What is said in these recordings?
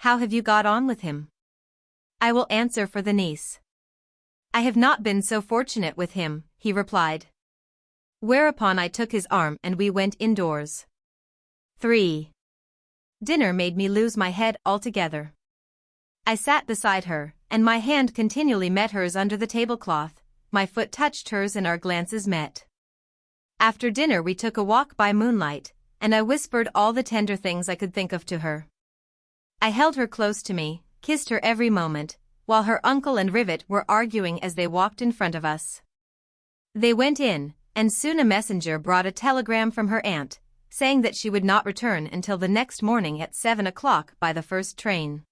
how have you got on with him? I will answer for the niece. I have not been so fortunate with him, he replied. Whereupon I took his arm and we went indoors. 3. Dinner made me lose my head altogether. I sat beside her, and my hand continually met hers under the tablecloth, my foot touched hers and our glances met. After dinner we took a walk by moonlight, and I whispered all the tender things I could think of to her. I held her close to me, kissed her every moment, while her uncle and Rivet were arguing as they walked in front of us. They went in, and soon a messenger brought a telegram from her aunt, saying that she would not return until the next morning at 7 o'clock by the first train.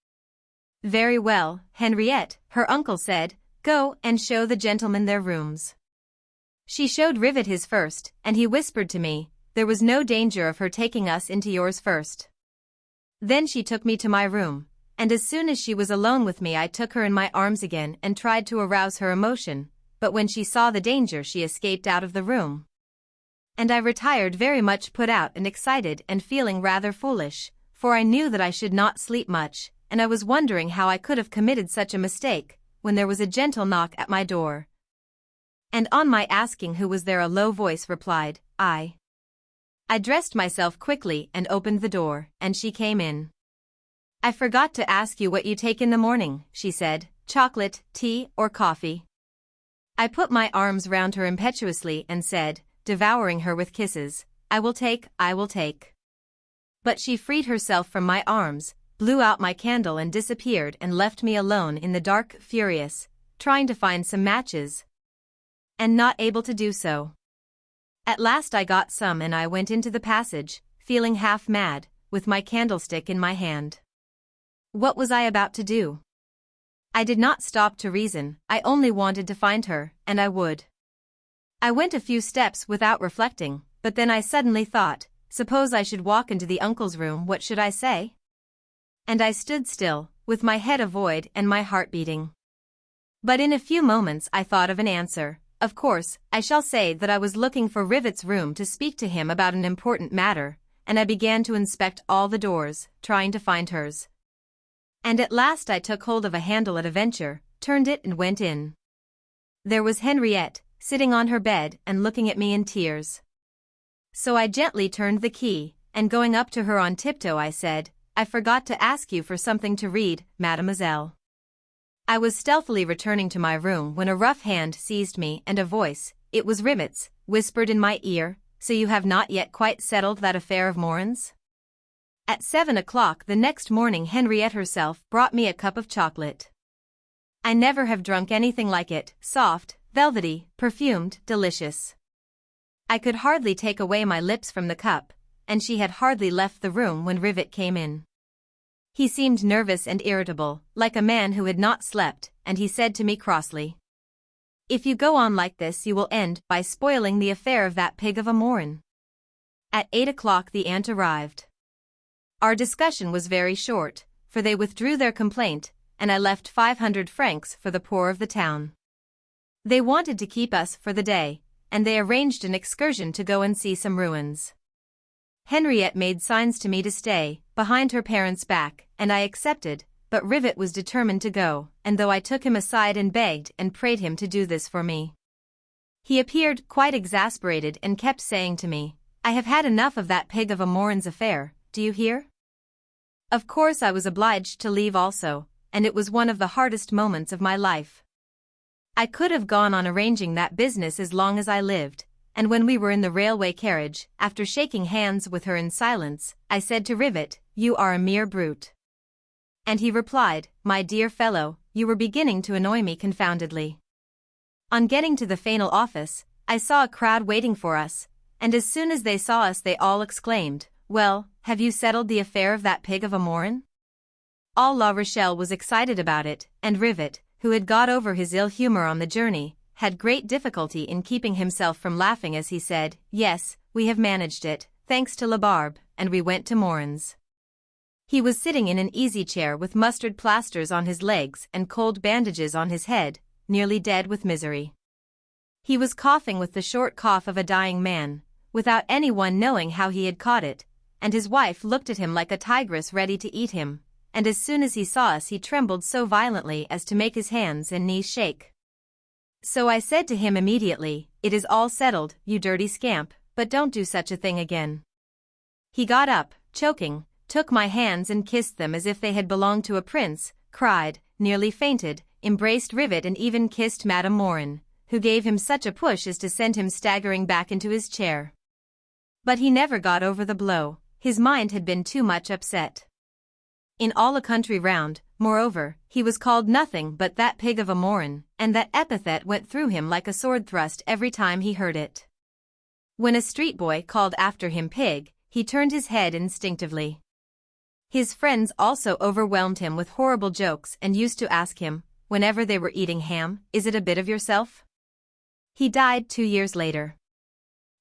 Very well, Henriette, her uncle said, go and show the gentlemen their rooms. She showed Rivet his first, and he whispered to me, there was no danger of her taking us into yours first. Then she took me to my room, and as soon as she was alone with me I took her in my arms again and tried to arouse her emotion, but when she saw the danger she escaped out of the room. And I retired very much put out and excited and feeling rather foolish, for I knew that I should not sleep much, and I was wondering how I could have committed such a mistake, when there was a gentle knock at my door. And on my asking who was there a low voice replied, I dressed myself quickly and opened the door, and she came in. I forgot to ask you what you take in the morning, she said, chocolate, tea, or coffee. I put my arms round her impetuously and said, devouring her with kisses, I will take. But she freed herself from my arms, blew out my candle and disappeared and left me alone in the dark, furious, trying to find some matches, and not able to do so. At last I got some and I went into the passage, feeling half mad, with my candlestick in my hand. What was I about to do? I did not stop to reason, I only wanted to find her, and I would. I went a few steps without reflecting, but then I suddenly thought, suppose I should walk into the uncle's room, what should I say? And I stood still, with my head a void and my heart beating. But in a few moments I thought of an answer. Of course, I shall say that I was looking for Rivet's room to speak to him about an important matter, and I began to inspect all the doors, trying to find hers. And at last I took hold of a handle at a venture, turned it and went in. There was Henriette, sitting on her bed and looking at me in tears. So I gently turned the key, and going up to her on tiptoe I said, I forgot to ask you for something to read, mademoiselle. I was stealthily returning to my room when a rough hand seized me and a voice, it was Rivet's, whispered in my ear, so you have not yet quite settled that affair of Morin's? At 7 o'clock the next morning Henriette herself brought me a cup of chocolate. I never have drunk anything like it, soft, velvety, perfumed, delicious. I could hardly take away my lips from the cup, and she had hardly left the room when Rivet came in. He seemed nervous and irritable, like a man who had not slept, and he said to me crossly, if you go on like this you will end by spoiling the affair of that pig of a Morin. At 8 o'clock the aunt arrived. Our discussion was very short, for they withdrew their complaint, and I left 500 francs for the poor of the town. They wanted to keep us for the day, and they arranged an excursion to go and see some ruins. Henriette made signs to me to stay, behind her parents' back, and I accepted, but Rivet was determined to go, and though I took him aside and begged and prayed him to do this for me, he appeared quite exasperated and kept saying to me, I have had enough of that pig of a Morin's affair, do you hear? Of course I was obliged to leave also, and it was one of the hardest moments of my life. I could have gone on arranging that business as long as I lived, and when we were in the railway carriage, after shaking hands with her in silence, I said to Rivet, you are a mere brute. And he replied, my dear fellow, you were beginning to annoy me confoundedly. On getting to the Fanal office, I saw a crowd waiting for us, and as soon as they saw us they all exclaimed, well, have you settled the affair of that pig of a Morin? All La Rochelle was excited about it, and Rivet, who had got over his ill humor on the journey, had great difficulty in keeping himself from laughing as he said, yes, we have managed it, thanks to Labarbe, and we went to Morin's. He was sitting in an easy-chair with mustard plasters on his legs and cold bandages on his head, nearly dead with misery. He was coughing with the short cough of a dying man, without anyone knowing how he had caught it, and his wife looked at him like a tigress ready to eat him, and as soon as he saw us he trembled so violently as to make his hands and knees shake. So I said to him immediately, "It is all settled, you dirty scamp, but don't do such a thing again." He got up, choking, took my hands and kissed them as if they had belonged to a prince, cried, nearly fainted, embraced Rivet and even kissed Madame Morin, who gave him such a push as to send him staggering back into his chair. But he never got over the blow, his mind had been too much upset. In all a country round, moreover, he was called nothing but that pig of a Morin, and that epithet went through him like a sword thrust every time he heard it. When a street boy called after him pig, he turned his head instinctively. His friends also overwhelmed him with horrible jokes and used to ask him, whenever they were eating ham, "Is it a bit of yourself?" He died 2 years later.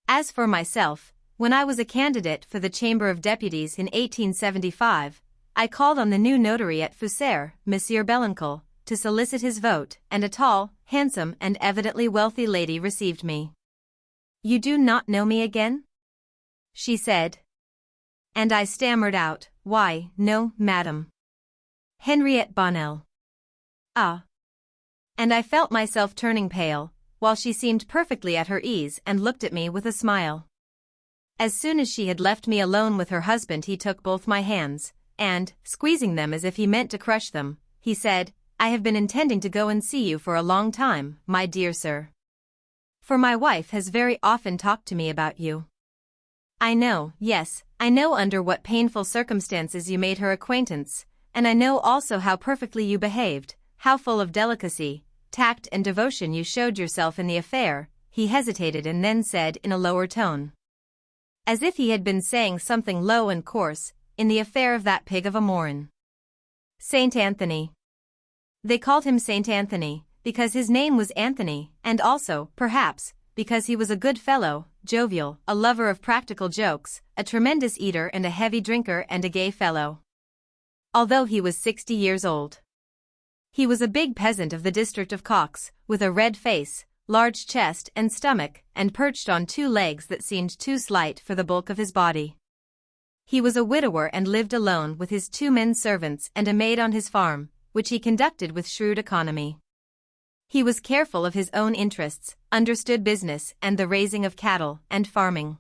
As for myself, when I was a candidate for the Chamber of Deputies in 1875, I called on the new notary at Fusser, Monsieur Belencourt, to solicit his vote, and a tall, handsome and evidently wealthy lady received me. "You do not know me again?" she said. And I stammered out, "Why, no, madam. Henriette Bonnel." "Ah." And I felt myself turning pale, while she seemed perfectly at her ease and looked at me with a smile. As soon as she had left me alone with her husband he took both my hands, and, squeezing them as if he meant to crush them, he said, "I have been intending to go and see you for a long time, my dear sir. For my wife has very often talked to me about you. I know, yes, I know under what painful circumstances you made her acquaintance, and I know also how perfectly you behaved, how full of delicacy, tact and devotion you showed yourself in the affair." He hesitated and then said in a lower tone, as if he had been saying something low and coarse, "In the affair of that pig of a Morin. Saint Anthony." They called him Saint Anthony, because his name was Anthony, and also, perhaps, because he was a good fellow, jovial, a lover of practical jokes, a tremendous eater and a heavy drinker and a gay fellow. Although he was 60 years old. He was a big peasant of the district of Cox, with a red face, large chest and stomach, and perched on 2 legs that seemed too slight for the bulk of his body. He was a widower and lived alone with his 2 men servants and a maid on his farm, which he conducted with shrewd economy. He was careful of his own interests, understood business and the raising of cattle and farming.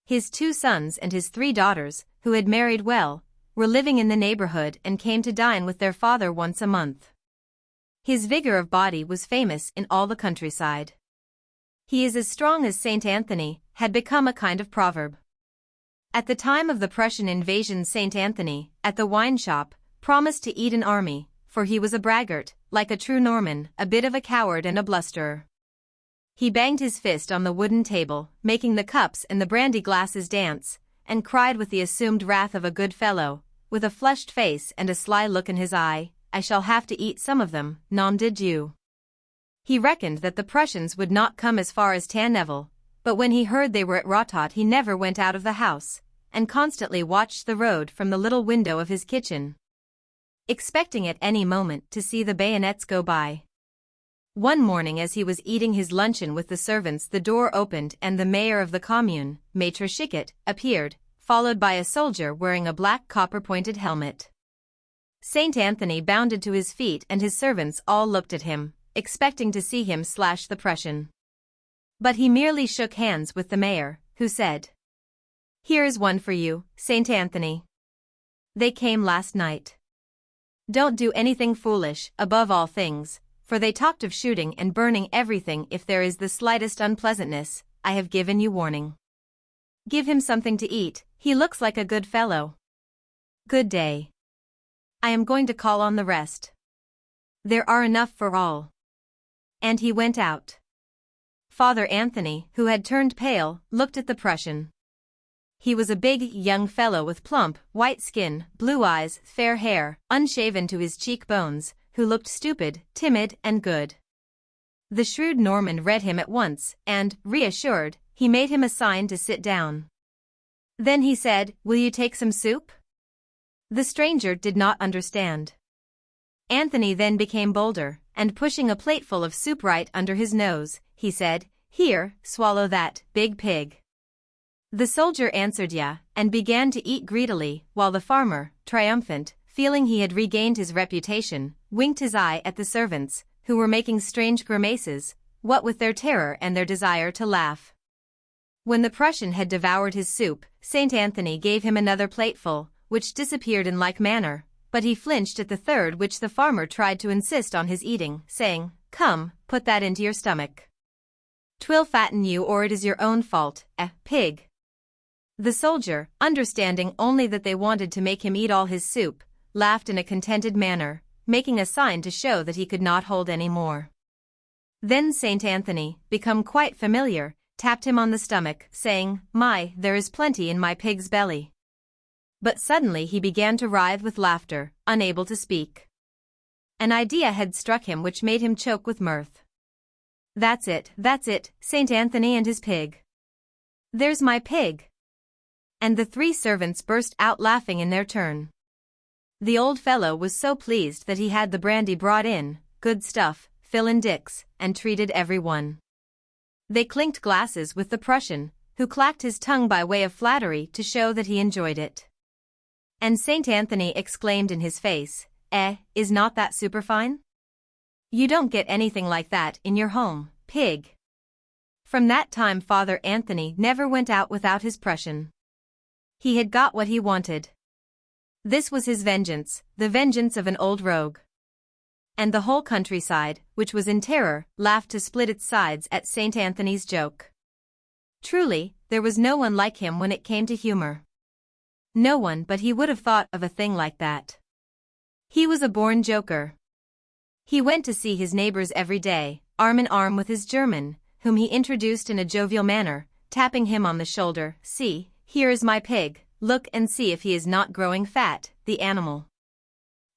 His 2 sons and his 3 daughters, who had married well, were living in the neighborhood and came to dine with their father once a month. His vigor of body was famous in all the countryside. "He is as strong as Saint Anthony," had become a kind of proverb. At the time of the Prussian invasion Saint Anthony, at the wine shop, promised to eat an army, for he was a braggart, like a true Norman, a bit of a coward and a blusterer. He banged his fist on the wooden table, making the cups and the brandy glasses dance, and cried with the assumed wrath of a good fellow, with a flushed face and a sly look in his eye, "I shall have to eat some of them, nom de Dieu." He reckoned that the Prussians would not come as far as Tannevel, but when he heard they were at Rotot he never went out of the house, and constantly watched the road from the little window of his kitchen, expecting at any moment to see the bayonets go by. One morning as he was eating his luncheon with the servants the door opened and the mayor of the commune, Maitre Chiquet, appeared, followed by a soldier wearing a black copper-pointed helmet. Saint Anthony bounded to his feet and his servants all looked at him, expecting to see him slash the Prussian. But he merely shook hands with the mayor, who said, "Here is one for you, Saint Anthony. They came last night. Don't do anything foolish, above all things, for they talked of shooting and burning everything if there is the slightest unpleasantness. I have given you warning. Give him something to eat, he looks like a good fellow. Good day. I am going to call on the rest. There are enough for all." And he went out. Father Anthony, who had turned pale, looked at the Prussian. He was a big, young fellow with plump, white skin, blue eyes, fair hair, unshaven to his cheekbones, who looked stupid, timid, and good. The shrewd Norman read him at once, and, reassured, he made him a sign to sit down. Then he said, "Will you take some soup?" The stranger did not understand. Anthony then became bolder, and pushing a plateful of soup right under his nose, he said, "Here, swallow that, big pig." The soldier answered yeah, and began to eat greedily, while the farmer, triumphant, feeling he had regained his reputation, winked his eye at the servants, who were making strange grimaces, what with their terror and their desire to laugh. When the Prussian had devoured his soup, St. Anthony gave him another plateful, which disappeared in like manner, but he flinched at the third, which the farmer tried to insist on his eating, saying, "Come, put that into your stomach. 'Twill fatten you, or it is your own fault, pig." The soldier, understanding only that they wanted to make him eat all his soup, laughed in a contented manner, making a sign to show that he could not hold any more. Then St. Anthony, become quite familiar, tapped him on the stomach, saying, "My, there is plenty in my pig's belly." But suddenly he began to writhe with laughter, unable to speak. An idea had struck him which made him choke with mirth. That's it, St. Anthony and his pig. There's my pig." And the three servants burst out laughing in their turn. The old fellow was so pleased that he had the brandy brought in, good stuff, fill in dicks, and treated every one. They clinked glasses with the Prussian, who clacked his tongue by way of flattery to show that he enjoyed it. And St. Anthony exclaimed in his face, "Is not that superfine? You don't get anything like that in your home, pig." From that time Father Anthony never went out without his Prussian. He had got what he wanted. This was his vengeance, the vengeance of an old rogue. And the whole countryside, which was in terror, laughed to split its sides at St. Anthony's joke. Truly, there was no one like him when it came to humor. No one but he would have thought of a thing like that. He was a born joker. He went to see his neighbors every day, arm in arm with his German, whom he introduced in a jovial manner, tapping him on the shoulder. "See, here is my pig, look and see if he is not growing fat, the animal."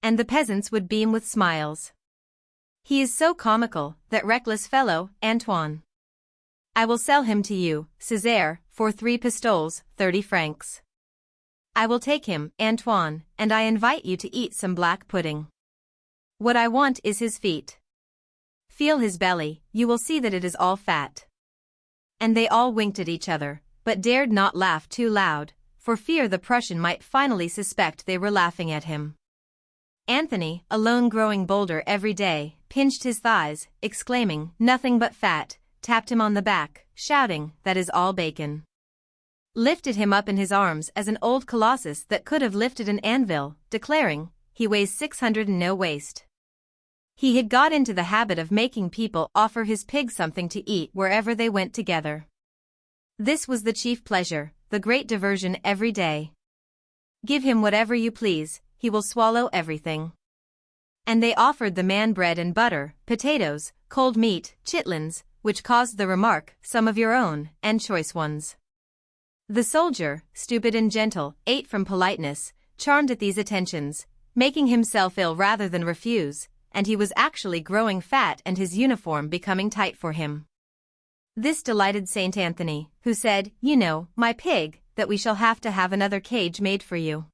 And the peasants would beam with smiles. "He is so comical, that reckless fellow, Antoine. I will sell him to you, Césaire, for 3 pistoles, 30 francs. I will take him, Antoine, and I invite you to eat some black pudding. What I want is his feet. Feel his belly, you will see that it is all fat." And they all winked at each other, but dared not laugh too loud, for fear the Prussian might finally suspect they were laughing at him. Anthony, alone growing bolder every day, pinched his thighs, exclaiming, "Nothing but fat," tapped him on the back, shouting, "That is all bacon." Lifted him up in his arms as an old colossus that could have lifted an anvil, declaring, "He weighs 600 and no waste." He had got into the habit of making people offer his pig something to eat wherever they went together. This was the chief pleasure, the great diversion every day. Give him whatever you please, he will swallow everything. And they offered the man bread and butter, potatoes, cold meat, chitlins, which caused the remark, "Some of your own, and choice ones." The soldier, stupid and gentle, ate from politeness, charmed at these attentions, making himself ill rather than refuse, and he was actually growing fat and his uniform becoming tight for him. This delighted St. Anthony, who said, "You know, my pig, that we shall have to have another cage made for you."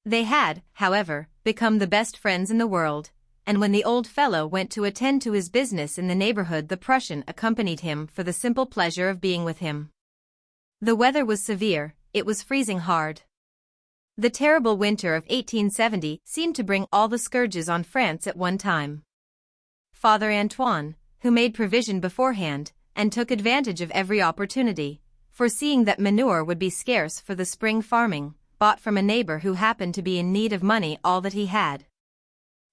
They had, however, become the best friends in the world, and when the old fellow went to attend to his business in the neighborhood, the Prussian accompanied him for the simple pleasure of being with him. The weather was severe, it was freezing hard. The terrible winter of 1870 seemed to bring all the scourges on France at one time. Father Antoine, who made provision beforehand, and took advantage of every opportunity, foreseeing that manure would be scarce for the spring farming, bought from a neighbor who happened to be in need of money all that he had.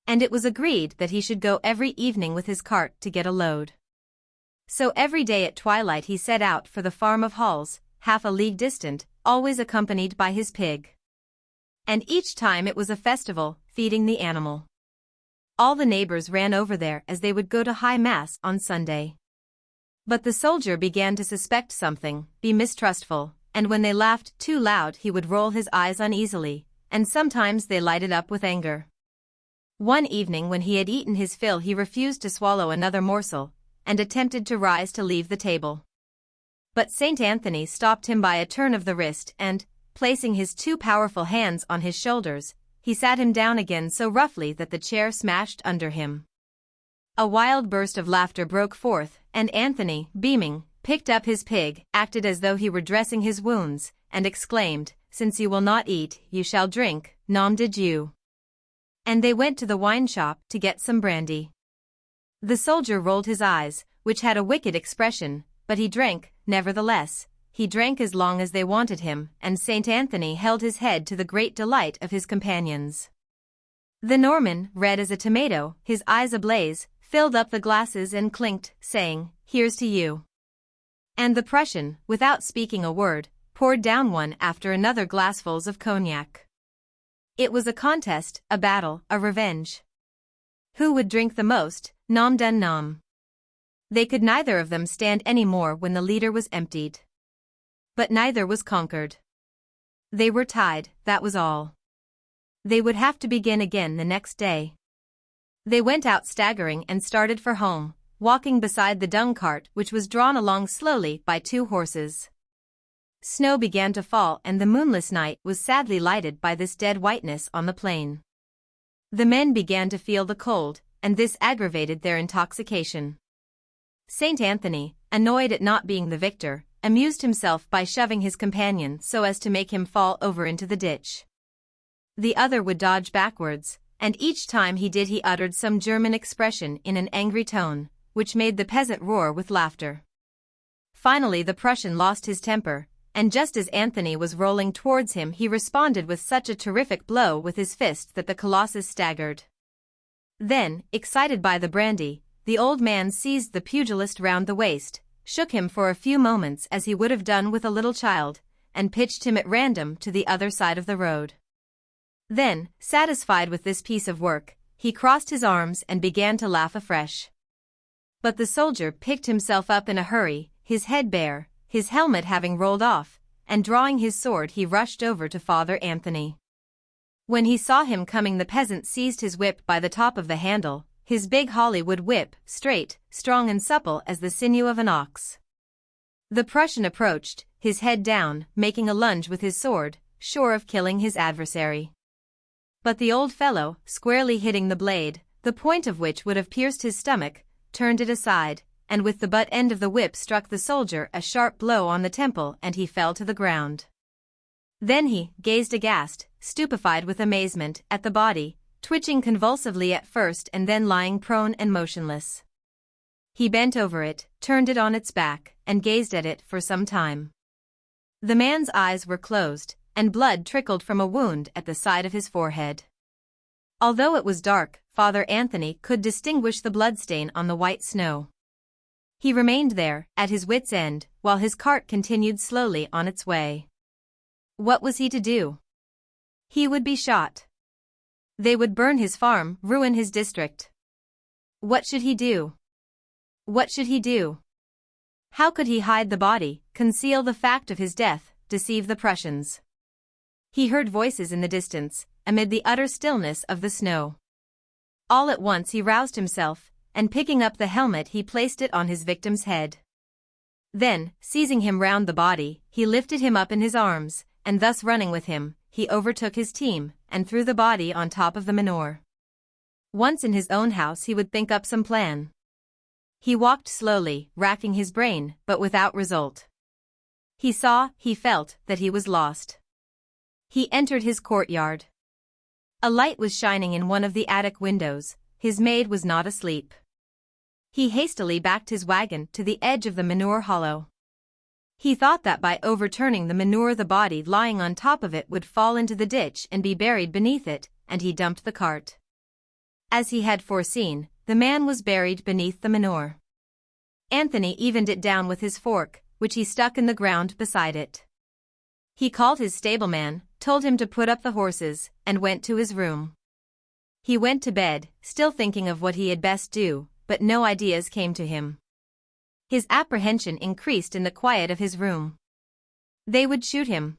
And it was agreed that he should go every evening with his cart to get a load. So every day at twilight he set out for the farm of Halls, half a league distant, always accompanied by his pig. And each time it was a festival, feeding the animal. All the neighbors ran over there as they would go to high mass on Sunday. But the soldier began to suspect something, be mistrustful, and when they laughed too loud he would roll his eyes uneasily, and sometimes they lighted up with anger. One evening when he had eaten his fill he refused to swallow another morsel, and attempted to rise to leave the table. But St. Anthony stopped him by a turn of the wrist and, placing his 2 powerful hands on his shoulders, he sat him down again so roughly that the chair smashed under him. A wild burst of laughter broke forth, and Anthony, beaming, picked up his pig, acted as though he were dressing his wounds, and exclaimed, "Since you will not eat, you shall drink, nom de Dieu." And they went to the wine shop to get some brandy. The soldier rolled his eyes, which had a wicked expression, but he drank, nevertheless. He drank as long as they wanted him, and St. Anthony held his head to the great delight of his companions. The Norman, red as a tomato, his eyes ablaze, filled up the glasses and clinked, saying, "Here's to you." And the Prussian, without speaking a word, poured down one after another glassfuls of cognac. It was a contest, a battle, a revenge. Who would drink the most, nom d'un nom? They could neither of them stand any more when the leader was emptied. But neither was conquered. They were tied, that was all. They would have to begin again the next day. They went out staggering and started for home, walking beside the dung cart which was drawn along slowly by 2 horses. Snow began to fall and the moonless night was sadly lighted by this dead whiteness on the plain. The men began to feel the cold, and this aggravated their intoxication. St. Anthony, annoyed at not being the victor, amused himself by shoving his companion so as to make him fall over into the ditch. The other would dodge backwards, and each time he did he uttered some German expression in an angry tone, which made the peasant roar with laughter. Finally the Prussian lost his temper, and just as Anthony was rolling towards him he responded with such a terrific blow with his fist that the colossus staggered. Then, excited by the brandy, the old man seized the pugilist round the waist, shook him for a few moments as he would have done with a little child, and pitched him at random to the other side of the road. Then, satisfied with this piece of work, he crossed his arms and began to laugh afresh. But the soldier picked himself up in a hurry, his head bare, his helmet having rolled off, and drawing his sword he rushed over to Father Anthony. When he saw him coming the peasant seized his whip by the top of the handle, his big Hollywood whip, straight, strong and supple as the sinew of an ox. The Prussian approached, his head down, making a lunge with his sword, sure of killing his adversary. But the old fellow, squarely hitting the blade, the point of which would have pierced his stomach, turned it aside, and with the butt end of the whip struck the soldier a sharp blow on the temple and he fell to the ground. Then he gazed aghast, stupefied with amazement, at the body, twitching convulsively at first and then lying prone and motionless. He bent over it, turned it on its back, and gazed at it for some time. The man's eyes were closed, and blood trickled from a wound at the side of his forehead. Although it was dark, Father Anthony could distinguish the bloodstain on the white snow. He remained there, at his wit's end, while his cart continued slowly on its way. What was he to do? He would be shot. They would burn his farm, ruin his district. What should he do? What should he do? How could he hide the body, conceal the fact of his death, deceive the Prussians? He heard voices in the distance, amid the utter stillness of the snow. All at once he roused himself, and picking up the helmet he placed it on his victim's head. Then, seizing him round the body, he lifted him up in his arms, and thus running with him, he overtook his team, and threw the body on top of the manure. Once in his own house he would think up some plan. He walked slowly, racking his brain, but without result. He saw, he felt, that he was lost. He entered his courtyard. A light was shining in one of the attic windows, his maid was not asleep. He hastily backed his wagon to the edge of the manure hollow. He thought that by overturning the manure the body lying on top of it would fall into the ditch and be buried beneath it, and he dumped the cart. As he had foreseen, the man was buried beneath the manure. Anthony evened it down with his fork, which he stuck in the ground beside it. He called his stableman, told him to put up the horses, and went to his room. He went to bed, still thinking of what he had best do, but no ideas came to him. His apprehension increased in the quiet of his room. They would shoot him.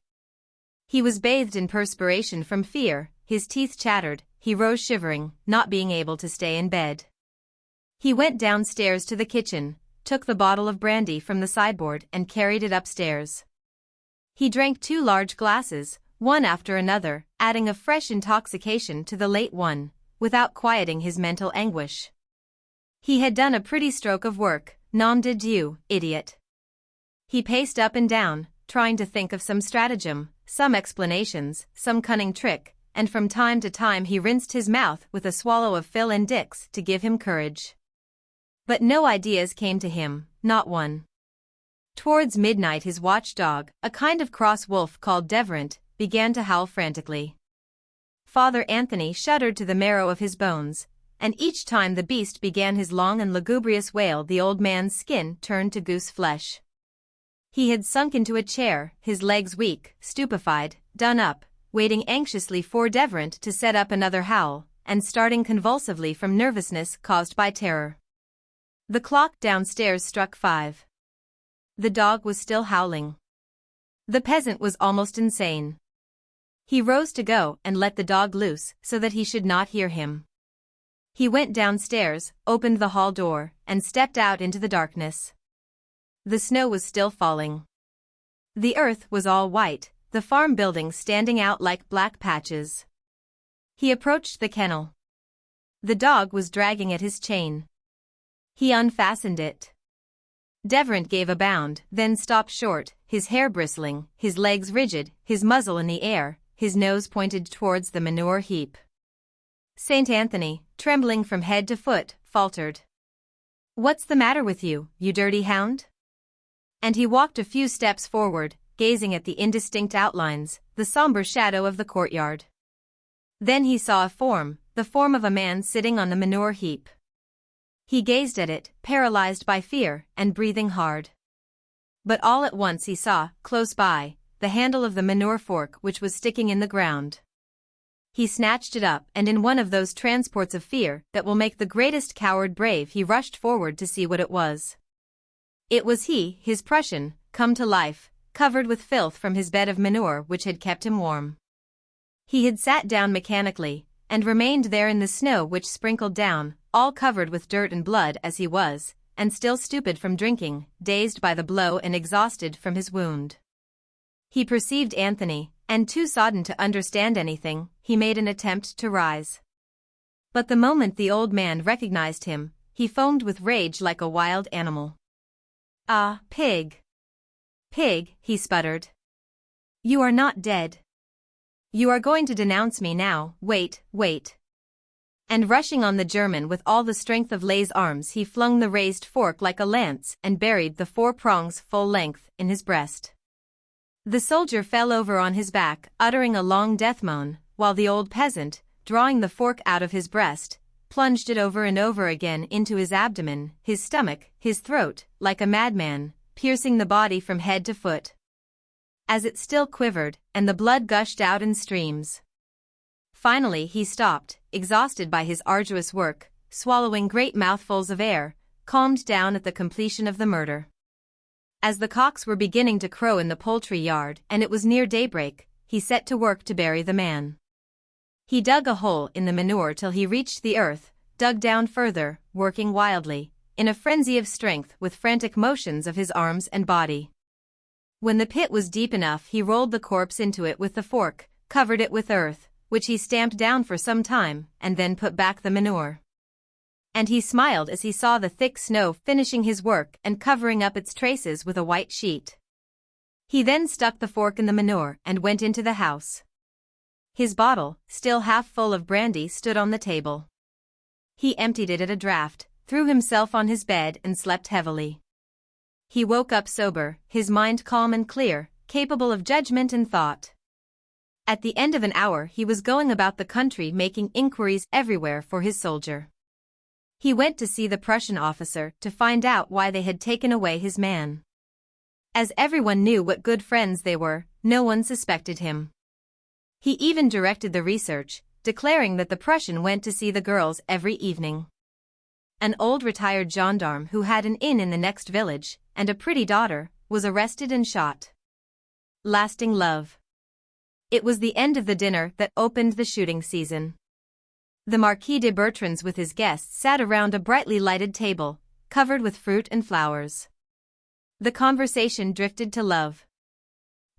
He was bathed in perspiration from fear, his teeth chattered, he rose shivering, not being able to stay in bed. He went downstairs to the kitchen, took the bottle of brandy from the sideboard and carried it upstairs. He drank 2 large glasses, one after another, adding a fresh intoxication to the late one, without quieting his mental anguish. He had done a pretty stroke of work, nom de Dieu, idiot. He paced up and down, trying to think of some stratagem, some explanations, some cunning trick, and from time to time he rinsed his mouth with a swallow of Phil and Dick's to give him courage. But no ideas came to him, not one. Towards midnight his watchdog, a kind of cross wolf called Deverant, began to howl frantically. Father Anthony shuddered to the marrow of his bones, and each time the beast began his long and lugubrious wail the old man's skin turned to goose flesh. He had sunk into a chair, his legs weak, stupefied, done up, waiting anxiously for Deverant to set up another howl, and starting convulsively from nervousness caused by terror. The clock downstairs struck 5. The dog was still howling. The peasant was almost insane. He rose to go and let the dog loose so that he should not hear him. He went downstairs, opened the hall door, and stepped out into the darkness. The snow was still falling. The earth was all white, the farm buildings standing out like black patches. He approached the kennel. The dog was dragging at his chain. He unfastened it. Deverant gave a bound, then stopped short, his hair bristling, his legs rigid, his muzzle in the air, his nose pointed towards the manure heap. St. Anthony, trembling from head to foot, faltered. "What's the matter with you, you dirty hound?" And he walked a few steps forward, gazing at the indistinct outlines, the somber shadow of the courtyard. Then he saw a form, the form of a man sitting on the manure heap. He gazed at it, paralyzed by fear, and breathing hard. But all at once he saw, close by, the handle of the manure fork which was sticking in the ground. He snatched it up, and in one of those transports of fear that will make the greatest coward brave, he rushed forward to see what it was. It was he, his Prussian, come to life, covered with filth from his bed of manure which had kept him warm. He had sat down mechanically, and remained there in the snow which sprinkled down, all covered with dirt and blood as he was, and still stupid from drinking, dazed by the blow and exhausted from his wound. He perceived Anthony, and too sodden to understand anything, he made an attempt to rise. But the moment the old man recognized him, he foamed with rage like a wild animal. "Ah, pig! Pig," he sputtered. "You are not dead. You are going to denounce me now, wait, wait." And rushing on the German with all the strength of Lay's arms, he flung the raised fork like a lance and buried the 4 prongs full length in his breast. The soldier fell over on his back, uttering a long death moan, while the old peasant, drawing the fork out of his breast, plunged it over and over again into his abdomen, his stomach, his throat, like a madman, piercing the body from head to foot. As it still quivered, and the blood gushed out in streams. Finally he stopped, exhausted by his arduous work, swallowing great mouthfuls of air, calmed down at the completion of the murder. As the cocks were beginning to crow in the poultry yard and it was near daybreak, he set to work to bury the man. He dug a hole in the manure till he reached the earth, dug down further, working wildly, in a frenzy of strength with frantic motions of his arms and body. When the pit was deep enough he rolled the corpse into it with the fork, covered it with earth, which he stamped down for some time, and then put back the manure. And he smiled as he saw the thick snow finishing his work and covering up its traces with a white sheet. He then stuck the fork in the manure and went into the house. His bottle, still half full of brandy, stood on the table. He emptied it at a draught, threw himself on his bed and slept heavily. He woke up sober, his mind calm and clear, capable of judgment and thought. At the end of an hour he was going about the country making inquiries everywhere for his soldier. He went to see the Prussian officer to find out why they had taken away his man. As everyone knew what good friends they were, no one suspected him. He even directed the research, declaring that the Prussian went to see the girls every evening. An old retired gendarme who had an inn in the next village, and a pretty daughter, was arrested and shot. Lasting love. It was the end of the dinner that opened the shooting season. The Marquis de Bertrans with his guests sat around a brightly lighted table, covered with fruit and flowers. The conversation drifted to love.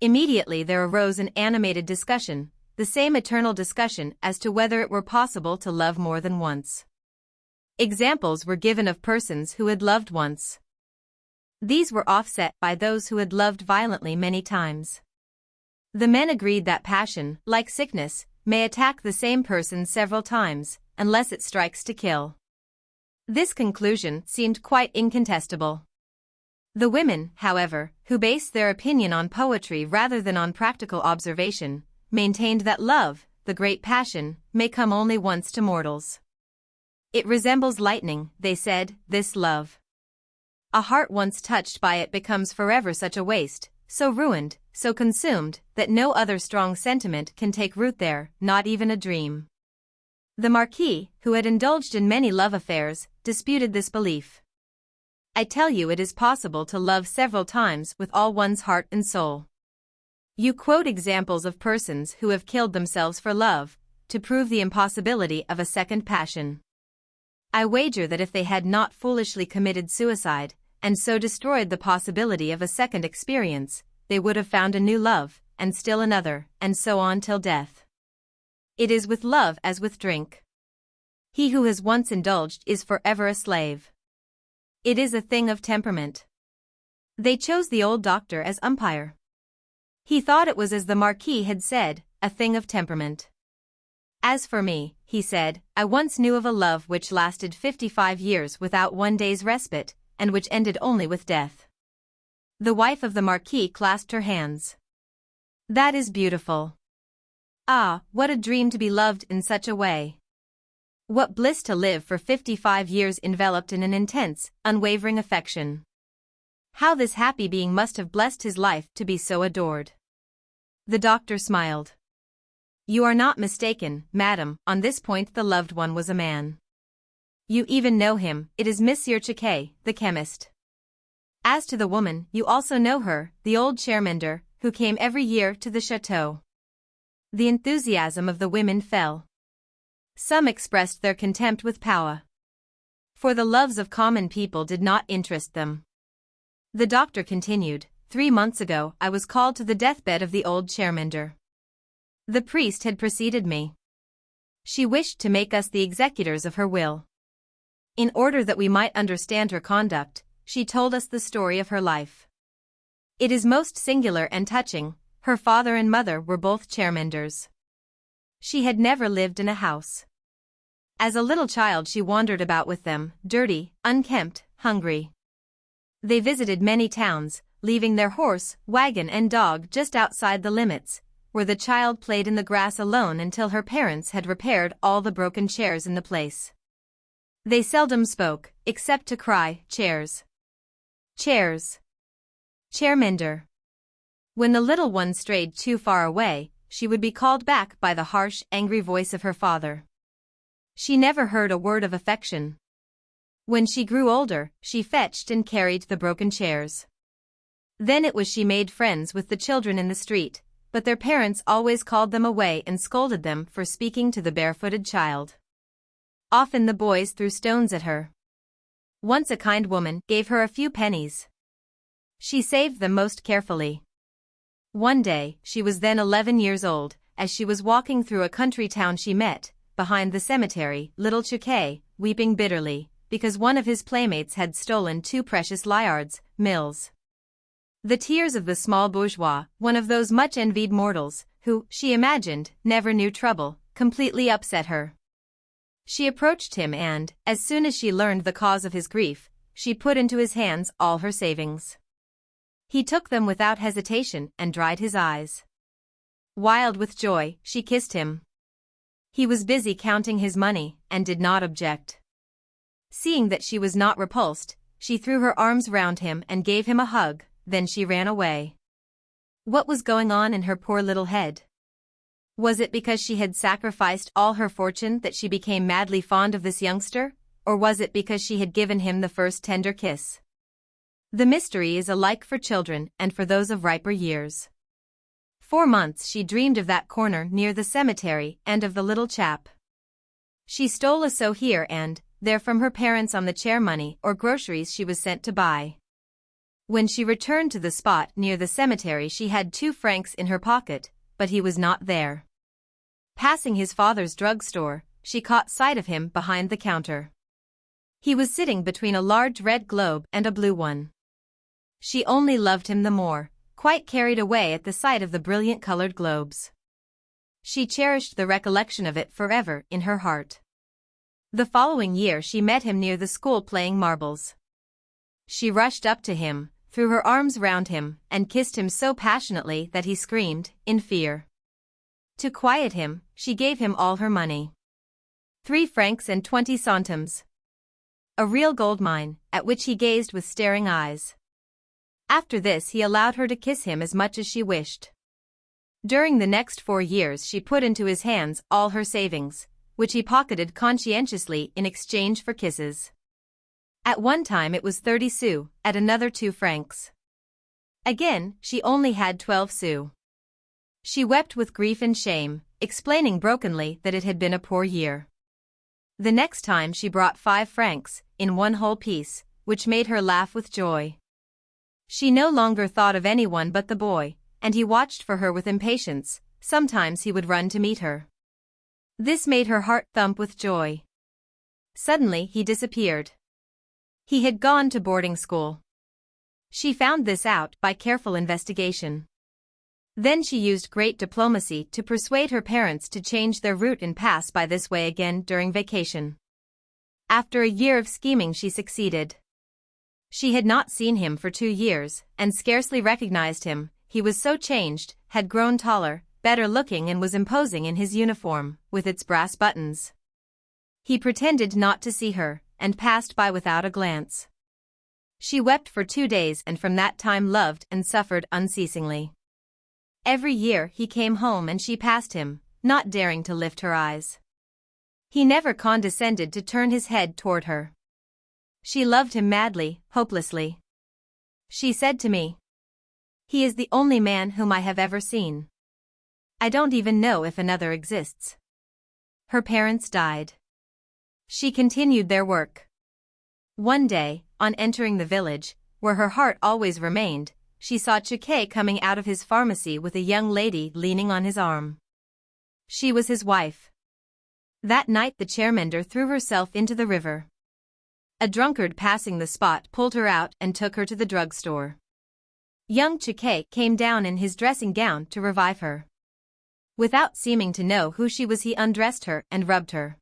Immediately there arose an animated discussion, the same eternal discussion as to whether it were possible to love more than once. Examples were given of persons who had loved once. These were offset by those who had loved violently many times. The men agreed that passion, like sickness, may attack the same person several times, unless it strikes to kill. This conclusion seemed quite incontestable. The women, however, who based their opinion on poetry rather than on practical observation, maintained that love, the great passion, may come only once to mortals. It resembles lightning, they said, this love. A heart once touched by it becomes forever such a waste, so ruined, so consumed, that no other strong sentiment can take root there, not even a dream. The Marquis, who had indulged in many love affairs, disputed this belief. I tell you it is possible to love several times with all one's heart and soul. You quote examples of persons who have killed themselves for love, to prove the impossibility of a second passion. I wager that if they had not foolishly committed suicide, and so destroyed the possibility of a second experience, they would have found a new love, and still another, and so on till death. It is with love as with drink. He who has once indulged is forever a slave. It is a thing of temperament. They chose the old doctor as umpire. He thought it was as the Marquis had said, a thing of temperament. As for me, he said, I once knew of a love which lasted 55 years without one day's respite, and which ended only with death. The wife of the Marquis clasped her hands. That is beautiful. Ah, what a dream to be loved in such a way. What bliss to live for 55 years enveloped in an intense, unwavering affection. How this happy being must have blessed his life to be so adored. The doctor smiled. You are not mistaken, madam, on this point the loved one was a man. You even know him, it is Monsieur Chiquet, the chemist. As to the woman, you also know her, the old chairmender, who came every year to the chateau. The enthusiasm of the women fell. Some expressed their contempt with Power. For the loves of common people did not interest them. The doctor continued, 3 months ago I was called to the deathbed of the old chairmender. The priest had preceded me. She wished to make us the executors of her will. In order that we might understand her conduct, she told us the story of her life. It is most singular and touching. Her father and mother were both chairmenders. She had never lived in a house. As a little child she wandered about with them, dirty, unkempt, hungry. They visited many towns, leaving their horse, wagon and dog just outside the limits, where the child played in the grass alone until her parents had repaired all the broken chairs in the place. They seldom spoke, except to cry, chairs. Chairs. Chairmender. When the little one strayed too far away, she would be called back by the harsh, angry voice of her father. She never heard a word of affection. When she grew older, she fetched and carried the broken chairs. Then it was she made friends with the children in the street, but their parents always called them away and scolded them for speaking to the barefooted child. Often the boys threw stones at her. Once a kind woman gave her a few pennies. She saved them most carefully. One day, she was then 11 years old, as she was walking through a country town she met, behind the cemetery, little Chiquet, weeping bitterly, because one of his playmates had stolen 2 precious liards, mills. The tears of the small bourgeois, one of those much envied mortals, who, she imagined, never knew trouble, completely upset her. She approached him and, as soon as she learned the cause of his grief, she put into his hands all her savings. He took them without hesitation and dried his eyes. Wild with joy, she kissed him. He was busy counting his money, and did not object. Seeing that she was not repulsed, she threw her arms round him and gave him a hug, then she ran away. What was going on in her poor little head? Was it because she had sacrificed all her fortune that she became madly fond of this youngster, or was it because she had given him the first tender kiss? The mystery is alike for children and for those of riper years. 4 months she dreamed of that corner near the cemetery and of the little chap. She stole a sou here and there from her parents on the chair money or groceries she was sent to buy. When she returned to the spot near the cemetery she had 2 francs in her pocket, but he was not there. Passing his father's drugstore, she caught sight of him behind the counter. He was sitting between a large red globe and a blue one. She only loved him the more, quite carried away at the sight of the brilliant colored globes. She cherished the recollection of it forever in her heart. The following year she met him near the school playing marbles. She rushed up to him, threw her arms round him, and kissed him so passionately that he screamed, in fear. To quiet him, she gave him all her money. 3 francs and 20 centimes. A real gold mine, at which he gazed with staring eyes. After this he allowed her to kiss him as much as she wished. During the next 4 years she put into his hands all her savings, which he pocketed conscientiously in exchange for kisses. At one time it was 30 sous, at another 2 francs. Again, she only had 12 sous. She wept with grief and shame, explaining brokenly that it had been a poor year. The next time she brought 5 francs, in one whole piece, which made her laugh with joy. She no longer thought of anyone but the boy, and he watched for her with impatience. Sometimes he would run to meet her. This made her heart thump with joy. Suddenly he disappeared. He had gone to boarding school. She found this out by careful investigation. Then she used great diplomacy to persuade her parents to change their route and pass by this way again during vacation. After a year of scheming she succeeded. She had not seen him for 2 years, and scarcely recognized him. He was so changed, had grown taller, better looking, and was imposing in his uniform, with its brass buttons. He pretended not to see her, and passed by without a glance. She wept for 2 days and from that time loved and suffered unceasingly. Every year he came home and she passed him, not daring to lift her eyes. He never condescended to turn his head toward her. She loved him madly, hopelessly. She said to me, "He is the only man whom I have ever seen. I don't even know if another exists." Her parents died. She continued their work. One day, on entering the village, where her heart always remained, she saw Chiquet coming out of his pharmacy with a young lady leaning on his arm. She was his wife. That night the chairmender threw herself into the river. A drunkard passing the spot pulled her out and took her to the drugstore. Young Chiquet came down in his dressing gown to revive her. Without seeming to know who she was, he undressed her and rubbed her.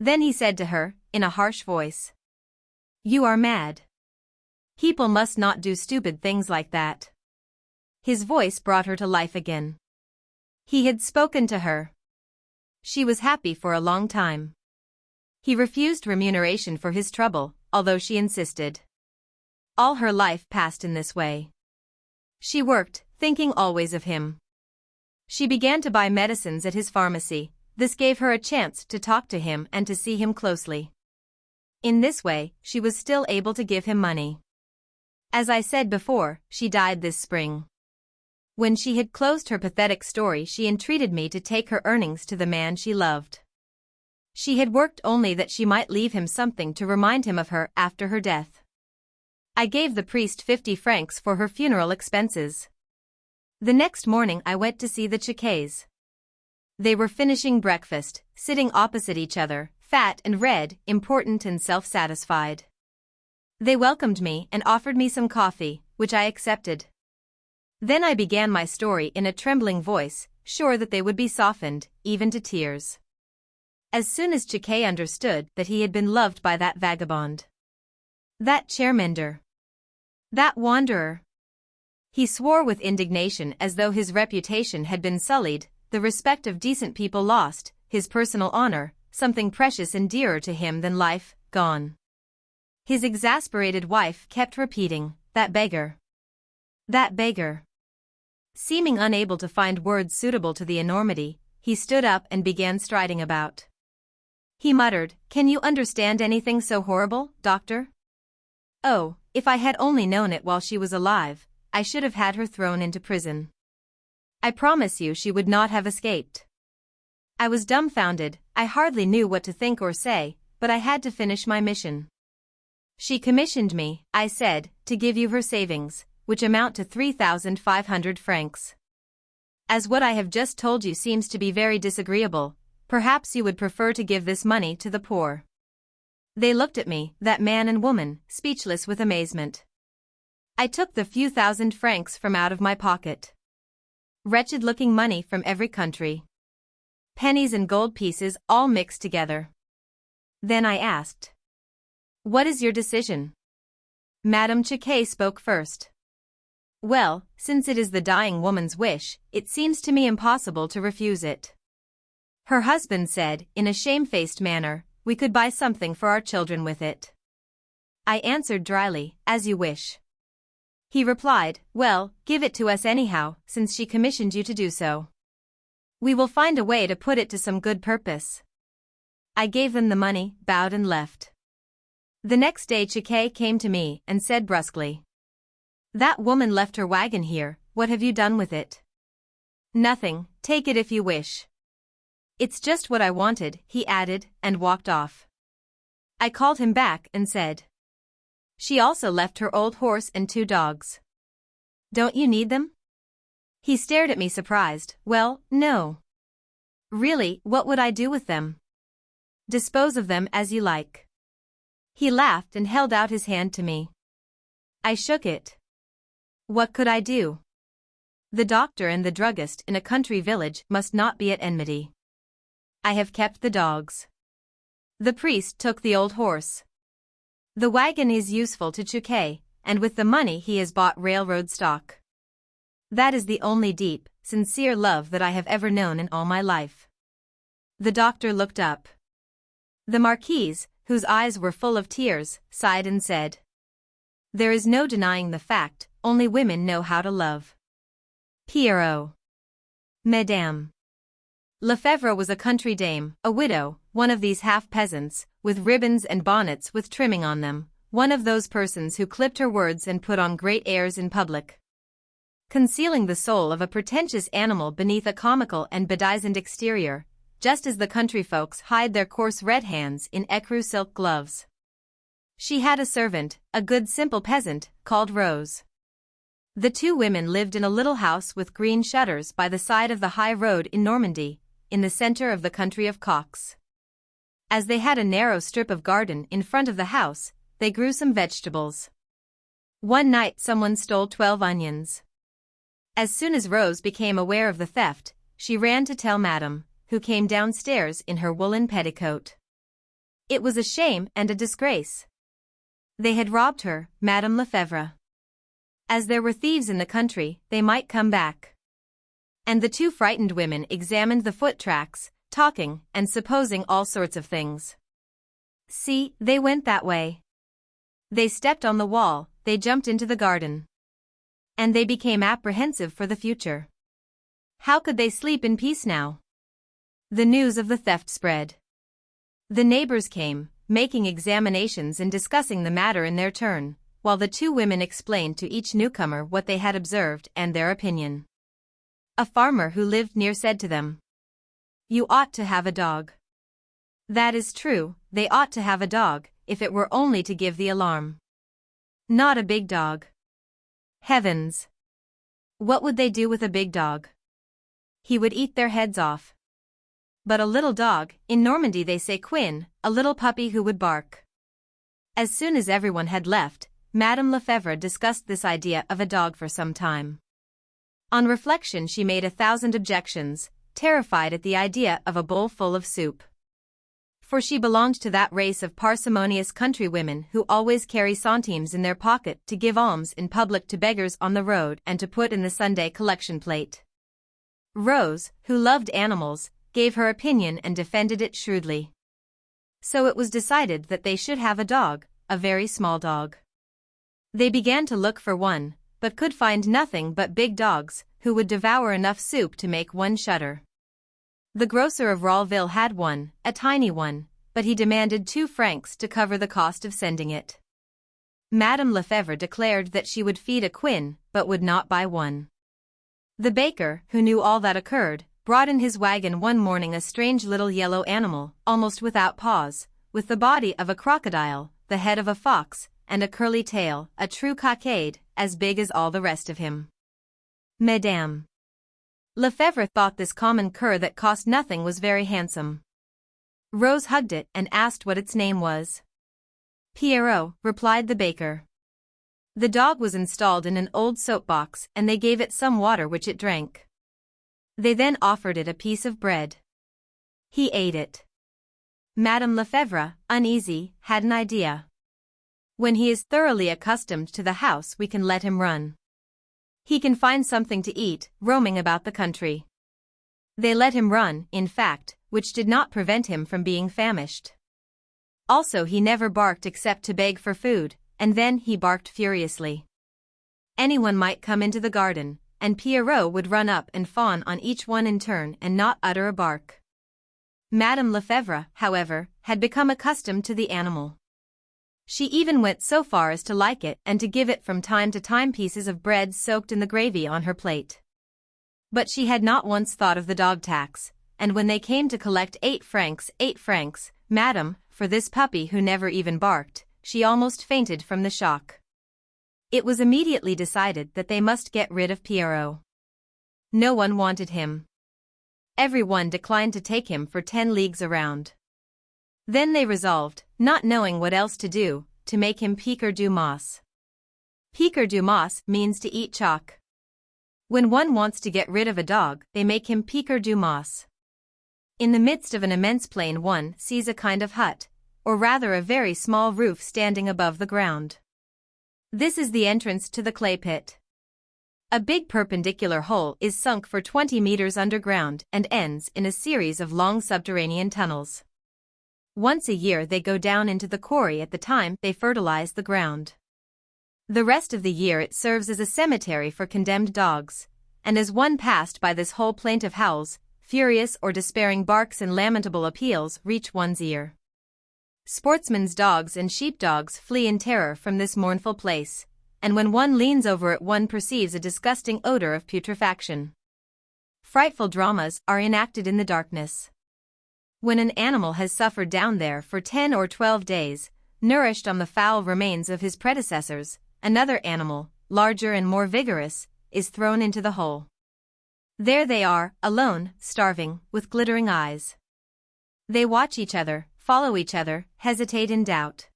Then he said to her, in a harsh voice, "You are mad. People must not do stupid things like that." His voice brought her to life again. He had spoken to her. She was happy for a long time. He refused remuneration for his trouble, although she insisted. All her life passed in this way. She worked, thinking always of him. She began to buy medicines at his pharmacy. This gave her a chance to talk to him and to see him closely. In this way, she was still able to give him money. As I said before, she died this spring. When she had closed her pathetic story, she entreated me to take her earnings to the man she loved. She had worked only that she might leave him something to remind him of her after her death. I gave the priest 50 francs for her funeral expenses. The next morning I went to see the Chiquets. They were finishing breakfast, sitting opposite each other, fat and red, important and self-satisfied. They welcomed me and offered me some coffee, which I accepted. Then I began my story in a trembling voice, sure that they would be softened, even to tears. As soon as Chiquet understood that he had been loved by that vagabond, that chairmender, that wanderer, he swore with indignation as though his reputation had been sullied, the respect of decent people lost, his personal honor, something precious and dearer to him than life, gone. His exasperated wife kept repeating, "That beggar. That beggar." Seeming unable to find words suitable to the enormity, he stood up and began striding about. He muttered, "Can you understand anything so horrible, doctor? Oh, if I had only known it while she was alive, I should have had her thrown into prison. I promise you she would not have escaped." I was dumbfounded. I hardly knew what to think or say, but I had to finish my mission. "She commissioned me," I said, "to give you her savings, which amount to 3,500 francs. As what I have just told you seems to be very disagreeable, perhaps you would prefer to give this money to the poor." They looked at me, that man and woman, speechless with amazement. I took the few thousand francs from out of my pocket. Wretched-looking money from every country. pennies and gold pieces all mixed together. Then I asked, "What is your decision?" Madame Chiquet spoke first. "Well, since it is the dying woman's wish, it seems to me impossible to refuse it." Her husband said, in a shamefaced manner, "We could buy something for our children with it." I answered dryly, "As you wish." He replied, "Well, give it to us anyhow, since she commissioned you to do so. We will find a way to put it to some good purpose." I gave them the money, bowed and left. The next day Chiquet came to me and said brusquely, "That woman left her wagon here, what have you done with it?" "Nothing, take it if you wish." "It's just what I wanted," he added, and walked off. I called him back and said, "She also left her old horse and 2 dogs. Don't you need them?" He stared at me surprised. "Well, no. Really, what would I do with them?" "Dispose of them as you like." He laughed and held out his hand to me. I shook it. What could I do? The doctor and the druggist in a country village must not be at enmity. I have kept the dogs. The priest took the old horse. The wagon is useful to Chiquet, and with the money he has bought railroad stock. That is the only deep, sincere love that I have ever known in all my life. The doctor looked up. The marquise, whose eyes were full of tears, sighed and said, "There is no denying the fact, only women know how to love." Pierrot. Madame Lefebvre was a country dame, a widow, one of these half-peasants, with ribbons and bonnets with trimming on them, one of those persons who clipped her words and put on great airs in public, concealing the soul of a pretentious animal beneath a comical and bedizened exterior, just as the country folks hide their coarse red hands in ecru silk gloves. She had a servant, a good simple peasant, called Rose. The 2 women lived in a little house with green shutters by the side of the high road in Normandy, in the center of the country of cocks. As they had a narrow strip of garden in front of the house, they grew some vegetables. One night someone stole 12 onions. As soon as Rose became aware of the theft, she ran to tell Madame, who came downstairs in her woolen petticoat. It was a shame and a disgrace. They had robbed her, Madame Lefebvre. As there were thieves in the country, they might come back. And the 2 frightened women examined the foot tracks, talking and supposing all sorts of things. See, they went that way. They stepped on the wall, they jumped into the garden. And they became apprehensive for the future. How could they sleep in peace now? The news of the theft spread. The neighbors came, making examinations and discussing the matter in their turn, while the 2 women explained to each newcomer what they had observed and their opinion. A farmer who lived near said to them, "You ought to have a dog." That is true, they ought to have a dog, if it were only to give the alarm. Not a big dog. Heavens! What would they do with a big dog? He would eat their heads off. But a little dog, in Normandy they say quin, a little puppy who would bark. As soon as everyone had left, Madame Lefebvre discussed this idea of a dog for some time. On reflection she made 1,000 objections, terrified at the idea of a bowl full of soup. For she belonged to that race of parsimonious country women who always carry centimes in their pocket to give alms in public to beggars on the road and to put in the Sunday collection plate. Rose, who loved animals, gave her opinion and defended it shrewdly. So it was decided that they should have a dog, a very small dog. They began to look for one, but could find nothing but big dogs, who would devour enough soup to make one shudder. The grocer of Raulville had one, a tiny one, but he demanded 2 francs to cover the cost of sending it. Madame Lefebvre declared that she would feed a quin, but would not buy one. The baker, who knew all that occurred, brought in his wagon one morning a strange little yellow animal, almost without paws, with the body of a crocodile, the head of a fox, and a curly tail, a true cockade, as big as all the rest of him. Madame Lefebvre thought this common cur that cost nothing was very handsome. Rose hugged it and asked what its name was. Pierrot, replied the baker. The dog was installed in an old soap box and they gave it some water which it drank. They then offered it a piece of bread. He ate it. Madame Lefebvre, uneasy, had an idea. When he is thoroughly accustomed to the house, we can let him run. He can find something to eat, roaming about the country. They let him run, in fact, which did not prevent him from being famished. Also, he never barked except to beg for food, and then he barked furiously. Anyone might come into the garden, and Pierrot would run up and fawn on each one in turn and not utter a bark. Madame Lefebvre, however, had become accustomed to the animal. She even went so far as to like it and to give it from time to time pieces of bread soaked in the gravy on her plate. But she had not once thought of the dog tax, and when they came to collect 8 francs, Madame, for this puppy who never even barked, she almost fainted from the shock. It was immediately decided that they must get rid of Pierrot. No one wanted him. Everyone declined to take him for 10 leagues around. Then they resolved, not knowing what else to do, to make him piquer du mas. Piquer du mas means to eat chalk. When one wants to get rid of a dog, they make him piquer du mas. In the midst of an immense plain one sees a kind of hut, or rather a very small roof standing above the ground. This is the entrance to the clay pit. A big perpendicular hole is sunk for 20 meters underground and ends in a series of long subterranean tunnels. Once a year they go down into the quarry at the time they fertilize the ground. The rest of the year it serves as a cemetery for condemned dogs, and as one passed by this hole plaintive howls, furious or despairing barks and lamentable appeals reach one's ear. Sportsmen's dogs and sheepdogs flee in terror from this mournful place, and when one leans over it one perceives a disgusting odor of putrefaction. Frightful dramas are enacted in the darkness. When an animal has suffered down there for 10 or 12 days, nourished on the foul remains of his predecessors, another animal, larger and more vigorous, is thrown into the hole. There they are, alone, starving, with glittering eyes. They watch each other, follow each other, hesitate in doubt.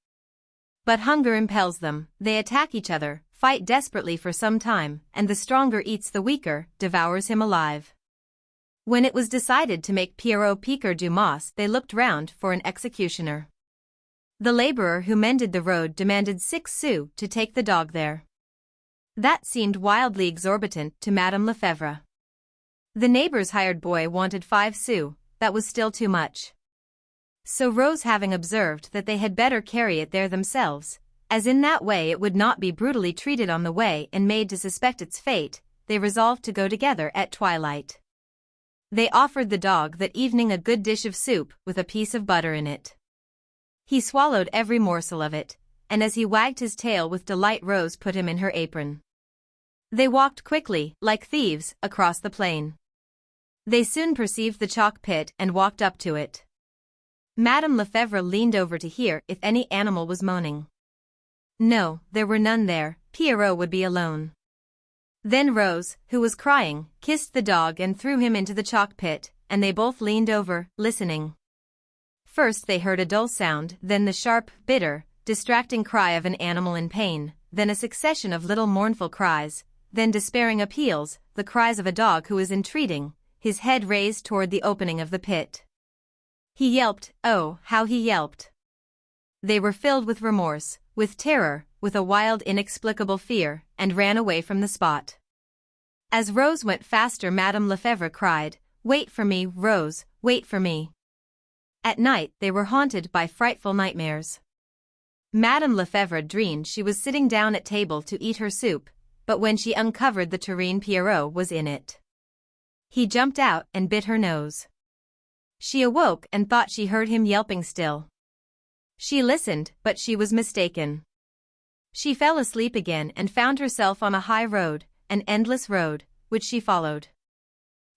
But hunger impels them, they attack each other, fight desperately for some time, and the stronger eats the weaker, devours him alive. When it was decided to make Pierrot piquer du mas, they looked round for an executioner. The laborer who mended the road demanded 6 sous to take the dog there. That seemed wildly exorbitant to Madame Lefebvre. The neighbor's hired boy wanted 5 sous, that was still too much. So Rose, having observed that they had better carry it there themselves, as in that way it would not be brutally treated on the way and made to suspect its fate, they resolved to go together at twilight. They offered the dog that evening a good dish of soup with a piece of butter in it. He swallowed every morsel of it, and as he wagged his tail with delight Rose put him in her apron. They walked quickly, like thieves, across the plain. They soon perceived the chalk pit and walked up to it. Madame Lefebvre leaned over to hear if any animal was moaning. No, there were none there, Pierrot would be alone. Then Rose, who was crying, kissed the dog and threw him into the chalk pit, and they both leaned over, listening. First they heard a dull sound, then the sharp, bitter, distracting cry of an animal in pain, then a succession of little mournful cries, then despairing appeals, the cries of a dog who is entreating, his head raised toward the opening of the pit. He yelped, oh, how he yelped! They were filled with remorse, with terror, with a wild inexplicable fear, and ran away from the spot. As Rose went faster Madame Lefebvre cried, wait for me, Rose, wait for me. At night they were haunted by frightful nightmares. Madame Lefebvre dreamed she was sitting down at table to eat her soup, but when she uncovered the tureen Pierrot was in it. He jumped out and bit her nose. She awoke and thought she heard him yelping still. She listened, but she was mistaken. She fell asleep again and found herself on a high road, an endless road, which she followed.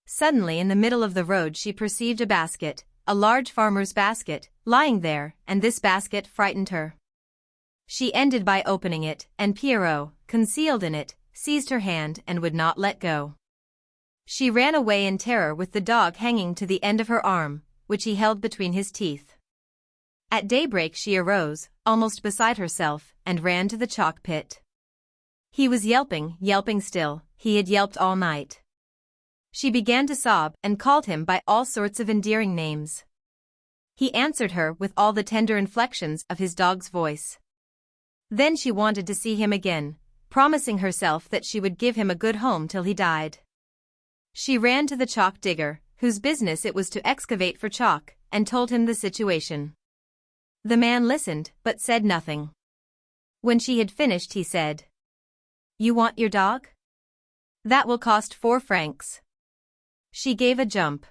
Suddenly in the middle of the road she perceived a basket, a large farmer's basket, lying there, and this basket frightened her. She ended by opening it, and Pierrot, concealed in it, seized her hand and would not let go. She ran away in terror with the dog hanging to the end of her arm, which he held between his teeth. At daybreak she arose, almost beside herself, and ran to the chalk pit. He was yelping, yelping still, he had yelped all night. She began to sob and called him by all sorts of endearing names. He answered her with all the tender inflections of his dog's voice. Then she wanted to see him again, promising herself that she would give him a good home till he died. She ran to the chalk digger, whose business it was to excavate for chalk, and told him the situation. The man listened but said nothing. When she had finished he said, "You want your dog? That will cost 4 francs. She gave a jump.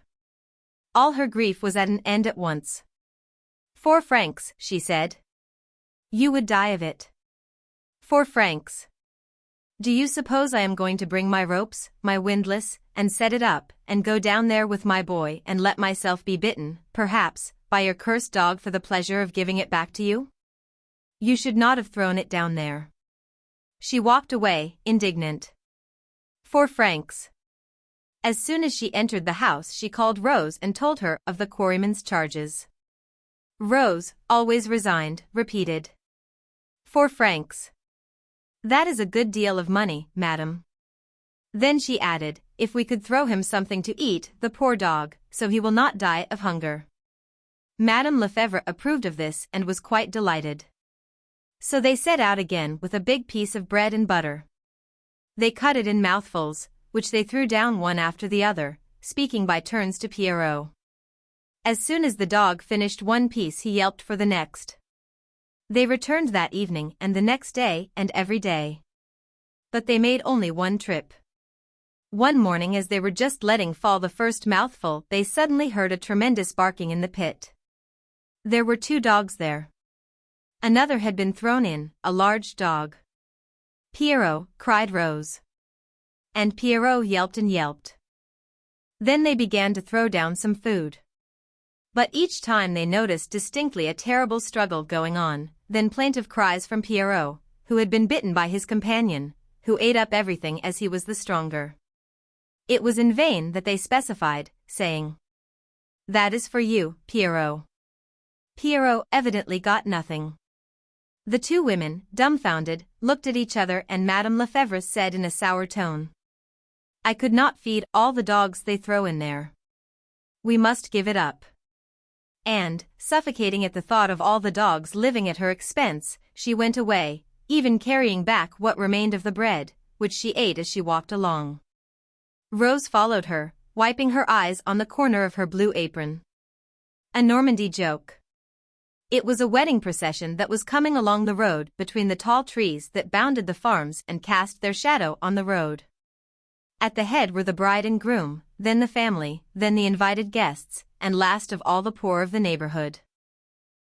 All her grief was at an end at once. 4 francs, she said. You would die of it. 4 francs. Do you suppose I am going to bring my ropes, my windlass, and set it up, and go down there with my boy and let myself be bitten, perhaps, by your cursed dog for the pleasure of giving it back to you? You should not have thrown it down there." She walked away, indignant. 4 francs. As soon as she entered the house she called Rose and told her of the quarryman's charges. Rose, always resigned, repeated, 4 francs. That is a good deal of money, madam. Then she added, if we could throw him something to eat, the poor dog, so he will not die of hunger. Madame Lefebvre approved of this and was quite delighted. So they set out again with a big piece of bread and butter. They cut it in mouthfuls, which they threw down one after the other, speaking by turns to Pierrot. As soon as the dog finished one piece he yelped for the next. They returned that evening and the next day and every day. But they made only one trip. One morning as they were just letting fall the first mouthful they suddenly heard a tremendous barking in the pit. There were 2 dogs there. Another had been thrown in, a large dog. Pierrot, cried Rose. And Pierrot yelped and yelped. Then they began to throw down some food. But each time they noticed distinctly a terrible struggle going on, then plaintive cries from Pierrot, who had been bitten by his companion, who ate up everything as he was the stronger. It was in vain that they specified, saying, "That is for you, Pierrot." Pierrot evidently got nothing. The 2 women, dumbfounded, looked at each other and Madame Lefebvre said in a sour tone, "I could not feed all the dogs they throw in there. We must give it up." And, suffocating at the thought of all the dogs living at her expense, she went away, even carrying back what remained of the bread, which she ate as she walked along. Rose followed her, wiping her eyes on the corner of her blue apron. A Normandy joke. It was a wedding procession that was coming along the road between the tall trees that bounded the farms and cast their shadow on the road. At the head were the bride and groom, then the family, then the invited guests, and last of all the poor of the neighborhood.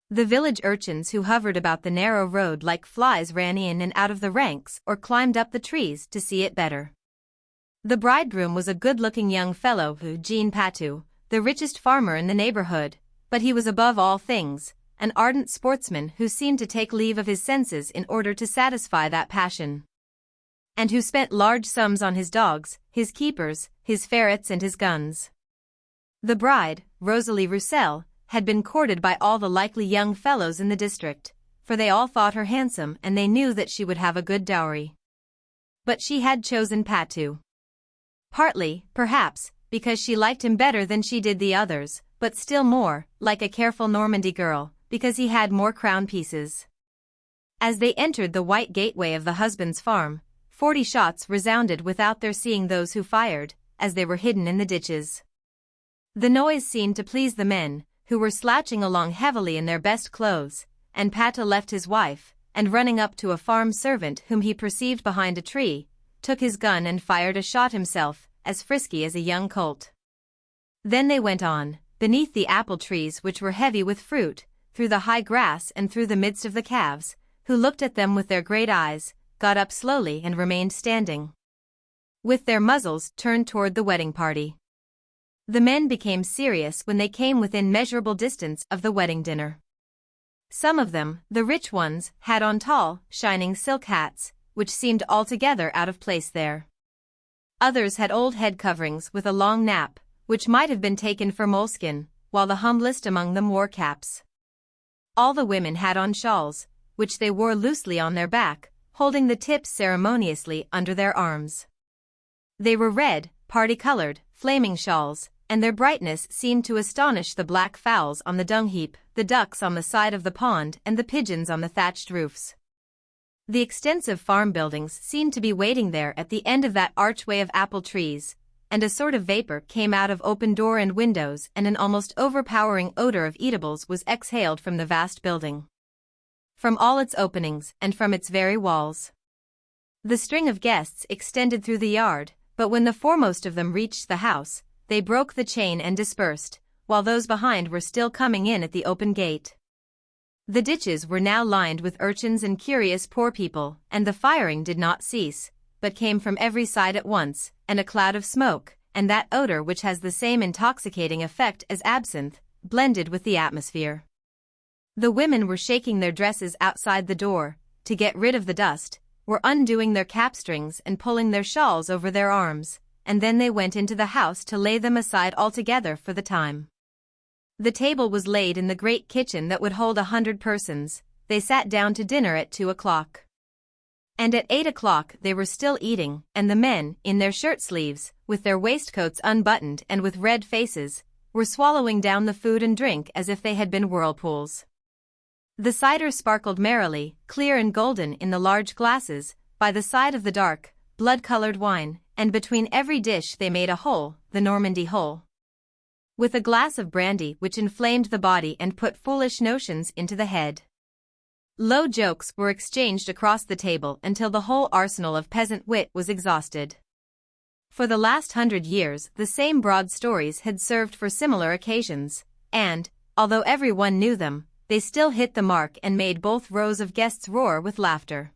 The village urchins who hovered about the narrow road like flies ran in and out of the ranks or climbed up the trees to see it better. The bridegroom was a good-looking young fellow, Jean Patou, the richest farmer in the neighborhood, but he was above all things an ardent sportsman who seemed to take leave of his senses in order to satisfy that passion, and who spent large sums on his dogs, his keepers, his ferrets and his guns. The bride, Rosalie Roussel, had been courted by all the likely young fellows in the district, for they all thought her handsome and they knew that she would have a good dowry. But she had chosen Patou. Partly, perhaps, because she liked him better than she did the others, but still more, like a careful Normandy girl, because he had more crown pieces. As they entered the white gateway of the husband's farm, 40 shots resounded without their seeing those who fired, as they were hidden in the ditches. The noise seemed to please the men, who were slouching along heavily in their best clothes, and Patou left his wife, and running up to a farm servant whom he perceived behind a tree, took his gun and fired a shot himself, as frisky as a young colt. Then they went on, beneath the apple trees which were heavy with fruit, through the high grass and through the midst of the calves, who looked at them with their great eyes, got up slowly and remained standing, with their muzzles turned toward the wedding party. The men became serious when they came within measurable distance of the wedding dinner. Some of them, the rich ones, had on tall, shining silk hats, which seemed altogether out of place there. Others had old head coverings with a long nap, which might have been taken for moleskin, while the humblest among them wore caps. All the women had on shawls, which they wore loosely on their back, holding the tips ceremoniously under their arms. They were red, party-colored, flaming shawls, and their brightness seemed to astonish the black fowls on the dung heap, the ducks on the side of the pond, and the pigeons on the thatched roofs. The extensive farm buildings seemed to be waiting there at the end of that archway of apple trees, and a sort of vapor came out of open door and windows, and an almost overpowering odor of eatables was exhaled from the vast building, from all its openings, and from its very walls. The string of guests extended through the yard, but when the foremost of them reached the house, they broke the chain and dispersed, while those behind were still coming in at the open gate. The ditches were now lined with urchins and curious poor people, and the firing did not cease, but came from every side at once, and a cloud of smoke, and that odor which has the same intoxicating effect as absinthe, blended with the atmosphere. The women were shaking their dresses outside the door, to get rid of the dust, were undoing their cap strings and pulling their shawls over their arms, and then they went into the house to lay them aside altogether for the time. The table was laid in the great kitchen that would hold 100 persons. They sat down to dinner at 2 o'clock. And at 8 o'clock they were still eating, and the men, in their shirt sleeves, with their waistcoats unbuttoned and with red faces, were swallowing down the food and drink as if they had been whirlpools. The cider sparkled merrily, clear and golden in the large glasses, by the side of the dark, blood-colored wine, and between every dish they made a hole, the Normandy hole, with a glass of brandy which inflamed the body and put foolish notions into the head. Low jokes were exchanged across the table until the whole arsenal of peasant wit was exhausted. For the last 100 years the same broad stories had served for similar occasions, and, although every one knew them, they still hit the mark and made both rows of guests roar with laughter.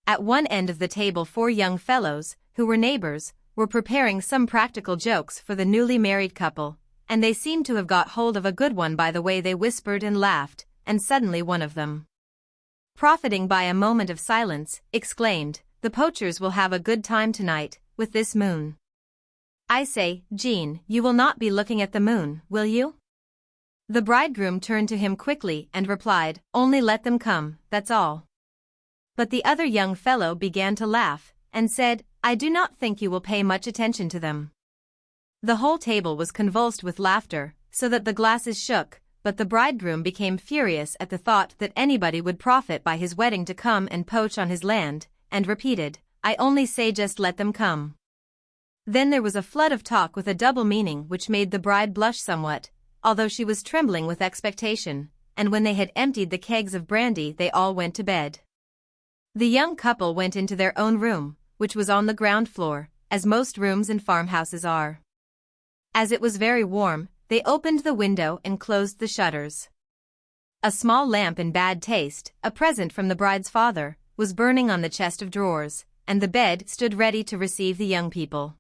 At one end of the table 4 young fellows, who were neighbors, were preparing some practical jokes for the newly married couple, and they seemed to have got hold of a good one by the way they whispered and laughed, and suddenly one of them, profiting by a moment of silence, exclaimed, "The poachers will have a good time tonight, with this moon." "I say, Jean, you will not be looking at the moon, will you?" The bridegroom turned to him quickly and replied, "Only let them come, that's all." But the other young fellow began to laugh, and said, "I do not think you will pay much attention to them." The whole table was convulsed with laughter, so that the glasses shook, but the bridegroom became furious at the thought that anybody would profit by his wedding to come and poach on his land, and repeated, "I only say just let them come." Then there was a flood of talk with a double meaning which made the bride blush somewhat, although she was trembling with expectation, and when they had emptied the kegs of brandy they all went to bed. The young couple went into their own room, which was on the ground floor, as most rooms in farmhouses are. As it was very warm, they opened the window and closed the shutters. A small lamp in bad taste, a present from the bride's father, was burning on the chest of drawers, and the bed stood ready to receive the young people.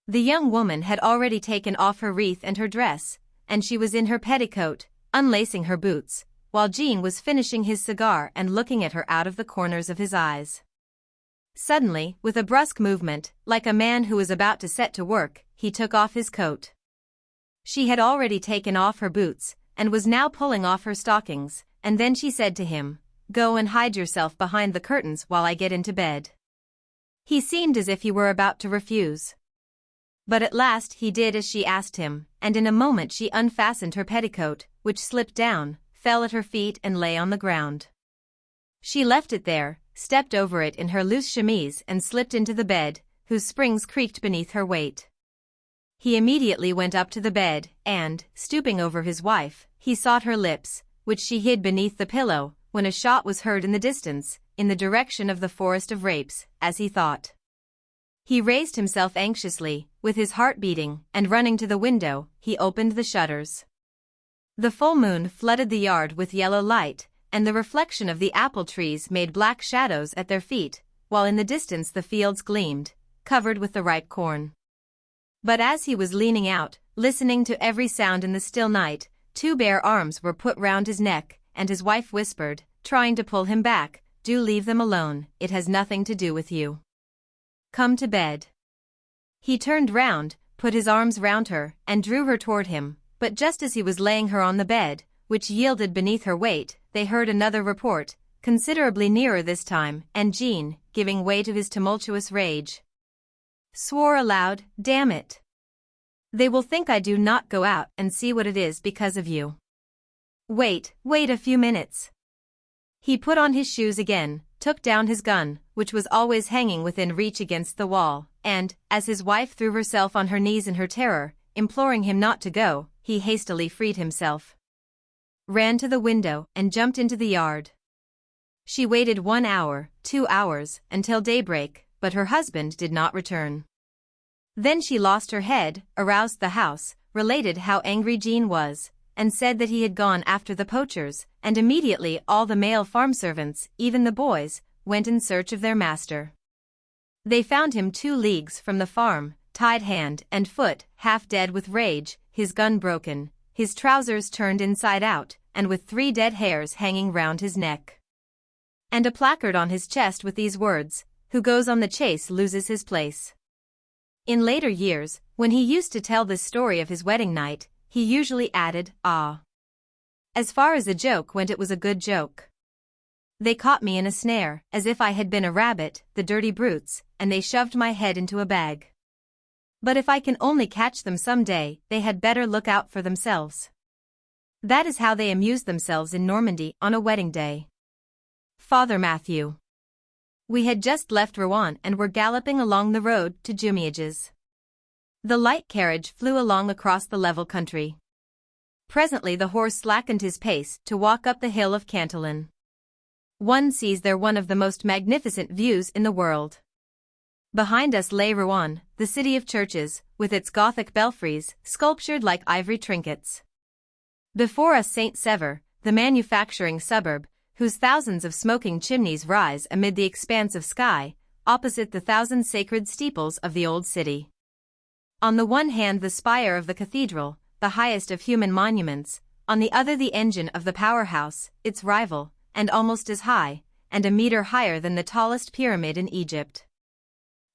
The young woman had already taken off her wreath and her dress, and she was in her petticoat, unlacing her boots, while Jean was finishing his cigar and looking at her out of the corners of his eyes. Suddenly, with a brusque movement, like a man who was about to set to work, he took off his coat. She had already taken off her boots, and was now pulling off her stockings, and then she said to him, "Go and hide yourself behind the curtains while I get into bed." He seemed as if he were about to refuse. But at last he did as she asked him, and in a moment she unfastened her petticoat, which slipped down, fell at her feet and lay on the ground. She left it there, stepped over it in her loose chemise and slipped into the bed, whose springs creaked beneath her weight. He immediately went up to the bed, and, stooping over his wife, he sought her lips, which she hid beneath the pillow, when a shot was heard in the distance, in the direction of the forest of rapes, as he thought. He raised himself anxiously, with his heart beating, and running to the window, he opened the shutters. The full moon flooded the yard with yellow light, and the reflection of the apple trees made black shadows at their feet, while in the distance the fields gleamed, covered with the ripe corn. But as he was leaning out, listening to every sound in the still night, 2 bare arms were put round his neck, and his wife whispered, trying to pull him back, "Do leave them alone, it has nothing to do with you. Come to bed." He turned round, put his arms round her, and drew her toward him, but just as he was laying her on the bed, which yielded beneath her weight, they heard another report, considerably nearer this time, and Jean, giving way to his tumultuous rage, swore aloud, "Damn it! They will think I do not go out and see what it is because of you. Wait a few minutes. He put on his shoes again, took down his gun, which was always hanging within reach against the wall, and, as his wife threw herself on her knees in her terror, imploring him not to go, he hastily freed himself. Ran to the window and jumped into the yard. She waited 1 hour, 2 hours, until daybreak, but her husband did not return. Then she lost her head, aroused the house, related how angry Jean was, and said that he had gone after the poachers, and immediately all the male farm servants, even the boys, went in search of their master. They found him 2 leagues from the farm, tied hand and foot, half dead with rage, his gun broken, his trousers turned inside out, and with 3 dead hairs hanging round his neck. And a placard on his chest with these words, "Who goes on the chase loses his place." In later years, when he used to tell this story of his wedding night, he usually added, "Ah." As far as a joke went, it was a good joke. They caught me in a snare, as if I had been a rabbit, the dirty brutes, and they shoved my head into a bag. But if I can only catch them some day, they had better look out for themselves. That is how they amused themselves in Normandy on a wedding day. Father Matthew. We had just left Rouen and were galloping along the road to Jumiages. The light carriage flew along across the level country. Presently the horse slackened his pace to walk up the hill of Cantillon. One sees there one of the most magnificent views in the world. Behind us lay Rouen, the city of churches, with its Gothic belfries, sculptured like ivory trinkets. Before us St. Sever, the manufacturing suburb, whose thousands of smoking chimneys rise amid the expanse of sky, opposite the thousand sacred steeples of the old city. On the one hand the spire of the cathedral, the highest of human monuments, on the other the engine of the powerhouse, its rival, and almost as high, and a meter higher than the tallest pyramid in Egypt.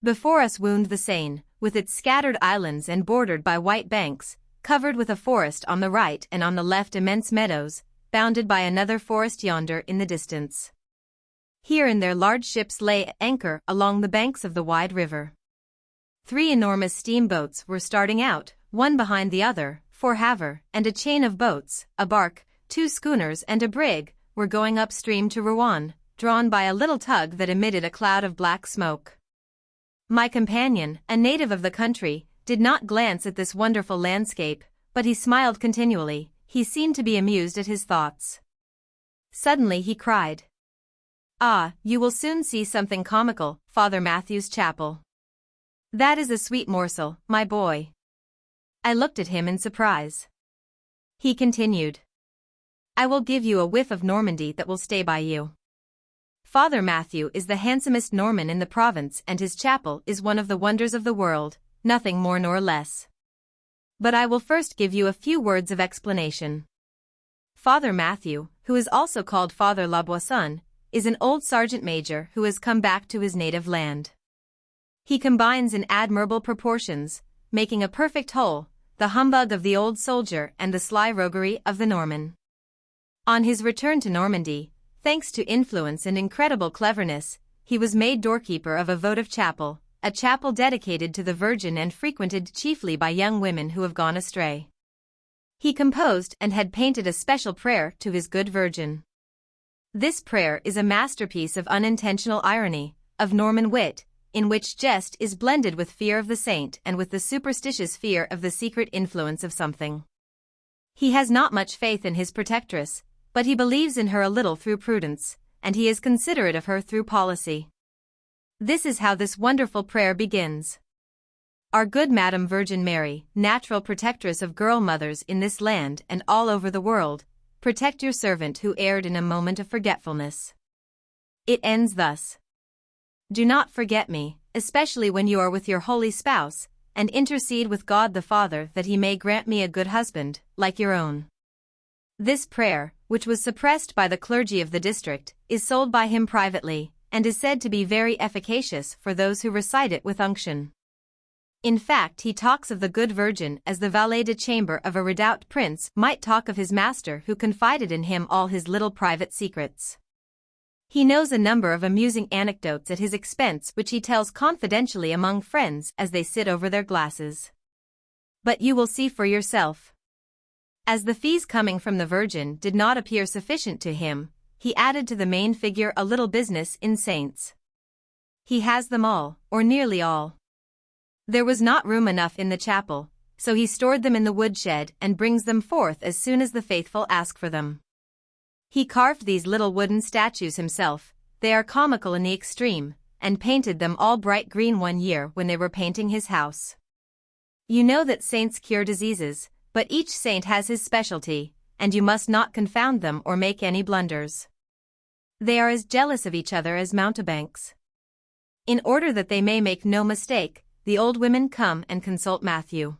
Before us wound the Seine, with its scattered islands and bordered by white banks, covered with a forest on the right and on the left immense meadows, bounded by another forest yonder in the distance. Here and there large ships lay at anchor along the banks of the wide river. 3 enormous steamboats were starting out, one behind the other, for Havre, and a chain of boats, a bark, 2 schooners and a brig, were going upstream to Rouen, drawn by a little tug that emitted a cloud of black smoke. My companion, a native of the country, did not glance at this wonderful landscape, but he smiled continually. He seemed to be amused at his thoughts. Suddenly he cried, "Ah, you will soon see something comical, Father Matthew's chapel. That is a sweet morsel, my boy." I looked at him in surprise. He continued, "I will give you a whiff of Normandy that will stay by you. Father Matthew is the handsomest Norman in the province and his chapel is one of the wonders of the world, nothing more nor less. But I will first give you a few words of explanation. Father Matthew, who is also called Father Laboisson, is an old sergeant major who has come back to his native land. He combines in admirable proportions, making a perfect whole, the humbug of the old soldier and the sly roguery of the Norman. On his return to Normandy, thanks to influence and incredible cleverness, he was made doorkeeper of a votive chapel, a chapel dedicated to the Virgin and frequented chiefly by young women who have gone astray. He composed and had painted a special prayer to his good Virgin. This prayer is a masterpiece of unintentional irony, of Norman wit, in which jest is blended with fear of the saint and with the superstitious fear of the secret influence of something. He has not much faith in his protectress, but he believes in her a little through prudence, and he is considerate of her through policy. This is how this wonderful prayer begins. Our good Madam Virgin Mary, natural protectress of girl mothers in this land and all over the world, protect your servant who erred in a moment of forgetfulness. It ends thus. Do not forget me, especially when you are with your holy spouse, and intercede with God the Father that he may grant me a good husband, like your own. This prayer, which was suppressed by the clergy of the district, is sold by him privately, and is said to be very efficacious for those who recite it with unction. In fact, he talks of the good Virgin as the valet de chambre of a redoubt prince might talk of his master who confided in him all his little private secrets. He knows a number of amusing anecdotes at his expense which he tells confidentially among friends as they sit over their glasses. But you will see for yourself. As the fees coming from the Virgin did not appear sufficient to him, he added to the main figure a little business in saints. He has them all, or nearly all. There was not room enough in the chapel, so he stored them in the woodshed and brings them forth as soon as the faithful ask for them. He carved these little wooden statues himself, they are comical in the extreme, and painted them all bright green one year when they were painting his house. You know that saints cure diseases, but each saint has his specialty, and you must not confound them or make any blunders. They are as jealous of each other as mountebanks. In order that they may make no mistake, the old women come and consult Matthew.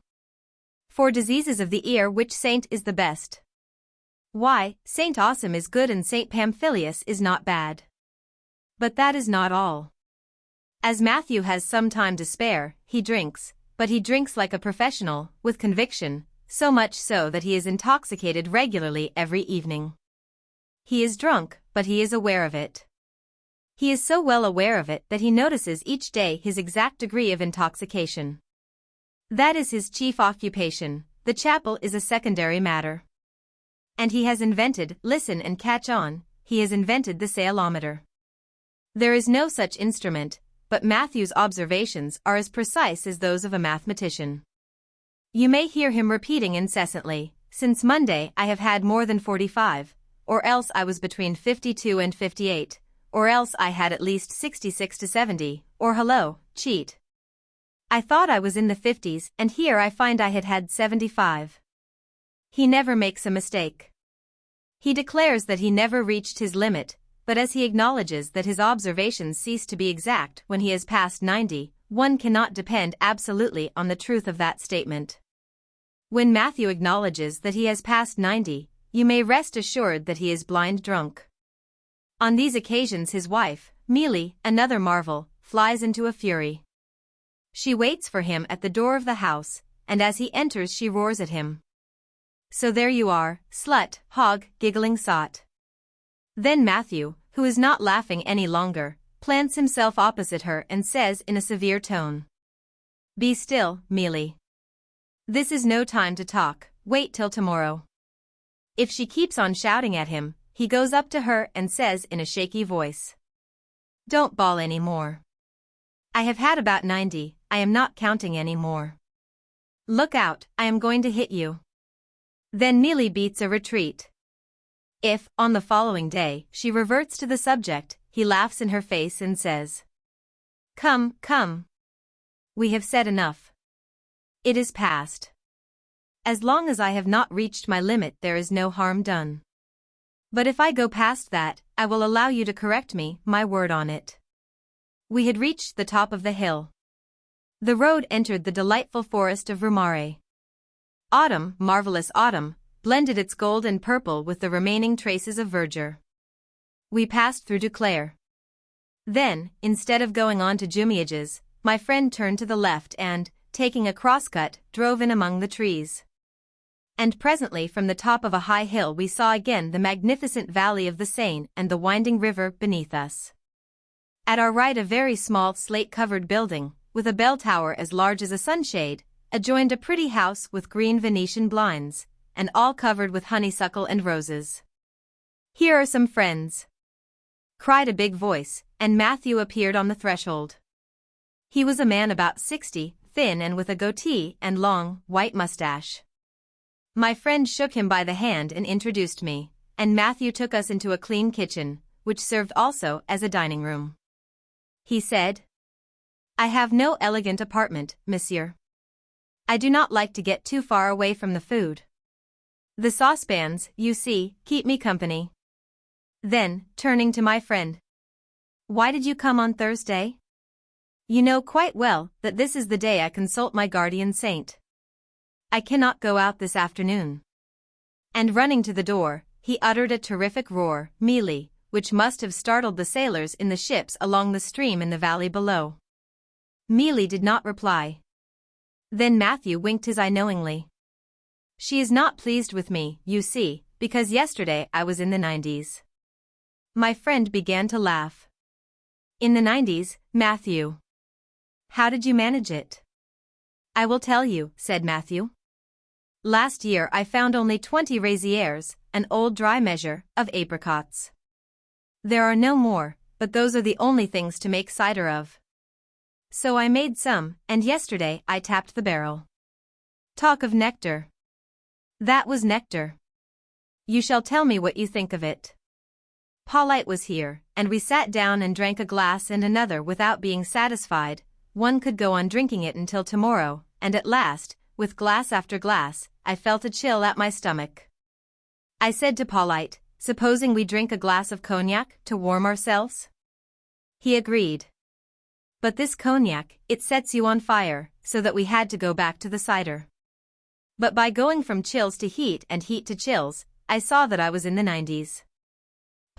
For diseases of the ear, which saint is the best? Why, Saint Awesome is good and Saint Pamphilius is not bad. But that is not all. As Matthew has some time to spare, he drinks, but he drinks like a professional, with conviction, so much so that he is intoxicated regularly every evening. He is drunk, but he is aware of it. He is so well aware of it that he notices each day his exact degree of intoxication. That is his chief occupation, the chapel is a secondary matter. And he has invented, listen and catch on, he has invented the saleometer. There is no such instrument, but Matthew's observations are as precise as those of a mathematician. You may hear him repeating incessantly, since Monday I have had more than 45, or else I was between 52 and 58, or else I had at least 66 to 70, or hello, cheat. I thought I was in the 50s and here I find I had 75. He never makes a mistake. He declares that he never reached his limit, but as he acknowledges that his observations cease to be exact when he has passed 90, one cannot depend absolutely on the truth of that statement. When Matthew acknowledges that he has passed 90, you may rest assured that he is blind drunk. On these occasions his wife, Mealy, another marvel, flies into a fury. She waits for him at the door of the house, and as he enters she roars at him. So there you are, slut, hog, giggling sot. Then Matthew, who is not laughing any longer, plants himself opposite her and says in a severe tone. Be still, Mealy. This is no time to talk, wait till tomorrow. If she keeps on shouting at him, he goes up to her and says in a shaky voice. Don't bawl any more. I have had about 90, I am not counting any more. Look out, I am going to hit you. Then Mealy beats a retreat. If, on the following day, she reverts to the subject, he laughs in her face and says. Come, come. We have said enough. It is past. As long as I have not reached my limit there is no harm done. But if I go past that, I will allow you to correct me, my word on it. We had reached the top of the hill. The road entered the delightful forest of Rumare. Autumn, marvelous autumn, blended its gold and purple with the remaining traces of verdure. We passed through Duclair. Then, instead of going on to Jumiages, my friend turned to the left and, taking a crosscut, drove in among the trees. And presently from the top of a high hill we saw again the magnificent valley of the Seine and the winding river beneath us. At our right a very small slate-covered building, with a bell tower as large as a sunshade, adjoined a pretty house with green Venetian blinds, and all covered with honeysuckle and roses. Here are some friends, cried a big voice, and Matthew appeared on the threshold. He was a man about 60, thin and with a goatee and long, white mustache. My friend shook him by the hand and introduced me, and Matthew took us into a clean kitchen, which served also as a dining room. He said, I have no elegant apartment, monsieur. I do not like to get too far away from the food. The saucepans, you see, keep me company. Then, turning to my friend. Why did you come on Thursday? You know quite well that this is the day I consult my guardian saint. I cannot go out this afternoon. And running to the door, he uttered a terrific roar, Mealy, which must have startled the sailors in the ships along the stream in the valley below. Mealy did not reply. Then Matthew winked his eye knowingly. She is not pleased with me, you see, because yesterday I was in the 90s. My friend began to laugh. In the 90s, Matthew. How did you manage it? I will tell you, said Matthew. Last year I found only 20 raisières, an old dry measure, of apricots. There are no more, but those are the only things to make cider of. So I made some, and yesterday I tapped the barrel. Talk of nectar. That was nectar. You shall tell me what you think of it. Paulite was here, and we sat down and drank a glass and another without being satisfied. One could go on drinking it until tomorrow, and at last, with glass after glass, I felt a chill at my stomach. I said to Paulite, supposing we drink a glass of cognac to warm ourselves? He agreed. But this cognac, it sets you on fire, so that we had to go back to the cider. But by going from chills to heat and heat to chills, I saw that I was in the 90s.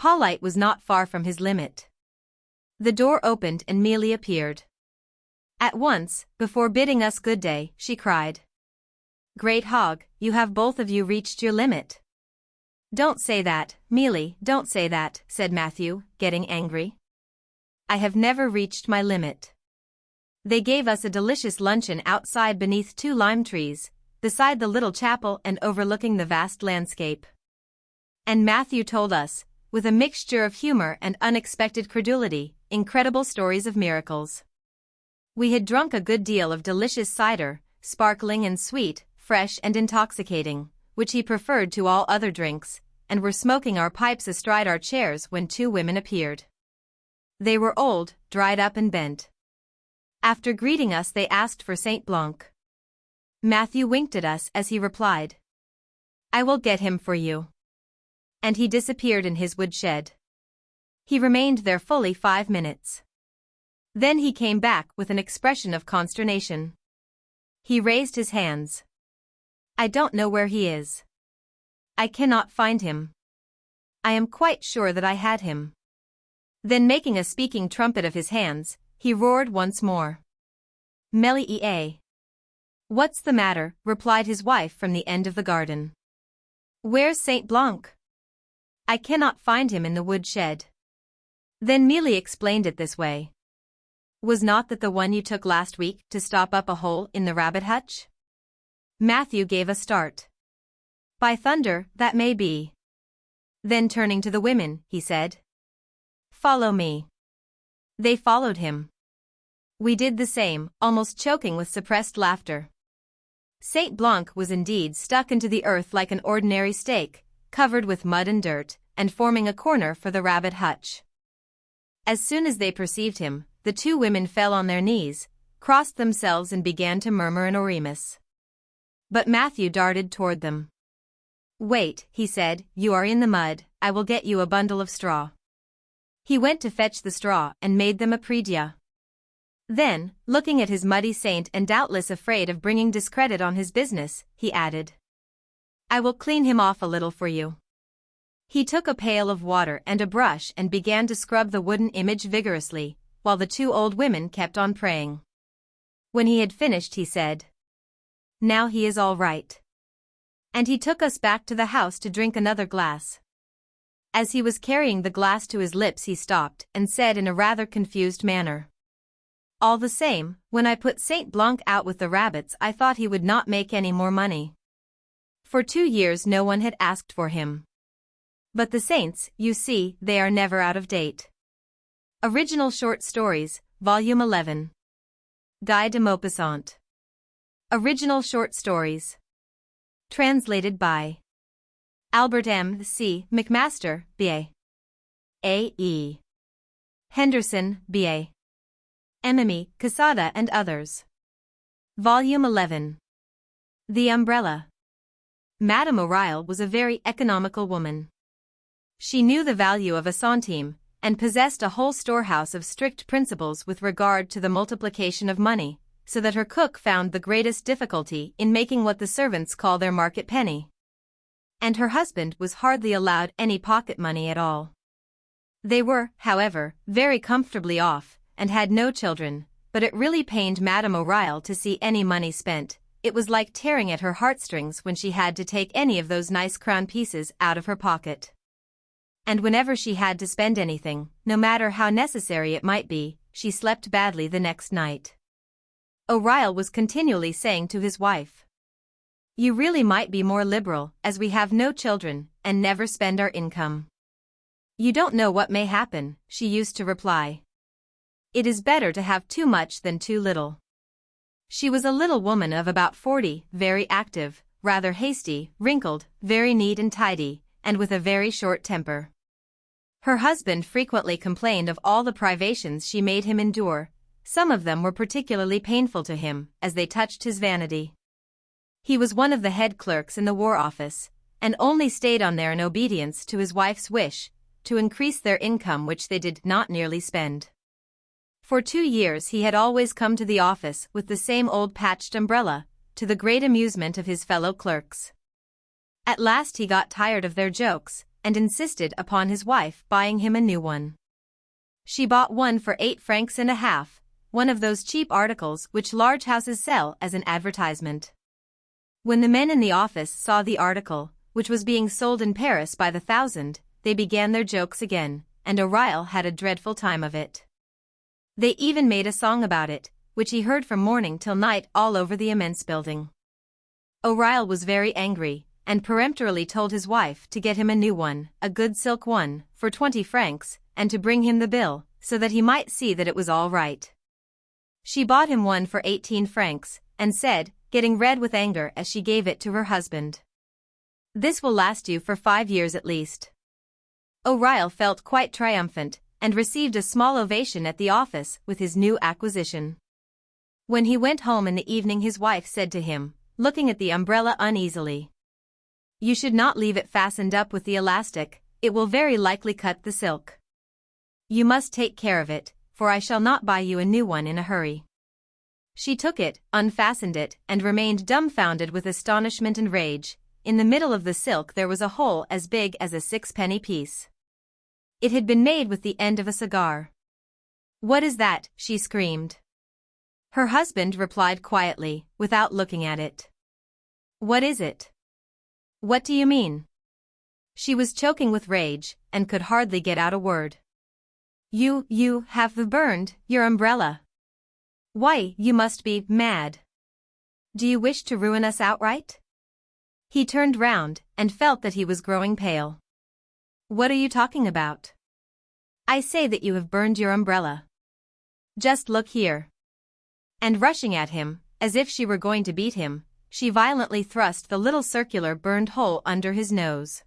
Paulite was not far from his limit. The door opened and Mealy appeared. At once, before bidding us good day, she cried. Great hog, you have both of you reached your limit. Don't say that, Mealy, don't say that, said Matthew, getting angry. I have never reached my limit. They gave us a delicious luncheon outside beneath 2 lime trees, beside the little chapel and overlooking the vast landscape. And Matthew told us, with a mixture of humor and unexpected credulity, incredible stories of miracles. We had drunk a good deal of delicious cider, sparkling and sweet, fresh and intoxicating, which he preferred to all other drinks, and were smoking our pipes astride our chairs when 2 women appeared. They were old, dried up and bent. After greeting us they asked for Saint Blanc. Matthew winked at us as he replied. I will get him for you. And he disappeared in his woodshed. He remained there fully 5 minutes. Then he came back with an expression of consternation. He raised his hands. I don't know where he is. I cannot find him. I am quite sure that I had him. Then making a speaking trumpet of his hands, he roared once more. Melie. What's the matter? Replied his wife from the end of the garden. Where's Saint Blanc? I cannot find him in the woodshed. Then Mealy explained it this way. Was not that the one you took last week to stop up a hole in the rabbit hutch? Matthew gave a start. By thunder, that may be. Then turning to the women, he said. Follow me. They followed him. We did the same, almost choking with suppressed laughter. Saint Blanc was indeed stuck into the earth like an ordinary stake, covered with mud and dirt, and forming a corner for the rabbit hutch. As soon as they perceived him, the 2 women fell on their knees, crossed themselves and began to murmur an Oremus. But Matthew darted toward them. Wait, he said, you are in the mud, I will get you a bundle of straw. He went to fetch the straw and made them a prie-dieu. Then, looking at his muddy saint and doubtless afraid of bringing discredit on his business, he added. I will clean him off a little for you. He took a pail of water and a brush and began to scrub the wooden image vigorously, while the 2 old women kept on praying. When he had finished he said. Now he is all right. And he took us back to the house to drink another glass. As he was carrying the glass to his lips he stopped and said in a rather confused manner. All the same, when I put Saint Blanc out with the rabbits I thought he would not make any more money. For 2 years no one had asked for him. But the saints, you see, they are never out of date. Original Short Stories, Volume 11. Guy de Maupassant. Original Short Stories. Translated by Albert M. C. McMaster, B.A. A.E. Henderson, B.A. Emily, Quesada and others. Volume 11. The Umbrella. Madame O'Reilly was a very economical woman. She knew the value of a centime, and possessed a whole storehouse of strict principles with regard to the multiplication of money, so that her cook found the greatest difficulty in making what the servants call their market penny. And her husband was hardly allowed any pocket money at all. They were, however, very comfortably off, and had no children, but it really pained Madame O'Reilly to see any money spent. It was like tearing at her heartstrings when she had to take any of those nice crown pieces out of her pocket. And whenever she had to spend anything, no matter how necessary it might be, she slept badly the next night. O'Reilly was continually saying to his wife, You really might be more liberal, as we have no children, and never spend our income. You don't know what may happen, she used to reply. It is better to have too much than too little. She was a little woman of about 40, very active, rather hasty, wrinkled, very neat and tidy, and with a very short temper. Her husband frequently complained of all the privations she made him endure. Some of them were particularly painful to him, as they touched his vanity. He was one of the head clerks in the War Office, and only stayed on there in obedience to his wife's wish, to increase their income, which they did not nearly spend. For 2 years he had always come to the office with the same old patched umbrella, to the great amusement of his fellow clerks. At last he got tired of their jokes, and insisted upon his wife buying him a new one. She bought one for 8 francs and a half, one of those cheap articles which large houses sell as an advertisement. When the men in the office saw the article, which was being sold in Paris by the thousand, they began their jokes again, and O'Reilly had a dreadful time of it. They even made a song about it, which he heard from morning till night all over the immense building. O'Reilly was very angry, and peremptorily told his wife to get him a new one, a good silk one, for 20 francs, and to bring him the bill, so that he might see that it was all right. She bought him one for 18 francs, and said, getting red with anger as she gave it to her husband, "This will last you for 5 years at least." O'Reilly felt quite triumphant, and received a small ovation at the office with his new acquisition. When he went home in the evening, his wife said to him, looking at the umbrella uneasily, "You should not leave it fastened up with the elastic, it will very likely cut the silk. You must take care of it, for I shall not buy you a new one in a hurry." She took it, unfastened it, and remained dumbfounded with astonishment and rage. In the middle of the silk there was a hole as big as a 6-penny piece. It had been made with the end of a cigar. "What is that?" she screamed. Her husband replied quietly, without looking at it. "What is it? What do you mean?" She was choking with rage, and could hardly get out a word. You have burned your umbrella. Why, you must be mad. Do you wish to ruin us outright?" He turned round, and felt that he was growing pale. "What are you talking about?" "I say that you have burned your umbrella. Just look here." And rushing at him, as if she were going to beat him, she violently thrust the little circular burned hole under his nose.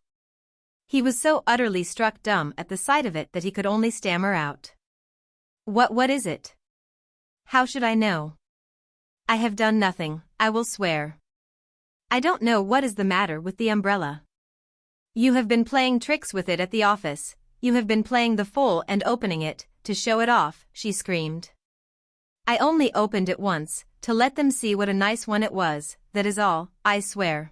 He was so utterly struck dumb at the sight of it that he could only stammer out, What is it? How should I know? I have done nothing, I will swear. I don't know what is the matter with the umbrella. You have been playing tricks with it at the office, you have been playing the fool and opening it, to show it off," she screamed. "I only opened it once, to let them see what a nice one it was, that is all, I swear."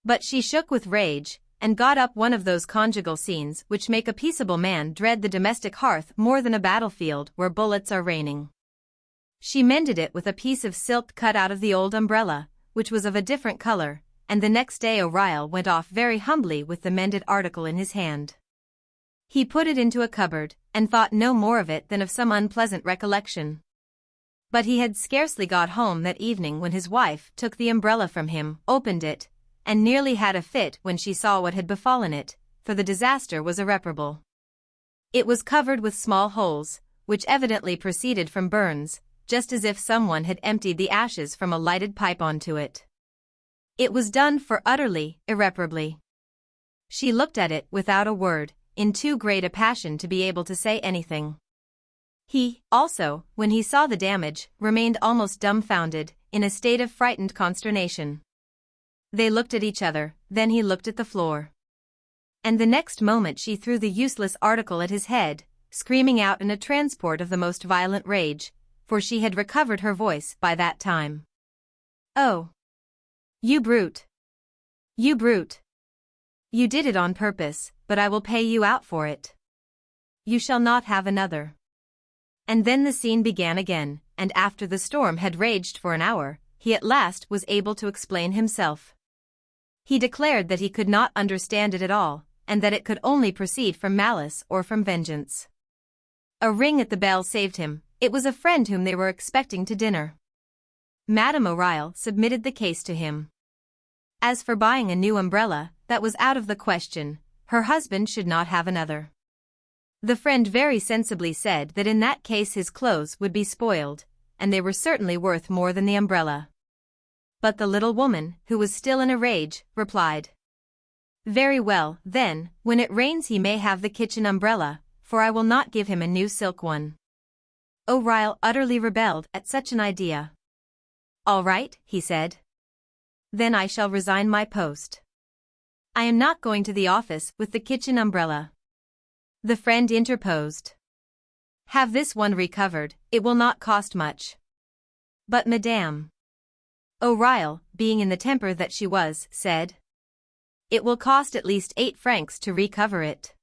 But she shook with rage, and got up one of those conjugal scenes which make a peaceable man dread the domestic hearth more than a battlefield where bullets are raining. She mended it with a piece of silk cut out of the old umbrella, which was of a different color, and the next day O'Reilly went off very humbly with the mended article in his hand. He put it into a cupboard, and thought no more of it than of some unpleasant recollection. But he had scarcely got home that evening when his wife took the umbrella from him, opened it, and nearly had a fit when she saw what had befallen it, for the disaster was irreparable. It was covered with small holes, which evidently proceeded from burns, just as if someone had emptied the ashes from a lighted pipe onto it. It was done for utterly, irreparably. She looked at it without a word, in too great a passion to be able to say anything. He, also, when he saw the damage, remained almost dumbfounded, in a state of frightened consternation. They looked at each other, then he looked at the floor. And the next moment she threw the useless article at his head, screaming out in a transport of the most violent rage, for she had recovered her voice by that time. "Oh! You brute! You brute! You did it on purpose, but I will pay you out for it. You shall not have another." And then the scene began again, and after the storm had raged for an hour, he at last was able to explain himself. He declared that he could not understand it at all, and that it could only proceed from malice or from vengeance. A ring at the bell saved him. It was a friend whom they were expecting to dinner. Madame O'Reilly submitted the case to him. As for buying a new umbrella, that was out of the question, her husband should not have another. The friend very sensibly said that in that case his clothes would be spoiled, and they were certainly worth more than the umbrella. But the little woman, who was still in a rage, replied, "Very well, then, when it rains he may have the kitchen umbrella, for I will not give him a new silk one." O'Reilly utterly rebelled at such an idea. "All right," he said. "Then I shall resign my post. I am not going to the office with the kitchen umbrella." The friend interposed. "Have this one recovered, it will not cost much." "But madame," O'Reilly, being in the temper that she was, said, "it will cost at least 8 francs to recover it.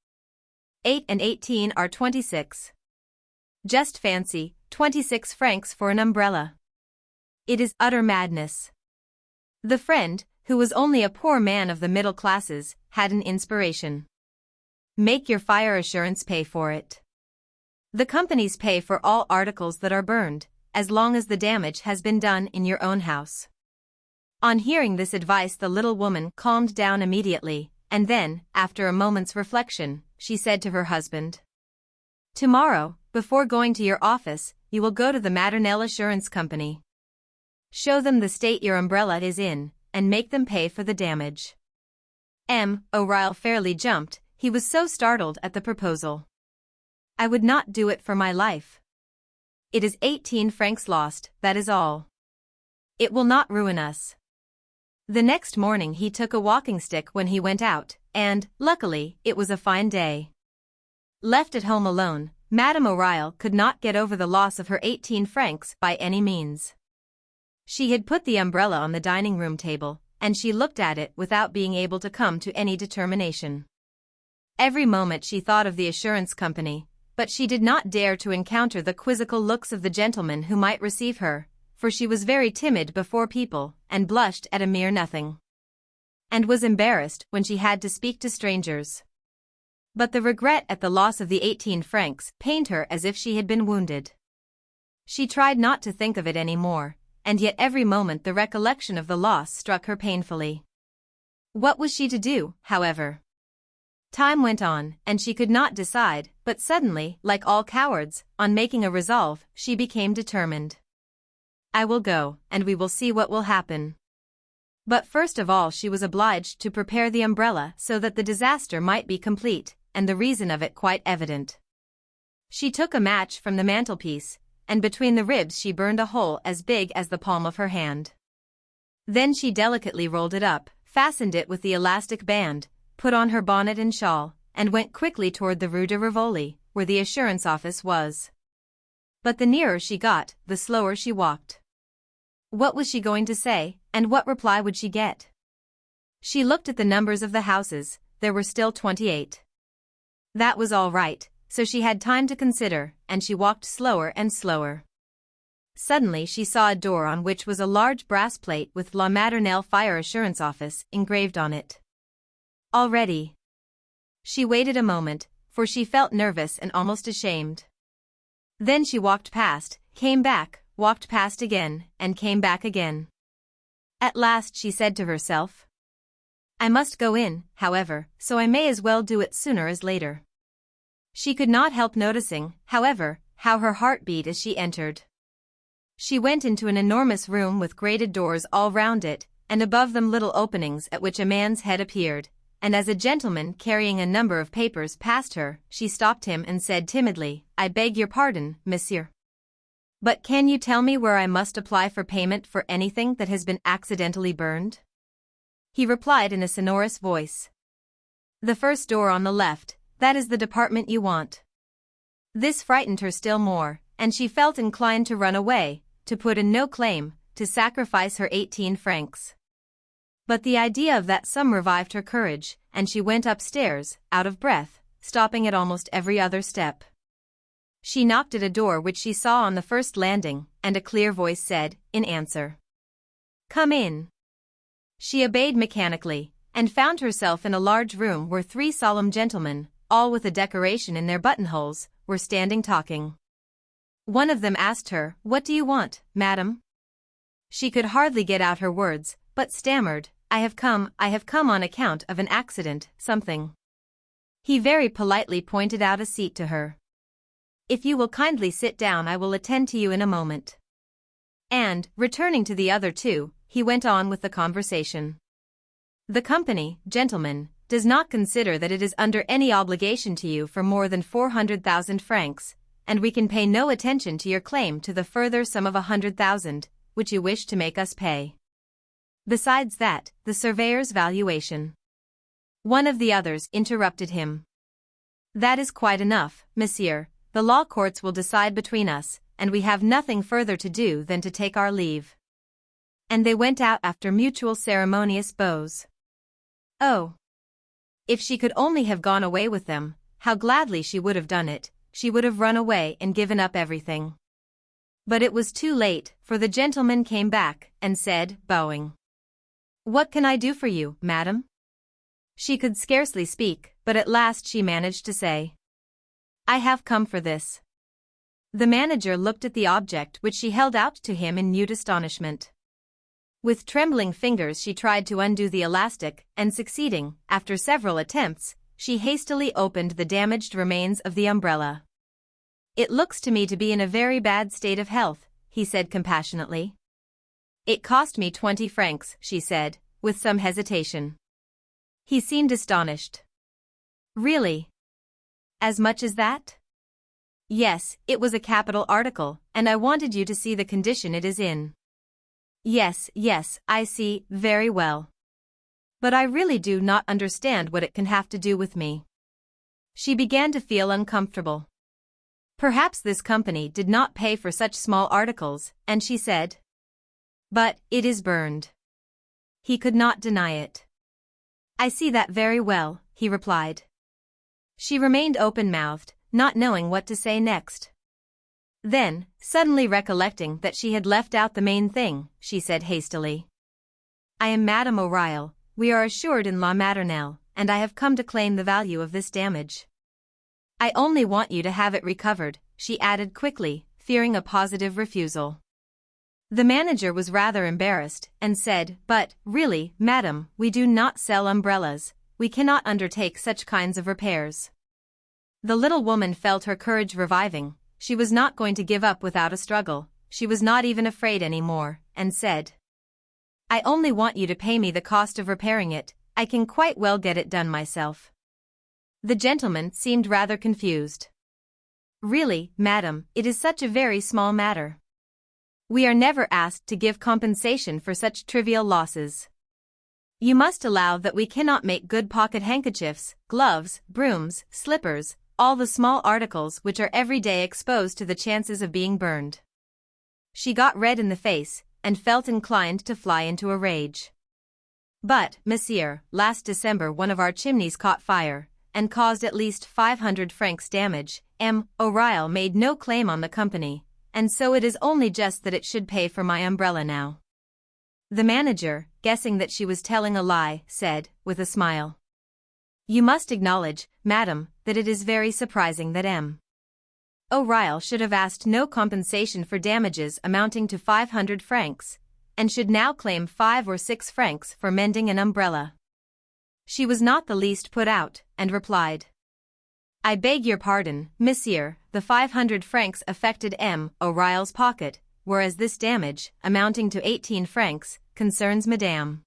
8 and 18 are 26. Just fancy, 26 francs for an umbrella. It is utter madness." The friend, who was only a poor man of the middle classes, had an inspiration. "Make your fire assurance pay for it. The companies pay for all articles that are burned, as long as the damage has been done in your own house." On hearing this advice the little woman calmed down immediately, and then, after a moment's reflection, she said to her husband, "Tomorrow, before going to your office, you will go to the Maternelle Assurance Company. Show them the state your umbrella is in, and make them pay for the damage." O'Reilly fairly jumped, he was so startled at the proposal. "I would not do it for my life. It is 18 francs lost, that is all. It will not ruin us." The next morning he took a walking stick when he went out, and, luckily, it was a fine day. Left at home alone, Madame O'Reilly could not get over the loss of her 18 francs by any means. She had put the umbrella on the dining room table, and she looked at it without being able to come to any determination. Every moment she thought of the assurance company, but she did not dare to encounter the quizzical looks of the gentleman who might receive her, for she was very timid before people, and blushed at a mere nothing, and was embarrassed when she had to speak to strangers. But the regret at the loss of the 18 francs pained her as if she had been wounded. She tried not to think of it any more, and yet every moment the recollection of the loss struck her painfully. What was she to do, however? Time went on, and she could not decide, but suddenly, like all cowards, on making a resolve, she became determined. "I will go, and we will see what will happen." But first of all she was obliged to prepare the umbrella so that the disaster might be complete, and the reason of it quite evident. She took a match from the mantelpiece, and between the ribs she burned a hole as big as the palm of her hand. Then she delicately rolled it up, fastened it with the elastic band, put on her bonnet and shawl, and went quickly toward the Rue de Rivoli, where the assurance office was. But the nearer she got, the slower she walked. What was she going to say, and what reply would she get? She looked at the numbers of the houses, there were still 28. That was all right, so she had time to consider, and she walked slower and slower. Suddenly she saw a door on which was a large brass plate with La Maternelle Fire Assurance Office engraved on it. Already. She waited a moment, for she felt nervous and almost ashamed. Then she walked past, came back, walked past again, and came back again. At last she said to herself, "I must go in, however, so I may as well do it sooner as later." She could not help noticing, however, how her heart beat as she entered. She went into an enormous room with grated doors all round it, and above them little openings at which a man's head appeared, and as a gentleman carrying a number of papers passed her, she stopped him and said timidly, "I beg your pardon, monsieur. But can you tell me where I must apply for payment for anything that has been accidentally burned?" He replied in a sonorous voice, "The first door on the left, that is the department you want." This frightened her still more, and she felt inclined to run away, to put in no claim, to sacrifice her 18 francs. But the idea of that sum revived her courage, and she went upstairs, out of breath, stopping at almost every other step. She knocked at a door which she saw on the first landing, and a clear voice said, in answer, "Come in." She obeyed mechanically, and found herself in a large room where 3 solemn gentlemen, all with a decoration in their buttonholes, were standing talking. One of them asked her, "What do you want, madam?" She could hardly get out her words, but stammered, I have come on account of an accident, something. He very politely pointed out a seat to her. If you will kindly sit down, I will attend to you in a moment. And, returning to the other two, he went on with the conversation. The company, gentlemen, does not consider that it is under any obligation to you for more than 400,000 francs, and we can pay no attention to your claim to the further sum of 100,000, which you wish to make us pay. Besides that, the surveyor's valuation. One of the others interrupted him. That is quite enough, monsieur. The law courts will decide between us, and we have nothing further to do than to take our leave. And they went out after mutual ceremonious bows. Oh! If she could only have gone away with them, how gladly she would have done it. She would have run away and given up everything. But it was too late, for the gentleman came back and said, bowing, "What can I do for you, madam?" She could scarcely speak, but at last she managed to say, "I have come for this." The manager looked at the object which she held out to him in mute astonishment. With trembling fingers she tried to undo the elastic, and succeeding, after several attempts, she hastily opened the damaged remains of the umbrella. "It looks to me to be in a very bad state of health," he said compassionately. "It cost me 20 francs, she said, with some hesitation. He seemed astonished. "Really? As much as that?" "Yes, it was a capital article, and I wanted you to see the condition it is in." Yes, I see, very well. But I really do not understand what it can have to do with me." She began to feel uncomfortable. Perhaps this company did not pay for such small articles, and she said, "But, it is burned." He could not deny it. "I see that very well," he replied. She remained open-mouthed, not knowing what to say next. Then, suddenly recollecting that she had left out the main thing, she said hastily, "I am Madame O'Reilly, we are assured in La Maternelle, and I have come to claim the value of this damage. I only want you to have it recovered," she added quickly, fearing a positive refusal. The manager was rather embarrassed, and said, "But, really, madam, we do not sell umbrellas, we cannot undertake such kinds of repairs." The little woman felt her courage reviving. She was not going to give up without a struggle, she was not even afraid any more, and said, "I only want you to pay me the cost of repairing it, I can quite well get it done myself." The gentleman seemed rather confused. "Really, madam, it is such a very small matter. We are never asked to give compensation for such trivial losses. You must allow that we cannot make good pocket handkerchiefs, gloves, brooms, slippers, all the small articles which are every day exposed to the chances of being burned." She got red in the face, and felt inclined to fly into a rage. "But, monsieur, last December one of our chimneys caught fire, and caused at least 500 francs damage. M. O'Reilly made no claim on the company, and so it is only just that it should pay for my umbrella now." The manager, guessing that she was telling a lie, said, with a smile, "You must acknowledge, madam, that it is very surprising that M. O'Reilly should have asked no compensation for damages amounting to 500 francs, and should now claim 5 or 6 francs for mending an umbrella." She was not the least put out, and replied, "I beg your pardon, monsieur, the 500 francs affected M. O'Reilly's pocket, whereas this damage, amounting to 18 francs, concerns Madame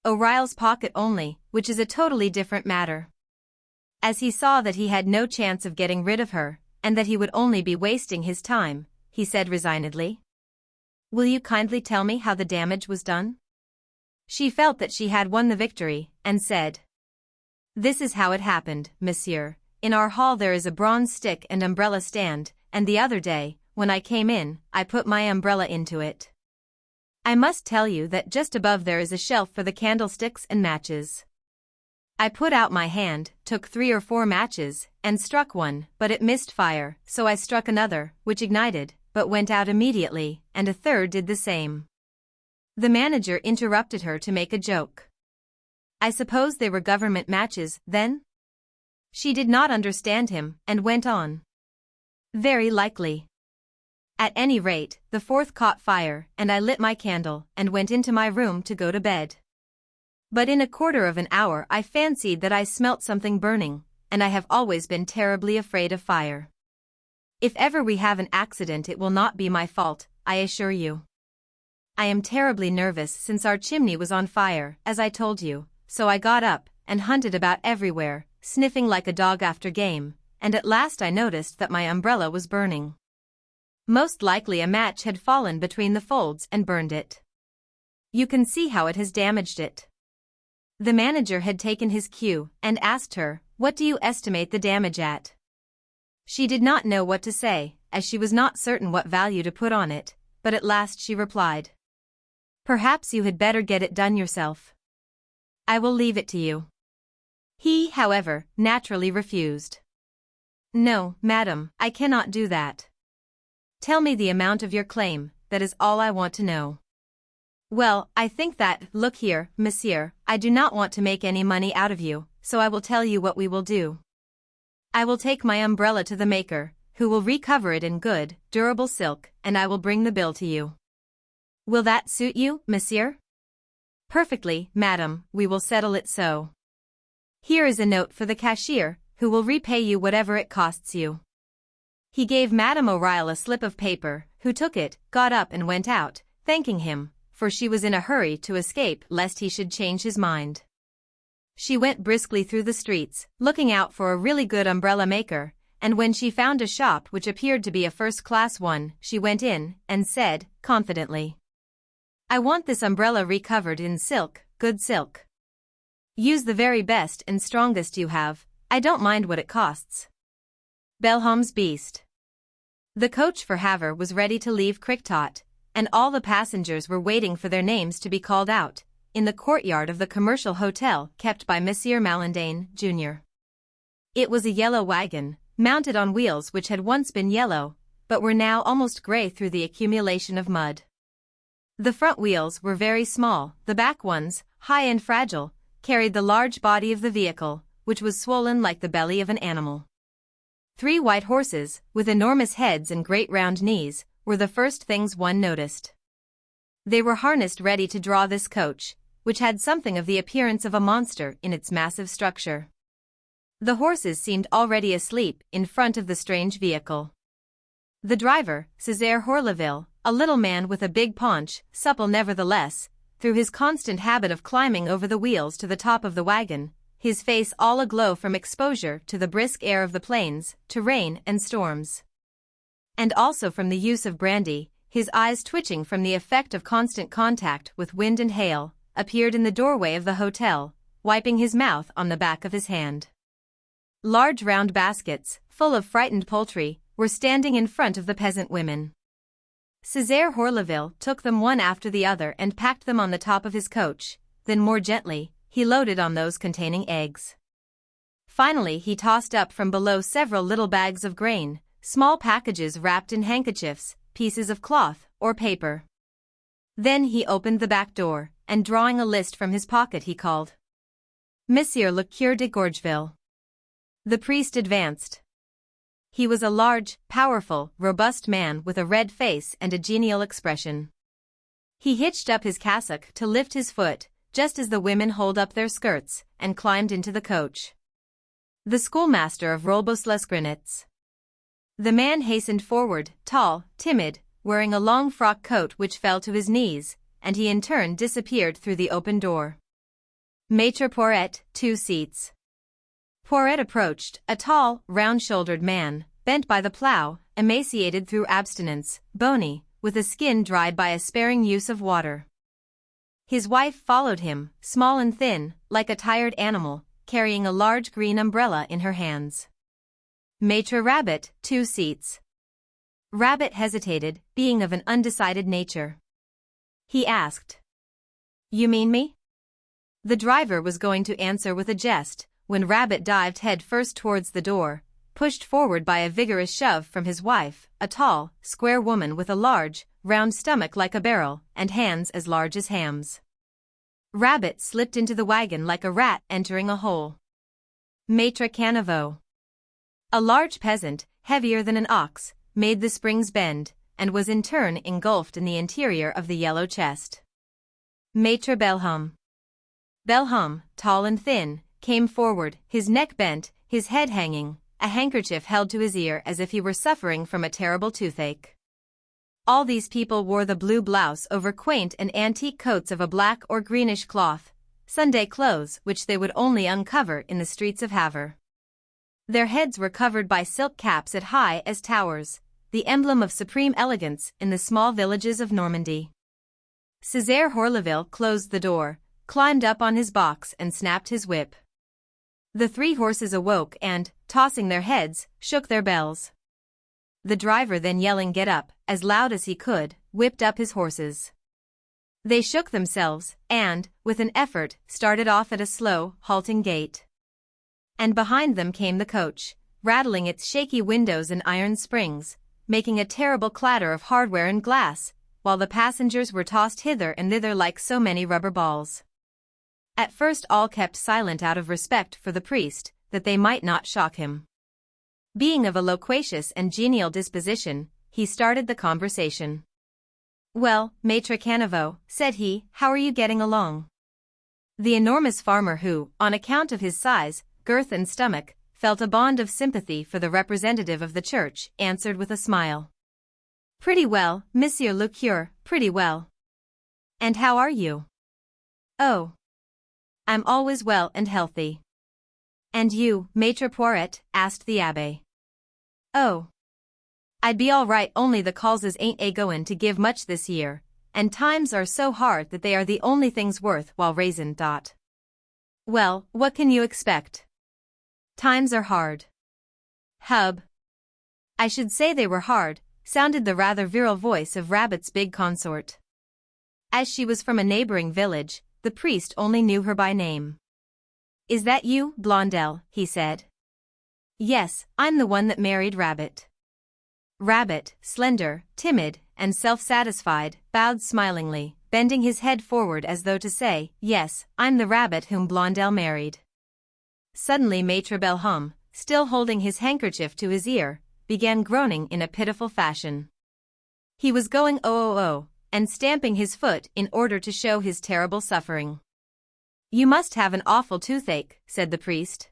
O'Reilly's pocket only, which is a totally different matter." As he saw that he had no chance of getting rid of her, and that he would only be wasting his time, he said resignedly, "Will you kindly tell me how the damage was done?" She felt that she had won the victory, and said, "This is how it happened, monsieur. In our hall there is a bronze stick and umbrella stand, and the other day, when I came in, I put my umbrella into it. I must tell you that just above there is a shelf for the candlesticks and matches. I put out my hand, took 3 or 4 matches, and struck one, but it missed fire, so I struck another, which ignited, but went out immediately, and a third did the same." The manager interrupted her to make a joke. "I suppose they were government matches, then?" She did not understand him, and went on, "Very likely. At any rate, the 4th caught fire, and I lit my candle, and went into my room to go to bed. But in a quarter of an hour I fancied that I smelt something burning, and I have always been terribly afraid of fire. If ever we have an accident it will not be my fault, I assure you. I am terribly nervous since our chimney was on fire, as I told you, so I got up and hunted about everywhere, sniffing like a dog after game, and at last I noticed that my umbrella was burning. Most likely a match had fallen between the folds and burned it. You can see how it has damaged it. The manager had taken his cue and asked her, "What do you estimate the damage at?" She did not know what to say, as she was not certain what value to put on it, but at last she replied, "Perhaps you had better get it done yourself. I will leave it to you." He, however, naturally refused. "No, madam, I cannot do that. Tell me the amount of your claim, that is all I want to know." "Well, I think that, look here, monsieur, I do not want to make any money out of you, so I will tell you what we will do. I will take my umbrella to the maker, who will recover it in good, durable silk, and I will bring the bill to you. Will that suit you, monsieur?" "Perfectly, madam, we will settle it so. Here is a note for the cashier, who will repay you whatever it costs you." He gave Madame O'Reilly a slip of paper, who took it, got up and went out, thanking him, for she was in a hurry to escape lest he should change his mind. She went briskly through the streets, looking out for a really good umbrella maker, and when she found a shop which appeared to be a first-class one, she went in, and said, confidently, "I want this umbrella recovered in silk, good silk. Use the very best and strongest you have, I don't mind what it costs." Belham's Beast. The coach for Havre was ready to leave Cricktot, and all the passengers were waiting for their names to be called out, in the courtyard of the commercial hotel kept by Monsieur Malandain, Jr. It was a yellow wagon, mounted on wheels which had once been yellow, but were now almost gray through the accumulation of mud. The front wheels were very small, the back ones, high and fragile, carried the large body of the vehicle, which was swollen like the belly of an animal. 3 white horses, with enormous heads and great round knees, were the first things one noticed. They were harnessed ready to draw this coach, which had something of the appearance of a monster in its massive structure. The horses seemed already asleep in front of the strange vehicle. The driver, Césaire Horleville, a little man with a big paunch, supple nevertheless, through his constant habit of climbing over the wheels to the top of the wagon, his face all aglow from exposure to the brisk air of the plains, to rain and storms, and also from the use of brandy, his eyes twitching from the effect of constant contact with wind and hail, appeared in the doorway of the hotel, wiping his mouth on the back of his hand. Large round baskets, full of frightened poultry, were standing in front of the peasant women. Césaire Horleville took them one after the other and packed them on the top of his coach, then more gently, he loaded on those containing eggs. Finally he tossed up from below several little bags of grain, small packages wrapped in handkerchiefs, pieces of cloth, or paper. Then he opened the back door, and drawing a list from his pocket he called, "Monsieur le Curé de Gorgeville." The priest advanced. He was a large, powerful, robust man with a red face and a genial expression. He hitched up his cassock to lift his foot, just as the women hold up their skirts, and climbed into the coach. The schoolmaster of Rolbos-les-Grenets. The man hastened forward, tall, timid, wearing a long frock coat which fell to his knees, and he in turn disappeared through the open door. Maître Poiret, 2 seats. Poiret approached, a tall, round-shouldered man, bent by the plough, emaciated through abstinence, bony, with a skin dried by a sparing use of water. His wife followed him, small and thin, like a tired animal, carrying a large green umbrella in her hands. Maître Rabbit, 2 seats. Rabbit hesitated, being of an undecided nature. He asked, "You mean me?" The driver was going to answer with a jest, when Rabbit dived head first towards the door, pushed forward by a vigorous shove from his wife, a tall, square woman with a large, round stomach like a barrel, and hands as large as hams. Rabbit slipped into the wagon like a rat entering a hole. Maître Caniveau. A large peasant, heavier than an ox, made the springs bend, and was in turn engulfed in the interior of the yellow chest. Maître Belhomme. Belham, tall and thin, came forward, his neck bent, his head hanging, a handkerchief held to his ear as if he were suffering from a terrible toothache. All these people wore the blue blouse over quaint and antique coats of a black or greenish cloth, Sunday clothes which they would only uncover in the streets of Havre. Their heads were covered by silk caps as high as towers, the emblem of supreme elegance in the small villages of Normandy. César Horleville closed the door, climbed up on his box and snapped his whip. The three horses awoke and, tossing their heads, shook their bells. The driver then yelling "Get up," as loud as he could, whipped up his horses. They shook themselves, and, with an effort, started off at a slow, halting gait. And behind them came the coach, rattling its shaky windows and iron springs, making a terrible clatter of hardware and glass, while the passengers were tossed hither and thither like so many rubber balls. At first all kept silent out of respect for the priest, that they might not shock him. Being of a loquacious and genial disposition, he started the conversation. "Well, Maître Caniveau," said he, "how are you getting along?" The enormous farmer who, on account of his size, girth and stomach, felt a bond of sympathy for the representative of the church, answered with a smile. "Pretty well, Monsieur le Curé, pretty well." "And how are you?" "Oh, I'm always well and healthy." "And you, Maître Poiret?" asked the abbé. "Oh, I'd be all right only the causes ain't a-goin' to give much this year, and times are so hard that they are the only things worth while raisin'. Well, what can you expect? Times are hard." "Hub. I should say they were hard," sounded the rather virile voice of Rabbit's big consort. As she was from a neighboring village, the priest only knew her by name. "Is that you, Blondel?" he said. "Yes, I'm the one that married Rabbit." Rabbit, slender, timid, and self-satisfied, bowed smilingly, bending his head forward as though to say, "Yes, I'm the Rabbit whom Blondel married." Suddenly Maître Belhomme, still holding his handkerchief to his ear, began groaning in a pitiful fashion. He was going oh, and stamping his foot in order to show his terrible suffering. "You must have an awful toothache," said the priest.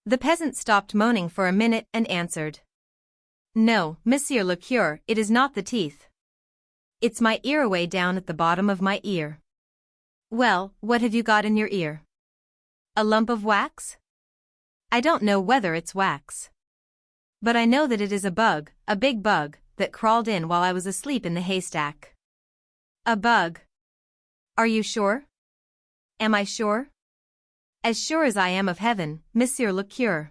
The peasant stopped moaning for a minute and answered. "No, Monsieur le Curé, it is not the teeth. It's my ear away down at the bottom of my ear." "Well, what have you got in your ear? A lump of wax?" "I don't know whether it's wax. But I know that it is a bug, a big bug, that crawled in while I was asleep in the haystack." "A bug? Are you sure?" "Am I sure?" "As sure as I am of heaven, Monsieur le Curé.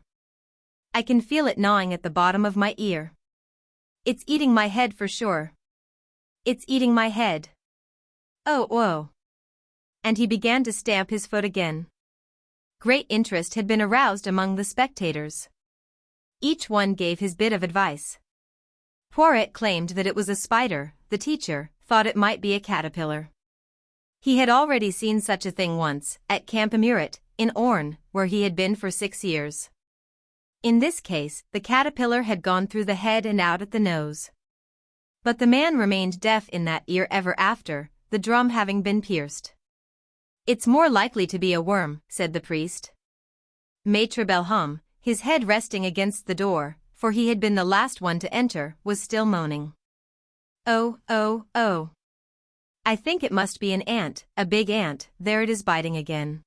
I can feel it gnawing at the bottom of my ear. It's eating my head for sure. It's eating my head. Oh. And he began to stamp his foot again. Great interest had been aroused among the spectators. Each one gave his bit of advice. Poiret claimed that it was a spider, the teacher thought it might be a caterpillar. He had already seen such a thing once, at Campomuret, in Orne, where he had been for 6 years. In this case, the caterpillar had gone through the head and out at the nose. But the man remained deaf in that ear ever after, the drum having been pierced. "It's more likely to be a worm," said the priest. Maître Belhomme, his head resting against the door, for he had been the last one to enter, was still moaning. Oh. I think it must be an ant, a big ant, there it is biting again.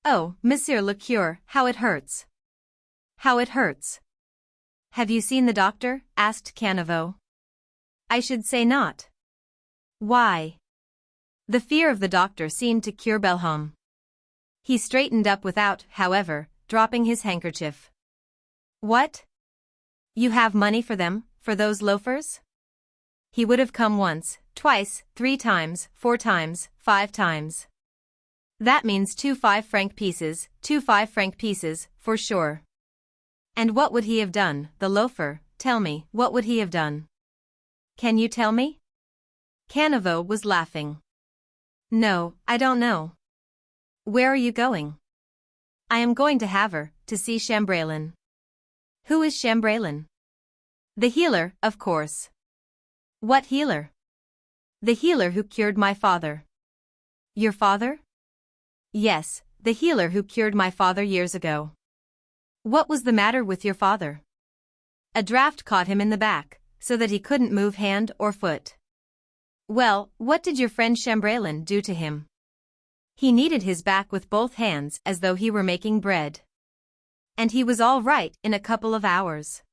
Oh, Monsieur le Curé, how it hurts. How it hurts. Have you seen the doctor? Asked Caniveau. I should say not. Why? The fear of the doctor seemed to cure Belhomme. He straightened up without, however, dropping his handkerchief. What? You have money for them, for those loafers? He would have come once, twice, 3 times, 4 times, 5 times. That means 2 5-franc pieces, 2 5-franc pieces, for sure. And what would he have done, the loafer? Tell me, what would he have done? Can you tell me? Caniveau was laughing. No, I don't know. Where are you going? I am going to Havre, to see Chambrelin. Who is Chambrelin? The healer, of course. What healer? The healer who cured my father. Your father? Yes, the healer who cured my father years ago. What was the matter with your father? A draft caught him in the back, so that he couldn't move hand or foot. Well, what did your friend Chamberlain do to him? He kneaded his back with both hands as though he were making bread. And he was all right in a couple of hours.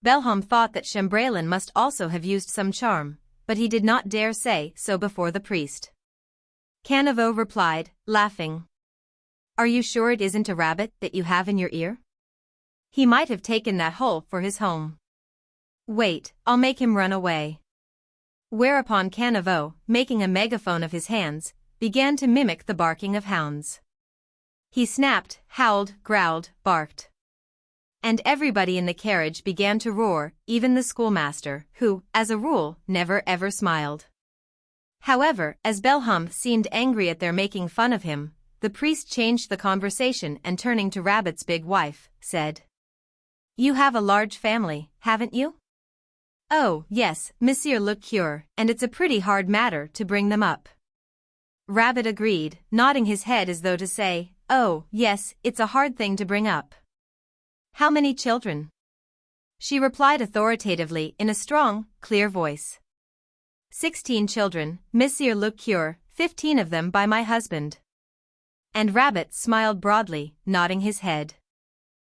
Belhomme thought that Chamberlain must also have used some charm, but he did not dare say so before the priest. Caniveau replied, laughing. Are you sure it isn't a rabbit that you have in your ear? He might have taken that hole for his home. Wait, I'll make him run away. Whereupon Caniveau, making a megaphone of his hands, began to mimic the barking of hounds. He snapped, howled, growled, barked. And everybody in the carriage began to roar, even the schoolmaster, who, as a rule, never ever smiled. However, as Belhomme seemed angry at their making fun of him, the priest changed the conversation and turning to Rabbit's big wife, said, You have a large family, haven't you? Oh, yes, Monsieur le Curé, and it's a pretty hard matter to bring them up. Rabbit agreed, nodding his head as though to say, Oh, yes, it's a hard thing to bring up. How many children? She replied authoritatively in a strong, clear voice. 16 children, Monsieur le Curé, 15 of them by my husband. And Rabbit smiled broadly, nodding his head.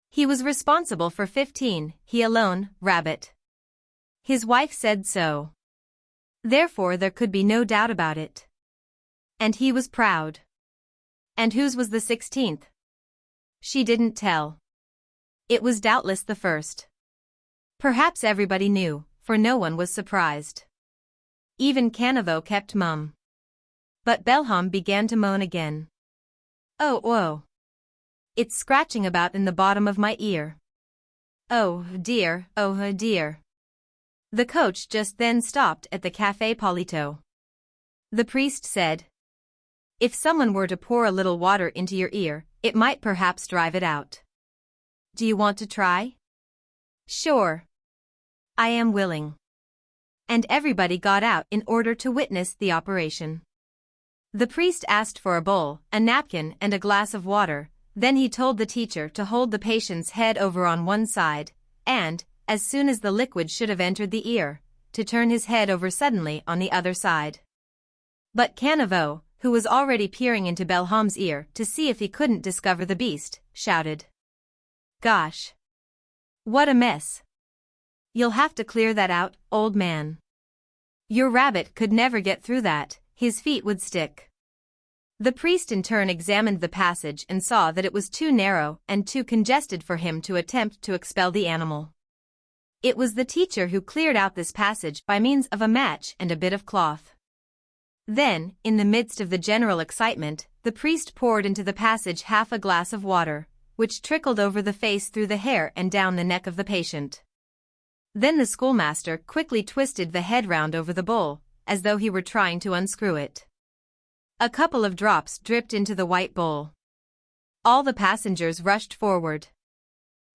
He was responsible for 15, he alone, Rabbit. His wife said so. Therefore there could be no doubt about it. And he was proud. And whose was the 16th? She didn't tell. It was doubtless the first. Perhaps everybody knew, for no one was surprised. Even Caniveau kept mum. But Belhomme began to moan again. Oh. It's scratching about in the bottom of my ear. Oh dear. The coach just then stopped at the Café Polito. The priest said, If someone were to pour a little water into your ear, it might perhaps drive it out. Do you want to try? Sure. I am willing. And everybody got out in order to witness the operation. The priest asked for a bowl, a napkin and a glass of water, then he told the teacher to hold the patient's head over on one side, and, as soon as the liquid should have entered the ear, to turn his head over suddenly on the other side. But Caniveau, who was already peering into Belhomme's ear to see if he couldn't discover the beast, shouted. Gosh! What a mess! You'll have to clear that out, old man. Your rabbit could never get through that, his feet would stick. The priest in turn examined the passage and saw that it was too narrow and too congested for him to attempt to expel the animal. It was the teacher who cleared out this passage by means of a match and a bit of cloth. Then, in the midst of the general excitement, the priest poured into the passage half a glass of water, which trickled over the face through the hair and down the neck of the patient. Then the schoolmaster quickly twisted the head round over the bowl, as though he were trying to unscrew it. A couple of drops dripped into the white bowl. All the passengers rushed forward.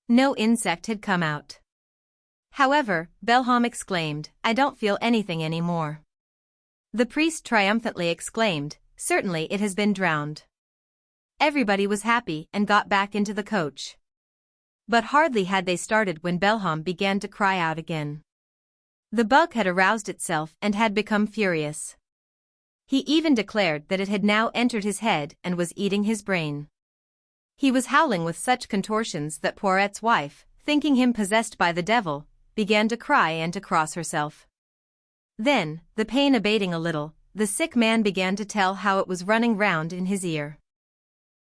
No insect had come out. However, Belhomme exclaimed, I don't feel anything any more. The priest triumphantly exclaimed, Certainly it has been drowned. Everybody was happy and got back into the coach. But hardly had they started when Belhomme began to cry out again. The bug had aroused itself and had become furious. He even declared that it had now entered his head and was eating his brain. He was howling with such contortions that Poiret's wife, thinking him possessed by the devil, began to cry and to cross herself. Then, the pain abating a little, the sick man began to tell how it was running round in his ear.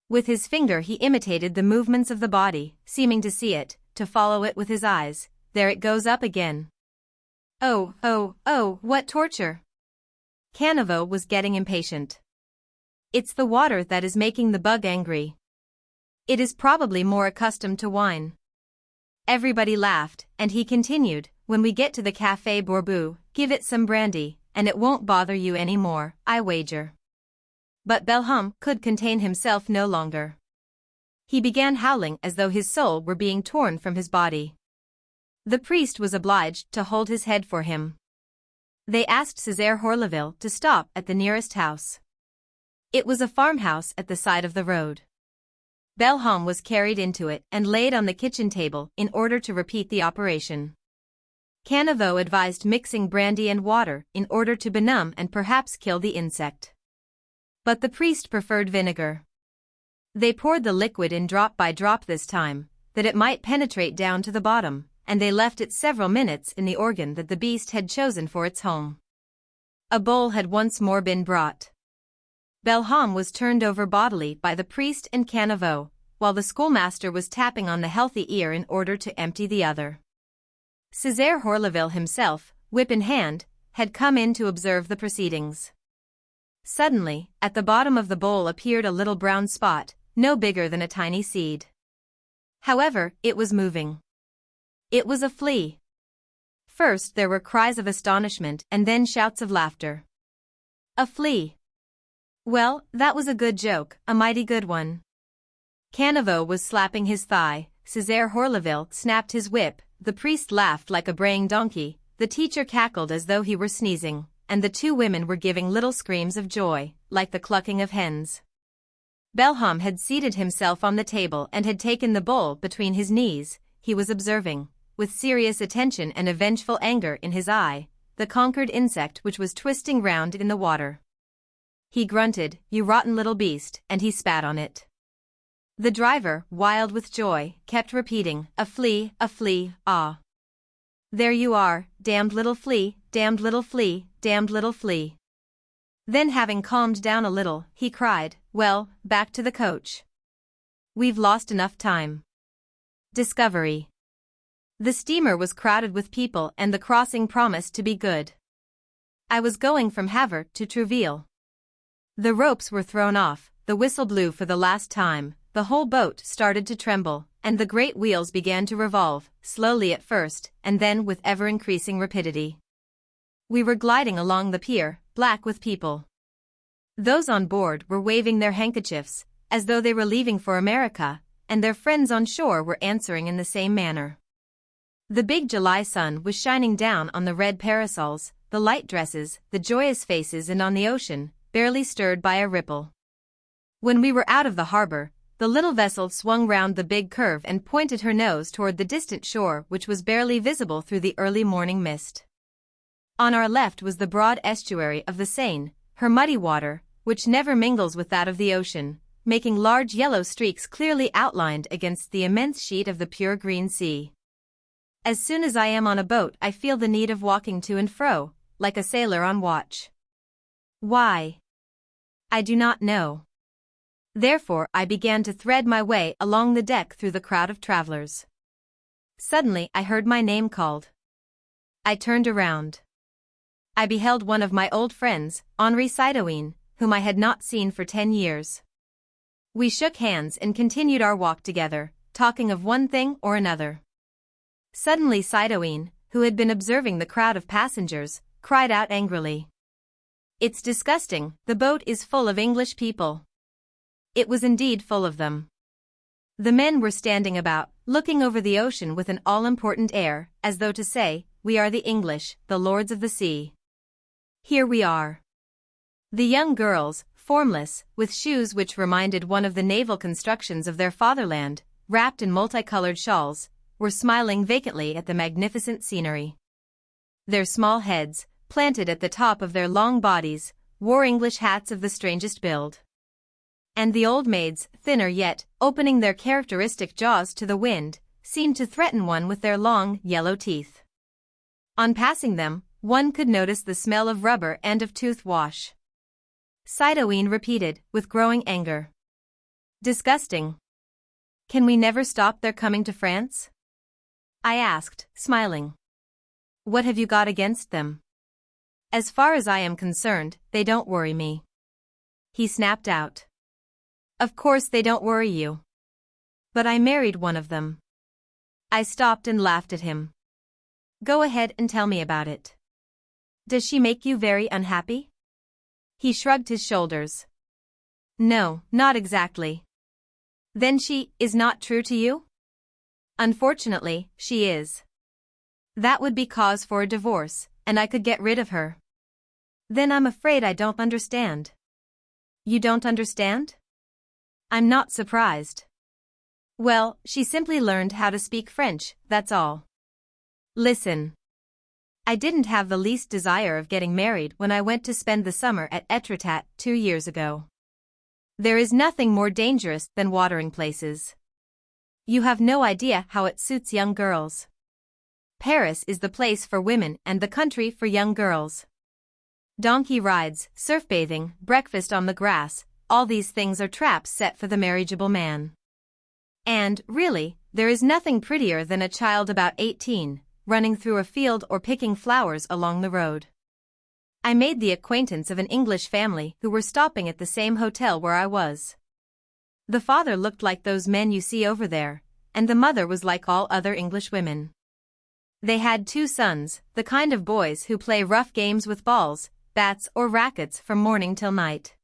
With his finger he imitated the movements of the body, seeming to see it, to follow it with his eyes. There it goes up again. Oh, what torture! Caniveau was getting impatient. It's the water that is making the bug angry. It is probably more accustomed to wine. Everybody laughed, and he continued, When we get to the Café Bourbou, give it some brandy, and it won't bother you any more, I wager. But Belhomme could contain himself no longer. He began howling as though his soul were being torn from his body. The priest was obliged to hold his head for him. They asked César Horleville to stop at the nearest house. It was a farmhouse at the side of the road. Belham was carried into it and laid on the kitchen table in order to repeat the operation. Caniveau advised mixing brandy and water in order to benumb and perhaps kill the insect. But the priest preferred vinegar. They poured the liquid in drop by drop this time, that it might penetrate down to the bottom, and they left it several minutes in the organ that the beast had chosen for its home. A bowl had once more been brought. Belham was turned over bodily by the priest and Caniveau, while the schoolmaster was tapping on the healthy ear in order to empty the other. César Horleville himself, whip in hand, had come in to observe the proceedings. Suddenly, at the bottom of the bowl appeared a little brown spot, no bigger than a tiny seed. However, it was moving. It was a flea. First there were cries of astonishment and then shouts of laughter. A flea. Well, that was a good joke, a mighty good one. Caniveau was slapping his thigh, César Horleville snapped his whip, the priest laughed like a braying donkey, the teacher cackled as though he were sneezing, and the two women were giving little screams of joy, like the clucking of hens. Belham had seated himself on the table and had taken the bowl between his knees. He was observing, with serious attention and a vengeful anger in his eye, the conquered insect which was twisting round in the water. He grunted, "You rotten little beast," and he spat on it. The driver, wild with joy, kept repeating, a flea, ah. There you are, damned little flea, damned little flea, damned little flea. Then having calmed down a little, he cried, well, back to the coach. We've lost enough time. Discovery. The steamer was crowded with people and the crossing promised to be good. I was going from Havre to Trouville. The ropes were thrown off, the whistle blew for the last time, the whole boat started to tremble, and the great wheels began to revolve, slowly at first, and then with ever-increasing rapidity. We were gliding along the pier, black with people. Those on board were waving their handkerchiefs, as though they were leaving for America, and their friends on shore were answering in the same manner. The big July sun was shining down on the red parasols, the light dresses, the joyous faces, and on the ocean, barely stirred by a ripple. When we were out of the harbor, the little vessel swung round the big curve and pointed her nose toward the distant shore, which was barely visible through the early morning mist. On our left was the broad estuary of the Seine, her muddy water, which never mingles with that of the ocean, making large yellow streaks clearly outlined against the immense sheet of the pure green sea. As soon as I am on a boat, I feel the need of walking to and fro, like a sailor on watch. Why? I do not know. Therefore I began to thread my way along the deck through the crowd of travelers. Suddenly I heard my name called. I turned around. I beheld one of my old friends, Henri Sidoine, whom I had not seen for 10 years. We shook hands and continued our walk together, talking of one thing or another. Suddenly Sidoine, who had been observing the crowd of passengers, cried out angrily. It's disgusting, the boat is full of English people. It was indeed full of them. The men were standing about, looking over the ocean with an all-important air, as though to say, we are the English, the lords of the sea. Here we are. The young girls, formless, with shoes which reminded one of the naval constructions of their fatherland, wrapped in multicolored shawls, were smiling vacantly at the magnificent scenery. Their small heads, planted at the top of their long bodies, wore English hats of the strangest build. And the old maids, thinner yet, opening their characteristic jaws to the wind, seemed to threaten one with their long, yellow teeth. On passing them, one could notice the smell of rubber and of tooth-wash. Sidoine repeated, with growing anger. Disgusting. Can we never stop their coming to France? I asked, smiling. What have you got against them? As far as I am concerned, they don't worry me. He snapped out. Of course they don't worry you. But I married one of them. I stopped and laughed at him. Go ahead and tell me about it. Does she make you very unhappy? He shrugged his shoulders. No, not exactly. Then she is not true to you? Unfortunately, she is. That would be cause for a divorce, and I could get rid of her. Then I'm afraid I don't understand. You don't understand? I'm not surprised. Well, she simply learned how to speak French, that's all. Listen. I didn't have the least desire of getting married when I went to spend the summer at Etretat 2 years ago. There is nothing more dangerous than watering places. You have no idea how it suits young girls. Paris is the place for women and the country for young girls. Donkey rides, surf bathing, breakfast on the grass, all these things are traps set for the marriageable man. And, really, there is nothing prettier than a child about 18, running through a field or picking flowers along the road. I made the acquaintance of an English family who were stopping at the same hotel where I was. The father looked like those men you see over there, and the mother was like all other English women. They had 2 sons, the kind of boys who play rough games with balls, bats or rackets from morning till night.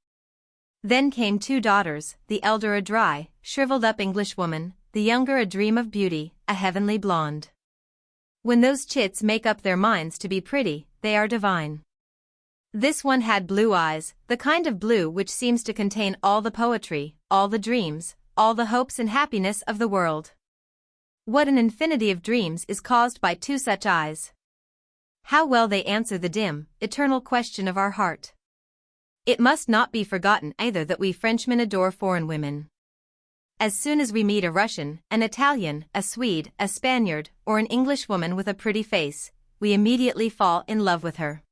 Then came 2 daughters, the elder a dry, shriveled-up Englishwoman, the younger a dream of beauty, a heavenly blonde. When those chits make up their minds to be pretty, they are divine. This one had blue eyes, the kind of blue which seems to contain all the poetry, all the dreams, all the hopes and happiness of the world. What an infinity of dreams is caused by 2 such eyes! How well they answer the dim, eternal question of our heart. It must not be forgotten either that we Frenchmen adore foreign women. As soon as we meet a Russian, an Italian, a Swede, a Spaniard, or an Englishwoman with a pretty face, we immediately fall in love with her.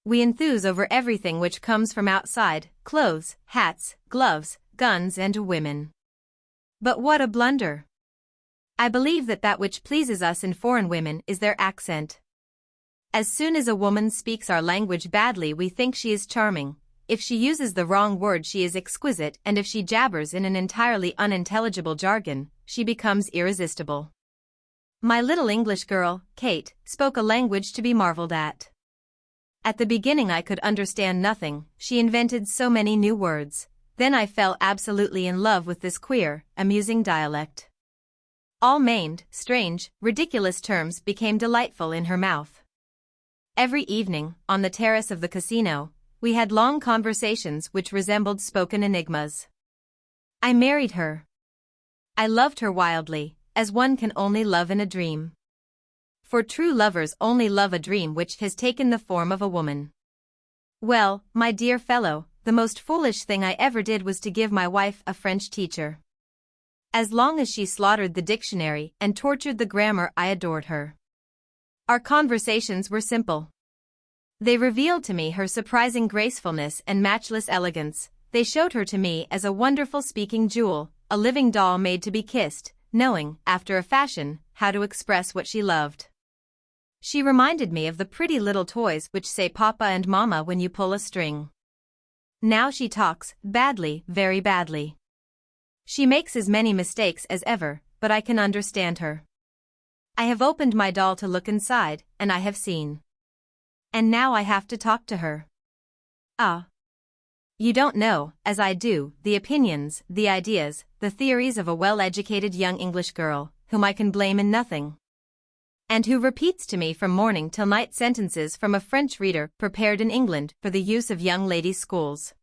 We enthuse over everything which comes from outside, clothes, hats, gloves, guns and women. But what a blunder! I believe that which pleases us in foreign women is their accent. As soon as a woman speaks our language badly we think she is charming. If she uses the wrong word she is exquisite, and if she jabbers in an entirely unintelligible jargon, she becomes irresistible. My little English girl, Kate, spoke a language to be marveled at. At the beginning I could understand nothing, she invented so many new words. Then I fell absolutely in love with this queer, amusing dialect. All maimed, strange, ridiculous terms became delightful in her mouth. Every evening, on the terrace of the casino, we had long conversations which resembled spoken enigmas. I married her. I loved her wildly, as one can only love in a dream. For true lovers only love a dream which has taken the form of a woman. Well, my dear fellow, the most foolish thing I ever did was to give my wife a French teacher. As long as she slaughtered the dictionary and tortured the grammar, I adored her. Our conversations were simple. They revealed to me her surprising gracefulness and matchless elegance. They showed her to me as a wonderful speaking jewel, a living doll made to be kissed, knowing, after a fashion, how to express what she loved. She reminded me of the pretty little toys which say Papa and Mama when you pull a string. Now she talks, badly, very badly. She makes as many mistakes as ever, but I can understand her. I have opened my doll to look inside, and I have seen. And now I have to talk to her. Ah. You don't know, as I do, the opinions, the ideas, the theories of a well-educated young English girl, whom I can blame in nothing. And who repeats to me from morning till night sentences from a French reader prepared in England for the use of young ladies' schools.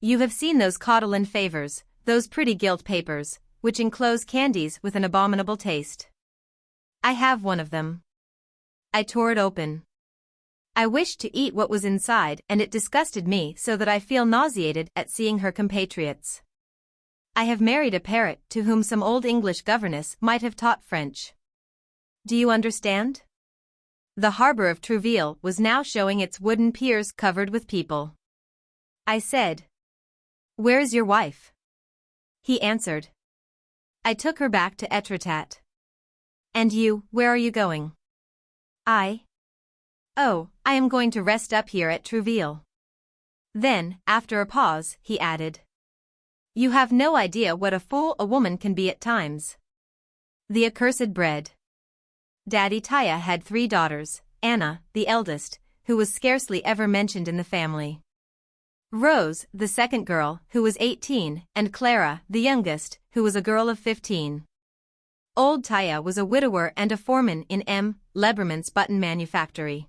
You have seen those Caudeline favors, those pretty gilt papers, which enclose candies with an abominable taste. I have one of them. I tore it open. I wished to eat what was inside, and it disgusted me so that I feel nauseated at seeing her compatriots. I have married a parrot to whom some old English governess might have taught French. Do you understand? The harbor of Trouville was now showing its wooden piers covered with people. I said, "Where is your wife?" He answered, "I took her back to Etretat." "And you, where are you going?" "I? Oh, I am going to rest up here at Trouville." Then, after a pause, he added, "You have no idea what a fool a woman can be at times. The accursed bread." Daddy Taya had 3 daughters, Anna, the eldest, who was scarcely ever mentioned in the family. Rose, the second girl, who was 18, and Clara, the youngest, who was a girl of 15. Old Taya was a widower and a foreman in M. Lebermant's button manufactory.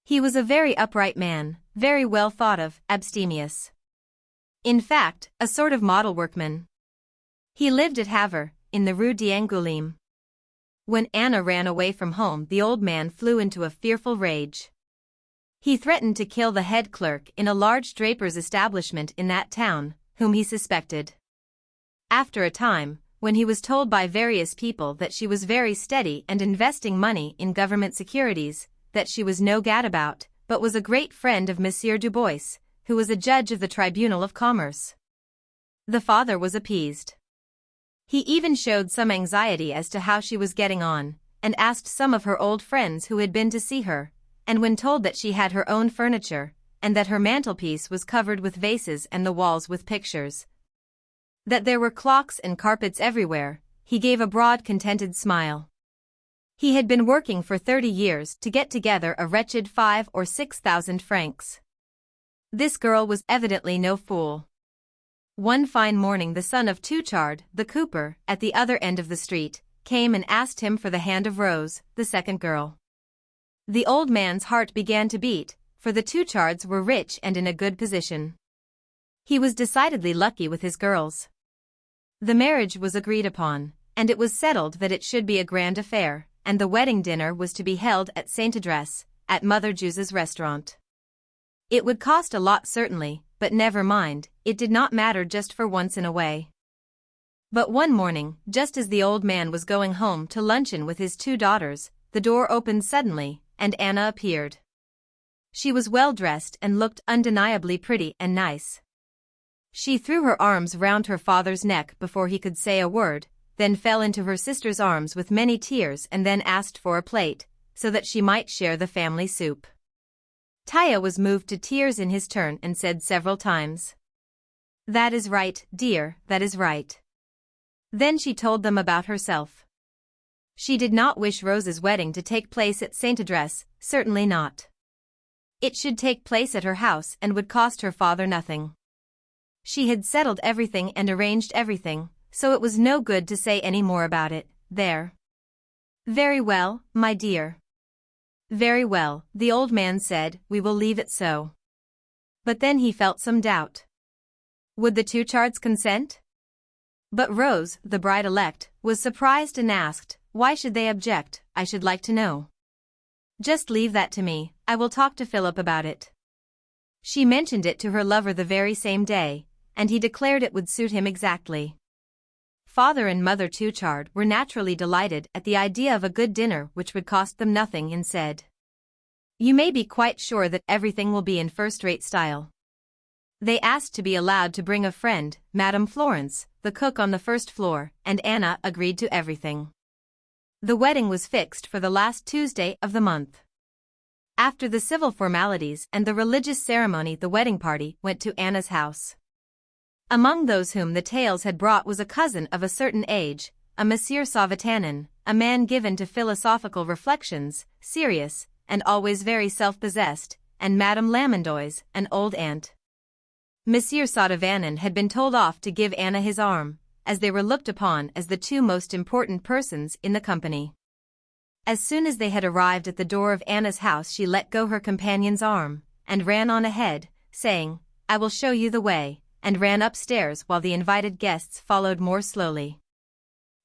He was a very upright man, very well thought of, abstemious. In fact, a sort of model workman. He lived at Havre, in the Rue d'Angoulême. When Anna ran away from home, the old man flew into a fearful rage. He threatened to kill the head clerk in a large draper's establishment in that town, whom he suspected. After a time, when he was told by various people that she was very steady and investing money in government securities, that she was no gadabout, but was a great friend of Monsieur Dubois, who was a judge of the Tribunal of Commerce. The father was appeased. He even showed some anxiety as to how she was getting on, and asked some of her old friends who had been to see her, and when told that she had her own furniture, and that her mantelpiece was covered with vases and the walls with pictures, that there were clocks and carpets everywhere, he gave a broad contented smile. He had been working for 30 years to get together a wretched 5,000 or 6,000 francs. This girl was evidently no fool. One fine morning the son of Touchard, the cooper, at the other end of the street, came and asked him for the hand of Rose, the second girl. The old man's heart began to beat, for the Touchards were rich and in a good position. He was decidedly lucky with his girls. The marriage was agreed upon, and it was settled that it should be a grand affair, and the wedding dinner was to be held at Saint-Adresse, at Mother Juse's restaurant. It would cost a lot certainly, but never mind, it did not matter just for once in a way. But one morning, just as the old man was going home to luncheon with his 2 daughters, the door opened suddenly, and Anna appeared. She was well dressed and looked undeniably pretty and nice. She threw her arms round her father's neck before he could say a word, then fell into her sister's arms with many tears and then asked for a plate, so that she might share the family soup. Taya was moved to tears in his turn and said several times, "That is right, dear, that is right." Then she told them about herself. She did not wish Rose's wedding to take place at Saint-Adresse, certainly not. It should take place at her house and would cost her father nothing. She had settled everything and arranged everything, so it was no good to say any more about it, there. "Very well, my dear." "Very well," the old man said, "we will leave it so." But then he felt some doubt. Would the Touchards consent? But Rose, the bride-elect, was surprised and asked, "Why should they object, I should like to know?" "Just leave that to me, I will talk to Philip about it." She mentioned it to her lover the very same day, and he declared it would suit him exactly. Father and Mother Touchard were naturally delighted at the idea of a good dinner which would cost them nothing and said, "You may be quite sure that everything will be in first-rate style." They asked to be allowed to bring a friend, Madame Florence, the cook on the first floor, and Anna agreed to everything. The wedding was fixed for the last Tuesday of the month. After the civil formalities and the religious ceremony, the wedding party went to Anna's house. Among those whom the tales had brought was a cousin of a certain age, a Monsieur Sauvetanin, a man given to philosophical reflections, serious, and always very self-possessed, and Madame Lamondoise, an old aunt. Monsieur Sauvetanin had been told off to give Anna his arm, as they were looked upon as the 2 most important persons in the company. As soon as they had arrived at the door of Anna's house, she let go her companion's arm, and ran on ahead, saying, "I will show you the way," and ran upstairs while the invited guests followed more slowly.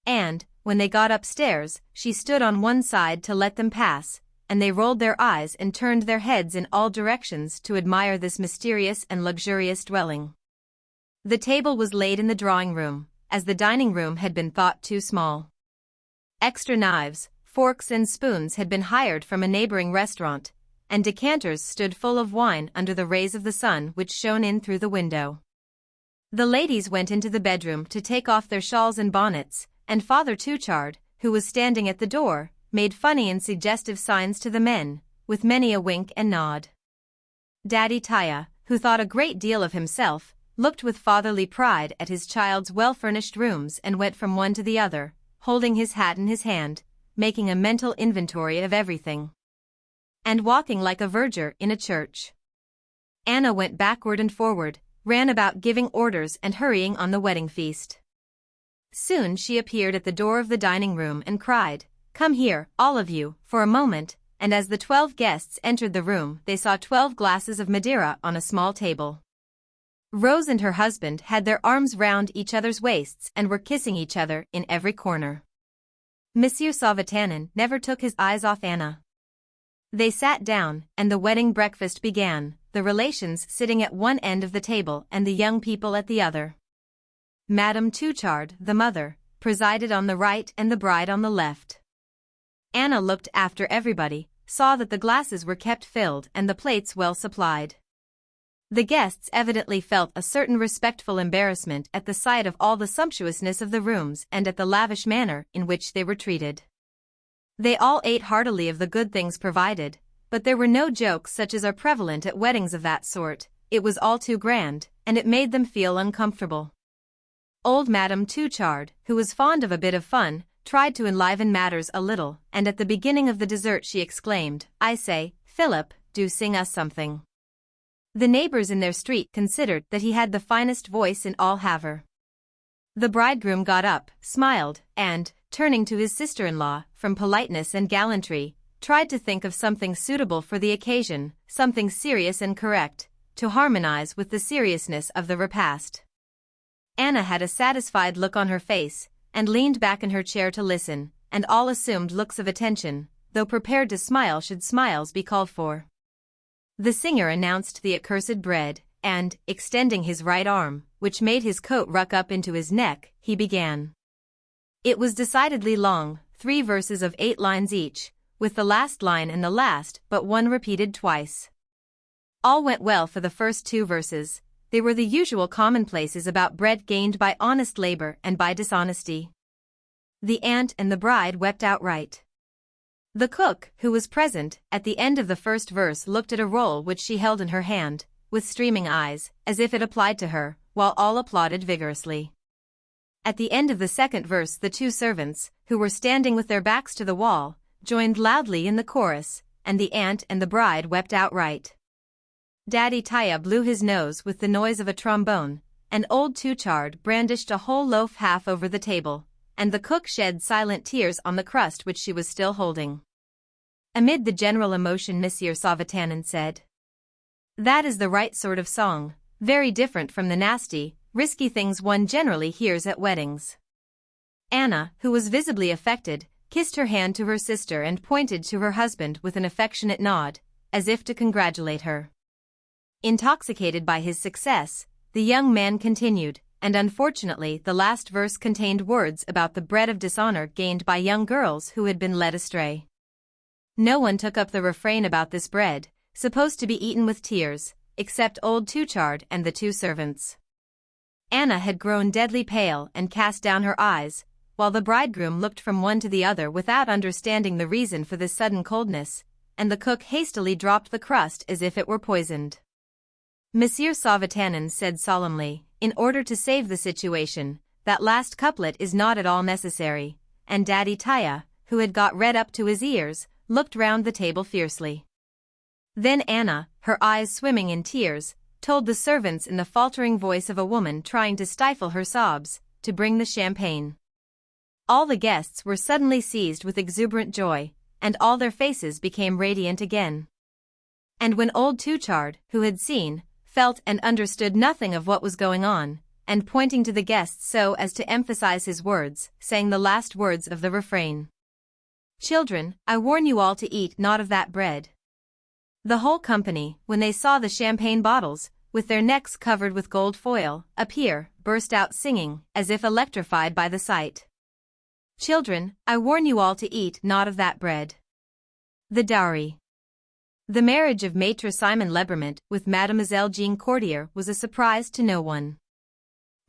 And, when they got upstairs, she stood on one side to let them pass, and they rolled their eyes and turned their heads in all directions to admire this mysterious and luxurious dwelling. The table was laid in the drawing-room, as the dining-room had been thought too small. Extra knives, forks and spoons had been hired from a neighboring restaurant, and decanters stood full of wine under the rays of the sun which shone in through the window. The ladies went into the bedroom to take off their shawls and bonnets, and Father Touchard, who was standing at the door, made funny and suggestive signs to the men, with many a wink and nod. Daddy Taya, who thought a great deal of himself, looked with fatherly pride at his child's well-furnished rooms and went from one to the other, holding his hat in his hand, making a mental inventory of everything, and walking like a verger in a church. Anna went backward and forward, ran about giving orders and hurrying on the wedding feast. Soon she appeared at the door of the dining-room and cried, "Come here, all of you, for a moment," and as the 12 guests entered the room they saw 12 glasses of Madeira on a small table. Rose and her husband had their arms round each other's waists and were kissing each other in every corner. Monsieur Sauvetanin never took his eyes off Anna. They sat down, and the wedding breakfast began, the relations sitting at one end of the table and the young people at the other. Madame Touchard, the mother, presided on the right and the bride on the left. Anna looked after everybody, saw that the glasses were kept filled and the plates well supplied. The guests evidently felt a certain respectful embarrassment at the sight of all the sumptuousness of the rooms and at the lavish manner in which they were treated. They all ate heartily of the good things provided, but there were no jokes such as are prevalent at weddings of that sort. It was all too grand, and it made them feel uncomfortable. Old Madame Touchard, who was fond of a bit of fun, tried to enliven matters a little, and at the beginning of the dessert she exclaimed, "I say, Philip, do sing us something." The neighbors in their street considered that he had the finest voice in all Havre. The bridegroom got up, smiled, and, turning to his sister-in-law, from politeness and gallantry, tried to think of something suitable for the occasion, something serious and correct, to harmonize with the seriousness of the repast. Anna had a satisfied look on her face, and leaned back in her chair to listen, and all assumed looks of attention, though prepared to smile should smiles be called for. The singer announced the accursed bread, and, extending his right arm, which made his coat ruck up into his neck, he began. It was decidedly long, 3 verses of 8 lines each, with the last line and the last but one repeated twice. All went well for the first 2 verses. They were the usual commonplaces about bread gained by honest labor and by dishonesty. The aunt and the bride wept outright. The cook, who was present, at the end of the first verse looked at a roll which she held in her hand, with streaming eyes, as if it applied to her, while all applauded vigorously. At the end of the second verse the 2 servants, who were standing with their backs to the wall, joined loudly in the chorus, and the aunt and the bride wept outright. Daddy Taya blew his nose with the noise of a trombone, and old Touchard brandished a whole loaf half over the table, and the cook shed silent tears on the crust which she was still holding. Amid the general emotion Monsieur Sauvetanin said, "That is the right sort of song, very different from the nasty, risky things one generally hears at weddings." Anna, who was visibly affected, kissed her hand to her sister and pointed to her husband with an affectionate nod, as if to congratulate her. Intoxicated by his success, the young man continued, and unfortunately the last verse contained words about the bread of dishonor gained by young girls who had been led astray. No one took up the refrain about this bread, supposed to be eaten with tears, except old Touchard and the 2 servants. Anna had grown deadly pale and cast down her eyes, while the bridegroom looked from one to the other without understanding the reason for this sudden coldness, and the cook hastily dropped the crust as if it were poisoned. Monsieur Sauvetanin said solemnly, "In order to save the situation, that last couplet is not at all necessary," and Daddy Taya, who had got red up to his ears, looked round the table fiercely. Then Anna, her eyes swimming in tears, told the servants in the faltering voice of a woman trying to stifle her sobs, to bring the champagne. All the guests were suddenly seized with exuberant joy, and all their faces became radiant again. And when old Touchard, who had seen, felt and understood nothing of what was going on, and pointing to the guests so as to emphasize his words, sang the last words of the refrain. "Children, I warn you all to eat not of that bread." The whole company, when they saw the champagne bottles, with their necks covered with gold foil, appear, burst out singing, as if electrified by the sight. "Children, I warn you all to eat not of that bread." The dowry. The marriage of Maître Simon Lebrement with Mademoiselle Jean Cordier was a surprise to no one.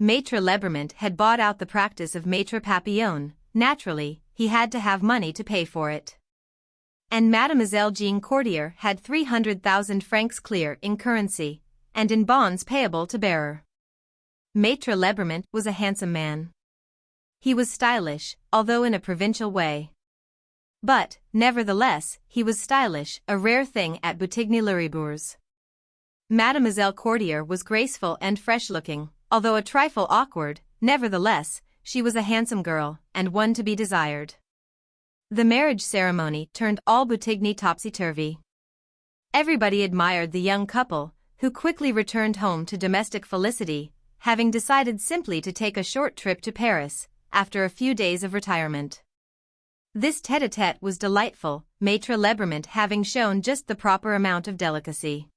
Maître Lebrement had bought out the practice of Maître Papillon. Naturally, he had to have money to pay for it. And Mademoiselle Jean Cordier had 300,000 francs clear in currency, and in bonds payable to bearer. Maître Lebrement was a handsome man. He was stylish, although in a provincial way. But, nevertheless, he was stylish, a rare thing at Boutigny-le-Ribourg. Mademoiselle Cordier was graceful and fresh-looking, although a trifle awkward. Nevertheless, she was a handsome girl, and one to be desired. The marriage ceremony turned all Boutigny topsy-turvy. Everybody admired the young couple, who quickly returned home to domestic felicity, having decided simply to take a short trip to Paris, after a few days of retirement. This tête-à-tête was delightful, Maître Lebrament having shown just the proper amount of delicacy.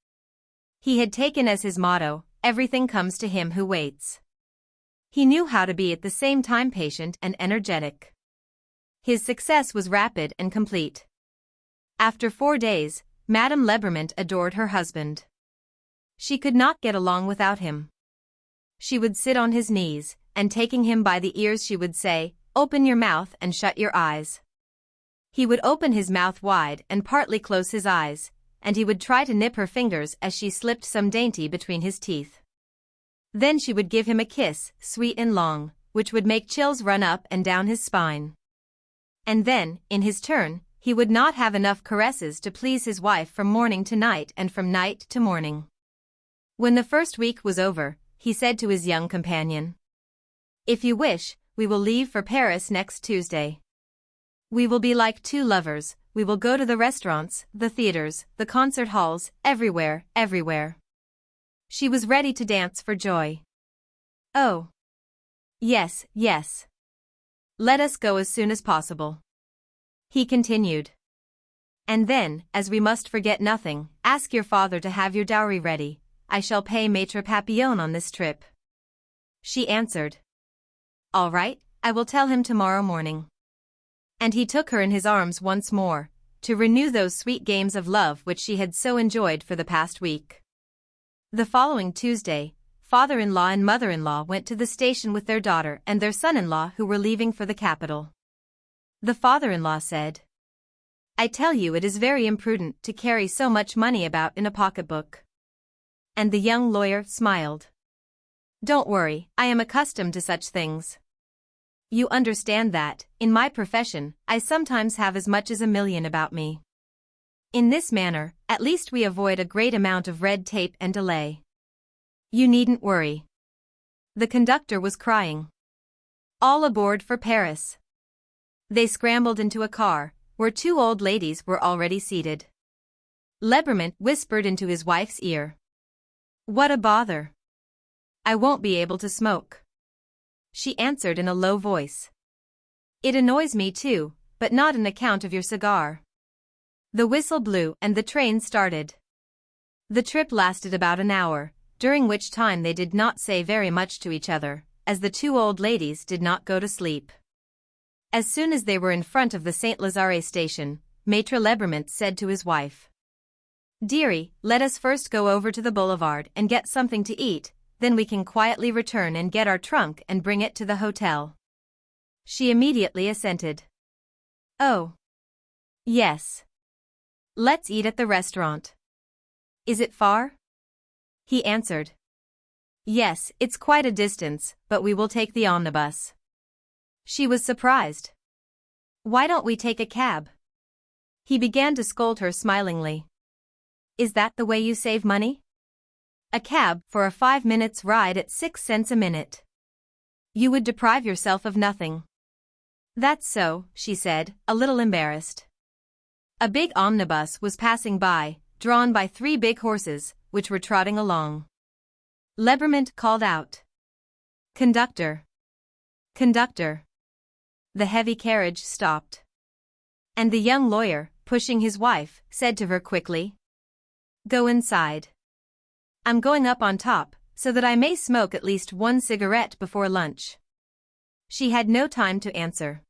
He had taken as his motto, "Everything comes to him who waits." He knew how to be at the same time patient and energetic. His success was rapid and complete. After 4 days, Madame Lebrament adored her husband. She could not get along without him. She would sit on his knees, and taking him by the ears she would say, "Open your mouth and shut your eyes." He would open his mouth wide and partly close his eyes, and he would try to nip her fingers as she slipped some dainty between his teeth. Then she would give him a kiss, sweet and long, which would make chills run up and down his spine. And then, in his turn, he would not have enough caresses to please his wife from morning to night and from night to morning. When the first week was over, he said to his young companion, "If you wish, we will leave for Paris next Tuesday. We will be like two lovers, we will go to the restaurants, the theaters, the concert halls, everywhere, everywhere." She was ready to dance for joy. "Oh. Yes, yes. Let us go as soon as possible," he continued. "And then, as we must forget nothing, ask your father to have your dowry ready. I shall pay Maître Papillon on this trip." She answered, "All right, I will tell him tomorrow morning." And he took her in his arms once more, to renew those sweet games of love which she had so enjoyed for the past week. The following Tuesday, father-in-law and mother-in-law went to the station with their daughter and their son-in-law who were leaving for the capital. The father-in-law said, "I tell you it is very imprudent to carry so much money about in a pocketbook." And the young lawyer smiled. "Don't worry, I am accustomed to such things. You understand that, in my profession, I sometimes have as much as 1,000,000 about me. In this manner, at least we avoid a great amount of red tape and delay. You needn't worry." The conductor was crying. All aboard for Paris. They scrambled into a car, where 2 old ladies were already seated. Lebrament whispered into his wife's ear, "What a bother. I won't be able to smoke." She answered in a low voice, "It annoys me too, but not on account of your cigar." The whistle blew and the train started. The trip lasted about an hour, during which time they did not say very much to each other, as the 2 old ladies did not go to sleep. As soon as they were in front of the Saint Lazare station, Maître Lebrament said to his wife, "Dearie, let us first go over to the boulevard and get something to eat, then we can quietly return and get our trunk and bring it to the hotel." She immediately assented. "Oh. Yes. Let's eat at the restaurant. Is it far?" He answered. "Yes, it's quite a distance, but we will take the omnibus." She was surprised. "Why don't we take a cab?" He began to scold her smilingly. "Is that the way you save money? A cab for a 5 minutes ride at 6 cents a minute. You would deprive yourself of nothing." "That's so," she said, a little embarrassed. A big omnibus was passing by, drawn by 3 big horses, which were trotting along. Lebrament called out, "Conductor! Conductor!" The heavy carriage stopped. And the young lawyer, pushing his wife, said to her quickly, "Go inside. I'm going up on top, so that I may smoke at least 1 cigarette before lunch." She had no time to answer.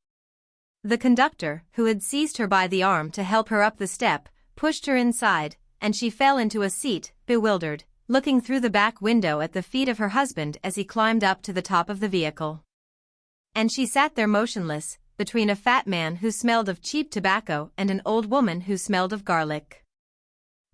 The conductor, who had seized her by the arm to help her up the step, pushed her inside, and she fell into a seat, bewildered, looking through the back window at the feet of her husband as he climbed up to the top of the vehicle. And she sat there motionless, between a fat man who smelled of cheap tobacco and an old woman who smelled of garlic.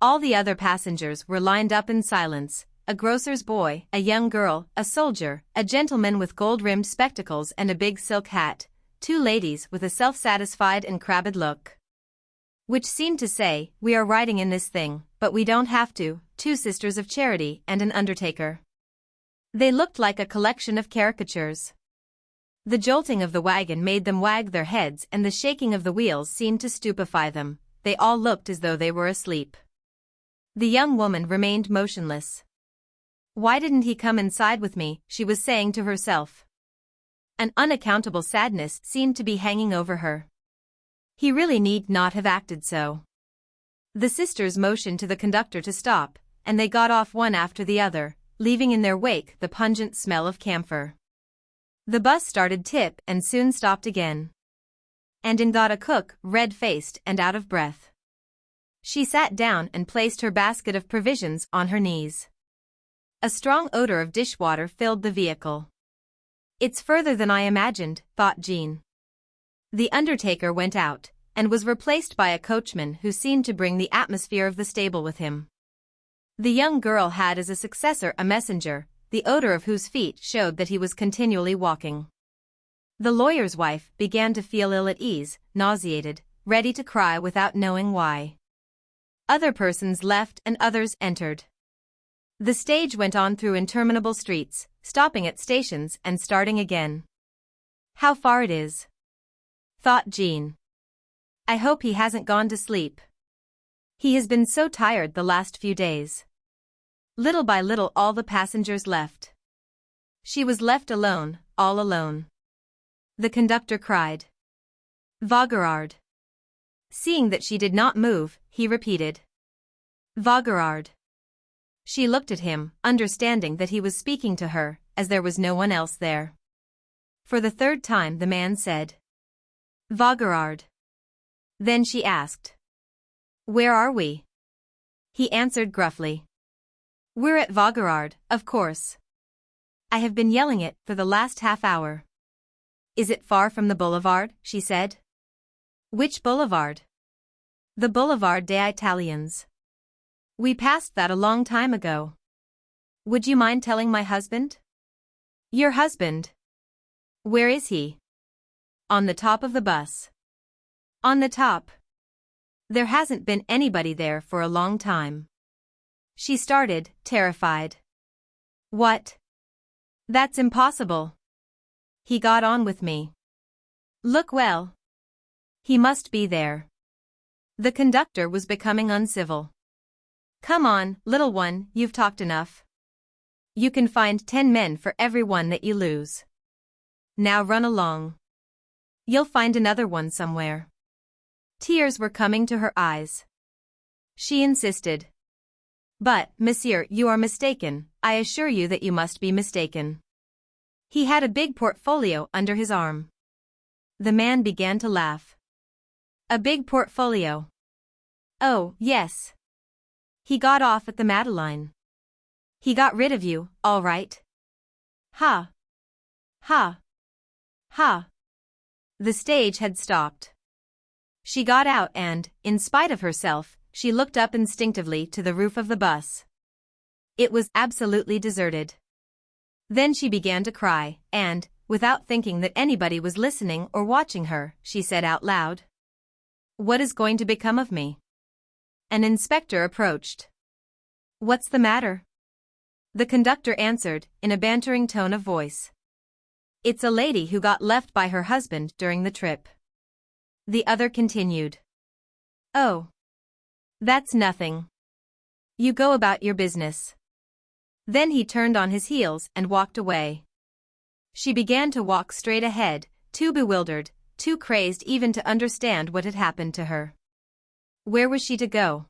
All the other passengers were lined up in silence, a grocer's boy, a young girl, a soldier, a gentleman with gold-rimmed spectacles and a big silk hat, 2 ladies with a self-satisfied and crabbed look, which seemed to say, "We are riding in this thing, but we don't have to," 2 sisters of charity and an undertaker. They looked like a collection of caricatures. The jolting of the wagon made them wag their heads and the shaking of the wheels seemed to stupefy them. They all looked as though they were asleep. The young woman remained motionless. Why didn't he come inside with me, she was saying to herself. An unaccountable sadness seemed to be hanging over her. He really need not have acted so. The sisters motioned to the conductor to stop, and they got off one after the other, leaving in their wake the pungent smell of camphor. The bus started tip and soon stopped again. And in got a cook, red-faced and out of breath. She sat down and placed her basket of provisions on her knees. A strong odor of dishwater filled the vehicle. It's further than I imagined, thought Jean. The undertaker went out, and was replaced by a coachman who seemed to bring the atmosphere of the stable with him. The young girl had as a successor a messenger, the odor of whose feet showed that he was continually walking. The lawyer's wife began to feel ill at ease, nauseated, ready to cry without knowing why. Other persons left and others entered. The stage went on through interminable streets, stopping at stations and starting again. How far it is, thought Jean. I hope he hasn't gone to sleep. He has been so tired the last few days. Little by little all the passengers left. She was left alone, all alone. The conductor cried. Vaugirard. Seeing that she did not move, he repeated. Vaugirard. She looked at him, understanding that he was speaking to her, as there was no one else there. For the third time the man said. Vaugirard. Then she asked. Where are we? He answered gruffly. We're at Vaugirard, of course. I have been yelling it for the last half hour. Is it far from the boulevard? She said. Which boulevard? The Boulevard des Italiens. We passed that a long time ago. Would you mind telling my husband? Your husband? Where is he? On the top of the bus. On the top? There hasn't been anybody there for a long time. She started, terrified. What? That's impossible. He got on with me. Look well. He must be there. The conductor was becoming uncivil. Come on, little one, you've talked enough. You can find 10 men for every one that you lose. Now run along. You'll find another one somewhere. Tears were coming to her eyes. She insisted. But, monsieur, you are mistaken, I assure you that you must be mistaken. He had a big portfolio under his arm. The man began to laugh. A big portfolio. Oh, yes. He got off at the Madeleine. He got rid of you, all right. Ha. Ha. Ha. The stage had stopped. She got out and, in spite of herself, she looked up instinctively to the roof of the bus. It was absolutely deserted. Then she began to cry, and, without thinking that anybody was listening or watching her, she said out loud. What is going to become of me? An inspector approached. What's the matter? The conductor answered, in a bantering tone of voice. It's a lady who got left by her husband during the trip. The other continued. Oh. That's nothing. You go about your business. Then he turned on his heels and walked away. She began to walk straight ahead, too bewildered, too crazed even to understand what had happened to her. Where was she to go?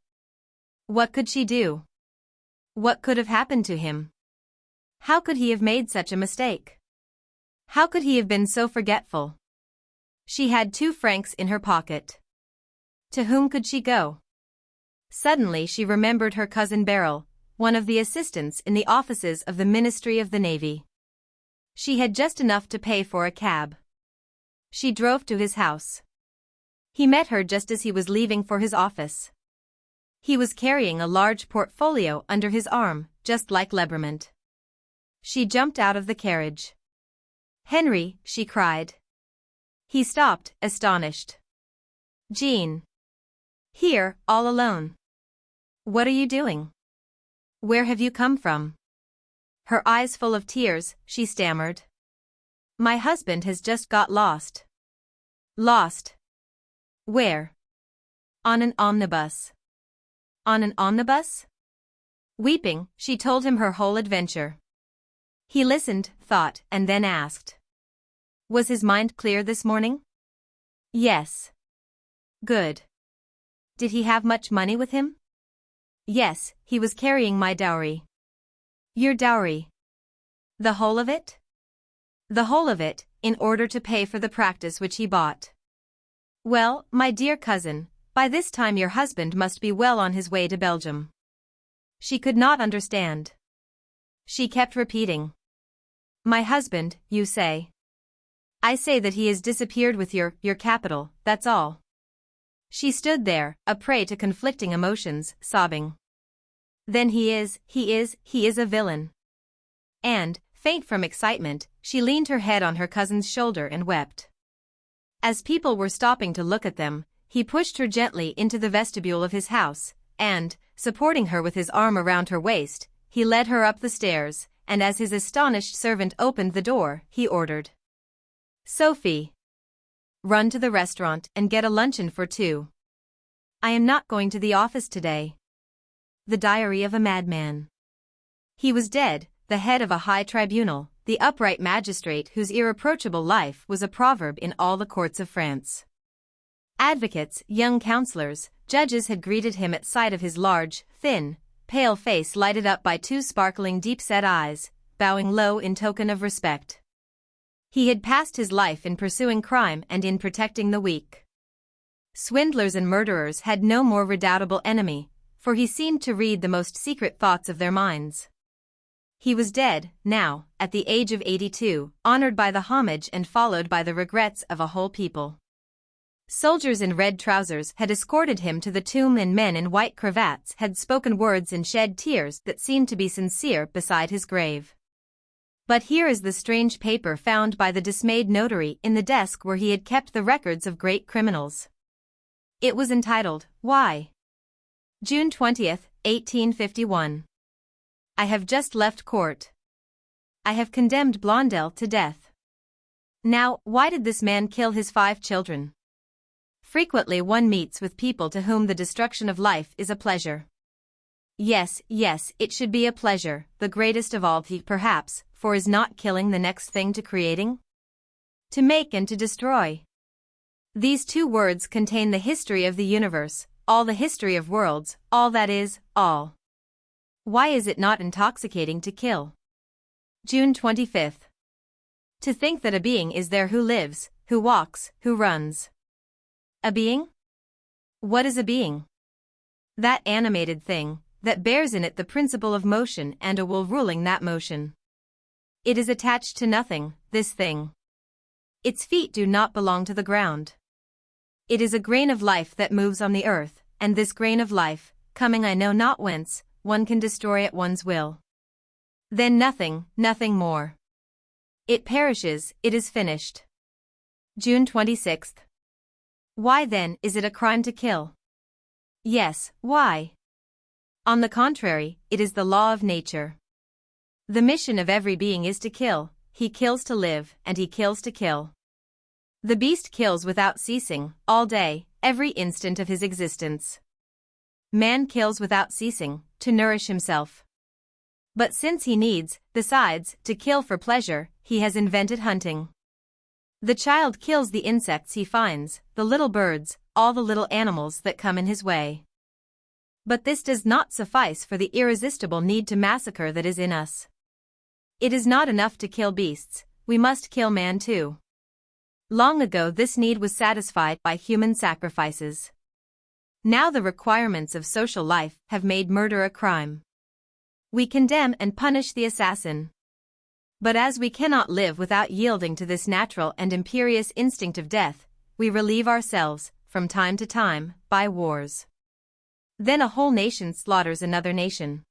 What could she do? What could have happened to him? How could he have made such a mistake? How could he have been so forgetful? She had 2 francs in her pocket. To whom could she go? Suddenly she remembered her cousin Beryl, one of the assistants in the offices of the Ministry of the Navy. She had just enough to pay for a cab. She drove to his house. He met her just as he was leaving for his office. He was carrying a large portfolio under his arm, just like Lebrement. She jumped out of the carriage. Henry, she cried. He stopped, astonished. Jean. Here, all alone. What are you doing? Where have you come from? Her eyes full of tears, she stammered. My husband has just got lost. Lost? Where? On an omnibus. On an omnibus? Weeping, she told him her whole adventure. He listened, thought, and then asked. Was his mind clear this morning? Yes. Good. Did he have much money with him? Yes, he was carrying my dowry. Your dowry? The whole of it? The whole of it, in order to pay for the practice which he bought. Well, my dear cousin, by this time your husband must be well on his way to Belgium. She could not understand. She kept repeating. My husband, you say? I say that he has disappeared with your capital, that's all. She stood there, a prey to conflicting emotions, sobbing. Then he is a villain. And, faint from excitement, she leaned her head on her cousin's shoulder and wept. As people were stopping to look at them, he pushed her gently into the vestibule of his house, and, supporting her with his arm around her waist, he led her up the stairs, and as his astonished servant opened the door, he ordered. Sophie. Run to the restaurant and get a luncheon for two. I am not going to the office today. The Diary of a Madman. He was dead, the head of a high tribunal, the upright magistrate whose irreproachable life was a proverb in all the courts of France. Advocates, young counselors, judges had greeted him at sight of his large, thin, pale face lighted up by two sparkling deep-set eyes, bowing low in token of respect. He had passed his life in pursuing crime and in protecting the weak. Swindlers and murderers had no more redoubtable enemy, for he seemed to read the most secret thoughts of their minds. He was dead, now, at the age of 82, honored by the homage and followed by the regrets of a whole people. Soldiers in red trousers had escorted him to the tomb and men in white cravats had spoken words and shed tears that seemed to be sincere beside his grave. But here is the strange paper found by the dismayed notary in the desk where he had kept the records of great criminals. It was entitled, Why? June 20, 1851. I have just left court. I have condemned Blondel to death. Now, why did this man kill his 5 children? Frequently one meets with people to whom the destruction of life is a pleasure. Yes, it should be a pleasure, the greatest of all, perhaps, for is not killing the next thing to creating? To make and to destroy. These 2 words contain the history of the universe, all the history of worlds, all that is, all. Why is it not intoxicating to kill? June 25. To think that a being is there who lives, who walks, who runs. A being? What is a being? That animated thing, that bears in it the principle of motion and a will ruling that motion. It is attached to nothing, this thing. Its feet do not belong to the ground. It is a grain of life that moves on the earth, and this grain of life, coming I know not whence, one can destroy at one's will. Then nothing more. It perishes, it is finished. June 26. Why then is it a crime to kill? Yes, why? On the contrary, it is the law of nature. The mission of every being is to kill, he kills to live, and he kills to kill. The beast kills without ceasing, all day, every instant of his existence. Man kills without ceasing, to nourish himself. But since he needs, besides, to kill for pleasure, he has invented hunting. The child kills the insects he finds, the little birds, all the little animals that come in his way. But this does not suffice for the irresistible need to massacre that is in us. It is not enough to kill beasts, we must kill man too. Long ago this need was satisfied by human sacrifices. Now the requirements of social life have made murder a crime. We condemn and punish the assassin. But as we cannot live without yielding to this natural and imperious instinct of death, we relieve ourselves, from time to time, by wars. Then a whole nation slaughters another nation.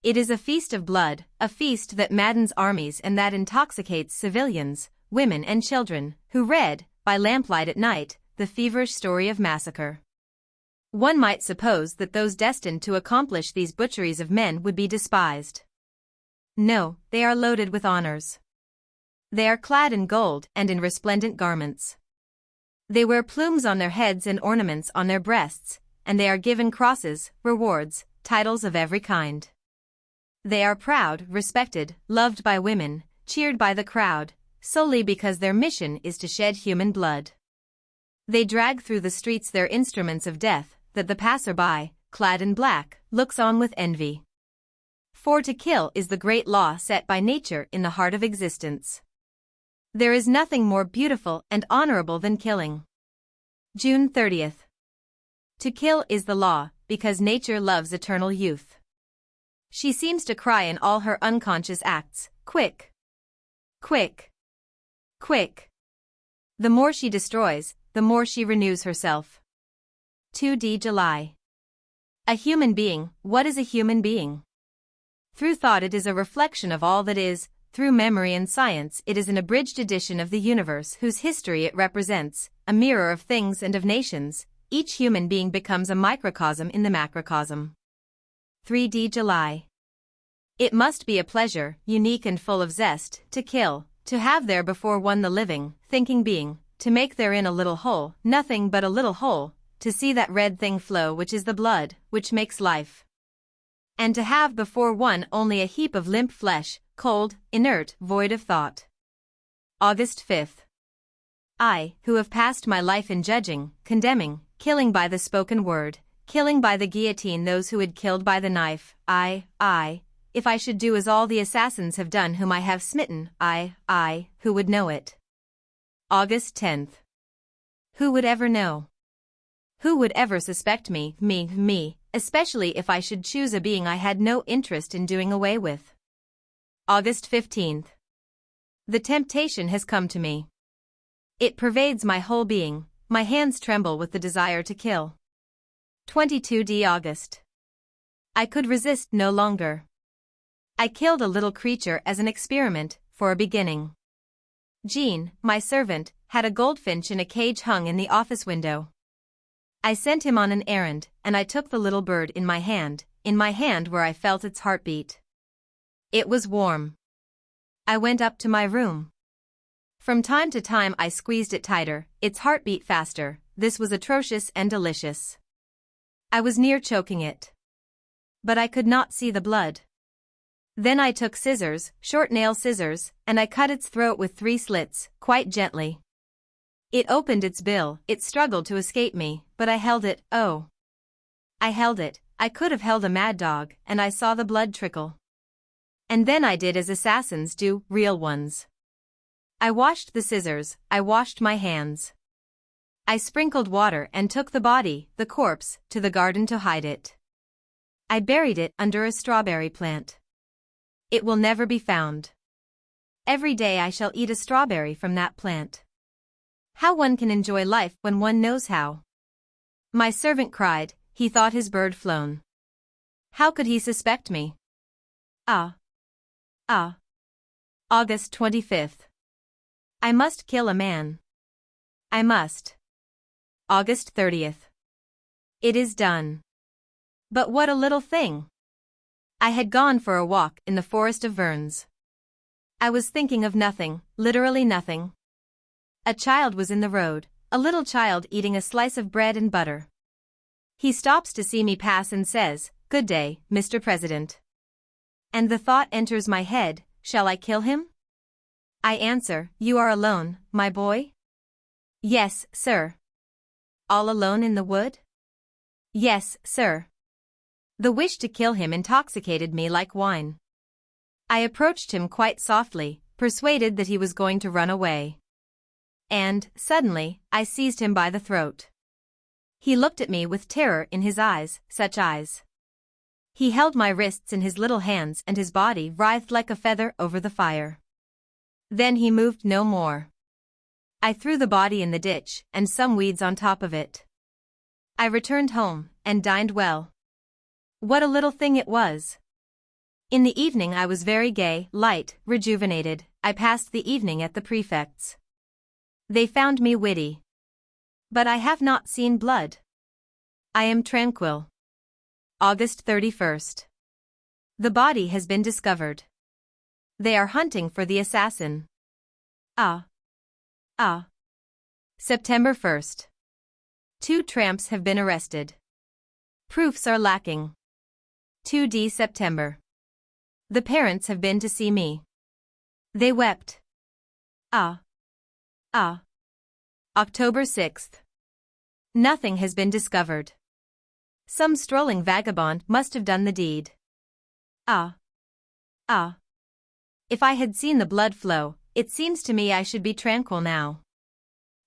It is a feast of blood, a feast that maddens armies and that intoxicates civilians, women and children, who read, by lamplight at night, the feverish story of massacre. One might suppose that those destined to accomplish these butcheries of men would be despised. No, they are loaded with honors. They are clad in gold and in resplendent garments. They wear plumes on their heads and ornaments on their breasts, and they are given crosses, rewards, titles of every kind. They are proud, respected, loved by women, cheered by the crowd, solely because their mission is to shed human blood. They drag through the streets their instruments of death, that the passer-by, clad in black, looks on with envy. For to kill is the great law set by nature in the heart of existence. There is nothing more beautiful and honorable than killing. June 30th. To kill is the law, because nature loves eternal youth. She seems to cry in all her unconscious acts, quick, quick, quick. The more she destroys, the more she renews herself. 2D July. A human being, what is a human being? Through thought it is a reflection of all that is, through memory and science it is an abridged edition of the universe whose history it represents, a mirror of things and of nations. Each human being becomes a microcosm in the macrocosm. 3D July. It must be a pleasure, unique and full of zest, to kill, to have there before one the living, thinking being, to make therein a little hole, nothing but a little hole, to see that red thing flow which is the blood, which makes life. And to have before one only a heap of limp flesh, cold, inert, void of thought. August 5th. I, who have passed my life in judging, condemning, killing by the spoken word, killing by the guillotine those who had killed by the knife, if I should do as all the assassins have done whom I have smitten, who would know it? August 10th. Who would ever know? Who would ever suspect me, especially if I should choose a being I had no interest in doing away with? August 15th. The temptation has come to me. It pervades my whole being, my hands tremble with the desire to kill. 22D August. I could resist no longer. I killed a little creature as an experiment, for a beginning. Jean, my servant, had a goldfinch in a cage hung in the office window. I sent him on an errand, and I took the little bird in my hand where I felt its heartbeat. It was warm. I went up to my room. From time to time I squeezed it tighter, its heartbeat faster. This was atrocious and delicious. I was near choking it. But I could not see the blood. Then I took scissors, short nail scissors, and I cut its throat with 3 slits, quite gently. It opened its bill, it struggled to escape me, but I held it, oh. I held it, I could have held a mad dog, and I saw the blood trickle. And then I did as assassins do, real ones. I washed the scissors, I washed my hands. I sprinkled water and took the body, the corpse, to the garden to hide it. I buried it under a strawberry plant. It will never be found. Every day I shall eat a strawberry from that plant. How one can enjoy life when one knows how. My servant cried, he thought his bird flown. How could he suspect me? August 25th. I must kill a man. I must. August 30th. It is done. But what a little thing! I had gone for a walk in the forest of Vernes. I was thinking of nothing, literally nothing. A child was in the road, a little child eating a slice of bread and butter. He stops to see me pass and says, "Good day, Mr. President." And the thought enters my head, shall I kill him? I answer, "You are alone, my boy?" "Yes, sir." "All alone in the wood?" "Yes, sir." The wish to kill him intoxicated me like wine. I approached him quite softly, persuaded that he was going to run away. And, suddenly, I seized him by the throat. He looked at me with terror in his eyes, such eyes. He held my wrists in his little hands and his body writhed like a feather over the fire. Then he moved no more. I threw the body in the ditch, and some weeds on top of it. I returned home, and dined well. What a little thing it was! In the evening I was very gay, light, rejuvenated. I passed the evening at the prefect's. They found me witty. But I have not seen blood. I am tranquil. August 31st. The body has been discovered. They are hunting for the assassin. September 1st. 2 tramps have been arrested. Proofs are lacking. 2D September. The parents have been to see me. They wept. Ah. Ah. October 6th. Nothing has been discovered. Some strolling vagabond must have done the deed. Ah. Ah. If I had seen the blood flow, it seems to me I should be tranquil now.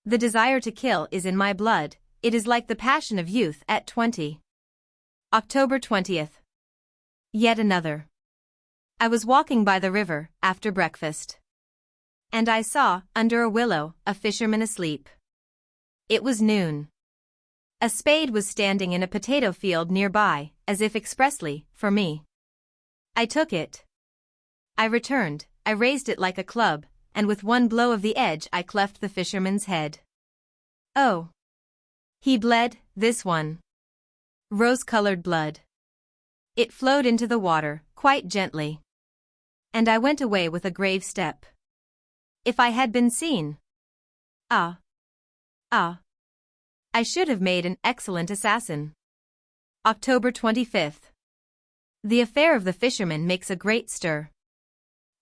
The desire to kill is in my blood, it is like the passion of youth at 20. October 20th. Yet another. I was walking by the river, after breakfast. And I saw, under a willow, a fisherman asleep. It was noon. A spade was standing in a potato field nearby, as if expressly, for me. I took it. I returned, I raised it like a club, and with one blow of the edge I cleft the fisherman's head. Oh! He bled, this one. Rose-colored blood. It flowed into the water, quite gently. And I went away with a grave step. If I had been seen. Ah! Ah! I should have made an excellent assassin. October 25th. The affair of the fisherman makes a great stir.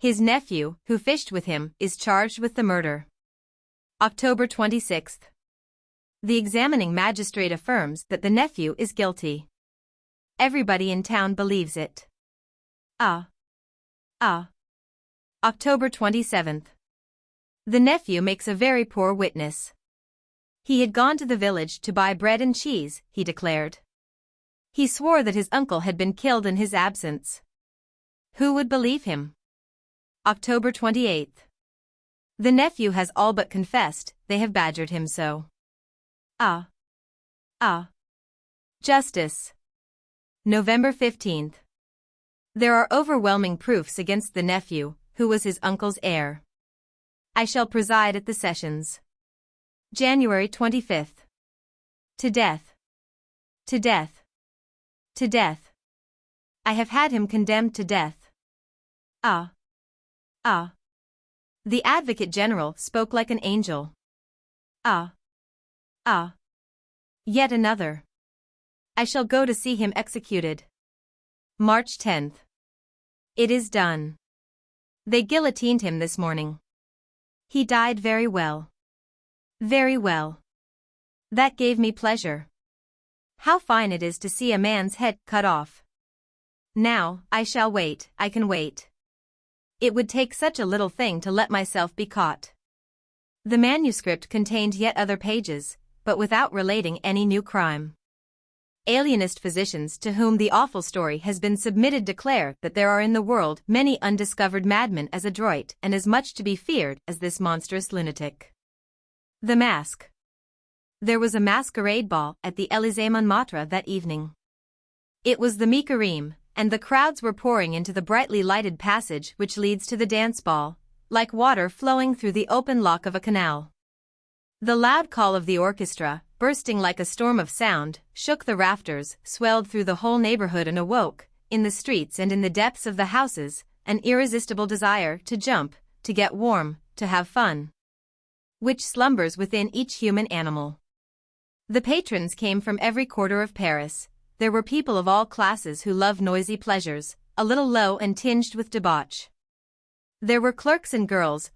His nephew, who fished with him, is charged with the murder. October 26th. The examining magistrate affirms that the nephew is guilty. Everybody in town believes it. Ah. Ah. October 27th. The nephew makes a very poor witness. He had gone to the village to buy bread and cheese, he declared. He swore that his uncle had been killed in his absence. Who would believe him? October 28th. The nephew has all but confessed, they have badgered him so. Ah. Ah. Justice. November 15th. There are overwhelming proofs against the nephew, who was his uncle's heir. I shall preside at the sessions. January 25th. To death. To death. To death. I have had him condemned to death. Ah. Ah. The Advocate General spoke like an angel. Ah. Ah. Yet another. I shall go to see him executed. March 10th. It is done. They guillotined him this morning. He died very well. Very well. That gave me pleasure. How fine it is to see a man's head cut off. Now, I shall wait, I can wait. It would take such a little thing to let myself be caught. The manuscript contained yet other pages, but without relating any new crime. Alienist physicians to whom the awful story has been submitted declare that there are in the world many undiscovered madmen as adroit and as much to be feared as this monstrous lunatic. The Mask. There was a masquerade ball at the Élysée-Montmartre that evening. It was the mi-carême, and the crowds were pouring into the brightly lighted passage which leads to the dance ball, like water flowing through the open lock of a canal. The loud call of the orchestra, bursting like a storm of sound, shook the rafters, swelled through the whole neighborhood and awoke, in the streets and in the depths of the houses, an irresistible desire to jump, to get warm, to have fun, which slumbers within each human animal. The patrons came from every quarter of Paris. There were people of all classes who loved noisy pleasures, a little low and tinged with debauch. There were clerks and girls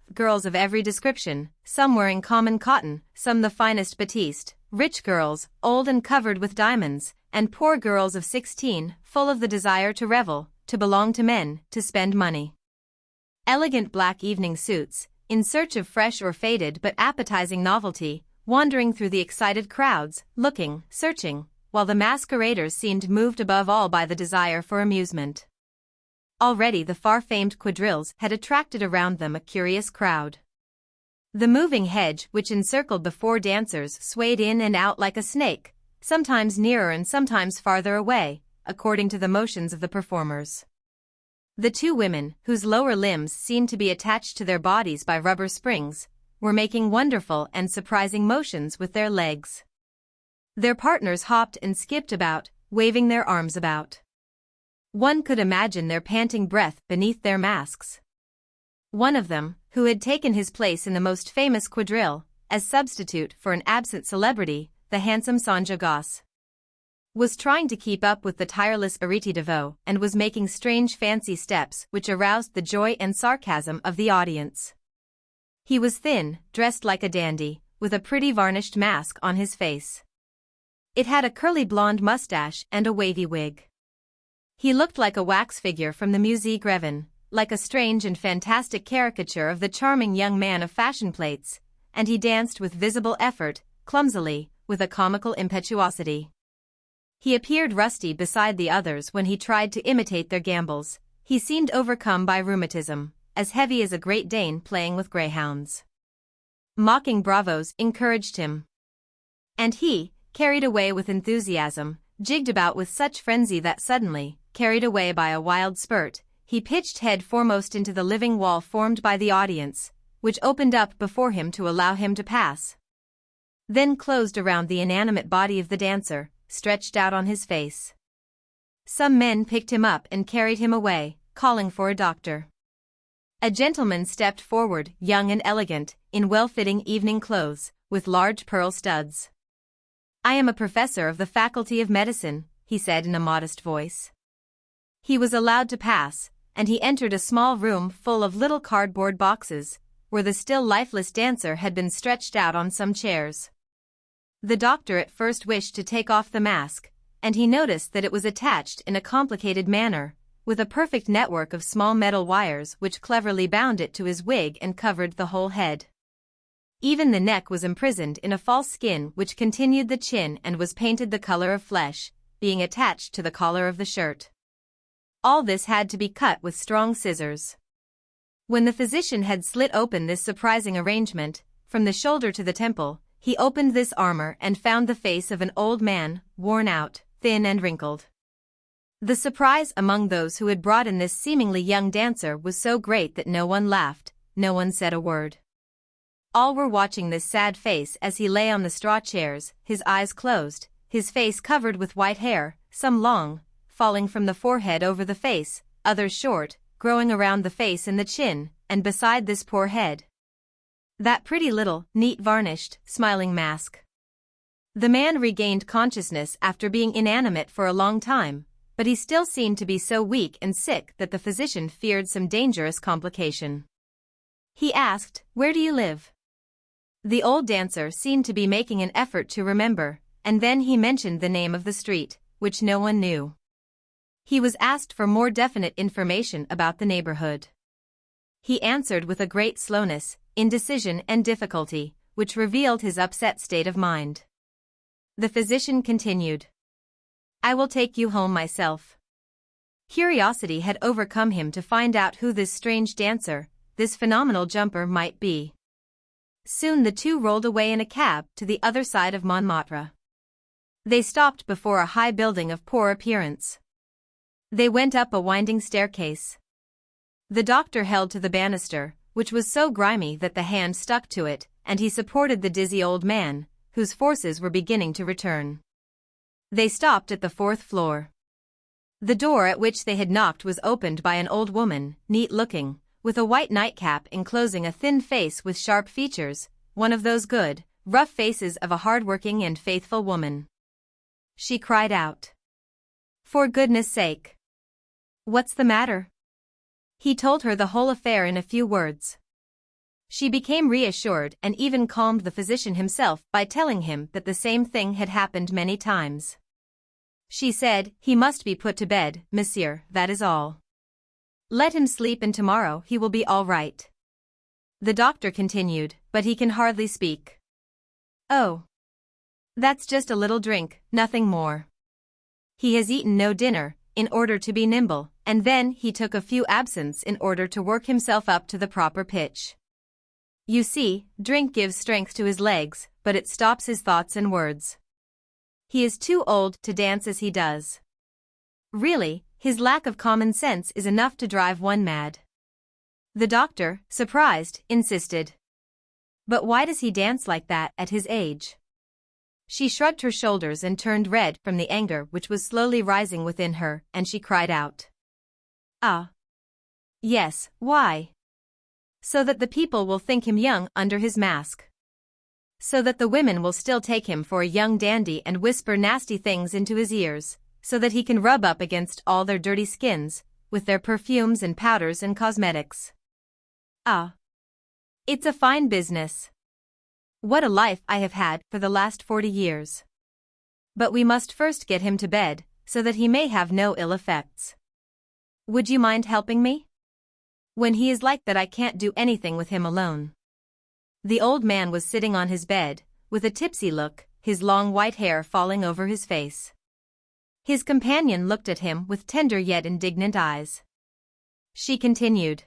of every description, some wearing common cotton, some the finest batiste, rich girls, old and covered with diamonds, and poor girls of 16, full of the desire to revel, to belong to men, to spend money. Elegant black evening suits, in search of fresh or faded but appetizing novelty, wandering through the excited crowds, looking, searching, while the masqueraders seemed moved above all by the desire for amusement. Already the far-famed quadrilles had attracted around them a curious crowd. The moving hedge which encircled the four dancers swayed in and out like a snake, sometimes nearer and sometimes farther away, according to the motions of the performers. The two women, whose lower limbs seemed to be attached to their bodies by rubber springs, were making wonderful and surprising motions with their legs. Their partners hopped and skipped about, waving their arms about. One could imagine their panting breath beneath their masks. One of them, who had taken his place in the most famous quadrille, as substitute for an absent celebrity, the handsome Sanjagos, was trying to keep up with the tireless Ariti Deveau and was making strange fancy steps which aroused the joy and sarcasm of the audience. He was thin, dressed like a dandy, with a pretty varnished mask on his face. It had a curly blonde mustache and a wavy wig. He looked like a wax figure from the Musée Grevin, like a strange and fantastic caricature of the charming young man of fashion plates, and he danced with visible effort, clumsily, with a comical impetuosity. He appeared rusty beside the others when he tried to imitate their gambols. He seemed overcome by rheumatism, as heavy as a Great Dane playing with greyhounds. Mocking bravos encouraged him. And he, carried away with enthusiasm, jigged about with such frenzy that suddenly, carried away by a wild spurt, he pitched head foremost into the living wall formed by the audience, which opened up before him to allow him to pass. Then closed around the inanimate body of the dancer, stretched out on his face. Some men picked him up and carried him away, calling for a doctor. A gentleman stepped forward, young and elegant, in well-fitting evening clothes, with large pearl studs. "I am a professor of the Faculty of Medicine," he said in a modest voice. He was allowed to pass, and he entered a small room full of little cardboard boxes, where the still lifeless dancer had been stretched out on some chairs. The doctor at first wished to take off the mask, and he noticed that it was attached in a complicated manner, with a perfect network of small metal wires which cleverly bound it to his wig and covered the whole head. Even the neck was imprisoned in a false skin which continued the chin and was painted the color of flesh, being attached to the collar of the shirt. All this had to be cut with strong scissors. When the physician had slit open this surprising arrangement, from the shoulder to the temple, he opened this armor and found the face of an old man, worn out, thin and wrinkled. The surprise among those who had brought in this seemingly young dancer was so great that no one laughed, no one said a word. All were watching this sad face as he lay on the straw chairs, his eyes closed, his face covered with white hair, some long, falling from the forehead over the face, others short, growing around the face and the chin, and beside this poor head, that pretty little, neat varnished, smiling mask. The man regained consciousness after being inanimate for a long time, but he still seemed to be so weak and sick that the physician feared some dangerous complication. He asked, "Where do you live?" The old dancer seemed to be making an effort to remember, and then he mentioned the name of the street, which no one knew. He was asked for more definite information about the neighborhood. He answered with a great slowness, indecision and difficulty, which revealed his upset state of mind. The physician continued, "I will take you home myself." Curiosity had overcome him to find out who this strange dancer, this phenomenal jumper might be. Soon the two rolled away in a cab to the other side of Montmartre. They stopped before a high building of poor appearance. They went up a winding staircase. The doctor held to the banister, which was so grimy that the hand stuck to it, and he supported the dizzy old man, whose forces were beginning to return. They stopped at the 4th floor. The door at which they had knocked was opened by an old woman, neat-looking, with a white nightcap enclosing a thin face with sharp features, one of those good, rough faces of a hard-working and faithful woman. She cried out, "For goodness' sake! What's the matter?" He told her the whole affair in a few words. She became reassured and even calmed the physician himself by telling him that the same thing had happened many times. She said, "He must be put to bed, monsieur, that is all. Let him sleep and tomorrow he will be all right." The doctor continued, "But he can hardly speak." "Oh. That's just a little drink, nothing more. He has eaten no dinner, in order to be nimble, and then he took a few absinthes in order to work himself up to the proper pitch. You see, drink gives strength to his legs, but it stops his thoughts and words. He is too old to dance as he does. Really, his lack of common sense is enough to drive one mad." The doctor, surprised, insisted, "But why does he dance like that at his age?" She shrugged her shoulders and turned red from the anger which was slowly rising within her, and she cried out, "Ah! Yes, why? So that the people will think him young under his mask. so that the women will still take him for a young dandy and whisper nasty things into his ears, so that he can rub up against all their dirty skins, with their perfumes and powders and cosmetics. Ah. It's a fine business. What a life I have had for the last 40 years. But we must first get him to bed, so that he may have no ill effects. Would you mind helping me? When he is like that I can't do anything with him alone. The old man was sitting on his bed, with a tipsy look, his long white hair falling over his face. His companion looked at him with tender yet indignant eyes. She continued.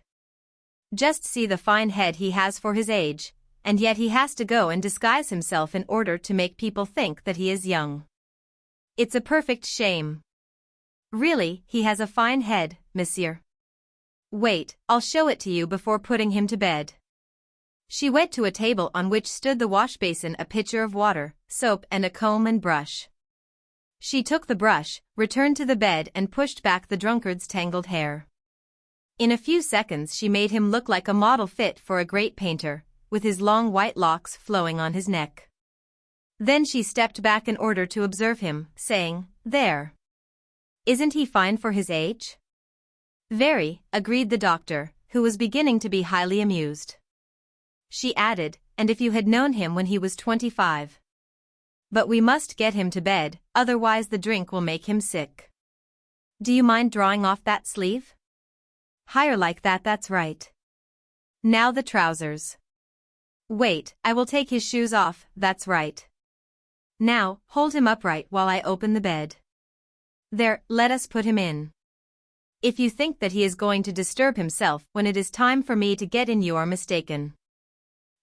Just see the fine head he has for his age, and yet he has to go and disguise himself in order to make people think that he is young. It's a perfect shame. Really, he has a fine head, monsieur. Wait, I'll show it to you before putting him to bed. She went to a table on which stood the wash basin, a pitcher of water, soap and a comb and brush. She took the brush, returned to the bed and pushed back the drunkard's tangled hair. In a few seconds she made him look like a model fit for a great painter, with his long white locks flowing on his neck. Then she stepped back in order to observe him, saying, There. Isn't he fine for his age? Very, agreed the doctor, who was beginning to be highly amused. She added, and if you had known him when he was 25. But we must get him to bed, otherwise the drink will make him sick. Do you mind drawing off that sleeve? Higher like that, that's right. Now the trousers. Wait, I will take his shoes off, that's right. Now, hold him upright while I open the bed. There, let us put him in. If you think that he is going to disturb himself when it is time for me to get in, you are mistaken.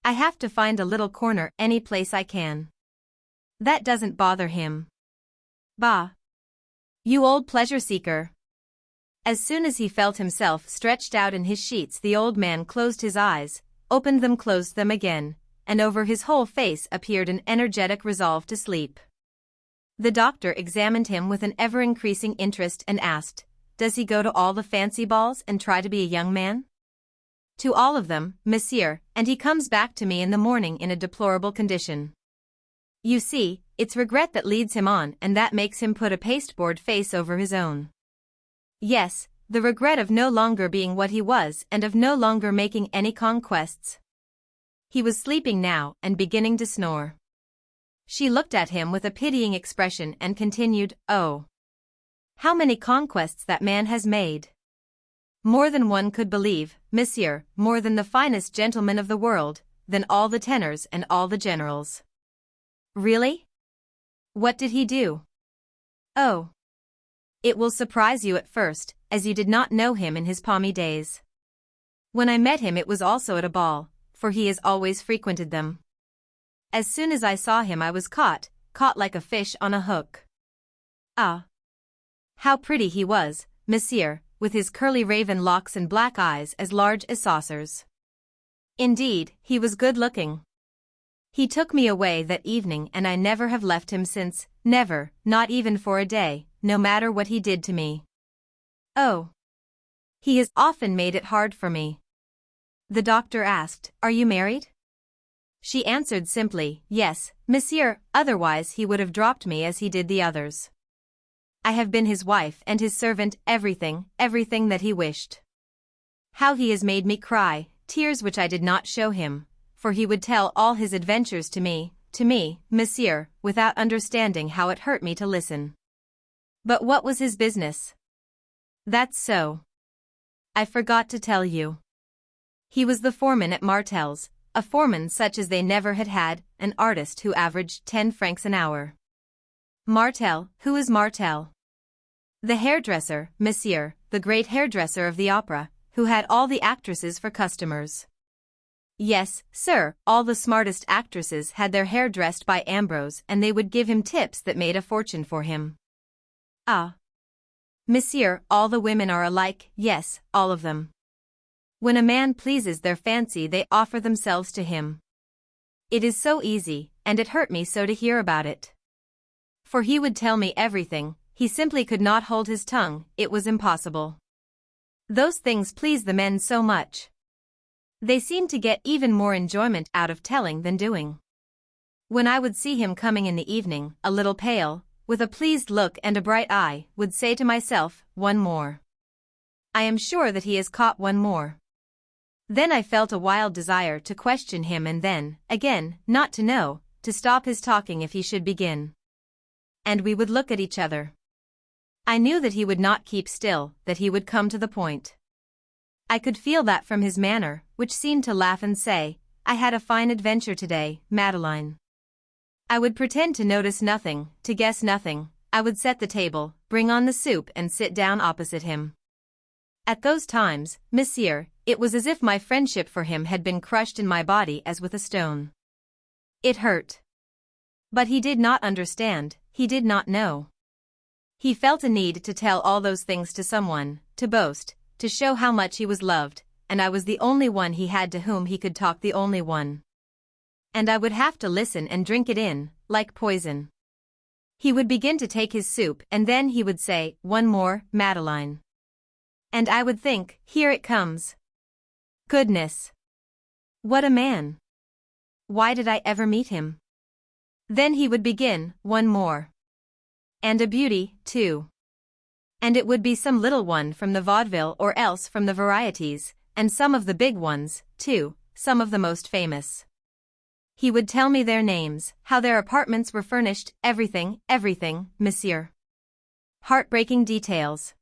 I have to find a little corner any place I can. That doesn't bother him. Bah! You old pleasure-seeker. As soon as he felt himself stretched out in his sheets, the old man closed his eyes, opened them, closed them again, and over his whole face appeared an energetic resolve to sleep. The doctor examined him with an ever-increasing interest and asked, Does he go to all the fancy balls and try to be a young man? To all of them, monsieur, and he comes back to me in the morning in a deplorable condition. You see, it's regret that leads him on, and that makes him put a pasteboard face over his own. Yes, the regret of no longer being what he was and of no longer making any conquests. He was sleeping now and beginning to snore. She looked at him with a pitying expression and continued, Oh! How many conquests that man has made! More than one could believe, monsieur, more than the finest gentlemen of the world, than all the tenors and all the generals. Really? What did he do? Oh! It will surprise you at first, as you did not know him in his palmy days. When I met him it was also at a ball, for he has always frequented them. As soon as I saw him I was caught like a fish on a hook. Ah! How pretty he was, monsieur, with his curly raven locks and black eyes as large as saucers. Indeed, he was good-looking. He took me away that evening and I never have left him since, never, not even for a day, no matter what he did to me. Oh! He has often made it hard for me. The doctor asked, Are you married? She answered simply, Yes, monsieur, otherwise he would have dropped me as he did the others. I have been his wife and his servant, everything that he wished. How he has made me cry, tears which I did not show him, for he would tell all his adventures to me, monsieur, without understanding how it hurt me to listen. But what was his business? That's so. I forgot to tell you. He was the foreman at Martel's, a foreman such as they never had had, an artist who averaged 10 francs an hour. Martel, who is Martel? The hairdresser, monsieur, the great hairdresser of the opera, who had all the actresses for customers. Yes, sir, all the smartest actresses had their hair dressed by Ambrose and they would give him tips that made a fortune for him. Ah! Monsieur, all the women are alike, yes, all of them. When a man pleases their fancy they offer themselves to him. It is so easy, and it hurt me so to hear about it. For he would tell me everything, he simply could not hold his tongue, it was impossible. Those things please the men so much. They seem to get even more enjoyment out of telling than doing. When I would see him coming in the evening, a little pale, with a pleased look and a bright eye, would say to myself, one more. I am sure that he has caught one more. Then I felt a wild desire to question him and then, again, not to know, to stop his talking if he should begin. And we would look at each other. I knew that he would not keep still, that he would come to the point. I could feel that from his manner, which seemed to laugh and say, I had a fine adventure today, Madeline. I would pretend to notice nothing, to guess nothing. I would set the table, bring on the soup and sit down opposite him. At those times, monsieur, it was as if my friendship for him had been crushed in my body as with a stone. It hurt. But he did not understand, he did not know. He felt a need to tell all those things to someone, to boast, to show how much he was loved, and I was the only one he had to whom he could talk, the only one. And I would have to listen and drink it in, like poison. He would begin to take his soup and then he would say, one more, Madeline. And I would think, here it comes. Goodness! What a man! Why did I ever meet him? Then he would begin, one more. And a beauty, too. And it would be some little one from the vaudeville or else from the varieties, and some of the big ones, too, some of the most famous. He would tell me their names, how their apartments were furnished, everything, monsieur. Heartbreaking details.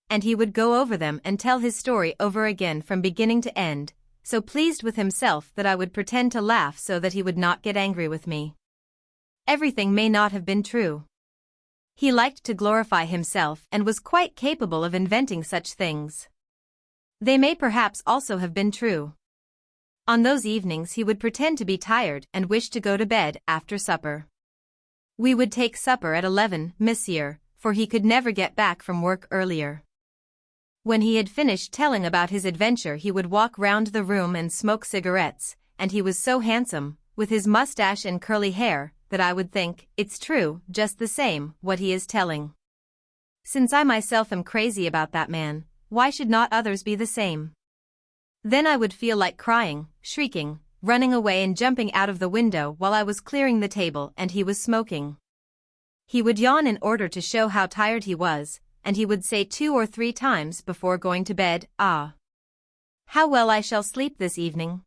And he would go over them and tell his story over again from beginning to end, so pleased with himself that I would pretend to laugh so that he would not get angry with me. Everything may not have been true. He liked to glorify himself and was quite capable of inventing such things. They may perhaps also have been true. On those evenings he would pretend to be tired and wish to go to bed after supper. We would take supper at 11, monsieur, for he could never get back from work earlier. When he had finished telling about his adventure he would walk round the room and smoke cigarettes, and he was so handsome, with his mustache and curly hair, that I would think, it's true, just the same, what he is telling. Since I myself am crazy about that man, why should not others be the same? Then I would feel like crying, shrieking, running away and jumping out of the window while I was clearing the table and he was smoking. He would yawn in order to show how tired he was, and he would say 2 or 3 times before going to bed, ah! How well I shall sleep this evening.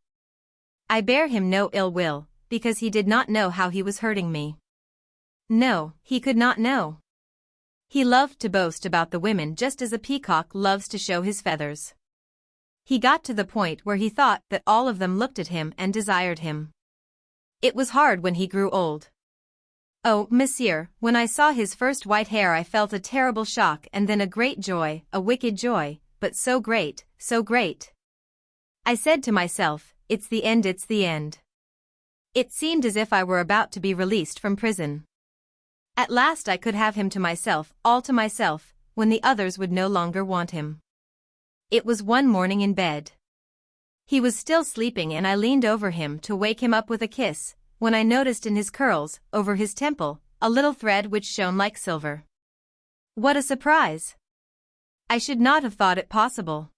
I bear him no ill will, because he did not know how he was hurting me. No, he could not know. He loved to boast about the women just as a peacock loves to show his feathers. He got to the point where he thought that all of them looked at him and desired him. It was hard when he grew old. Oh, monsieur, when I saw his first white hair I felt a terrible shock and then a great joy, a wicked joy, but so great, so great. I said to myself, it's the end, it's the end. It seemed as if I were about to be released from prison. At last I could have him to myself, all to myself, when the others would no longer want him. It was one morning in bed. He was still sleeping and I leaned over him to wake him up with a kiss, when I noticed in his curls, over his temple, a little thread which shone like silver. What a surprise! I should not have thought it possible.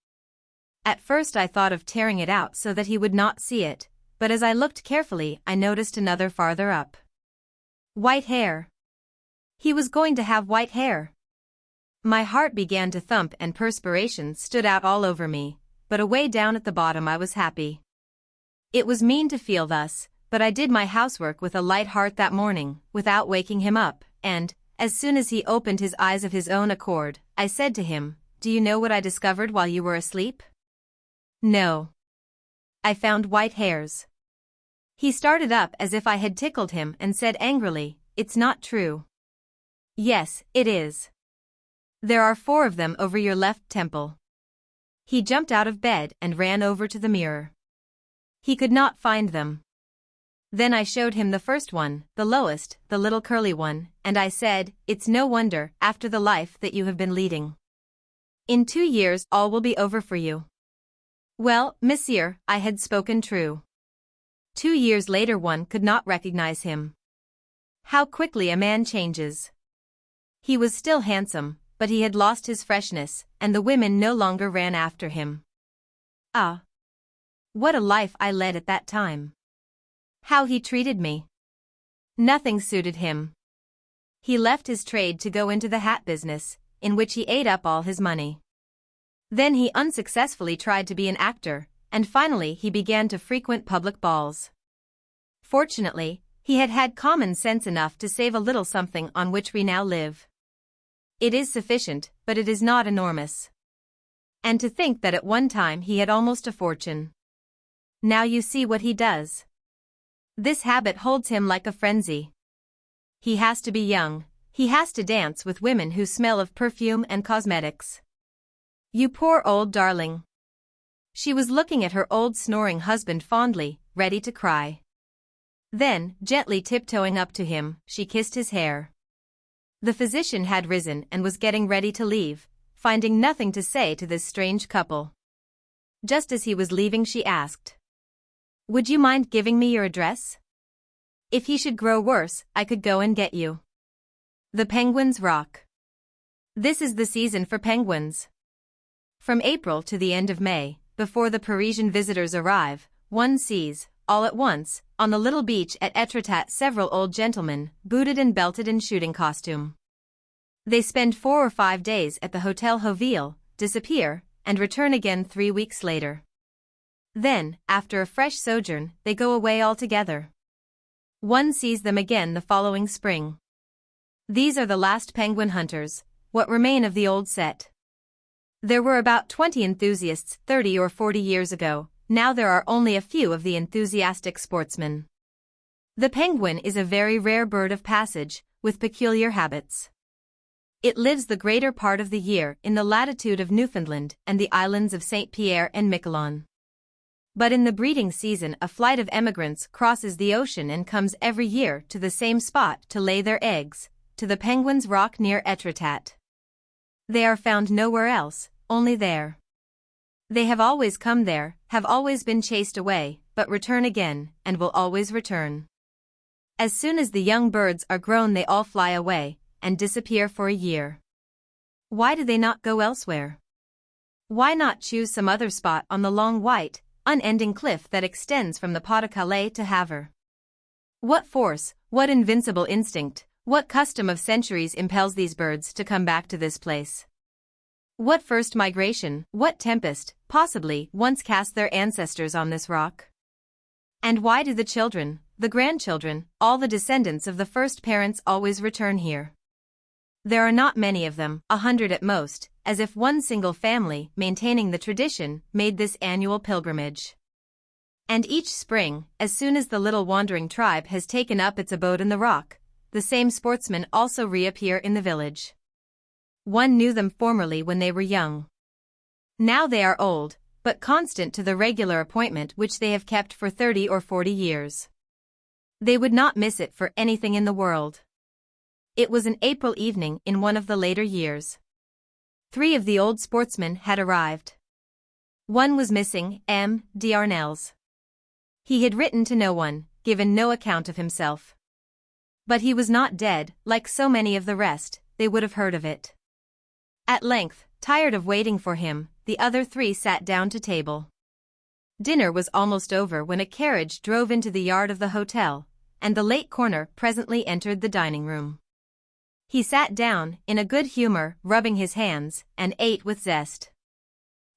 At first I thought of tearing it out so that he would not see it, but as I looked carefully I noticed another farther up. White hair. He was going to have white hair. My heart began to thump and perspiration stood out all over me, but away down at the bottom I was happy. It was mean to feel thus, but I did my housework with a light heart that morning, without waking him up, and, as soon as he opened his eyes of his own accord, I said to him, do you know what I discovered while you were asleep? No. I found white hairs. He started up as if I had tickled him and said angrily, it's not true. Yes, it is. There are 4 of them over your left temple. He jumped out of bed and ran over to the mirror. He could not find them. Then I showed him the first one, the lowest, the little curly one, and I said, it's no wonder, after the life that you have been leading. In 2 years all will be over for you. Well, monsieur, I had spoken true. 2 years later one could not recognize him. How quickly a man changes. He was still handsome, but he had lost his freshness, and the women no longer ran after him. Ah! What a life I led at that time. How he treated me. Nothing suited him. He left his trade to go into the hat business, in which he ate up all his money. Then he unsuccessfully tried to be an actor, and finally he began to frequent public balls. Fortunately, he had had common sense enough to save a little something on which we now live. It is sufficient, but it is not enormous. And to think that at one time he had almost a fortune. Now you see what he does. This habit holds him like a frenzy. He has to be young, he has to dance with women who smell of perfume and cosmetics. You poor old darling. She was looking at her old snoring husband fondly, ready to cry. Then, gently tiptoeing up to him, she kissed his hair. The physician had risen and was getting ready to leave, finding nothing to say to this strange couple. Just as he was leaving, she asked, "Would you mind giving me your address? If he should grow worse, I could go and get you." The Penguins Rock. This is the season for penguins. From April to the end of May, before the Parisian visitors arrive, one sees, all at once, on the little beach at Étretat several old gentlemen, booted and belted in shooting costume. They spend 4 or 5 days at the Hotel Hauville, disappear, and return again 3 weeks later. Then, after a fresh sojourn, they go away altogether. One sees them again the following spring. These are the last penguin hunters, what remain of the old set. There were about 20 enthusiasts 30 or 40 years ago, now there are only a few of the enthusiastic sportsmen. The penguin is a very rare bird of passage, with peculiar habits. It lives the greater part of the year in the latitude of Newfoundland and the islands of St. Pierre and Miquelon. But in the breeding season a flight of emigrants crosses the ocean and comes every year to the same spot to lay their eggs, to the Penguins' Rock near Étretat. They are found nowhere else, only there. They have always come there, have always been chased away, but return again, and will always return. As soon as the young birds are grown they all fly away, and disappear for a year. Why do they not go elsewhere? Why not choose some other spot on the long white, unending cliff that extends from the Pas-de-Calais to Havre? What force, what invincible instinct, what custom of centuries impels these birds to come back to this place? What first migration, what tempest, possibly, once cast their ancestors on this rock? And why do the children, the grandchildren, all the descendants of the first parents always return here? There are not many of them, 100 at most, as if one single family, maintaining the tradition, made this annual pilgrimage. And each spring, as soon as the little wandering tribe has taken up its abode in the rock, the same sportsmen also reappear in the village. One knew them formerly when they were young. Now they are old, but constant to the regular appointment which they have kept for 30 or 40 years. They would not miss it for anything in the world. It was an April evening in one of the later years. 3 of the old sportsmen had arrived. One was missing, M. d'Arnelles. He had written to no one, given no account of himself. But he was not dead, like so many of the rest, they would have heard of it. At length, tired of waiting for him, the other 3 sat down to table. Dinner was almost over when a carriage drove into the yard of the hotel, and the late corner presently entered the dining room. He sat down, in a good humor, rubbing his hands, and ate with zest.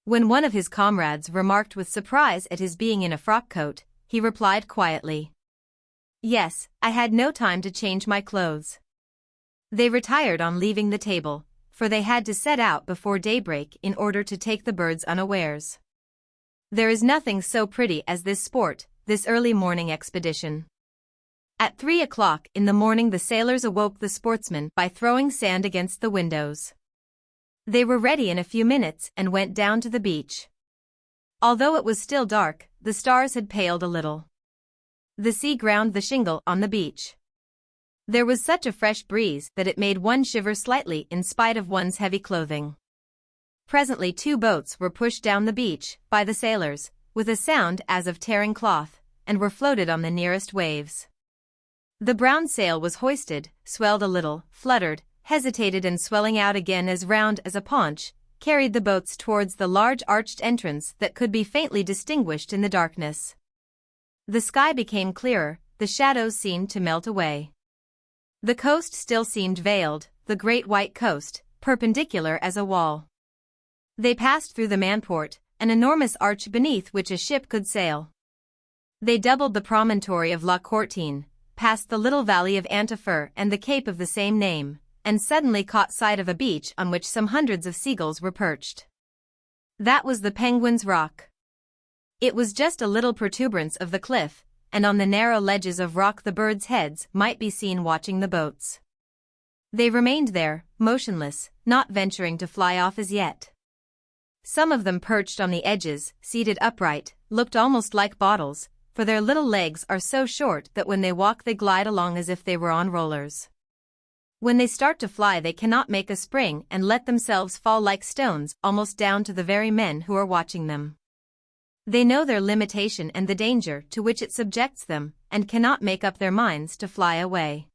When one of his comrades remarked with surprise at his being in a frock coat, he replied quietly, "Yes, I had no time to change my clothes." They retired on leaving the table, for they had to set out before daybreak in order to take the birds unawares. There is nothing so pretty as this sport, this early morning expedition. At 3 o'clock in the morning the sailors awoke the sportsmen by throwing sand against the windows. They were ready in a few minutes and went down to the beach. Although it was still dark, the stars had paled a little. The sea ground the shingle on the beach. There was such a fresh breeze that it made one shiver slightly in spite of one's heavy clothing. Presently 2 boats were pushed down the beach by the sailors, with a sound as of tearing cloth, and were floated on the nearest waves. The brown sail was hoisted, swelled a little, fluttered, hesitated and swelling out again as round as a paunch, carried the boats towards the large arched entrance that could be faintly distinguished in the darkness. The sky became clearer, the shadows seemed to melt away. The coast still seemed veiled, the great white coast, perpendicular as a wall. They passed through the manport, an enormous arch beneath which a ship could sail. They doubled the promontory of La Courtine, passed the little valley of Antifer and the cape of the same name, and suddenly caught sight of a beach on which some hundreds of seagulls were perched. That was the Penguin's Rock. It was just a little protuberance of the cliff, and on the narrow ledges of rock the birds' heads might be seen watching the boats. They remained there, motionless, not venturing to fly off as yet. Some of them perched on the edges, seated upright, looked almost like bottles, for their little legs are so short that when they walk they glide along as if they were on rollers. When they start to fly they cannot make a spring and let themselves fall like stones almost down to the very men who are watching them. They know their limitation and the danger to which it subjects them, and cannot make up their minds to fly away.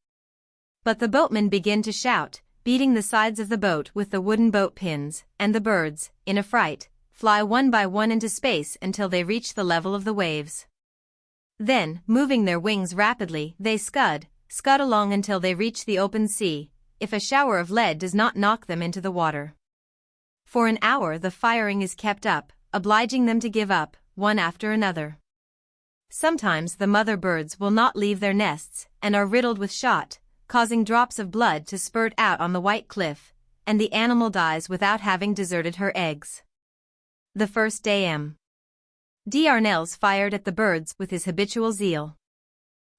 But the boatmen begin to shout, beating the sides of the boat with the wooden boat pins, and the birds, in a fright, fly one by one into space until they reach the level of the waves. Then, moving their wings rapidly, they scud along until they reach the open sea, if a shower of lead does not knock them into the water. For an hour the firing is kept up, obliging them to give up, one after another. Sometimes the mother birds will not leave their nests, and are riddled with shot, causing drops of blood to spurt out on the white cliff, and the animal dies without having deserted her eggs. The first day M. Darnelles fired at the birds with his habitual zeal.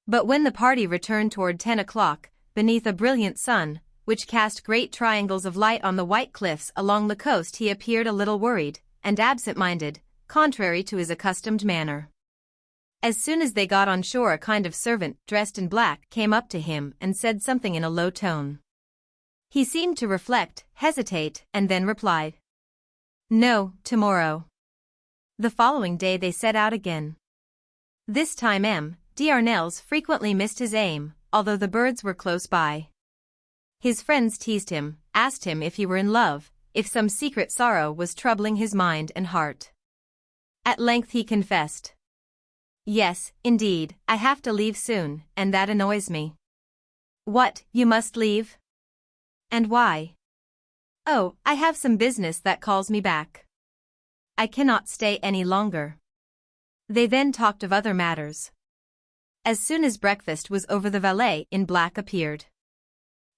But when the party returned toward 10 o'clock, beneath a brilliant sun, which cast great triangles of light on the white cliffs along the coast, he appeared a little worried, and absent-minded, contrary to his accustomed manner. As soon as they got on shore a kind of servant, dressed in black, came up to him and said something in a low tone. He seemed to reflect, hesitate, and then replied, "No, tomorrow." The following day they set out again. This time M. Darnelles frequently missed his aim, although the birds were close by. His friends teased him, asked him if he were in love, if some secret sorrow was troubling his mind and heart. At length he confessed, "Yes, indeed, I have to leave soon, and that annoys me." "What, you must leave? And why?" "Oh, I have some business that calls me back. I cannot stay any longer." They then talked of other matters. As soon as breakfast was over the valet in black appeared.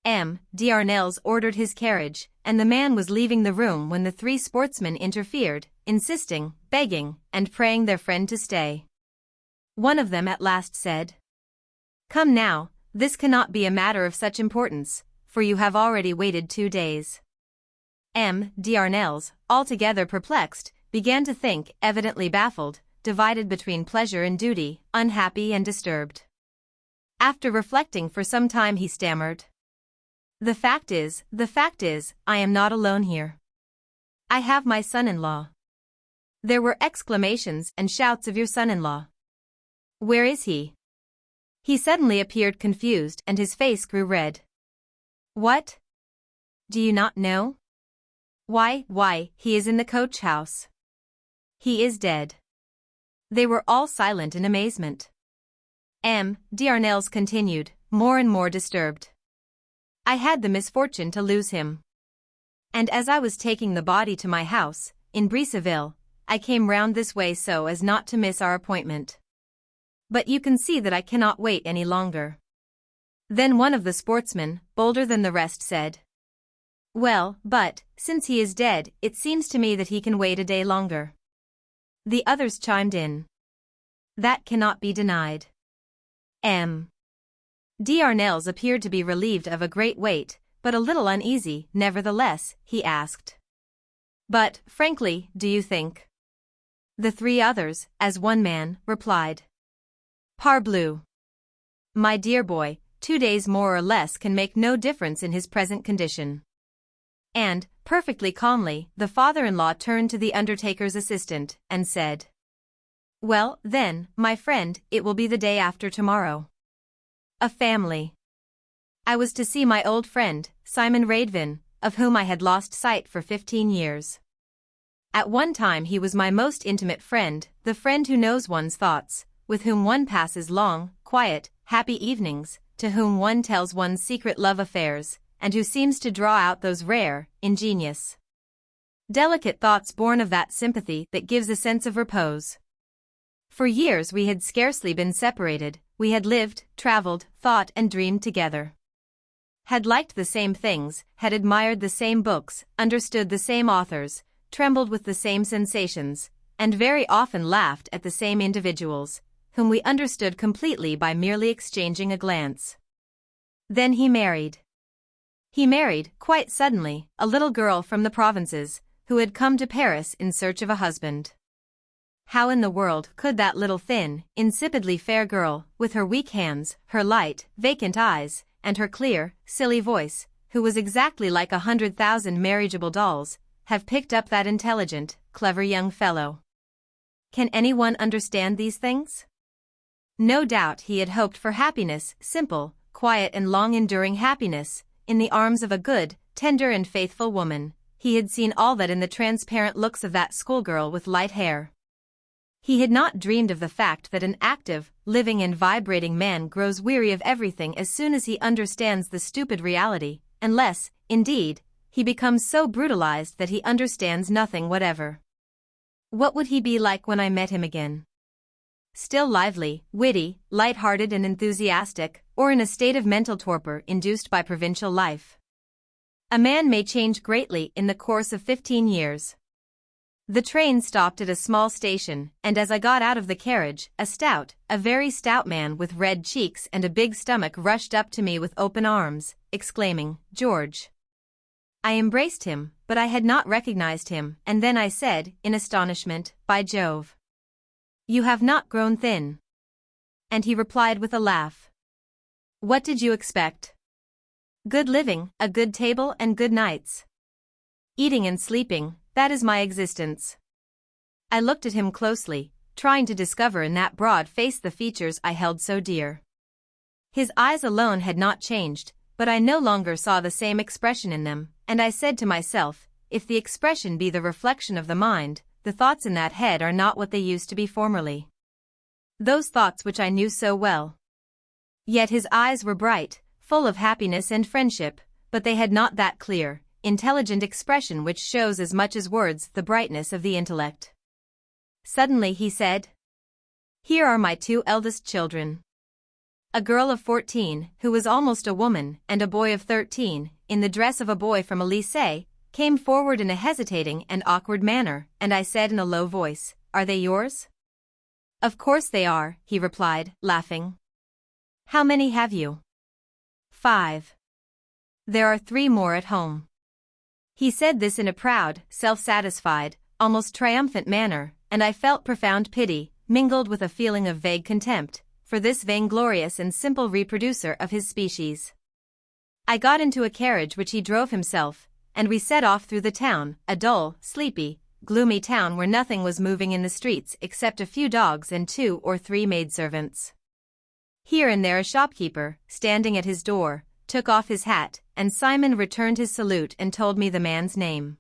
M. Darnelles ordered his carriage, and the man was leaving the room when the three sportsmen interfered, insisting, begging, and praying their friend to stay. One of them at last said, "Come now, this cannot be a matter of such importance, for you have already waited 2 days." M. Darnelles, altogether perplexed, began to think, evidently baffled, divided between pleasure and duty, unhappy and disturbed. After reflecting for some time he stammered, the fact is, I am not alone here. I have my son-in-law." There were exclamations and shouts of your son-in-law. "Where is he?" He suddenly appeared confused and his face grew red. "What? Do you not know?" Why, he is in the coach-house. He is dead." They were all silent in amazement. M. Darnelles continued, more and more disturbed. "I had the misfortune to lose him. And as I was taking the body to my house, in Brisseville, I came round this way so as not to miss our appointment. But you can see that I cannot wait any longer." Then one of the sportsmen, bolder than the rest, said, "Well, but, since he is dead, it seems to me that he can wait a day longer." The others chimed in. "That cannot be denied." M. Darnelles appeared to be relieved of a great weight, but a little uneasy, nevertheless, he asked, "But, frankly, do you think?" The three others, as one man, replied, "Parbleu! My dear boy, 2 days more or less can make no difference in his present condition." And, perfectly calmly, the father-in-law turned to the undertaker's assistant, and said, "Well, then, my friend, it will be the day after tomorrow. A family. I was to see my old friend, Simon Radvin, of whom I had lost sight for 15 years. At one time he was my most intimate friend, the friend who knows one's thoughts, with whom one passes long, quiet, happy evenings, to whom one tells one's secret love affairs, and who seems to draw out those rare, ingenious, delicate thoughts born of that sympathy that gives a sense of repose. For years we had scarcely been separated, we had lived, traveled, thought and dreamed together. Had liked the same things, had admired the same books, understood the same authors, trembled with the same sensations, and very often laughed at the same individuals, whom we understood completely by merely exchanging a glance. Then he married. He married, quite suddenly, a little girl from the provinces, who had come to Paris in search of a husband. How in the world could that little thin, insipidly fair girl, with her weak hands, her light, vacant eyes, and her clear, silly voice, who was exactly like 100,000 marriageable dolls, have picked up that intelligent, clever young fellow? Can anyone understand these things? No doubt he had hoped for happiness, simple, quiet and long-enduring happiness, in the arms of a good, tender and faithful woman. He had seen all that in the transparent looks of that schoolgirl with light hair. He had not dreamed of the fact that an active, living and vibrating man grows weary of everything as soon as he understands the stupid reality, unless, indeed, he becomes so brutalized that he understands nothing whatever. What would he be like when I met him again? Still lively, witty, light-hearted and enthusiastic, or in a state of mental torpor induced by provincial life? A man may change greatly in the course of 15 years. The train stopped at a small station, and as I got out of the carriage, a very stout man with red cheeks and a big stomach rushed up to me with open arms, exclaiming, "George!" I embraced him, but I had not recognized him, and then I said, in astonishment, "By Jove! You have not grown thin." And he replied with a laugh, "What did you expect? Good living, a good table and good nights. Eating and sleeping, that is my existence." I looked at him closely, trying to discover in that broad face the features I held so dear. His eyes alone had not changed, but I no longer saw the same expression in them, and I said to myself, if the expression be the reflection of the mind, the thoughts in that head are not what they used to be formerly. Those thoughts which I knew so well. Yet his eyes were bright, full of happiness and friendship, but they had not that clear, intelligent expression which shows as much as words the brightness of the intellect. Suddenly he said, "Here are my two eldest children." A girl of 14, who was almost a woman, and a boy of 13, in the dress of a boy from a lycée, came forward in a hesitating and awkward manner, and I said in a low voice, "Are they yours?" "Of course they are," he replied, laughing. "How many have you?" "5. There are 3 more at home." He said this in a proud, self-satisfied, almost triumphant manner, and I felt profound pity, mingled with a feeling of vague contempt, for this vainglorious and simple reproducer of his species. I got into a carriage which he drove himself, and we set off through the town, a dull, sleepy, gloomy town where nothing was moving in the streets except a few dogs and 2 or 3 maidservants. Here and there a shopkeeper, standing at his door, took off his hat, and Simon returned his salute and told me the man's name.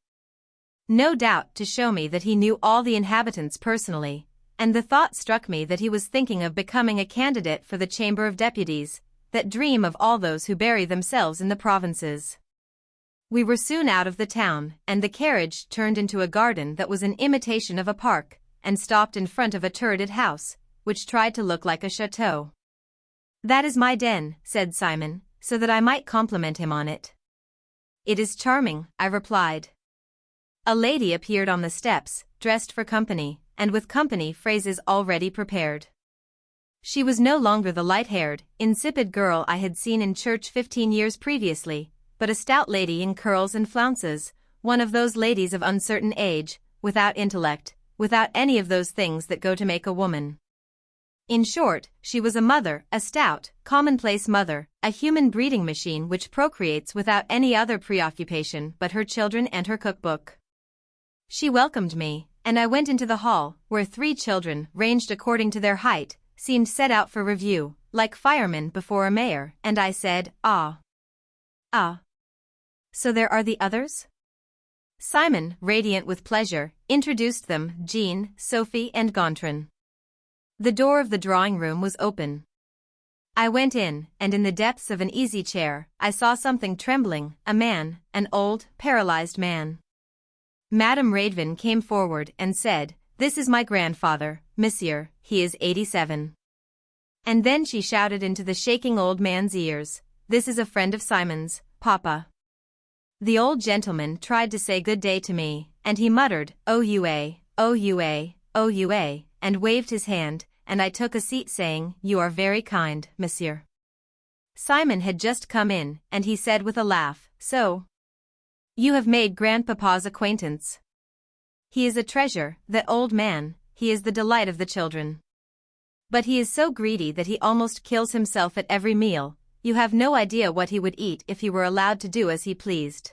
No doubt to show me that he knew all the inhabitants personally, and the thought struck me that he was thinking of becoming a candidate for the Chamber of Deputies, that dream of all those who bury themselves in the provinces. We were soon out of the town, and the carriage turned into a garden that was an imitation of a park, and stopped in front of a turreted house, which tried to look like a chateau. "That is my den," said Simon, so that I might compliment him on it. "It is charming," I replied. A lady appeared on the steps, dressed for company, and with company phrases already prepared. She was no longer the light-haired, insipid girl I had seen in church 15 years previously, but a stout lady in curls and flounces, one of those ladies of uncertain age, without intellect, without any of those things that go to make a woman. In short, she was a mother, a stout, commonplace mother, a human breeding machine which procreates without any other preoccupation but her children and her cookbook. She welcomed me, and I went into the hall, where 3 children, ranged according to their height, seemed set out for review, like firemen before a mayor, and I said, "Ah. So there are the others?" Simon, radiant with pleasure, introduced them, Jean, Sophie and Gontran. The door of the drawing-room was open. I went in, and in the depths of an easy chair, I saw something trembling, a man, an old, paralyzed man. Madame Radvin came forward and said, "This is my grandfather, monsieur, he is 87. And then she shouted into the shaking old man's ears, "This is a friend of Simon's, Papa." The old gentleman tried to say good day to me, and he muttered, "OUA, OUA, OUA," and waved his hand, and I took a seat saying, "You are very kind, monsieur." Simon had just come in, and he said with a laugh, "So, you have made grandpapa's acquaintance. He is a treasure, that old man, he is the delight of the children. But he is so greedy that he almost kills himself at every meal. You have no idea what he would eat if he were allowed to do as he pleased.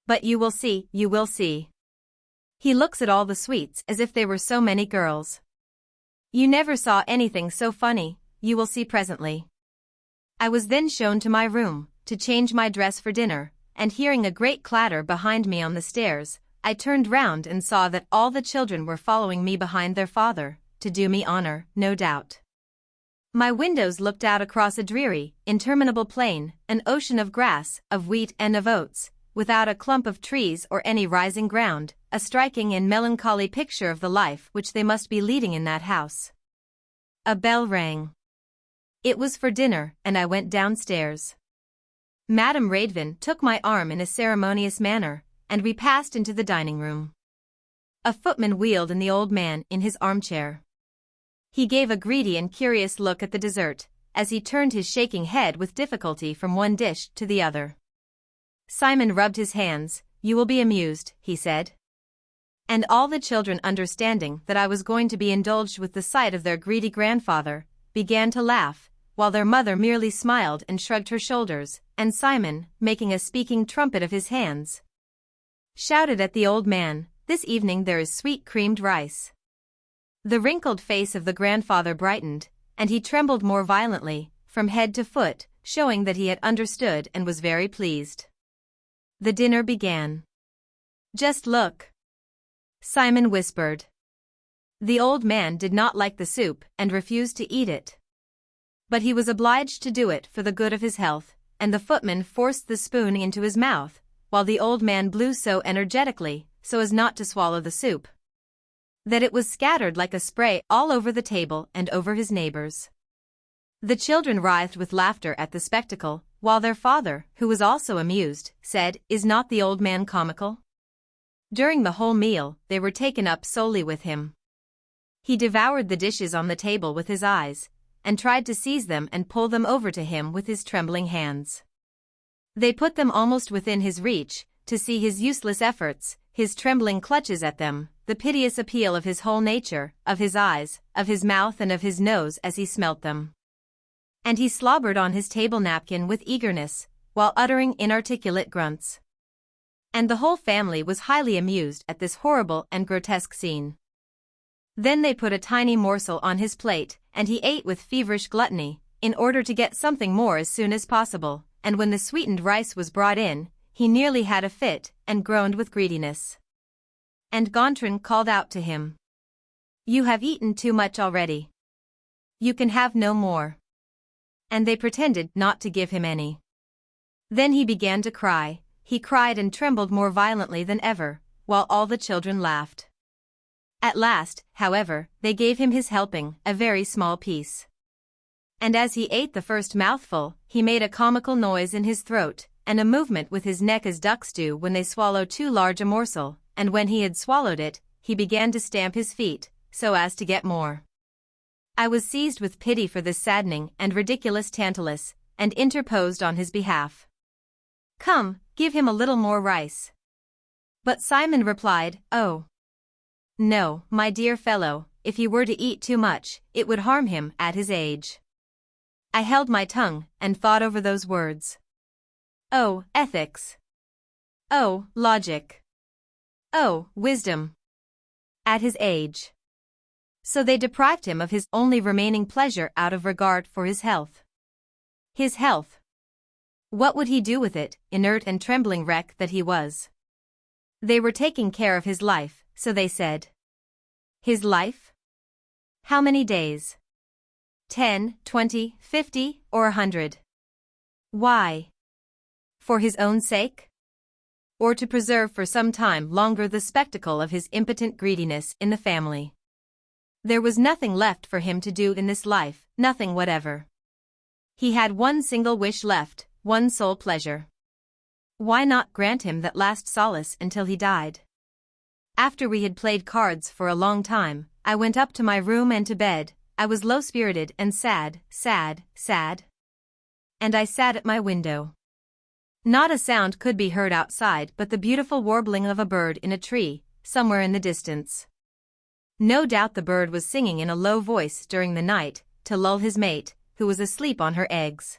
But you will see, you will see. He looks at all the sweets as if they were so many girls. You never saw anything so funny, you will see presently." I was then shown to my room, to change my dress for dinner, and hearing a great clatter behind me on the stairs, I turned round and saw that all the children were following me behind their father, to do me honor, no doubt. My windows looked out across a dreary, interminable plain, an ocean of grass, of wheat and of oats, without a clump of trees or any rising ground, a striking and melancholy picture of the life which they must be leading in that house. A bell rang. It was for dinner, and I went downstairs. Madame Radvin took my arm in a ceremonious manner, and we passed into the dining room. A footman wheeled in the old man in his armchair. He gave a greedy and curious look at the dessert, as he turned his shaking head with difficulty from one dish to the other. Simon rubbed his hands. "You will be amused," he said. And all the children, understanding that I was going to be indulged with the sight of their greedy grandfather, began to laugh, while their mother merely smiled and shrugged her shoulders, and Simon, making a speaking trumpet of his hands, shouted at the old man, "This evening there is sweet creamed rice." The wrinkled face of the grandfather brightened, and he trembled more violently, from head to foot, showing that he had understood and was very pleased. The dinner began. "Just look," Simon whispered. The old man did not like the soup and refused to eat it. But he was obliged to do it for the good of his health, and the footman forced the spoon into his mouth, while the old man blew so energetically, so as not to swallow the soup, that it was scattered like a spray all over the table and over his neighbors. The children writhed with laughter at the spectacle, while their father, who was also amused, said, "Is not the old man comical?" During the whole meal, they were taken up solely with him. He devoured the dishes on the table with his eyes, and tried to seize them and pull them over to him with his trembling hands. They put them almost within his reach, to see his useless efforts, his trembling clutches at them, the piteous appeal of his whole nature, of his eyes, of his mouth and of his nose as he smelt them. And he slobbered on his table napkin with eagerness, while uttering inarticulate grunts. And the whole family was highly amused at this horrible and grotesque scene. Then they put a tiny morsel on his plate, and he ate with feverish gluttony, in order to get something more as soon as possible, and when the sweetened rice was brought in, he nearly had a fit, and groaned with greediness. And Gontran called out to him, "You have eaten too much already. You can have no more." And they pretended not to give him any. Then he began to cry. He cried and trembled more violently than ever, while all the children laughed. At last, however, they gave him his helping, a very small piece. And as he ate the first mouthful, he made a comical noise in his throat, and a movement with his neck as ducks do when they swallow too large a morsel, and when he had swallowed it, he began to stamp his feet, so as to get more. I was seized with pity for this saddening and ridiculous Tantalus, and interposed on his behalf. "Come, give him a little more rice." But Simon replied, "Oh, no, my dear fellow, if he were to eat too much, it would harm him at his age." I held my tongue, and thought over those words. Oh, ethics! Oh, logic! Oh, wisdom! At his age. So they deprived him of his only remaining pleasure out of regard for his health. His health! What would he do with it, inert and trembling wreck that he was? They were taking care of his life, so they said. His life? How many days? 10, 20, 50, or 100. Why? For his own sake? Or to preserve for some time longer the spectacle of his impotent greediness in the family? There was nothing left for him to do in this life, nothing whatever. He had one single wish left, one sole pleasure. Why not grant him that last solace until he died? After we had played cards for a long time, I went up to my room and to bed. I was low-spirited and sad. And I sat at my window. Not a sound could be heard outside but the beautiful warbling of a bird in a tree, somewhere in the distance. No doubt the bird was singing in a low voice during the night, to lull his mate, who was asleep on her eggs.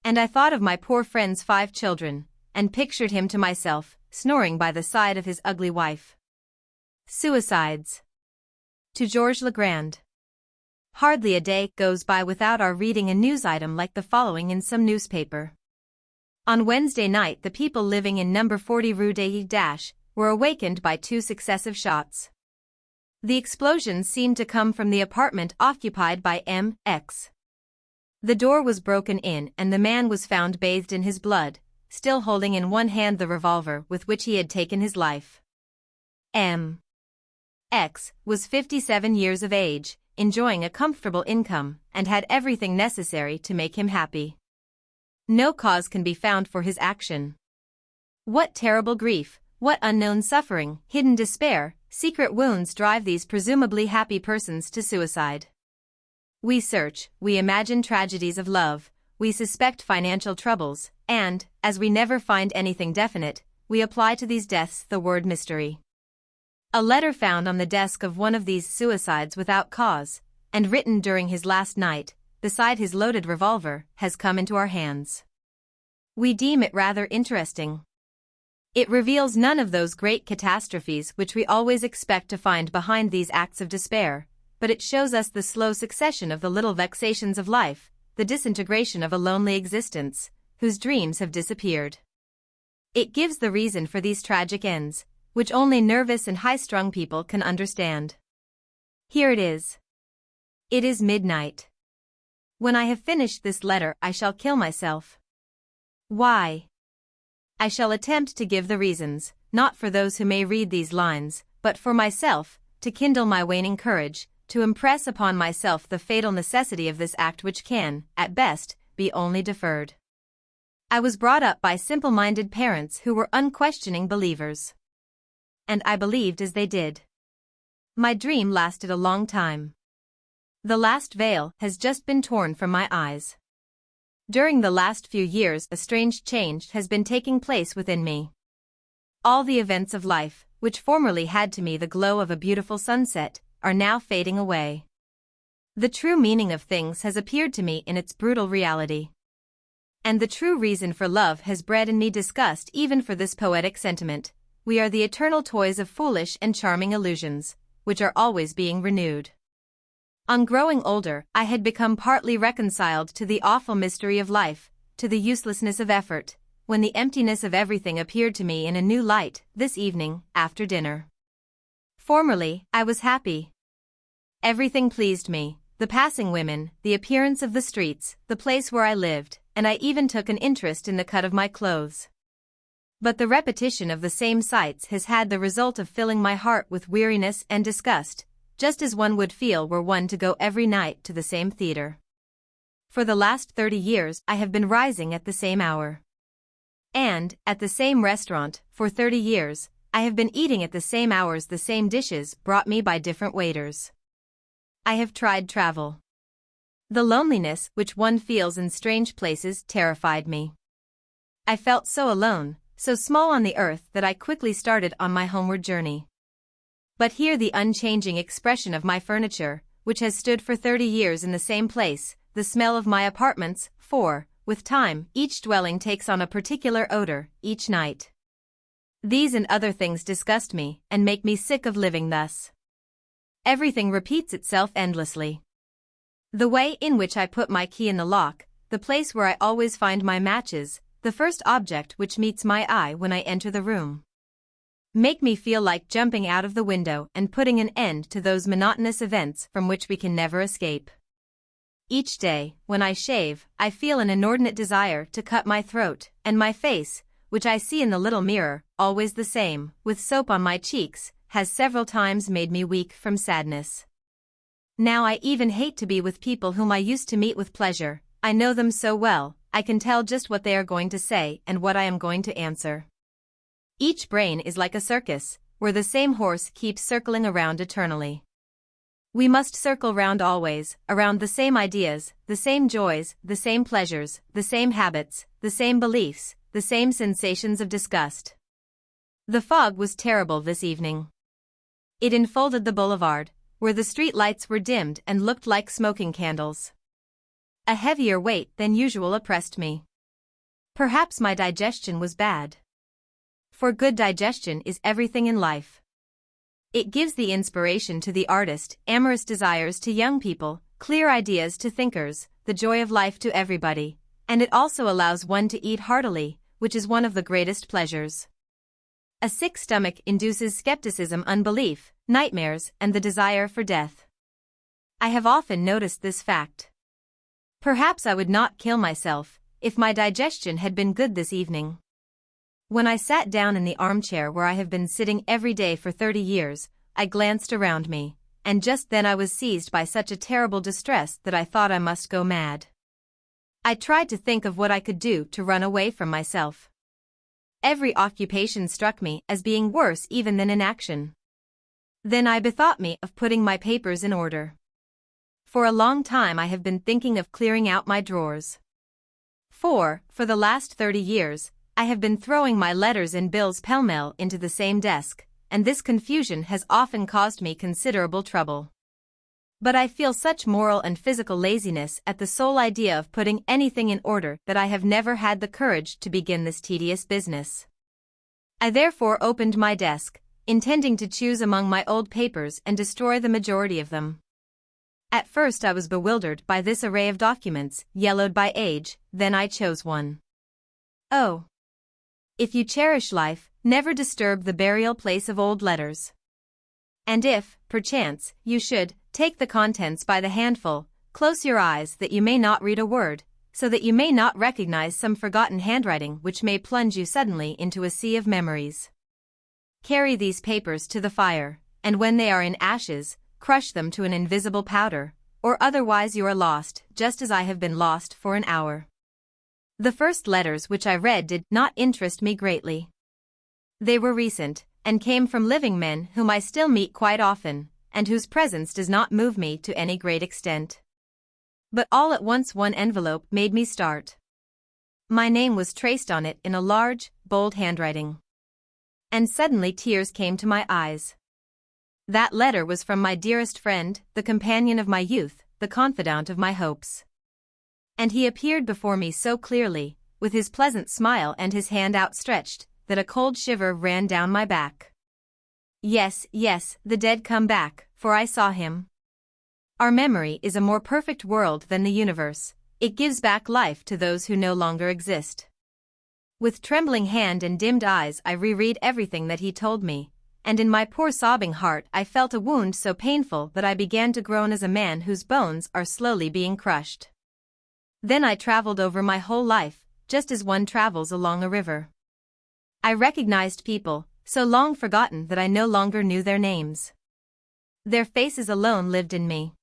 And I thought of my poor friend's 5 children, and pictured him to myself, snoring by the side of his ugly wife. Suicides. To Georges Legrand. Hardly a day goes by without our reading a news item like the following in some newspaper. On Wednesday night the people living in number 40 Rue des were awakened by 2 successive shots. The explosions seemed to come from the apartment occupied by M.X. The door was broken in and the man was found bathed in his blood, still holding in one hand the revolver with which he had taken his life. M.X. was 57 years of age, enjoying a comfortable income, and had everything necessary to make him happy. No cause can be found for his action. What terrible grief, what unknown suffering, hidden despair, secret wounds drive these presumably happy persons to suicide? We search, we imagine tragedies of love, we suspect financial troubles, and, as we never find anything definite, we apply to these deaths the word mystery. A letter found on the desk of one of these suicides without cause, and written during his last night, beside his loaded revolver, has come into our hands. We deem it rather interesting. It reveals none of those great catastrophes which we always expect to find behind these acts of despair, but it shows us the slow succession of the little vexations of life, the disintegration of a lonely existence, whose dreams have disappeared. It gives the reason for these tragic ends, which only nervous and high-strung people can understand. Here it is. It is midnight. When I have finished this letter I shall kill myself. Why? I shall attempt to give the reasons, not for those who may read these lines, but for myself, to kindle my waning courage, to impress upon myself the fatal necessity of this act which can, at best, be only deferred. I was brought up by simple-minded parents who were unquestioning believers. And I believed as they did. My dream lasted a long time. The last veil has just been torn from my eyes. During the last few years a strange change has been taking place within me. All the events of life, which formerly had to me the glow of a beautiful sunset, are now fading away. The true meaning of things has appeared to me in its brutal reality. And the true reason for love has bred in me disgust even for this poetic sentiment. We are the eternal toys of foolish and charming illusions, which are always being renewed. On growing older, I had become partly reconciled to the awful mystery of life, to the uselessness of effort, when the emptiness of everything appeared to me in a new light, this evening, after dinner. Formerly, I was happy. Everything pleased me, the passing women, the appearance of the streets, the place where I lived, and I even took an interest in the cut of my clothes. But the repetition of the same sights has had the result of filling my heart with weariness and disgust, just as one would feel were one to go every night to the same theater. For the last 30 years I have been rising at the same hour. And, at the same restaurant, for 30 years, I have been eating at the same hours the same dishes brought me by different waiters. I have tried travel. The loneliness which one feels in strange places terrified me. I felt so alone, so small on the earth that I quickly started on my homeward journey. But here the unchanging expression of my furniture, which has stood for 30 years in the same place, the smell of my apartments, for, with time, each dwelling takes on a particular odor, each night. These and other things disgust me, and make me sick of living thus. Everything repeats itself endlessly. The way in which I put my key in the lock, the place where I always find my matches, the first object which meets my eye when I enter the room, make me feel like jumping out of the window and putting an end to those monotonous events from which we can never escape. Each day, when I shave, I feel an inordinate desire to cut my throat, and my face, which I see in the little mirror, always the same, with soap on my cheeks, has several times made me weak from sadness. Now I even hate to be with people whom I used to meet with pleasure. I know them so well, I can tell just what they are going to say and what I am going to answer. Each brain is like a circus, where the same horse keeps circling around eternally. We must circle round always, around the same ideas, the same joys, the same pleasures, the same habits, the same beliefs, the same sensations of disgust. The fog was terrible this evening. It enfolded the boulevard, where the street lights were dimmed and looked like smoking candles. A heavier weight than usual oppressed me. Perhaps my digestion was bad. For good digestion is everything in life. It gives the inspiration to the artist, amorous desires to young people, clear ideas to thinkers, the joy of life to everybody, and it also allows one to eat heartily, which is one of the greatest pleasures. A sick stomach induces skepticism, unbelief, nightmares, and the desire for death. I have often noticed this fact. Perhaps I would not kill myself if my digestion had been good this evening. When I sat down in the armchair where I have been sitting every day for 30 years, I glanced around me, and just then I was seized by such a terrible distress that I thought I must go mad. I tried to think of what I could do to run away from myself. Every occupation struck me as being worse even than inaction. Then I bethought me of putting my papers in order. For a long time I have been thinking of clearing out my drawers. For the last 30 years, I have been throwing my letters and bills pell-mell into the same desk, and this confusion has often caused me considerable trouble. But I feel such moral and physical laziness at the sole idea of putting anything in order that I have never had the courage to begin this tedious business. I therefore opened my desk, intending to choose among my old papers and destroy the majority of them. At first I was bewildered by this array of documents, yellowed by age, then I chose one. Oh! If you cherish life, never disturb the burial place of old letters. And if, perchance, you should take the contents by the handful, close your eyes that you may not read a word, so that you may not recognize some forgotten handwriting which may plunge you suddenly into a sea of memories. Carry these papers to the fire, and when they are in ashes, crush them to an invisible powder, or otherwise you are lost, just as I have been lost for an hour. The first letters which I read did not interest me greatly. They were recent, and came from living men whom I still meet quite often, and whose presence does not move me to any great extent. But all at once one envelope made me start. My name was traced on it in a large, bold handwriting. And suddenly tears came to my eyes. That letter was from my dearest friend, the companion of my youth, the confidant of my hopes. And he appeared before me so clearly, with his pleasant smile and his hand outstretched, that a cold shiver ran down my back. Yes, the dead come back, for I saw him. Our memory is a more perfect world than the universe. It gives back life to those who no longer exist. With trembling hand and dimmed eyes I reread everything that he told me, and in my poor sobbing heart I felt a wound so painful that I began to groan as a man whose bones are slowly being crushed. Then I traveled over my whole life, just as one travels along a river. I recognized people, so long forgotten that I no longer knew their names. Their faces alone lived in me.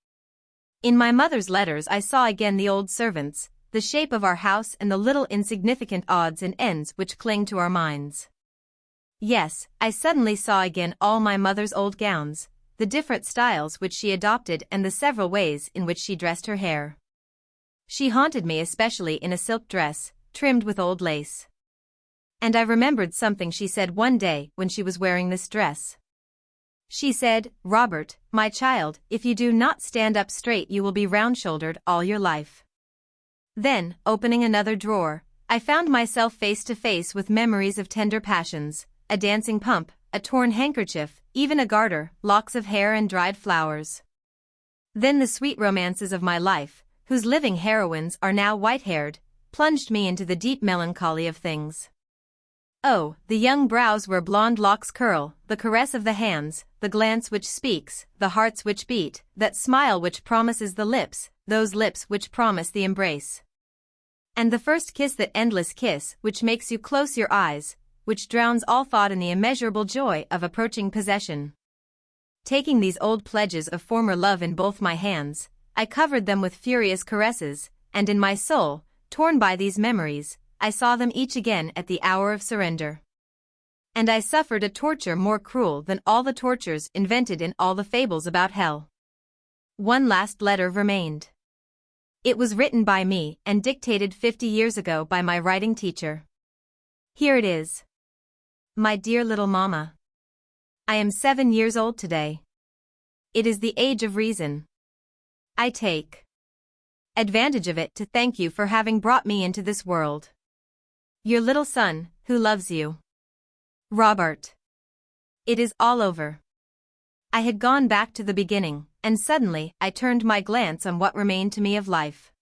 In my mother's letters I saw again the old servants, the shape of our house and the little insignificant odds and ends which cling to our minds. Yes, I suddenly saw again all my mother's old gowns, the different styles which she adopted and the several ways in which she dressed her hair. She haunted me especially in a silk dress, trimmed with old lace. And I remembered something she said one day when she was wearing this dress. She said, "Robert, my child, if you do not stand up straight you will be round-shouldered all your life." Then, opening another drawer, I found myself face to face with memories of tender passions, a dancing pump, a torn handkerchief, even a garter, locks of hair and dried flowers. Then the sweet romances of my life, whose living heroines are now white-haired, plunged me into the deep melancholy of things. Oh, the young brows where blonde locks curl, the caress of the hands, the glance which speaks, the hearts which beat, that smile which promises the lips, those lips which promise the embrace. And the first kiss, that endless kiss which makes you close your eyes, which drowns all thought in the immeasurable joy of approaching possession. Taking these old pledges of former love in both my hands, I covered them with furious caresses, and in my soul, torn by these memories, I saw them each again at the hour of surrender. And I suffered a torture more cruel than all the tortures invented in all the fables about hell. One last letter remained. It was written by me and dictated 50 years ago by my writing teacher. Here it is. My dear little Mama. I am 7 years old today. It is the age of reason. I take advantage of it to thank you for having brought me into this world. Your little son, who loves you. Robert. It is all over. I had gone back to the beginning, and suddenly I turned my glance on what remained to me of life.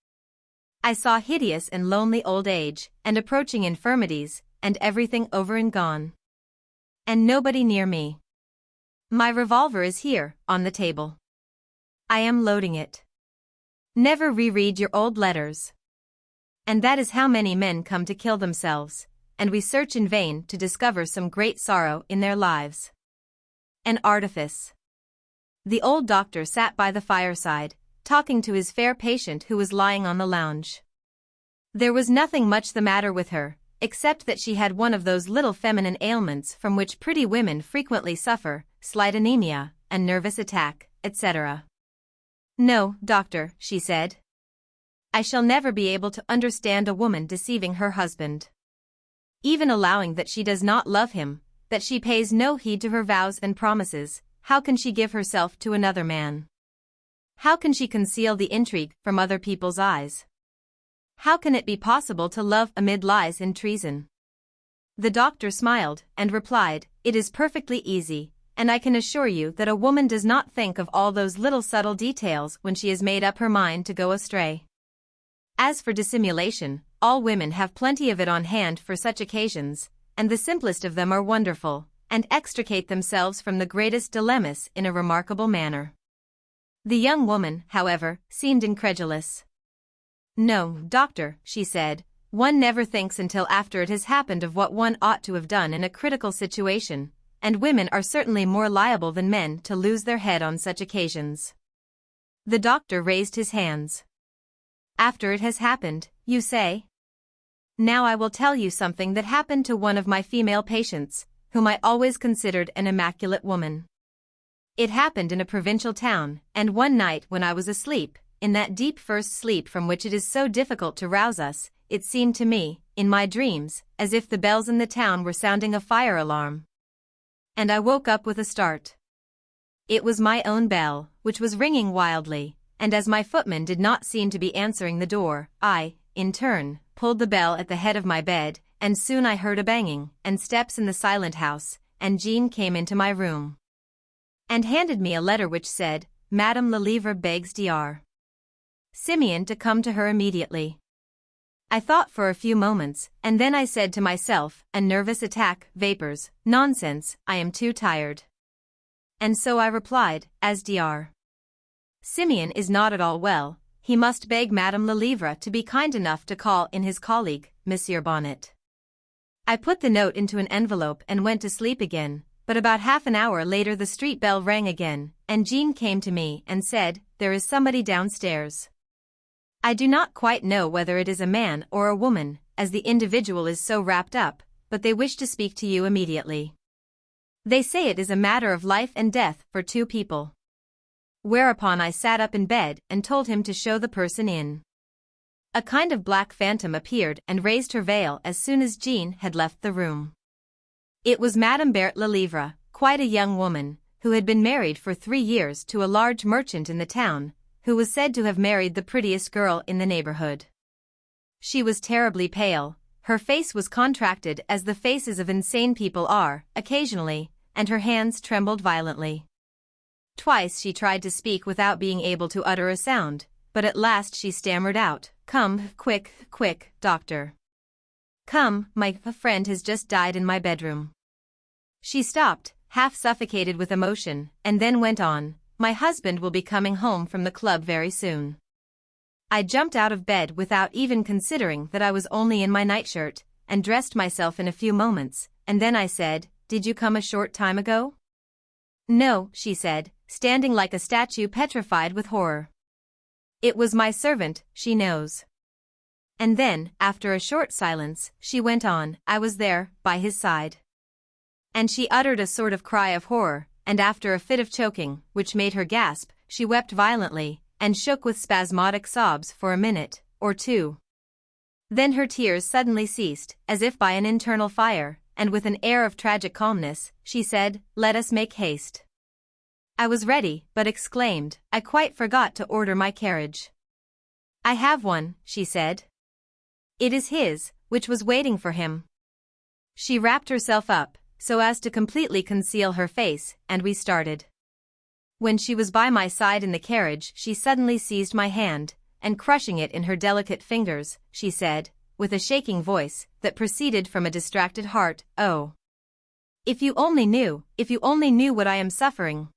I saw hideous and lonely old age, and approaching infirmities, and everything over and gone. And nobody near me. My revolver is here, on the table. I am loading it. Never reread your old letters. And that is how many men come to kill themselves, and we search in vain to discover some great sorrow in their lives. An artifice. The old doctor sat by the fireside, talking to his fair patient who was lying on the lounge. There was nothing much the matter with her, except that she had one of those little feminine ailments from which pretty women frequently suffer, slight anemia, a nervous attack, etc. No, doctor, she said. I shall never be able to understand a woman deceiving her husband. Even allowing that she does not love him, that she pays no heed to her vows and promises, how can she give herself to another man? How can she conceal the intrigue from other people's eyes? How can it be possible to love amid lies and treason? The doctor smiled and replied, it is perfectly easy, and I can assure you that a woman does not think of all those little subtle details when she has made up her mind to go astray. As for dissimulation, all women have plenty of it on hand for such occasions, and the simplest of them are wonderful, and extricate themselves from the greatest dilemmas in a remarkable manner. The young woman, however, seemed incredulous. No, doctor, she said, one never thinks until after it has happened of what one ought to have done in a critical situation, and women are certainly more liable than men to lose their head on such occasions. The doctor raised his hands. After it has happened, you say? Now I will tell you something that happened to one of my female patients, whom I always considered an immaculate woman. It happened in a provincial town, and one night when I was asleep, in that deep first sleep from which it is so difficult to rouse us, it seemed to me, in my dreams, as if the bells in the town were sounding a fire alarm. And I woke up with a start. It was my own bell, which was ringing wildly, and as my footman did not seem to be answering the door, I, in turn, pulled the bell at the head of my bed, and soon I heard a banging, and steps in the silent house, and Jean came into my room. And handed me a letter which said, Madame Lelièvre begs Dr. Simeon to come to her immediately. I thought for a few moments, and then I said to myself, a nervous attack, vapors, nonsense, I am too tired. And so I replied, as Dr. Simeon is not at all well, he must beg Madame Lelièvre to be kind enough to call in his colleague, Monsieur Bonnet. I put the note into an envelope and went to sleep again, but about half an hour later the street bell rang again, and Jean came to me and said, there is somebody downstairs. I do not quite know whether it is a man or a woman, as the individual is so wrapped up, but they wish to speak to you immediately. They say it is a matter of life and death for two people. Whereupon I sat up in bed and told him to show the person in. A kind of black phantom appeared and raised her veil as soon as Jean had left the room. It was Madame Berthe Lelièvre, quite a young woman, who had been married for 3 years to a large merchant in the town, who was said to have married the prettiest girl in the neighborhood. She was terribly pale, her face was contracted as the faces of insane people are, occasionally, and her hands trembled violently. Twice she tried to speak without being able to utter a sound, but at last she stammered out, Come, quick, quick, doctor. Come, my friend has just died in my bedroom. She stopped, half suffocated with emotion, and then went on, My husband will be coming home from the club very soon. I jumped out of bed without even considering that I was only in my nightshirt, and dressed myself in a few moments, and then I said, "Did you come a short time ago?" "No," she said, standing like a statue petrified with horror. "It was my servant, she knows." And then, after a short silence, she went on, "I was there, by his side." And she uttered a sort of cry of horror, and after a fit of choking, which made her gasp, she wept violently, and shook with spasmodic sobs for a minute or two. Then her tears suddenly ceased, as if by an internal fire, and with an air of tragic calmness, she said, "Let us make haste." I was ready, but exclaimed, "I quite forgot to order my carriage." "I have one," she said. "It is his, which was waiting for him." She wrapped herself up, so as to completely conceal her face, and we started. When she was by my side in the carriage, she suddenly seized my hand, and crushing it in her delicate fingers, she said, with a shaking voice that proceeded from a distracted heart, "Oh, if you only knew what I am suffering."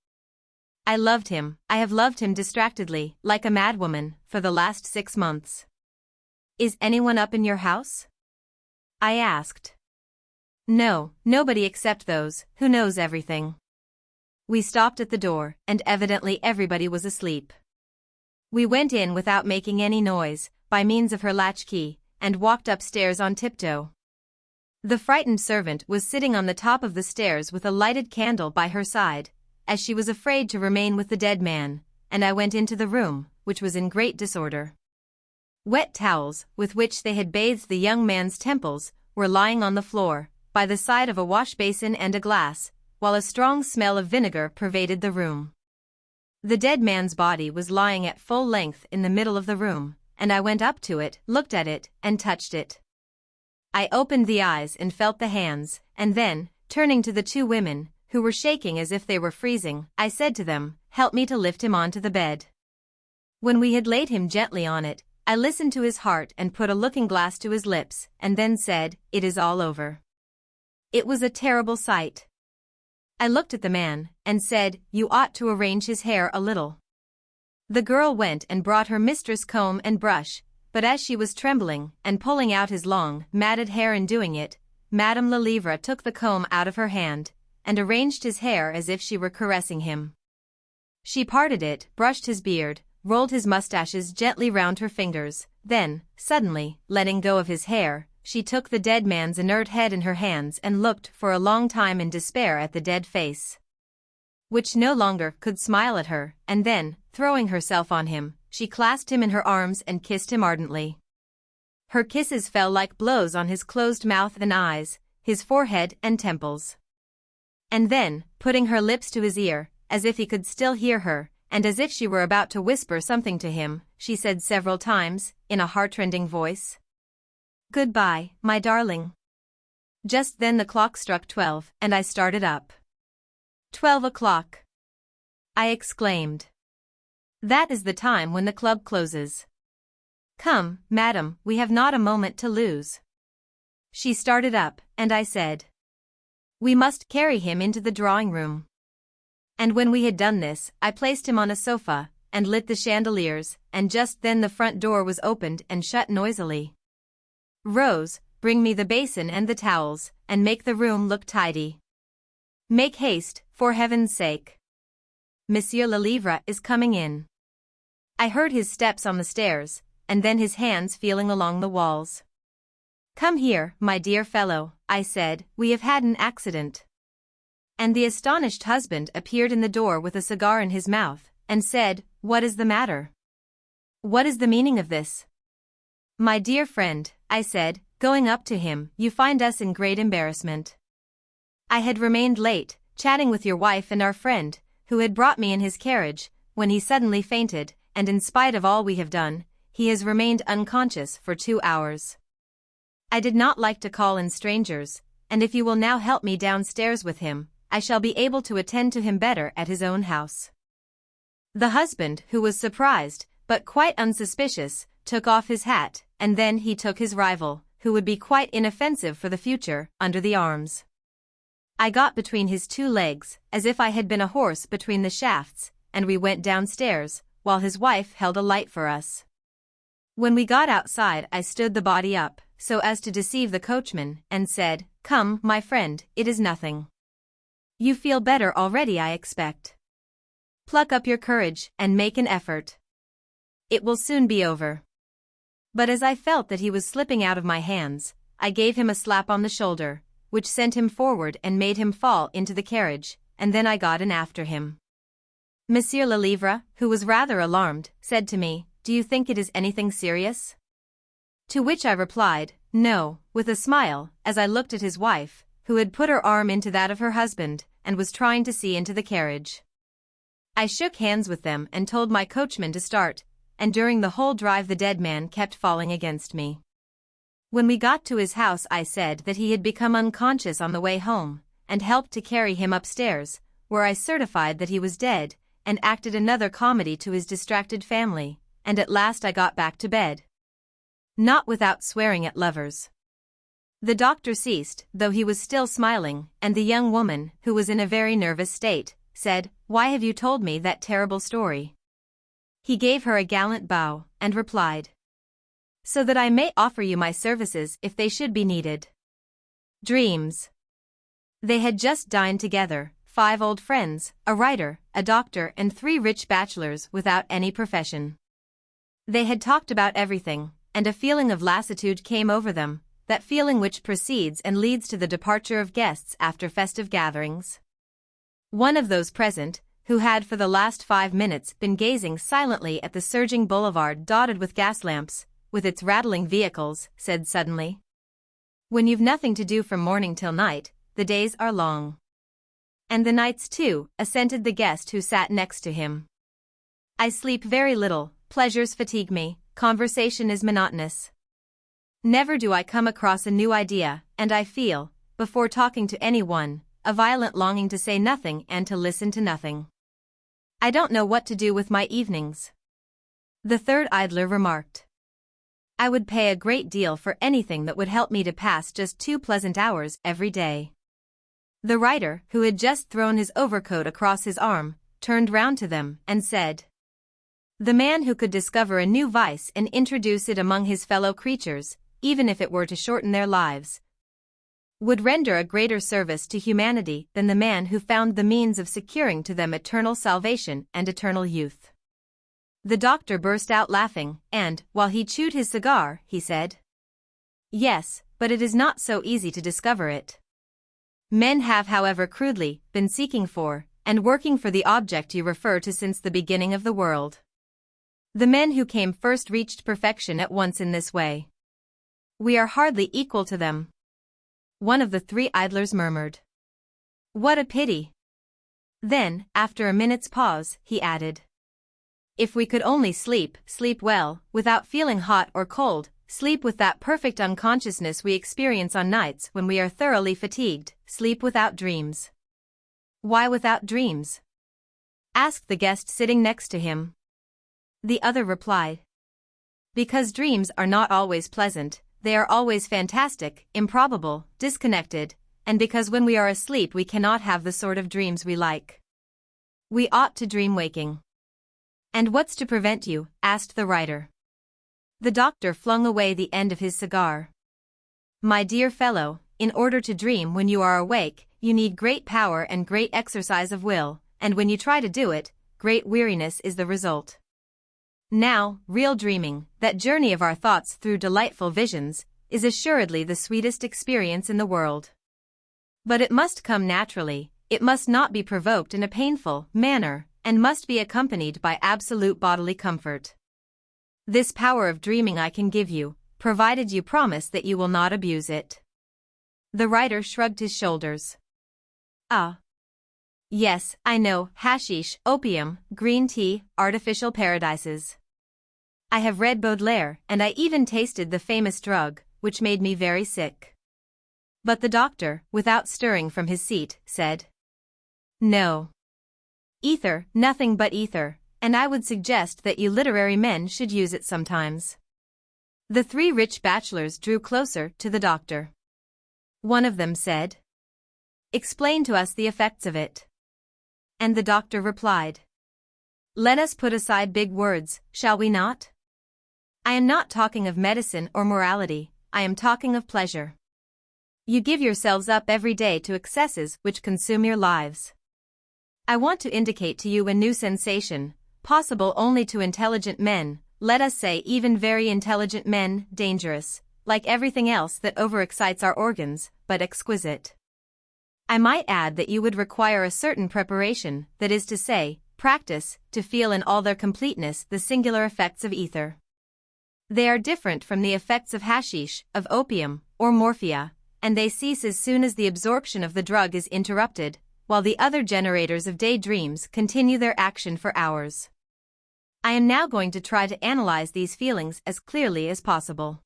I loved him, I have loved him distractedly, like a madwoman, for the last 6 months. "Is anyone up in your house?" I asked. "No, nobody except those who knows everything." We stopped at the door, and evidently everybody was asleep. We went in without making any noise, by means of her latchkey, and walked upstairs on tiptoe. The frightened servant was sitting on the top of the stairs with a lighted candle by her side, as she was afraid to remain with the dead man, and I went into the room, which was in great disorder. Wet towels, with which they had bathed the young man's temples, were lying on the floor, by the side of a wash-basin and a glass, while a strong smell of vinegar pervaded the room. The dead man's body was lying at full length in the middle of the room, and I went up to it, looked at it, and touched it. I opened the eyes and felt the hands, and then, turning to the 2 women, who were shaking as if they were freezing, I said to them, "Help me to lift him onto the bed." When we had laid him gently on it, I listened to his heart and put a looking-glass to his lips, and then said, "It is all over." It was a terrible sight. I looked at the man, and said, "You ought to arrange his hair a little." The girl went and brought her mistress comb and brush, but as she was trembling, and pulling out his long, matted hair in doing it, Madame Lelièvre took the comb out of her hand, and arranged his hair as if she were caressing him. She parted it, brushed his beard, rolled his mustaches gently round her fingers, then, suddenly, letting go of his hair, she took the dead man's inert head in her hands and looked for a long time in despair at the dead face, which no longer could smile at her, and then, throwing herself on him, she clasped him in her arms and kissed him ardently. Her kisses fell like blows on his closed mouth and eyes, his forehead and temples. And then, putting her lips to his ear, as if he could still hear her, and as if she were about to whisper something to him, she said several times, in a heartrending voice, "Goodbye, my darling." Just then the clock struck 12, and I started up. 12 o'clock! I exclaimed. That is the time when the club closes. "Come, madam, we have not a moment to lose." She started up, and I said, "We must carry him into the drawing-room." And when we had done this, I placed him on a sofa, and lit the chandeliers, and just then the front door was opened and shut noisily. "Rose, bring me the basin and the towels, and make the room look tidy. Make haste, for heaven's sake. Monsieur Lelièvre is coming in." I heard his steps on the stairs, and then his hands feeling along the walls. "Come here, my dear fellow," I said, "we have had an accident." And the astonished husband appeared in the door with a cigar in his mouth, and said, "What is the matter? What is the meaning of this?" "My dear friend," I said, going up to him, "you find us in great embarrassment. I had remained late, chatting with your wife and our friend, who had brought me in his carriage, when he suddenly fainted, and in spite of all we have done, he has remained unconscious for 2 hours. I did not like to call in strangers, and if you will now help me downstairs with him, I shall be able to attend to him better at his own house." The husband, who was surprised, but quite unsuspicious, took off his hat, and then he took his rival, who would be quite inoffensive for the future, under the arms. I got between his 2 legs, as if I had been a horse between the shafts, and we went downstairs, while his wife held a light for us. When we got outside, I stood the body up, so as to deceive the coachman, and said, "Come, my friend, it is nothing. You feel better already, I expect. Pluck up your courage, and make an effort. It will soon be over." But as I felt that he was slipping out of my hands, I gave him a slap on the shoulder, which sent him forward and made him fall into the carriage, and then I got in after him. Monsieur Lelièvre, who was rather alarmed, said to me, "Do you think it is anything serious?" To which I replied, "No," with a smile, as I looked at his wife, who had put her arm into that of her husband, and was trying to see into the carriage. I shook hands with them and told my coachman to start, and during the whole drive the dead man kept falling against me. When we got to his house I said that he had become unconscious on the way home, and helped to carry him upstairs, where I certified that he was dead, and acted another comedy to his distracted family, and at last I got back to bed. Not without swearing at lovers. The doctor ceased, though he was still smiling, and the young woman, who was in a very nervous state, said, "Why have you told me that terrible story?" He gave her a gallant bow, and replied, "So that I may offer you my services if they should be needed." Dreams. They had just dined together, 5 old friends, a writer, a doctor and 3 rich bachelors without any profession. They had talked about everything, and a feeling of lassitude came over them, that feeling which precedes and leads to the departure of guests after festive gatherings. One of those present, who had for the last 5 minutes been gazing silently at the surging boulevard dotted with gas lamps, with its rattling vehicles, said suddenly, "When you've nothing to do from morning till night, the days are long." "And the nights too," assented the guest who sat next to him. "I sleep very little, pleasures fatigue me, conversation is monotonous. Never do I come across a new idea, and I feel, before talking to anyone, a violent longing to say nothing and to listen to nothing. I don't know what to do with my evenings." The third idler remarked, "I would pay a great deal for anything that would help me to pass just 2 pleasant hours every day." The writer, who had just thrown his overcoat across his arm, turned round to them and said, "The man who could discover a new vice and introduce it among his fellow creatures, even if it were to shorten their lives, would render a greater service to humanity than the man who found the means of securing to them eternal salvation and eternal youth." The doctor burst out laughing, and, while he chewed his cigar, he said, "Yes, but it is not so easy to discover it. Men have, however crudely, been seeking for, and working for the object you refer to since the beginning of the world. The men who came first reached perfection at once in this way. We are hardly equal to them." One of the 3 idlers murmured, "What a pity." Then, after a minute's pause, he added, "If we could only sleep, sleep well, without feeling hot or cold, sleep with that perfect unconsciousness we experience on nights when we are thoroughly fatigued, sleep without dreams." "Why without dreams?" asked the guest sitting next to him. The other replied, "Because dreams are not always pleasant, they are always fantastic, improbable, disconnected, and because when we are asleep we cannot have the sort of dreams we like. We ought to dream waking." "And what's to prevent you?" asked the writer. The doctor flung away the end of his cigar. "My dear fellow, in order to dream when you are awake, you need great power and great exercise of will, and when you try to do it, great weariness is the result. Now, real dreaming, that journey of our thoughts through delightful visions, is assuredly the sweetest experience in the world. But it must come naturally, it must not be provoked in a painful manner, and must be accompanied by absolute bodily comfort. This power of dreaming I can give you, provided you promise that you will not abuse it." The writer shrugged his shoulders. "Ah. Yes, I know, hashish, opium, green tea, artificial paradises. I have read Baudelaire, and I even tasted the famous drug, which made me very sick." But the doctor, without stirring from his seat, said, "No. Ether, nothing but ether, and I would suggest that you literary men should use it sometimes." The 3 rich bachelors drew closer to the doctor. One of them said, "Explain to us the effects of it." And the doctor replied, "Let us put aside big words, shall we not? I am not talking of medicine or morality, I am talking of pleasure. You give yourselves up every day to excesses which consume your lives. I want to indicate to you a new sensation, possible only to intelligent men, let us say even very intelligent men, dangerous, like everything else that overexcites our organs, but exquisite. I might add that you would require a certain preparation, that is to say, practice, to feel in all their completeness the singular effects of ether. They are different from the effects of hashish, of opium, or morphia, and they cease as soon as the absorption of the drug is interrupted, while the other generators of daydreams continue their action for hours. I am now going to try to analyze these feelings as clearly as possible.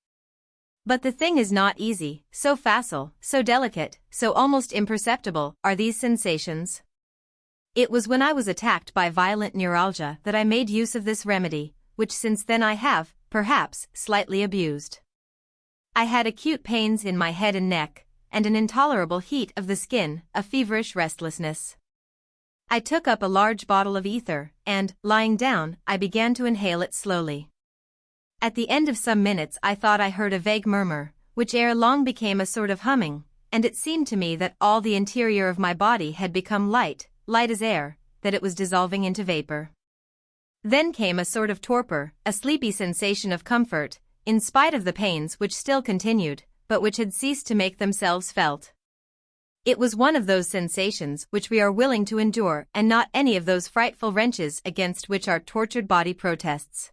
But the thing is not easy, so facile, so delicate, so almost imperceptible are these sensations. It was when I was attacked by violent neuralgia that I made use of this remedy, which since then I have, perhaps, slightly abused. I had acute pains in my head and neck, and an intolerable heat of the skin, a feverish restlessness. I took up a large bottle of ether, and, lying down, I began to inhale it slowly. At the end of some minutes I thought I heard a vague murmur, which ere long became a sort of humming, and it seemed to me that all the interior of my body had become light, light as air, that it was dissolving into vapor. Then came a sort of torpor, a sleepy sensation of comfort, in spite of the pains which still continued, but which had ceased to make themselves felt. It was one of those sensations which we are willing to endure and not any of those frightful wrenches against which our tortured body protests.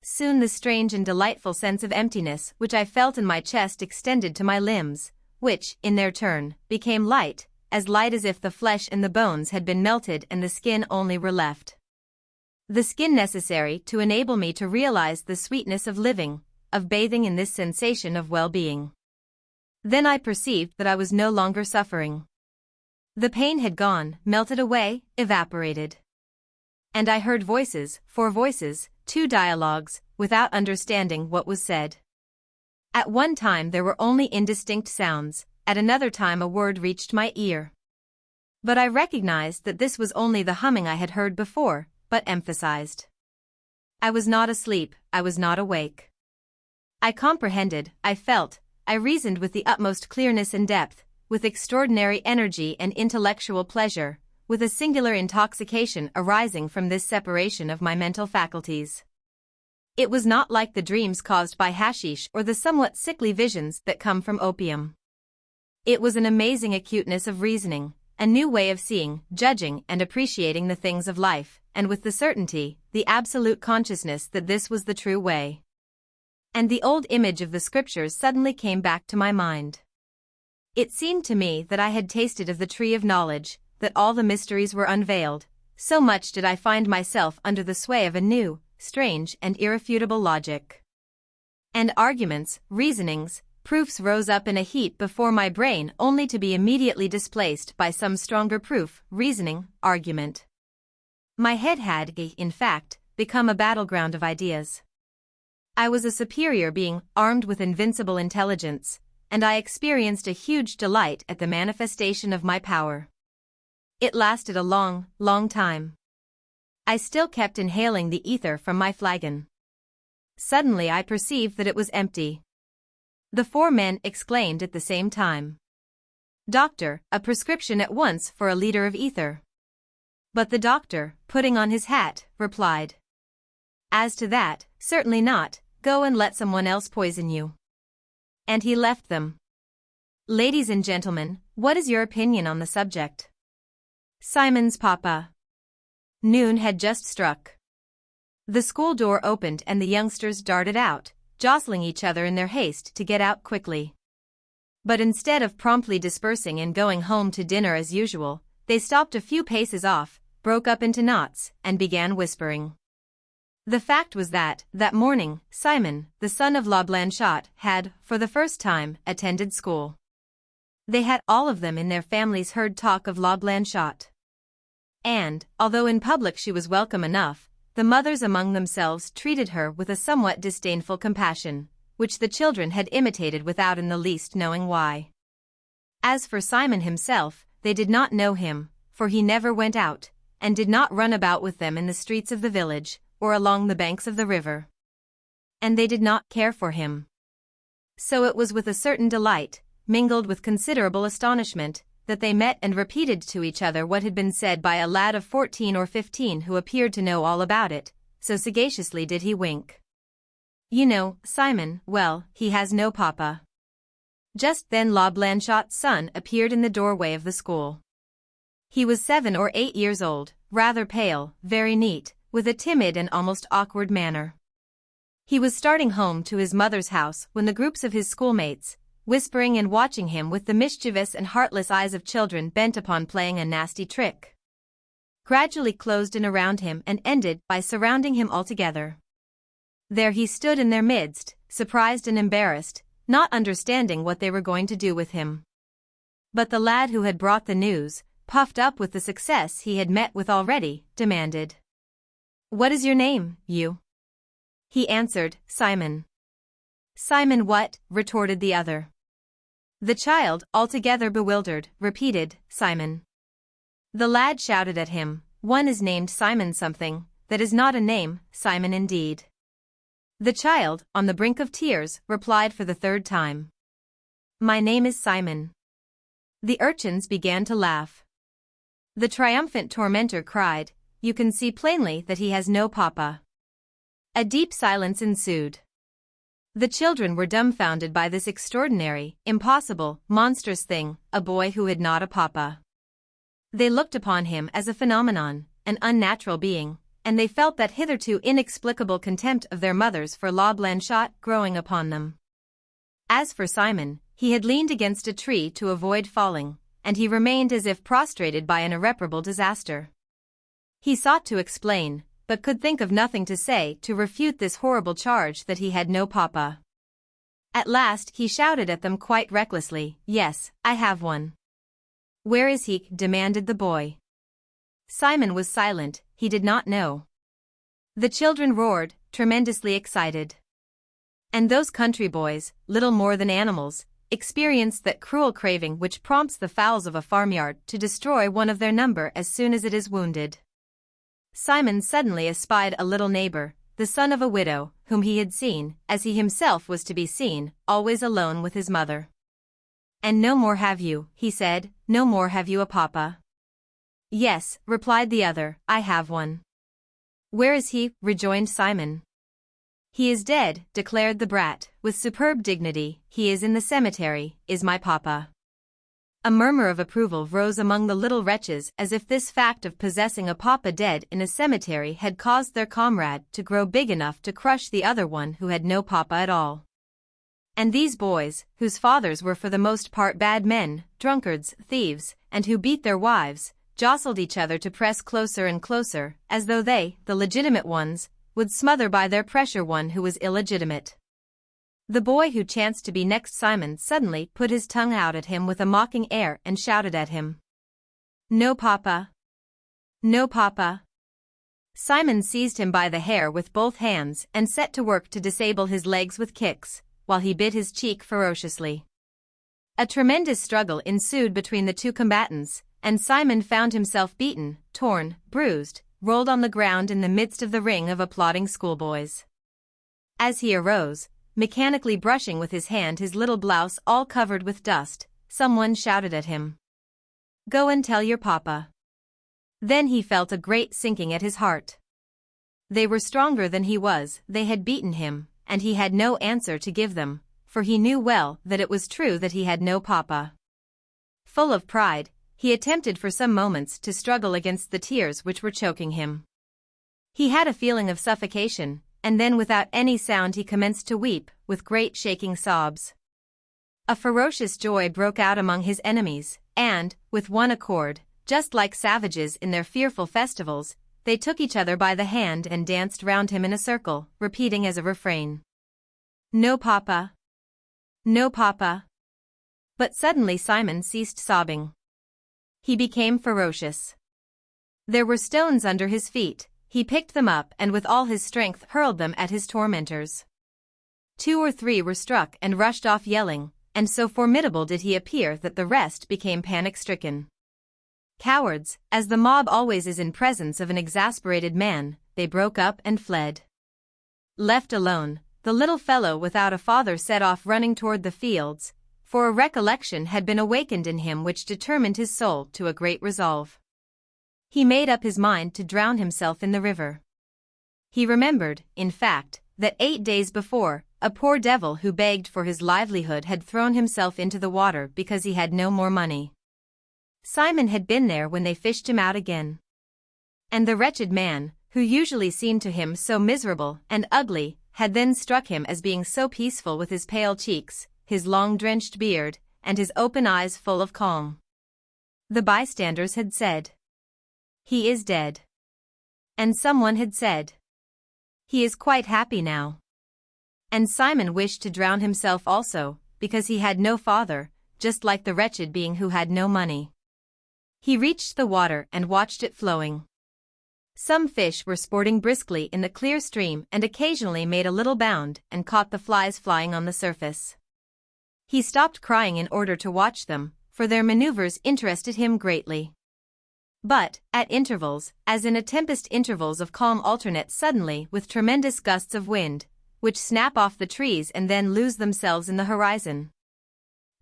Soon the strange and delightful sense of emptiness which I felt in my chest extended to my limbs, which, in their turn, became light as if the flesh and the bones had been melted and the skin only were left. The skin necessary to enable me to realize the sweetness of living, of bathing in this sensation of well-being. Then I perceived that I was no longer suffering. The pain had gone, melted away, evaporated. And I heard voices, 4 voices, 2 dialogues, without understanding what was said. At one time there were only indistinct sounds, at another time a word reached my ear. But I recognized that this was only the humming I had heard before, but emphasized. I was not asleep, I was not awake. I comprehended, I felt, I reasoned with the utmost clearness and depth, with extraordinary energy and intellectual pleasure, with a singular intoxication arising from this separation of my mental faculties. It was not like the dreams caused by hashish or the somewhat sickly visions that come from opium. It was an amazing acuteness of reasoning, a new way of seeing, judging and appreciating the things of life, and with the certainty, the absolute consciousness that this was the true way. And the old image of the scriptures suddenly came back to my mind. It seemed to me that I had tasted of the tree of knowledge, that all the mysteries were unveiled, so much did I find myself under the sway of a new, strange and irrefutable logic. And arguments, reasonings, proofs rose up in a heap before my brain only to be immediately displaced by some stronger proof, reasoning, argument. My head had, in fact, become a battleground of ideas. I was a superior being, armed with invincible intelligence, and I experienced a huge delight at the manifestation of my power. It lasted a long, long time. I still kept inhaling the ether from my flagon. Suddenly I perceived that it was empty. The 4 men exclaimed at the same time. "Doctor, a prescription at once for a liter of ether." But the doctor, putting on his hat, replied, "As to that, certainly not, go and let someone else poison you." And he left them. Ladies and gentlemen, what is your opinion on the subject? Simon's papa. Noon had just struck. The school door opened and the youngsters darted out, jostling each other in their haste to get out quickly. But instead of promptly dispersing and going home to dinner as usual, they stopped a few paces off, broke up into knots, and began whispering. The fact was that morning, Simon, the son of La Blanchotte, had, for the first time, attended school. They had all of them in their families heard talk of La Blanchotte. And, although in public she was welcome enough, the mothers among themselves treated her with a somewhat disdainful compassion, which the children had imitated without in the least knowing why. As for Simon himself, they did not know him, for he never went out, and did not run about with them in the streets of the village, or along the banks of the river. and they did not care for him. So it was with a certain delight, mingled with considerable astonishment, that they met and repeated to each other what had been said by a lad of 14 or 15 who appeared to know all about it, so sagaciously did he wink. You know, Simon, well, he has no papa. Just then La Blanchotte's son appeared in the doorway of the school. He was 7 or 8 years old, rather pale, very neat, with a timid and almost awkward manner. He was starting home to his mother's house when the groups of his schoolmates, whispering and watching him with the mischievous and heartless eyes of children bent upon playing a nasty trick, gradually closed in around him and ended by surrounding him altogether. There he stood in their midst, surprised and embarrassed, not understanding what they were going to do with him. But the lad who had brought the news, puffed up with the success he had met with already, demanded, "What is your name, you?" He answered, "Simon." "Simon what?" retorted the other. The child, altogether bewildered, repeated, "Simon." The lad shouted at him, "One is named Simon something, that is not a name, Simon indeed." The child, on the brink of tears, replied for the third time, "My name is Simon." The urchins began to laugh. The triumphant tormentor cried, "You can see plainly that he has no papa." A deep silence ensued. The children were dumbfounded by this extraordinary, impossible, monstrous thing, a boy who had not a papa. They looked upon him as a phenomenon, an unnatural being, and they felt that hitherto inexplicable contempt of their mothers for La Blanchotte growing upon them. As for Simon, he had leaned against a tree to avoid falling, and he remained as if prostrated by an irreparable disaster. He sought to explain, but could think of nothing to say to refute this horrible charge that he had no papa. At last he shouted at them quite recklessly, "Yes, I have one." "Where is he?" demanded the boy. Simon was silent, he did not know. The children roared, tremendously excited. And those country boys, little more than animals, experienced that cruel craving which prompts the fowls of a farmyard to destroy one of their number as soon as it is wounded. Simon suddenly espied a little neighbor, the son of a widow, whom he had seen, as he himself was to be seen, always alone with his mother. "And no more have you," he said, "no more have you a papa?" "Yes," replied the other, "I have one." "Where is he?" rejoined Simon. "He is dead," declared the brat, with superb dignity, "he is in the cemetery, is my papa." A murmur of approval rose among the little wretches as if this fact of possessing a papa dead in a cemetery had caused their comrade to grow big enough to crush the other one who had no papa at all. And these boys, whose fathers were for the most part bad men, drunkards, thieves, and who beat their wives, jostled each other to press closer and closer, as though they, the legitimate ones, would smother by their pressure one who was illegitimate. The boy who chanced to be next Simon suddenly put his tongue out at him with a mocking air and shouted at him, "No papa! No papa!" Simon seized him by the hair with both hands and set to work to disable his legs with kicks, while he bit his cheek ferociously. A tremendous struggle ensued between the two combatants, and Simon found himself beaten, torn, bruised, rolled on the ground in the midst of the ring of applauding schoolboys. As he arose, mechanically brushing with his hand his little blouse all covered with dust, someone shouted at him, "Go and tell your papa." Then he felt a great sinking at his heart. They were stronger than he was, they had beaten him, and he had no answer to give them, for he knew well that it was true that he had no papa. Full of pride, he attempted for some moments to struggle against the tears which were choking him. He had a feeling of suffocation, and then without any sound he commenced to weep, with great shaking sobs. A ferocious joy broke out among his enemies, and, with one accord, just like savages in their fearful festivals, they took each other by the hand and danced round him in a circle, repeating as a refrain, "No papa! No papa!" But suddenly Simon ceased sobbing. He became ferocious. There were stones under his feet, he picked them up and with all his strength hurled them at his tormentors. 2 or 3 were struck and rushed off yelling, and so formidable did he appear that the rest became panic-stricken. Cowards, as the mob always is in presence of an exasperated man, they broke up and fled. Left alone, the little fellow without a father set off running toward the fields, for a recollection had been awakened in him which determined his soul to a great resolve. He made up his mind to drown himself in the river. He remembered, in fact, that 8 days before, a poor devil who begged for his livelihood had thrown himself into the water because he had no more money. Simon had been there when they fished him out again. And the wretched man, who usually seemed to him so miserable and ugly, had then struck him as being so peaceful with his pale cheeks, his long drenched beard, and his open eyes full of calm. The bystanders had said, "He is dead." And someone had said, "He is quite happy now." And Simon wished to drown himself also, because he had no father, just like the wretched being who had no money. He reached the water and watched it flowing. Some fish were sporting briskly in the clear stream and occasionally made a little bound and caught the flies flying on the surface. He stopped crying in order to watch them, for their maneuvers interested him greatly. But, at intervals, as in a tempest, intervals of calm alternate suddenly with tremendous gusts of wind, which snap off the trees and then lose themselves in the horizon.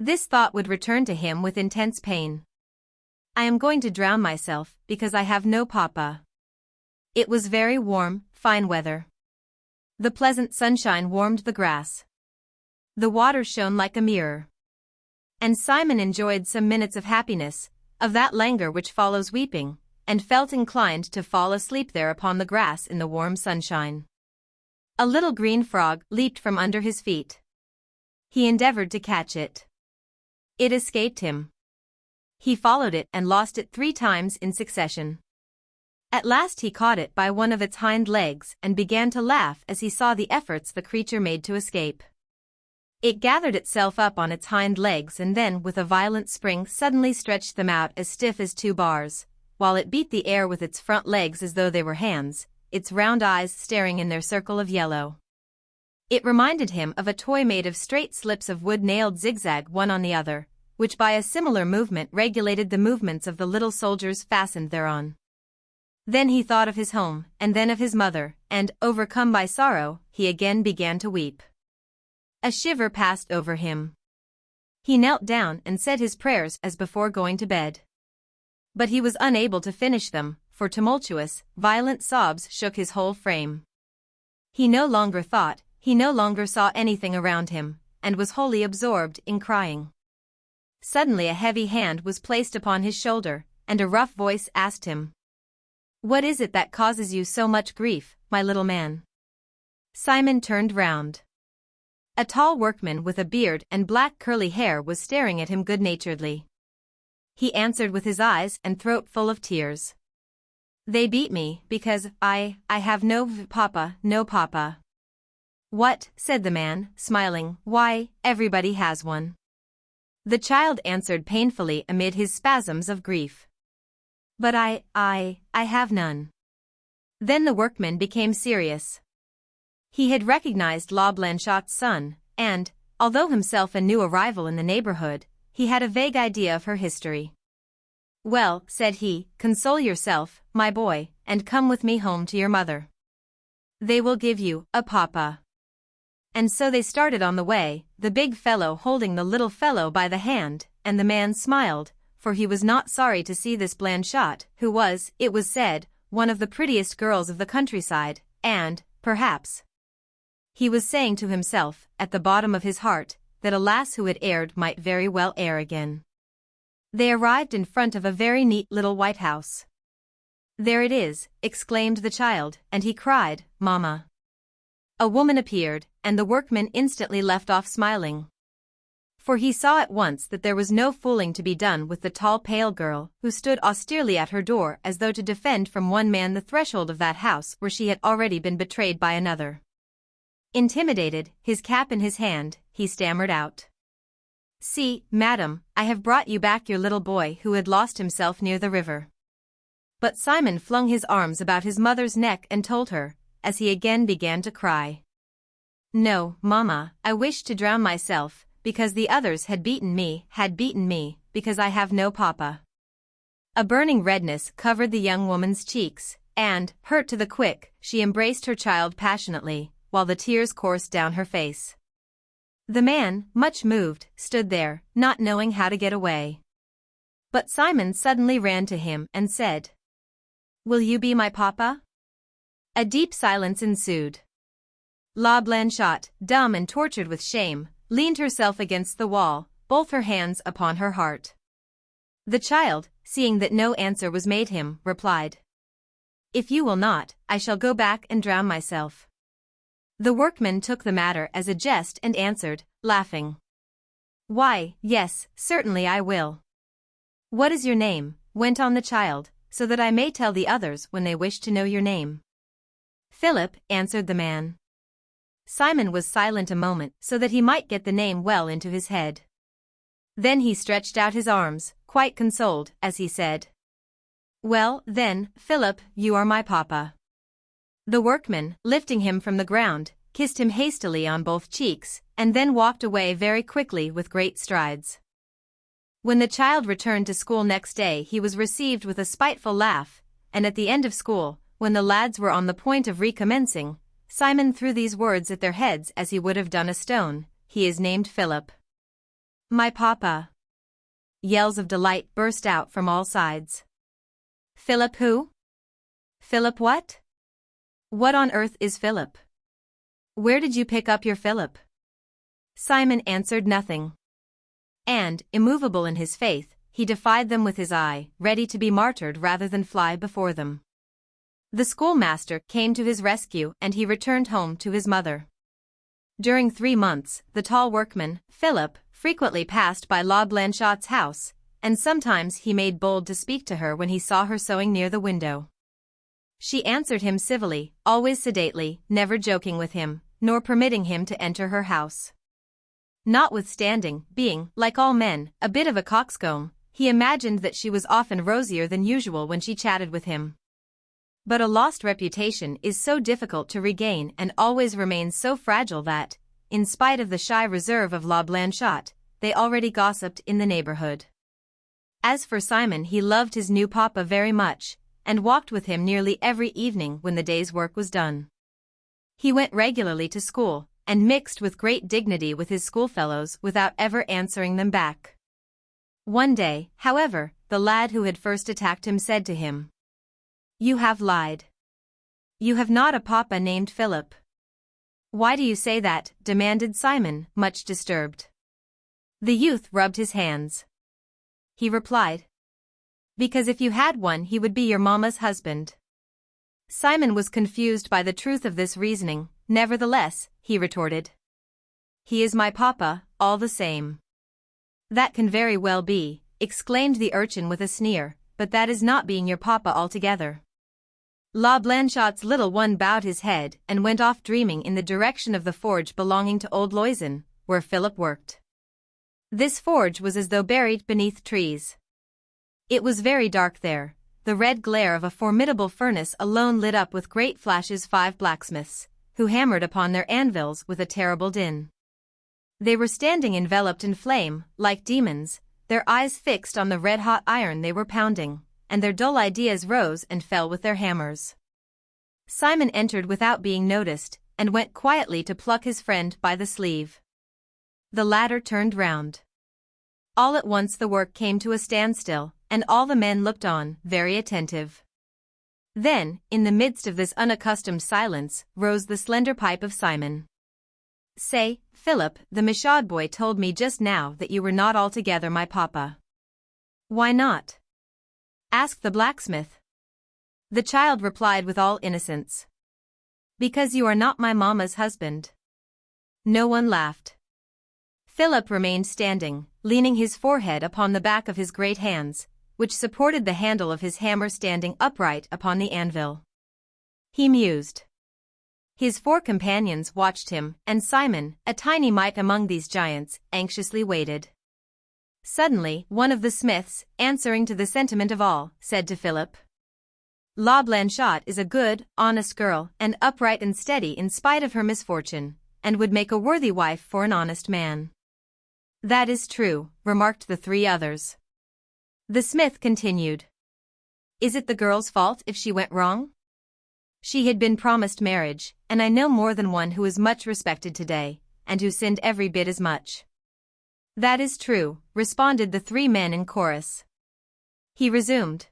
This thought would return to him with intense pain. I am going to drown myself because I have no papa. It was very warm, fine weather. The pleasant sunshine warmed the grass. The water shone like a mirror. And Simon enjoyed some minutes of happiness, of that languor which follows weeping, and felt inclined to fall asleep there upon the grass in the warm sunshine. A little green frog leaped from under his feet. He endeavored to catch it. It escaped him. He followed it and lost it 3 times in succession. At last he caught it by one of its hind legs and began to laugh as he saw the efforts the creature made to escape. It gathered itself up on its hind legs and then with a violent spring suddenly stretched them out as stiff as 2 bars, while it beat the air with its front legs as though they were hands, its round eyes staring in their circle of yellow. It reminded him of a toy made of straight slips of wood nailed zigzag one on the other, which by a similar movement regulated the movements of the little soldiers fastened thereon. Then he thought of his home, and then of his mother, and, overcome by sorrow, he again began to weep. A shiver passed over him. He knelt down and said his prayers as before going to bed. But he was unable to finish them, for tumultuous, violent sobs shook his whole frame. He no longer thought, he no longer saw anything around him, and was wholly absorbed in crying. Suddenly a heavy hand was placed upon his shoulder, and a rough voice asked him, "What is it that causes you so much grief, my little man?" Simon turned round. A tall workman with a beard and black curly hair was staring at him good-naturedly. He answered with his eyes and throat full of tears. "They beat me because I have no papa, no papa." "What?" said the man, smiling. "Why, everybody has one." The child answered painfully amid his spasms of grief. "But I have none." Then the workman became serious. He had recognized La Blanchotte's son, and, although himself a new arrival in the neighborhood, he had a vague idea of her history. "Well," said he, "console yourself, my boy, and come with me home to your mother. They will give you a papa." And so they started on the way, the big fellow holding the little fellow by the hand, and the man smiled, for he was not sorry to see this Blanchotte, who was, it was said, one of the prettiest girls of the countryside, and, perhaps, he was saying to himself, at the bottom of his heart, that a lass who had erred might very well err again. They arrived in front of a very neat little white house. "There it is," exclaimed the child, and he cried, "Mama." A woman appeared, and the workman instantly left off smiling. For he saw at once that there was no fooling to be done with the tall pale girl, who stood austerely at her door as though to defend from one man the threshold of that house where she had already been betrayed by another. Intimidated, his cap in his hand, he stammered out, "See, madam, I have brought you back your little boy who had lost himself near the river." But Simon flung his arms about his mother's neck and told her, as he again began to cry, "No, Mama, I wished to drown myself, because the others had beaten me, because I have no papa." A burning redness covered the young woman's cheeks, and, hurt to the quick, she embraced her child passionately, while the tears coursed down her face. The man, much moved, stood there, not knowing how to get away. But Simon suddenly ran to him and said, "Will you be my papa?" A deep silence ensued. La Blanchotte, dumb and tortured with shame, leaned herself against the wall, both her hands upon her heart. The child, seeing that no answer was made him, replied, "If you will not, I shall go back and drown myself." The workman took the matter as a jest and answered, laughing, "Why, yes, certainly I will." "What is your name?" went on the child, "so that I may tell the others when they wish to know your name." "Philip," answered the man. Simon was silent a moment so that he might get the name well into his head. Then he stretched out his arms, quite consoled, as he said, "Well, then, Philip, you are my papa." The workman, lifting him from the ground, kissed him hastily on both cheeks, and then walked away very quickly with great strides. When the child returned to school next day he was received with a spiteful laugh, and at the end of school, when the lads were on the point of recommencing, Simon threw these words at their heads as he would have done a stone: "He is named Philip." "My papa!" Yells of delight burst out from all sides. "Philip who? Philip what? What on earth is Philip? Where did you pick up your Philip?" Simon answered nothing. And, immovable in his faith, he defied them with his eye, ready to be martyred rather than fly before them. The schoolmaster came to his rescue and he returned home to his mother. During 3 months, the tall workman, Philip, frequently passed by La Blanchotte's house, and sometimes he made bold to speak to her when he saw her sewing near the window. She answered him civilly, always sedately, never joking with him, nor permitting him to enter her house. Notwithstanding, being, like all men, a bit of a coxcomb, he imagined that she was often rosier than usual when she chatted with him. But a lost reputation is so difficult to regain and always remains so fragile that, in spite of the shy reserve of La Blanchotte, they already gossiped in the neighborhood. As for Simon, he loved his new papa very much, and walked with him nearly every evening when the day's work was done. He went regularly to school, and mixed with great dignity with his schoolfellows without ever answering them back. One day, however, the lad who had first attacked him said to him, "You have lied. You have not a papa named Philip." "Why do you say that?" demanded Simon, much disturbed. The youth rubbed his hands. He replied, "Because if you had one he would be your mamma's husband." Simon was confused by the truth of this reasoning. "Nevertheless," he retorted, "he is my papa, all the same." "That can very well be," exclaimed the urchin with a sneer, "but that is not being your papa altogether." La Blanchotte's little one bowed his head and went off dreaming in the direction of the forge belonging to old Loisin, where Philip worked. This forge was as though buried beneath trees. It was very dark there. The red glare of a formidable furnace alone lit up with great flashes 5 blacksmiths, who hammered upon their anvils with a terrible din. They were standing enveloped in flame, like demons, their eyes fixed on the red-hot iron they were pounding, and their dull ideas rose and fell with their hammers. Simon entered without being noticed, and went quietly to pluck his friend by the sleeve. The latter turned round. All at once the work came to a standstill, and all the men looked on, very attentive. Then, in the midst of this unaccustomed silence, rose the slender pipe of Simon. "Say, Philip, the Michaud boy told me just now that you were not altogether my papa." "Why not?" asked the blacksmith. The child replied with all innocence, "Because you are not my mamma's husband." No one laughed. Philip remained standing, leaning his forehead upon the back of his great hands, which supported the handle of his hammer standing upright upon the anvil. He mused. His 4 companions watched him, and Simon, a tiny mite among these giants, anxiously waited. Suddenly, one of the smiths, answering to the sentiment of all, said to Philip, "La Blanchotte is a good, honest girl, and upright and steady in spite of her misfortune, and would make a worthy wife for an honest man." "That is true," remarked the 3 others. The smith continued, "Is it the girl's fault if she went wrong? She had been promised marriage, and I know more than one who is much respected today, and who sinned every bit as much. That is true, responded the three men in chorus. He resumed.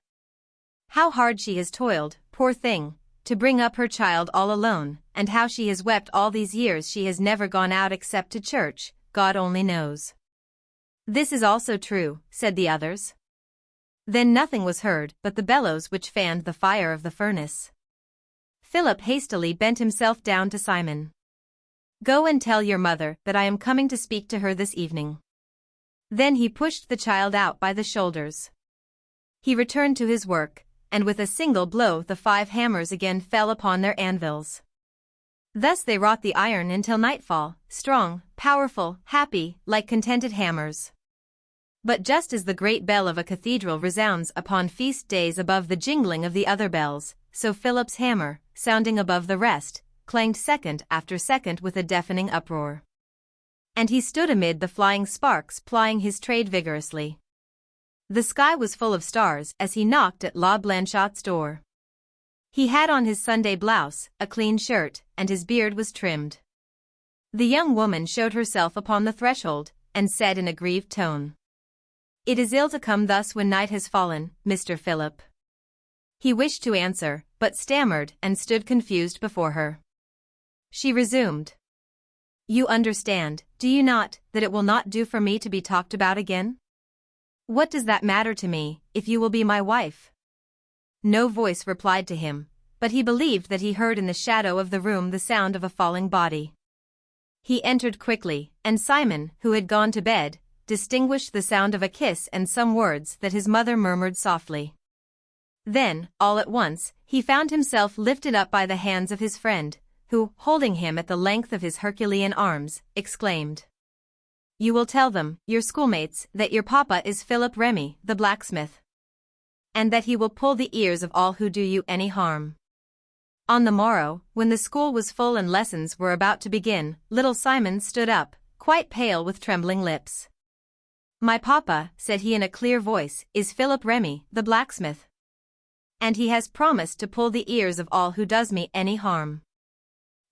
How hard she has toiled, poor thing, to bring up her child all alone, and how she has wept all these years she has never gone out except to church, God only knows. This is also true, said the others. Then nothing was heard but the bellows which fanned the fire of the furnace. Philip hastily bent himself down to Simon. Go and tell your mother that I am coming to speak to her this evening. Then he pushed the child out by the shoulders. He returned to his work, and with a single blow the 5 hammers again fell upon their anvils. Thus they wrought the iron until nightfall, strong, powerful, happy, like contented hammers. But just as the great bell of a cathedral resounds upon feast days above the jingling of the other bells, so Philip's hammer, sounding above the rest, clanged second after second with a deafening uproar. And he stood amid the flying sparks plying his trade vigorously. The sky was full of stars as he knocked at La Blanchotte's door. He had on his Sunday blouse, a clean shirt, and his beard was trimmed. The young woman showed herself upon the threshold, and said in a grieved tone, It is ill to come thus when night has fallen, Mr. Philip. He wished to answer, but stammered and stood confused before her. She resumed. You understand, do you not, that it will not do for me to be talked about again? What does that matter to me, if you will be my wife? No voice replied to him, but he believed that he heard in the shadow of the room the sound of a falling body. He entered quickly, and Simon, who had gone to bed, distinguished the sound of a kiss and some words that his mother murmured softly. Then, all at once, he found himself lifted up by the hands of his friend, who, holding him at the length of his Herculean arms, exclaimed, You will tell them, your schoolmates, that your papa is Philip Remy, the blacksmith, and that he will pull the ears of all who do you any harm. On the morrow, when the school was full and lessons were about to begin, little Simon stood up, quite pale with trembling lips. My papa, said he in a clear voice, is Philip Remy, the blacksmith. And he has promised to pull the ears of all who does me any harm.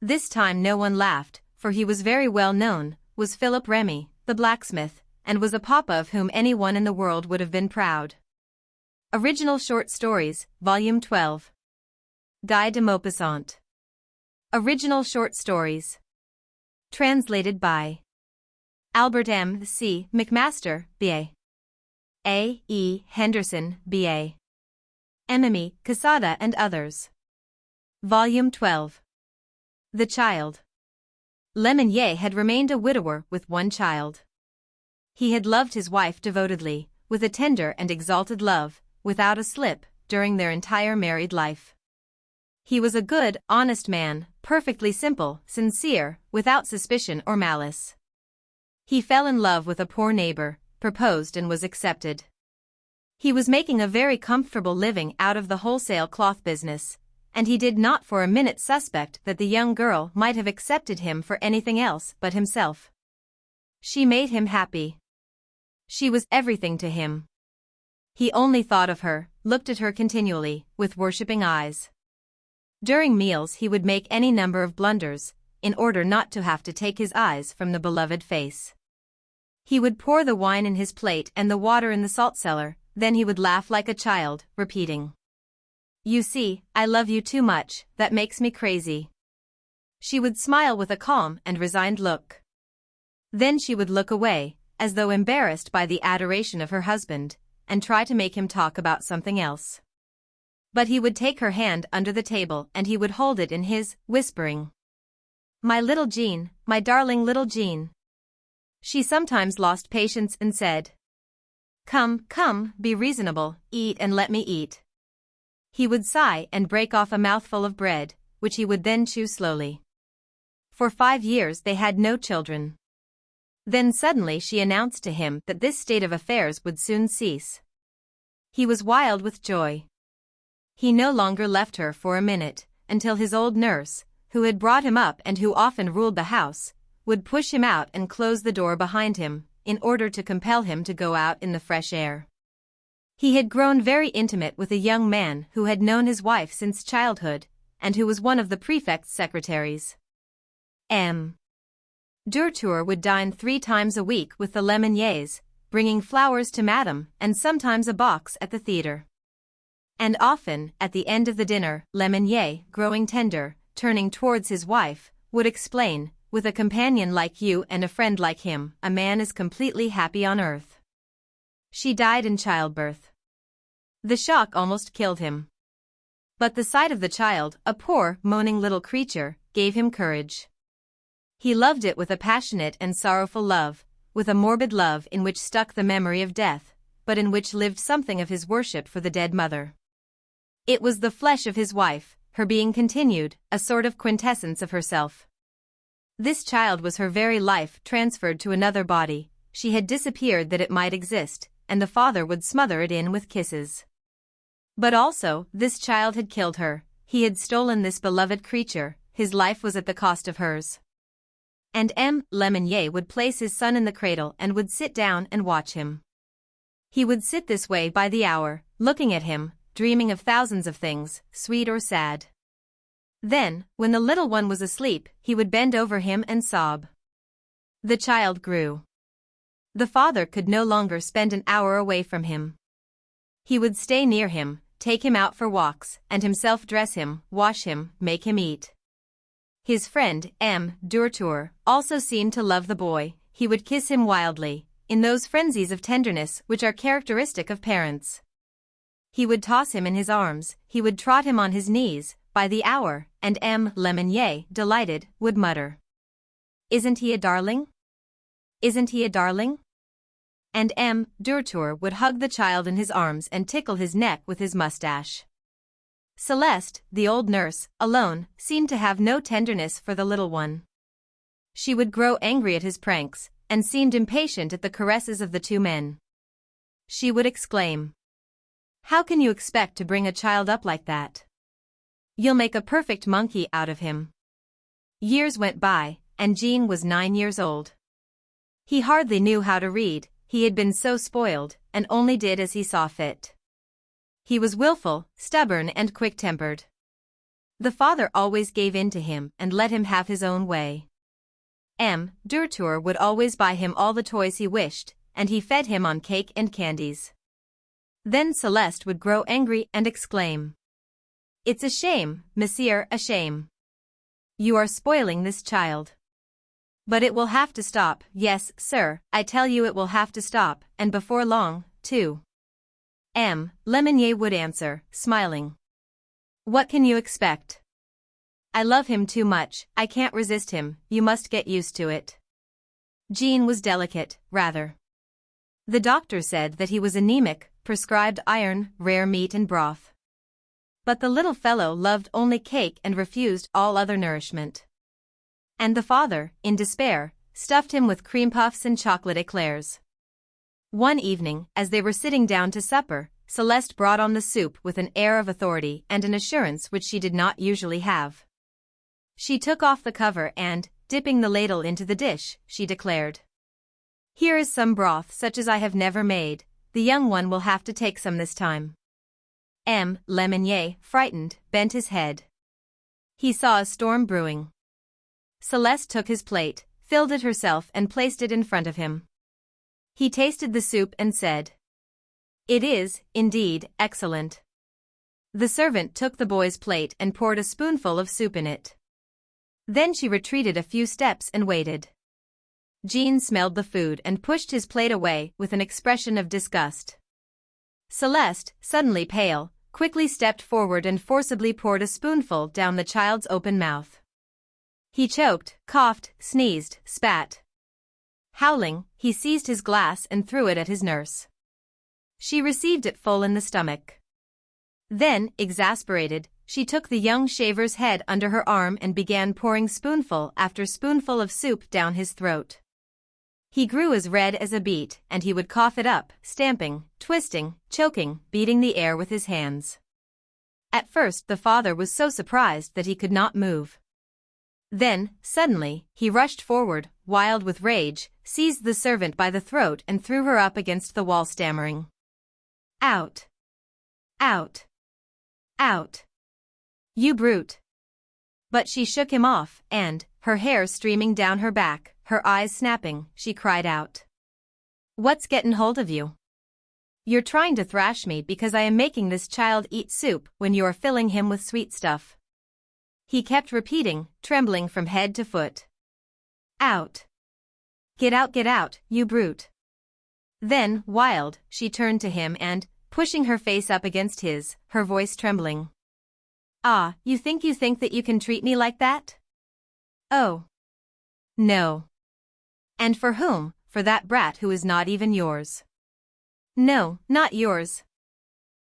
This time no one laughed, for he was very well known, was Philip Remy, the blacksmith, and was a papa of whom anyone in the world would have been proud. Original Short Stories, Volume 12. Guy de Maupassant. Original Short Stories. Translated by Albert M. C. McMaster, B.A. A. E. Henderson, B.A. Emily Casada and others. Volume 12. The Child. Lemonnier had remained a widower with one child. He had loved his wife devotedly, with a tender and exalted love, without a slip, during their entire married life. He was a good, honest man, perfectly simple, sincere, without suspicion or malice. He fell in love with a poor neighbor, proposed and was accepted. He was making a very comfortable living out of the wholesale cloth business, and he did not for a minute suspect that the young girl might have accepted him for anything else but himself. She made him happy. She was everything to him. He only thought of her, looked at her continually, with worshipping eyes. During meals he would make any number of blunders, in order not to have to take his eyes from the beloved face. He would pour the wine in his plate and the water in the salt cellar, then he would laugh like a child, repeating, You see, I love you too much, that makes me crazy. She would smile with a calm and resigned look. Then she would look away, as though embarrassed by the adoration of her husband, and try to make him talk about something else. But he would take her hand under the table and he would hold it in his, whispering, My little Jean, my darling little Jean. She sometimes lost patience and said, Come, come, be reasonable, eat and let me eat. He would sigh and break off a mouthful of bread, which he would then chew slowly. For 5 years they had no children. Then suddenly she announced to him that this state of affairs would soon cease. He was wild with joy. He no longer left her for a minute, until his old nurse, who had brought him up and who often ruled the house, would push him out and close the door behind him, in order to compel him to go out in the fresh air. He had grown very intimate with a young man who had known his wife since childhood, and who was one of the prefect's secretaries. M. Durtour would dine 3 times a week with the Lemonniers, bringing flowers to Madame and sometimes a box at the theatre. And often, at the end of the dinner, Lemonnier, growing tender, turning towards his wife, would explain, with a companion like you and a friend like him, a man is completely happy on earth. She died in childbirth. The shock almost killed him. But the sight of the child, a poor, moaning little creature, gave him courage. He loved it with a passionate and sorrowful love, with a morbid love in which stuck the memory of death, but in which lived something of his worship for the dead mother. It was the flesh of his wife, her being continued, a sort of quintessence of herself. This child was her very life transferred to another body. She had disappeared that it might exist, and the father would smother it in with kisses. But also, this child had killed her, he had stolen this beloved creature, his life was at the cost of hers. And M. Lemonnier would place his son in the cradle and would sit down and watch him. He would sit this way by the hour, looking at him, dreaming of thousands of things, sweet or sad. Then, when the little one was asleep, he would bend over him and sob. The child grew. The father could no longer spend an hour away from him. He would stay near him, take him out for walks, and himself dress him, wash him, make him eat. His friend, M. Durtour, also seemed to love the boy. He would kiss him wildly, in those frenzies of tenderness which are characteristic of parents. He would toss him in his arms, he would trot him on his knees, by the hour, and M. Lemonnier, delighted, would mutter, "Isn't he a darling? Isn't he a darling?" And M. Durtour would hug the child in his arms and tickle his neck with his mustache. Celeste, the old nurse, alone, seemed to have no tenderness for the little one. She would grow angry at his pranks, and seemed impatient at the caresses of the 2 men. She would exclaim, "How can you expect to bring a child up like that? You'll make a perfect monkey out of him." Years went by, and Jean was 9 years old. He hardly knew how to read, he had been so spoiled, and only did as he saw fit. He was willful, stubborn and quick-tempered. The father always gave in to him and let him have his own way. M. Durtour would always buy him all the toys he wished, and he fed him on cake and candies. Then Celeste would grow angry and exclaim, "It's a shame, monsieur, a shame. You are spoiling this child. But it will have to stop, yes, sir, I tell you it will have to stop, and before long, too." M. Lemonnier would answer, smiling, "What can you expect? I love him too much, I can't resist him, you must get used to it." Jean was delicate, rather. The doctor said that he was anemic, prescribed iron, rare meat and broth. But the little fellow loved only cake and refused all other nourishment. And the father, in despair, stuffed him with cream puffs and chocolate eclairs. One evening, as they were sitting down to supper, Celeste brought on the soup with an air of authority and an assurance which she did not usually have. She took off the cover and, dipping the ladle into the dish, she declared, "Here is some broth such as I have never made, the young one will have to take some this time." M. Lemonnier, frightened, bent his head. He saw a storm brewing. Celeste took his plate, filled it herself and placed it in front of him. He tasted the soup and said, "It is, indeed, excellent." The servant took the boy's plate and poured a spoonful of soup in it. Then she retreated a few steps and waited. Jean smelled the food and pushed his plate away with an expression of disgust. Celeste, suddenly pale, quickly stepped forward and forcibly poured a spoonful down the child's open mouth. He choked, coughed, sneezed, spat. Howling, he seized his glass and threw it at his nurse. She received it full in the stomach. Then, exasperated, she took the young shaver's head under her arm and began pouring spoonful after spoonful of soup down his throat. He grew as red as a beet, and he would cough it up, stamping, twisting, choking, beating the air with his hands. At first the father was so surprised that he could not move. Then, suddenly, he rushed forward, wild with rage, seized the servant by the throat and threw her up against the wall stammering, "Out! Out! Out! You brute!" But she shook him off, and, her hair streaming down her back, her eyes snapping, she cried out. "What's gettin' hold of you? You're trying to thrash me because I am making this child eat soup when you're filling him with sweet stuff." He kept repeating, trembling from head to foot. Out, get out, you brute." Then, wild, she turned to him and, pushing her face up against his, her voice trembling. "Ah, you think that you can treat me like that? Oh. No. And for whom? For that brat who is not even yours." "No, not yours.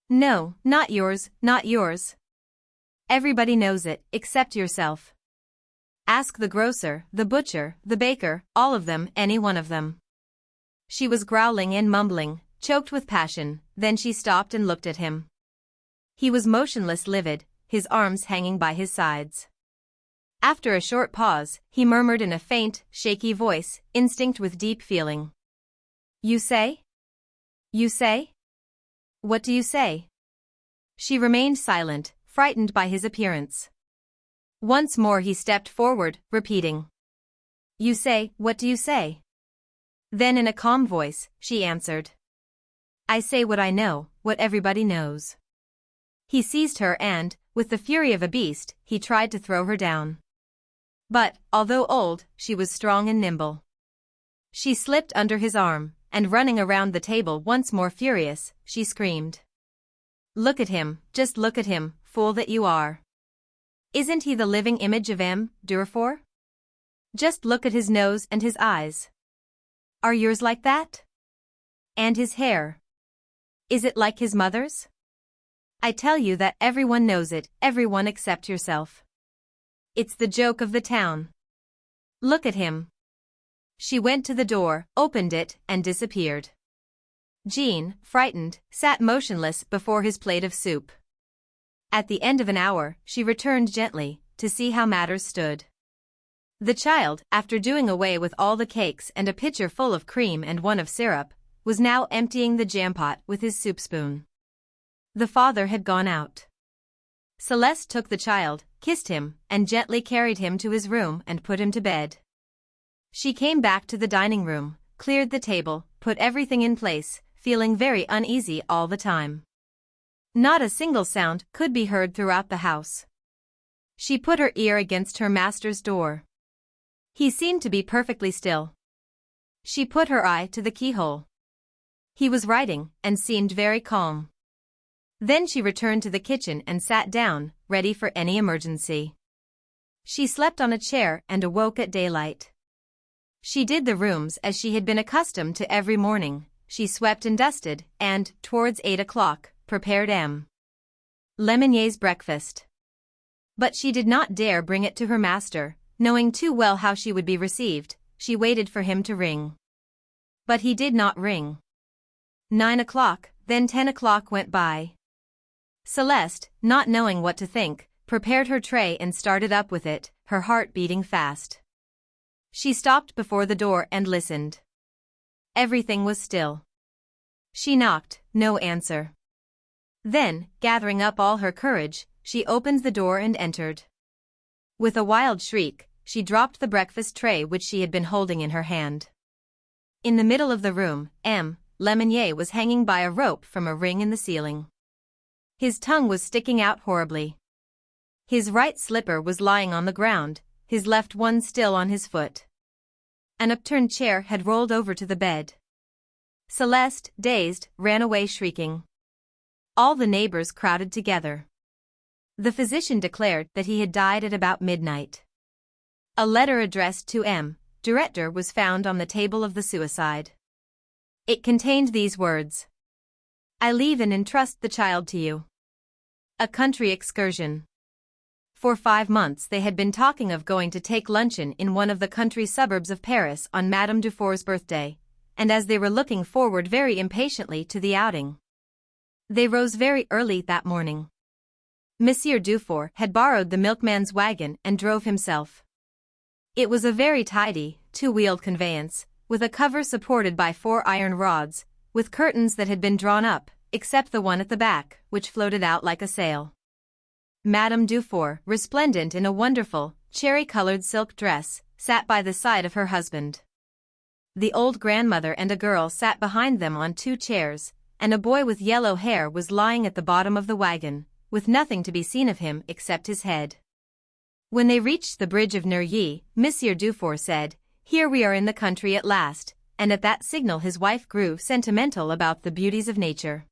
No, not yours, not yours. Everybody knows it, except yourself. Ask the grocer, the butcher, the baker, all of them, any one of them." She was growling and mumbling, choked with passion, then she stopped and looked at him. He was motionless, livid, his arms hanging by his sides. After a short pause, he murmured in a faint, shaky voice, instinct with deep feeling. "You say? You say? What do you say?" She remained silent, frightened by his appearance. Once more he stepped forward, repeating, "You say, what do you say?" Then in a calm voice, she answered, "I say what I know, what everybody knows." He seized her and, with the fury of a beast, he tried to throw her down. But, although old, she was strong and nimble. She slipped under his arm, and running around the table once more furious, she screamed. "Look at him, just look at him, fool that you are. Isn't he the living image of M. Durfour? Just look at his nose and his eyes. Are yours like that? And his hair? Is it like his mother's? I tell you that everyone knows it, everyone except yourself. It's the joke of the town. Look at him." She went to the door, opened it, and disappeared. Jean, frightened, sat motionless before his plate of soup. At the end of an hour, she returned gently, to see how matters stood. The child, after doing away with all the cakes and a pitcher full of cream and one of syrup, was now emptying the jam-pot with his soup spoon. The father had gone out. Celeste took the child, kissed him, and gently carried him to his room and put him to bed. She came back to the dining room, cleared the table, put everything in place, feeling very uneasy all the time. Not a single sound could be heard throughout the house. She put her ear against her master's door. He seemed to be perfectly still. She put her eye to the keyhole. He was writing, and seemed very calm. Then she returned to the kitchen and sat down, ready for any emergency. She slept on a chair and awoke at daylight. She did the rooms as she had been accustomed to every morning. She swept and dusted, and, towards 8 o'clock, prepared M. Lemonier's breakfast. But she did not dare bring it to her master, knowing too well how she would be received. She waited for him to ring. But he did not ring. 9 o'clock, then 10 o'clock went by. Celeste, not knowing what to think, prepared her tray and started up with it, her heart beating fast. She stopped before the door and listened. Everything was still. She knocked, no answer. Then, gathering up all her courage, she opened the door and entered. With a wild shriek, she dropped the breakfast tray which she had been holding in her hand. In the middle of the room, M. Lemonnier was hanging by a rope from a ring in the ceiling. His tongue was sticking out horribly. His right slipper was lying on the ground, his left one still on his foot. An upturned chair had rolled over to the bed. Celeste, dazed, ran away shrieking. All the neighbors crowded together. The physician declared that he had died at about midnight. A letter addressed to M. Director was found on the table of the suicide. It contained these words: "I leave and entrust the child to you. A country excursion." For 5 months they had been talking of going to take luncheon in one of the country suburbs of Paris on Madame Dufour's birthday, and as they were looking forward very impatiently to the outing. They rose very early that morning. Monsieur Dufour had borrowed the milkman's wagon and drove himself. It was a very tidy, 2-wheeled conveyance, with a cover supported by 4 iron rods, with curtains that had been drawn up, except the one at the back, which floated out like a sail. Madame Dufour, resplendent in a wonderful, cherry-colored silk dress, sat by the side of her husband. The old grandmother and a girl sat behind them on 2 chairs, and a boy with yellow hair was lying at the bottom of the wagon, with nothing to be seen of him except his head. When they reached the bridge of Neuilly, Monsieur Dufour said, "Here we are in the country at last," and at that signal his wife grew sentimental about the beauties of nature.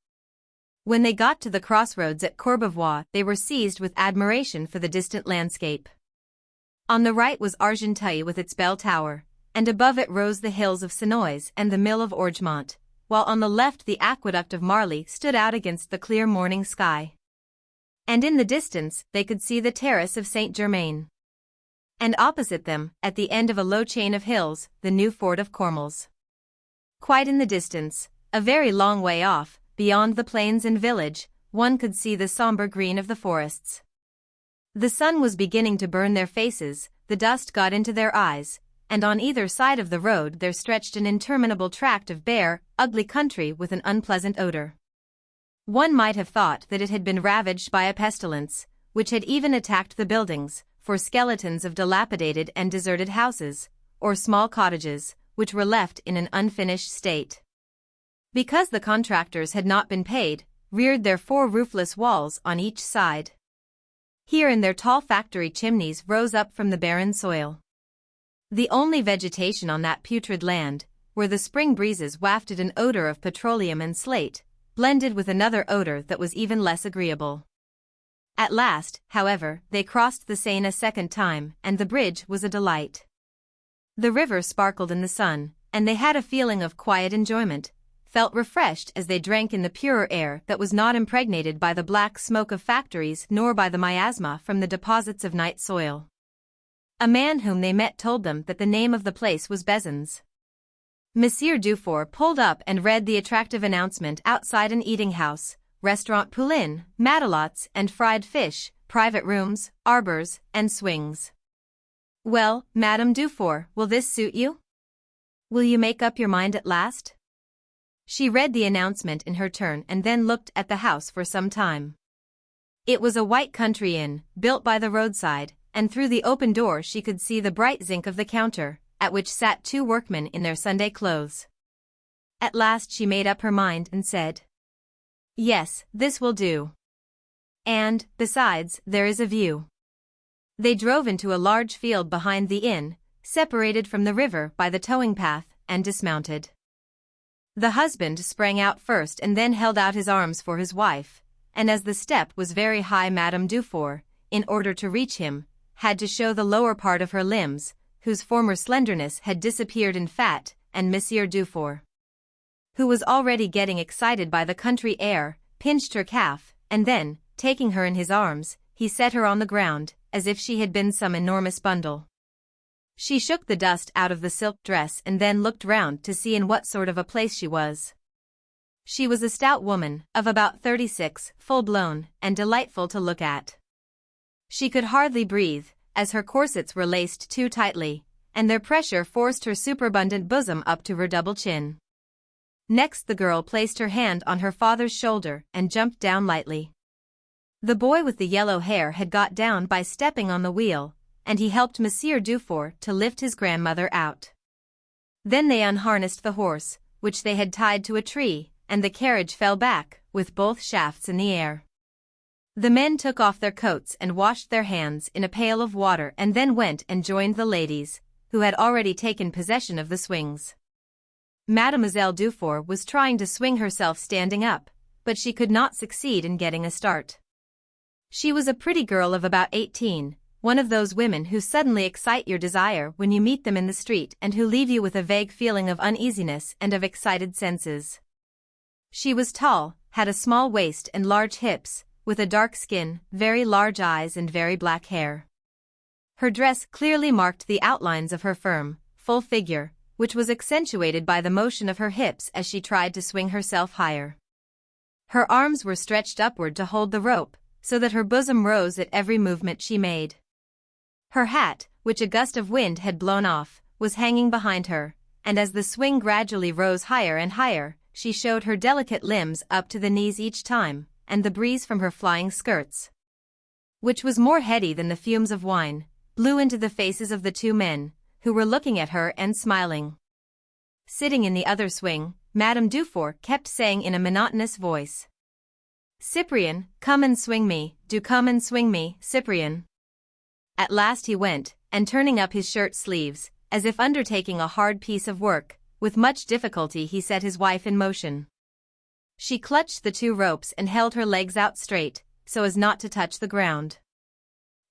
When they got to the crossroads at Courbevoie, they were seized with admiration for the distant landscape. On the right was Argenteuil with its bell tower, and above it rose the hills of Senoise and the mill of Orgemont, while on the left the aqueduct of Marly stood out against the clear morning sky. And in the distance they could see the terrace of Saint-Germain. And opposite them, at the end of a low chain of hills, the new fort of Cormelles. Quite in the distance, a very long way off, beyond the plains and village, one could see the somber green of the forests. The sun was beginning to burn their faces, the dust got into their eyes, and on either side of the road there stretched an interminable tract of bare, ugly country with an unpleasant odor. One might have thought that it had been ravaged by a pestilence, which had even attacked the buildings, for skeletons of dilapidated and deserted houses, or small cottages, which were left in an unfinished state. Because the contractors had not been paid, reared their 4 roofless walls on each side. Here and there tall factory chimneys rose up from the barren soil. The only vegetation on that putrid land, where the spring breezes wafted an odor of petroleum and slate, blended with another odor that was even less agreeable. At last, however, they crossed the Seine a second time, and the bridge was a delight. The river sparkled in the sun, and they had a feeling of quiet enjoyment, felt refreshed as they drank in the purer air that was not impregnated by the black smoke of factories nor by the miasma from the deposits of night soil. A man whom they met told them that the name of the place was Bezons. Monsieur Dufour pulled up and read the attractive announcement outside an eating-house, Restaurant Poulain, matelots and fried fish, private rooms, arbors, and swings. "Well, Madame Dufour, will this suit you? Will you make up your mind at last?" She read the announcement in her turn and then looked at the house for some time. It was a white country inn, built by the roadside, and through the open door she could see the bright zinc of the counter, at which sat 2 workmen in their Sunday clothes. At last she made up her mind and said, "Yes, this will do. And, besides, there is a view." They drove into a large field behind the inn, separated from the river by the towing path, and dismounted. The husband sprang out first and then held out his arms for his wife, and as the step was very high Madame Dufour, in order to reach him, had to show the lower part of her limbs, whose former slenderness had disappeared in fat, and Monsieur Dufour, who was already getting excited by the country air, pinched her calf, and then, taking her in his arms, he set her on the ground, as if she had been some enormous bundle. She shook the dust out of the silk dress and then looked round to see in what sort of a place she was. She was a stout woman, of about 36, full-blown, and delightful to look at. She could hardly breathe, as her corsets were laced too tightly, and their pressure forced her superabundant bosom up to her double chin. Next the girl placed her hand on her father's shoulder and jumped down lightly. The boy with the yellow hair had got down by stepping on the wheel, and he helped Monsieur Dufour to lift his grandmother out. Then they unharnessed the horse, which they had tied to a tree, and the carriage fell back, with both shafts in the air. The men took off their coats and washed their hands in a pail of water and then went and joined the ladies, who had already taken possession of the swings. Mademoiselle Dufour was trying to swing herself standing up, but she could not succeed in getting a start. She was a pretty girl of about 18, one of those women who suddenly excite your desire when you meet them in the street and who leave you with a vague feeling of uneasiness and of excited senses. She was tall, had a small waist and large hips, with a dark skin, very large eyes and very black hair. Her dress clearly marked the outlines of her firm, full figure, which was accentuated by the motion of her hips as she tried to swing herself higher. Her arms were stretched upward to hold the rope, so that her bosom rose at every movement she made. Her hat, which a gust of wind had blown off, was hanging behind her, and as the swing gradually rose higher and higher, she showed her delicate limbs up to the knees each time, and the breeze from her flying skirts which was more heady than the fumes of wine, blew into the faces of the two men, who were looking at her and smiling. Sitting in the other swing, Madame Dufour kept saying in a monotonous voice, "Cyprien, come and swing me, do come and swing me, Cyprien." At last he went, and turning up his shirt sleeves, as if undertaking a hard piece of work, with much difficulty he set his wife in motion. She clutched the two ropes and held her legs out straight, so as not to touch the ground.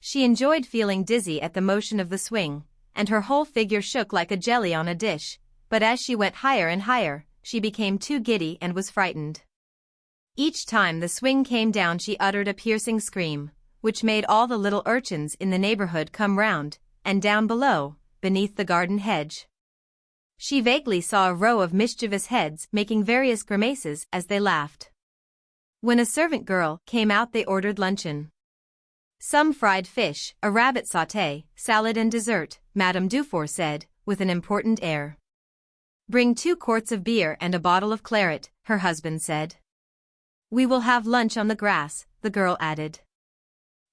She enjoyed feeling dizzy at the motion of the swing, and her whole figure shook like a jelly on a dish, but as she went higher and higher, she became too giddy and was frightened. Each time the swing came down she uttered a piercing scream, which made all the little urchins in the neighborhood come round, and down below, beneath the garden hedge. She vaguely saw a row of mischievous heads making various grimaces as they laughed. When a servant girl came out they ordered luncheon. Some fried fish, a rabbit sauté, salad and dessert, Madame Dufour said, with an important air. "Bring 2 quarts of beer and a bottle of claret," her husband said. "We will have lunch on the grass," the girl added.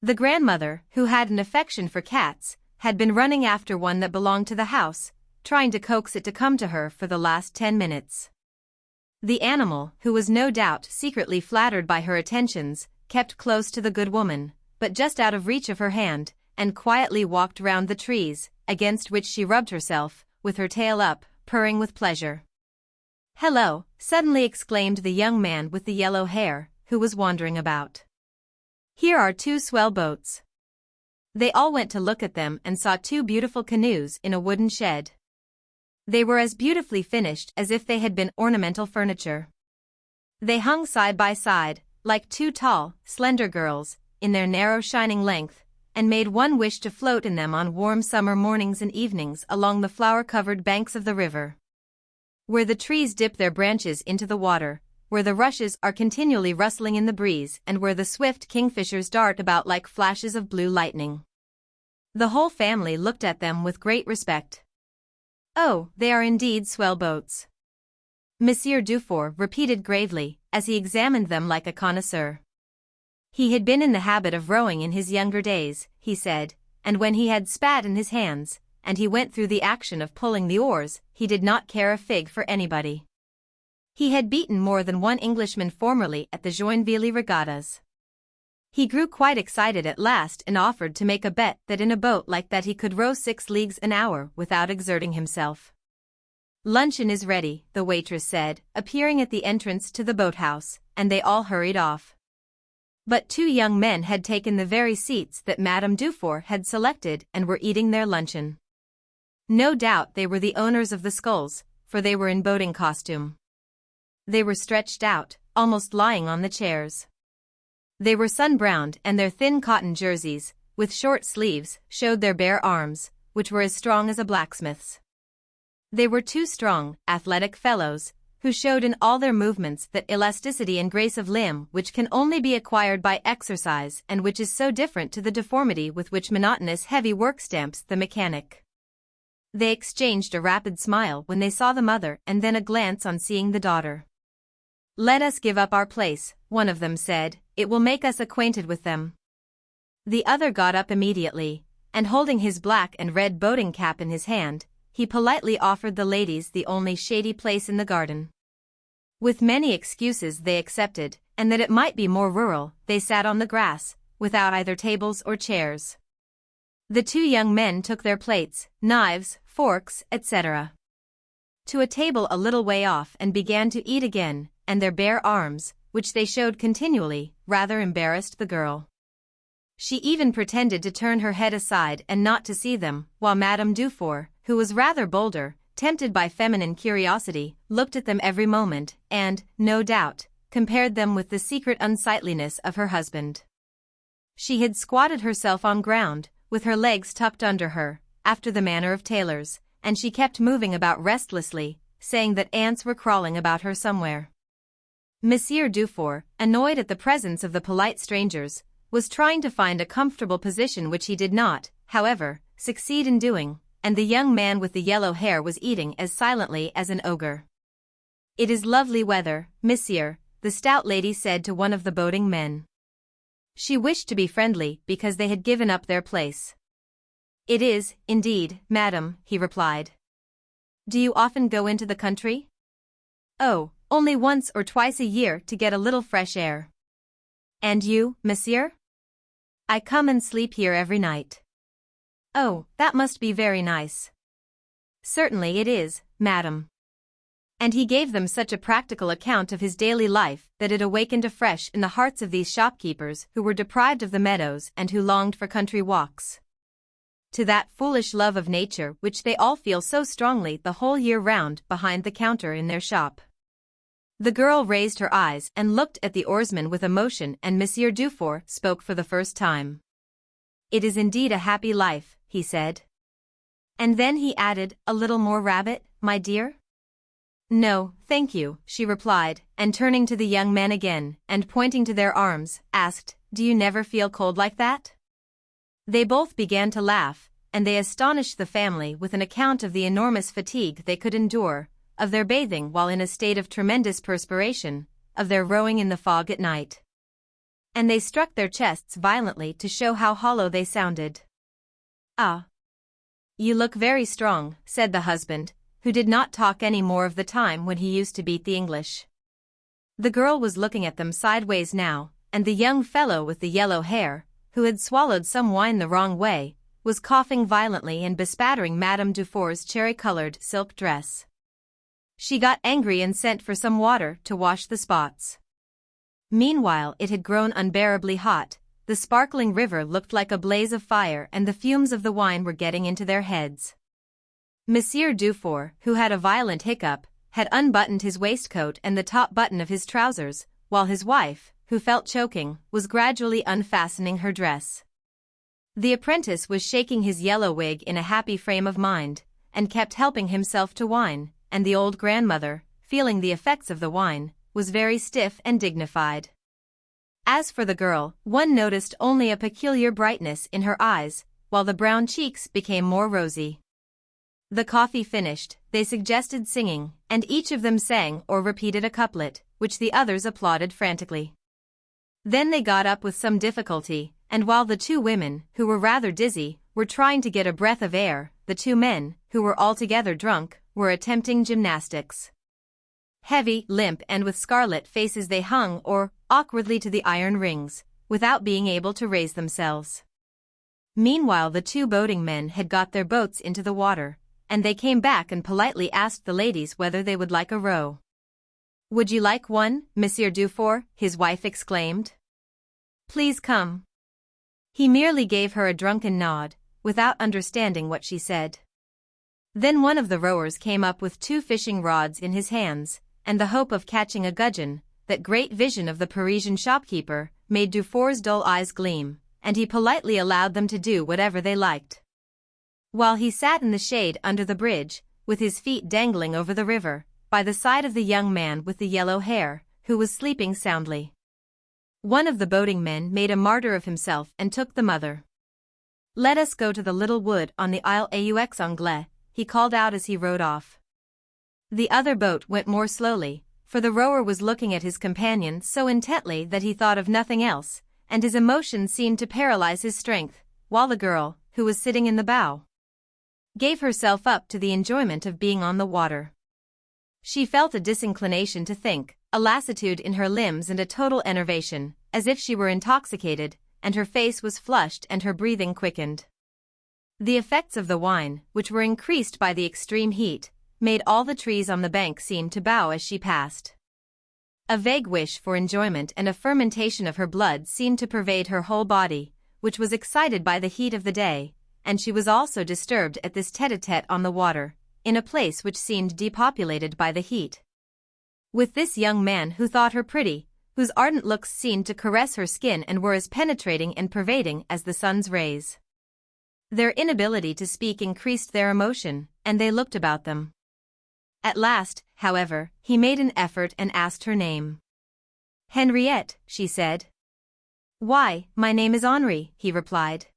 The grandmother, who had an affection for cats, had been running after one that belonged to the house, trying to coax it to come to her for the last 10 minutes. The animal, who was no doubt secretly flattered by her attentions, kept close to the good woman, but just out of reach of her hand, and quietly walked round the trees, against which she rubbed herself, with her tail up, purring with pleasure. "Hello," suddenly exclaimed the young man with the yellow hair, who was wandering about. "Here are 2 swell boats." They all went to look at them and saw 2 beautiful canoes in a wooden shed. They were as beautifully finished as if they had been ornamental furniture. They hung side by side, like 2 tall, slender girls, in their narrow shining length, and made one wish to float in them on warm summer mornings and evenings along the flower-covered banks of the river, where the trees dip their branches into the water, where the rushes are continually rustling in the breeze and where the swift kingfishers dart about like flashes of blue lightning. The whole family looked at them with great respect. "Oh, they are indeed swell boats," Monsieur Dufour repeated gravely, as he examined them like a connoisseur. He had been in the habit of rowing in his younger days, he said, and when he had spat in his hands, and he went through the action of pulling the oars, he did not care a fig for anybody. He had beaten more than one Englishman formerly at the Joinville regattas. He grew quite excited at last and offered to make a bet that in a boat like that he could row 6 leagues an hour without exerting himself. "Luncheon is ready," the waitress said, appearing at the entrance to the boathouse, and they all hurried off. But 2 young men had taken the very seats that Madame Dufour had selected and were eating their luncheon. No doubt they were the owners of the sculls, for they were in boating costume. They were stretched out, almost lying on the chairs. They were sun-browned and their thin cotton jerseys, with short sleeves, showed their bare arms, which were as strong as a blacksmith's. They were 2 strong, athletic fellows, who showed in all their movements that elasticity and grace of limb which can only be acquired by exercise and which is so different to the deformity with which monotonous heavy work stamps the mechanic. They exchanged a rapid smile when they saw the mother and then a glance on seeing the daughter. "Let us give up our place," one of them said, "it will make us acquainted with them." The other got up immediately, and holding his black and red boating cap in his hand, he politely offered the ladies the only shady place in the garden. With many excuses they accepted, and that it might be more rural, they sat on the grass, without either tables or chairs. The 2 young men took their plates, knives, forks, etc., to a table a little way off and began to eat again, and their bare arms, which they showed continually, rather embarrassed the girl. She even pretended to turn her head aside and not to see them, while Madame Dufour, who was rather bolder, tempted by feminine curiosity, looked at them every moment, and, no doubt, compared them with the secret unsightliness of her husband. She had squatted herself on ground, with her legs tucked under her, after the manner of tailors, and she kept moving about restlessly, saying that ants were crawling about her somewhere. Monsieur Dufour, annoyed at the presence of the polite strangers, was trying to find a comfortable position which he did not, however, succeed in doing, and the young man with the yellow hair was eating as silently as an ogre. "It is lovely weather, monsieur," the stout lady said to one of the boating men. She wished to be friendly because they had given up their place. "It is, indeed, madam," he replied. "Do you often go into the country?" "Oh, only once or twice a year to get a little fresh air." "And you, monsieur?" "I come and sleep here every night." "Oh, that must be very nice." "Certainly it is, madam." And he gave them such a practical account of his daily life that it awakened afresh in the hearts of these shopkeepers who were deprived of the meadows and who longed for country walks. To that foolish love of nature which they all feel so strongly the whole year round behind the counter in their shop. The girl raised her eyes and looked at the oarsman with emotion, and Monsieur Dufour spoke for the first time. "It is indeed a happy life," he said. And then he added, "A little more rabbit, my dear?" "No, thank you," she replied, and turning to the young men again, and pointing to their arms, asked, "Do you never feel cold like that?" They both began to laugh, and they astonished the family with an account of the enormous fatigue they could endure, of their bathing while in a state of tremendous perspiration, of their rowing in the fog at night. And they struck their chests violently to show how hollow they sounded. "Ah! You look very strong," said the husband, who did not talk any more of the time when he used to beat the English. The girl was looking at them sideways now, and the young fellow with the yellow hair, who had swallowed some wine the wrong way, was coughing violently and bespattering Madame Dufour's cherry-colored silk dress. She got angry and sent for some water to wash the spots. Meanwhile it had grown unbearably hot, the sparkling river looked like a blaze of fire, and the fumes of the wine were getting into their heads. Monsieur Dufour, who had a violent hiccup, had unbuttoned his waistcoat and the top button of his trousers, while his wife, who felt choking, was gradually unfastening her dress. The apprentice was shaking his yellow wig in a happy frame of mind, and kept helping himself to wine, and the old grandmother, feeling the effects of the wine, was very stiff and dignified. As for the girl, one noticed only a peculiar brightness in her eyes, while the brown cheeks became more rosy. The coffee finished, they suggested singing, and each of them sang or repeated a couplet, which the others applauded frantically. Then they got up with some difficulty, and while the two women, who were rather dizzy, were trying to get a breath of air, the two men, who were altogether drunk, were attempting gymnastics. Heavy, limp, and with scarlet faces they hung or, awkwardly to the iron rings, without being able to raise themselves. Meanwhile the two boating men had got their boats into the water, and they came back and politely asked the ladies whether they would like a row. "Would you like one, Monsieur Dufour?" his wife exclaimed. "Please come." He merely gave her a drunken nod, without understanding what she said. Then one of the rowers came up with 2 fishing rods in his hands, and the hope of catching a gudgeon, that great vision of the Parisian shopkeeper, made Dufour's dull eyes gleam, and he politely allowed them to do whatever they liked. While he sat in the shade under the bridge, with his feet dangling over the river, by the side of the young man with the yellow hair, who was sleeping soundly. One of the boating men made a martyr of himself and took the mother. "Let us go to the little wood on the Isle aux Anglais," he called out as he rowed off. The other boat went more slowly, for the rower was looking at his companion so intently that he thought of nothing else, and his emotion seemed to paralyze his strength, while the girl, who was sitting in the bow, gave herself up to the enjoyment of being on the water. She felt a disinclination to think, a lassitude in her limbs and a total enervation, as if she were intoxicated, and her face was flushed and her breathing quickened. The effects of the wine, which were increased by the extreme heat, made all the trees on the bank seem to bow as she passed. A vague wish for enjoyment and a fermentation of her blood seemed to pervade her whole body, which was excited by the heat of the day, and she was also disturbed at this tete-a-tete on the water, in a place which seemed depopulated by the heat. With this young man who thought her pretty, whose ardent looks seemed to caress her skin and were as penetrating and pervading as the sun's rays. Their inability to speak increased their emotion, and they looked about them. At last, however, he made an effort and asked her name. "Henriette," she said. "Why, my name is Henri," he replied.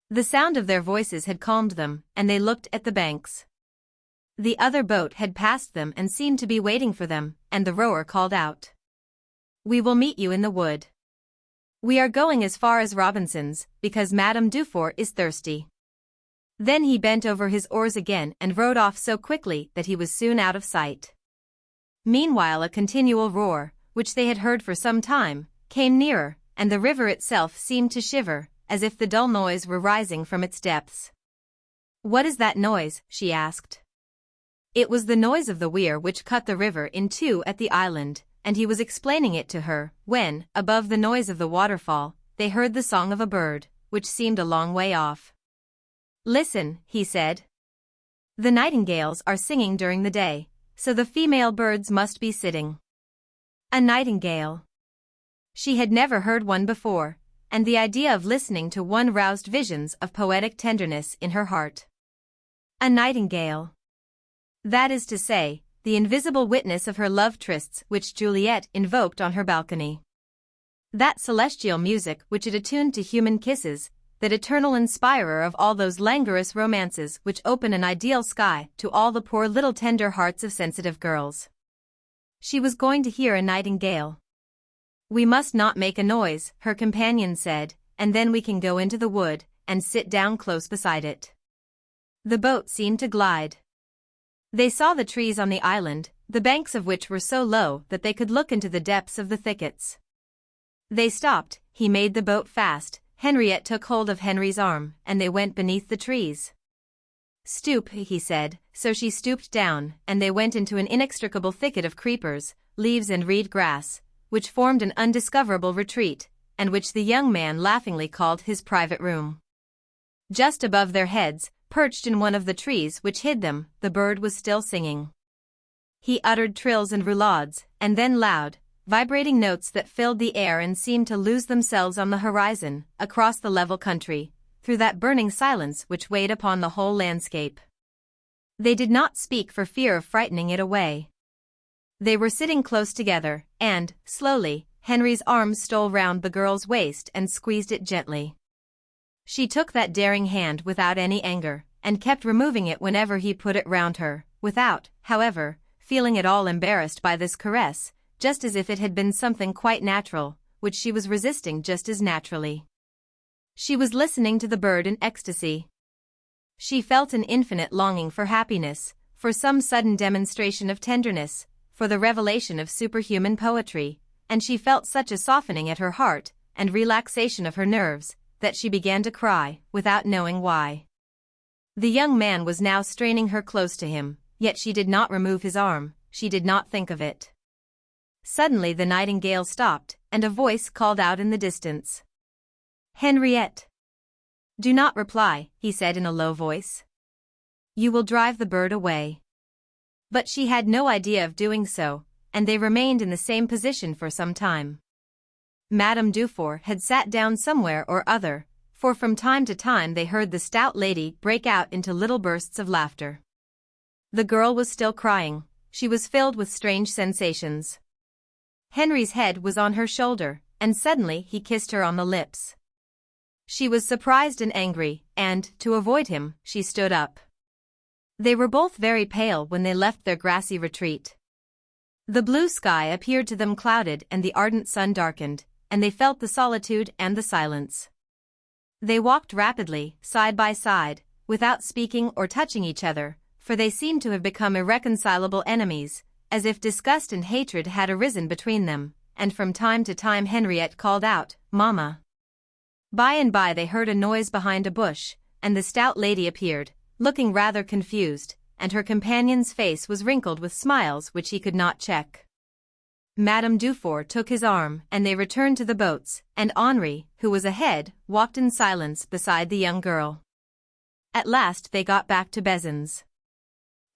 The sound of their voices had calmed them, and they looked at the banks. The other boat had passed them and seemed to be waiting for them, and the rower called out, "We will meet you in the wood." We are going as far as Robinson's, because Madame Dufour is thirsty." Then he bent over his oars again and rowed off so quickly that he was soon out of sight. Meanwhile a continual roar, which they had heard for some time, came nearer, and the river itself seemed to shiver, as if the dull noise were rising from its depths. "What is that noise?" she asked. It was the noise of the weir which cut the river in two at the island, and he was explaining it to her, when, above the noise of the waterfall, they heard the song of a bird, which seemed a long way off. "Listen," he said. "The nightingales are singing during the day, so the female birds must be sitting." A nightingale. She had never heard one before, and the idea of listening to one roused visions of poetic tenderness in her heart. A nightingale. That is to say, the invisible witness of her love trysts which Juliet invoked on her balcony. That celestial music which it attuned to human kisses, that eternal inspirer of all those languorous romances which open an ideal sky to all the poor little tender hearts of sensitive girls. She was going to hear a nightingale. "We must not make a noise," her companion said, "and then we can go into the wood, and sit down close beside it." The boat seemed to glide. They saw the trees on the island, the banks of which were so low that they could look into the depths of the thickets. They stopped, he made the boat fast, Henriette took hold of Henry's arm, and they went beneath the trees. "Stoop," he said, so she stooped down, and they went into an inextricable thicket of creepers, leaves and reed grass, which formed an undiscoverable retreat, and which the young man laughingly called his private room. Just above their heads, perched in one of the trees which hid them, the bird was still singing. He uttered trills and roulades, and then loud, vibrating notes that filled the air and seemed to lose themselves on the horizon, across the level country, through that burning silence which weighed upon the whole landscape. They did not speak for fear of frightening it away. They were sitting close together, and, slowly, Henry's arms stole round the girl's waist and squeezed it gently. She took that daring hand without any anger, and kept removing it whenever he put it round her, without, however, feeling at all embarrassed by this caress, just as if it had been something quite natural, which she was resisting just as naturally. She was listening to the bird in ecstasy. She felt an infinite longing for happiness, for some sudden demonstration of tenderness, for the revelation of superhuman poetry, and she felt such a softening at her heart, and relaxation of her nerves, that she began to cry, without knowing why. The young man was now straining her close to him, yet she did not remove his arm, she did not think of it. Suddenly the nightingale stopped, and a voice called out in the distance. "Henriette." "Do not reply," he said in a low voice. "You will drive the bird away." But she had no idea of doing so, and they remained in the same position for some time. Madame Dufour had sat down somewhere or other, for from time to time they heard the stout lady break out into little bursts of laughter. The girl was still crying, she was filled with strange sensations. Henry's head was on her shoulder, and suddenly he kissed her on the lips. She was surprised and angry, and, to avoid him, she stood up. They were both very pale when they left their grassy retreat. The blue sky appeared to them clouded and the ardent sun darkened, and they felt the solitude and the silence. They walked rapidly, side by side, without speaking or touching each other, for they seemed to have become irreconcilable enemies, as if disgust and hatred had arisen between them, and from time to time Henriette called out, "Mamma." By and by they heard a noise behind a bush, and the stout lady appeared, looking rather confused, and her companion's face was wrinkled with smiles which he could not check. Madame Dufour took his arm, and they returned to the boats, and Henri, who was ahead, walked in silence beside the young girl. At last they got back to Bezins.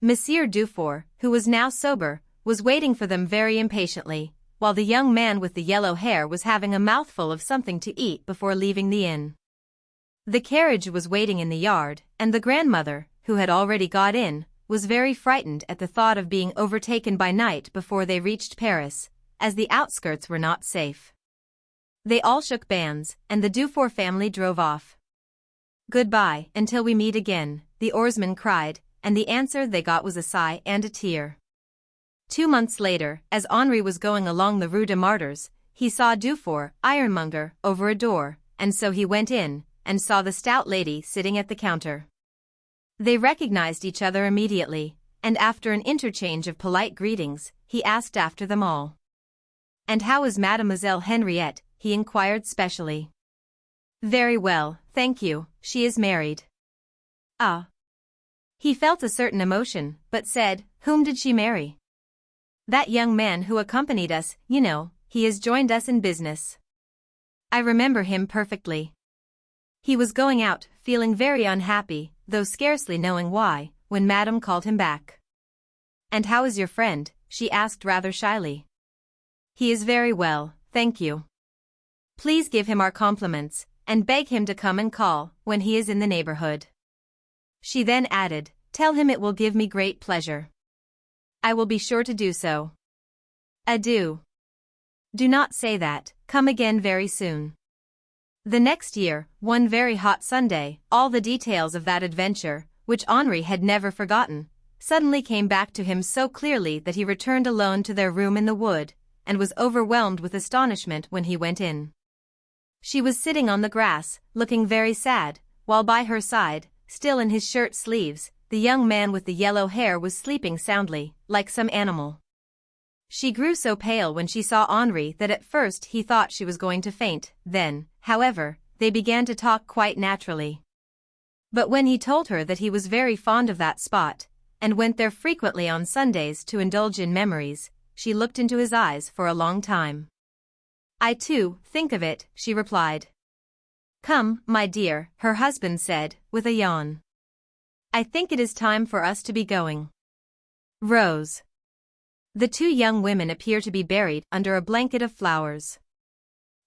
Monsieur Dufour, who was now sober, was waiting for them very impatiently, while the young man with the yellow hair was having a mouthful of something to eat before leaving the inn. The carriage was waiting in the yard, and the grandmother, who had already got in, was very frightened at the thought of being overtaken by night before they reached Paris, as the outskirts were not safe. They all shook bands, and the Dufour family drove off. "Goodbye, until we meet again," the oarsman cried, and the answer they got was a sigh and a tear. 2 months later, as Henri was going along the Rue des Martyrs, he saw Dufour, ironmonger, over a door, and so he went in, and saw the stout lady sitting at the counter. They recognized each other immediately, and after an interchange of polite greetings, he asked after them all. "And how is Mademoiselle Henriette?" he inquired specially. "Very well, thank you, she is married." "Ah." He felt a certain emotion, but said, "Whom did she marry?" "That young man who accompanied us, you know, he has joined us in business." "I remember him perfectly." He was going out, feeling very unhappy, though scarcely knowing why, when Madame called him back. "And how is your friend?" she asked rather shyly. "He is very well, thank you. Please give him our compliments, and beg him to come and call, when he is in the neighborhood." She then added, "Tell him it will give me great pleasure." "I will be sure to do so. Adieu." "Do not say that, come again very soon." The next year, one very hot Sunday, all the details of that adventure, which Henri had never forgotten, suddenly came back to him so clearly that he returned alone to their room in the wood, and was overwhelmed with astonishment when he went in. She was sitting on the grass, looking very sad, while by her side, still in his shirt sleeves, the young man with the yellow hair was sleeping soundly, like some animal. She grew so pale when she saw Henri that at first he thought she was going to faint, then, however, they began to talk quite naturally. But when he told her that he was very fond of that spot, and went there frequently on Sundays to indulge in memories, she looked into his eyes for a long time. "I too think of it," she replied. "Come, my dear," her husband said, with a yawn. "I think it is time for us to be going." Rose. The two young women appear to be buried under a blanket of flowers.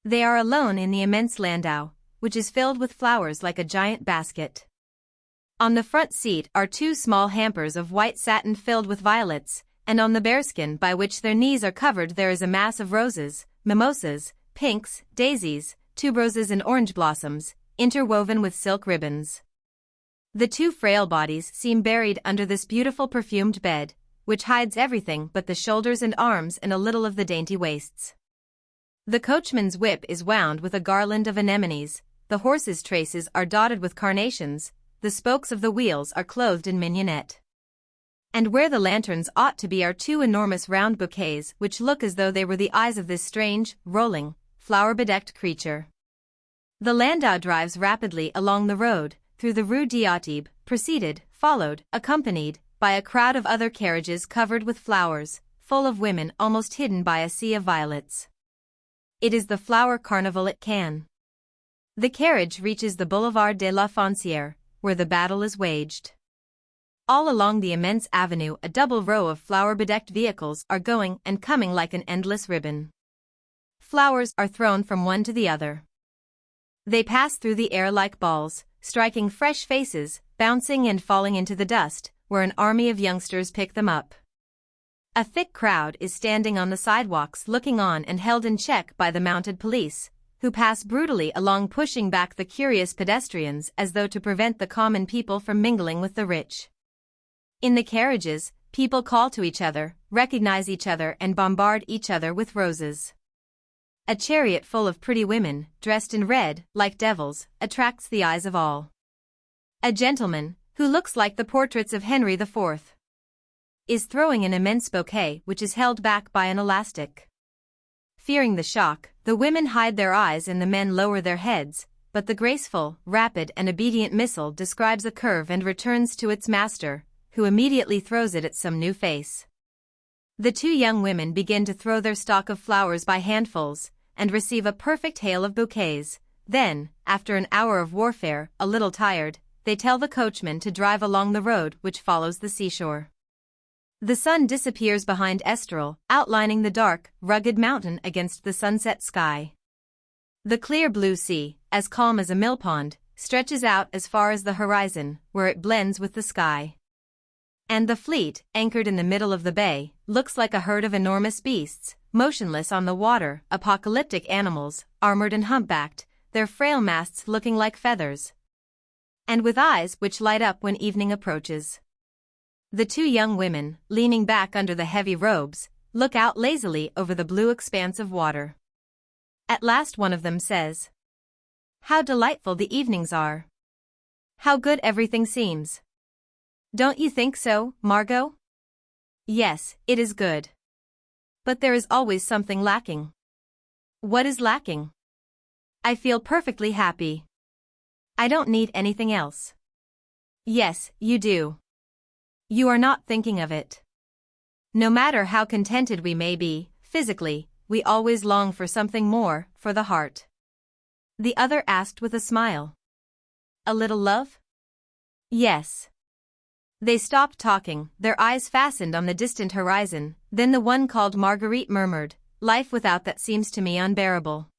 They are alone in the immense landau, which is filled with flowers like a giant basket. On the front seat are two small hampers of white satin filled with violets, and on the bearskin by which their knees are covered there is a mass of roses, mimosas, pinks, daisies, tuberoses and orange blossoms, interwoven with silk ribbons. The two frail bodies seem buried under this beautiful perfumed bed, which hides everything but the shoulders and arms and a little of the dainty waists. The coachman's whip is wound with a garland of anemones, the horses' traces are dotted with carnations, the spokes of the wheels are clothed in mignonette. And where the lanterns ought to be are two enormous round bouquets which look as though they were the eyes of this strange, rolling, flower-bedecked creature. The landau drives rapidly along the road, through the Rue d'Auteuil, preceded, followed, accompanied, by a crowd of other carriages covered with flowers, full of women almost hidden by a sea of violets. It is the flower carnival at Cannes. The carriage reaches the Boulevard de la Foncière, where the battle is waged. All along the immense avenue a double row of flower-bedecked vehicles are going and coming like an endless ribbon. Flowers are thrown from one to the other. They pass through the air like balls, striking fresh faces, bouncing and falling into the dust, where an army of youngsters pick them up. A thick crowd is standing on the sidewalks looking on and held in check by the mounted police, who pass brutally along pushing back the curious pedestrians as though to prevent the common people from mingling with the rich. In the carriages, people call to each other, recognize each other and bombard each other with roses. A chariot full of pretty women, dressed in red, like devils, attracts the eyes of all. A gentleman, who looks like the portraits of Henry IV, is throwing an immense bouquet which is held back by an elastic. Fearing the shock, the women hide their eyes and the men lower their heads, but the graceful, rapid and obedient missile describes a curve and returns to its master, who immediately throws it at some new face. The two young women begin to throw their stock of flowers by handfuls, and receive a perfect hail of bouquets. Then, after an hour of warfare, a little tired, they tell the coachman to drive along the road which follows the seashore. The sun disappears behind Estoril, outlining the dark, rugged mountain against the sunset sky. The clear blue sea, as calm as a millpond, stretches out as far as the horizon, where it blends with the sky. And the fleet, anchored in the middle of the bay, looks like a herd of enormous beasts, motionless on the water, apocalyptic animals, armored and humpbacked, their frail masts looking like feathers, and with eyes which light up when evening approaches. The two young women, leaning back under the heavy robes, look out lazily over the blue expanse of water. At last one of them says, "How delightful the evenings are. How good everything seems. Don't you think so, Margot?" "Yes, it is good. But there is always something lacking." "What is lacking?" "I feel perfectly happy. I don't need anything else." "Yes, you do. You are not thinking of it. No matter how contented we may be, physically, we always long for something more, for the heart." The other asked with a smile. "A little love?" "Yes." They stopped talking, their eyes fastened on the distant horizon. Then the one called Marguerite murmured, "Life without that seems to me unbearable.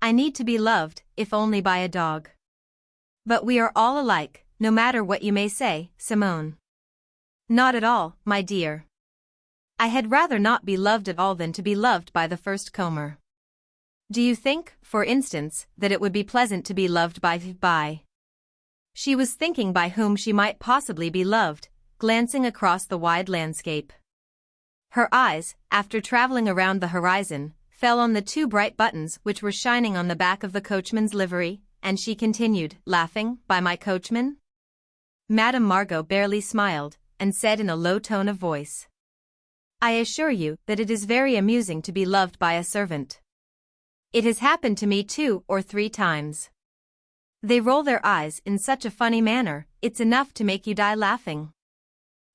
I need to be loved, if only by a dog." "But we are all alike, no matter what you may say, Simone." "Not at all, my dear. I had rather not be loved at all than to be loved by the first comer. Do you think, for instance, that it would be pleasant to be loved by—" She was thinking by whom she might possibly be loved, glancing across the wide landscape. Her eyes, after traveling around the horizon, fell on the two bright buttons which were shining on the back of the coachman's livery, and she continued, laughing, "By my coachman?" Madame Margot barely smiled, and said in a low tone of voice, "I assure you that it is very amusing to be loved by a servant. It has happened to me 2 or 3 times. They roll their eyes in such a funny manner, it's enough to make you die laughing.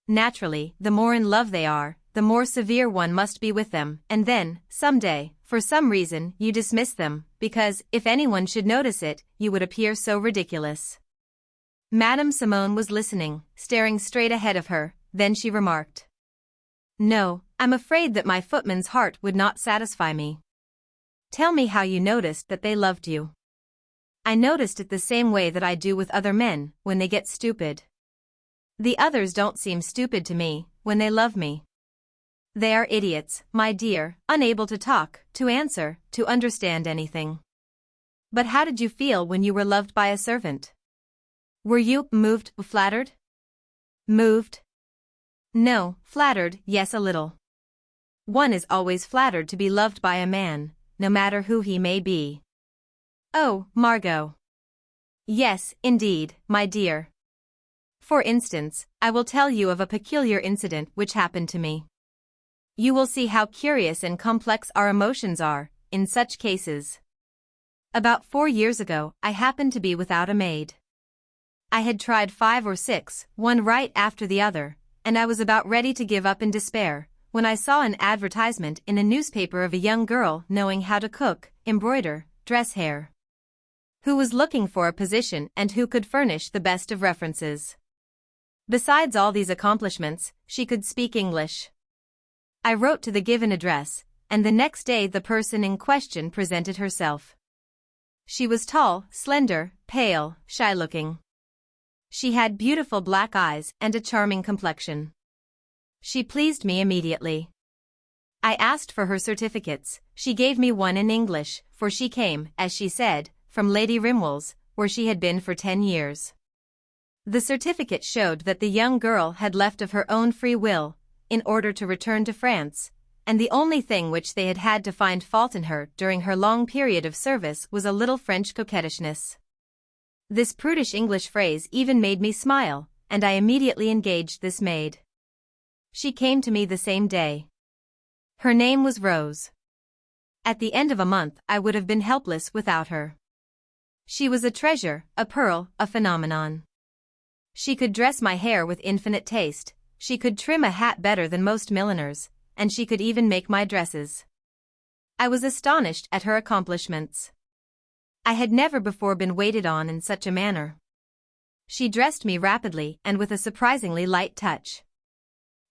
Naturally, the more in love they are, the more severe one must be with them, and then, some day, for some reason, you dismiss them, because, if anyone should notice it, you would appear so ridiculous." Madame Simone was listening, staring straight ahead of her, then she remarked, "No, I'm afraid that my footman's heart would not satisfy me. Tell me how you noticed that they loved you." "I noticed it the same way that I do with other men, when they get stupid. The others don't seem stupid to me, when they love me. They are idiots, my dear, unable to talk, to answer, to understand anything." "But how did you feel when you were loved by a servant? Were you moved, flattered?" "Moved? No, flattered, yes, a little. One is always flattered to be loved by a man, no matter who he may be." "Oh, Margot." "Yes, indeed, my dear. For instance, I will tell you of a peculiar incident which happened to me. You will see how curious and complex our emotions are, in such cases. About 4 years ago, I happened to be without a maid. I had tried 5 or 6, one right after the other, and I was about ready to give up in despair, when I saw an advertisement in a newspaper of a young girl knowing how to cook, embroider, dress hair, who was looking for a position and who could furnish the best of references. Besides all these accomplishments, she could speak English. I wrote to the given address, and the next day the person in question presented herself. She was tall, slender, pale, shy-looking. She had beautiful black eyes and a charming complexion. She pleased me immediately. I asked for her certificates. She gave me one in English, for she came, as she said, from Lady Rimwell's, where she had been for 10 years. The certificate showed that the young girl had left of her own free will, in order to return to France, and the only thing which they had had to find fault in her during her long period of service was a little French coquettishness. This prudish English phrase even made me smile, and I immediately engaged this maid. She came to me the same day. Her name was Rose. At the end of a month I would have been helpless without her. She was a treasure, a pearl, a phenomenon. She could dress my hair with infinite taste, she could trim a hat better than most milliners, and she could even make my dresses. I was astonished at her accomplishments. I had never before been waited on in such a manner. She dressed me rapidly and with a surprisingly light touch.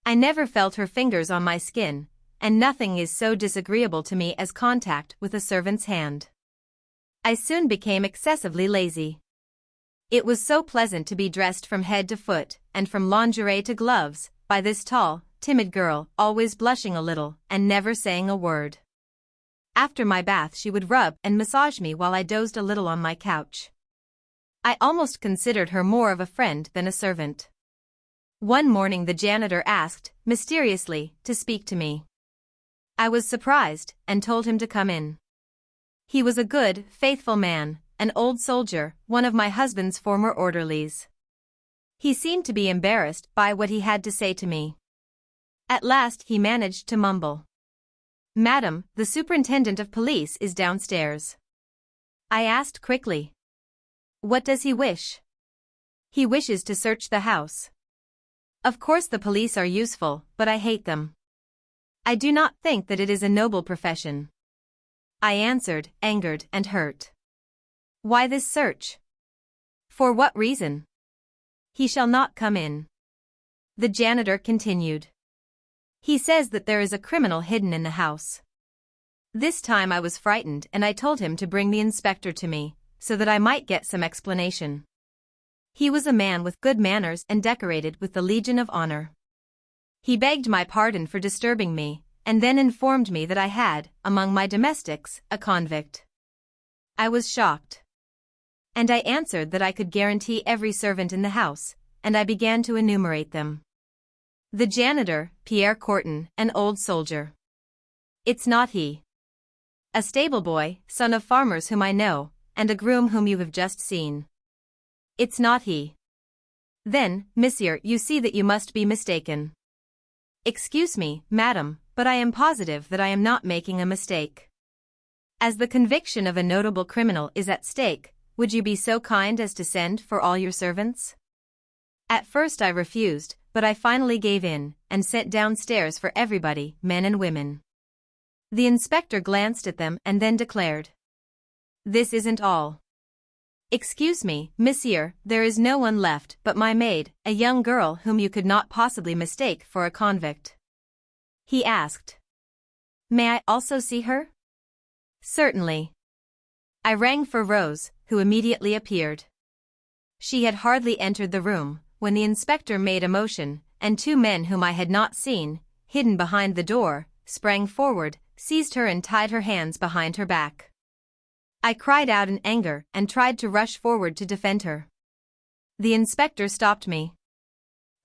I never felt her fingers on my skin, and nothing is so disagreeable to me as contact with a servant's hand. I soon became excessively lazy. It was so pleasant to be dressed from head to foot, and from lingerie to gloves, by this tall, timid girl, always blushing a little, and never saying a word. After my bath she would rub and massage me while I dozed a little on my couch. I almost considered her more of a friend than a servant. One morning the janitor asked, mysteriously, to speak to me. I was surprised, and told him to come in. He was a good, faithful man, an old soldier, one of my husband's former orderlies. He seemed to be embarrassed by what he had to say to me. At last he managed to mumble. "Madam, the superintendent of police is downstairs." I asked quickly. "What does he wish?" "He wishes to search the house." Of course the police are useful, but I hate them. I do not think that it is a noble profession. I answered, angered and hurt. "Why this search? For what reason?" "He shall not come in." The janitor continued. "He says that there is a criminal hidden in the house." This time I was frightened and I told him to bring the inspector to me, so that I might get some explanation. He was a man with good manners and decorated with the Legion of Honor. He begged my pardon for disturbing me, and then informed me that I had, among my domestics, a convict. I was shocked. And I answered that I could guarantee every servant in the house, and I began to enumerate them. The janitor, Pierre Corton, an old soldier. "It's not he." "A stable boy, son of farmers whom I know, and a groom whom you have just seen." "It's not he." "Then, monsieur, you see that you must be mistaken." "Excuse me, madam, but I am positive that I am not making a mistake. As the conviction of a notable criminal is at stake, would you be so kind as to send for all your servants?" At first I refused, but I finally gave in, and sent downstairs for everybody, men and women. The inspector glanced at them and then declared, "This isn't all. Excuse me, monsieur, there is no one left but my maid, a young girl whom you could not possibly mistake for a convict." He asked, "May I also see her?" "Certainly." I rang for Rose, who immediately appeared. She had hardly entered the room, when the inspector made a motion, and two men whom I had not seen, hidden behind the door, sprang forward, seized her and tied her hands behind her back. I cried out in anger and tried to rush forward to defend her. The inspector stopped me.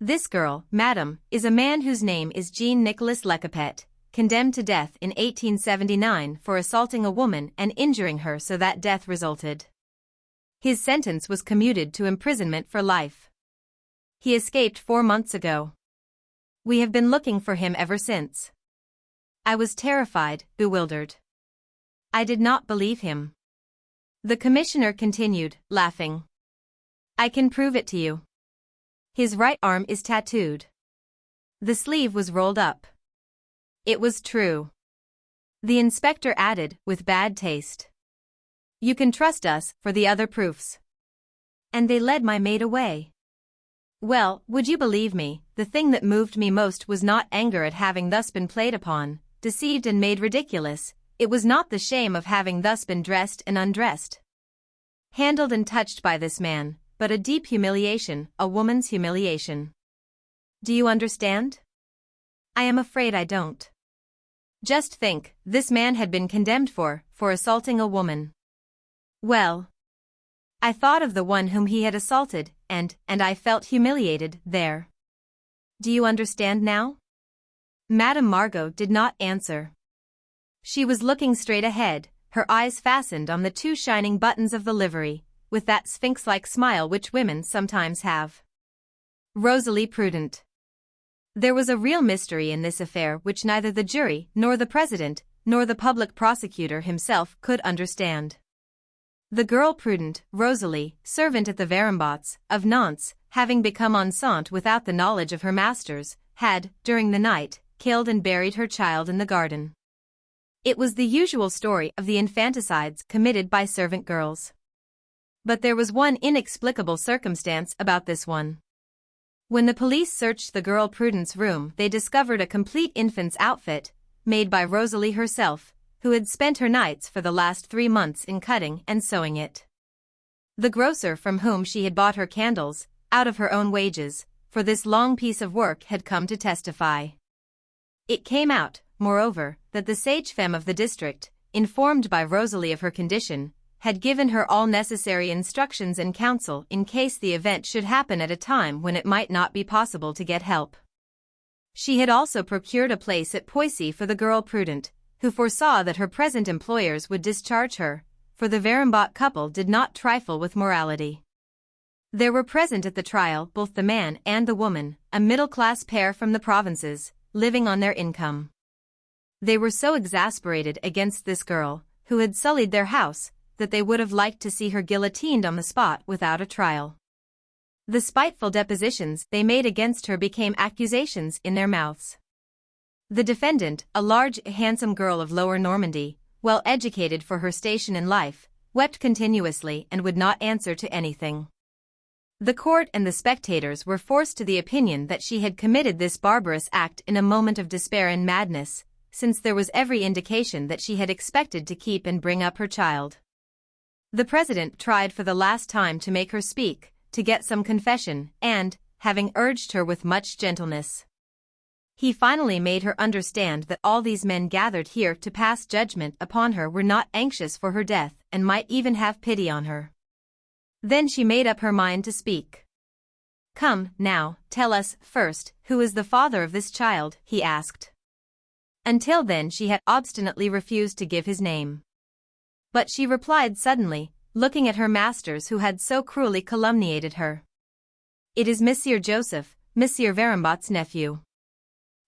"This girl, madam, is a man whose name is Jean-Nicolas Lecapet, condemned to death in 1879 for assaulting a woman and injuring her so that death resulted. His sentence was commuted to imprisonment for life. He escaped 4 months ago. We have been looking for him ever since." I was terrified, bewildered. I did not believe him. The commissioner continued, laughing. "I can prove it to you. His right arm is tattooed. The sleeve was rolled up." It was true. The inspector added, with bad taste, "You can trust us for the other proofs." And they led my maid away. Well, would you believe me, the thing that moved me most was not anger at having thus been played upon, deceived and made ridiculous. It was not the shame of having thus been dressed and undressed, handled and touched by this man, but a deep humiliation, a woman's humiliation. Do you understand? I am afraid I don't. Just think, this man had been condemned for assaulting a woman. Well, I thought of the one whom he had assaulted, and I felt humiliated there. Do you understand now? Madame Margot did not answer. She was looking straight ahead, her eyes fastened on the two shining buttons of the livery, with that sphinx-like smile which women sometimes have. Rosalie Prudent. There was a real mystery in this affair which neither the jury, nor the president, nor the public prosecutor himself could understand. The girl Prudent, Rosalie, servant at the Varambats, of Nantes, having become enceinte without the knowledge of her masters, had, during the night, killed and buried her child in the garden. It was the usual story of the infanticides committed by servant girls. But there was one inexplicable circumstance about this one. When the police searched the girl Prudent's room, they discovered a complete infant's outfit, made by Rosalie herself, who had spent her nights for the last 3 months in cutting and sewing it. The grocer from whom she had bought her candles, out of her own wages, for this long piece of work had come to testify. It came out, moreover, that the sage-femme of the district, informed by Rosalie of her condition, had given her all necessary instructions and counsel in case the event should happen at a time when it might not be possible to get help. She had also procured a place at Poissy for the girl Prudent, who foresaw that her present employers would discharge her, for the Verambot couple did not trifle with morality. There were present at the trial both the man and the woman, a middle-class pair from the provinces, living on their income. They were so exasperated against this girl, who had sullied their house, that they would have liked to see her guillotined on the spot without a trial. The spiteful depositions they made against her became accusations in their mouths. The defendant, a large, handsome girl of Lower Normandy, well educated for her station in life, wept continuously and would not answer to anything. The court and the spectators were forced to the opinion that she had committed this barbarous act in a moment of despair and madness, since there was every indication that she had expected to keep and bring up her child. The president tried for the last time to make her speak, to get some confession, and, having urged her with much gentleness, he finally made her understand that all these men gathered here to pass judgment upon her were not anxious for her death and might even have pity on her. Then she made up her mind to speak. "Come, now, tell us, first, who is the father of this child?" he asked. Until then she had obstinately refused to give his name. But she replied suddenly, looking at her masters who had so cruelly calumniated her. "It is Monsieur Joseph, Monsieur Verambot's nephew."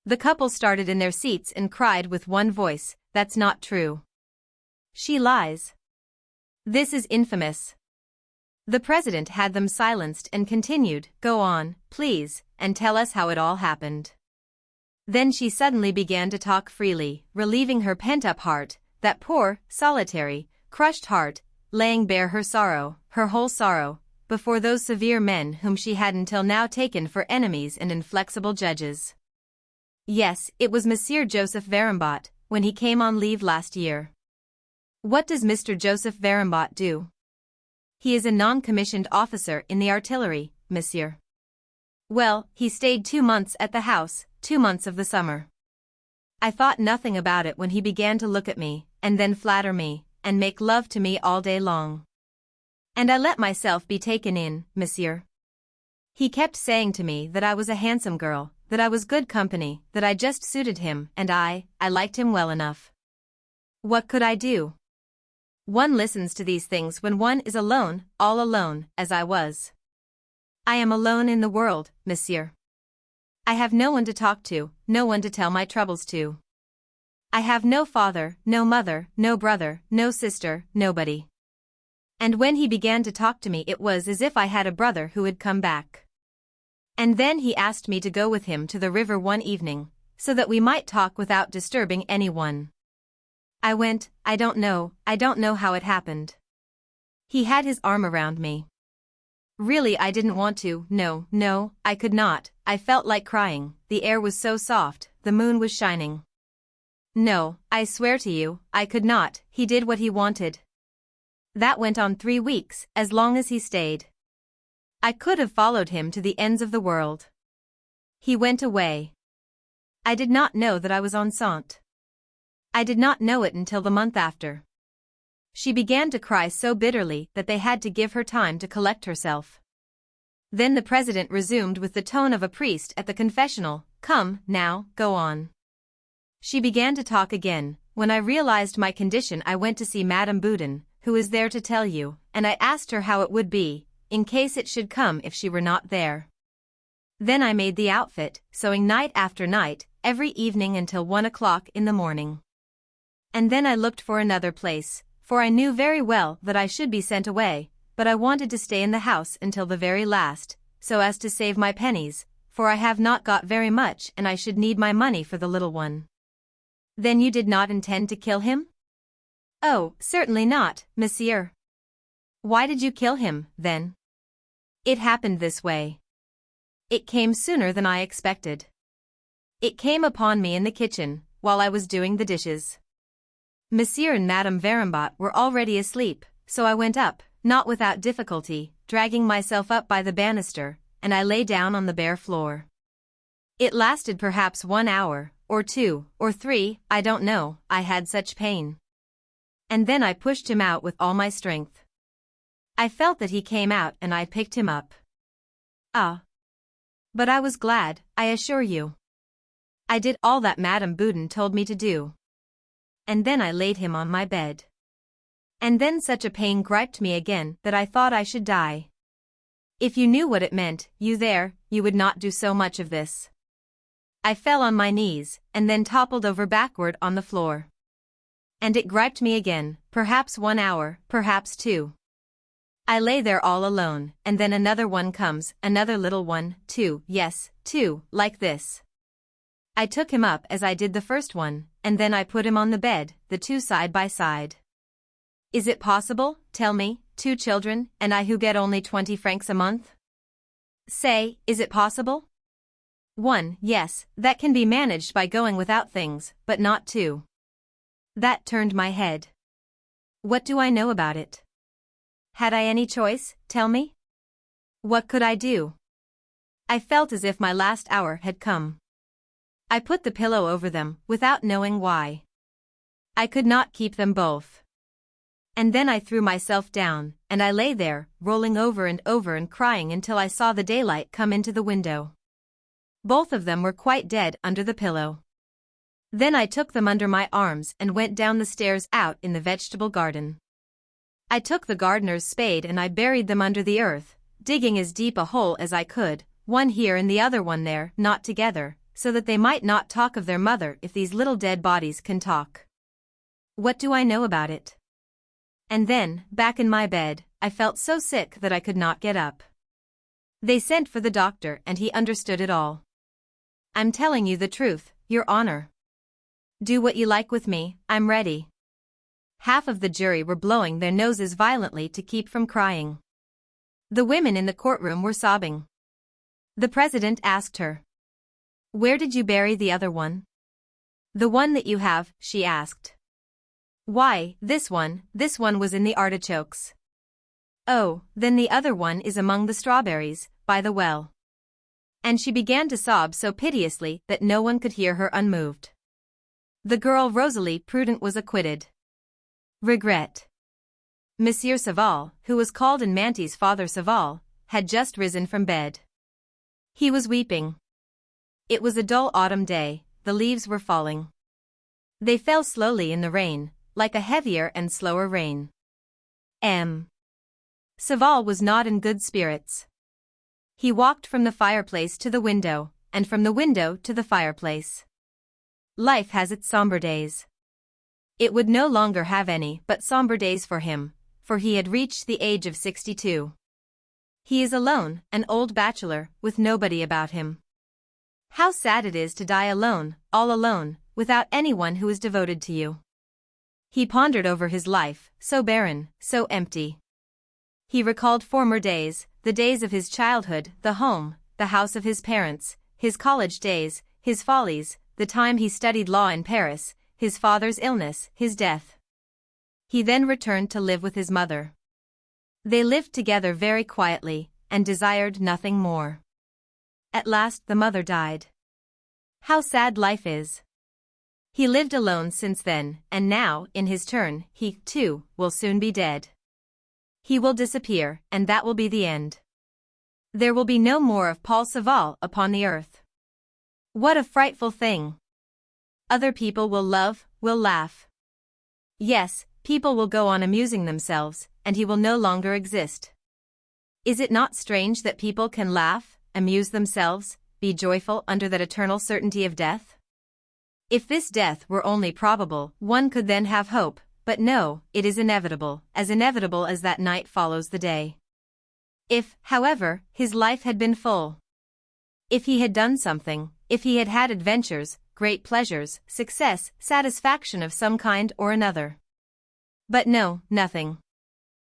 The couple started in their seats and cried with one voice, "That's not true. She lies. This is infamous." The president had them silenced and continued, "Go on, please, and tell us how it all happened." Then she suddenly began to talk freely, relieving her pent-up heart, that poor, solitary, crushed heart, laying bare her sorrow, her whole sorrow, before those severe men whom she had until now taken for enemies and inflexible judges. Yes, it was Monsieur Joseph Verambot, when he came on leave last year. What does Mr. Joseph Verambot do? He is a non-commissioned officer in the artillery, monsieur. Well, he stayed 2 months at the house, 2 months of the summer. I thought nothing about it when he began to look at me, and then flatter me, and make love to me all day long. And I let myself be taken in, monsieur. He kept saying to me that I was a handsome girl, that I was good company, that I just suited him, and I liked him well enough. What could I do? One listens to these things when one is alone, all alone, as I was. I am alone in the world, monsieur. I have no one to talk to, no one to tell my troubles to. I have no father, no mother, no brother, no sister, nobody. And when he began to talk to me it was as if I had a brother who had come back. And then he asked me to go with him to the river one evening, so that we might talk without disturbing anyone. I went. I don't know how it happened. He had his arm around me. Really I didn't want to, no, I could not, I felt like crying, the air was so soft, the moon was shining. No, I swear to you, I could not, he did what he wanted. That went on 3 weeks, as long as he stayed. I could have followed him to the ends of the world. He went away. I did not know that I was enceinte. I did not know it until the month after. She began to cry so bitterly that they had to give her time to collect herself. Then the president resumed with the tone of a priest at the confessional, "Come, now, go on." She began to talk again. "When I realized my condition I went to see Madame Boudin, who is there to tell you, and I asked her how it would be, in case it should come if she were not there. Then I made the outfit, sewing night after night, every evening until 1 o'clock in the morning. And then I looked for another place, for I knew very well that I should be sent away, but I wanted to stay in the house until the very last, so as to save my pennies, for I have not got very much and I should need my money for the little one." "Then you did not intend to kill him?" "Oh, certainly not, monsieur." "Why did you kill him, then?" "It happened this way. It came sooner than I expected. It came upon me in the kitchen, while I was doing the dishes. Monsieur and Madame Verambot were already asleep, so I went up, not without difficulty, dragging myself up by the banister, and I lay down on the bare floor. It lasted perhaps 1 hour, or 2, or 3, I don't know, I had such pain. And then I pushed him out with all my strength. I felt that he came out and I picked him up. Ah! But I was glad, I assure you. I did all that Madame Boudin told me to do. and then I laid him on my bed. And then such a pain griped me again that I thought I should die. If you knew what it meant, you would not do so much of this. I fell on my knees, and then toppled over backward on the floor. And it griped me again, perhaps 1 hour, perhaps 2. I lay there all alone, and then another one comes, another little one, 2, yes, 2, like this. I took him up as I did the first one, and then I put him on the bed, the 2 side by side. Is it possible, tell me, 2 children, and I who get only 20 francs a month? Say, is it possible? 1, yes, that can be managed by going without things, but not 2. That turned my head. What do I know about it? Had I any choice, tell me? What could I do? I felt as if my last hour had come. I put the pillow over them, without knowing why. I could not keep them both. And then I threw myself down, and I lay there, rolling over and crying until I saw the daylight come into the window. Both of them were quite dead under the pillow. Then I took them under my arms and went down the stairs out in the vegetable garden. I took the gardener's spade and I buried them under the earth, digging as deep a hole as I could, one here and the other one there, not together, so that they might not talk of their mother if these little dead bodies can talk. What do I know about it? And then, back in my bed, I felt so sick that I could not get up. They sent for the doctor and he understood it all. I'm telling you the truth, Your Honor. Do what you like with me, I'm ready. Half of the jury were blowing their noses violently to keep from crying. The women in the courtroom were sobbing. The president asked her, "Where did you bury the other one?" "The one that you have," she asked. "Why, this one was in the artichokes." "Oh, then the other one is among the strawberries, by the well." And she began to sob so piteously that no one could hear her unmoved. The girl Rosalie Prudent was acquitted. Regret. Monsieur Saval, who was called in Manty's father Saval, had just risen from bed. He was weeping. It was a dull autumn day, the leaves were falling. They fell slowly in the rain, like a heavier and slower rain. M. Saval was not in good spirits. He walked from the fireplace to the window, and from the window to the fireplace. Life has its somber days. It would no longer have any but somber days for him, for he had reached the age of 62. He is alone, an old bachelor, with nobody about him. How sad it is to die alone, all alone, without anyone who is devoted to you. He pondered over his life, so barren, so empty. He recalled former days, the days of his childhood, the home, the house of his parents, his college days, his follies, the time he studied law in Paris, his father's illness, his death. He then returned to live with his mother. They lived together very quietly, and desired nothing more. At last the mother died. How sad life is! He lived alone since then, and now, in his turn, he, too, will soon be dead. He will disappear, and that will be the end. There will be no more of Paul Saval upon the earth. What a frightful thing! Other people will love, will laugh. Yes, people will go on amusing themselves, and he will no longer exist. Is it not strange that people can laugh, amuse themselves, be joyful under that eternal certainty of death? If this death were only probable, one could then have hope, but no, it is inevitable as that night follows the day. If, however, his life had been full, if he had done something, if he had had adventures, great pleasures, success, satisfaction of some kind or another. But no, nothing.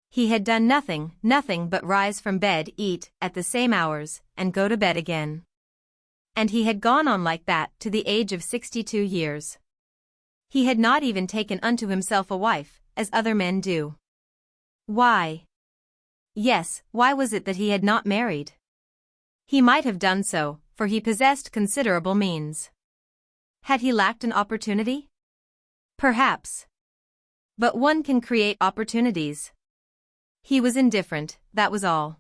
He had done nothing but rise from bed, eat, at the same hours, and go to bed again. And he had gone on like that to the age of 62 years. He had not even taken unto himself a wife, as other men do. Why? Yes, why was it that he had not married? He might have done so, for he possessed considerable means. Had he lacked an opportunity? Perhaps. But one can create opportunities. He was indifferent, that was all.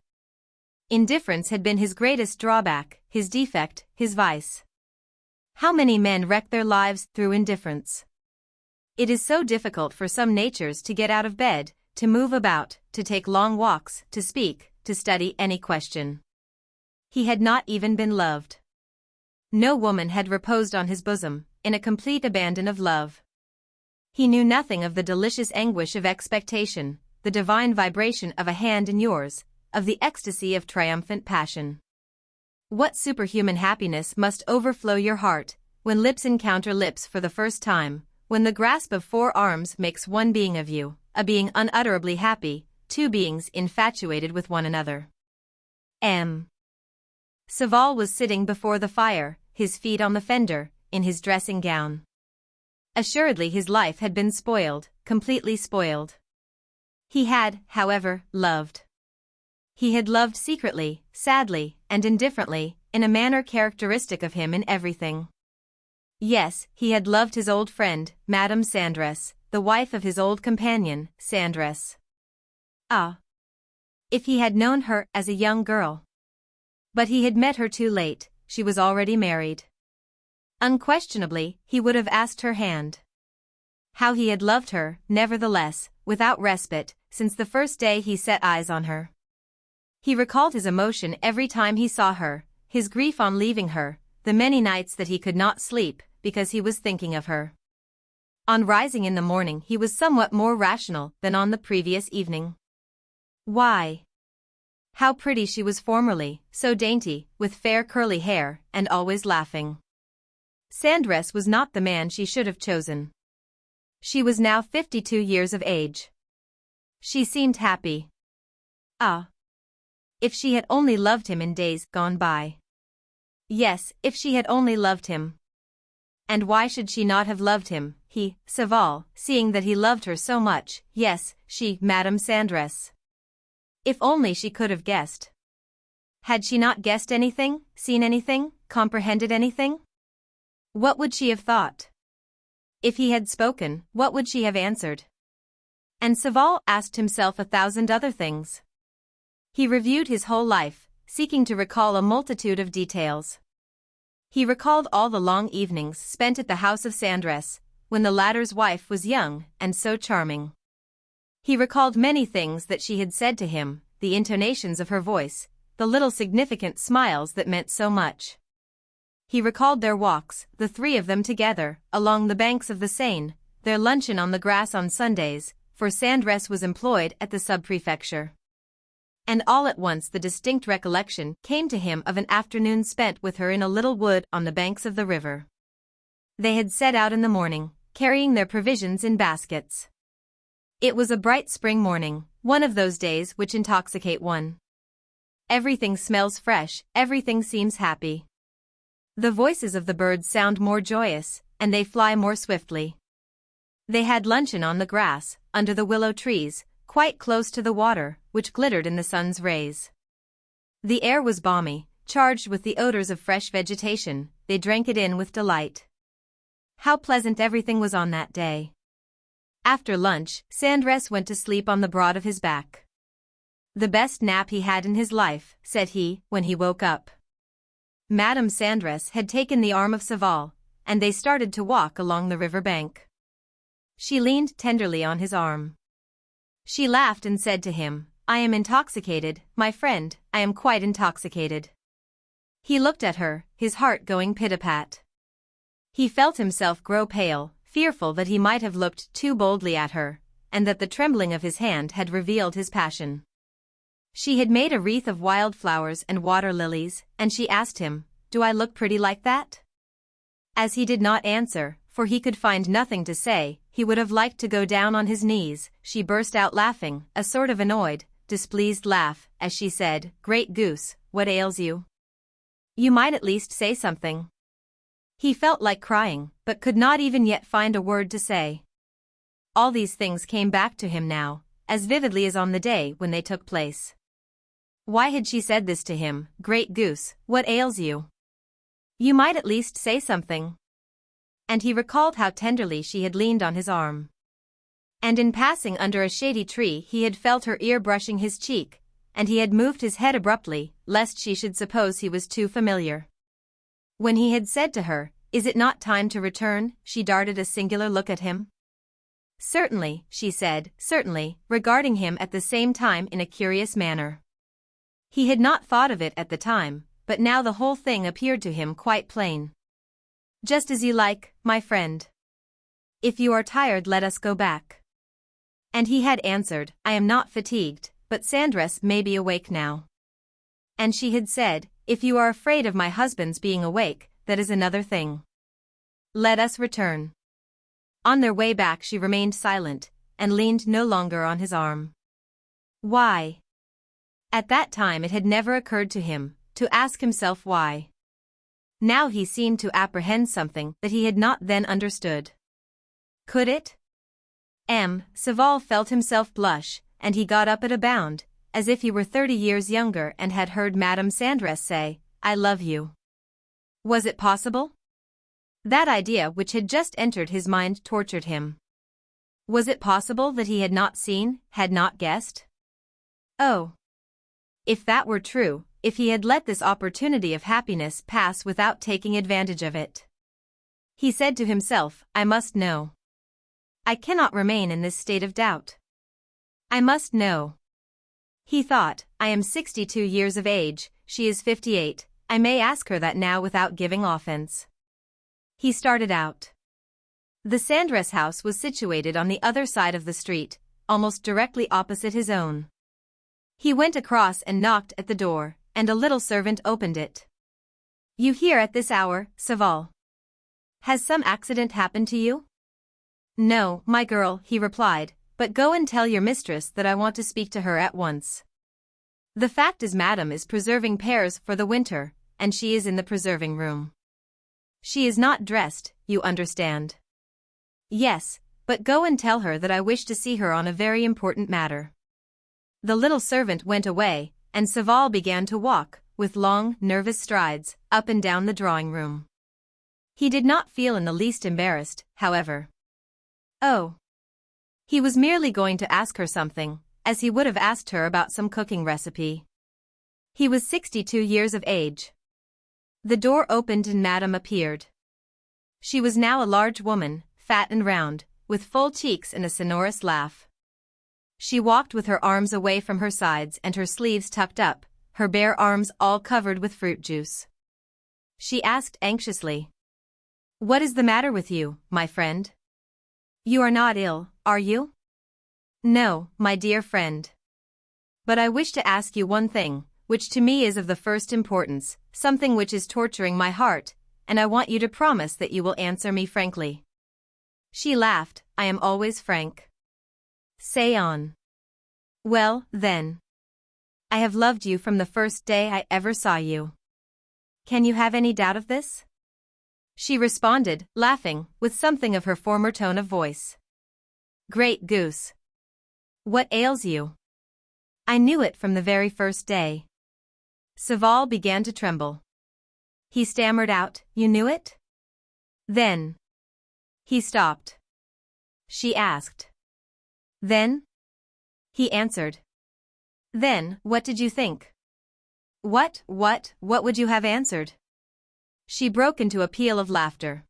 Indifference had been his greatest drawback, his defect, his vice. How many men wreck their lives through indifference? It is so difficult for some natures to get out of bed, to move about, to take long walks, to speak, to study any question. He had not even been loved. No woman had reposed on his bosom, in a complete abandon of love. He knew nothing of the delicious anguish of expectation, the divine vibration of a hand in yours, of the ecstasy of triumphant passion. What superhuman happiness must overflow your heart, when lips encounter lips for the first time, when the grasp of 4 arms makes one being of you, a being unutterably happy, 2 beings infatuated with one another. M. Saval was sitting before the fire, his feet on the fender, in his dressing gown. Assuredly his life had been spoiled, completely spoiled. He had, however, loved. He had loved secretly, sadly, and indifferently, in a manner characteristic of him in everything. Yes, he had loved his old friend, Madame Sandress, the wife of his old companion, Sandress. Ah! If he had known her as a young girl. But he had met her too late, she was already married. Unquestionably, he would have asked her hand. How he had loved her, nevertheless, without respite, since the first day he set eyes on her. He recalled his emotion every time he saw her, his grief on leaving her, the many nights that he could not sleep, because he was thinking of her. On rising in the morning he was somewhat more rational than on the previous evening. Why? How pretty she was formerly, so dainty, with fair curly hair, and always laughing. Sandress was not the man she should have chosen. She was now 52 years of age. She seemed happy. Ah! If she had only loved him in days gone by. Yes, if she had only loved him. And why should she not have loved him, he, Saval, seeing that he loved her so much, yes, she, Madame Sandress. If only she could have guessed. Had she not guessed anything, seen anything, comprehended anything? What would she have thought? If he had spoken, what would she have answered? And Saval asked himself 1,000 other things. He reviewed his whole life, seeking to recall a multitude of details. He recalled all the long evenings spent at the house of Sandress, when the latter's wife was young and so charming. He recalled many things that she had said to him, the intonations of her voice, the little significant smiles that meant so much. He recalled their walks, the 3 of them together, along the banks of the Seine, their luncheon on the grass on Sundays, for Sandress was employed at the sub-prefecture. And all at once the distinct recollection came to him of an afternoon spent with her in a little wood on the banks of the river. They had set out in the morning, carrying their provisions in baskets. It was a bright spring morning, one of those days which intoxicate one. Everything smells fresh, everything seems happy. The voices of the birds sound more joyous, and they fly more swiftly. They had luncheon on the grass, under the willow trees, quite close to the water, which glittered in the sun's rays. The air was balmy, charged with the odors of fresh vegetation, they drank it in with delight. How pleasant everything was on that day. After lunch, Sandress went to sleep on the broad of his back. The best nap he had in his life, said he, when he woke up. Madame Sandress had taken the arm of Saval, and they started to walk along the river bank. She leaned tenderly on his arm. She laughed and said to him, "I am intoxicated, my friend, I am quite intoxicated." He looked at her, his heart going pit-a-pat. He felt himself grow pale, fearful that he might have looked too boldly at her, and that the trembling of his hand had revealed his passion. She had made a wreath of wild flowers and water lilies, and she asked him, "Do I look pretty like that?" As he did not answer, for he could find nothing to say, he would have liked to go down on his knees, she burst out laughing, a sort of annoyed, displeased laugh, as she said, "Great goose, what ails you? You might at least say something." He felt like crying, but could not even yet find a word to say. All these things came back to him now, as vividly as on the day when they took place. Why had she said this to him, "Great goose, what ails you? You might at least say something." And he recalled how tenderly she had leaned on his arm. And in passing under a shady tree he had felt her ear brushing his cheek, and he had moved his head abruptly, lest she should suppose he was too familiar. When he had said to her, "Is it not time to return?" she darted a singular look at him. Certainly, she said, certainly, regarding him at the same time in a curious manner. He had not thought of it at the time, but now the whole thing appeared to him quite plain. Just as you like, my friend. If you are tired, let us go back. And he had answered, I am not fatigued, but Sandress may be awake now. And she had said, if you are afraid of my husband's being awake, that is another thing. Let us return. On their way back she remained silent, and leaned no longer on his arm. Why? At that time it had never occurred to him, to ask himself why. Now he seemed to apprehend something that he had not then understood. Could it? Saval felt himself blush, and he got up at a bound, as if he were 30 years younger and had heard Madame Sandress say, I love you. Was it possible? That idea which had just entered his mind tortured him. Was it possible that he had not seen, had not guessed? Oh! If that were true, if he had let this opportunity of happiness pass without taking advantage of it. He said to himself, I must know. I cannot remain in this state of doubt. I must know. He thought, I am 62 years of age, she is 58, I may ask her that now without giving offense. He started out. The Sandress house was situated on the other side of the street, almost directly opposite his own. He went across and knocked at the door, and a little servant opened it. You here at this hour, Saval? Has some accident happened to you? No, my girl, he replied, but go and tell your mistress that I want to speak to her at once. The fact is Madame is preserving pears for the winter, and she is in the preserving room. She is not dressed, you understand. Yes, but go and tell her that I wish to see her on a very important matter. The little servant went away, and Saval began to walk, with long, nervous strides, up and down the drawing room. He did not feel in the least embarrassed, however. Oh! He was merely going to ask her something, as he would have asked her about some cooking recipe. He was 62 years of age. The door opened and Madame appeared. She was now a large woman, fat and round, with full cheeks and a sonorous laugh. She walked with her arms away from her sides and her sleeves tucked up, her bare arms all covered with fruit juice. She asked anxiously, What is the matter with you, my friend? You are not ill, are you? No, my dear friend. But I wish to ask you one thing, which to me is of the first importance, something which is torturing my heart, and I want you to promise that you will answer me frankly. She laughed, I am always frank. Say on. Well, then. I have loved you from the first day I ever saw you. Can you have any doubt of this? She responded, laughing, with something of her former tone of voice. Great goose. What ails you? I knew it from the very first day. Saval began to tremble. He stammered out, You knew it? Then. He stopped. She asked. Then? He answered. Then, what did you think? What would you have answered? She broke into a peal of laughter.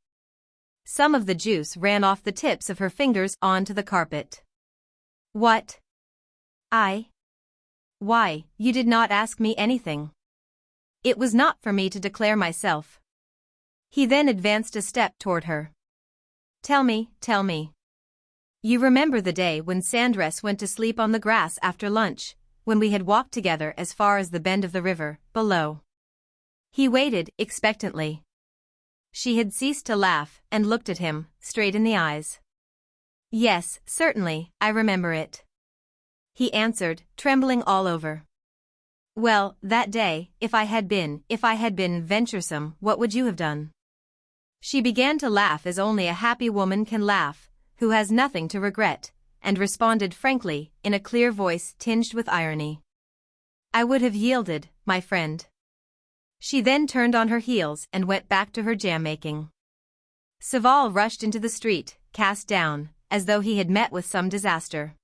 Some of the juice ran off the tips of her fingers onto the carpet. What? Why, you did not ask me anything. It was not for me to declare myself. He then advanced a step toward her. Tell me. You remember the day when Sandress went to sleep on the grass after lunch, when we had walked together as far as the bend of the river, below. He waited, expectantly. She had ceased to laugh, and looked at him, straight in the eyes. Yes, certainly, I remember it. He answered, trembling all over. Well, that day, if I had been venturesome, what would you have done? She began to laugh as only a happy woman can laugh, who has nothing to regret, and responded frankly, in a clear voice tinged with irony. I would have yielded, my friend. She then turned on her heels and went back to her jam-making. Saval rushed into the street, cast down, as though he had met with some disaster.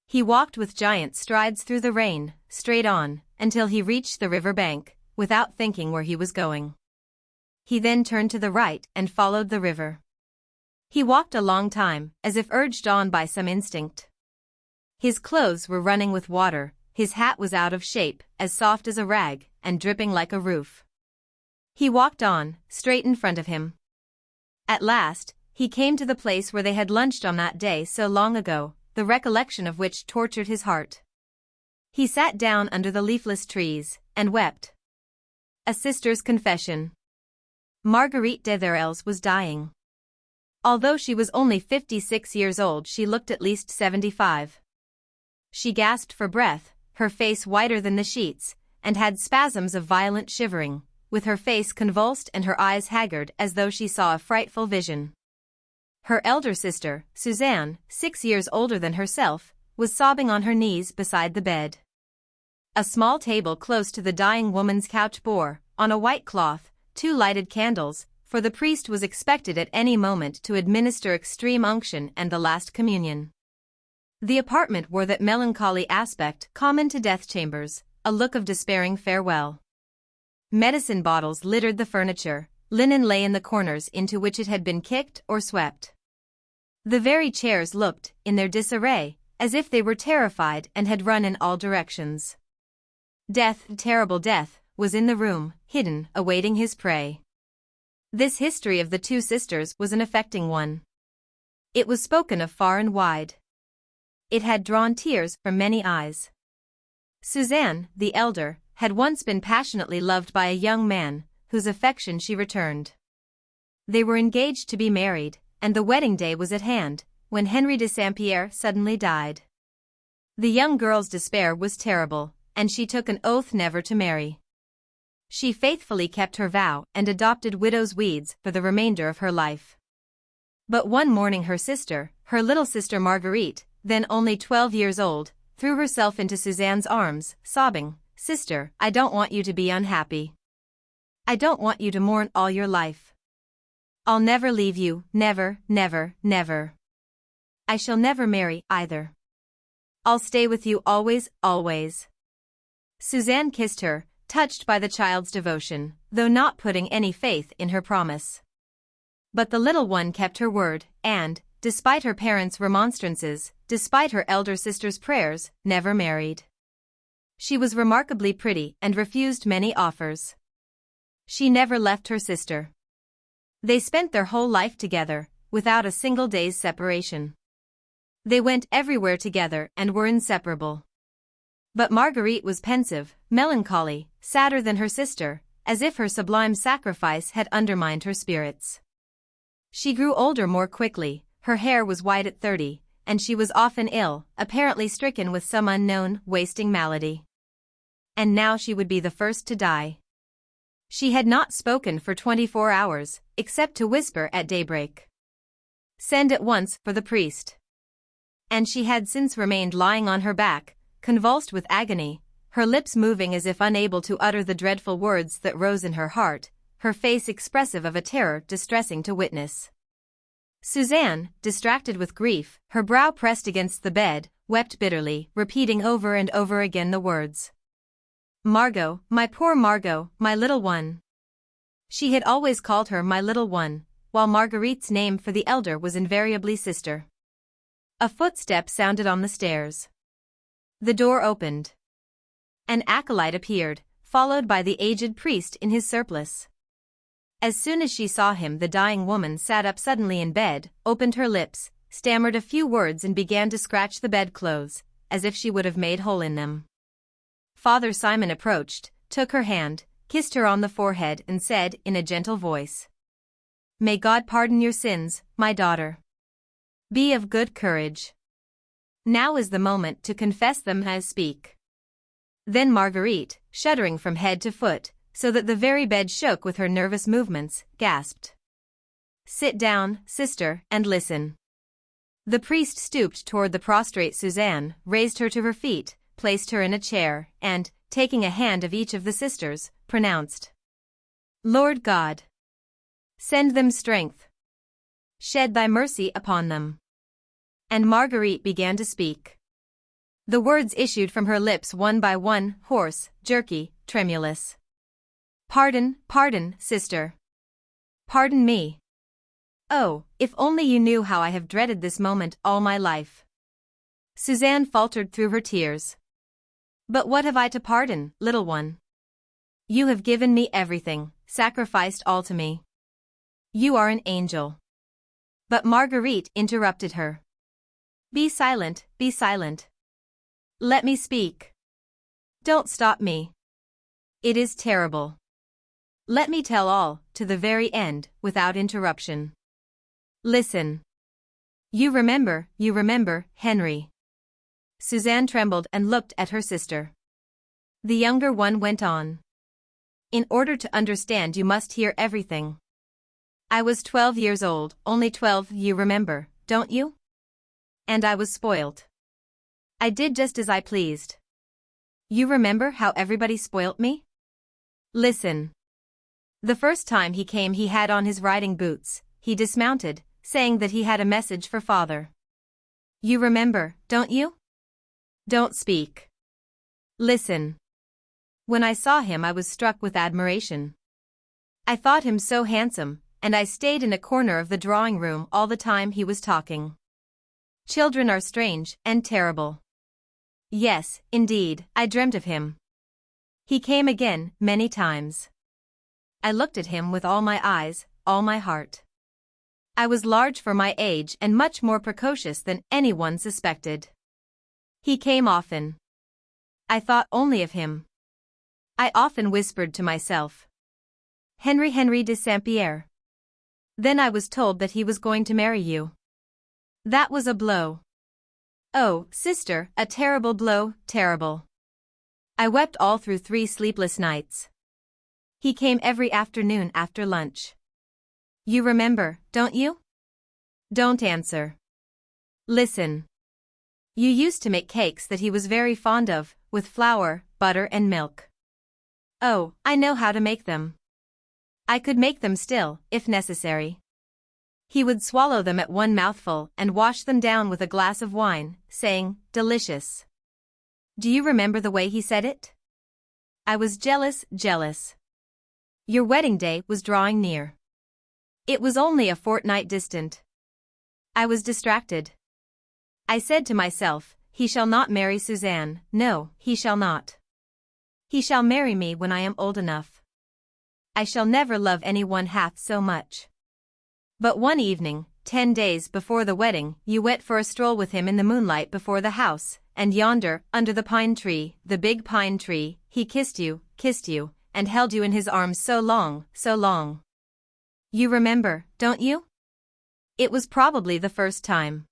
He walked with giant strides through the rain, straight on, until he reached the river bank, without thinking where he was going. He then turned to the right and followed the river. He walked a long time, as if urged on by some instinct. His clothes were running with water, his hat was out of shape, as soft as a rag, and dripping like a roof. He walked on, straight in front of him. At last, he came to the place where they had lunched on that day so long ago, the recollection of which tortured his heart. He sat down under the leafless trees, and wept. A sister's confession. Marguerite de Therelles was dying. Although she was only 56 years old, she looked at least 75. She gasped for breath, her face whiter than the sheets, and had spasms of violent shivering, with her face convulsed and her eyes haggard as though she saw a frightful vision. Her elder sister, Suzanne, 6 years older than herself, was sobbing on her knees beside the bed. A small table close to the dying woman's couch bore, on a white cloth, 2 lighted candles, for the priest was expected at any moment to administer extreme unction and the last communion. The apartment wore that melancholy aspect common to death chambers, a look of despairing farewell. Medicine bottles littered the furniture, linen lay in the corners into which it had been kicked or swept. The very chairs looked, in their disarray, as if they were terrified and had run in all directions. Death, terrible death, was in the room, hidden, awaiting his prey. This history of the 2 sisters was an affecting one. It was spoken of far and wide. It had drawn tears from many eyes. Suzanne, the elder, had once been passionately loved by a young man, whose affection she returned. They were engaged to be married, and the wedding day was at hand, when Henry de Saint-Pierre suddenly died. The young girl's despair was terrible, and she took an oath never to marry. She faithfully kept her vow and adopted widow's weeds for the remainder of her life. But one morning her sister, her little sister Marguerite, then only 12 years old, threw herself into Suzanne's arms, sobbing, "Sister, I don't want you to be unhappy. I don't want you to mourn all your life. I'll never leave you, never, never, never. I shall never marry, either. I'll stay with you always, always." Suzanne kissed her, touched by the child's devotion, though not putting any faith in her promise. But the little one kept her word, and, despite her parents' remonstrances, despite her elder sister's prayers, never married. She was remarkably pretty and refused many offers. She never left her sister. They spent their whole life together, without a single day's separation. They went everywhere together and were inseparable. But Marguerite was pensive, melancholy, sadder than her sister, as if her sublime sacrifice had undermined her spirits. She grew older more quickly, her hair was white at 30, and she was often ill, apparently stricken with some unknown, wasting malady. And now she would be the first to die. She had not spoken for 24 hours, except to whisper at daybreak, "Send at once for the priest." And she had since remained lying on her back, convulsed with agony, her lips moving as if unable to utter the dreadful words that rose in her heart, her face expressive of a terror distressing to witness. Suzanne, distracted with grief, her brow pressed against the bed, wept bitterly, repeating over and over again the words, "Margot, my poor Margot, my little one." She had always called her my little one, while Marguerite's name for the elder was invariably sister. A footstep sounded on the stairs. The door opened. An acolyte appeared, followed by the aged priest in his surplice. As soon as she saw him, the dying woman sat up suddenly in bed, opened her lips, stammered a few words and began to scratch the bedclothes, as if she would have made hole in them. Father Simon approached, took her hand, kissed her on the forehead and said in a gentle voice, "May God pardon your sins, my daughter. Be of good courage. Now is the moment to confess them as speak." Then Marguerite, shuddering from head to foot, so that the very bed shook with her nervous movements, gasped, "Sit down, sister, and listen." The priest stooped toward the prostrate Suzanne, raised her to her feet, placed her in a chair, and, taking a hand of each of the sisters, pronounced, "Lord God, send them strength. Shed thy mercy upon them." And Marguerite began to speak. The words issued from her lips one by one, hoarse, jerky, tremulous. "Pardon, pardon, sister. Pardon me. Oh, if only you knew how I have dreaded this moment all my life. Suzanne faltered through her tears. But what have I to pardon, little one? You have given me everything, sacrificed all to me. You are an angel. But Marguerite interrupted her. Be silent, be silent. Let me speak. Don't stop me. It is terrible. Let me tell all, to the very end, without interruption. Listen. You remember, Henry. Suzanne trembled and looked at her sister. The younger one went on. In order to understand, you must hear everything. I was 12 years old, only 12, you remember, don't you? And I was spoilt. I did just as I pleased. You remember how everybody spoilt me? Listen. The first time he came, he had on his riding boots. He dismounted, saying that he had a message for father. You remember, don't you? Don't speak. Listen. When I saw him, I was struck with admiration. I thought him so handsome, and I stayed in a corner of the drawing room all the time he was talking. Children are strange and terrible. Yes, indeed, I dreamt of him. He came again, many times. I looked at him with all my eyes, all my heart. I was large for my age and much more precocious than anyone suspected. He came often. I thought only of him. I often whispered to myself, Henry de Saint-Pierre. Then I was told that he was going to marry you. That was a blow. Oh, sister, a terrible blow, terrible. I wept all through 3 sleepless nights. He came every afternoon after lunch. You remember, don't you? Don't answer. Listen. You used to make cakes that he was very fond of, with flour, butter and milk. Oh, I know how to make them. I could make them still, if necessary. He would swallow them at one mouthful and wash them down with a glass of wine, saying, delicious. Do you remember the way he said it? I was jealous. Your wedding day was drawing near. It was only a fortnight distant. I was distracted. I said to myself, he shall not marry Suzanne, no, he shall not. He shall marry me when I am old enough. I shall never love anyone half so much. But one evening, 10 days before the wedding, you went for a stroll with him in the moonlight before the house, and yonder, under the pine tree, the big pine tree, he kissed you, and held you in his arms so long. You remember, don't you? It was probably the first time.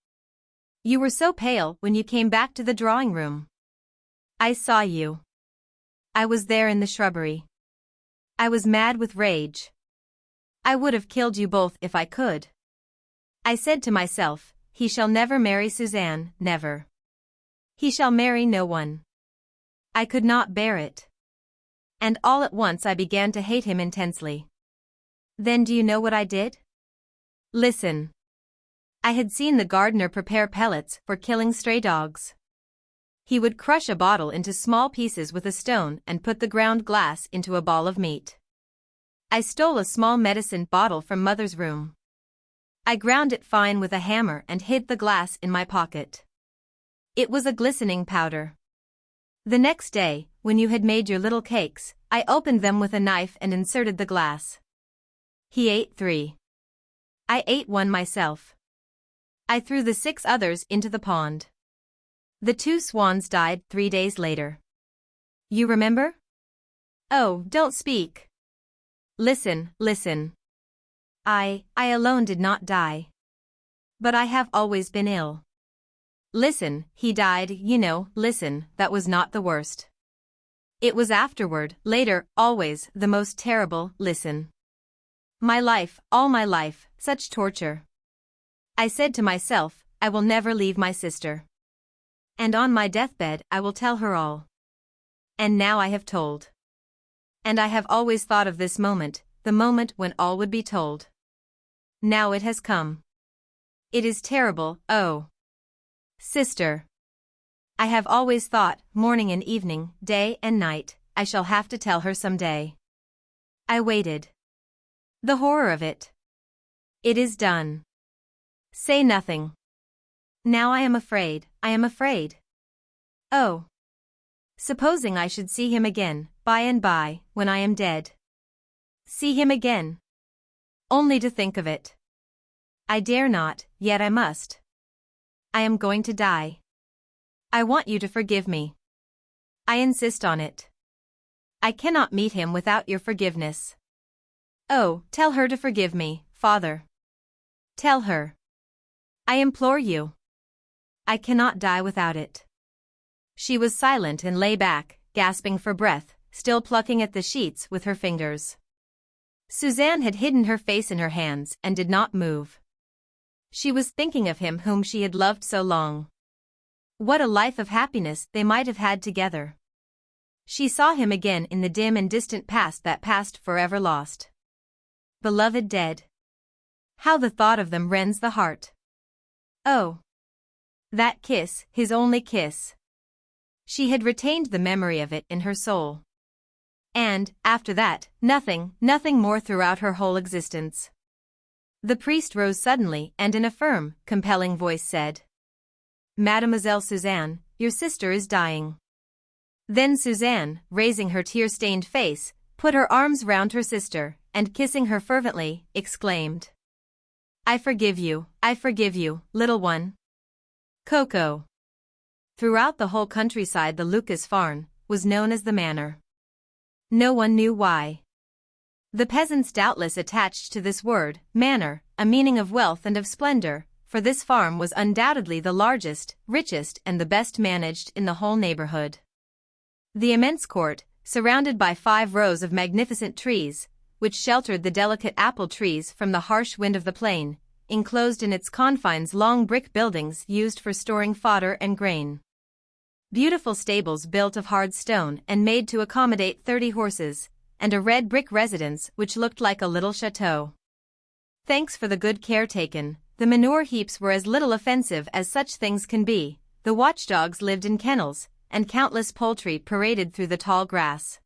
You were so pale when you came back to the drawing room. I saw you. I was there in the shrubbery. I was mad with rage. I would have killed you both if I could. I said to myself, he shall never marry Suzanne, never. He shall marry no one. I could not bear it. And all at once I began to hate him intensely. Then do you know what I did? Listen. I had seen the gardener prepare pellets for killing stray dogs. He would crush a bottle into small pieces with a stone and put the ground glass into a ball of meat. I stole a small medicine bottle from Mother's room. I ground it fine with a hammer and hid the glass in my pocket. It was a glistening powder. The next day, when you had made your little cakes, I opened them with a knife and inserted the glass. He ate 3. I ate 1 myself. I threw the 6 others into the pond. The 2 swans died 3 days later. You remember? Oh, don't speak. Listen. I alone did not die. But I have always been ill. Listen, he died, listen, that was not the worst. It was afterward, later, always, the most terrible, listen. My life, all my life, such torture. I said to myself, I will never leave my sister. And on my deathbed I will tell her all. And now I have told. And I have always thought of this moment, the moment when all would be told. Now it has come. It is terrible, oh. Sister. I have always thought, morning and evening, day and night, I shall have to tell her some day. I waited. The horror of it. It is done. Say nothing. Now I am afraid, I am afraid. Oh. Supposing I should see him again, by and by, when I am dead. See him again. Only to think of it. I dare not, yet I must. I am going to die. I want you to forgive me. I insist on it. I cannot meet him without your forgiveness. Oh, tell her to forgive me, Father. Tell her. I implore you. I cannot die without it. She was silent and lay back, gasping for breath, still plucking at the sheets with her fingers. Suzanne had hidden her face in her hands and did not move. She was thinking of him whom she had loved so long. What a life of happiness they might have had together. She saw him again in the dim and distant past, that past forever lost. Beloved dead. How the thought of them rends the heart. Oh. That kiss, his only kiss. She had retained the memory of it in her soul. And, after that, nothing more throughout her whole existence. The priest rose suddenly and in a firm, compelling voice said, Mademoiselle Suzanne, your sister is dying. Then Suzanne, raising her tear-stained face, put her arms round her sister, and kissing her fervently, exclaimed, I forgive you, little one. Coco. Throughout the whole countryside the Lucas farm was known as the manor. No one knew why. The peasants doubtless attached to this word, manor, a meaning of wealth and of splendor, for this farm was undoubtedly the largest, richest and the best managed in the whole neighborhood. The immense court, surrounded by 5 rows of magnificent trees, which sheltered the delicate apple trees from the harsh wind of the plain, enclosed in its confines long brick buildings used for storing fodder and grain. Beautiful stables built of hard stone and made to accommodate 30 horses, and a red brick residence which looked like a little chateau. Thanks for the good care taken, the manure heaps were as little offensive as such things can be, the watchdogs lived in kennels, and countless poultry paraded through the tall grass.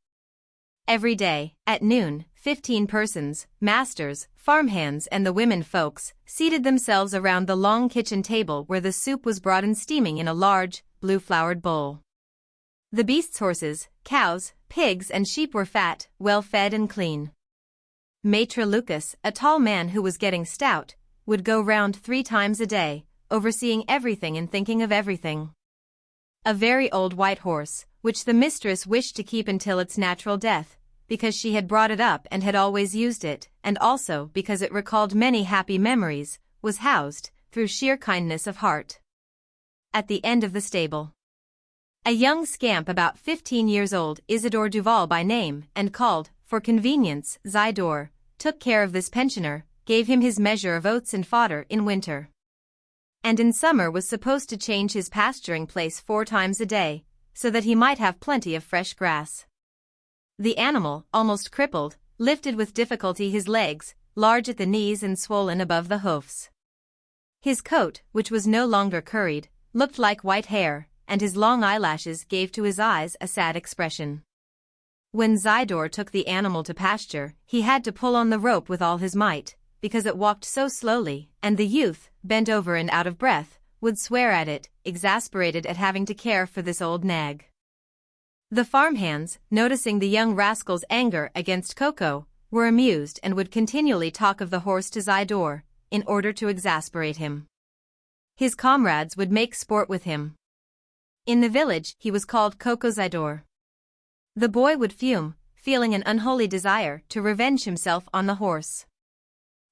Every day, at noon, 15 persons, masters, farmhands and the women folks, seated themselves around the long kitchen table where the soup was brought in steaming in a large, blue-flowered bowl. The beasts' horses, cows, pigs and sheep were fat, well-fed and clean. Maître Lucas, a tall man who was getting stout, would go round 3 times a day, overseeing everything and thinking of everything. A very old white horse, which the mistress wished to keep until its natural death, because she had brought it up and had always used it, and also because it recalled many happy memories, was housed, through sheer kindness of heart, at the end of the stable. A young scamp about 15 years old, Isidore Duval by name, and called, for convenience, Zidore, took care of this pensioner, gave him his measure of oats and fodder in winter, and in summer was supposed to change his pasturing place 4 times a day, so that he might have plenty of fresh grass. The animal, almost crippled, lifted with difficulty his legs, large at the knees and swollen above the hoofs. His coat, which was no longer curried, looked like white hair, and his long eyelashes gave to his eyes a sad expression. When Zidore took the animal to pasture, he had to pull on the rope with all his might, because it walked so slowly, and the youth, bent over and out of breath, would swear at it, exasperated at having to care for this old nag. The farmhands, noticing the young rascal's anger against Coco, were amused and would continually talk of the horse to Zidore, in order to exasperate him. His comrades would make sport with him. In the village he was called Coco Zidore. The boy would fume, feeling an unholy desire to revenge himself on the horse.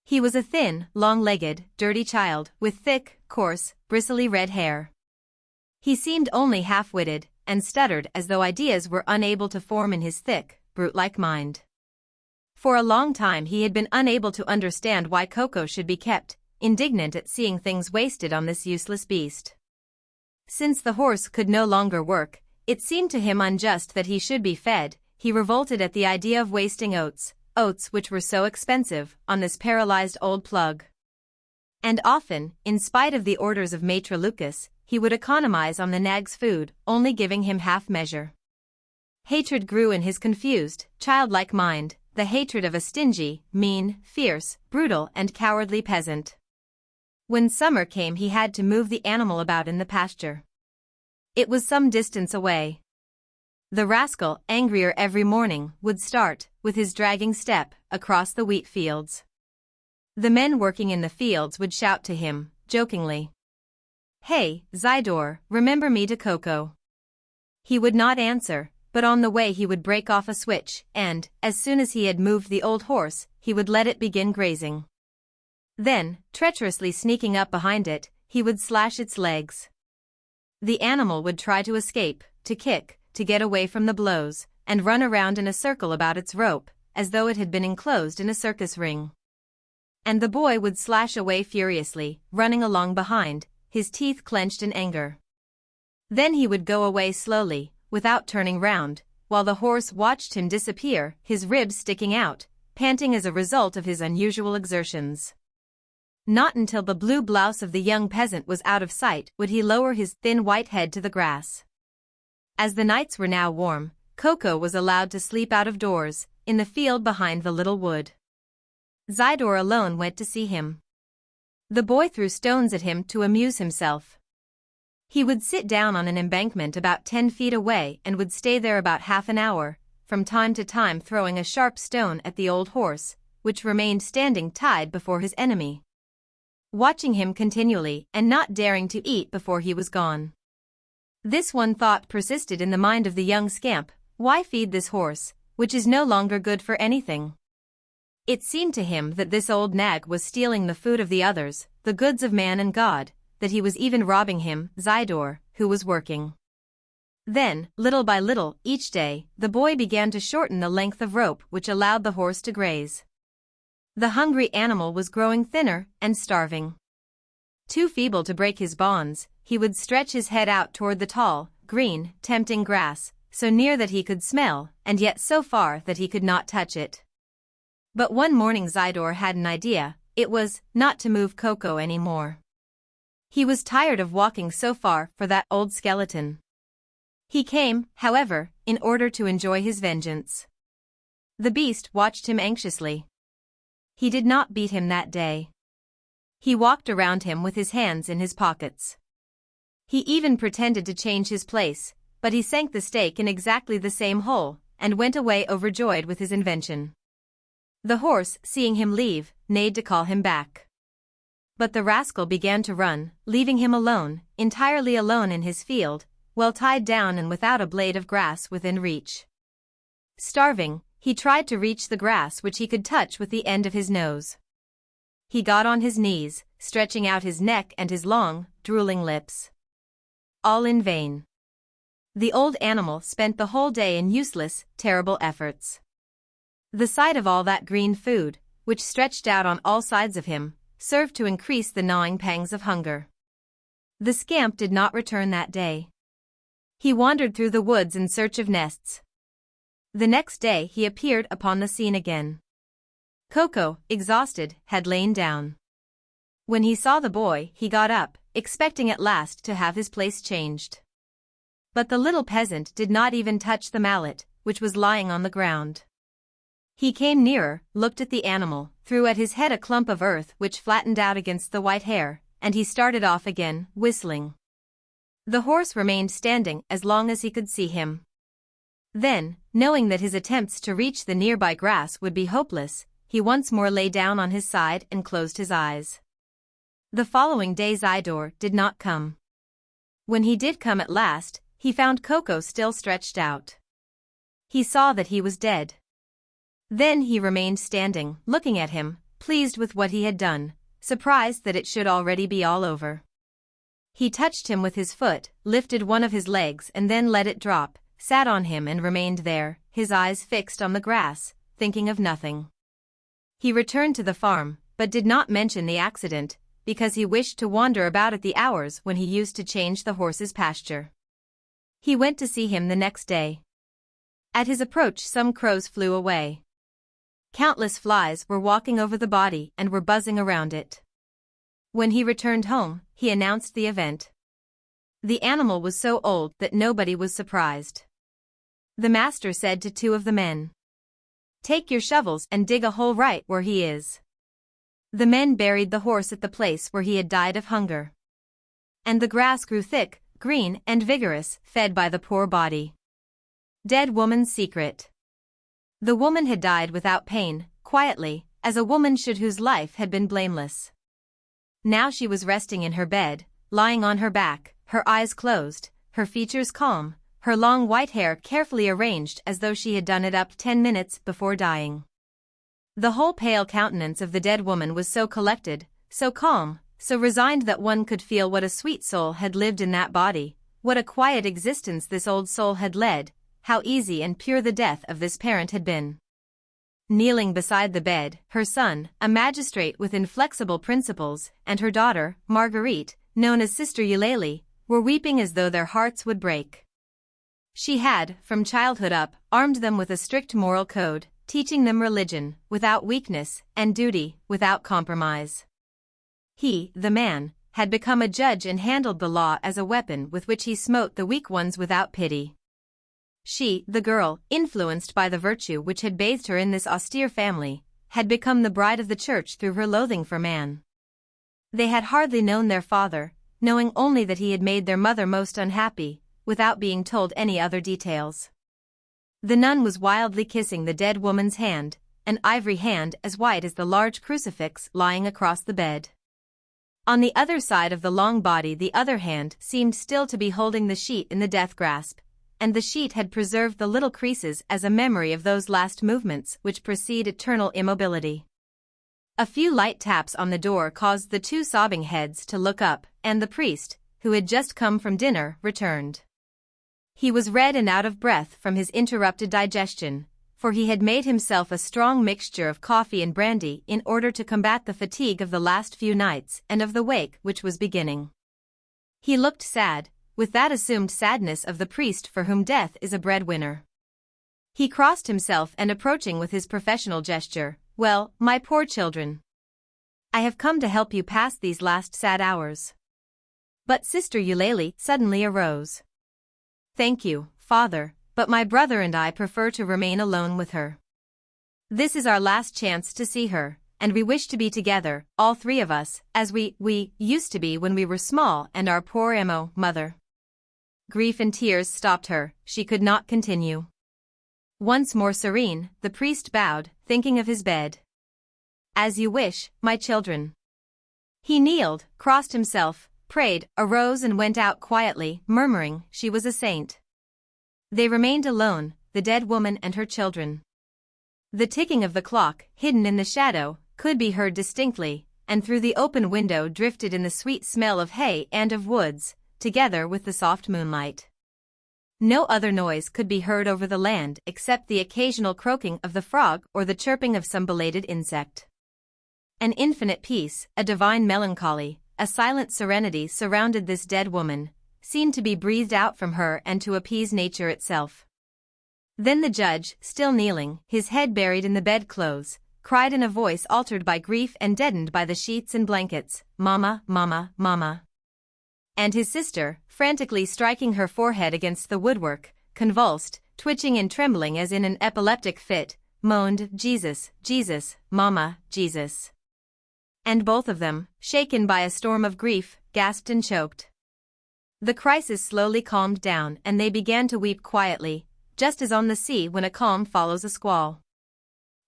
He was a thin, long-legged, dirty child, with thick, coarse, bristly red hair. He seemed only half-witted, and stuttered as though ideas were unable to form in his thick, brute-like mind. For a long time he had been unable to understand why Coco should be kept, indignant at seeing things wasted on this useless beast. Since the horse could no longer work, it seemed to him unjust that he should be fed. He revolted at the idea of wasting oats which were so expensive, on this paralyzed old plug. And often, in spite of the orders of Maître Lucas, he would economize on the nag's food, only giving him half measure. Hatred grew in his confused, childlike mind, the hatred of a stingy, mean, fierce, brutal and cowardly peasant. When summer came he had to move the animal about in the pasture. It was some distance away. The rascal, angrier every morning, would start, with his dragging step, across the wheat fields. The men working in the fields would shout to him, jokingly, "Hey, Zidore, remember me to Coco?" He would not answer, but on the way he would break off a switch, and, as soon as he had moved the old horse, he would let it begin grazing. Then, treacherously sneaking up behind it, he would slash its legs. The animal would try to escape, to kick, to get away from the blows, and run around in a circle about its rope, as though it had been enclosed in a circus ring. And the boy would slash away furiously, running along behind, his teeth clenched in anger. Then he would go away slowly, without turning round, while the horse watched him disappear, his ribs sticking out, panting as a result of his unusual exertions. Not until the blue blouse of the young peasant was out of sight would he lower his thin white head to the grass. As the nights were now warm, Coco was allowed to sleep out of doors, in the field behind the little wood. Zidore alone went to see him. The boy threw stones at him to amuse himself. He would sit down on an embankment about 10 feet away and would stay there about half an hour, from time to time throwing a sharp stone at the old horse, which remained standing tied before his enemy, watching him continually and not daring to eat before he was gone. This one thought persisted in the mind of the young scamp: why feed this horse, which is no longer good for anything? It seemed to him that this old nag was stealing the food of the others, the goods of man and God, that he was even robbing him, Zidore, who was working. Then, little by little, each day, the boy began to shorten the length of rope which allowed the horse to graze. The hungry animal was growing thinner and starving. Too feeble to break his bonds, he would stretch his head out toward the tall, green, tempting grass, so near that he could smell, and yet so far that he could not touch it. But one morning Zidore had an idea. It was not to move Coco anymore. He was tired of walking so far for that old skeleton. He came, however, in order to enjoy his vengeance. The beast watched him anxiously. He did not beat him that day. He walked around him with his hands in his pockets. He even pretended to change his place, but he sank the stake in exactly the same hole, and went away overjoyed with his invention. The horse, seeing him leave, neighed to call him back. But the rascal began to run, leaving him alone, entirely alone in his field, well tied down and without a blade of grass within reach. Starving, he tried to reach the grass which he could touch with the end of his nose. He got on his knees, stretching out his neck and his long, drooling lips. All in vain. The old animal spent the whole day in useless, terrible efforts. The sight of all that green food, which stretched out on all sides of him, served to increase the gnawing pangs of hunger. The scamp did not return that day. He wandered through the woods in search of nests. The next day he appeared upon the scene again. Coco, exhausted, had lain down. When he saw the boy, he got up, expecting at last to have his place changed. But the little peasant did not even touch the mallet, which was lying on the ground. He came nearer, looked at the animal, threw at his head a clump of earth which flattened out against the white hair, and he started off again, whistling. The horse remained standing as long as he could see him. Then, knowing that his attempts to reach the nearby grass would be hopeless, he once more lay down on his side and closed his eyes. The following day Zidore did not come. When he did come at last, he found Coco still stretched out. He saw that he was dead. Then he remained standing, looking at him, pleased with what he had done, surprised that it should already be all over. He touched him with his foot, lifted one of his legs and then let it drop, sat on him and remained there, his eyes fixed on the grass, thinking of nothing. He returned to the farm, but did not mention the accident, because he wished to wander about at the hours when he used to change the horse's pasture. He went to see him the next day. At his approach some crows flew away. Countless flies were walking over the body and were buzzing around it. When he returned home, he announced the event. The animal was so old that nobody was surprised. The master said to two of the men, Take your shovels and dig a hole right where he is." The men buried the horse at the place where he had died of hunger. And the grass grew thick, green and vigorous, fed by the poor body. Dead woman's secret. The woman had died without pain, quietly, as a woman should whose life had been blameless. Now she was resting in her bed, lying on her back, her eyes closed, her features calm, her long white hair carefully arranged as though she had done it up 10 minutes before dying. The whole pale countenance of the dead woman was so collected, so calm, so resigned that one could feel what a sweet soul had lived in that body, what a quiet existence this old soul had led, how easy and pure the death of this parent had been. Kneeling beside the bed, her son, a magistrate with inflexible principles, and her daughter, Marguerite, known as Sister Eulalie, were weeping as though their hearts would break. She had, from childhood up, armed them with a strict moral code, teaching them religion, without weakness, and duty, without compromise. He, the man, had become a judge and handled the law as a weapon with which he smote the weak ones without pity. She, the girl, influenced by the virtue which had bathed her in this austere family, had become the bride of the church through her loathing for man. They had hardly known their father, knowing only that he had made their mother most unhappy, without being told any other details. The nun was wildly kissing the dead woman's hand, an ivory hand as white as the large crucifix lying across the bed. On the other side of the long body the other hand seemed still to be holding the sheet in the death grasp, and the sheet had preserved the little creases as a memory of those last movements which precede eternal immobility. A few light taps on the door caused the two sobbing heads to look up, and the priest, who had just come from dinner, returned. He was red and out of breath from his interrupted digestion, for he had made himself a strong mixture of coffee and brandy in order to combat the fatigue of the last few nights and of the wake which was beginning. He looked sad, with that assumed sadness of the priest for whom death is a breadwinner. He crossed himself and approaching with his professional gesture, "Well, my poor children, I have come to help you pass these last sad hours." But Sister Eulalie suddenly arose. "Thank you, Father, but my brother and I prefer to remain alone with her. This is our last chance to see her, and we wish to be together, all three of us, as we used to be when we were small, and our poor mother." Grief and tears stopped her, she could not continue. Once more serene, the priest bowed, thinking of his bed. "As you wish, my children." He kneeled, crossed himself, prayed, arose and went out quietly, murmuring, "She was a saint." They remained alone, the dead woman and her children. The ticking of the clock, hidden in the shadow, could be heard distinctly, and through the open window drifted in the sweet smell of hay and of woods, together with the soft moonlight. No other noise could be heard over the land except the occasional croaking of the frog or the chirping of some belated insect. An infinite peace, a divine melancholy, a silent serenity surrounded this dead woman, seemed to be breathed out from her and to appease nature itself. Then the judge, still kneeling, his head buried in the bedclothes, cried in a voice altered by grief and deadened by the sheets and blankets, "Mama, mama, mama." And his sister, frantically striking her forehead against the woodwork, convulsed, twitching and trembling as in an epileptic fit, moaned, "Jesus, Jesus, Mama, Jesus." And both of them, shaken by a storm of grief, gasped and choked. The crisis slowly calmed down and they began to weep quietly, just as on the sea when a calm follows a squall.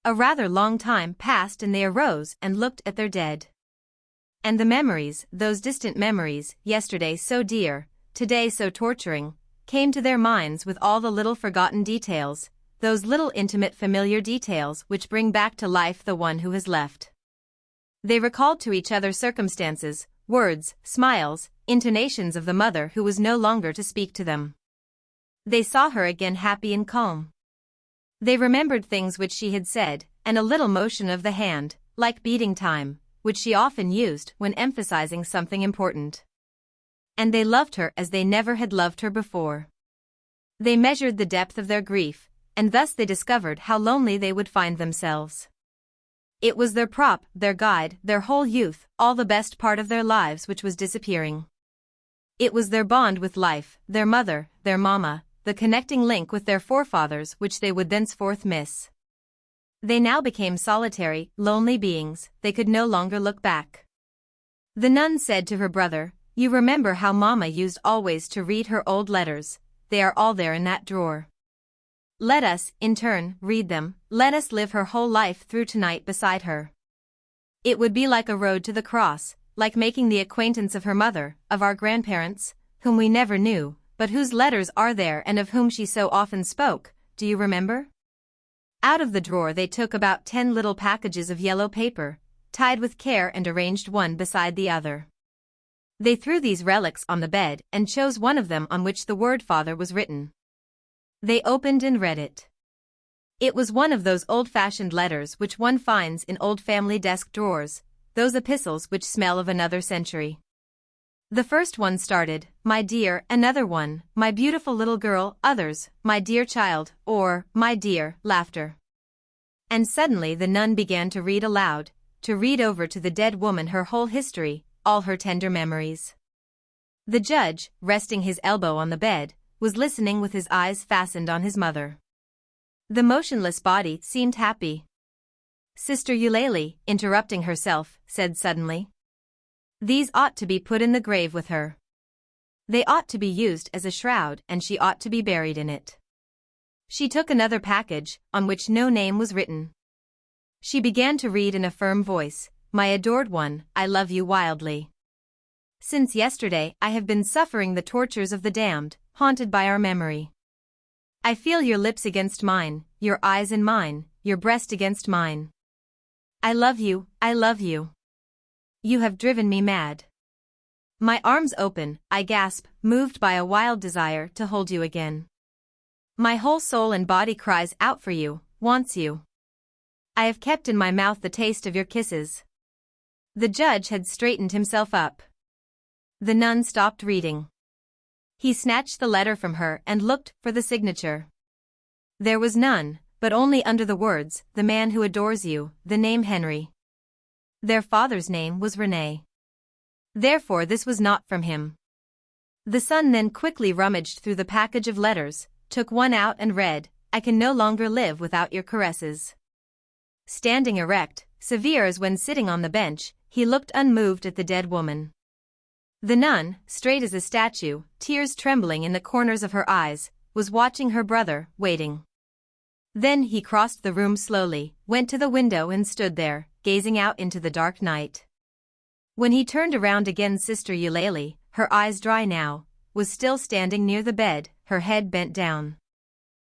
A rather long time passed and they arose and looked at their dead. And the memories, those distant memories, yesterday so dear, today so torturing, came to their minds with all the little forgotten details, those little intimate familiar details which bring back to life the one who has left. They recalled to each other circumstances, words, smiles, intonations of the mother who was no longer to speak to them. They saw her again happy and calm. They remembered things which she had said, and a little motion of the hand, like beating time, which she often used when emphasizing something important. And they loved her as they never had loved her before. They measured the depth of their grief, and thus they discovered how lonely they would find themselves. It was their prop, their guide, their whole youth, all the best part of their lives which was disappearing. It was their bond with life, their mother, their mama, the connecting link with their forefathers which they would thenceforth miss. They now became solitary, lonely beings, they could no longer look back. The nun said to her brother, "You remember how Mama used always to read her old letters, they are all there in that drawer. Let us, in turn, read them, let us live her whole life through tonight beside her. It would be like a road to the cross, like making the acquaintance of her mother, of our grandparents, whom we never knew, but whose letters are there and of whom she so often spoke, do you remember?" Out of the drawer they took about 10 little packages of yellow paper, tied with care and arranged one beside the other. They threw these relics on the bed and chose one of them on which the word Father was written. They opened and read it. It was one of those old-fashioned letters which one finds in old family desk drawers, those epistles which smell of another century. The first one started, "My dear," another one, "My beautiful little girl," others, "My dear child," or, "My dear," laughter. And suddenly the nun began to read aloud, to read over to the dead woman her whole history, all her tender memories. The judge, resting his elbow on the bed, was listening with his eyes fastened on his mother. The motionless body seemed happy. Sister Eulalie, interrupting herself, said suddenly, "These ought to be put in the grave with her. They ought to be used as a shroud and she ought to be buried in it." She took another package, on which no name was written. She began to read in a firm voice, "My adored one, I love you wildly. Since yesterday I have been suffering the tortures of the damned, haunted by our memory. I feel your lips against mine, your eyes in mine, your breast against mine. I love you, I love you. You have driven me mad. My arms open, I gasp, moved by a wild desire to hold you again. My whole soul and body cries out for you, wants you. I have kept in my mouth the taste of your kisses." The judge had straightened himself up. The nun stopped reading. He snatched the letter from her and looked for the signature. There was none, but only under the words, "The man who adores you," the name Henry. Their father's name was René. Therefore this was not from him. The son then quickly rummaged through the package of letters, took one out and read, "I can no longer live without your caresses." Standing erect, severe as when sitting on the bench, he looked unmoved at the dead woman. The nun, straight as a statue, tears trembling in the corners of her eyes, was watching her brother, waiting. Then he crossed the room slowly, went to the window and stood there, gazing out into the dark night. When he turned around again, Sister Eulalie, her eyes dry now, was still standing near the bed, her head bent down.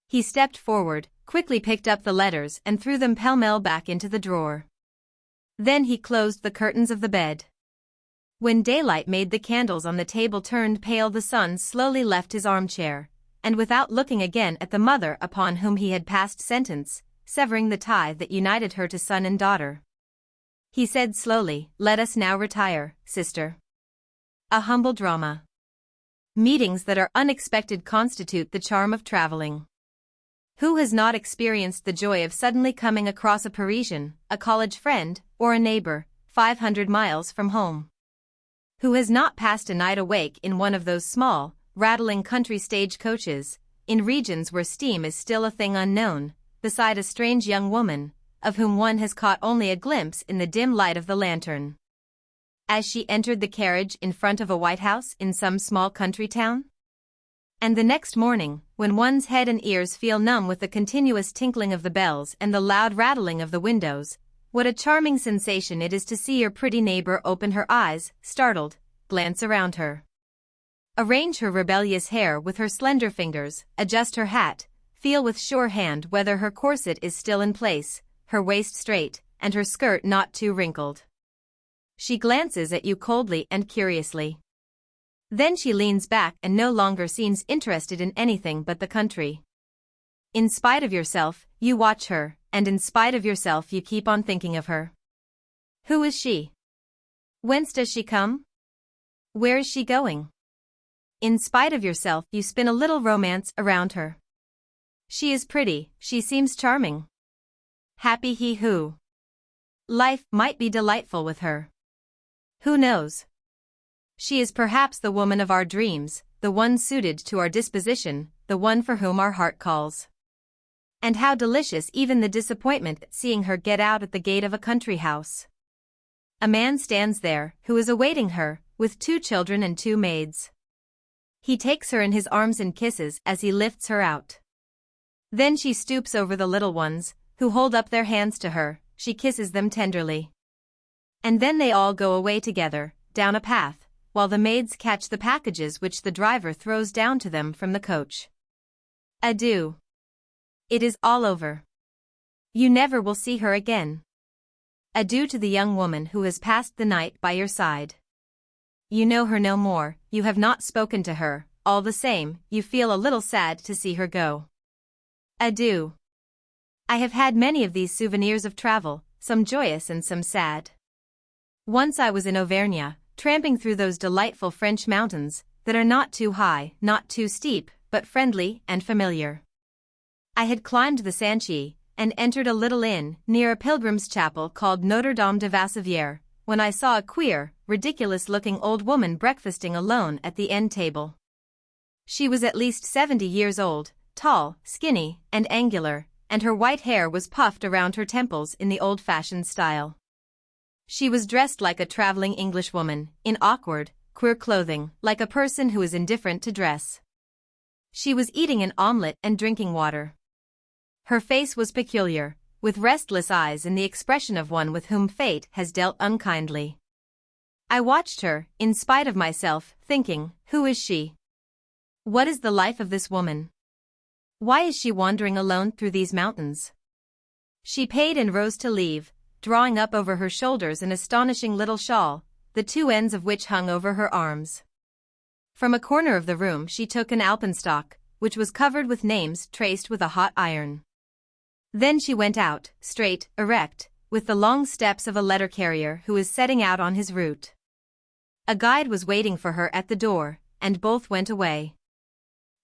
He stepped forward, quickly picked up the letters and threw them pell-mell back into the drawer. Then he closed the curtains of the bed. When daylight made the candles on the table turned pale, the son slowly left his armchair, and without looking again at the mother upon whom he had passed sentence, severing the tie that united her to son and daughter, he said slowly, "Let us now retire, sister." A humble drama. Meetings that are unexpected constitute the charm of traveling. Who has not experienced the joy of suddenly coming across a Parisian, a college friend, or a neighbor, 500 miles from home? Who has not passed a night awake in one of those small, rattling country stage coaches, in regions where steam is still a thing unknown, beside a strange young woman, of whom one has caught only a glimpse in the dim light of the lantern, as she entered the carriage in front of a White House in some small country town? And the next morning, when one's head and ears feel numb with the continuous tinkling of the bells and the loud rattling of the windows, what a charming sensation it is to see your pretty neighbor open her eyes, startled, glance around her, arrange her rebellious hair with her slender fingers, adjust her hat, feel with sure hand whether her corset is still in place, her waist straight, and her skirt not too wrinkled. She glances at you coldly and curiously. Then she leans back and no longer seems interested in anything but the country. In spite of yourself, you watch her, and in spite of yourself you keep on thinking of her. Who is she? Whence does she come? Where is she going? In spite of yourself you spin a little romance around her. She is pretty, she seems charming. Happy he who. Life might be delightful with her. Who knows? She is perhaps the woman of our dreams, the one suited to our disposition, the one for whom our heart calls. And how delicious even the disappointment at seeing her get out at the gate of a country house. A man stands there, who is awaiting her, with 2 children and 2 maids. He takes her in his arms and kisses as he lifts her out. Then she stoops over the little ones, who hold up their hands to her, she kisses them tenderly. And then they all go away together, down a path, while the maids catch the packages which the driver throws down to them from the coach. Adieu. It is all over. You never will see her again. Adieu to the young woman who has passed the night by your side. You know her no more, you have not spoken to her, all the same, you feel a little sad to see her go. Adieu. I have had many of these souvenirs of travel, some joyous and some sad. Once I was in Auvergne, tramping through those delightful French mountains, that are not too high, not too steep, but friendly and familiar. I had climbed the Sanchi, and entered a little inn, near a pilgrim's chapel called Notre Dame de Vassivière, when I saw a queer, ridiculous-looking old woman breakfasting alone at the end table. She was at least 70 years old, tall, skinny, and angular, and her white hair was puffed around her temples in the old-fashioned style. She was dressed like a traveling Englishwoman, in awkward, queer clothing, like a person who is indifferent to dress. She was eating an omelette and drinking water. Her face was peculiar, with restless eyes and the expression of one with whom fate has dealt unkindly. I watched her, in spite of myself, thinking, who is she? What is the life of this woman? Why is she wandering alone through these mountains? She paid and rose to leave, drawing up over her shoulders an astonishing little shawl, the 2 ends of which hung over her arms. From a corner of the room she took an alpenstock, which was covered with names traced with a hot iron. Then she went out, straight, erect, with the long steps of a letter carrier who is setting out on his route. A guide was waiting for her at the door, and both went away.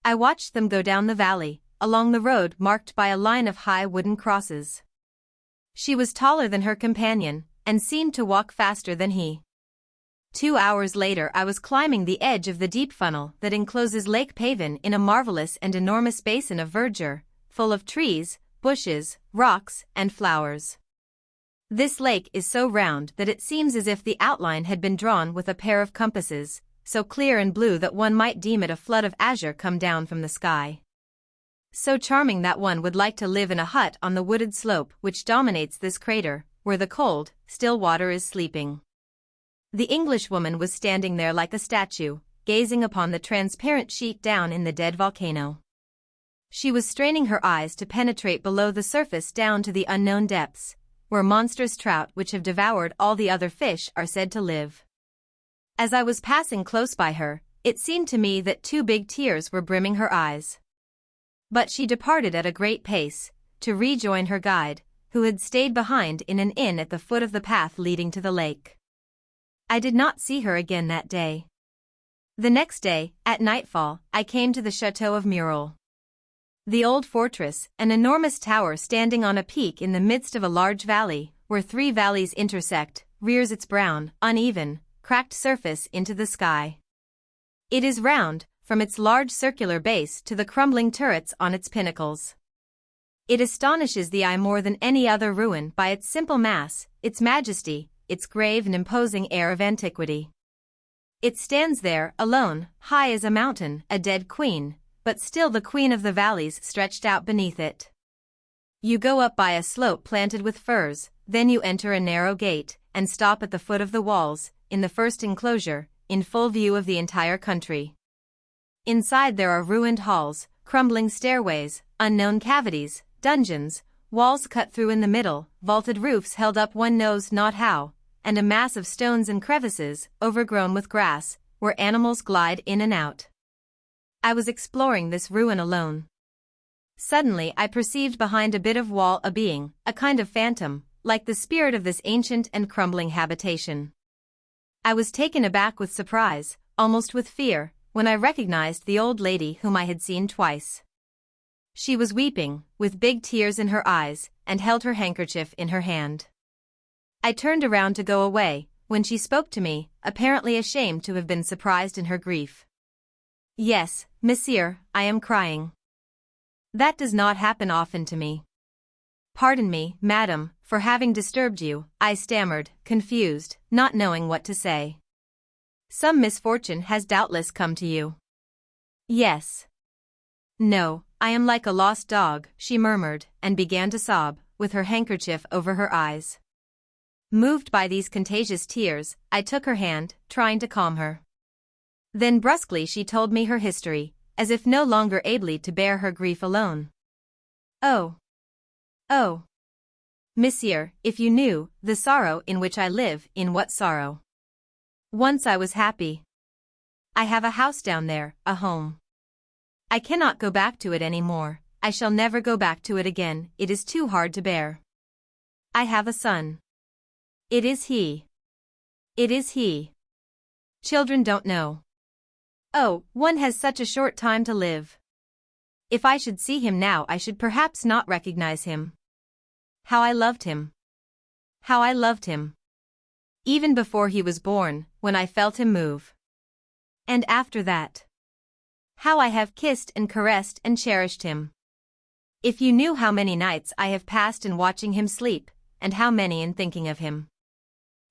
I watched them go down the valley, along the road marked by a line of high wooden crosses. She was taller than her companion, and seemed to walk faster than he. 2 hours later I was climbing the edge of the deep funnel that encloses Lake Pavin in a marvelous and enormous basin of verdure, full of trees, bushes, rocks, and flowers. This lake is so round that it seems as if the outline had been drawn with a pair of compasses, so clear and blue that one might deem it a flood of azure come down from the sky. So charming that one would like to live in a hut on the wooded slope which dominates this crater, where the cold, still water is sleeping. The Englishwoman was standing there like a statue, gazing upon the transparent sheet down in the dead volcano. She was straining her eyes to penetrate below the surface down to the unknown depths, where monstrous trout which have devoured all the other fish are said to live. As I was passing close by her, it seemed to me that 2 big tears were brimming her eyes. But she departed at a great pace, to rejoin her guide, who had stayed behind in an inn at the foot of the path leading to the lake. I did not see her again that day. The next day, at nightfall, I came to the chateau of Murol. The old fortress, an enormous tower standing on a peak in the midst of a large valley, where 3 valleys intersect, rears its brown, uneven, cracked surface into the sky. It is round, from its large circular base to the crumbling turrets on its pinnacles. It astonishes the eye more than any other ruin by its simple mass, its majesty, its grave and imposing air of antiquity. It stands there, alone, high as a mountain, a dead queen, but still the queen of the valleys stretched out beneath it. You go up by a slope planted with firs, then you enter a narrow gate, and stop at the foot of the walls, in the first enclosure, in full view of the entire country. Inside there are ruined halls, crumbling stairways, unknown cavities, dungeons, walls cut through in the middle, vaulted roofs held up one knows not how, and a mass of stones and crevices, overgrown with grass, where animals glide in and out. I was exploring this ruin alone. Suddenly I perceived behind a bit of wall a being, a kind of phantom, like the spirit of this ancient and crumbling habitation. I was taken aback with surprise, almost with fear, when I recognized the old lady whom I had seen twice. She was weeping, with big tears in her eyes, and held her handkerchief in her hand. I turned around to go away, when she spoke to me, apparently ashamed to have been surprised in her grief. "Yes, monsieur, I am crying. That does not happen often to me. Pardon me, madam, for having disturbed you, I stammered, confused, not knowing what to say. Some misfortune has doubtless come to you. Yes. No, I am like a lost dog, she murmured, and began to sob, with her handkerchief over her eyes. Moved by these contagious tears, I took her hand, trying to calm her. Then brusquely she told me her history, as if no longer able to bear her grief alone. Oh! Oh! Monsieur, if you knew the sorrow in which I live, in what sorrow. Once I was happy. I have a house down there, a home. I cannot go back to it any more, I shall never go back to it again, it is too hard to bear. I have a son. It is he. It is he. Children don't know. Oh, one has such a short time to live. If I should see him now I should perhaps not recognize him. How I loved him. How I loved him. Even before he was born, when I felt him move. And after that. How I have kissed and caressed and cherished him. If you knew how many nights I have passed in watching him sleep, and how many in thinking of him.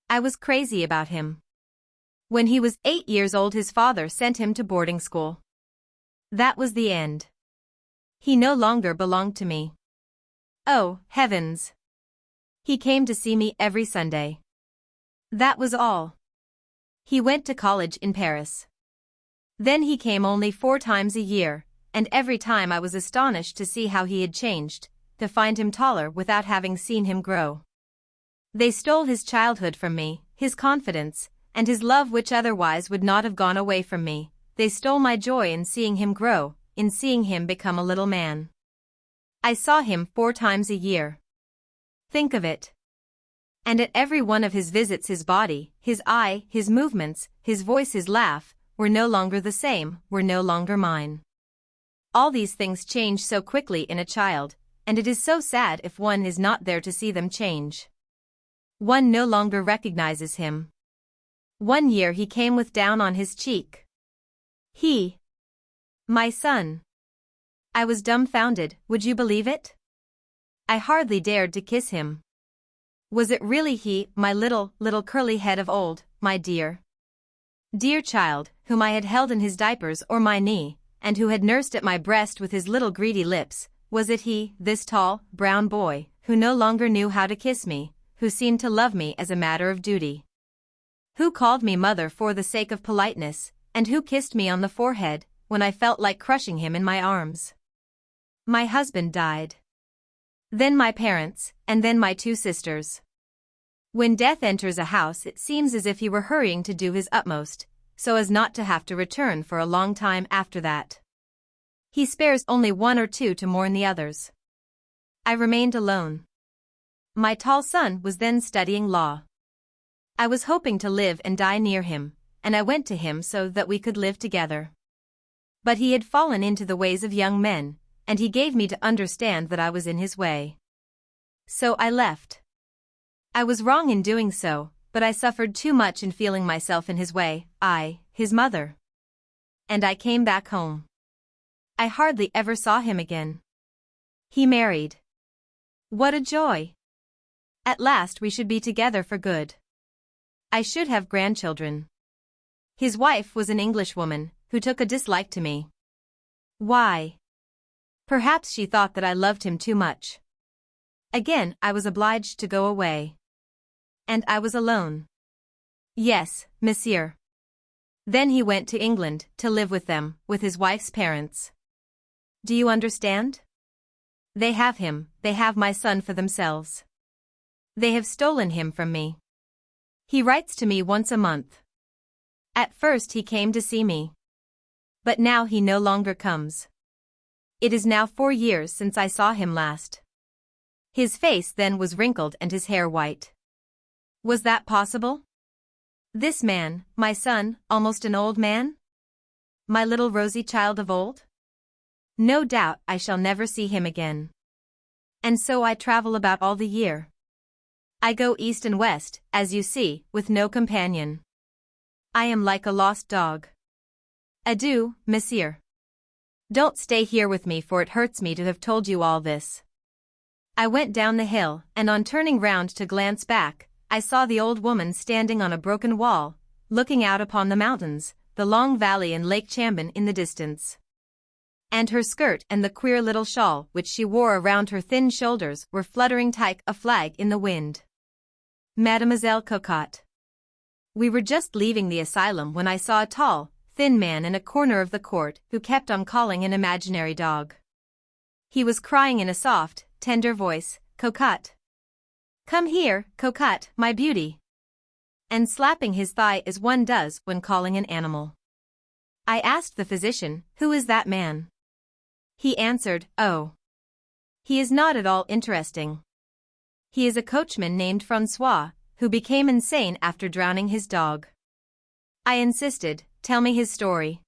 I was crazy about him. When he was 8 years old his father sent him to boarding school. That was the end. He no longer belonged to me. Oh, heavens! He came to see me every Sunday. That was all. He went to college in Paris. Then he came only 4 times a year, and every time I was astonished to see how he had changed, to find him taller without having seen him grow. They stole his childhood from me, his confidence, and his love which otherwise would not have gone away from me. They stole my joy in seeing him grow, in seeing him become a little man. I saw him 4 times a year. Think of it. And at every one of his visits his body, his eye, his movements, his voice, his laugh, were no longer the same, were no longer mine. All these things change so quickly in a child, and it is so sad if one is not there to see them change. One no longer recognizes him. One year he came with down on his cheek. He. My son. I was dumbfounded, would you believe it? I hardly dared to kiss him. Was it really he, my little curly head of old, my dear child, whom I had held in his diapers or my knee, and who had nursed at my breast with his little greedy lips? Was it he, this tall, brown boy, who no longer knew how to kiss me, who seemed to love me as a matter of duty? Who called me mother for the sake of politeness, and who kissed me on the forehead, when I felt like crushing him in my arms? My husband died. Then my parents, and then my 2 sisters. When death enters a house it seems as if he were hurrying to do his utmost, so as not to have to return for a long time after that. He spares only 1 or 2 to mourn the others. I remained alone. My tall son was then studying law. I was hoping to live and die near him, and I went to him so that we could live together. But he had fallen into the ways of young men, and he gave me to understand that I was in his way. So I left. I was wrong in doing so, but I suffered too much in feeling myself in his way, I, his mother. And I came back home. I hardly ever saw him again. He married. What a joy! At last we should be together for good. I should have grandchildren. His wife was an Englishwoman, who took a dislike to me. Why? Perhaps she thought that I loved him too much. Again I was obliged to go away. And I was alone. Yes, monsieur. Then he went to England, to live with them, with his wife's parents. Do you understand? They have him, they have my son for themselves. They have stolen him from me. He writes to me once a month. At first he came to see me. But now he no longer comes. It is now 4 years since I saw him last. His face then was wrinkled and his hair white. Was that possible? This man, my son, almost an old man? My little rosy child of old? No doubt I shall never see him again. And so I travel about all the year. I go east and west, as you see, with no companion. I am like a lost dog. Adieu, monsieur. Don't stay here with me, for it hurts me to have told you all this. I went down the hill, and on turning round to glance back, I saw the old woman standing on a broken wall, looking out upon the mountains, the long valley and Lake Chambon in the distance. And her skirt and the queer little shawl which she wore around her thin shoulders were fluttering like a flag in the wind. Mademoiselle Cocotte. We were just leaving the asylum when I saw a tall, thin man in a corner of the court who kept on calling an imaginary dog. He was crying in a soft, tender voice, "Cocotte! Come here, Cocotte, my beauty!" and slapping his thigh as one does when calling an animal. I asked the physician, "Who is that man?" He answered, "Oh, he is not at all interesting. He is a coachman named Francois, who became insane after drowning his dog." I insisted, "Tell me his story."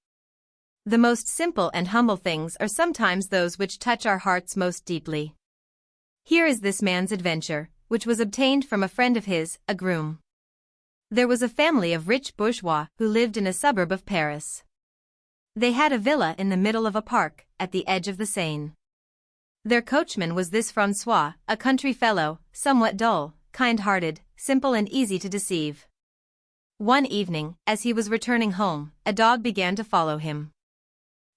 The most simple and humble things are sometimes those which touch our hearts most deeply. Here is this man's adventure, which was obtained from a friend of his, a groom. There was a family of rich bourgeois who lived in a suburb of Paris. They had a villa in the middle of a park, at the edge of the Seine. Their coachman was this Francois, a country fellow, somewhat dull, kind-hearted, simple and easy to deceive. One evening, as he was returning home, a dog began to follow him.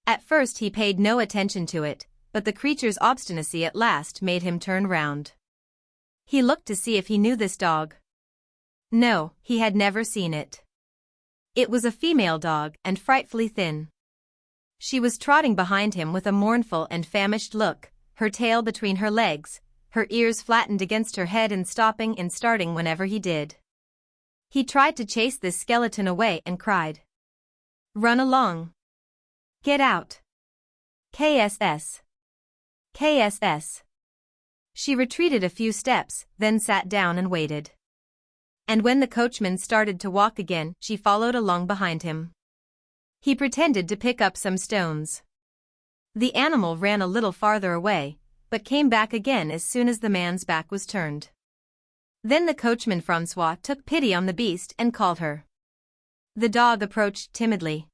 At first he paid no attention to it, but the creature's obstinacy at last made him turn round. He looked to see if he knew this dog. No, he had never seen it. It was a female dog and frightfully thin. She was trotting behind him with a mournful and famished look, her tail between her legs, her ears flattened against her head and stopping and starting whenever he did. He tried to chase this skeleton away and cried, "Run along! Get out! KSS! KSS!" She retreated a few steps, then sat down and waited. And when the coachman started to walk again, she followed along behind him. He pretended to pick up some stones. The animal ran a little farther away, but came back again as soon as the man's back was turned. Then the coachman Francois took pity on the beast and called her. The dog approached timidly.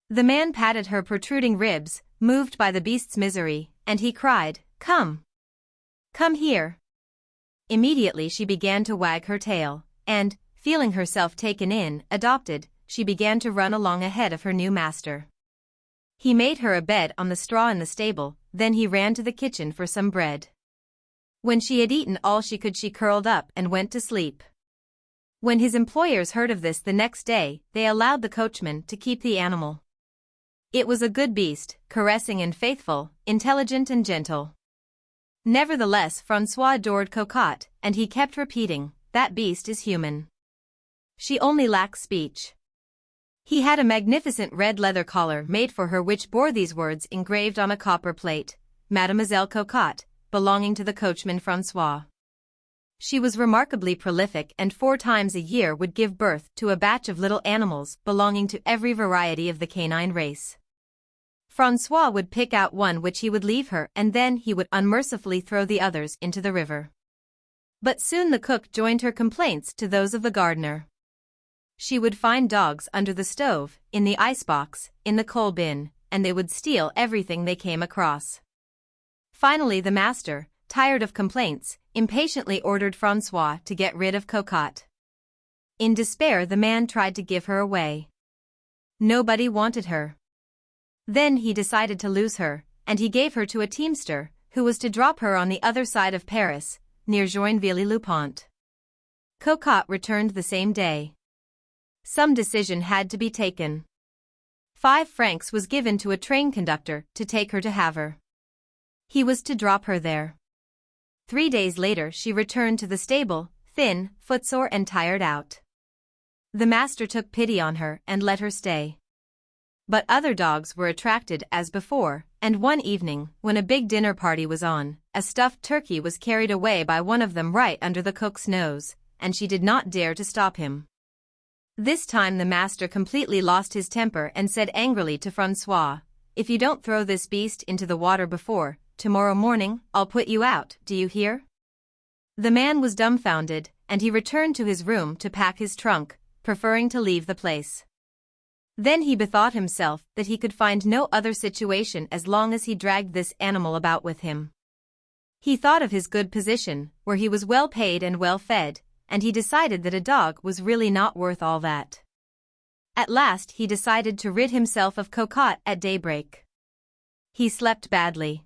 The man patted her protruding ribs, moved by the beast's misery, and he cried, "Come! Come here!" Immediately she began to wag her tail, and, feeling herself taken in, adopted, she began to run along ahead of her new master. He made her a bed on the straw in the stable, then he ran to the kitchen for some bread. When she had eaten all she could, she curled up and went to sleep. When his employers heard of this the next day, they allowed the coachman to keep the animal. It was a good beast, caressing and faithful, intelligent and gentle. Nevertheless, Francois adored Cocotte, and he kept repeating, "That beast is human. She only lacks speech." He had a magnificent red leather collar made for her which bore these words engraved on a copper plate, "Mademoiselle Cocotte, belonging to the coachman Francois." She was remarkably prolific and 4 times a year would give birth to a batch of little animals belonging to every variety of the canine race. Francois would pick out one which he would leave her, and then he would unmercifully throw the others into the river. But soon the cook joined her complaints to those of the gardener. She would find dogs under the stove, in the icebox, in the coal bin, and they would steal everything they came across. Finally the master, tired of complaints, impatiently ordered Francois to get rid of Cocotte. In despair the man tried to give her away. Nobody wanted her. Then he decided to lose her, and he gave her to a teamster, who was to drop her on the other side of Paris, near Joinville-le-Pont. Cocotte returned the same day. Some decision had to be taken. 5 francs was given to a train conductor to take her to Havre. He was to drop her there. 3 days later she returned to the stable, thin, footsore and tired out. The master took pity on her and let her stay. But other dogs were attracted as before, and one evening, when a big dinner party was on, a stuffed turkey was carried away by one of them right under the cook's nose, and she did not dare to stop him. This time the master completely lost his temper and said angrily to Francois, "If you don't throw this beast into the water before tomorrow morning, I'll put you out, do you hear?" The man was dumbfounded, and he returned to his room to pack his trunk, preferring to leave the place. Then he bethought himself that he could find no other situation as long as he dragged this animal about with him. He thought of his good position, where he was well paid and well fed, and he decided that a dog was really not worth all that. At last he decided to rid himself of Cocotte at daybreak. He slept badly.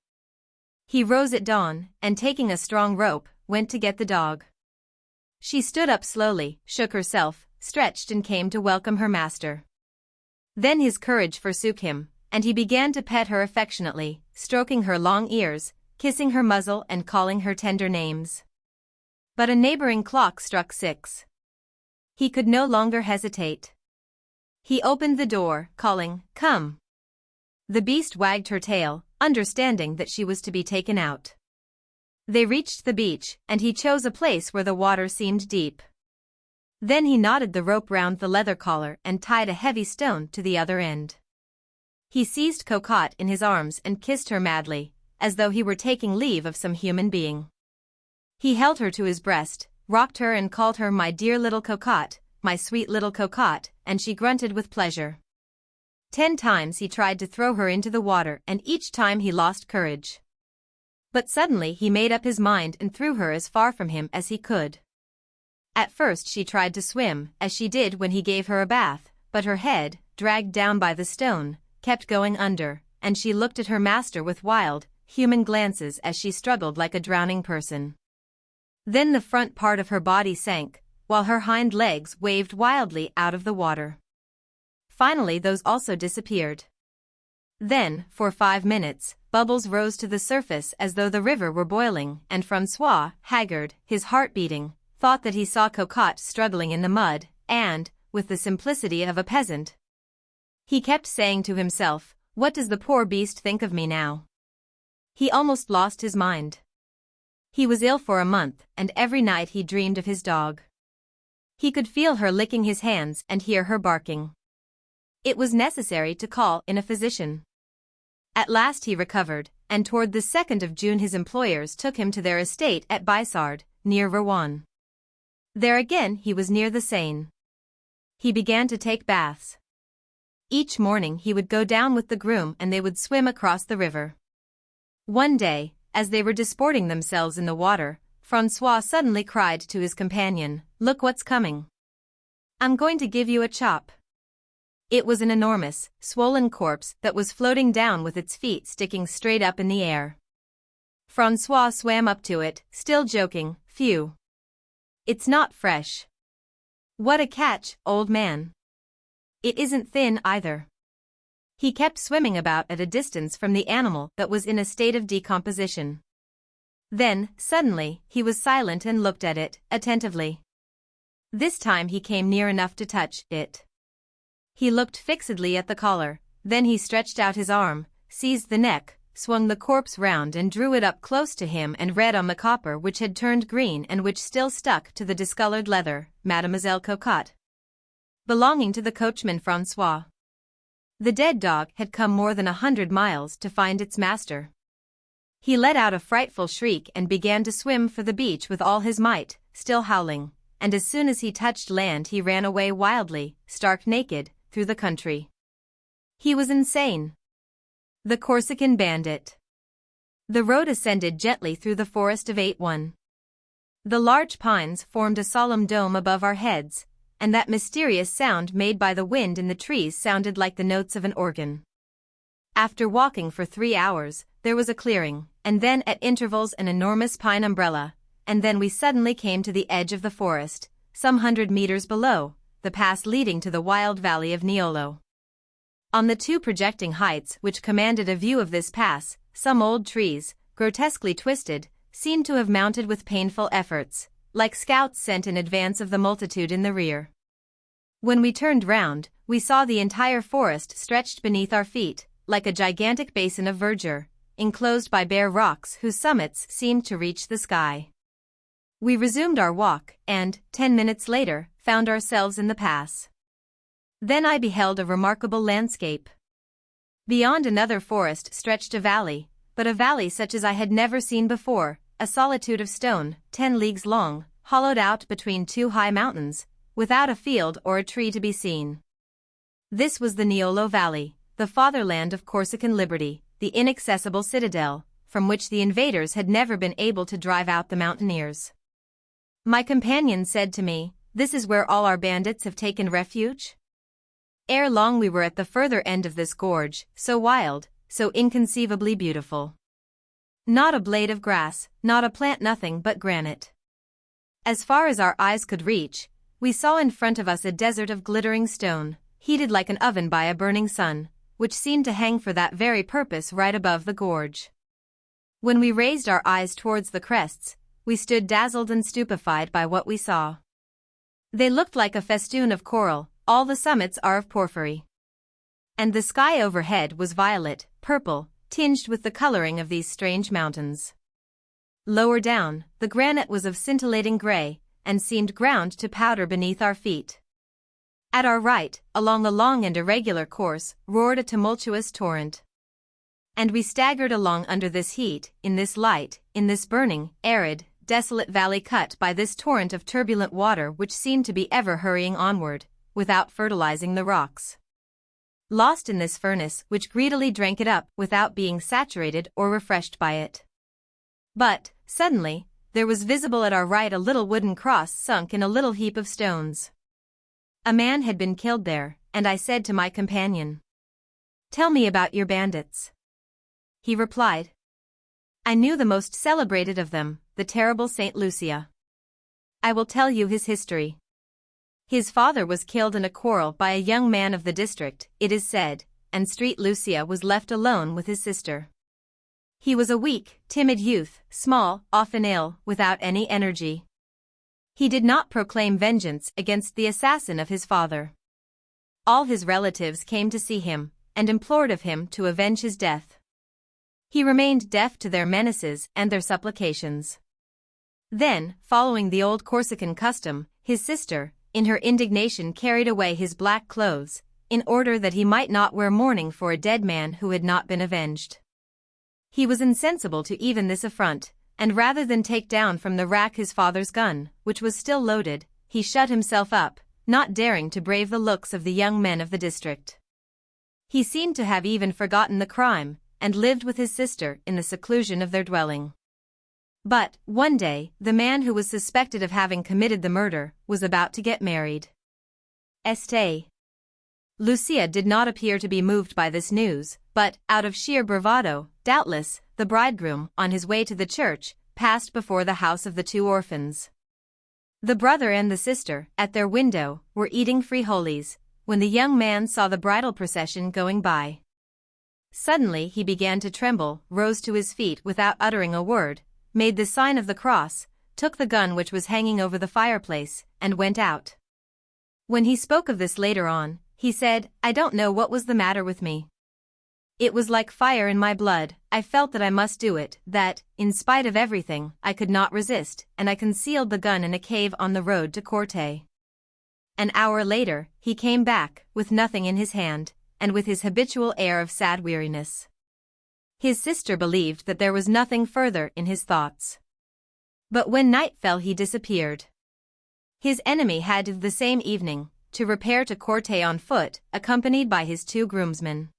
He rose at dawn, and taking a strong rope, went to get the dog. She stood up slowly, shook herself, stretched and came to welcome her master. Then his courage forsook him, and he began to pet her affectionately, stroking her long ears, kissing her muzzle and calling her tender names. But a neighboring clock struck 6. He could no longer hesitate. He opened the door, calling, "Come." The beast wagged her tail, understanding that she was to be taken out. They reached the beach, and he chose a place where the water seemed deep. Then he knotted the rope round the leather collar and tied a heavy stone to the other end. He seized Cocotte in his arms and kissed her madly, as though he were taking leave of some human being. He held her to his breast, rocked her and called her "my dear little Cocotte, my sweet little Cocotte," and she grunted with pleasure. 10 times he tried to throw her into the water and each time he lost courage. But suddenly he made up his mind and threw her as far from him as he could. At first she tried to swim, as she did when he gave her a bath, but her head, dragged down by the stone, kept going under, and she looked at her master with wild, human glances as she struggled like a drowning person. Then the front part of her body sank, while her hind legs waved wildly out of the water. Finally those also disappeared. Then, for 5 minutes, bubbles rose to the surface as though the river were boiling, and Francois, haggard, his heart beating, thought that he saw Cocotte struggling in the mud, and, with the simplicity of a peasant, he kept saying to himself, "What does the poor beast think of me now?" He almost lost his mind. He was ill for a month, and every night he dreamed of his dog. He could feel her licking his hands and hear her barking. It was necessary to call in a physician. At last he recovered, and toward the 2nd of June his employers took him to their estate at Bissard, near Rouen. There again he was near the Seine. He began to take baths. Each morning he would go down with the groom and they would swim across the river. One day, as they were disporting themselves in the water, Francois suddenly cried to his companion, "Look what's coming. I'm going to give you a chop." It was an enormous, swollen corpse that was floating down with its feet sticking straight up in the air. Francois swam up to it, still joking, "Phew. It's not fresh. What a catch, old man. It isn't thin either." He kept swimming about at a distance from the animal that was in a state of decomposition. Then, suddenly, he was silent and looked at it, attentively. This time he came near enough to touch it. He looked fixedly at the collar, then he stretched out his arm, seized the neck, swung the corpse round and drew it up close to him and read on the copper which had turned green and which still stuck to the discolored leather, "Mademoiselle Cocotte. Belonging to the coachman Francois." The dead dog had come more than 100 miles to find its master. He let out a frightful shriek and began to swim for the beach with all his might, still howling, and as soon as he touched land he ran away wildly, stark naked, through the country. He was insane. The Corsican bandit. The road ascended gently through the forest of 8-1. The large pines formed a solemn dome above our heads, and that mysterious sound made by the wind in the trees sounded like the notes of an organ. After walking for 3 hours, there was a clearing, and then at intervals an enormous pine umbrella, and then we suddenly came to the edge of the forest, some 100 meters below, the pass leading to the wild valley of Niolo. On the 2 projecting heights which commanded a view of this pass, some old trees, grotesquely twisted, seemed to have mounted with painful efforts, like scouts sent in advance of the multitude in the rear. When we turned round, we saw the entire forest stretched beneath our feet, like a gigantic basin of verdure, enclosed by bare rocks whose summits seemed to reach the sky. We resumed our walk, and, 10 minutes later, found ourselves in the pass. Then I beheld a remarkable landscape. Beyond another forest stretched a valley, but a valley such as I had never seen before, a solitude of stone, 10 leagues long, hollowed out between 2 high mountains, without a field or a tree to be seen. This was the Niolo Valley, the fatherland of Corsican liberty, the inaccessible citadel, from which the invaders had never been able to drive out the mountaineers. My companion said to me, "This is where all our bandits have taken refuge?" Ere long we were at the further end of this gorge, so wild, so inconceivably beautiful. Not a blade of grass, not a plant, nothing but granite. As far as our eyes could reach, we saw in front of us a desert of glittering stone, heated like an oven by a burning sun, which seemed to hang for that very purpose right above the gorge. When we raised our eyes towards the crests, we stood dazzled and stupefied by what we saw. They looked like a festoon of coral, all the summits are of porphyry. And the sky overhead was violet, purple, tinged with the coloring of these strange mountains. Lower down, the granite was of scintillating gray, and seemed ground to powder beneath our feet. At our right, along a long and irregular course, roared a tumultuous torrent. And we staggered along under this heat, in this light, in this burning, arid, desolate valley cut by this torrent of turbulent water which seemed to be ever hurrying onward, without fertilizing the rocks. Lost in this furnace which greedily drank it up without being saturated or refreshed by it. But, suddenly, there was visible at our right a little wooden cross sunk in a little heap of stones. A man had been killed there, and I said to my companion, "Tell me about your bandits." He replied, "I knew the most celebrated of them, the terrible Saint Lucia. I will tell you his history. His father was killed in a quarrel by a young man of the district, it is said, and Street Lucia was left alone with his sister. He was a weak, timid youth, small, often ill, without any energy. He did not proclaim vengeance against the assassin of his father. All his relatives came to see him, and implored of him to avenge his death. He remained deaf to their menaces and their supplications. Then, following the old Corsican custom, his sister, in her indignation carried away his black clothes, in order that he might not wear mourning for a dead man who had not been avenged. He was insensible to even this affront, and rather than take down from the rack his father's gun, which was still loaded, he shut himself up, not daring to brave the looks of the young men of the district. He seemed to have even forgotten the crime, and lived with his sister in the seclusion of their dwelling. But, one day, the man who was suspected of having committed the murder was about to get married. Este. Lucia did not appear to be moved by this news, but, out of sheer bravado, doubtless, the bridegroom, on his way to the church, passed before the house of the two orphans. The brother and the sister, at their window, were eating frijoles, when the young man saw the bridal procession going by. Suddenly he began to tremble, rose to his feet without uttering a word, made the sign of the cross, took the gun which was hanging over the fireplace, and went out. When he spoke of this later on, he said, "I don't know what was the matter with me. It was like fire in my blood, I felt that I must do it, that, in spite of everything, I could not resist, and I concealed the gun in a cave on the road to Corte." An hour later, he came back, with nothing in his hand, and with his habitual air of sad weariness. His sister believed that there was nothing further in his thoughts. But when night fell he disappeared. His enemy had the same evening to repair to Corte on foot, accompanied by his two groomsmen.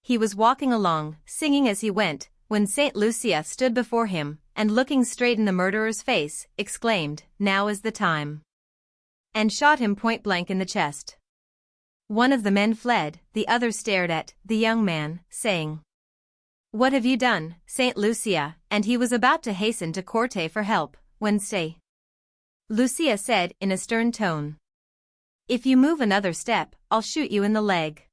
He was walking along, singing as he went, when Saint Lucia stood before him, and looking straight in the murderer's face, exclaimed, "Now is the time," and shot him point-blank in the chest. One of the men fled, the other stared at the young man, saying, "What have you done, Saint Lucia?" And he was about to hasten to Corte for help, when Saint Lucia said in a stern tone, "If you move another step, I'll shoot you in the leg."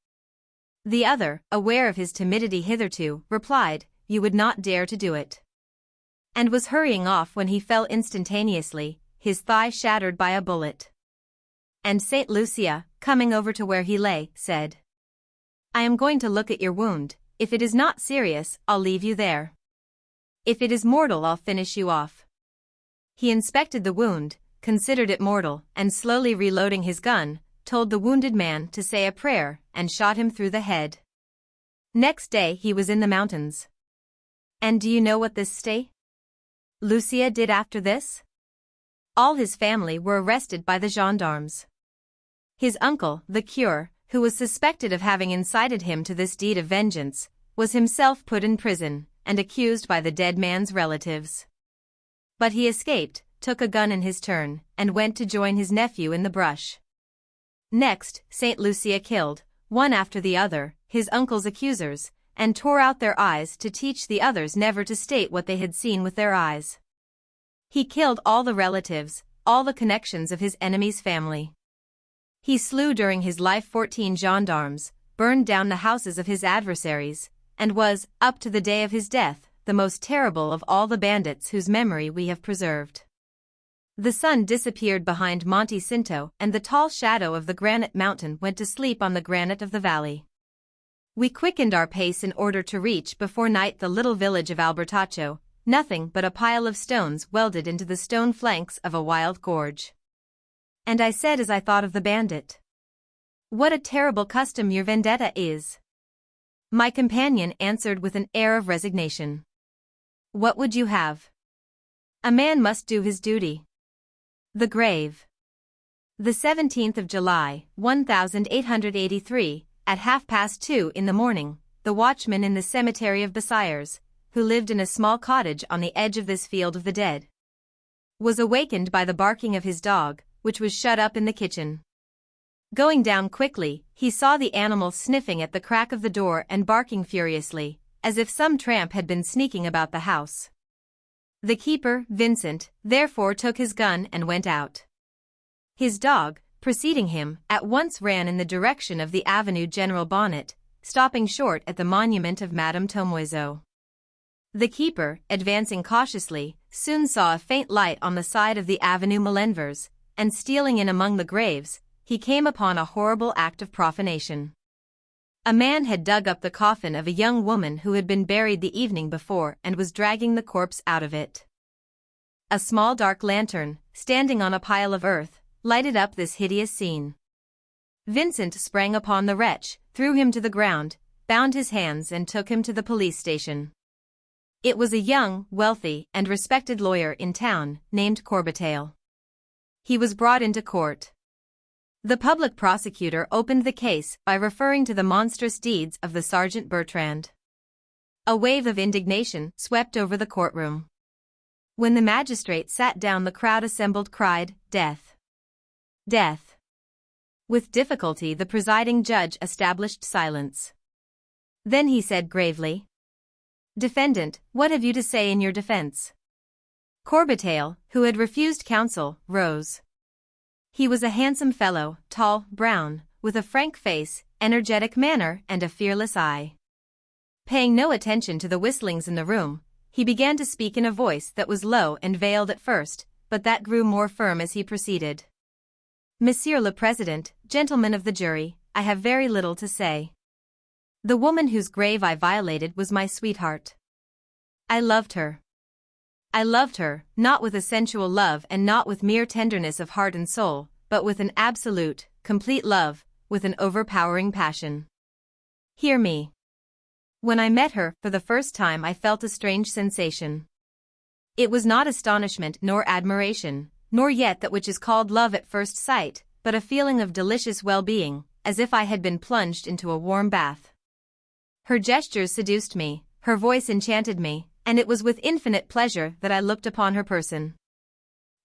The other, aware of his timidity hitherto, replied, "You would not dare to do it," and was hurrying off when he fell instantaneously, his thigh shattered by a bullet. And Saint Lucia, coming over to where he lay, said, "I am going to look at your wound. If it is not serious, I'll leave you there. If it is mortal, I'll finish you off." He inspected the wound, considered it mortal, and slowly reloading his gun, told the wounded man to say a prayer, and shot him through the head. Next day he was in the mountains. And do you know what this Saint Lucia did after this? All his family were arrested by the gendarmes. His uncle, the cure, who was suspected of having incited him to this deed of vengeance, was himself put in prison and accused by the dead man's relatives. But he escaped, took a gun in his turn, and went to join his nephew in the brush. Next, St. Lucia killed, one after the other, his uncle's accusers, and tore out their eyes to teach the others never to state what they had seen with their eyes. He killed all the relatives, all the connections of his enemy's family. He slew during his life 14 gendarmes, burned down the houses of his adversaries, and was, up to the day of his death, the most terrible of all the bandits whose memory we have preserved. The sun disappeared behind Monte Cinto, and the tall shadow of the granite mountain went to sleep on the granite of the valley. We quickened our pace in order to reach before night the little village of Albertaccio, nothing but a pile of stones welded into the stone flanks of a wild gorge. And I said as I thought of the bandit, "What a terrible custom your vendetta is." My companion answered with an air of resignation, "What would you have? A man must do his duty." The grave. The 17th of July, 1883, at 2:30 in the morning, the watchman in the cemetery of Bessires, who lived in a small cottage on the edge of this field of the dead, was awakened by the barking of his dog, which was shut up in the kitchen. Going down quickly, he saw the animal sniffing at the crack of the door and barking furiously, as if some tramp had been sneaking about the house. The keeper, Vincent, therefore took his gun and went out. His dog, preceding him, at once ran in the direction of the Avenue General Bonnet, stopping short at the monument of Madame Tomoiseau. The keeper, advancing cautiously, soon saw a faint light on the side of the Avenue Malenvers, and stealing in among the graves, he came upon a horrible act of profanation. A man had dug up the coffin of a young woman who had been buried the evening before and was dragging the corpse out of it. A small dark lantern, standing on a pile of earth, lighted up this hideous scene. Vincent sprang upon the wretch, threw him to the ground, bound his hands and took him to the police station. It was a young, wealthy, and respected lawyer in town, named Corbetail. He was brought into court. The public prosecutor opened the case by referring to the monstrous deeds of the Sergeant Bertrand. A wave of indignation swept over the courtroom. When the magistrate sat down, the crowd assembled cried, "Death! Death!" With difficulty the presiding judge established silence. Then he said gravely, "Defendant, what have you to say in your defense?" Corbetail, who had refused counsel, rose. He was a handsome fellow, tall, brown, with a frank face, energetic manner, and a fearless eye. Paying no attention to the whistlings in the room, he began to speak in a voice that was low and veiled at first, but that grew more firm as he proceeded. "Monsieur le Président, gentlemen of the jury, I have very little to say. The woman whose grave I violated was my sweetheart. I loved her. I loved her, not with a sensual love and not with mere tenderness of heart and soul, but with an absolute, complete love, with an overpowering passion. Hear me. When I met her for the first time I felt a strange sensation. It was not astonishment nor admiration, nor yet that which is called love at first sight, but a feeling of delicious well-being, as if I had been plunged into a warm bath. Her gestures seduced me, her voice enchanted me, and it was with infinite pleasure that I looked upon her person.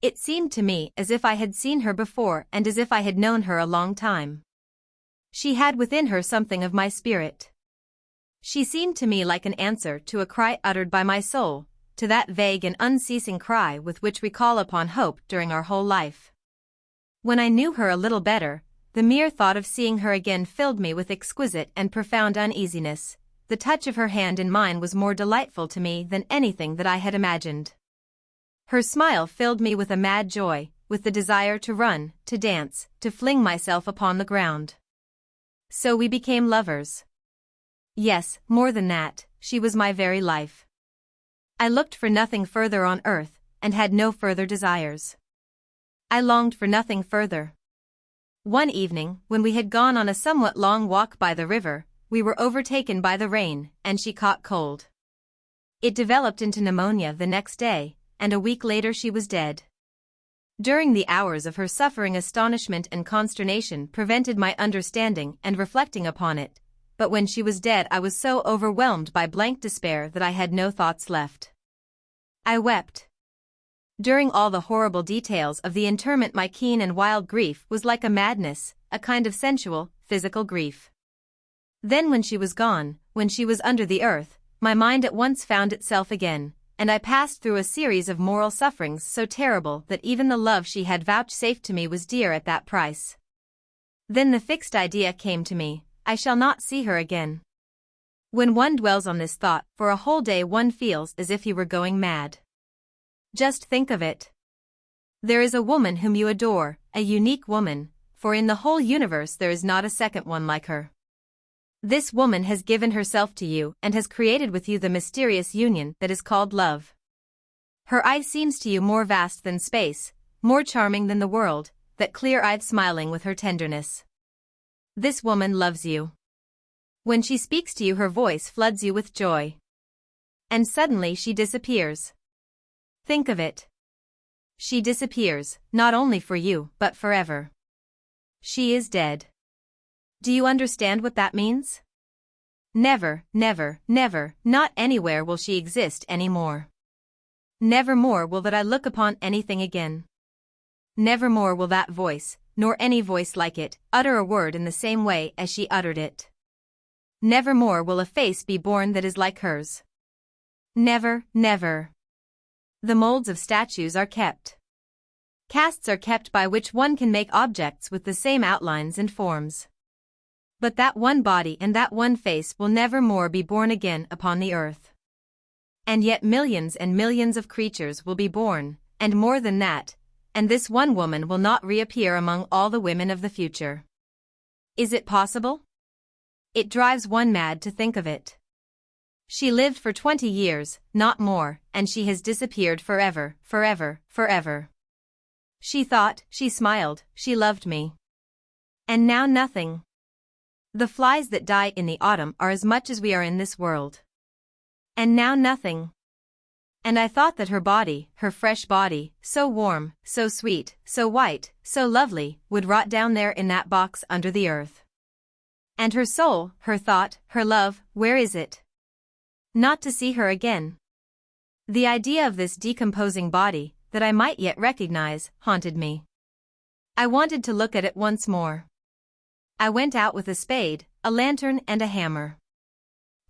It seemed to me as if I had seen her before and as if I had known her a long time. She had within her something of my spirit. She seemed to me like an answer to a cry uttered by my soul, to that vague and unceasing cry with which we call upon hope during our whole life. When I knew her a little better, the mere thought of seeing her again filled me with exquisite and profound uneasiness. The touch of her hand in mine was more delightful to me than anything that I had imagined. Her smile filled me with a mad joy, with the desire to run, to dance, to fling myself upon the ground. So we became lovers. Yes, more than that, she was my very life. I looked for nothing further on earth, and had no further desires. I longed for nothing further. One evening, when we had gone on a somewhat long walk by the river, we were overtaken by the rain, and she caught cold. It developed into pneumonia the next day, and a week later she was dead. During the hours of her suffering, astonishment and consternation prevented my understanding and reflecting upon it, but when she was dead I was so overwhelmed by blank despair that I had no thoughts left. I wept. During all the horrible details of the interment my keen and wild grief was like a madness, a kind of sensual, physical grief. Then when she was gone, when she was under the earth, my mind at once found itself again, and I passed through a series of moral sufferings so terrible that even the love she had vouchsafed to me was dear at that price. Then the fixed idea came to me, I shall not see her again. When one dwells on this thought for a whole day one feels as if he were going mad. Just think of it. There is a woman whom you adore, a unique woman, for in the whole universe there is not a second one like her. This woman has given herself to you and has created with you the mysterious union that is called love. Her eye seems to you more vast than space, more charming than the world, that clear-eyed smiling with her tenderness. This woman loves you. When she speaks to you her voice floods you with joy. And suddenly she disappears. Think of it. She disappears, not only for you, but forever. She is dead. Do you understand what that means? Never, never, never, not anywhere will she exist anymore. Never more will that I look upon anything again. Never more will that voice, nor any voice like it, utter a word in the same way as she uttered it. Never more will a face be born that is like hers. Never, never. The molds of statues are kept. Casts are kept by which one can make objects with the same outlines and forms. But that one body and that one face will never more be born again upon the earth. And yet millions and millions of creatures will be born, and more than that, and this one woman will not reappear among all the women of the future. Is it possible? It drives one mad to think of it. She lived for 20 years, not more, and she has disappeared forever, forever, forever. She thought, she smiled, she loved me. And now nothing. The flies that die in the autumn are as much as we are in this world. And now nothing. And I thought that her body, her fresh body, so warm, so sweet, so white, so lovely, would rot down there in that box under the earth. And her soul, her thought, her love, where is it? Not to see her again. The idea of this decomposing body, that I might yet recognize, haunted me. I wanted to look at it once more. I went out with a spade, a lantern and a hammer.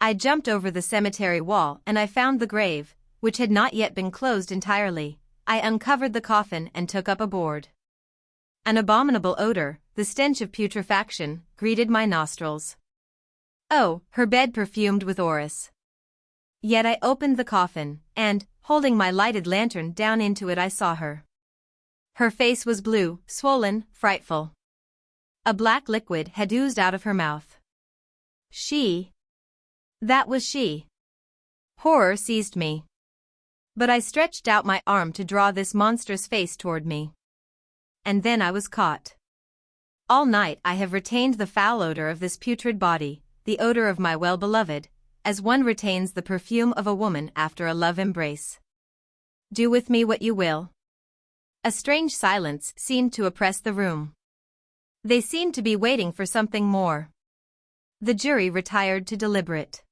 I jumped over the cemetery wall and I found the grave, which had not yet been closed entirely. I uncovered the coffin and took up a board. An abominable odor, the stench of putrefaction, greeted my nostrils. Oh, her bed perfumed with orris. Yet I opened the coffin, and, holding my lighted lantern down into it I saw her. Her face was blue, swollen, frightful. A black liquid had oozed out of her mouth. She. That was she. Horror seized me. But I stretched out my arm to draw this monstrous face toward me. And then I was caught. All night I have retained the foul odor of this putrid body, the odor of my well-beloved, as one retains the perfume of a woman after a love embrace. Do with me what you will. A strange silence seemed to oppress the room. They seemed to be waiting for something more. The jury retired to deliberate.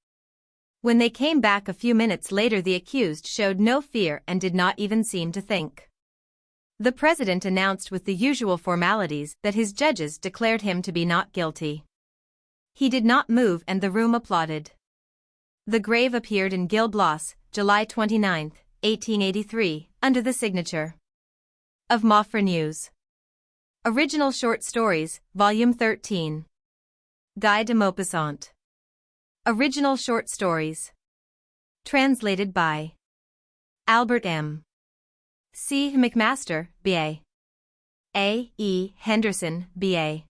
When they came back a few minutes later the accused showed no fear and did not even seem to think. The president announced with the usual formalities that his judges declared him to be not guilty. He did not move and the room applauded. The grave appeared in Gil Blas, July 29, 1883, under the signature of Maupassant News. Original Short Stories, Volume 13. Guy de Maupassant. Original Short Stories. Translated by Albert M. C. McMaster, B.A. A. E. Henderson, B.A.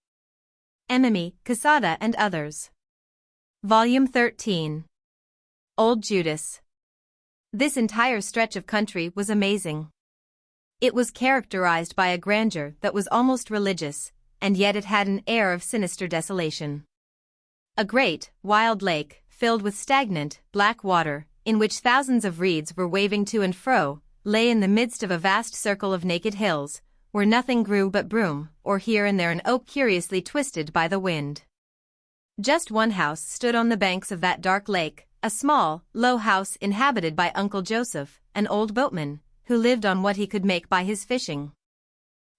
Emily, Quesada and others. Volume 13. Old Judas. This entire stretch of country was amazing. It was characterized by a grandeur that was almost religious, and yet it had an air of sinister desolation. A great, wild lake, filled with stagnant, black water, in which thousands of reeds were waving to and fro, lay in the midst of a vast circle of naked hills, where nothing grew but broom, or here and there an oak curiously twisted by the wind. Just one house stood on the banks of that dark lake, a small, low house inhabited by Uncle Joseph, an old boatman, who lived on what he could make by his fishing.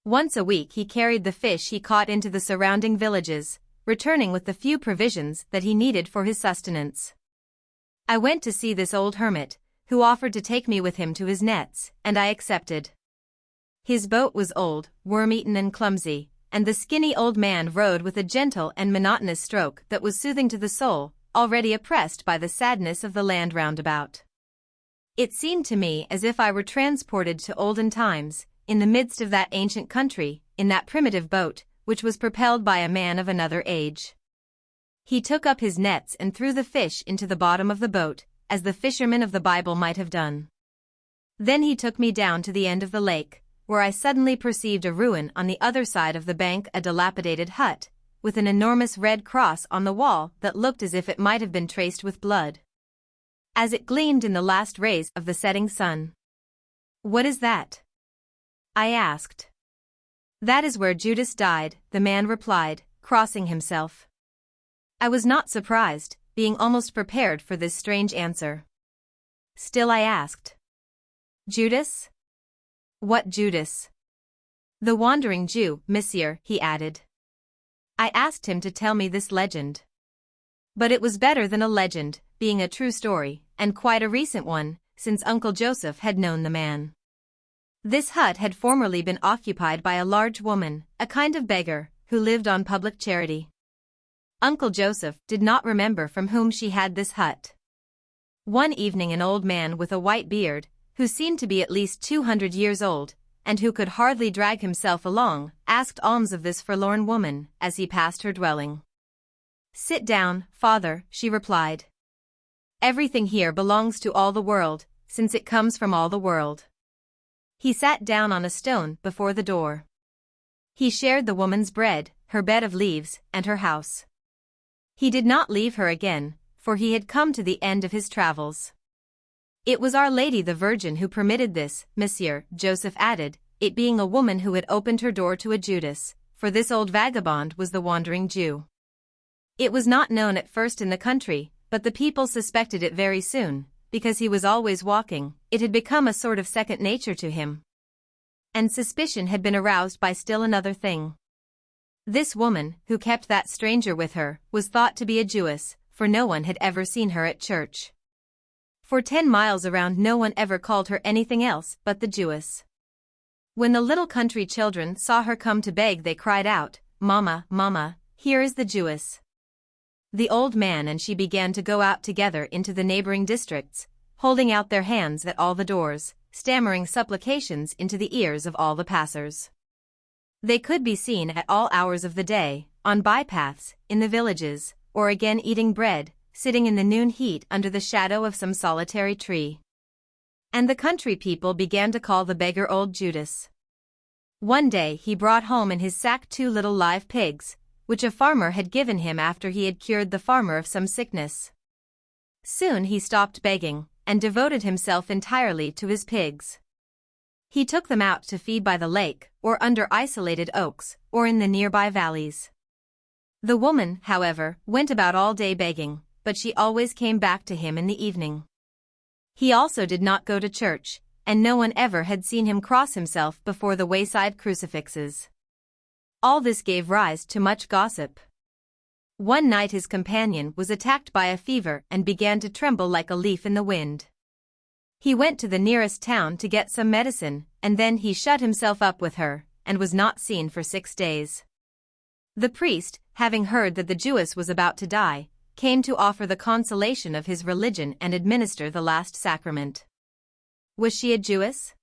Once a week he carried the fish he caught into the surrounding villages, returning with the few provisions that he needed for his sustenance. I went to see this old hermit, who offered to take me with him to his nets, and I accepted. His boat was old, worm-eaten and clumsy, and the skinny old man rowed with a gentle and monotonous stroke that was soothing to the soul, already oppressed by the sadness of the land round about. It seemed to me as if I were transported to olden times, in the midst of that ancient country, in that primitive boat, which was propelled by a man of another age. He took up his nets and threw the fish into the bottom of the boat, as the fishermen of the Bible might have done. Then he took me down to the end of the lake, where I suddenly perceived a ruin on the other side of the bank, a dilapidated hut, with an enormous red cross on the wall that looked as if it might have been traced with blood, as it gleamed in the last rays of the setting sun. "What is that?" I asked. "That is where Judas died," the man replied, crossing himself. I was not surprised, being almost prepared for this strange answer. Still I asked. "Judas? What Judas?" "The wandering Jew, monsieur," he added. I asked him to tell me this legend. But it was better than a legend, being a true story, and quite a recent one, since Uncle Joseph had known the man. This hut had formerly been occupied by a large woman, a kind of beggar, who lived on public charity. Uncle Joseph did not remember from whom she had this hut. One evening an old man with a white beard, who seemed to be at least 200 years old, and who could hardly drag himself along, asked alms of this forlorn woman, as he passed her dwelling. "Sit down, father," she replied. "Everything here belongs to all the world, since it comes from all the world." He sat down on a stone before the door. He shared the woman's bread, her bed of leaves, and her house. He did not leave her again, for he had come to the end of his travels. "It was Our Lady the Virgin who permitted this, monsieur," Joseph added, it being a woman who had opened her door to a Judas, for this old vagabond was the wandering Jew. It was not known at first in the country, but the people suspected it very soon, because he was always walking, it had become a sort of second nature to him. And suspicion had been aroused by still another thing. This woman, who kept that stranger with her, was thought to be a Jewess, for no one had ever seen her at church. For 10 miles around no one ever called her anything else but the Jewess. When the little country children saw her come to beg they cried out, "Mama, Mama, here is the Jewess." The old man and she began to go out together into the neighboring districts, holding out their hands at all the doors, stammering supplications into the ears of all the passers. They could be seen at all hours of the day, on bypaths, in the villages, or again eating bread, sitting in the noon heat under the shadow of some solitary tree. And the country people began to call the beggar old Judas. One day he brought home in his sack 2 little live pigs, which a farmer had given him after he had cured the farmer of some sickness. Soon he stopped begging, and devoted himself entirely to his pigs. He took them out to feed by the lake, or under isolated oaks, or in the nearby valleys. The woman, however, went about all day begging, but she always came back to him in the evening. He also did not go to church, and no one ever had seen him cross himself before the wayside crucifixes. All this gave rise to much gossip. One night his companion was attacked by a fever and began to tremble like a leaf in the wind. He went to the nearest town to get some medicine, and then he shut himself up with her, and was not seen for 6 days. The priest, having heard that the Jewess was about to die, came to offer the consolation of his religion and administer the last sacrament. Was she a Jewess?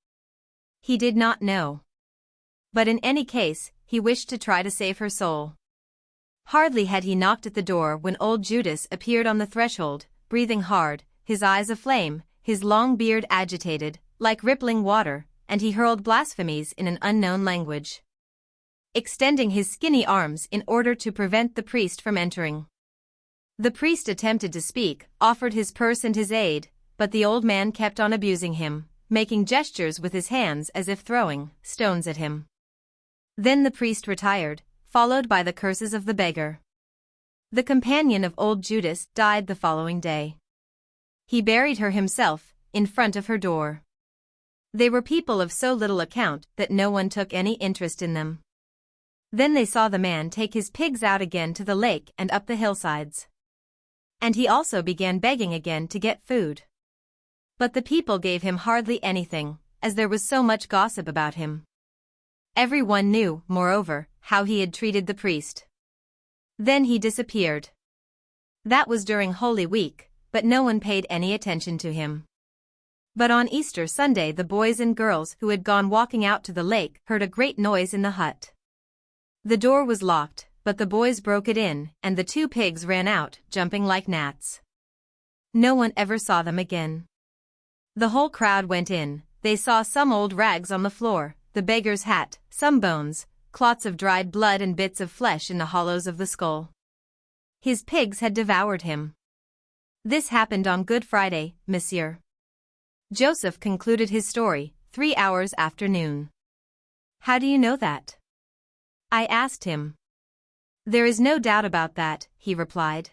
He did not know. But in any case, he wished to try to save her soul. Hardly had he knocked at the door when old Judas appeared on the threshold, breathing hard, his eyes aflame, his long beard agitated, like rippling water, and he hurled blasphemies in an unknown language, extending his skinny arms in order to prevent the priest from entering. The priest attempted to speak, offered his purse and his aid, but the old man kept on abusing him, making gestures with his hands as if throwing stones at him. Then the priest retired, followed by the curses of the beggar. The companion of old Judas died the following day. He buried her himself, in front of her door. They were people of so little account that no one took any interest in them. Then they saw the man take his pigs out again to the lake and up the hillsides. And he also began begging again to get food. But the people gave him hardly anything, as there was so much gossip about him. Everyone knew, moreover, how he had treated the priest. Then he disappeared. That was during Holy Week, but no one paid any attention to him. But on Easter Sunday the boys and girls who had gone walking out to the lake heard a great noise in the hut. The door was locked, but the boys broke it in, and the 2 pigs ran out, jumping like gnats. No one ever saw them again. The whole crowd went in. They saw some old rags on the floor, the beggar's hat, some bones, clots of dried blood and bits of flesh in the hollows of the skull. His pigs had devoured him. This happened on Good Friday, monsieur. Joseph concluded his story, 3 hours after noon. How do you know that? I asked him. There is no doubt about that, he replied.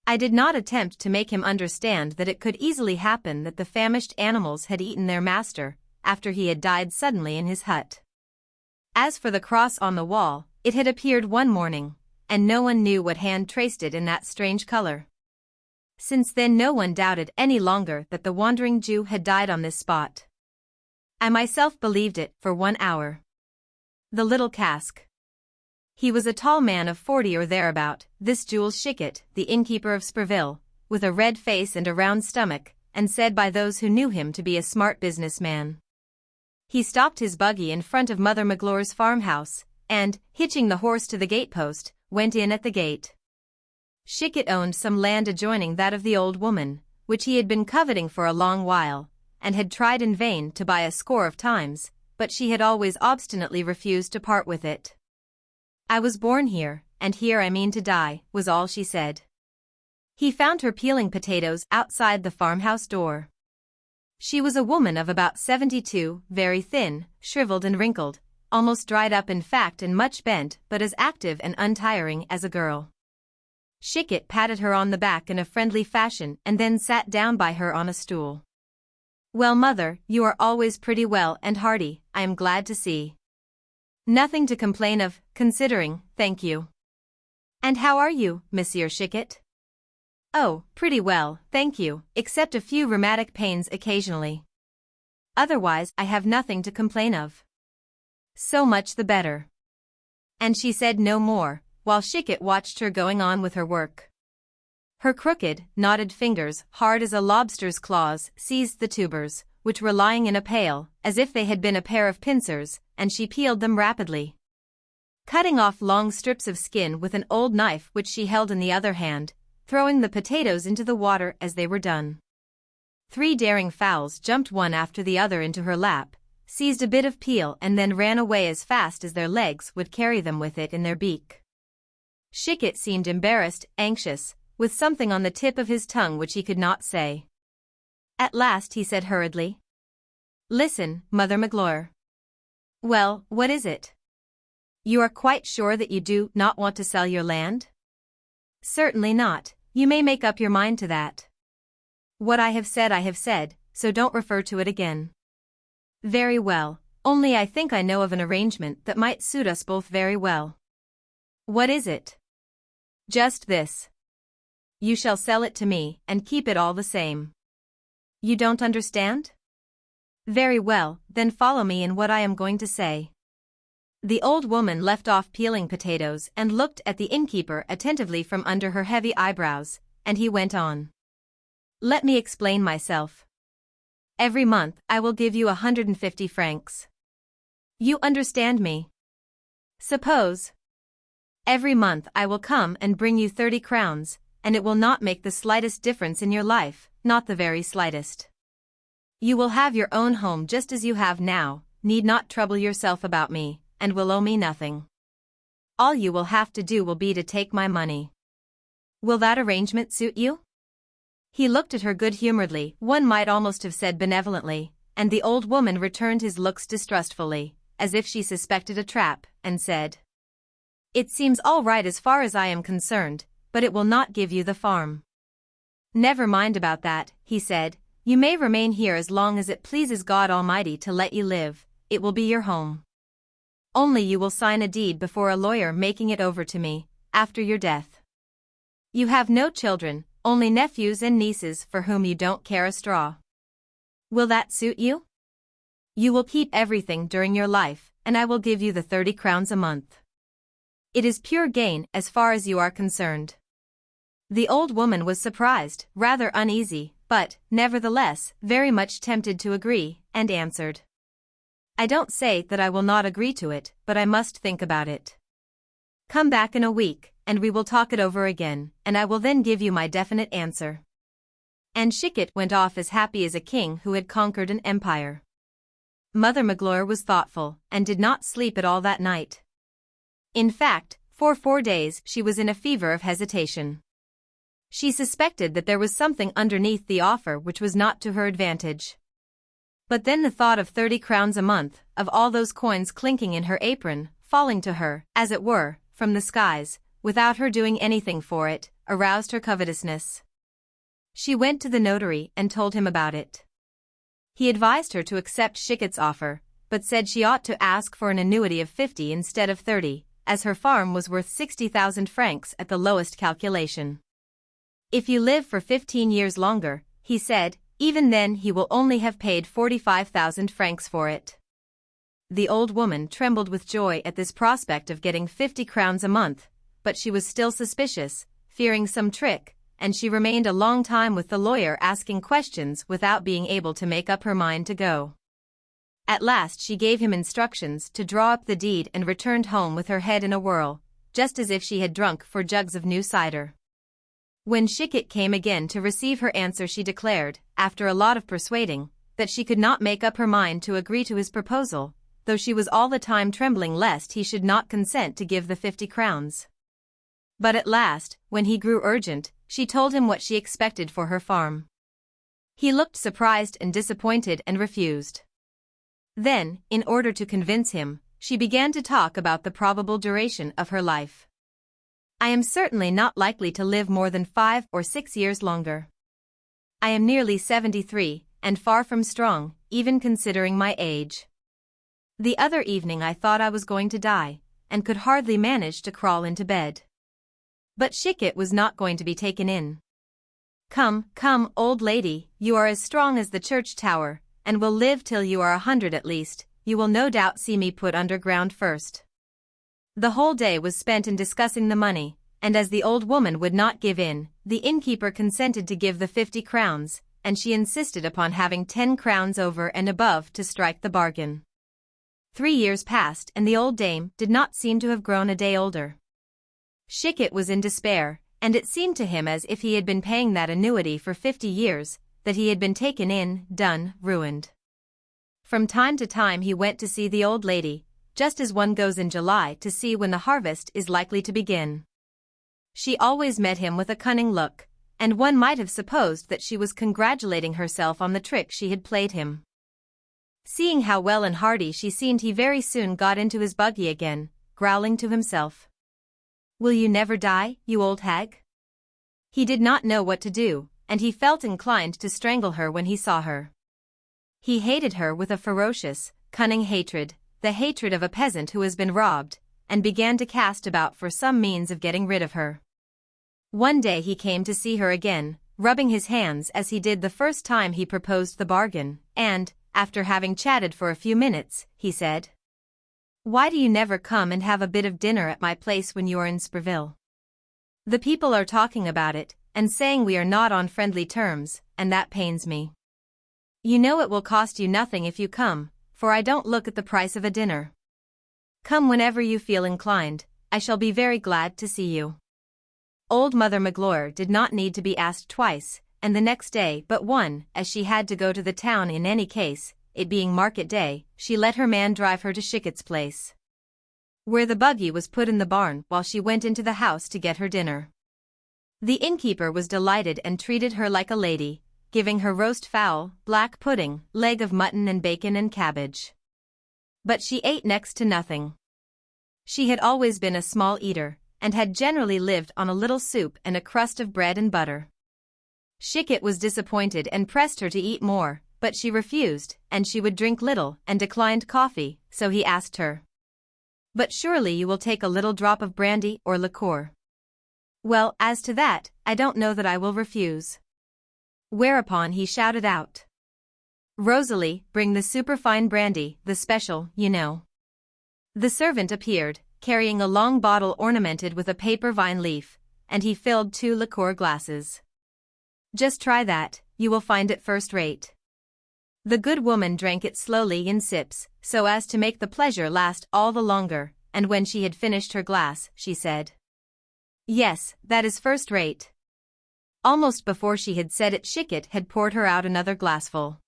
I did not attempt to make him understand that it could easily happen that the famished animals had eaten their master, after he had died suddenly in his hut. As for the cross on the wall, it had appeared one morning, and no one knew what hand traced it in that strange color. Since then no one doubted any longer that the wandering Jew had died on this spot. I myself believed it for 1 hour. The little cask. He was a tall man of 40 or thereabout, this Jules Schickett, the innkeeper of Spurville, with a red face and a round stomach, and said by those who knew him to be a smart businessman. He stopped his buggy in front of Mother Magloire's farmhouse, and, hitching the horse to the gatepost, went in at the gate. Schickett owned some land adjoining that of the old woman, which he had been coveting for a long while, and had tried in vain to buy a score of times, but she had always obstinately refused to part with it. I was born here, and here I mean to die, was all she said. He found her peeling potatoes outside the farmhouse door. She was a woman of about 72, very thin, shriveled and wrinkled, almost dried up in fact and much bent, but as active and untiring as a girl. Schickett patted her on the back in a friendly fashion and then sat down by her on a stool. Well, mother, you are always pretty well and hearty, I am glad to see. Nothing to complain of, considering, thank you. And how are you, Monsieur Schickett? Oh, pretty well, thank you, except a few rheumatic pains occasionally. Otherwise, I have nothing to complain of. So much the better. And she said no more, while Schickett watched her going on with her work. Her crooked, knotted fingers, hard as a lobster's claws, seized the tubers, which were lying in a pail, as if they had been a pair of pincers, and she peeled them rapidly. Cutting off long strips of skin with an old knife which she held in the other hand, throwing the potatoes into the water as they were done. 3 daring fowls jumped one after the other into her lap, seized a bit of peel and then ran away as fast as their legs would carry them with it in their beak. Schickett seemed embarrassed, anxious, with something on the tip of his tongue which he could not say. At last he said hurriedly, "Listen, Mother Magloire." "Well, what is it?" "You are quite sure that you do not want to sell your land?" "Certainly not, you may make up your mind to that." "What I have said, so don't refer to it again." "Very well, only I think I know of an arrangement that might suit us both very well." "What is it?" "Just this. You shall sell it to me, and keep it all the same." "You don't understand?" "Very well, then follow me in what I am going to say." The old woman left off peeling potatoes and looked at the innkeeper attentively from under her heavy eyebrows, and he went on. "Let me explain myself. Every month I will give you 150 francs. You understand me? Suppose every month I will come and bring you 30 crowns, and it will not make the slightest difference in your life, not the very slightest. You will have your own home just as you have now, need not trouble yourself about me, and will owe me nothing. All you will have to do will be to take my money. Will that arrangement suit you?" He looked at her good-humoredly, one might almost have said benevolently, and the old woman returned his looks distrustfully, as if she suspected a trap, and said, "It seems all right as far as I am concerned, but it will not give you the farm." "Never mind about that," he said. "You may remain here as long as it pleases God Almighty to let you live. It will be your home. Only you will sign a deed before a lawyer making it over to me, after your death. You have no children, only nephews and nieces for whom you don't care a straw. Will that suit you? You will keep everything during your life, and I will give you the 30 crowns a month. It is pure gain as far as you are concerned." The old woman was surprised, rather uneasy, but, nevertheless, very much tempted to agree, and answered, "I don't say that I will not agree to it, but I must think about it. Come back in a week, and we will talk it over again, and I will then give you my definite answer." And Schicket went off as happy as a king who had conquered an empire. Mother Magloire was thoughtful, and did not sleep at all that night. In fact, for 4 days she was in a fever of hesitation. She suspected that there was something underneath the offer which was not to her advantage. But then the thought of 30 crowns a month, of all those coins clinking in her apron, falling to her, as it were, from the skies, without her doing anything for it, aroused her covetousness. She went to the notary and told him about it. He advised her to accept Schicket's offer, but said she ought to ask for an annuity of 50 instead of 30, as her farm was worth 60,000 francs at the lowest calculation. "If you live for 15 years longer," he said, "even then he will only have paid 45,000 francs for it." The old woman trembled with joy at this prospect of getting 50 crowns a month, but she was still suspicious, fearing some trick, and she remained a long time with the lawyer asking questions without being able to make up her mind to go. At last she gave him instructions to draw up the deed and returned home with her head in a whirl, just as if she had drunk 4 jugs of new cider. When Schicket came again to receive her answer, she declared, after a lot of persuading, that she could not make up her mind to agree to his proposal, though she was all the time trembling lest he should not consent to give the 50 crowns. But at last, when he grew urgent, she told him what she expected for her farm. He looked surprised and disappointed and refused. Then, in order to convince him, she began to talk about the probable duration of her life. "I am certainly not likely to live more than 5 or 6 years longer. I am nearly 73, and far from strong, even considering my age. The other evening I thought I was going to die, and could hardly manage to crawl into bed." But Schicket was not going to be taken in. "Come, come, old lady, you are as strong as the church tower, and will live till you are 100 at least. You will no doubt see me put underground first." The whole day was spent in discussing the money, and as the old woman would not give in, the innkeeper consented to give the 50 crowns, and she insisted upon having 10 crowns over and above to strike the bargain. 3 years passed and the old dame did not seem to have grown a day older. Schicket was in despair, and it seemed to him as if he had been paying that annuity for 50 years, that he had been taken in, done, ruined. From time to time he went to see the old lady, just as one goes in July to see when the harvest is likely to begin. She always met him with a cunning look, and one might have supposed that she was congratulating herself on the trick she had played him. Seeing how well and hearty she seemed, he very soon got into his buggy again, growling to himself, "Will you never die, you old hag?" He did not know what to do, and he felt inclined to strangle her when he saw her. He hated her with a ferocious, cunning hatred, the hatred of a peasant who has been robbed, and began to cast about for some means of getting rid of her. One day he came to see her again, rubbing his hands as he did the first time he proposed the bargain, and, after having chatted for a few minutes, he said, "Why do you never come and have a bit of dinner at my place when you are in Spreville? The people are talking about it, and saying we are not on friendly terms, and that pains me. You know it will cost you nothing if you come, for I don't look at the price of a dinner. Come whenever you feel inclined, I shall be very glad to see you." Old Mother Magloire did not need to be asked twice, and the next day but one, as she had to go to the town in any case, it being market day, she let her man drive her to Schicket's place, where the buggy was put in the barn while she went into the house to get her dinner. The innkeeper was delighted and treated her like a lady, giving her roast fowl, black pudding, leg of mutton and bacon and cabbage. But she ate next to nothing. She had always been a small eater, and had generally lived on a little soup and a crust of bread and butter. Shikit was disappointed and pressed her to eat more, but she refused, and she would drink little and declined coffee, so he asked her, "But surely you will take a little drop of brandy or liqueur?" "Well, as to that, I don't know that I will refuse." Whereupon he shouted out, "Rosalie, bring the superfine brandy, the special, you know." The servant appeared, carrying a long bottle ornamented with a paper vine leaf, and he filled 2 liqueur glasses. "Just try that, you will find it first rate." The good woman drank it slowly in sips, so as to make the pleasure last all the longer, and when she had finished her glass, she said, "Yes, that is first rate." Almost before she had said it, Shikit had poured her out another glassful.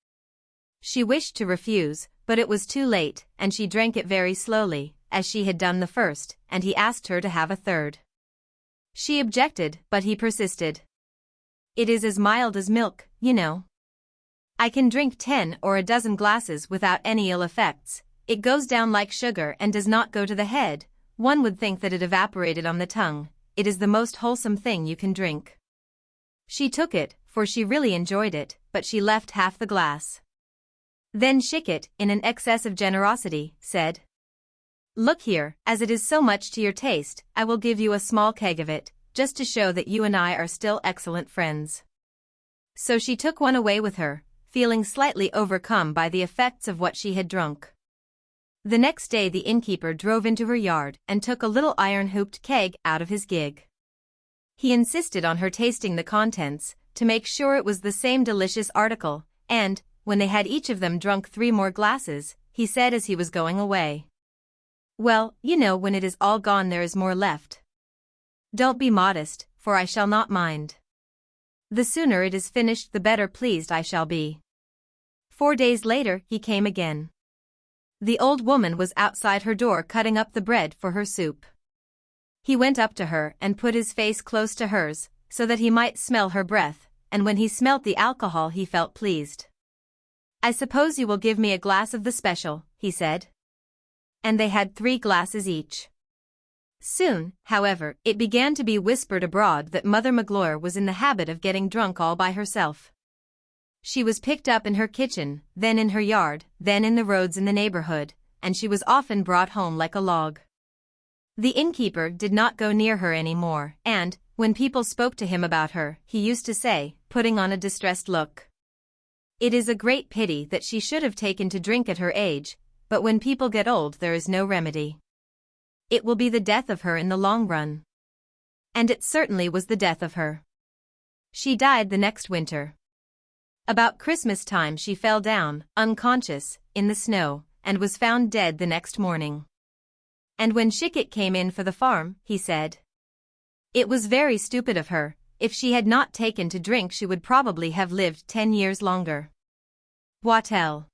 She wished to refuse, but it was too late, and she drank it very slowly, as she had done the first, and he asked her to have a third. She objected, but he persisted. "It is as mild as milk, you know. I can drink 10 or a dozen glasses without any ill effects. It goes down like sugar and does not go to the head. One would think that it evaporated on the tongue. It is the most wholesome thing you can drink." She took it, for she really enjoyed it, but she left half the glass. Then Shikit, in an excess of generosity, said, "Look here, as it is so much to your taste, I will give you a small keg of it, just to show that you and I are still excellent friends." So she took one away with her, feeling slightly overcome by the effects of what she had drunk. The next day the innkeeper drove into her yard and took a little iron-hooped keg out of his gig. He insisted on her tasting the contents, to make sure it was the same delicious article, and, when they had each of them drunk 3 more glasses, he said as he was going away, "Well, you know, when it is all gone there is more left. Don't be modest, for I shall not mind. The sooner it is finished the better pleased I shall be." 4 days later he came again. The old woman was outside her door cutting up the bread for her soup. He went up to her and put his face close to hers, so that he might smell her breath, and when he smelt the alcohol he felt pleased. "I suppose you will give me a glass of the special," he said. And they had 3 glasses each. Soon, however, it began to be whispered abroad that Mother Magloire was in the habit of getting drunk all by herself. She was picked up in her kitchen, then in her yard, then in the roads in the neighborhood, and she was often brought home like a log. The innkeeper did not go near her any more, and, when people spoke to him about her, he used to say, putting on a distressed look, "It is a great pity that she should have taken to drink at her age, but when people get old there is no remedy. It will be the death of her in the long run." And it certainly was the death of her. She died the next winter. About Christmas time she fell down, unconscious, in the snow, and was found dead the next morning. And when Shikit came in for the farm, he said, "It was very stupid of her. If she had not taken to drink she would probably have lived 10 years longer." Boitel.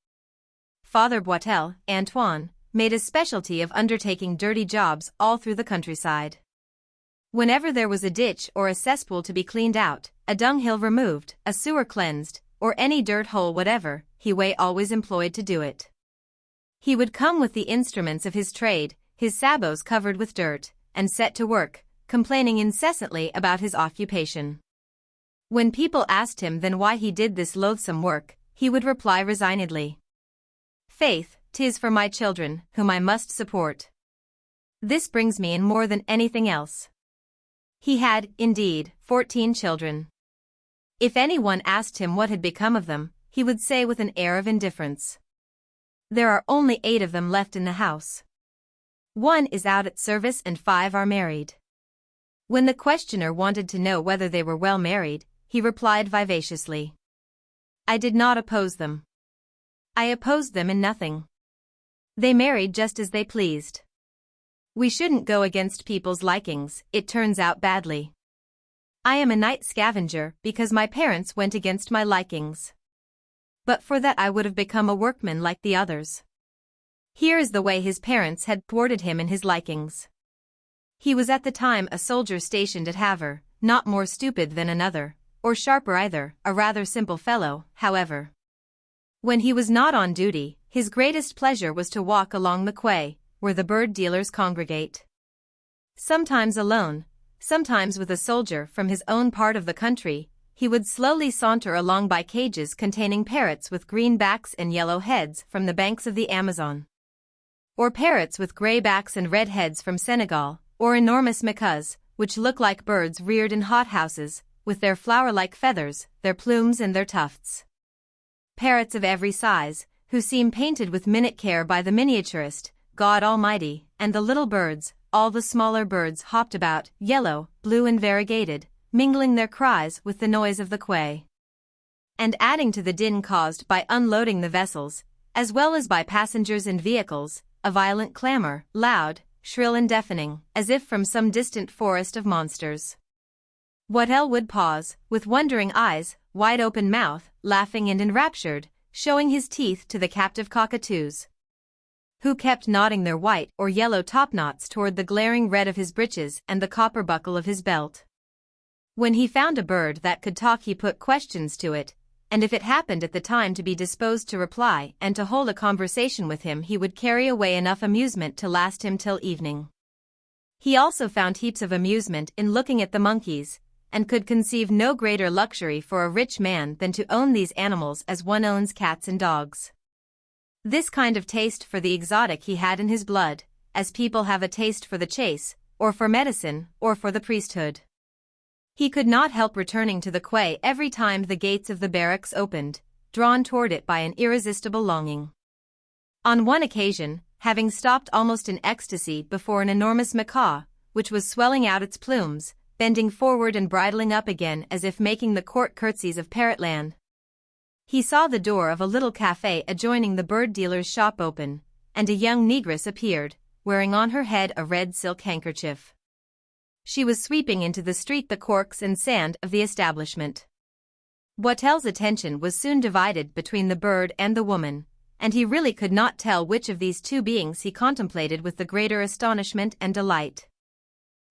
Father Boitel, Antoine, made a specialty of undertaking dirty jobs all through the countryside. Whenever there was a ditch or a cesspool to be cleaned out, a dunghill removed, a sewer cleansed, or any dirt hole whatever, he was always employed to do it. He would come with the instruments of his trade, his sabots covered with dirt, and set to work, complaining incessantly about his occupation. When people asked him then why he did this loathsome work, he would reply resignedly, "Faith, 'tis for my children, whom I must support. This brings me in more than anything else." He had, indeed, 14 children. If anyone asked him what had become of them, he would say with an air of indifference, "There are only 8 of them left in the house. 1 is out at service and 5 are married." When the questioner wanted to know whether they were well married, he replied vivaciously, "I did not oppose them. I opposed them in nothing. They married just as they pleased. We shouldn't go against people's likings, it turns out badly. I am a night scavenger because my parents went against my likings. But for that I would have become a workman like the others." Here is the way his parents had thwarted him in his likings. He was at the time a soldier stationed at Havre, not more stupid than another, or sharper either, a rather simple fellow, however. When he was not on duty, His greatest pleasure was to walk along the quay, where the bird dealers congregate. Sometimes alone, sometimes with a soldier from his own part of the country, he would slowly saunter along by cages containing parrots with green backs and yellow heads from the banks of the Amazon. Or parrots with gray backs and red heads from Senegal, or enormous macaws, which look like birds reared in hothouses, with their flower-like feathers, their plumes and their tufts. Parrots of every size, who seem painted with minute care by the miniaturist, God Almighty, and the little birds, all the smaller birds hopped about, yellow, blue and variegated, mingling their cries with the noise of the quay. And adding to the din caused by unloading the vessels, as well as by passengers and vehicles, a violent clamor, loud, shrill and deafening, as if from some distant forest of monsters. Watteau would pause, with wondering eyes, wide-open mouth, laughing and enraptured, showing his teeth to the captive cockatoos, who kept nodding their white or yellow topknots toward the glaring red of his breeches and the copper buckle of his belt. When he found a bird that could talk he put questions to it, and if it happened at the time to be disposed to reply and to hold a conversation with him he would carry away enough amusement to last him till evening. He also found heaps of amusement in looking at the monkeys, and could conceive no greater luxury for a rich man than to own these animals as one owns cats and dogs. This kind of taste for the exotic he had in his blood, as people have a taste for the chase, or for medicine, or for the priesthood. He could not help returning to the quay every time the gates of the barracks opened, drawn toward it by an irresistible longing. On one occasion, having stopped almost in ecstasy before an enormous macaw, which was swelling out its plumes, bending forward and bridling up again as if making the court curtsies of Parrotland, he saw the door of a little café adjoining the bird dealer's shop open, and a young negress appeared, wearing on her head a red silk handkerchief. She was sweeping into the street the corks and sand of the establishment. Watteau's attention was soon divided between the bird and the woman, and he really could not tell which of these two beings he contemplated with the greater astonishment and delight.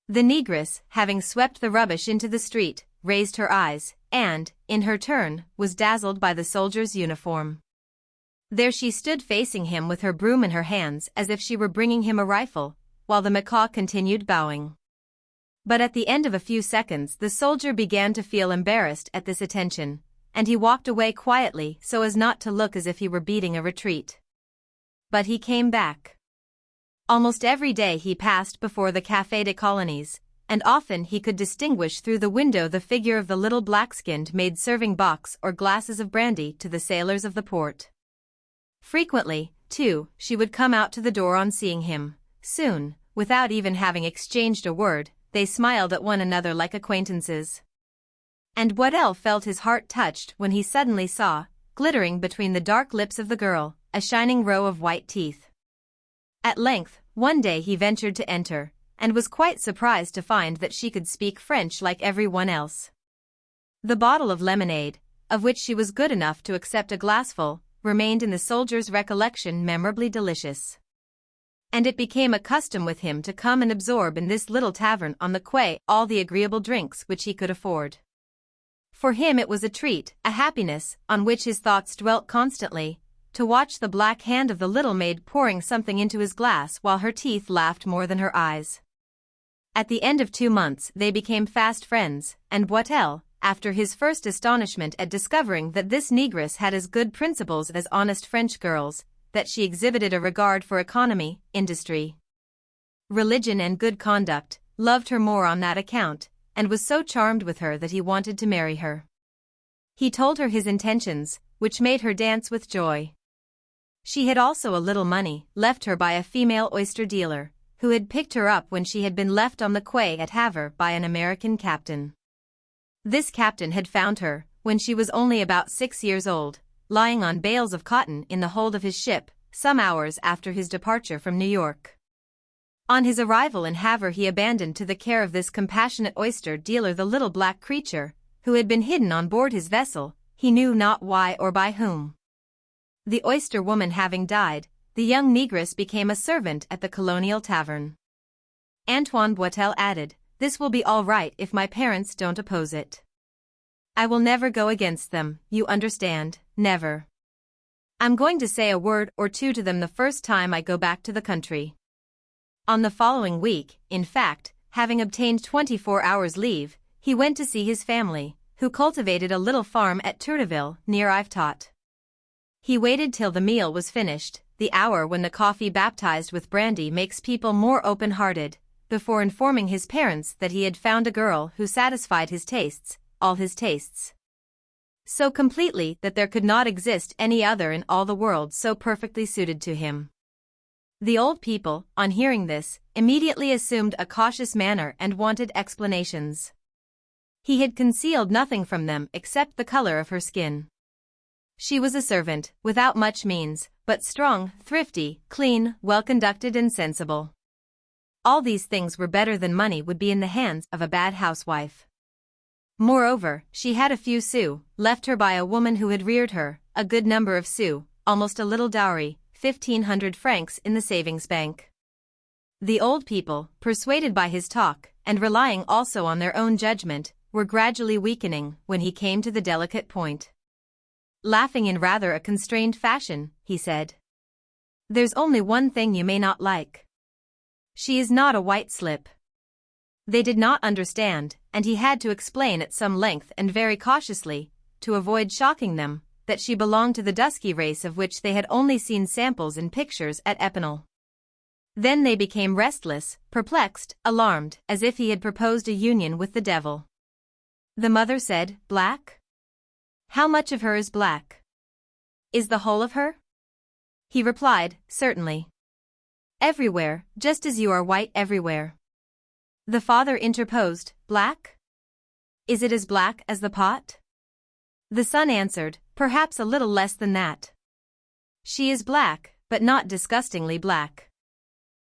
The negress, having swept the rubbish into the street, raised her eyes, and, in her turn, was dazzled by the soldier's uniform. There she stood facing him with her broom in her hands as if she were bringing him a rifle, while the macaw continued bowing. But at the end of a few seconds the soldier began to feel embarrassed at this attention, and he walked away quietly so as not to look as if he were beating a retreat. But he came back. Almost every day he passed before the Café des Colonies, and often he could distinguish through the window the figure of the little black-skinned maid serving box or glasses of brandy to the sailors of the port. Frequently, too, she would come out to the door on seeing him. Soon, without even having exchanged a word, they smiled at one another like acquaintances. And Watteau felt his heart touched when he suddenly saw, glittering between the dark lips of the girl, a shining row of white teeth. At length, one day he ventured to enter, and was quite surprised to find that she could speak French like everyone else. The bottle of lemonade, of which she was good enough to accept a glassful, remained in the soldier's recollection memorably delicious. And it became a custom with him to come and absorb in this little tavern on the quay all the agreeable drinks which he could afford. For him it was a treat, a happiness, on which his thoughts dwelt constantly, to watch the black hand of the little maid pouring something into his glass while her teeth laughed more than her eyes. At the end of 2 months they became fast friends, and Watteau, after his first astonishment at discovering that this negress had as good principles as honest French girls, that she exhibited a regard for economy, industry, religion and good conduct, loved her more on that account, and was so charmed with her that he wanted to marry her. He told her his intentions, which made her dance with joy. She had also a little money, left her by a female oyster dealer, who had picked her up when she had been left on the quay at Havre by an American captain. This captain had found her, when she was only about 6 years old, lying on bales of cotton in the hold of his ship, some hours after his departure from New York. On his arrival in Havre he abandoned to the care of this compassionate oyster dealer the little black creature, who had been hidden on board his vessel, he knew not why or by whom. The oyster woman having died, the young negress became a servant at the Colonial Tavern. Antoine Watteau added, "This will be all right if my parents don't oppose it. I will never go against them, you understand, never." I'm going to say a word or two to them the first time I go back to the country. On the following week, in fact, having obtained 24 hours leave, he went to see his family, who cultivated a little farm at Tourteville, near Yvetot. He waited till the meal was finished, the hour when the coffee baptized with brandy makes people more open-hearted, before informing his parents that he had found a girl who satisfied his tastes, all his tastes, so completely that there could not exist any other in all the world so perfectly suited to him. The old people, on hearing this, immediately assumed a cautious manner and wanted explanations. He had concealed nothing from them except the color of her skin. She was a servant, without much means, but strong, thrifty, clean, well-conducted and sensible. All these things were better than money would be in the hands of a bad housewife. Moreover, she had a few sous, left her by a woman who had reared her, a good number of sous, almost a little dowry, 1,500 francs in the savings bank. The old people, persuaded by his talk, and relying also on their own judgment, were gradually weakening when he came to the delicate point. Laughing in rather a constrained fashion, he said, "There's only one thing you may not like. She is not a white slip." They did not understand, and he had to explain at some length and very cautiously, to avoid shocking them, that she belonged to the dusky race of which they had only seen samples in pictures at Epinal. Then they became restless, perplexed, alarmed, as if he had proposed a union with the devil. The mother said, "Black? How much of her is black? Is the whole of her?" He replied, "Certainly. Everywhere, just as you are white everywhere." The father interposed, "Black? Is it as black as the pot?" The son answered, "Perhaps a little less than that. She is black, but not disgustingly black.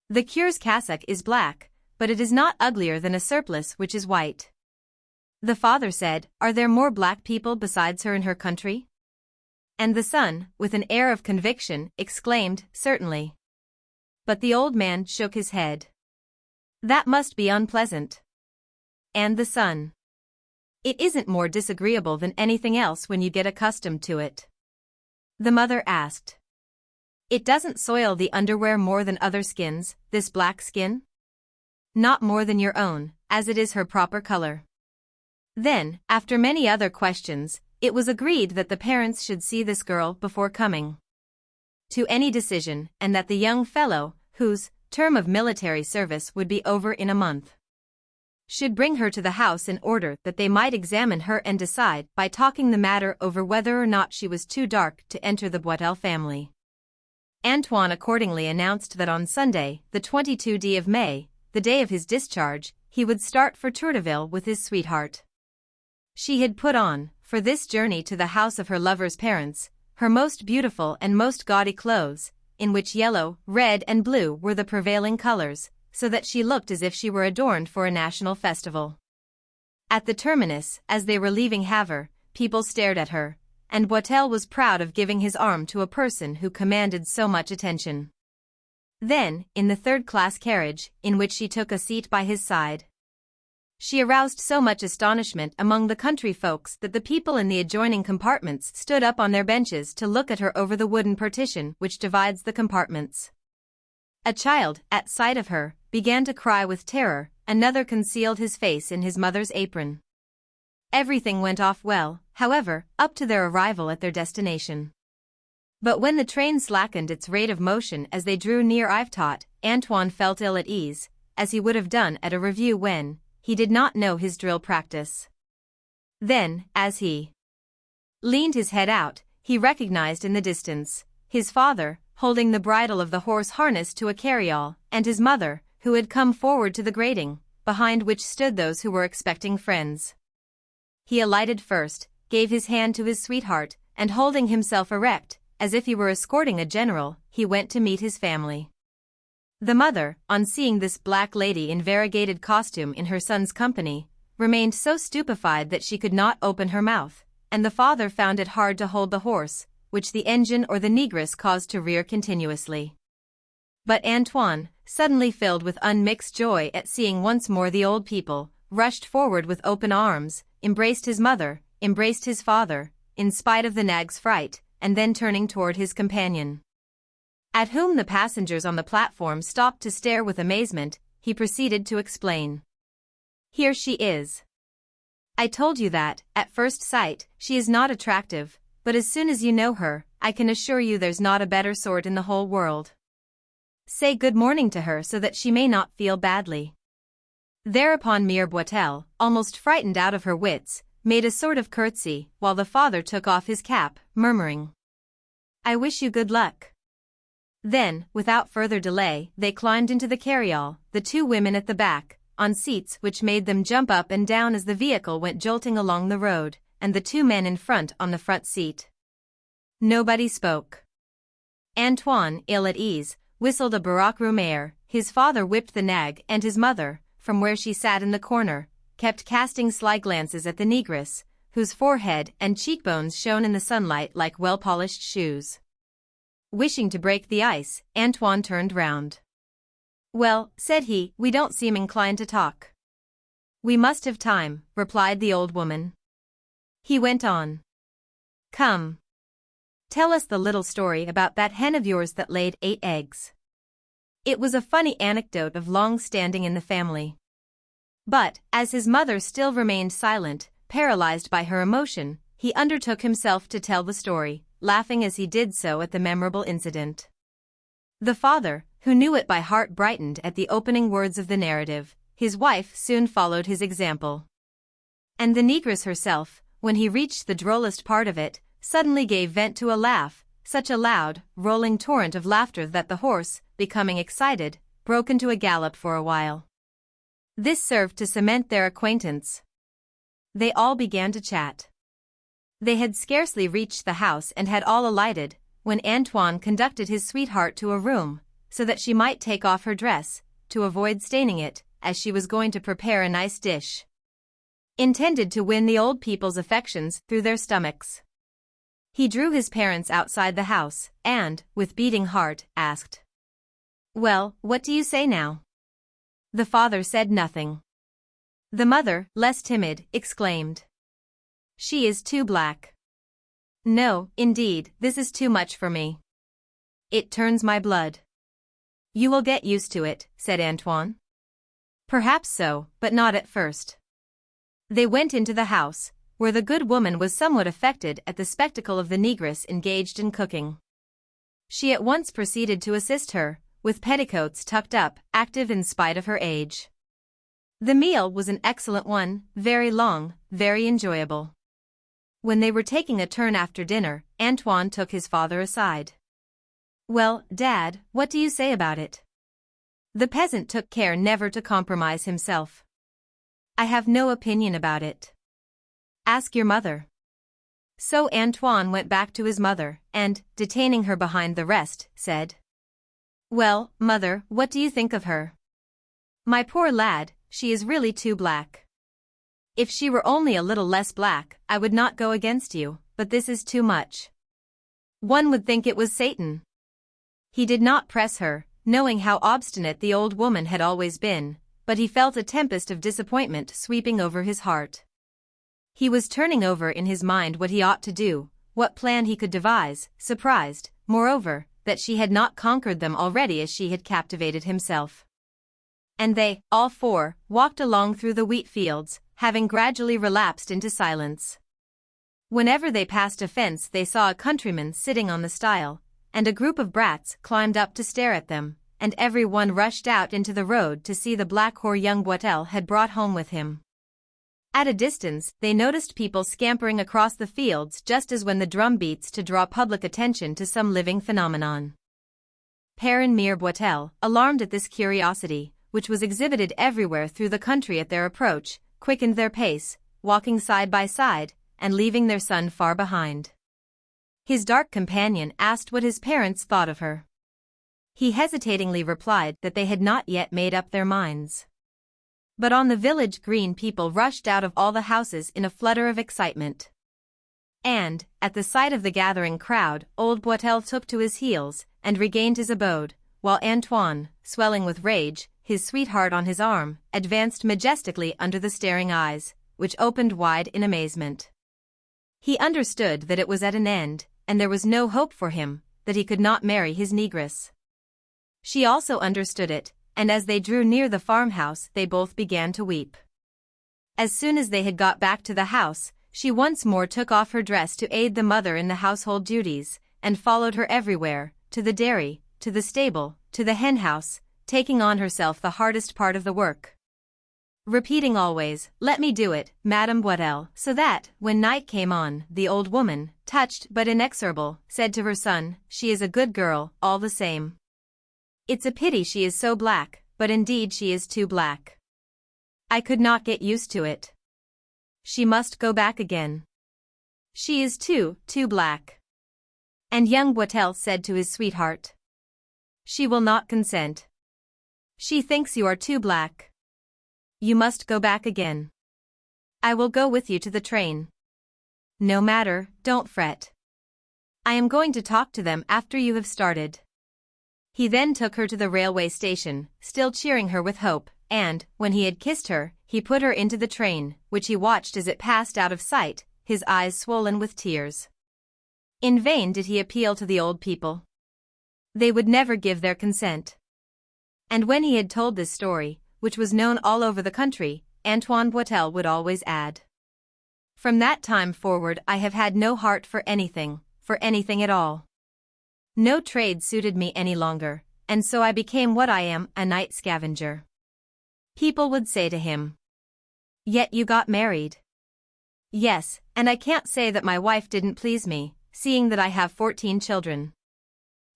The cure's cassock is black, but it is not uglier than a surplice which is white." The father said, "Are there more black people besides her in her country?" And the son, with an air of conviction, exclaimed, "Certainly." But the old man shook his head. "That must be unpleasant." And the son, "It isn't more disagreeable than anything else when you get accustomed to it." The mother asked, "It doesn't soil the underwear more than other skins, this black skin?" "Not more than your own, as it is her proper color." Then, after many other questions, it was agreed that the parents should see this girl before coming to any decision, and that the young fellow, whose term of military service would be over in a month, should bring her to the house in order that they might examine her and decide by talking the matter over whether or not she was too dark to enter the Boitel family. Antoine accordingly announced that on Sunday, the 22d of May, the day of his discharge, he would start for Tourteville with his sweetheart. She had put on, for this journey to the house of her lover's parents, her most beautiful and most gaudy clothes, in which yellow, red and blue were the prevailing colors, so that she looked as if she were adorned for a national festival. At the terminus, as they were leaving Havre, people stared at her, and Boitel was proud of giving his arm to a person who commanded so much attention. Then, in the third-class carriage, in which she took a seat by his side, she aroused so much astonishment among the country folks that the people in the adjoining compartments stood up on their benches to look at her over the wooden partition which divides the compartments. A child, at sight of her, began to cry with terror, another concealed his face in his mother's apron. Everything went off well, however, up to their arrival at their destination. But when the train slackened its rate of motion as they drew near Yvetot, Antoine felt ill at ease, as he would have done at a review when he did not know his drill practice. Then, as he leaned his head out, he recognized in the distance his father, holding the bridle of the horse harnessed to a carryall, and his mother, who had come forward to the grating, behind which stood those who were expecting friends. He alighted first, gave his hand to his sweetheart, and holding himself erect, as if he were escorting a general, he went to meet his family. The mother, on seeing this black lady in variegated costume in her son's company, remained so stupefied that she could not open her mouth, and the father found it hard to hold the horse, which the engine or the negress caused to rear continuously. But Antoine, suddenly filled with unmixed joy at seeing once more the old people, rushed forward with open arms, embraced his mother, embraced his father, in spite of the nag's fright, and then turning toward his companion, at whom the passengers on the platform stopped to stare with amazement, he proceeded to explain. Here she is. I told you that, at first sight, she is not attractive, but as soon as you know her, I can assure you there's not a better sort in the whole world. Say good morning to her so that she may not feel badly. Thereupon Mère Boitel, almost frightened out of her wits, made a sort of curtsy, while the father took off his cap, murmuring, I wish you good luck. Then, without further delay, they climbed into the carryall, the two women at the back, on seats which made them jump up and down as the vehicle went jolting along the road, and the two men in front on the front seat. Nobody spoke. Antoine, ill at ease, whistled a baroque room. His father whipped the nag, and his mother, from where she sat in the corner, kept casting sly glances at the negress, whose forehead and cheekbones shone in the sunlight like well-polished shoes. Wishing to break the ice, Antoine turned round. Well, said he, we don't seem inclined to talk. We must have time, replied the old woman. He went on. Come. Tell us the little story about that hen of yours that laid 8 eggs. It was a funny anecdote of long standing in the family. But, as his mother still remained silent, paralyzed by her emotion, he undertook himself to tell the story, laughing as he did so at the memorable incident. The father, who knew it by heart, brightened at the opening words of the narrative. His wife soon followed his example. And the negress herself, when he reached the drollest part of it, suddenly gave vent to a laugh, such a loud, rolling torrent of laughter that the horse, becoming excited, broke into a gallop for a while. This served to cement their acquaintance. They all began to chat. They had scarcely reached the house and had all alighted, when Antoine conducted his sweetheart to a room, so that she might take off her dress, to avoid staining it, as she was going to prepare a nice dish, intended to win the old people's affections through their stomachs. He drew his parents outside the house, and, with beating heart, asked, Well, what do you say now? The father said nothing. The mother, less timid, exclaimed, She is too black. No, indeed, this is too much for me. It turns my blood. You will get used to it, said Antoine. Perhaps so, but not at first. They went into the house, where the good woman was somewhat affected at the spectacle of the negress engaged in cooking. She at once proceeded to assist her, with petticoats tucked up, active in spite of her age. The meal was an excellent one, very long, very enjoyable. When they were taking a turn after dinner, Antoine took his father aside. Well, Dad, what do you say about it? The peasant took care never to compromise himself. I have no opinion about it. Ask your mother. So Antoine went back to his mother, and, detaining her behind the rest, said, Well, mother, what do you think of her? My poor lad, she is really too black. If she were only a little less black, I would not go against you, but this is too much. One would think it was Satan. He did not press her, knowing how obstinate the old woman had always been, but he felt a tempest of disappointment sweeping over his heart. He was turning over in his mind what he ought to do, what plan he could devise, surprised, moreover, that she had not conquered them already as she had captivated himself. And they, all four, walked along through the wheat fields, having gradually relapsed into silence. Whenever they passed a fence they saw a countryman sitting on the stile, and a group of brats climbed up to stare at them, and every one rushed out into the road to see the black whore young Boitel had brought home with him. At a distance, they noticed people scampering across the fields just as when the drum beats to draw public attention to some living phenomenon. Père and Mère Boitel, alarmed at this curiosity, which was exhibited everywhere through the country at their approach, quickened their pace, walking side by side, and leaving their son far behind. His dark companion asked what his parents thought of her. He hesitatingly replied that they had not yet made up their minds. But on the village green people rushed out of all the houses in a flutter of excitement. And, at the sight of the gathering crowd, old Boitel took to his heels, and regained his abode, while Antoine, swelling with rage, his sweetheart on his arm, advanced majestically under the staring eyes, which opened wide in amazement. He understood that it was at an end, and there was no hope for him, that he could not marry his negress. She also understood it, and as they drew near the farmhouse they both began to weep. As soon as they had got back to the house, she once more took off her dress to aid the mother in the household duties, and followed her everywhere, to the dairy, to the stable, to the hen-house, taking on herself the hardest part of the work, repeating always, "Let me do it, Madame Boitel," so that, when night came on, the old woman, touched but inexorable, said to her son, "She is a good girl, all the same. It's a pity she is so black, but indeed she is too black. I could not get used to it. She must go back again. She is too black." And young Boitel said to his sweetheart, "She will not consent. She thinks you are too black. You must go back again. I will go with you to the train. No matter, don't fret. I am going to talk to them after you have started." He then took her to the railway station, still cheering her with hope, and, when he had kissed her, he put her into the train, which he watched as it passed out of sight, his eyes swollen with tears. In vain did he appeal to the old people. They would never give their consent. And when he had told this story, which was known all over the country, Antoine Boitel would always add, "From that time forward I have had no heart for anything at all. No trade suited me any longer, and so I became what I am, a night scavenger." People would say to him, "Yet you got married." "Yes, and I can't say that my wife didn't please me, seeing that I have 14 children.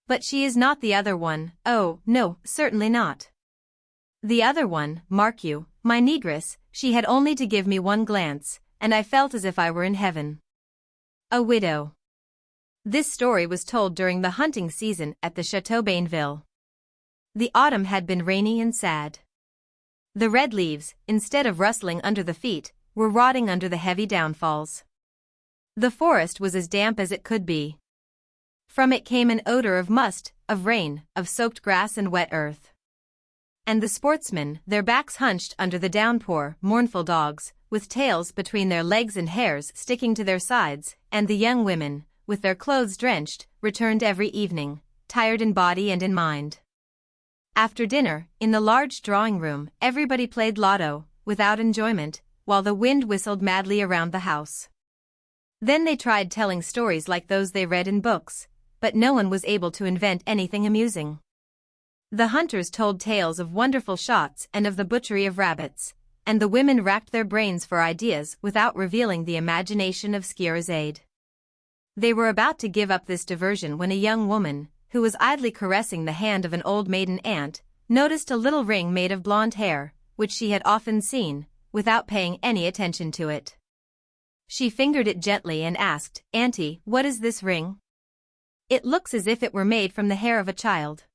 But she is not the other one, oh, no, certainly not. The other one, mark you, my negress, she had only to give me one glance, and I felt as if I were in heaven. A widow." This story was told during the hunting season at the Château Bainville. The autumn had been rainy and sad. The red leaves, instead of rustling under the feet, were rotting under the heavy downfalls. The forest was as damp as it could be. From it came an odor of must, of rain, of soaked grass and wet earth. And the sportsmen, their backs hunched under the downpour, mournful dogs, with tails between their legs and hairs sticking to their sides, and the young women, with their clothes drenched, returned every evening, tired in body and in mind. After dinner, in the large drawing-room, everybody played lotto, without enjoyment, while the wind whistled madly around the house. Then they tried telling stories like those they read in books, but no one was able to invent anything amusing. The hunters told tales of wonderful shots and of the butchery of rabbits, and the women racked their brains for ideas without revealing the imagination of Scheherazade. They were about to give up this diversion when a young woman, who was idly caressing the hand of an old maiden aunt, noticed a little ring made of blonde hair, which she had often seen, without paying any attention to it. She fingered it gently and asked, "Auntie, what is this ring? It looks as if it were made from the hair of a child."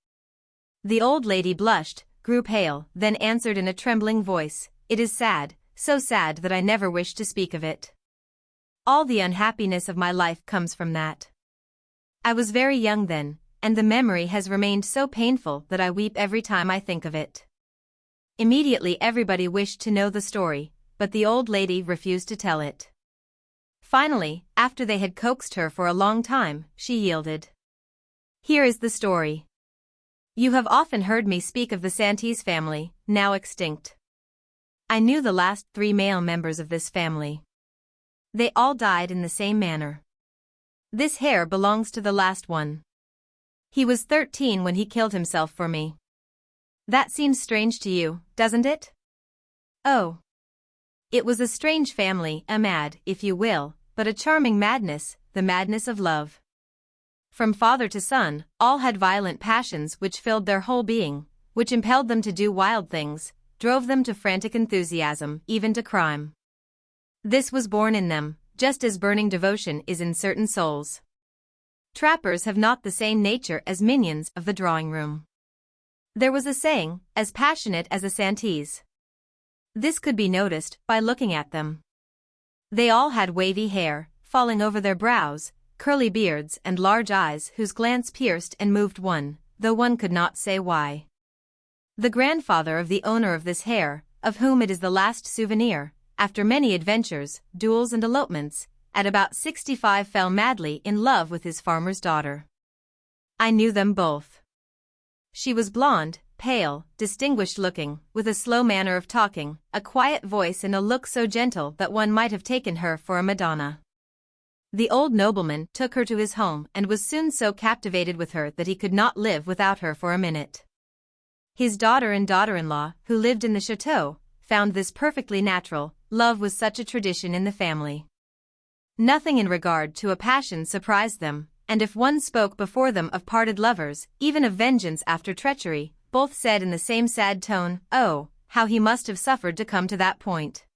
The old lady blushed, grew pale, then answered in a trembling voice, "It is sad, so sad that I never wish to speak of it. All the unhappiness of my life comes from that. I was very young then, and the memory has remained so painful that I weep every time I think of it." Immediately everybody wished to know the story, but the old lady refused to tell it. Finally, after they had coaxed her for a long time, she yielded. Here is the story. You have often heard me speak of the Santese family, now extinct. I knew the last 3 male members of this family. They all died in the same manner. This hair belongs to the last one. He was 13 when he killed himself for me. That seems strange to you, doesn't it? Oh. It was a strange family, a mad, if you will, but a charming madness, the madness of love. From father to son, all had violent passions which filled their whole being, which impelled them to do wild things, drove them to frantic enthusiasm, even to crime. This was born in them, just as burning devotion is in certain souls. Trappers have not the same nature as minions of the drawing-room. There was a saying, as passionate as a Santese. This could be noticed by looking at them. They all had wavy hair, falling over their brows, curly beards and large eyes whose glance pierced and moved one, though one could not say why. The grandfather of the owner of this hair, of whom it is the last souvenir, after many adventures, duels and elopements, at about 65, fell madly in love with his farmer's daughter. I knew them both. She was blonde, pale, distinguished-looking, with a slow manner of talking, a quiet voice and a look so gentle that one might have taken her for a Madonna. The old nobleman took her to his home and was soon so captivated with her that he could not live without her for a minute. His daughter and daughter-in-law, who lived in the chateau, found this perfectly natural. Love was such a tradition in the family. Nothing in regard to a passion surprised them, and if one spoke before them of parted lovers, even of vengeance after treachery, both said in the same sad tone, "Oh, how he must have suffered to come to that point."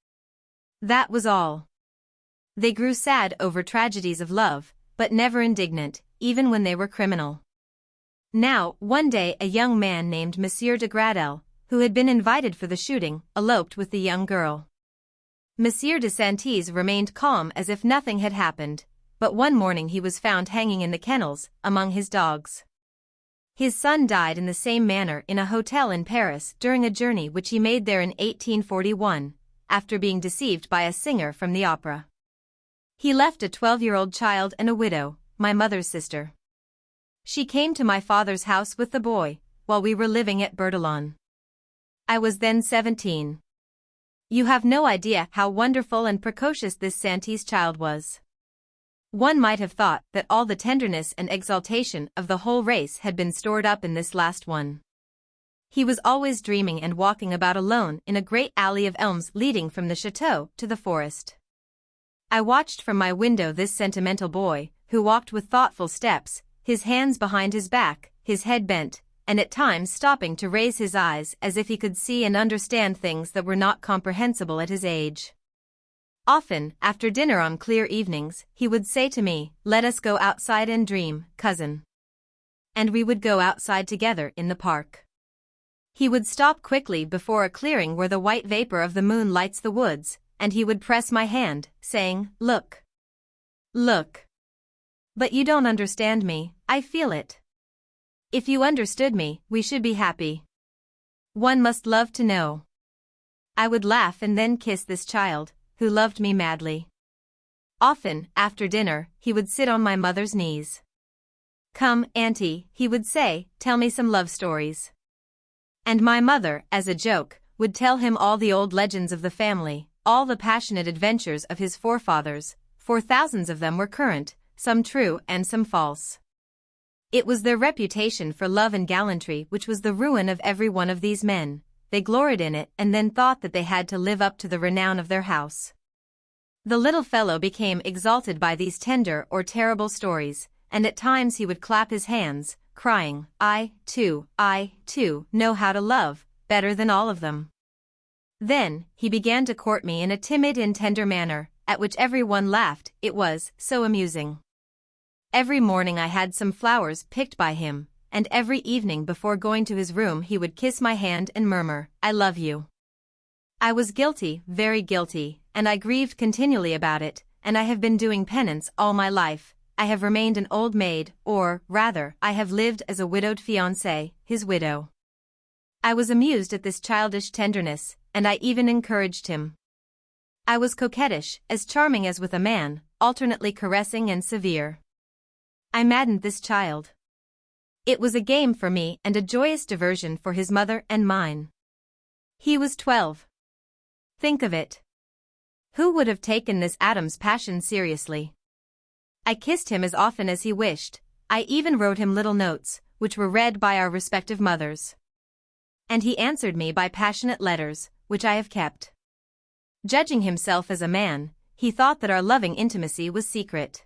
That was all. They grew sad over tragedies of love, but never indignant, even when they were criminal. Now, one day a young man named Monsieur de Gradelle, who had been invited for the shooting, eloped with the young girl. Monsieur de Santis remained calm as if nothing had happened, but one morning he was found hanging in the kennels, among his dogs. His son died in the same manner in a hotel in Paris during a journey which he made there in 1841, after being deceived by a singer from the opera. He left a 12-year-old child and a widow, my mother's sister. She came to my father's house with the boy, while we were living at Bertillon. I was then 17. You have no idea how wonderful and precocious this Santis child was. One might have thought that all the tenderness and exaltation of the whole race had been stored up in this last one. He was always dreaming and walking about alone in a great alley of elms leading from the chateau to the forest. I watched from my window this sentimental boy, who walked with thoughtful steps, his hands behind his back, his head bent, and at times stopping to raise his eyes as if he could see and understand things that were not comprehensible at his age. Often, after dinner on clear evenings, he would say to me, "Let us go outside and dream, cousin." And we would go outside together in the park. He would stop quickly before a clearing where the white vapor of the moon lights the woods, and he would press my hand, saying, "Look. Look. But you don't understand me, I feel it. If you understood me, we should be happy. One must love to know." I would laugh and then kiss this child, who loved me madly. Often, after dinner, he would sit on my mother's knees. "Come, auntie," he would say, "tell me some love stories." And my mother, as a joke, would tell him all the old legends of the family, all the passionate adventures of his forefathers, for thousands of them were current, some true and some false. It was their reputation for love and gallantry which was the ruin of every one of these men. They gloried in it and then thought that they had to live up to the renown of their house. The little fellow became exalted by these tender or terrible stories, and at times he would clap his hands, crying, I, too, know how to love, better than all of them." Then, he began to court me in a timid and tender manner, at which everyone laughed. It was so amusing. Every morning I had some flowers picked by him, and every evening before going to his room he would kiss my hand and murmur, "I love you." I was guilty, very guilty, and I grieved continually about it, and I have been doing penance all my life. I have remained an old maid, or, rather, I have lived as a widowed fiancée, his widow. I was amused at this childish tenderness, and I even encouraged him. I was coquettish, as charming as with a man, alternately caressing and severe. I maddened this child. It was a game for me and a joyous diversion for his mother and mine. He was 12. Think of it. Who would have taken this Adam's passion seriously? I kissed him as often as he wished. I even wrote him little notes, which were read by our respective mothers. And he answered me by passionate letters, which I have kept. Judging himself as a man, he thought that our loving intimacy was secret.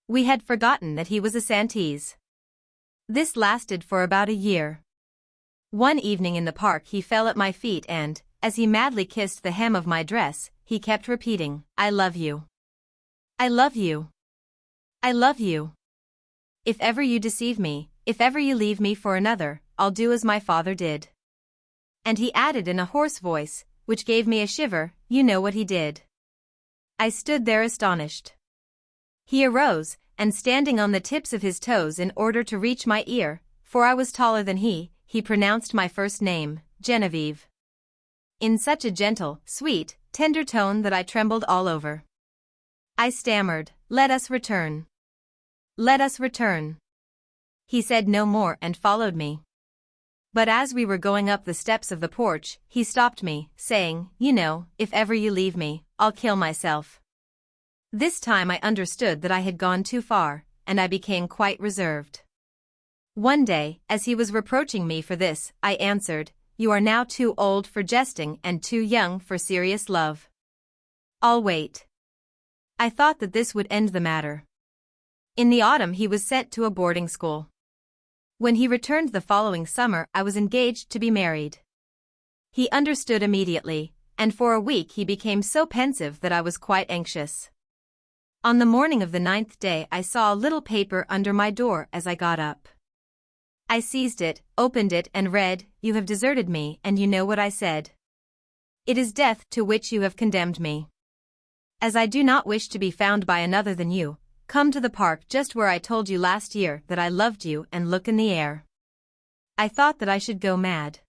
We had forgotten that he was a Santis. This lasted for about a year. One evening in the park he fell at my feet and, as he madly kissed the hem of my dress, he kept repeating, "I love you. I love you. I love you. If ever you deceive me, if ever you leave me for another, I'll do as my father did." And he added in a hoarse voice, which gave me a shiver, "You know what he did." I stood there astonished. He arose, and standing on the tips of his toes in order to reach my ear, for I was taller than he pronounced my first name, Genevieve, in such a gentle, sweet, tender tone that I trembled all over. I stammered, "Let us return. Let us return." He said no more and followed me. But as we were going up the steps of the porch, he stopped me, saying, "You know, if ever you leave me, I'll kill myself." This time I understood that I had gone too far, and I became quite reserved. One day, as he was reproaching me for this, I answered, "You are now too old for jesting and too young for serious love. I'll wait." I thought that this would end the matter. In the autumn he was sent to a boarding school. When he returned the following summer, I was engaged to be married. He understood immediately, and for a week he became so pensive that I was quite anxious. On the morning of the 9th day I saw a little paper under my door as I got up. I seized it, opened it and read, "You have deserted me, and you know what I said. It is death to which you have condemned me. As I do not wish to be found by another than you, come to the park just where I told you last year that I loved you and look in the air." I thought that I should go mad.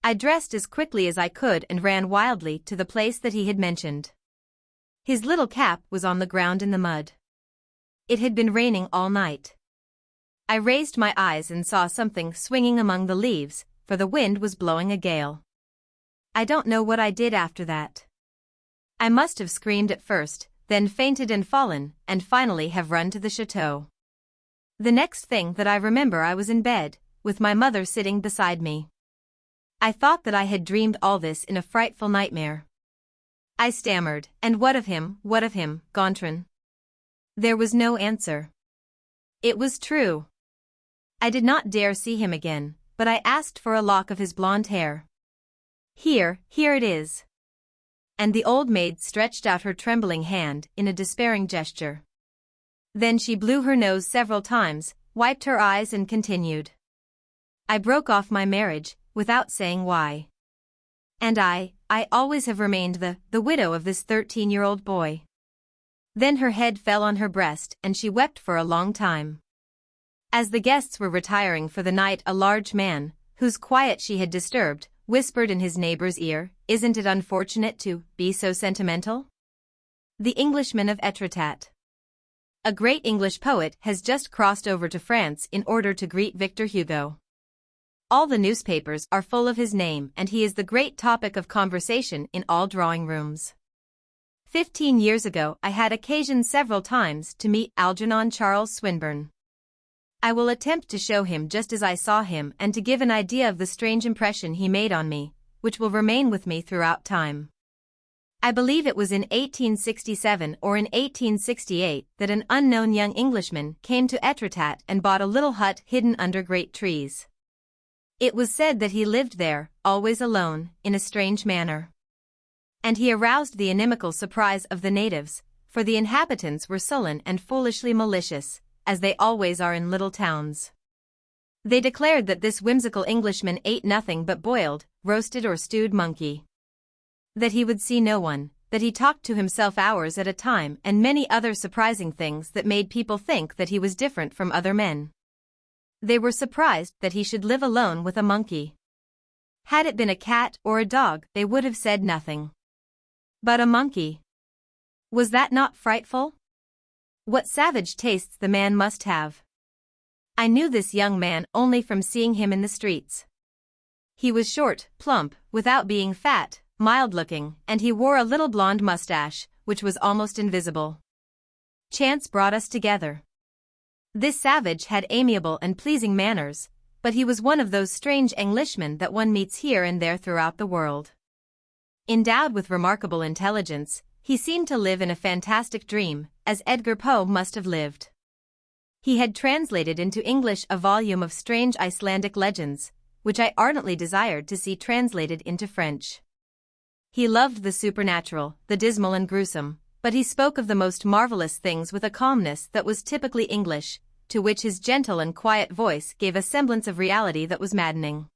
I dressed as quickly as I could and ran wildly to the place that he had mentioned. His little cap was on the ground in the mud. It had been raining all night. I raised my eyes and saw something swinging among the leaves, for the wind was blowing a gale. I don't know what I did after that. I must have screamed at first, then fainted and fallen, and finally have run to the chateau. The next thing that I remember, I was in bed, with my mother sitting beside me. I thought that I had dreamed all this in a frightful nightmare. I stammered, "And what of him, Gontran?" There was no answer. It was true. I did not dare see him again, but I asked for a lock of his blonde hair. Here it is." And the old maid stretched out her trembling hand in a despairing gesture. Then she blew her nose several times, wiped her eyes and continued. "I broke off my marriage, without saying why. And I always have remained the widow of this 13-year-old boy." Then her head fell on her breast and she wept for a long time. As the guests were retiring for the night, a large man, whose quiet she had disturbed, whispered in his neighbor's ear, "Isn't it unfortunate to be so sentimental?" The Englishman of Étretat. A great English poet has just crossed over to France in order to greet Victor Hugo. All the newspapers are full of his name and he is the great topic of conversation in all drawing rooms. 15 years ago I had occasion several times to meet Algernon Charles Swinburne. I will attempt to show him just as I saw him and to give an idea of the strange impression he made on me, which will remain with me throughout time. I believe it was in 1867 or in 1868 that an unknown young Englishman came to Étretat and bought a little hut hidden under great trees. It was said that he lived there, always alone, in a strange manner. And he aroused the inimical surprise of the natives, for the inhabitants were sullen and foolishly malicious, as they always are in little towns. They declared that this whimsical Englishman ate nothing but boiled, roasted or stewed monkey. That he would see no one, that he talked to himself hours at a time, and many other surprising things that made people think that he was different from other men. They were surprised that he should live alone with a monkey. Had it been a cat or a dog, they would have said nothing. But a monkey. Was that not frightful? What savage tastes the man must have. I knew this young man only from seeing him in the streets. He was short, plump, without being fat, mild-looking, and he wore a little blonde mustache, which was almost invisible. Chance brought us together. This savage had amiable and pleasing manners, but he was one of those strange Englishmen that one meets here and there throughout the world. Endowed with remarkable intelligence, he seemed to live in a fantastic dream, as Edgar Poe must have lived. He had translated into English a volume of strange Icelandic legends, which I ardently desired to see translated into French. He loved the supernatural, the dismal and gruesome, but he spoke of the most marvelous things with a calmness that was typically English, to which his gentle and quiet voice gave a semblance of reality that was maddening.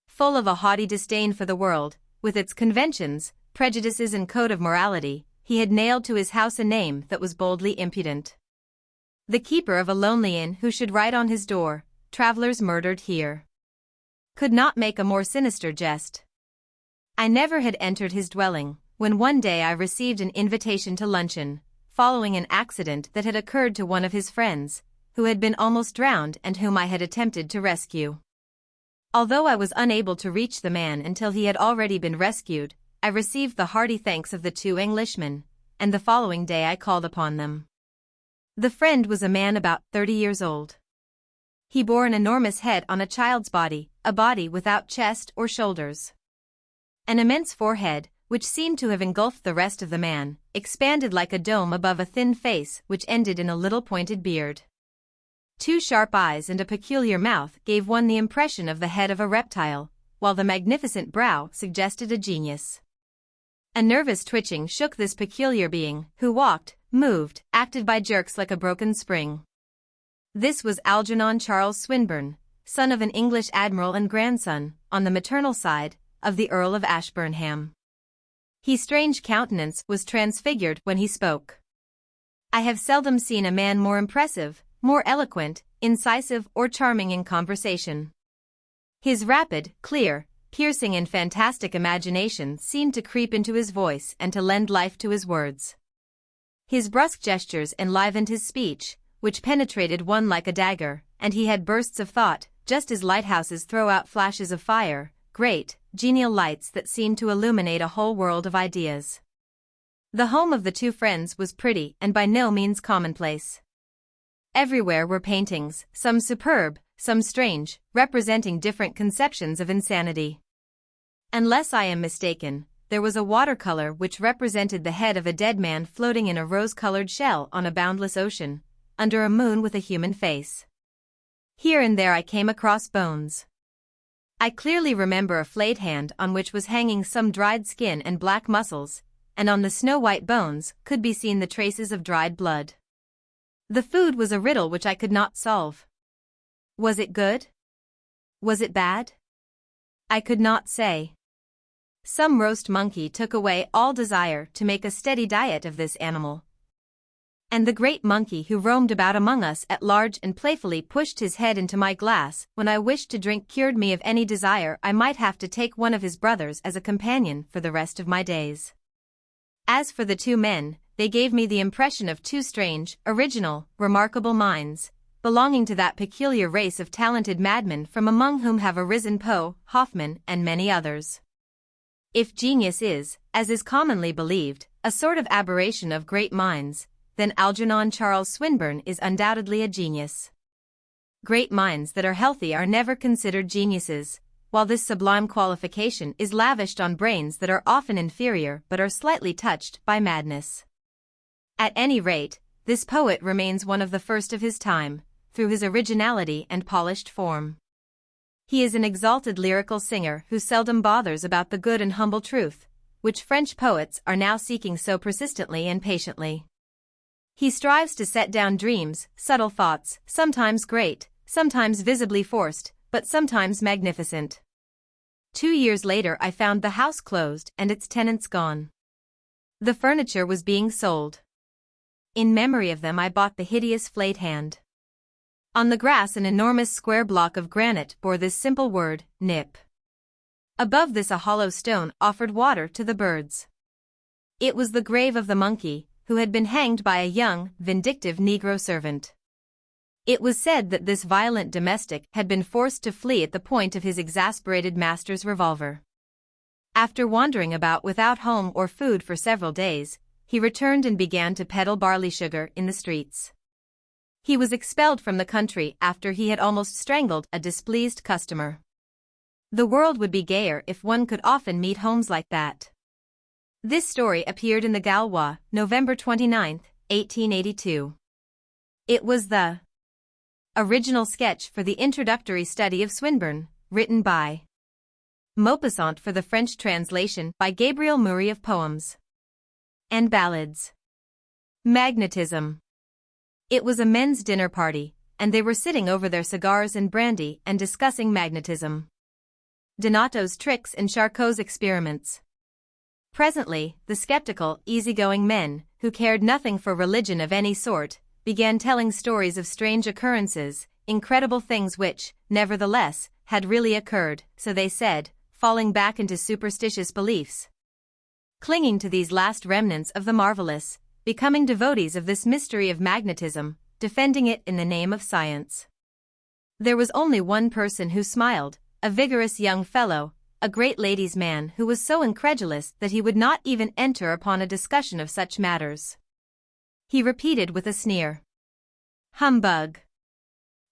Full of a haughty disdain for the world, with its conventions, prejudices and code of morality, he had nailed to his house a name that was boldly impudent. The keeper of a lonely inn who should write on his door, "Travelers murdered here," could not make a more sinister jest. I never had entered his dwelling, when one day I received an invitation to luncheon, following an accident that had occurred to one of his friends, who had been almost drowned and whom I had attempted to rescue. Although I was unable to reach the man until he had already been rescued, I received the hearty thanks of the two Englishmen, and the following day I called upon them. The friend was a man about 30 years old. He bore an enormous head on a child's body, a body without chest or shoulders. An immense forehead, which seemed to have engulfed the rest of the man, expanded like a dome above a thin face which ended in a little pointed beard. Two sharp eyes and a peculiar mouth gave one the impression of the head of a reptile, while the magnificent brow suggested a genius. A nervous twitching shook this peculiar being, who walked, moved, acted by jerks like a broken spring. This was Algernon Charles Swinburne, son of an English admiral and grandson, on the maternal side, of the Earl of Ashburnham. His strange countenance was transfigured when he spoke. I have seldom seen a man more impressive, more eloquent, incisive or charming in conversation. His rapid, clear, piercing and fantastic imagination seemed to creep into his voice and to lend life to his words. His brusque gestures enlivened his speech, which penetrated one like a dagger, and he had bursts of thought, just as lighthouses throw out flashes of fire, great, genial lights that seemed to illuminate a whole world of ideas. The home of the two friends was pretty and by no means commonplace. Everywhere were paintings, some superb, some strange, representing different conceptions of insanity. Unless I am mistaken, there was a watercolor which represented the head of a dead man floating in a rose-colored shell on a boundless ocean, under a moon with a human face. Here and there I came across bones. I clearly remember a flayed hand on which was hanging some dried skin and black muscles, and on the snow-white bones could be seen the traces of dried blood. The food was a riddle which I could not solve. Was it good? Was it bad? I could not say. Some roast monkey took away all desire to make a steady diet of this animal. And the great monkey who roamed about among us at large and playfully pushed his head into my glass when I wished to drink cured me of any desire I might have to take one of his brothers as a companion for the rest of my days. As for the two men, they gave me the impression of two strange, original, remarkable minds, belonging to that peculiar race of talented madmen from among whom have arisen Poe, Hoffman, and many others. If genius is, as is commonly believed, a sort of aberration of great minds, then Algernon Charles Swinburne is undoubtedly a genius. Great minds that are healthy are never considered geniuses, while this sublime qualification is lavished on brains that are often inferior but are slightly touched by madness. At any rate, this poet remains one of the first of his time, through his originality and polished form. He is an exalted lyrical singer who seldom bothers about the good and humble truth, which French poets are now seeking so persistently and patiently. He strives to set down dreams, subtle thoughts, sometimes great, sometimes visibly forced, but sometimes magnificent. 2 years later I found the house closed and its tenants gone. The furniture was being sold. In memory of them I bought the hideous flayed hand. On the grass an enormous square block of granite bore this simple word, Nip. Above this a hollow stone offered water to the birds. It was the grave of the monkey, who had been hanged by a young, vindictive Negro servant. It was said that this violent domestic had been forced to flee at the point of his exasperated master's revolver. After wandering about without home or food for several days, he returned and began to peddle barley sugar in the streets. He was expelled from the country after he had almost strangled a displeased customer. The world would be gayer if one could often meet homes like that. This story appeared in the Gaulois, November 29, 1882. It was the original sketch for the introductory study of Swinburne, written by Maupassant for the French translation by Gabriel Murray of Poems and Ballads. Magnetism. It was a men's dinner party, and they were sitting over their cigars and brandy and discussing magnetism. Donato's tricks and Charcot's experiments. Presently, the skeptical, easygoing men, who cared nothing for religion of any sort, began telling stories of strange occurrences, incredible things which, nevertheless, had really occurred, so they said, falling back into superstitious beliefs. Clinging to these last remnants of the marvelous, becoming devotees of this mystery of magnetism, defending it in the name of science. There was only one person who smiled, a vigorous young fellow, a great ladies' man who was so incredulous that he would not even enter upon a discussion of such matters. He repeated with a sneer, "Humbug!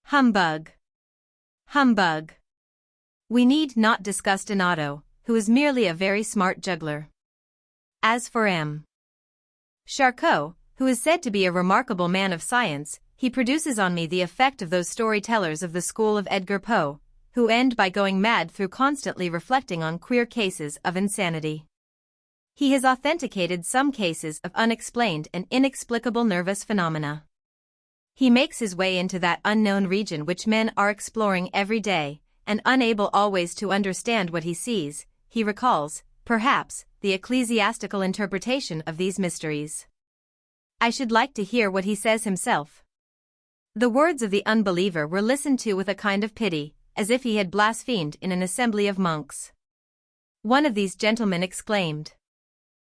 Humbug! Humbug! We need not discuss Donato, who is merely a very smart juggler. As for M. Charcot, who is said to be a remarkable man of science, he produces on me the effect of those storytellers of the school of Edgar Poe, who end by going mad through constantly reflecting on queer cases of insanity. He has authenticated some cases of unexplained and inexplicable nervous phenomena. He makes his way into that unknown region which men are exploring every day, and unable always to understand what he sees, he recalls, perhaps, the ecclesiastical interpretation of these mysteries. I should like to hear what he says himself." The words of the unbeliever were listened to with a kind of pity, as if he had blasphemed in an assembly of monks. One of these gentlemen exclaimed,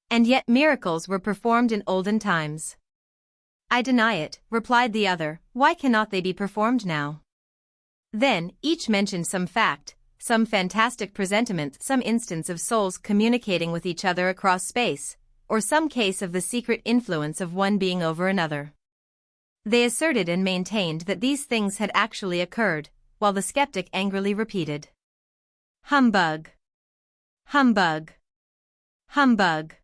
"And yet miracles were performed in olden times." "I deny it," replied the other. "Why cannot they be performed now?" Then, each mentioned some fact, some fantastic presentiment, some instance of souls communicating with each other across space, or some case of the secret influence of one being over another. They asserted and maintained that these things had actually occurred, while the skeptic angrily repeated, "Humbug! Humbug! Humbug!"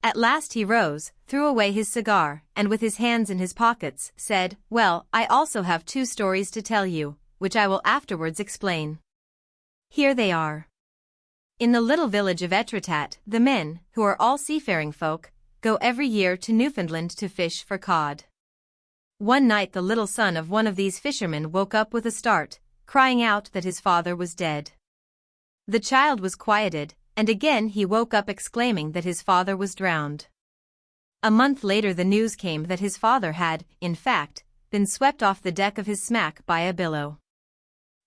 At last he rose, threw away his cigar, and with his hands in his pockets, said, "Well, I also have 2 stories to tell you, which I will afterwards explain. Here they are. In the little village of Etretat, the men, who are all seafaring folk, go every year to Newfoundland to fish for cod. One night the little son of one of these fishermen woke up with a start, crying out that his father was dead. The child was quieted, and again he woke up exclaiming that his father was drowned. A month later the news came that his father had, in fact, been swept off the deck of his smack by a billow.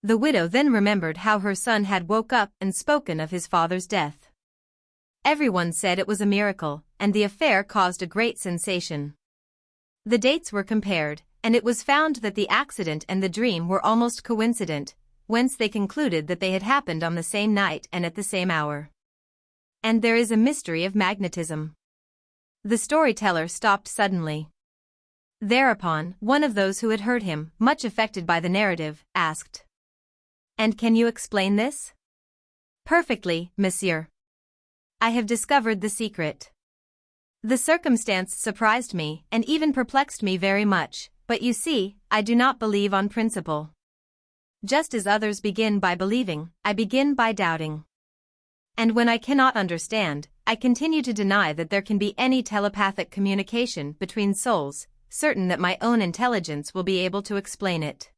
The widow then remembered how her son had woke up and spoken of his father's death. Everyone said it was a miracle, and the affair caused a great sensation. The dates were compared, and it was found that the accident and the dream were almost coincident, whence they concluded that they had happened on the same night and at the same hour. And there is a mystery of magnetism. The storyteller stopped suddenly. Thereupon, one of those who had heard him, much affected by the narrative, asked, "And can you explain this?" "Perfectly, monsieur. I have discovered the secret. The circumstance surprised me and even perplexed me very much, but you see, I do not believe on principle. Just as others begin by believing, I begin by doubting. And when I cannot understand, I continue to deny that there can be any telepathic communication between souls, certain that my own intelligence will be able to explain it.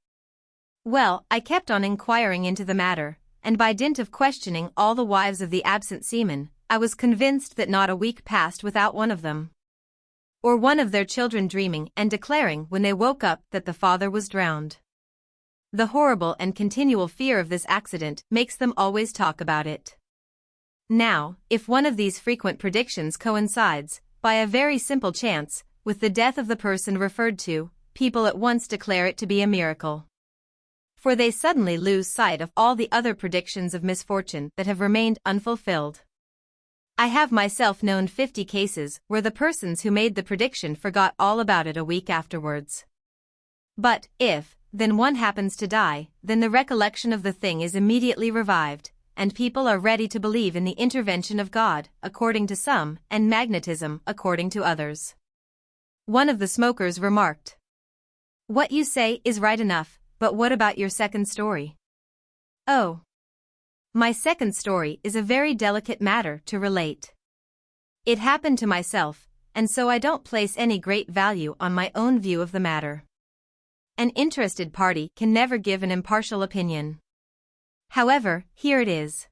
Well, I kept on inquiring into the matter, and by dint of questioning all the wives of the absent seamen, I was convinced that not a week passed without one of them, or one of their children dreaming and declaring when they woke up that the father was drowned. The horrible and continual fear of this accident makes them always talk about it. Now, if one of these frequent predictions coincides, by a very simple chance, with the death of the person referred to, people at once declare it to be a miracle. For they suddenly lose sight of all the other predictions of misfortune that have remained unfulfilled. I have myself known 50 cases where the persons who made the prediction forgot all about it a week afterwards. But, if, then one happens to die, then the recollection of the thing is immediately revived, and people are ready to believe in the intervention of God, according to some, and magnetism, according to others. One of the smokers remarked, "What you say is right enough, but what about your second story?" "Oh. My second story is a very delicate matter to relate. It happened to myself, and so I don't place any great value on my own view of the matter. An interested party can never give an impartial opinion. However, here it is.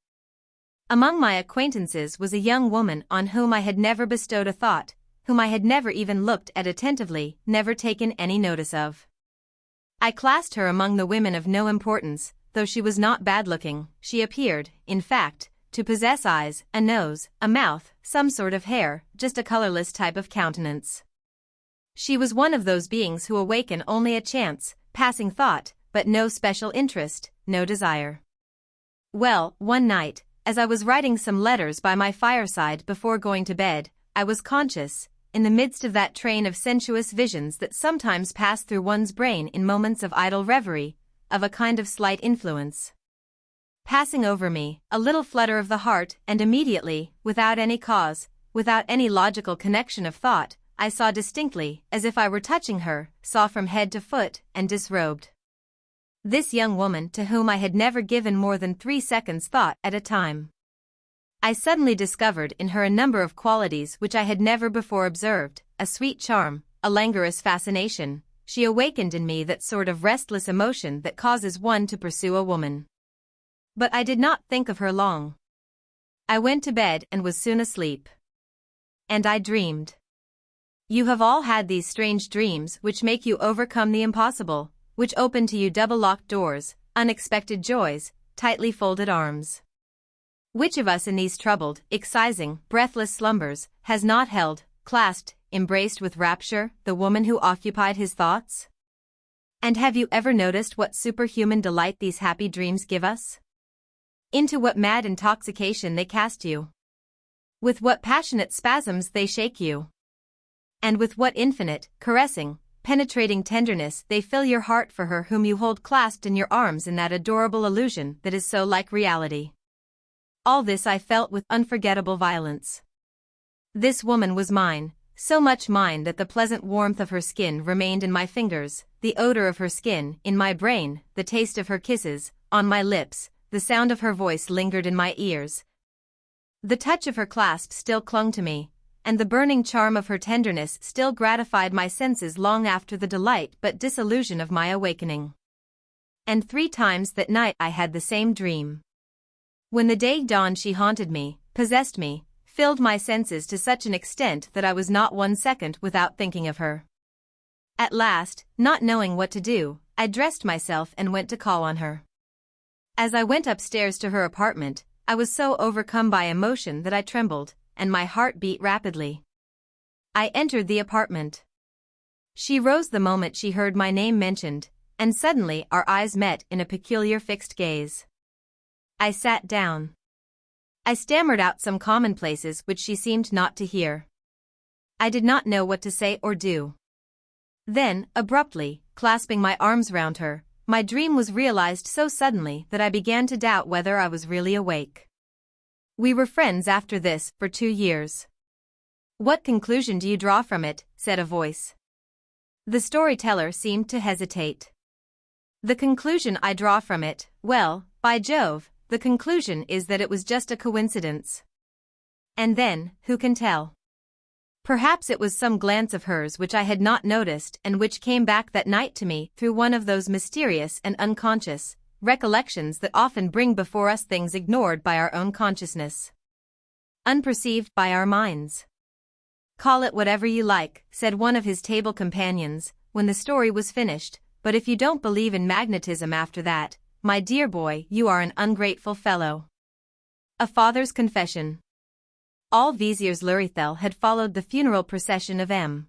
Among my acquaintances was a young woman on whom I had never bestowed a thought, whom I had never even looked at attentively, never taken any notice of. I classed her among the women of no importance. Though she was not bad-looking, she appeared, in fact, to possess eyes, a nose, a mouth, some sort of hair, just a colorless type of countenance. She was one of those beings who awaken only a chance, passing thought, but no special interest, no desire. Well, one night, as I was writing some letters by my fireside before going to bed, I was conscious, in the midst of that train of sensuous visions that sometimes pass through one's brain in moments of idle reverie, of a kind of slight influence passing over me, a little flutter of the heart, and immediately, without any cause, without any logical connection of thought, I saw distinctly, as if I were touching her, saw from head to foot, and disrobed. This young woman to whom I had never given more than 3 seconds thought at a time. I suddenly discovered in her a number of qualities which I had never before observed, a sweet charm, a languorous fascination. She awakened in me that sort of restless emotion that causes one to pursue a woman. But I did not think of her long. I went to bed and was soon asleep. And I dreamed. You have all had these strange dreams which make you overcome the impossible, which open to you double-locked doors, unexpected joys, tightly folded arms. Which of us in these troubled, excising, breathless slumbers, has not held, clasped, embraced with rapture, the woman who occupied his thoughts? And have you ever noticed what superhuman delight these happy dreams give us? Into what mad intoxication they cast you? With what passionate spasms they shake you? And with what infinite, caressing, penetrating tenderness they fill your heart for her whom you hold clasped in your arms in that adorable illusion that is so like reality. All this I felt with unforgettable violence. This woman was mine, so much mine that the pleasant warmth of her skin remained in my fingers, the odor of her skin in my brain, the taste of her kisses on my lips, the sound of her voice lingered in my ears. The touch of her clasp still clung to me, and the burning charm of her tenderness still gratified my senses long after the delight but disillusion of my awakening. And 3 times that night I had the same dream. When the day dawned she haunted me, possessed me, filled my senses to such an extent that I was not 1 second without thinking of her. At last, not knowing what to do, I dressed myself and went to call on her. As I went upstairs to her apartment, I was so overcome by emotion that I trembled, and my heart beat rapidly. I entered the apartment. She rose the moment she heard my name mentioned, and suddenly our eyes met in a peculiar fixed gaze. I sat down. I stammered out some commonplaces which she seemed not to hear. I did not know what to say or do. Then, abruptly, clasping my arms round her, my dream was realized so suddenly that I began to doubt whether I was really awake. We were friends after this for 2 years. What conclusion do you draw from it? Said a voice. The storyteller seemed to hesitate. The conclusion I draw from it, well, by Jove, the conclusion is that it was just a coincidence. And then, who can tell? Perhaps it was some glance of hers which I had not noticed and which came back that night to me through one of those mysterious and unconscious recollections that often bring before us things ignored by our own consciousness, unperceived by our minds. Call it whatever you like, said one of his table companions, when the story was finished, but if you don't believe in magnetism after that, my dear boy, you are an ungrateful fellow. A father's confession. All Viziers Lurithel had followed the funeral procession of M.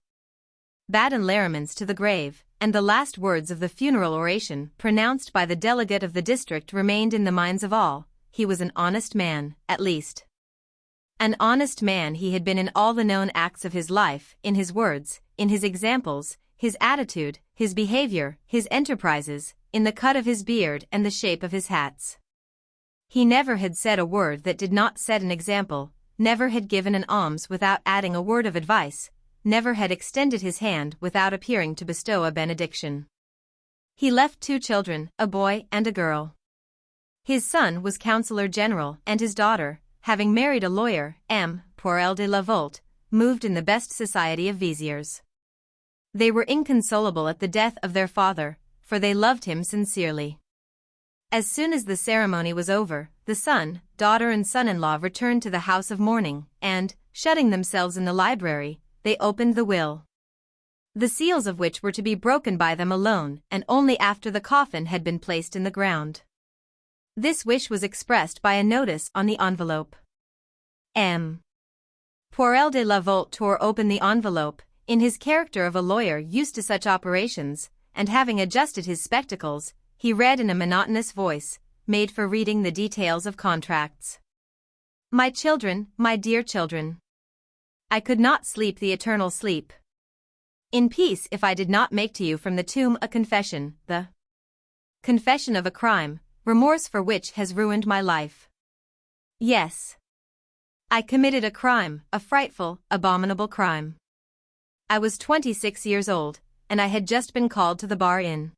Baden Laramans to the grave, and the last words of the funeral oration pronounced by the delegate of the district remained in the minds of all. He was an honest man, at least. An honest man he had been in all the known acts of his life, in his words, in his examples, his attitude, his behavior, his enterprises, in the cut of his beard and the shape of his hats. He never had said a word that did not set an example, never had given an alms without adding a word of advice, never had extended his hand without appearing to bestow a benediction. He left 2 children, a boy and a girl. His son was Councillor General, and his daughter, having married a lawyer, M. Poirel de la Volte, moved in the best society of Viziers. They were inconsolable at the death of their father, for they loved him sincerely. As soon as the ceremony was over, the son, daughter and son-in-law returned to the house of mourning, and, shutting themselves in the library, they opened the will, the seals of which were to be broken by them alone and only after the coffin had been placed in the ground. This wish was expressed by a notice on the envelope. M. Poirel de la Volte tore open the envelope, in his character of a lawyer used to such operations, and having adjusted his spectacles, he read in a monotonous voice, made for reading the details of contracts. My children, my dear children. I could not sleep the eternal sleep in peace if I did not make to you from the tomb a confession, the confession of a crime, remorse for which has ruined my life. Yes. I committed a crime, a frightful, abominable crime. I was 26 years old, and I had just been called to the bar in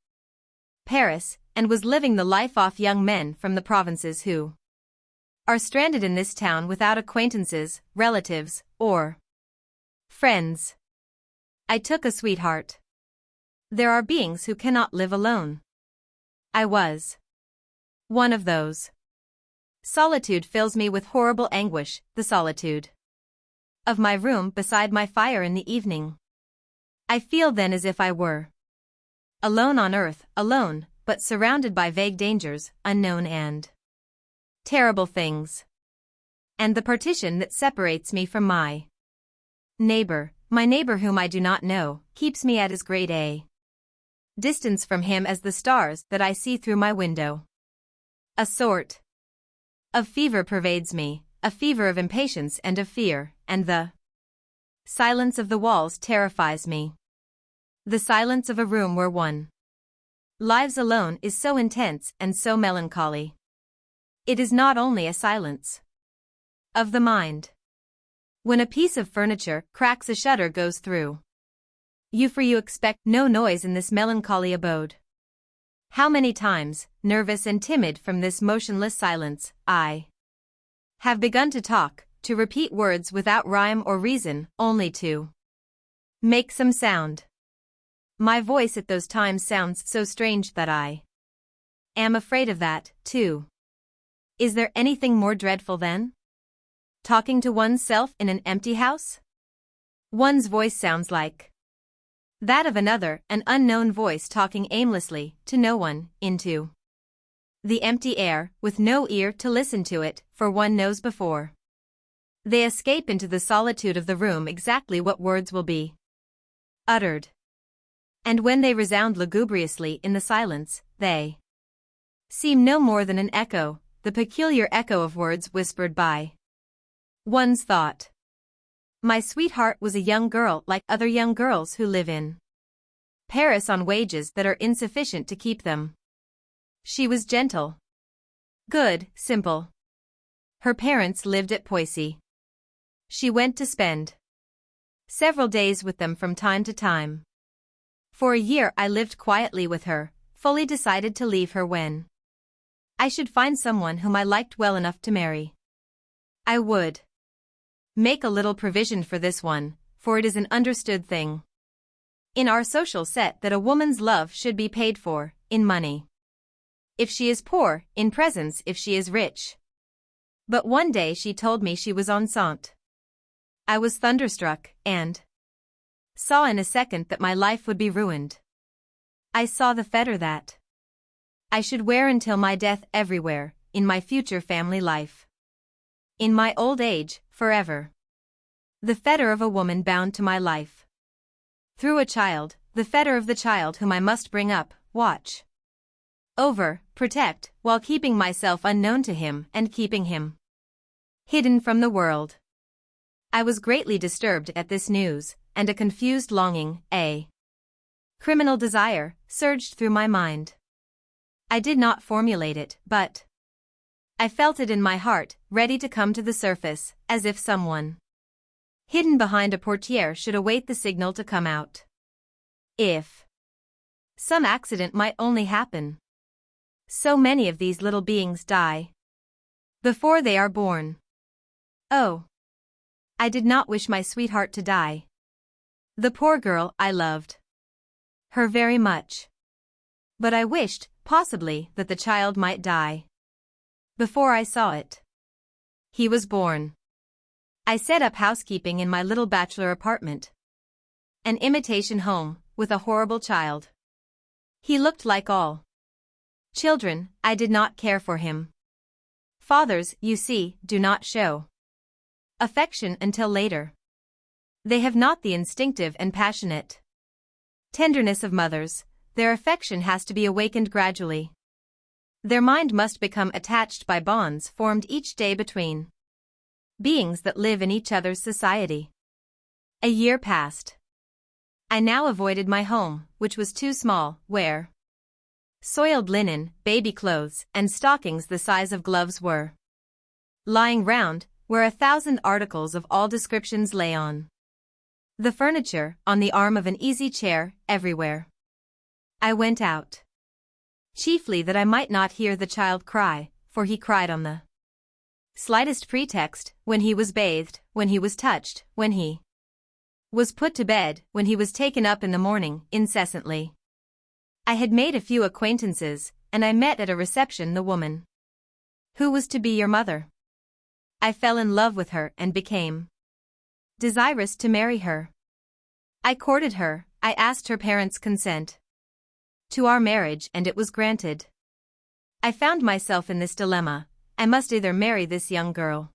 Paris, and was living the life off young men from the provinces who are stranded in this town without acquaintances, relatives, or friends. I took a sweetheart. There are beings who cannot live alone. I was one of those. Solitude fills me with horrible anguish, the solitude of my room beside my fire in the evening. I feel then as if I were alone on earth, alone, but surrounded by vague dangers, unknown and terrible things. And the partition that separates me from my neighbor whom I do not know, keeps me at as great a distance from him as the stars that I see through my window. A sort of fever pervades me, a fever of impatience and of fear, and the silence of the walls terrifies me. The silence of a room where one lives alone is so intense and so melancholy. It is not only a silence of the mind. When a piece of furniture cracks, a shutter goes through you, for you expect no noise in this melancholy abode. How many times, nervous and timid from this motionless silence, I have begun to talk, to repeat words without rhyme or reason, only to make some sound. My voice at those times sounds so strange that I am afraid of that, too. Is there anything more dreadful than talking to oneself in an empty house? One's voice sounds like that of another, an unknown voice talking aimlessly, to no one, into the empty air, with no ear to listen to it, for one knows before they escape into the solitude of the room exactly what words will be uttered. And when they resound lugubriously in the silence, they seem no more than an echo, the peculiar echo of words whispered by one's thought. My sweetheart was a young girl like other young girls who live in Paris on wages that are insufficient to keep them. She was gentle, good, simple. Her parents lived at Poissy. She went to spend several days with them from time to time. For a year I lived quietly with her, fully decided to leave her when I should find someone whom I liked well enough to marry. I would make a little provision for this one, for it is an understood thing in our social set that a woman's love should be paid for, in money if she is poor, in presents if she is rich. But one day she told me she was enceinte. I was thunderstruck, and saw in a second that my life would be ruined. I saw the fetter that I should wear until my death everywhere, in my future family life, in my old age, forever. The fetter of a woman bound to my life. Through a child, the fetter of the child whom I must bring up, watch over, protect, while keeping myself unknown to him and keeping him hidden from the world. I was greatly disturbed at this news, and a confused longing, a criminal desire, surged through my mind. I did not formulate it, but I felt it in my heart, ready to come to the surface, as if someone hidden behind a portière should await the signal to come out. If some accident might only happen. So many of these little beings die before they are born. Oh, I did not wish my sweetheart to die. The poor girl, I loved her very much. But I wished, possibly, that the child might die before I saw it. He was born. I set up housekeeping in my little bachelor apartment. An imitation home, with a horrible child. He looked like all Children, I did not care for him. Fathers, you see, do not show affection until later. They have not the instinctive and passionate tenderness of mothers. Their affection has to be awakened gradually. Their mind must become attached by bonds formed each day between beings that live in each other's society. A year passed. I now avoided my home, which was too small, where soiled linen, baby clothes, and stockings the size of gloves were lying round, where 1,000 articles of all descriptions lay on the furniture, on the arm of an easy chair, everywhere. I went out, chiefly that I might not hear the child cry, for he cried on the slightest pretext, when he was bathed, when he was touched, when he was put to bed, when he was taken up in the morning, incessantly. I had made a few acquaintances, and I met at a reception the woman who was to be your mother. I fell in love with her and became desirous to marry her. I courted her, I asked her parents' consent to our marriage, and it was granted. I found myself in this dilemma. I must either marry this young girl,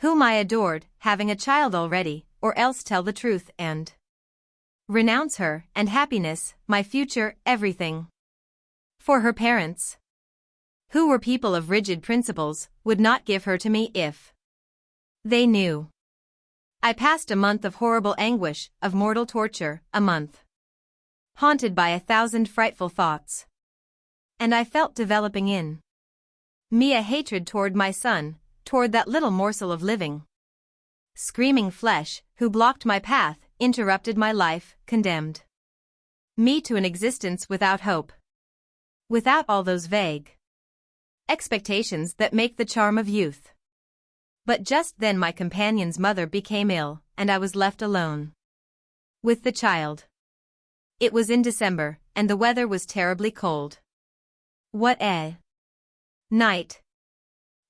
whom I adored, having a child already, or else tell the truth and renounce her, and happiness, my future, everything. For her parents, who were people of rigid principles, would not give her to me if they knew. I passed a month of horrible anguish, of mortal torture, a month haunted by 1,000 frightful thoughts. And I felt developing in me a hatred toward my son, toward that little morsel of living, screaming flesh, who blocked my path, interrupted my life, condemned me to an existence without hope, without all those vague expectations that make the charm of youth. But just then my companion's mother became ill, and I was left alone with the child. It was in December, and the weather was terribly cold. What a night!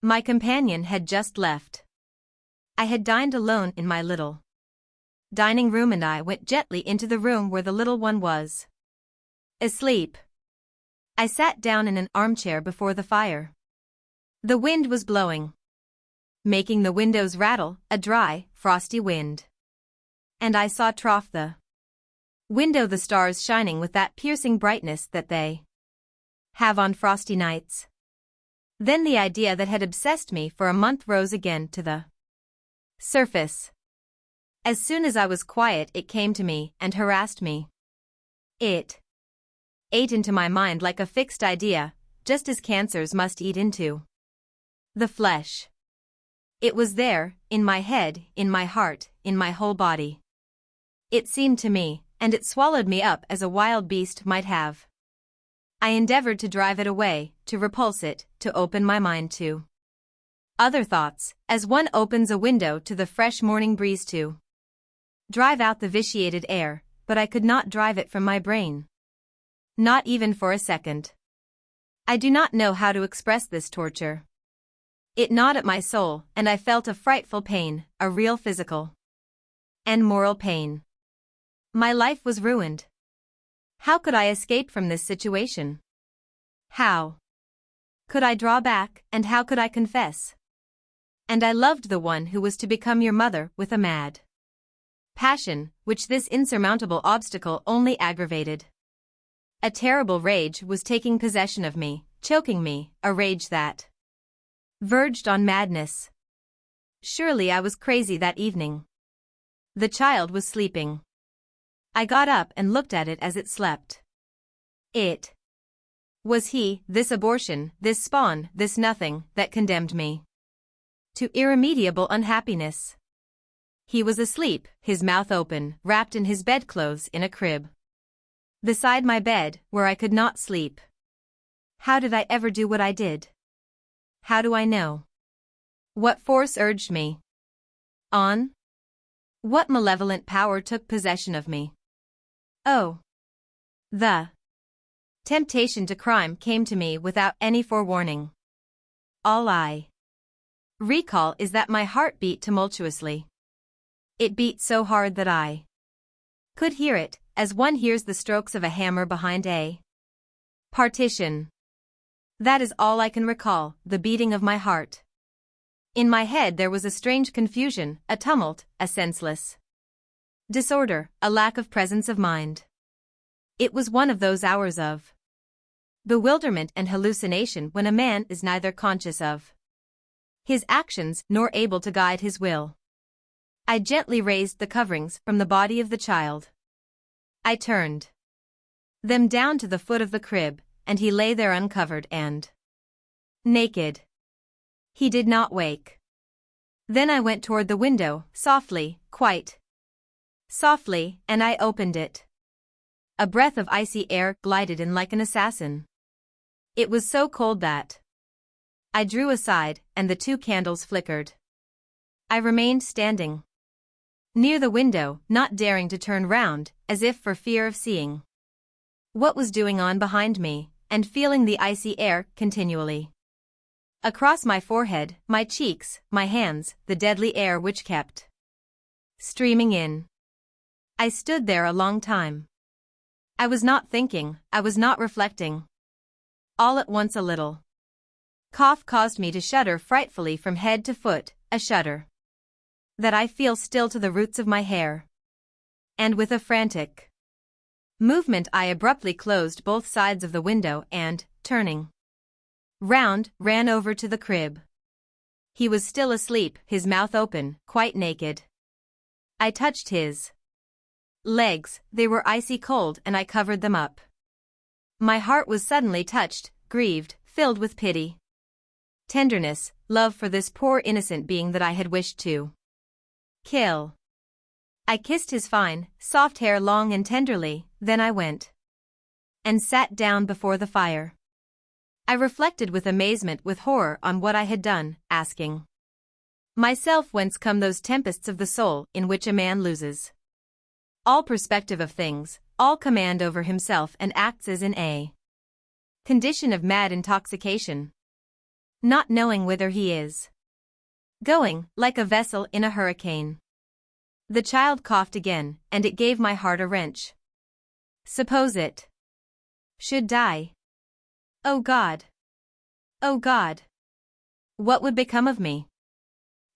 My companion had just left. I had dined alone in my little dining room, and I went gently into the room where the little one was asleep. I sat down in an armchair before the fire. The wind was blowing, making the windows rattle, a dry, frosty wind. And I saw trough the window the stars shining with that piercing brightness that they have on frosty nights. Then the idea that had obsessed me for a month rose again to the surface. As soon as I was quiet, it came to me and harassed me. It ate into my mind like a fixed idea, just as cancers must eat into the flesh. It was there, in my head, in my heart, in my whole body. It seemed to me, and it swallowed me up as a wild beast might have. I endeavored to drive it away, to repulse it, to open my mind to other thoughts, as one opens a window to the fresh morning breeze, to drive out the vitiated air, but I could not drive it from my brain. Not even for a second. I do not know how to express this torture. It gnawed at my soul, and I felt a frightful pain, a real physical and moral pain. My life was ruined. How could I escape from this situation? How could I draw back, and how could I confess? And I loved the one who was to become your mother with a mad passion, which this insurmountable obstacle only aggravated. A terrible rage was taking possession of me, choking me, a rage that verged on madness. Surely I was crazy that evening. The child was sleeping. I got up and looked at it as it slept. It was he, this abortion, this spawn, this nothing, that condemned me to irremediable unhappiness. He was asleep, his mouth open, wrapped in his bedclothes in a crib beside my bed, where I could not sleep. How did I ever do what I did? How do I know? What force urged me on? What malevolent power took possession of me? Oh! The temptation to crime came to me without any forewarning. All I recall is that my heart beat tumultuously. It beat so hard that I could hear it, as one hears the strokes of a hammer behind a partition. That is all I can recall, the beating of my heart. In my head there was a strange confusion, a tumult, a senseless disorder, a lack of presence of mind. It was one of those hours of bewilderment and hallucination when a man is neither conscious of his actions nor able to guide his will. I gently raised the coverings from the body of the child. I turned them down to the foot of the crib, and he lay there uncovered and naked. He did not wake. Then I went toward the window, softly, quite softly, and I opened it. A breath of icy air glided in like an assassin. It was so cold that I drew aside, and the 2 candles flickered. I remained standing near the window, not daring to turn round, as if for fear of seeing what was doing on behind me, and feeling the icy air continually across my forehead, my cheeks, my hands, the deadly air which kept streaming in. I stood there a long time. I was not thinking, I was not reflecting. All at once a little cough caused me to shudder frightfully from head to foot, a shudder that I feel still to the roots of my hair. And with a frantic movement I abruptly closed both sides of the window and, turning round, ran over to the crib. He was still asleep, his mouth open, quite naked. I touched his legs, they were icy cold, and I covered them up. My heart was suddenly touched, grieved, filled with pity, tenderness, love for this poor innocent being that I had wished to kill. I kissed his fine, soft hair long and tenderly, then I went and sat down before the fire. I reflected with amazement, with horror, on what I had done, asking myself whence come those tempests of the soul in which a man loses all perspective of things, all command over himself, and acts as in a condition of mad intoxication, not knowing whither he is going, like a vessel in a hurricane. The child coughed again, and it gave my heart a wrench. Suppose it should die. Oh God! Oh God! What would become of me?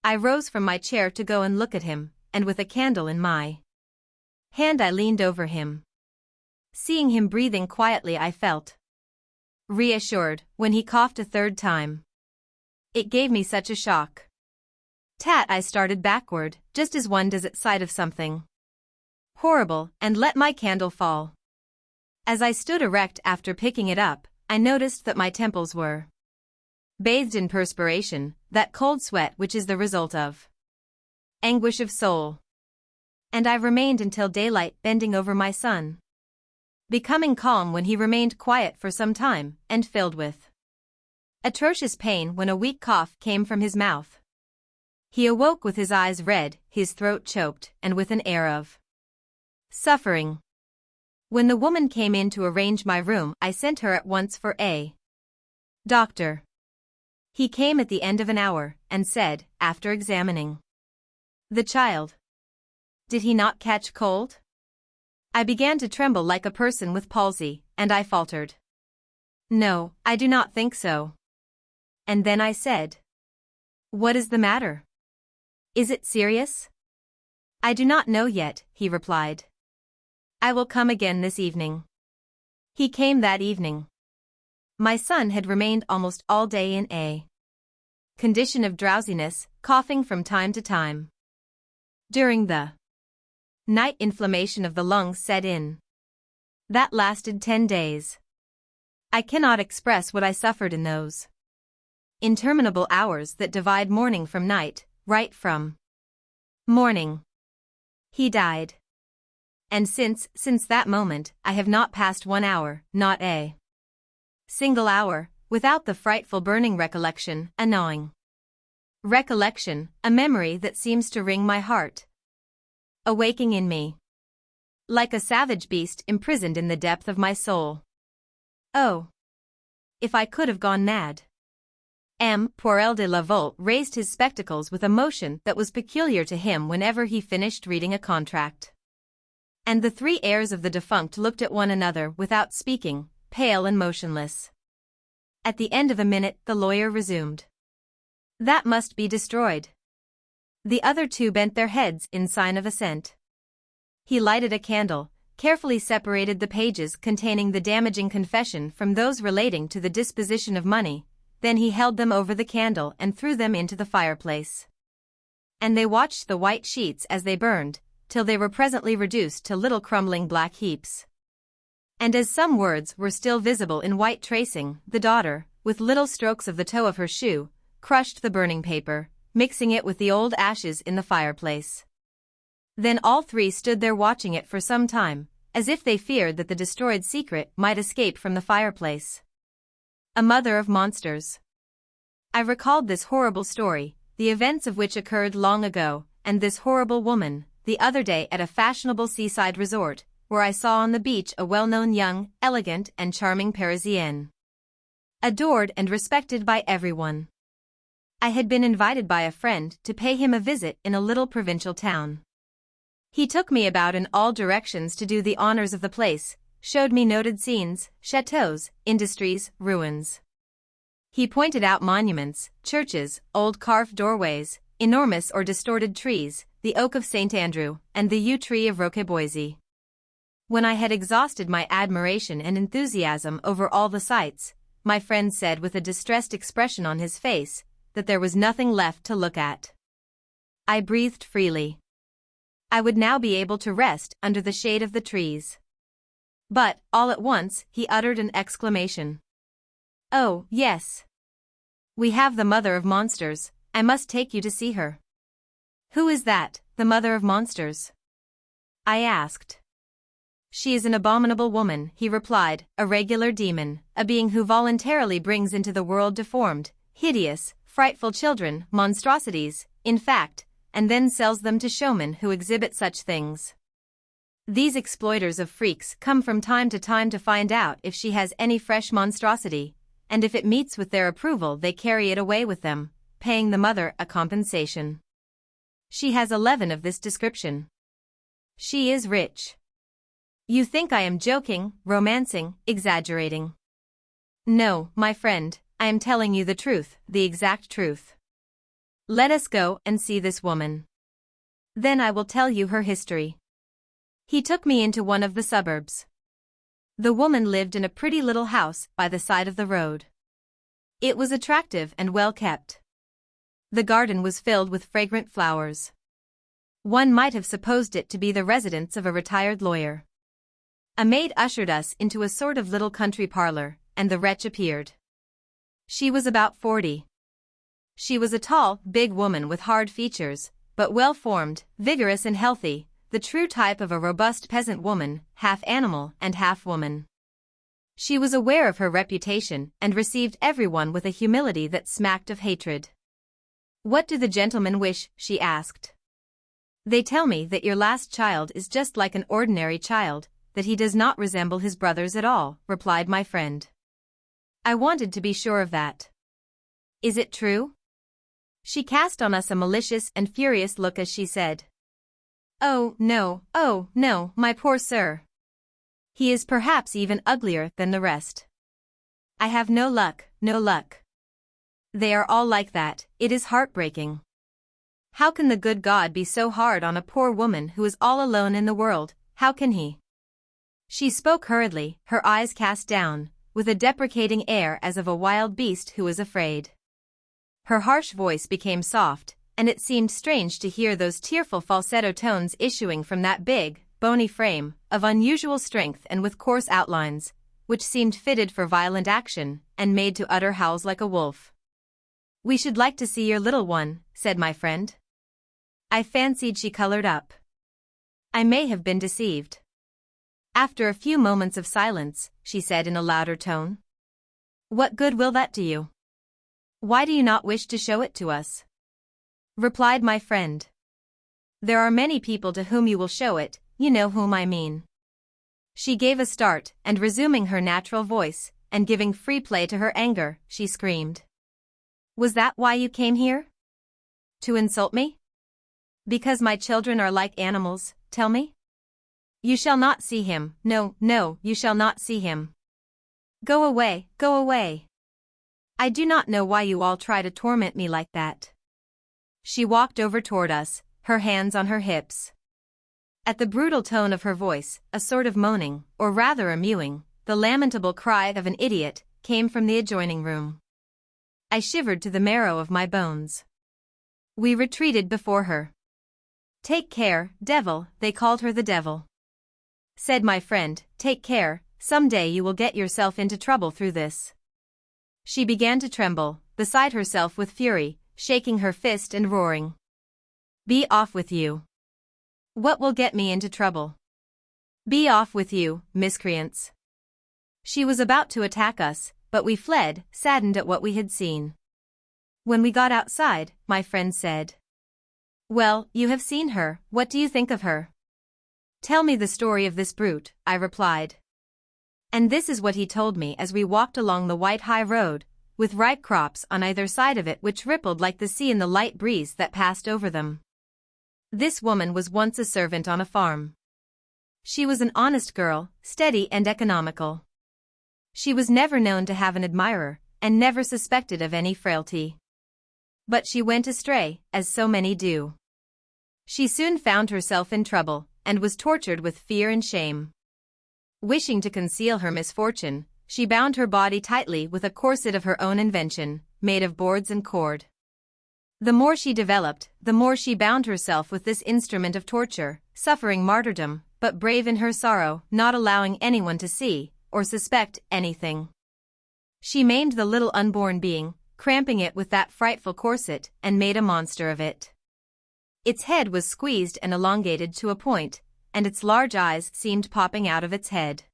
I rose from my chair to go and look at him, and with a candle in my hand I leaned over him. Seeing him breathing quietly, I felt reassured. When he coughed a 3rd time, it gave me such a shock. Tat! I started backward, just as one does at sight of something horrible, and let my candle fall. As I stood erect after picking it up, I noticed that my temples were bathed in perspiration, that cold sweat which is the result of anguish of soul. And I remained until daylight, bending over my son, becoming calm when he remained quiet for some time, and filled with atrocious pain when a weak cough came from his mouth. He awoke with his eyes red, his throat choked, and with an air of suffering. When the woman came in to arrange my room, I sent her at once for a doctor. He came at the end of an hour, and said, after examining the child, "Did he not catch cold?" I began to tremble like a person with palsy, and I faltered, "No, I do not think so." And then I said, "What is the matter? Is it serious?" "I do not know yet," he replied. "I will come again this evening." He came that evening. My son had remained almost all day in a condition of drowsiness, coughing from time to time. During the night, inflammation of the lungs set in. That lasted 10 days. I cannot express what I suffered in those interminable hours that divide morning from night, right from morning. He died. And since that moment, I have not passed 1 hour, not a single hour, without the frightful burning recollection, a gnawing recollection, a memory that seems to wring my heart, awaking in me like a savage beast imprisoned in the depth of my soul. Oh, if I could have gone mad. M. Poirel de la Vole raised his spectacles with a motion that was peculiar to him whenever he finished reading a contract. And the 3 heirs of the defunct looked at one another without speaking, pale and motionless. At the end of a minute, the lawyer resumed. That must be destroyed. The other two bent their heads in sign of assent. He lighted a candle, carefully separated the pages containing the damaging confession from those relating to the disposition of money, then he held them over the candle and threw them into the fireplace. And they watched the white sheets as they burned, till they were presently reduced to little crumbling black heaps. And as some words were still visible in white tracing, the daughter, with little strokes of the toe of her shoe, crushed the burning paper, mixing it with the old ashes in the fireplace. Then all three stood there watching it for some time, as if they feared that the destroyed secret might escape from the fireplace. A mother of monsters. I recalled this horrible story, the events of which occurred long ago, and this horrible woman, the other day at a fashionable seaside resort, where I saw on the beach a well-known young, elegant and charming Parisienne. Adored and respected by everyone. I had been invited by a friend to pay him a visit in a little provincial town. He took me about in all directions to do the honors of the place, showed me noted scenes, chateaux, industries, ruins. He pointed out monuments, churches, old carved doorways, enormous or distorted trees, the oak of St. Andrew, and the yew tree of Roqueboisy. When I had exhausted my admiration and enthusiasm over all the sights, my friend said with a distressed expression on his face, that there was nothing left to look at. I breathed freely. I would now be able to rest under the shade of the trees. But, all at once, he uttered an exclamation. Oh, yes. We have the mother of monsters, I must take you to see her. Who is that, the mother of monsters? I asked. She is an abominable woman, he replied, a regular demon, a being who voluntarily brings into the world deformed, hideous, frightful children, monstrosities, in fact, and then sells them to showmen who exhibit such things. These exploiters of freaks come from time to find out if she has any fresh monstrosity, and if it meets with their approval they carry it away with them, paying the mother a compensation. She has 11 of this description. She is rich. You think I am joking, romancing, exaggerating. No, my friend, I am telling you the truth, the exact truth. Let us go and see this woman. Then I will tell you her history. He took me into one of the suburbs. The woman lived in a pretty little house by the side of the road. It was attractive and well kept. The garden was filled with fragrant flowers. One might have supposed it to be the residence of a retired lawyer. A maid ushered us into a sort of little country parlor, and the wretch appeared. She was about 40. She was a tall, big woman with hard features, but well-formed, vigorous and healthy, the true type of a robust peasant woman, half animal and half woman. She was aware of her reputation and received everyone with a humility that smacked of hatred. What do the gentlemen wish? She asked. They tell me that your last child is just like an ordinary child, that he does not resemble his brothers at all, replied my friend. I wanted to be sure of that. Is it true? She cast on us a malicious and furious look as she said. Oh, no, my poor sir. He is perhaps even uglier than the rest. I have no luck, no luck. They are all like that, it is heartbreaking. How can the good God be so hard on a poor woman who is all alone in the world, how can he? She spoke hurriedly, her eyes cast down, with a deprecating air as of a wild beast who is afraid. Her harsh voice became soft, and it seemed strange to hear those tearful falsetto tones issuing from that big, bony frame, of unusual strength and with coarse outlines, which seemed fitted for violent action, and made to utter howls like a wolf. We should like to see your little one, said my friend. I fancied she colored up. I may have been deceived. After a few moments of silence, she said in a louder tone. What good will that do you? Why do you not wish to show it to us? Replied my friend. There are many people to whom you will show it, you know whom I mean. She gave a start, and resuming her natural voice, and giving free play to her anger, she screamed. Was that why you came here? To insult me? Because my children are like animals, tell me? You shall not see him, no, you shall not see him. Go away, go away. I do not know why you all try to torment me like that." She walked over toward us, her hands on her hips. At the brutal tone of her voice, a sort of moaning, or rather a mewing, the lamentable cry of an idiot, came from the adjoining room. I shivered to the marrow of my bones. We retreated before her. "Take care, devil," they called her the devil. Said my friend, "Take care, someday you will get yourself into trouble through this." She began to tremble, beside herself with fury, shaking her fist and roaring. "Be off with you. What will get me into trouble? Be off with you, miscreants." She was about to attack us, but we fled, saddened at what we had seen. When we got outside, my friend said, "Well, you have seen her, what do you think of her?" "Tell me the story of this brute," I replied. And this is what he told me as we walked along the white high road, with ripe crops on either side of it which rippled like the sea in the light breeze that passed over them. This woman was once a servant on a farm. She was an honest girl, steady and economical. She was never known to have an admirer, and never suspected of any frailty. But she went astray, as so many do. She soon found herself in trouble, and was tortured with fear and shame. Wishing to conceal her misfortune, she bound her body tightly with a corset of her own invention, made of boards and cord. The more she developed, the more she bound herself with this instrument of torture, suffering martyrdom, but brave in her sorrow, not allowing anyone to see, or suspect, anything. She maimed the little unborn being, cramping it with that frightful corset, and made a monster of it. Its head was squeezed and elongated to a point, and its large eyes seemed popping out of its head.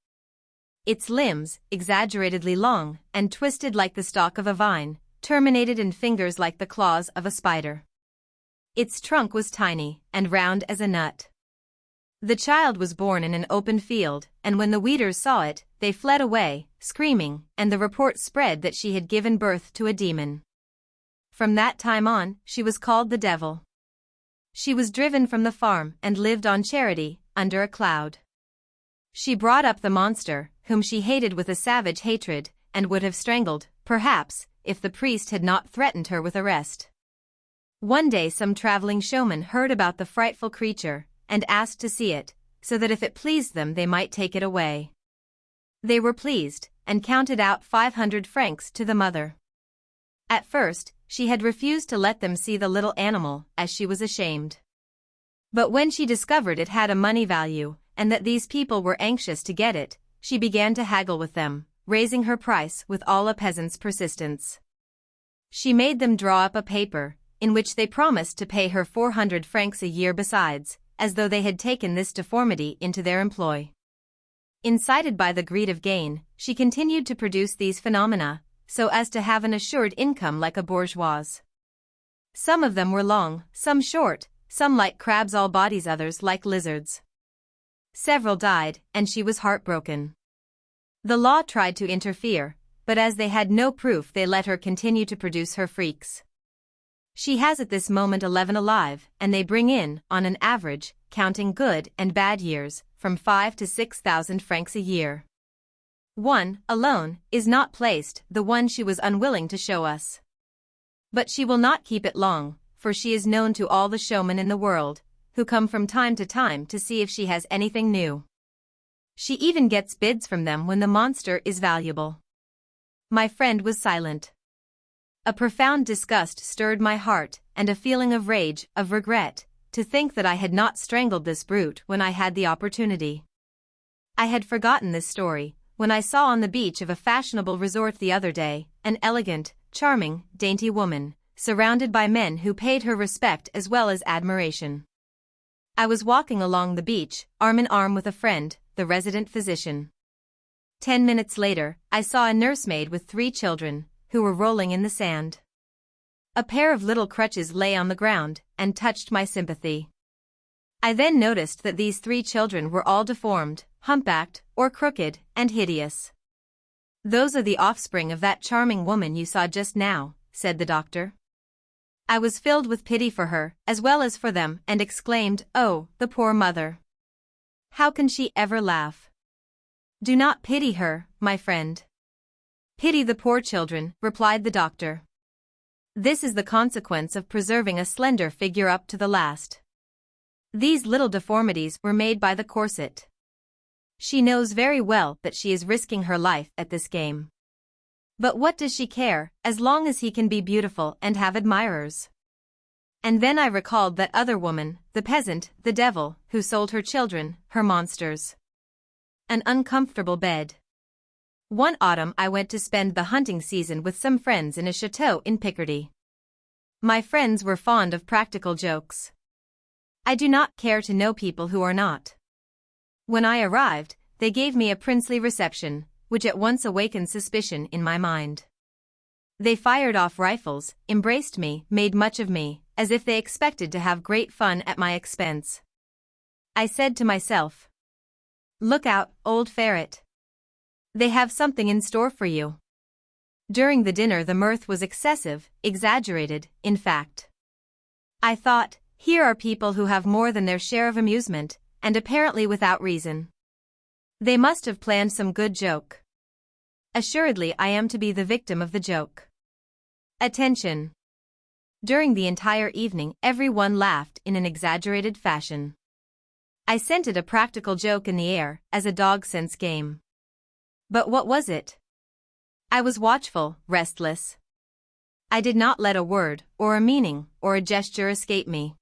Its limbs, exaggeratedly long, and twisted like the stalk of a vine, terminated in fingers like the claws of a spider. Its trunk was tiny, and round as a nut. The child was born in an open field, and when the weeders saw it, they fled away, screaming, and the report spread that she had given birth to a demon. From that time on, she was called the devil. She was driven from the farm and lived on charity, under a cloud. She brought up the monster, whom she hated with a savage hatred, and would have strangled, perhaps, if the priest had not threatened her with arrest. One day some traveling showman heard about the frightful creature, and asked to see it, so that if it pleased them they might take it away. They were pleased, and counted out 500 francs to the mother. At first, she had refused to let them see the little animal, as she was ashamed. But when she discovered it had a money value, and that these people were anxious to get it, she began to haggle with them, raising her price with all a peasant's persistence. She made them draw up a paper, in which they promised to pay her 400 francs a year besides, as though they had taken this deformity into their employ. Incited by the greed of gain, she continued to produce these phenomena, so as to have an assured income like a bourgeoise. Some of them were long, some short, some like crabs, all bodies, others like lizards. Several died, and she was heartbroken. The law tried to interfere, but as they had no proof they let her continue to produce her freaks. She has at this moment 11 alive, and they bring in, on an average, counting good and bad years, from 5 to 6,000 francs a year. One, alone, is not placed, the one she was unwilling to show us. But she will not keep it long, for she is known to all the showmen in the world, who come from time to see if she has anything new. She even gets bids from them when the monster is valuable. My friend was silent. A profound disgust stirred my heart, and a feeling of rage, of regret, to think that I had not strangled this brute when I had the opportunity. I had forgotten this story, when I saw on the beach of a fashionable resort the other day, an elegant, charming, dainty woman, surrounded by men who paid her respect as well as admiration. I was walking along the beach, arm in arm with a friend, the resident physician. 10 minutes later, I saw a nursemaid with 3 children, who were rolling in the sand. A pair of little crutches lay on the ground, and touched my sympathy. I then noticed that these 3 children were all deformed, humpbacked, or crooked, and hideous. "Those are the offspring of that charming woman you saw just now," said the doctor. I was filled with pity for her, as well as for them, and exclaimed, "Oh, the poor mother! How can she ever laugh? Do not pity her, my friend." Pity the poor children, replied the doctor. This is the consequence of preserving a slender figure up to the last. These little deformities were made by the corset. She knows very well that she is risking her life at this game. But what does she care, as long as he can be beautiful and have admirers? And then I recalled that other woman, the peasant, the devil, who sold her children, her monsters. An uncomfortable bed. One autumn I went to spend the hunting season with some friends in a chateau in Picardy. My friends were fond of practical jokes. I do not care to know people who are not. When I arrived, they gave me a princely reception, which at once awakened suspicion in my mind. They fired off rifles, embraced me, made much of me, as if they expected to have great fun at my expense. I said to myself, "Look out, old ferret. They have something in store for you." During the dinner the mirth was excessive, exaggerated, in fact. I thought, here are people who have more than their share of amusement, and apparently without reason. They must have planned some good joke. Assuredly I am to be the victim of the joke. Attention! During the entire evening everyone laughed in an exaggerated fashion. I scented a practical joke in the air, as a dog scents game. But what was it? I was watchful, restless. I did not let a word, or a meaning, or a gesture escape me.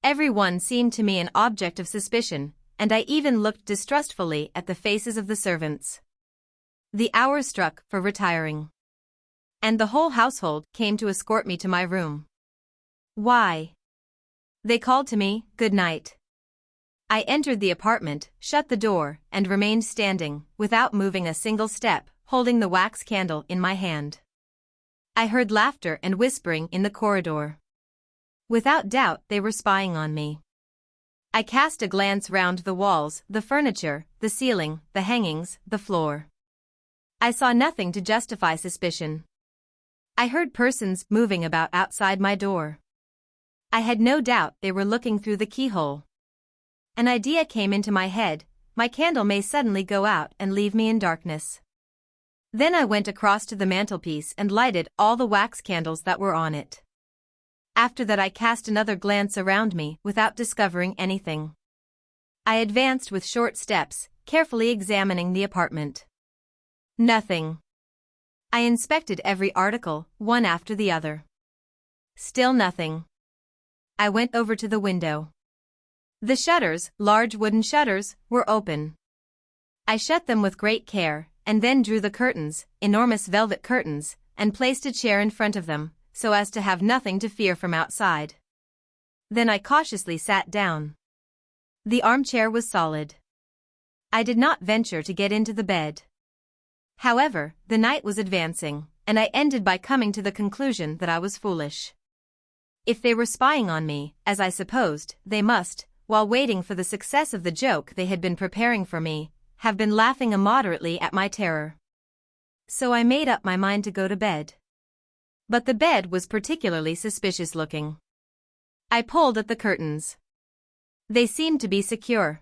Everyone seemed to me an object of suspicion, and I even looked distrustfully at the faces of the servants. The hour struck for retiring. And the whole household came to escort me to my room. Why? They called to me, "Good night." I entered the apartment, shut the door, and remained standing, without moving a single step, holding the wax candle in my hand. I heard laughter and whispering in the corridor. Without doubt they were spying on me. I cast a glance round the walls, the furniture, the ceiling, the hangings, the floor. I saw nothing to justify suspicion. I heard persons moving about outside my door. I had no doubt they were looking through the keyhole. An idea came into my head: my candle may suddenly go out and leave me in darkness. Then I went across to the mantelpiece and lighted all the wax candles that were on it. After that I cast another glance around me without discovering anything. I advanced with short steps, carefully examining the apartment. Nothing. I inspected every article, one after the other. Still nothing. I went over to the window. The shutters, large wooden shutters, were open. I shut them with great care, and then drew the curtains, enormous velvet curtains, and placed a chair in front of them, so as to have nothing to fear from outside. Then I cautiously sat down. The armchair was solid. I did not venture to get into the bed. However, the night was advancing, and I ended by coming to the conclusion that I was foolish. If they were spying on me, as I supposed, they must, while waiting for the success of the joke they had been preparing for me, have been laughing immoderately at my terror. So I made up my mind to go to bed. But the bed was particularly suspicious looking. I pulled at the curtains. They seemed to be secure.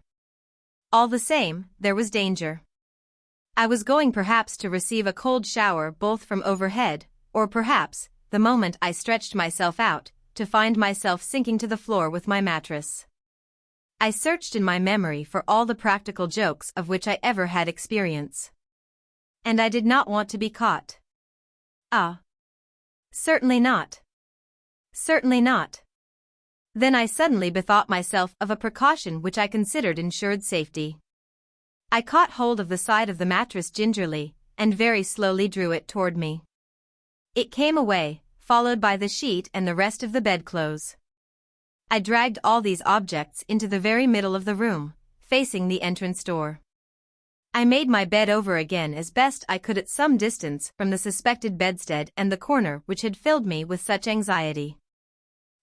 All the same, there was danger. I was going perhaps to receive a cold shower both from overhead, or perhaps, the moment I stretched myself out, to find myself sinking to the floor with my mattress. I searched in my memory for all the practical jokes of which I ever had experience. And I did not want to be caught. Ah. Certainly not. Certainly not. Then I suddenly bethought myself of a precaution which I considered ensured safety. I caught hold of the side of the mattress gingerly, and very slowly drew it toward me. It came away, followed by the sheet and the rest of the bedclothes. I dragged all these objects into the very middle of the room, facing the entrance door. I made my bed over again as best I could at some distance from the suspected bedstead and the corner which had filled me with such anxiety.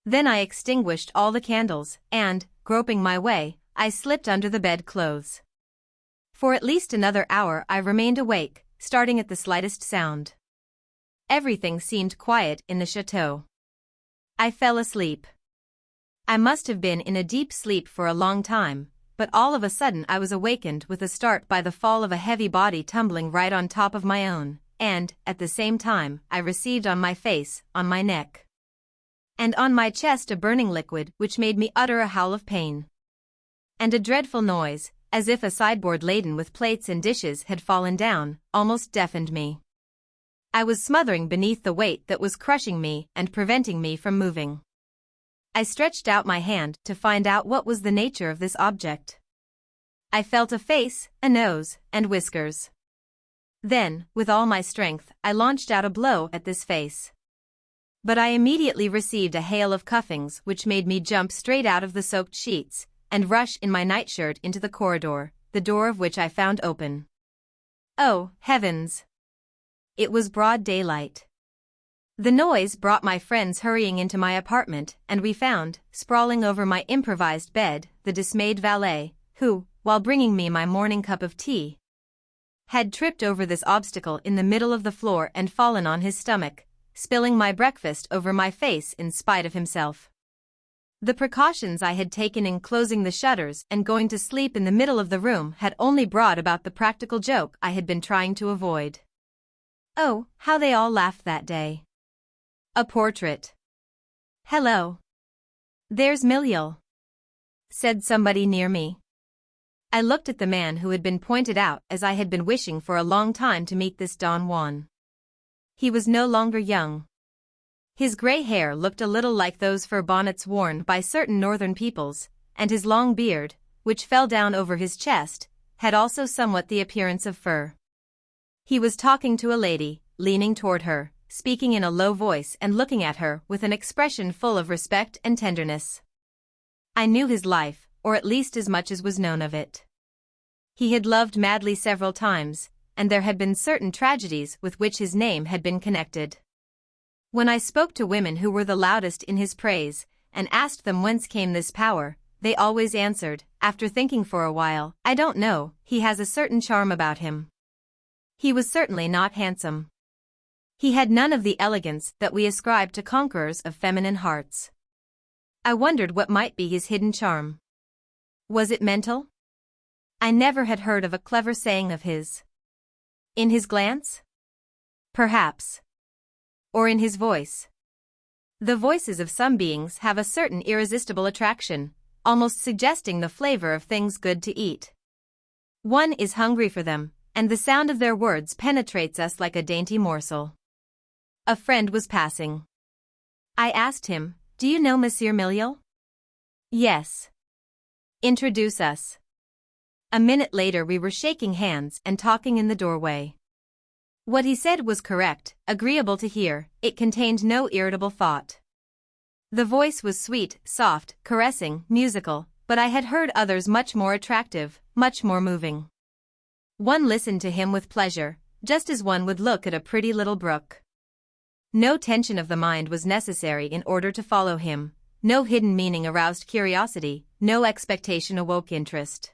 Then I extinguished all the candles, and, groping my way, I slipped under the bedclothes. For at least another hour I remained awake, starting at the slightest sound. Everything seemed quiet in the chateau. I fell asleep. I must have been in a deep sleep for a long time, but all of a sudden I was awakened with a start by the fall of a heavy body tumbling right on top of my own, and, at the same time, I received on my face, on my neck, and on my chest a burning liquid which made me utter a howl of pain. And a dreadful noise, as if a sideboard laden with plates and dishes had fallen down, almost deafened me. I was smothering beneath the weight that was crushing me and preventing me from moving. I stretched out my hand to find out what was the nature of this object. I felt a face, a nose, and whiskers. Then, with all my strength, I launched out a blow at this face. But I immediately received a hail of cuffings which made me jump straight out of the soaked sheets, and rush in my nightshirt into the corridor, the door of which I found open. Oh, heavens! It was broad daylight. The noise brought my friends hurrying into my apartment, and we found, sprawling over my improvised bed, the dismayed valet, who, while bringing me my morning cup of tea, had tripped over this obstacle in the middle of the floor and fallen on his stomach, spilling my breakfast over my face in spite of himself. The precautions I had taken in closing the shutters and going to sleep in the middle of the room had only brought about the practical joke I had been trying to avoid. Oh, how they all laughed that day. A portrait. Hello. There's Miliel, said somebody near me. I looked at the man who had been pointed out as I had been wishing for a long time to meet this Don Juan. He was no longer young. His gray hair looked a little like those fur bonnets worn by certain northern peoples, and his long beard, which fell down over his chest, had also somewhat the appearance of fur. He was talking to a lady, leaning toward her, speaking in a low voice and looking at her with an expression full of respect and tenderness. I knew his life, or at least as much as was known of it. He had loved madly several times, and there had been certain tragedies with which his name had been connected. When I spoke to women who were the loudest in his praise, and asked them whence came this power, they always answered, after thinking for a while, I don't know, he has a certain charm about him. He was certainly not handsome. He had none of the elegance that we ascribe to conquerors of feminine hearts. I wondered what might be his hidden charm. Was it mental? I never had heard of a clever saying of his. In his glance? Perhaps. Or in his voice. The voices of some beings have a certain irresistible attraction, almost suggesting the flavor of things good to eat. One is hungry for them, and the sound of their words penetrates us like a dainty morsel. A friend was passing. I asked him, "Do you know Monsieur Miliel?" "Yes." "Introduce us." A minute later we were shaking hands and talking in the doorway. What he said was correct, agreeable to hear, it contained no irritable thought. The voice was sweet, soft, caressing, musical, but I had heard others much more attractive, much more moving. One listened to him with pleasure, just as one would look at a pretty little brook. No tension of the mind was necessary in order to follow him, no hidden meaning aroused curiosity, no expectation awoke interest.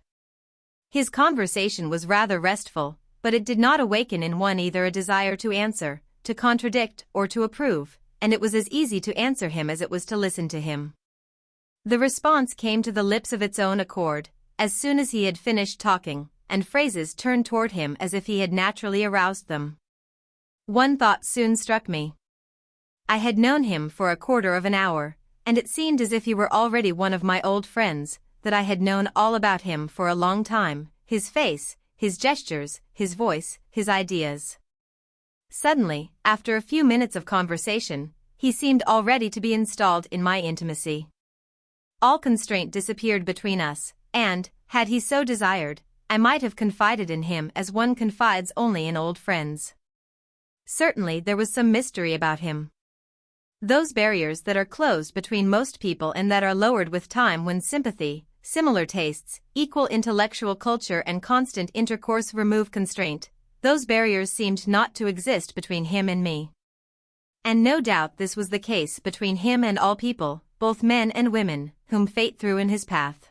His conversation was rather restful, but it did not awaken in one either a desire to answer, to contradict, or to approve, and it was as easy to answer him as it was to listen to him. The response came to the lips of its own accord, as soon as he had finished talking, and phrases turned toward him as if he had naturally aroused them. One thought soon struck me. I had known him for a quarter of an hour, and it seemed as if he were already one of my old friends, that I had known all about him for a long time, his face, his gestures, his voice, his ideas. Suddenly, after a few minutes of conversation, he seemed already to be installed in my intimacy. All constraint disappeared between us, and, had he so desired, I might have confided in him as one confides only in old friends. Certainly there was some mystery about him. Those barriers that are closed between most people and that are lowered with time when sympathy, similar tastes, equal intellectual culture and constant intercourse remove constraint, those barriers seemed not to exist between him and me. And no doubt this was the case between him and all people, both men and women, whom fate threw in his path.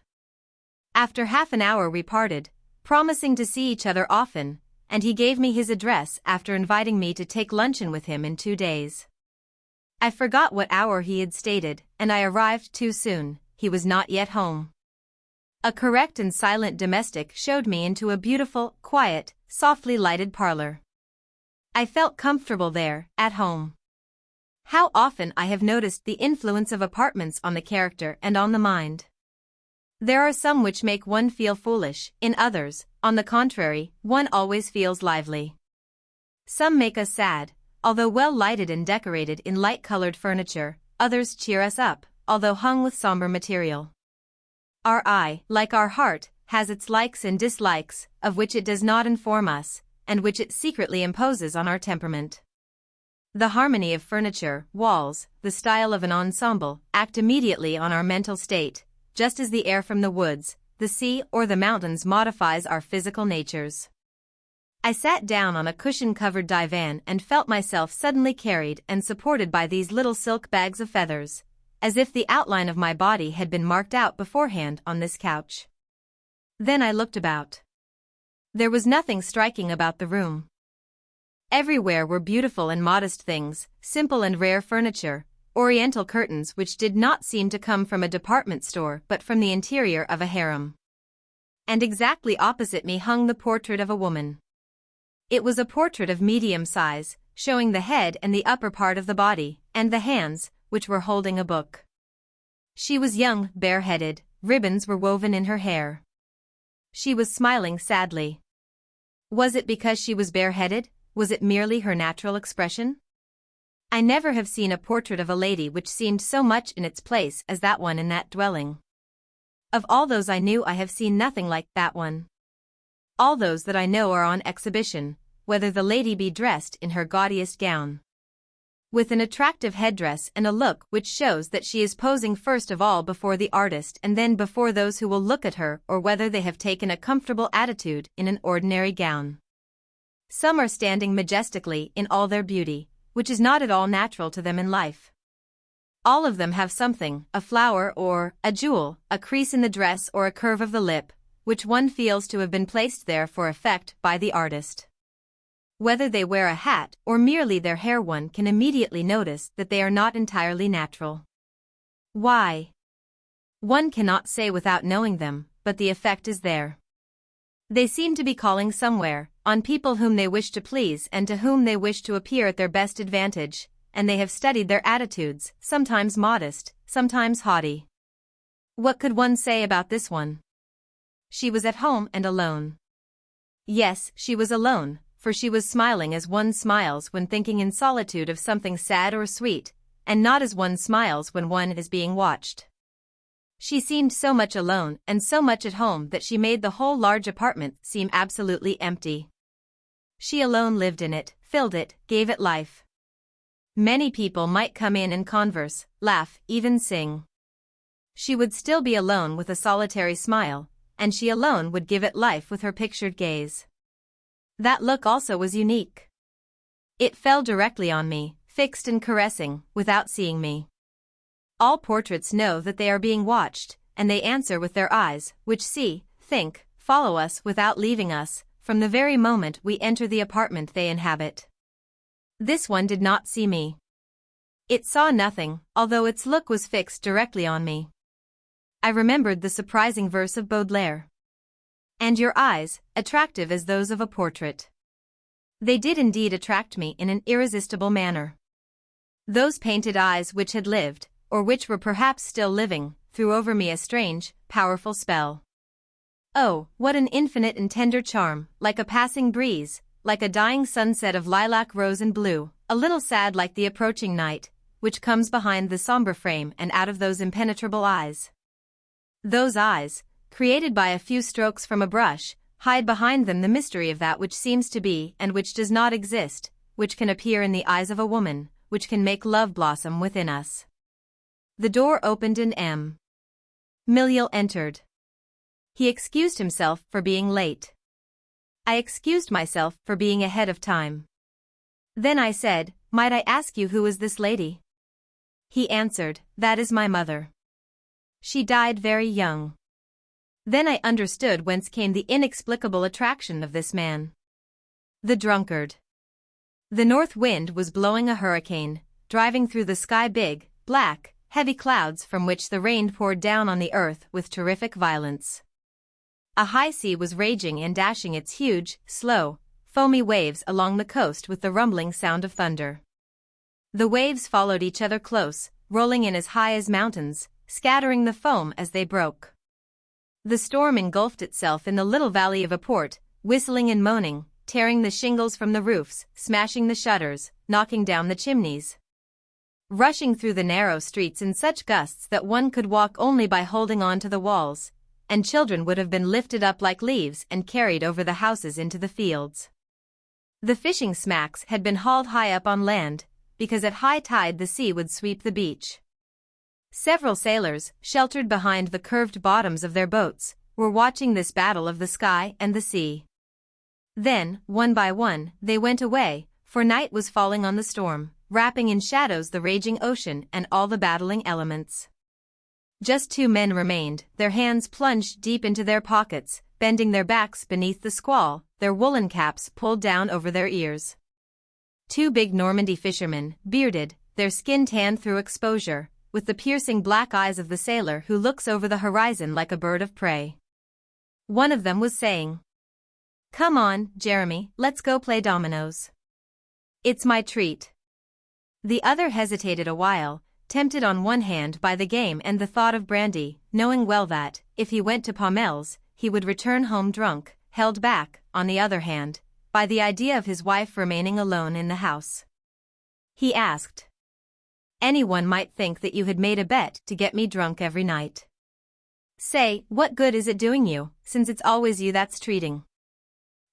After half an hour we parted, promising to see each other often, and he gave me his address after inviting me to take luncheon with him in 2 days. I forgot what hour he had stated, and I arrived too soon, he was not yet home. A correct and silent domestic showed me into a beautiful, quiet, softly lighted parlor. I felt comfortable there, at home. How often I have noticed the influence of apartments on the character and on the mind. There are some which make one feel foolish, in others, on the contrary, one always feels lively. Some make us sad, although well lighted and decorated in light-colored furniture, others cheer us up, although hung with somber material. Our eye, like our heart, has its likes and dislikes, of which it does not inform us, and which it secretly imposes on our temperament. The harmony of furniture, walls, the style of an ensemble, act immediately on our mental state, just as the air from the woods, the sea or the mountains modifies our physical natures. I sat down on a cushion-covered divan and felt myself suddenly carried and supported by these little silk bags of feathers, as if the outline of my body had been marked out beforehand on this couch. Then I looked about. There was nothing striking about the room. Everywhere were beautiful and modest things, simple and rare furniture, oriental curtains which did not seem to come from a department store but from the interior of a harem. And exactly opposite me hung the portrait of a woman. It was a portrait of medium size, showing the head and the upper part of the body, and the hands, which were holding a book. She was young, bareheaded, ribbons were woven in her hair. She was smiling sadly. Was it because she was bareheaded? Was it merely her natural expression? I never have seen a portrait of a lady which seemed so much in its place as that one in that dwelling. Of all those I knew, I have seen nothing like that one. All those that I know are on exhibition, whether the lady be dressed in her gaudiest gown, with an attractive headdress and a look which shows that she is posing first of all before the artist and then before those who will look at her, or whether they have taken a comfortable attitude in an ordinary gown. Some are standing majestically in all their beauty, which is not at all natural to them in life. All of them have something, a flower or a jewel, a crease in the dress or a curve of the lip, which one feels to have been placed there for effect by the artist. Whether they wear a hat or merely their hair, one can immediately notice that they are not entirely natural. Why? One cannot say without knowing them, but the effect is there. They seem to be calling somewhere, on people whom they wish to please and to whom they wish to appear at their best advantage, and they have studied their attitudes, sometimes modest, sometimes haughty. What could one say about this one? She was at home and alone. Yes, she was alone, for she was smiling as one smiles when thinking in solitude of something sad or sweet, and not as one smiles when one is being watched. She seemed so much alone and so much at home that she made the whole large apartment seem absolutely empty. She alone lived in it, filled it, gave it life. Many people might come in and converse, laugh, even sing. She would still be alone with a solitary smile, and she alone would give it life with her pictured gaze. That look also was unique. It fell directly on me, fixed and caressing, without seeing me. All portraits know that they are being watched, and they answer with their eyes, which see, think, follow us without leaving us, from the very moment we enter the apartment they inhabit. This one did not see me. It saw nothing, although its look was fixed directly on me. I remembered the surprising verse of Baudelaire. And your eyes, attractive as those of a portrait. They did indeed attract me in an irresistible manner. Those painted eyes which had lived, or which were perhaps still living, threw over me a strange, powerful spell. Oh, what an infinite and tender charm, like a passing breeze, like a dying sunset of lilac, rose and blue, a little sad like the approaching night, which comes behind the somber frame and out of those impenetrable eyes. Those eyes, created by a few strokes from a brush, hide behind them the mystery of that which seems to be and which does not exist, which can appear in the eyes of a woman, which can make love blossom within us. The door opened and M. Miliel entered. He excused himself for being late. I excused myself for being ahead of time. Then I said, "Might I ask you who is this lady?" He answered, "That is my mother. She died very young." Then I understood whence came the inexplicable attraction of this man. The drunkard. The north wind was blowing a hurricane, driving through the sky big, black, heavy clouds from which the rain poured down on the earth with terrific violence. A high sea was raging and dashing its huge, slow, foamy waves along the coast with the rumbling sound of thunder. The waves followed each other close, rolling in as high as mountains, scattering the foam as they broke. The storm engulfed itself in the little valley of a port, whistling and moaning, tearing the shingles from the roofs, smashing the shutters, knocking down the chimneys. Rushing through the narrow streets in such gusts that one could walk only by holding on to the walls, and children would have been lifted up like leaves and carried over the houses into the fields. The fishing smacks had been hauled high up on land, because at high tide the sea would sweep the beach. Several sailors, sheltered behind the curved bottoms of their boats, were watching this battle of the sky and the sea. Then, one by one, they went away, for night was falling on the storm, wrapping in shadows the raging ocean and all the battling elements. Just 2 men remained, their hands plunged deep into their pockets, bending their backs beneath the squall, their woolen caps pulled down over their ears. 2 big Normandy fishermen, bearded, their skin tanned through exposure, with the piercing black eyes of the sailor who looks over the horizon like a bird of prey. One of them was saying, "Come on, Jeremy, let's go play dominoes. It's my treat." The other hesitated a while, tempted on one hand by the game and the thought of brandy, knowing well that, if he went to Pommel's, he would return home drunk, held back, on the other hand, by the idea of his wife remaining alone in the house. He asked, "Anyone might think that you had made a bet to get me drunk every night. Say, what good is it doing you, since it's always you that's treating?"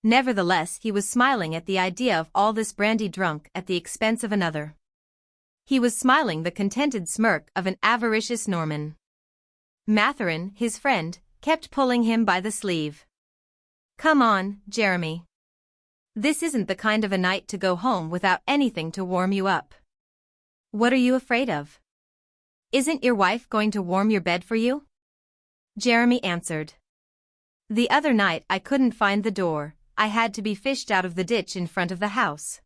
Nevertheless, he was smiling at the idea of all this brandy drunk at the expense of another. He was smiling the contented smirk of an avaricious Norman. Mathurin, his friend, kept pulling him by the sleeve. "Come on, Jeremy. This isn't the kind of a night to go home without anything to warm you up. What are you afraid of? Isn't your wife going to warm your bed for you?" Jeremy answered. "The other night I couldn't find the door, I had to be fished out of the ditch in front of the house."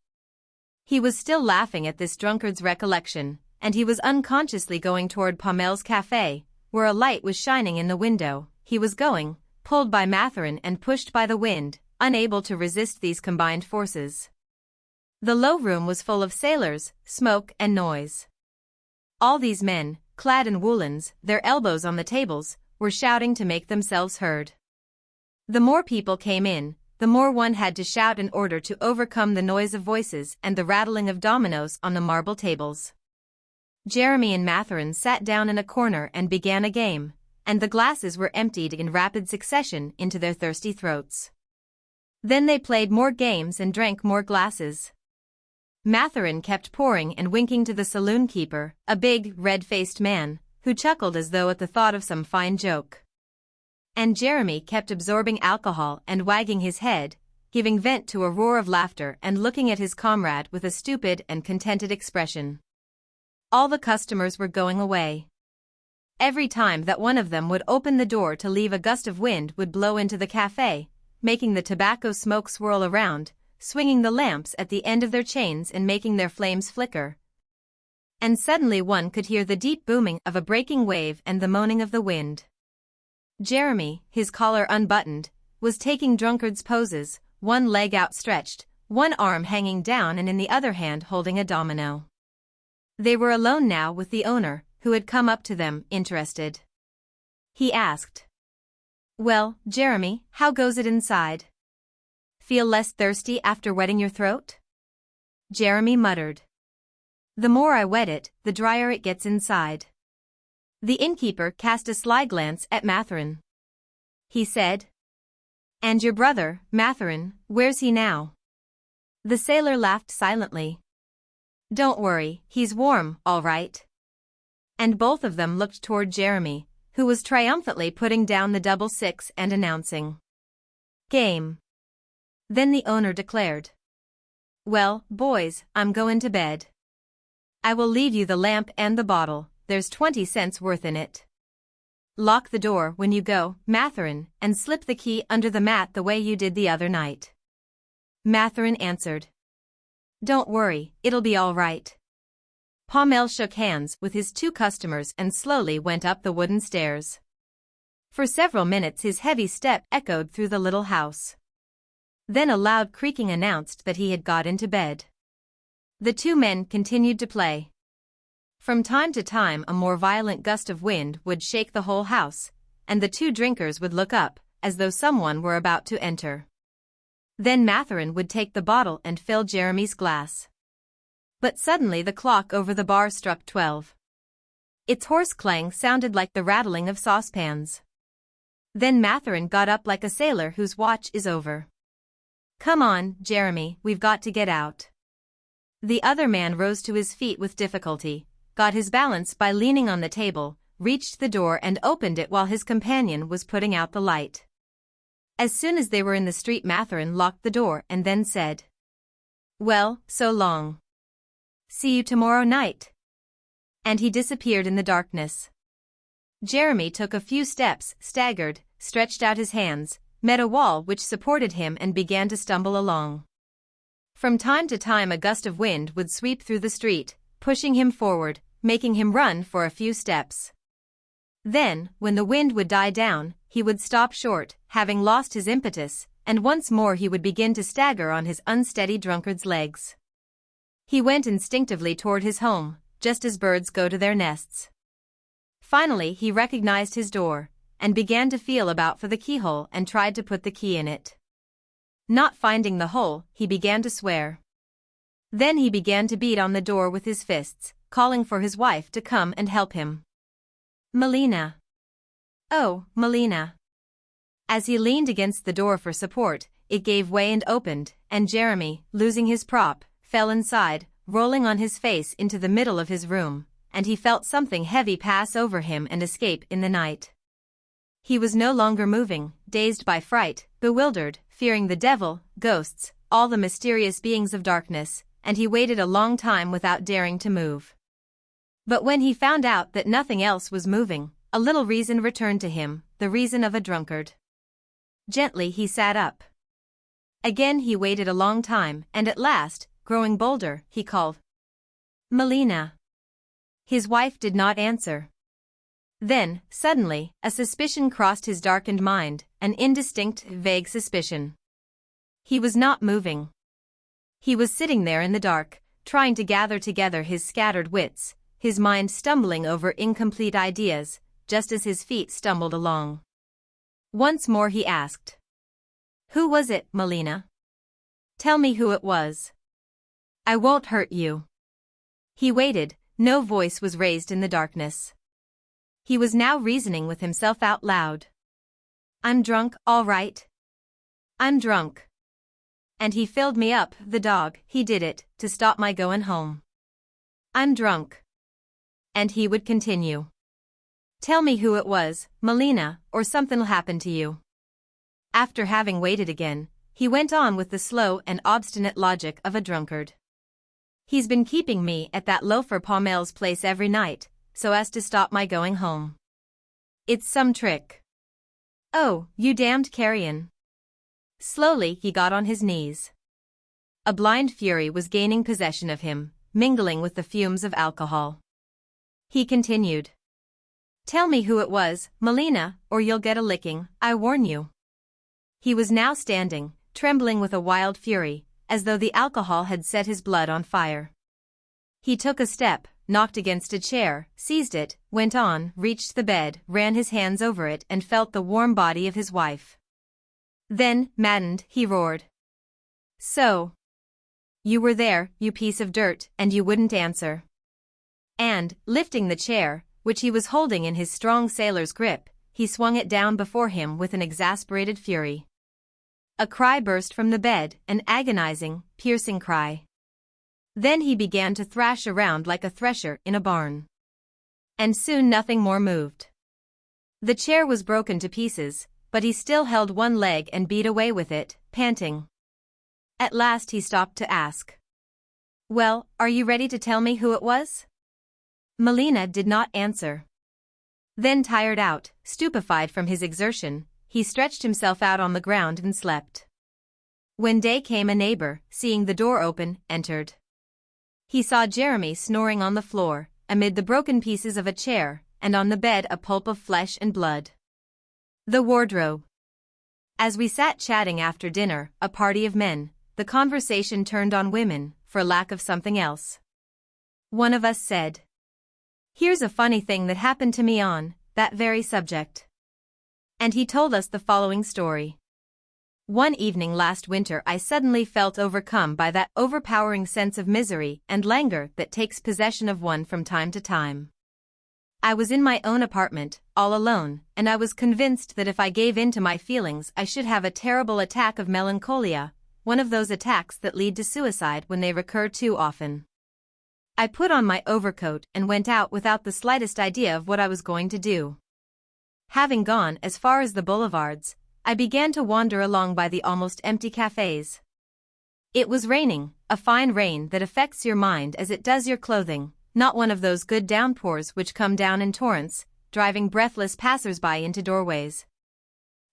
He was still laughing at this drunkard's recollection, and he was unconsciously going toward Pommel's café, where a light was shining in the window. He was going, pulled by Mathurin and pushed by the wind, unable to resist these combined forces. The low room was full of sailors, smoke and noise. All these men, clad in woolens, their elbows on the tables, were shouting to make themselves heard. The more people came in, the more one had to shout in order to overcome the noise of voices and the rattling of dominoes on the marble tables. Jeremy and Mathurin sat down in a corner and began a game, and the glasses were emptied in rapid succession into their thirsty throats. Then they played more games and drank more glasses. Mathurin kept pouring and winking to the saloon keeper, a big, red-faced man, who chuckled as though at the thought of some fine joke. And Jeremy kept absorbing alcohol and wagging his head, giving vent to a roar of laughter and looking at his comrade with a stupid and contented expression. All the customers were going away. Every time that one of them would open the door to leave, a gust of wind would blow into the café, making the tobacco smoke swirl around, swinging the lamps at the end of their chains and making their flames flicker. And suddenly one could hear the deep booming of a breaking wave and the moaning of the wind. Jeremy, his collar unbuttoned, was taking drunkard's poses, one leg outstretched, one arm hanging down and in the other hand holding a domino. They were alone now with the owner, who had come up to them, interested. He asked, "Well, Jeremy, how goes it inside? Feel less thirsty after wetting your throat?" Jeremy muttered, "The more I wet it, the drier it gets inside." The innkeeper cast a sly glance at Mathurin. He said, "And your brother, Mathurin, where's he now?" The sailor laughed silently. "Don't worry, he's warm, all right." And both of them looked toward Jeremy, who was triumphantly putting down the double six and announcing, "Game." Then the owner declared, "Well, boys, I'm going to bed. I will leave you the lamp and the bottle. There's 20 cents worth in it. Lock the door when you go, Mathurin, and slip the key under the mat the way you did the other night." Mathurin answered, "Don't worry, it'll be all right." Pommel shook hands with his 2 customers and slowly went up the wooden stairs. For several minutes his heavy step echoed through the little house. Then a loud creaking announced that he had got into bed. The two men continued to play. From time to time a more violent gust of wind would shake the whole house, and the two drinkers would look up, as though someone were about to enter. Then Mathurin would take the bottle and fill Jeremy's glass. But suddenly the clock over the bar struck 12. Its hoarse clang sounded like the rattling of saucepans. Then Mathurin got up like a sailor whose watch is over. "Come on, Jeremy, we've got to get out." The other man rose to his feet with difficulty, got his balance by leaning on the table, reached the door and opened it while his companion was putting out the light. As soon as they were in the street, Mathurin locked the door and then said, "Well, so long. See you tomorrow night." And he disappeared in the darkness. Jeremy took a few steps, staggered, stretched out his hands, met a wall which supported him and began to stumble along. From time to time a gust of wind would sweep through the street, pushing him forward, making him run for a few steps. Then, when the wind would die down, he would stop short, having lost his impetus, and once more he would begin to stagger on his unsteady drunkard's legs. He went instinctively toward his home, just as birds go to their nests. Finally he recognized his door, and began to feel about for the keyhole and tried to put the key in it. Not finding the hole, he began to swear. Then he began to beat on the door with his fists, calling for his wife to come and help him. "Melina. Oh, Melina." As he leaned against the door for support, it gave way and opened, and Jeremy, losing his prop, fell inside, rolling on his face into the middle of his room, and he felt something heavy pass over him and escape in the night. He was no longer moving, dazed by fright, bewildered, fearing the devil, ghosts, all the mysterious beings of darkness, and he waited a long time without daring to move. But when he found out that nothing else was moving, a little reason returned to him, the reason of a drunkard. Gently he sat up. Again he waited a long time, and at last, growing bolder, he called, "Melina." His wife did not answer. Then, suddenly, a suspicion crossed his darkened mind, an indistinct, vague suspicion. He was not moving. He was sitting there in the dark, trying to gather together his scattered wits, his mind stumbling over incomplete ideas, just as his feet stumbled along. Once more he asked, "Who was it, Melina? Tell me who it was. I won't hurt you." He waited, no voice was raised in the darkness. He was now reasoning with himself out loud. "I'm drunk, all right. I'm drunk. And he filled me up, the dog, he did it, to stop my going home. I'm drunk." And he would continue. "Tell me who it was, Melina, or something'll happen to you." After having waited again, he went on with the slow and obstinate logic of a drunkard. "He's been keeping me at that loafer Paumel's place every night, so as to stop my going home. It's some trick. Oh, you damned carrion." Slowly he got on his knees. A blind fury was gaining possession of him, mingling with the fumes of alcohol. He continued. "Tell me who it was, Melina, or you'll get a licking, I warn you." He was now standing, trembling with a wild fury, as though the alcohol had set his blood on fire. He took a step, knocked against a chair, seized it, went on, reached the bed, ran his hands over it and felt the warm body of his wife. Then, maddened, he roared. "So you were there, you piece of dirt, and you wouldn't answer." And, lifting the chair, which he was holding in his strong sailor's grip, he swung it down before him with an exasperated fury. A cry burst from the bed, an agonizing, piercing cry. Then he began to thrash around like a thresher in a barn. And soon nothing more moved. The chair was broken to pieces, but he still held one leg and beat away with it, panting. At last he stopped to ask, "Well, are you ready to tell me who it was?" Melina did not answer. Then, tired out, stupefied from his exertion, he stretched himself out on the ground and slept. When day came, a neighbor, seeing the door open, entered. He saw Jeremy snoring on the floor, amid the broken pieces of a chair, and on the bed a pulp of flesh and blood. The wardrobe. As we sat chatting after dinner, a party of men, the conversation turned on women, for lack of something else. One of us said, "Here's a funny thing that happened to me on that very subject." And he told us the following story. One evening last winter I suddenly felt overcome by that overpowering sense of misery and languor that takes possession of one from time to time. I was in my own apartment, all alone, and I was convinced that if I gave in to my feelings I should have a terrible attack of melancholia, one of those attacks that lead to suicide when they recur too often. I put on my overcoat and went out without the slightest idea of what I was going to do. Having gone as far as the boulevards, I began to wander along by the almost empty cafes. It was raining, a fine rain that affects your mind as it does your clothing, not one of those good downpours which come down in torrents, driving breathless passers-by into doorways.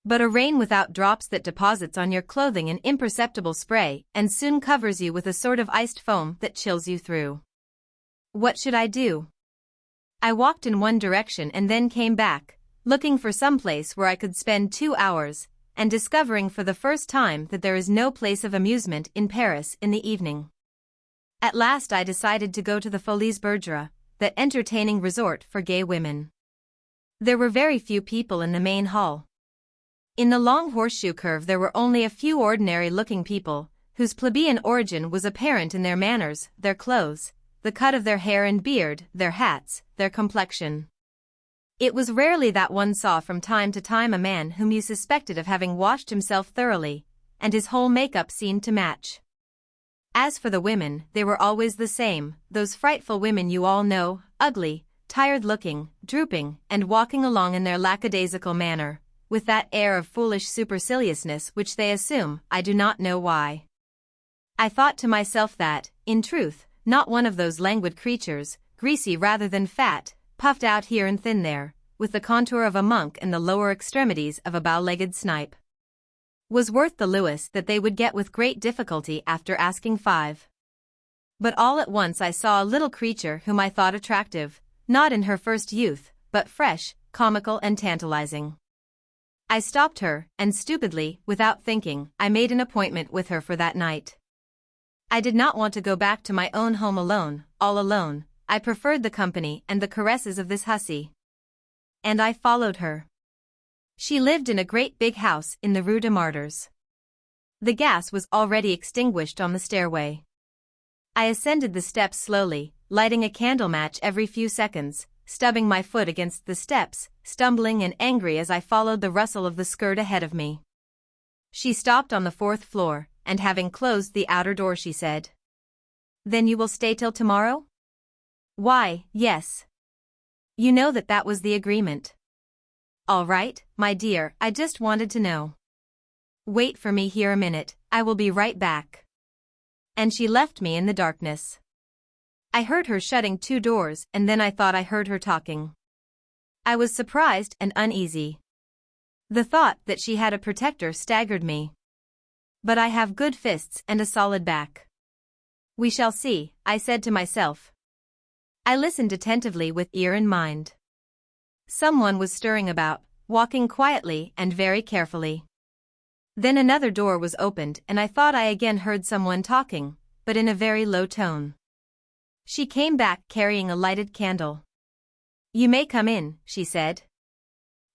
But a rain without drops that deposits on your clothing an imperceptible spray and soon covers you with a sort of iced foam that chills you through. What should I do? I walked in one direction and then came back, looking for some place where I could spend 2 hours, and discovering for the first time that there is no place of amusement in Paris in the evening. At last I decided to go to the Folies Bergère, that entertaining resort for gay women. There were very few people in the main hall. In the long horseshoe curve there were only a few ordinary-looking people, whose plebeian origin was apparent in their manners, their clothes, the cut of their hair and beard, their hats, their complexion. It was rarely that one saw from time to time a man whom you suspected of having washed himself thoroughly, and his whole make-up seemed to match. As for the women, they were always the same, those frightful women you all know, ugly, tired-looking, drooping, and walking along in their lackadaisical manner, with that air of foolish superciliousness which they assume, I do not know why. I thought to myself that, in truth, not one of those languid creatures, greasy rather than fat, puffed out here and thin there, with the contour of a monk and the lower extremities of a bow-legged snipe, was worth the louis that they would get with great difficulty after asking 5. But all at once I saw a little creature whom I thought attractive, not in her first youth, but fresh, comical and tantalizing. I stopped her, and stupidly, without thinking, I made an appointment with her for that night. I did not want to go back to my own home alone, all alone. I preferred the company and the caresses of this hussy. And I followed her. She lived in a great big house in the Rue des Martyrs. The gas was already extinguished on the stairway. I ascended the steps slowly, lighting a candle match every few seconds, stubbing my foot against the steps, stumbling and angry as I followed the rustle of the skirt ahead of me. She stopped on the 4th floor, and having closed the outer door she said, "Then you will stay till tomorrow?" "Why, yes. You know that was the agreement." "All right, my dear, I just wanted to know." "Wait for me here a minute, I will be right back." And she left me in the darkness. I heard her shutting 2 doors and then I thought I heard her talking. I was surprised and uneasy. The thought that she had a protector staggered me. But I have good fists and a solid back. We shall see, I said to myself. I listened attentively with ear and mind. Someone was stirring about, walking quietly and very carefully. Then another door was opened and I thought I again heard someone talking, but in a very low tone. She came back carrying a lighted candle. "You may come in," she said.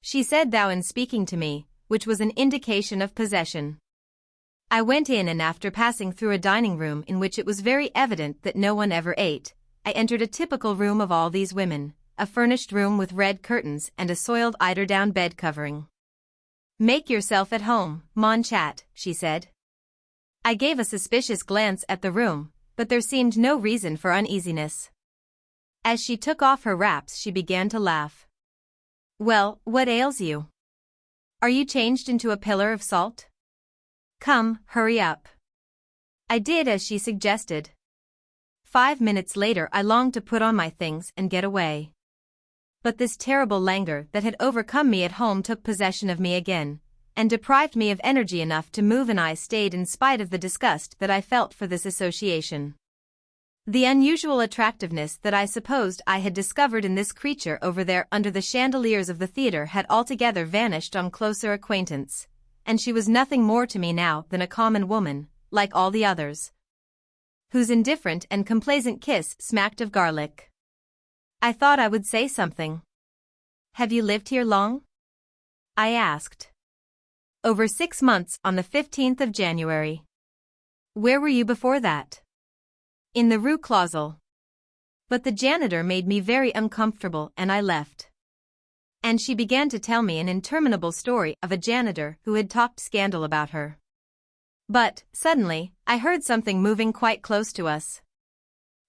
She said thou in speaking to me, which was an indication of possession. I went in and after passing through a dining room in which it was very evident that no one ever ate, I entered a typical room of all these women, a furnished room with red curtains and a soiled eiderdown bed covering. "Make yourself at home, mon chat," she said. I gave a suspicious glance at the room, but there seemed no reason for uneasiness. As she took off her wraps she began to laugh. "Well, what ails you? Are you changed into a pillar of salt? Come, hurry up." I did as she suggested. 5 minutes later I longed to put on my things and get away. But this terrible languor that had overcome me at home took possession of me again, and deprived me of energy enough to move, and I stayed in spite of the disgust that I felt for this association. The unusual attractiveness that I supposed I had discovered in this creature over there under the chandeliers of the theatre had altogether vanished on closer acquaintance, and she was nothing more to me now than a common woman, like all the others, whose indifferent and complacent kiss smacked of garlic. I thought I would say something. "Have you lived here long?" I asked. "Over 6 months on the 15th of January. "Where were you before that?" "In the Rue Clausel." But the janitor made me very uncomfortable and I left. And she began to tell me an interminable story of a janitor who had talked scandal about her. But, suddenly, I heard something moving quite close to us.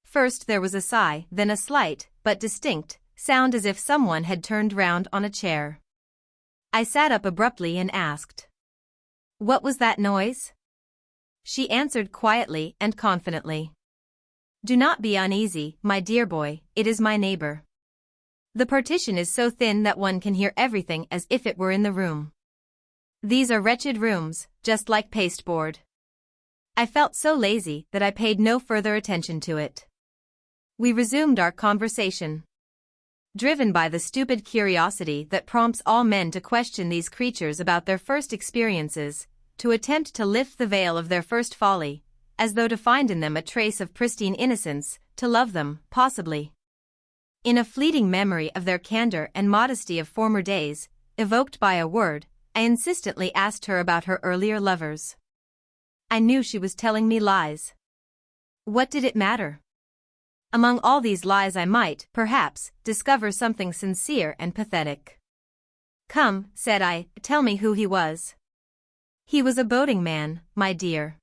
First there was a sigh, then a slight, but distinct, sound as if someone had turned round on a chair. I sat up abruptly and asked, "What was that noise?" She answered quietly and confidently, "Do not be uneasy, my dear boy, it is my neighbor. The partition is so thin that one can hear everything as if it were in the room. These are wretched rooms, just like pasteboard." I felt so lazy that I paid no further attention to it. We resumed our conversation. Driven by the stupid curiosity that prompts all men to question these creatures about their first experiences, to attempt to lift the veil of their first folly, as though to find in them a trace of pristine innocence, to love them, possibly, in a fleeting memory of their candor and modesty of former days, evoked by a word, I insistently asked her about her earlier lovers. I knew she was telling me lies. What did it matter? Among all these lies I might, perhaps, discover something sincere and pathetic. "Come," said I, "tell me who he was." "He was a boating man, my dear."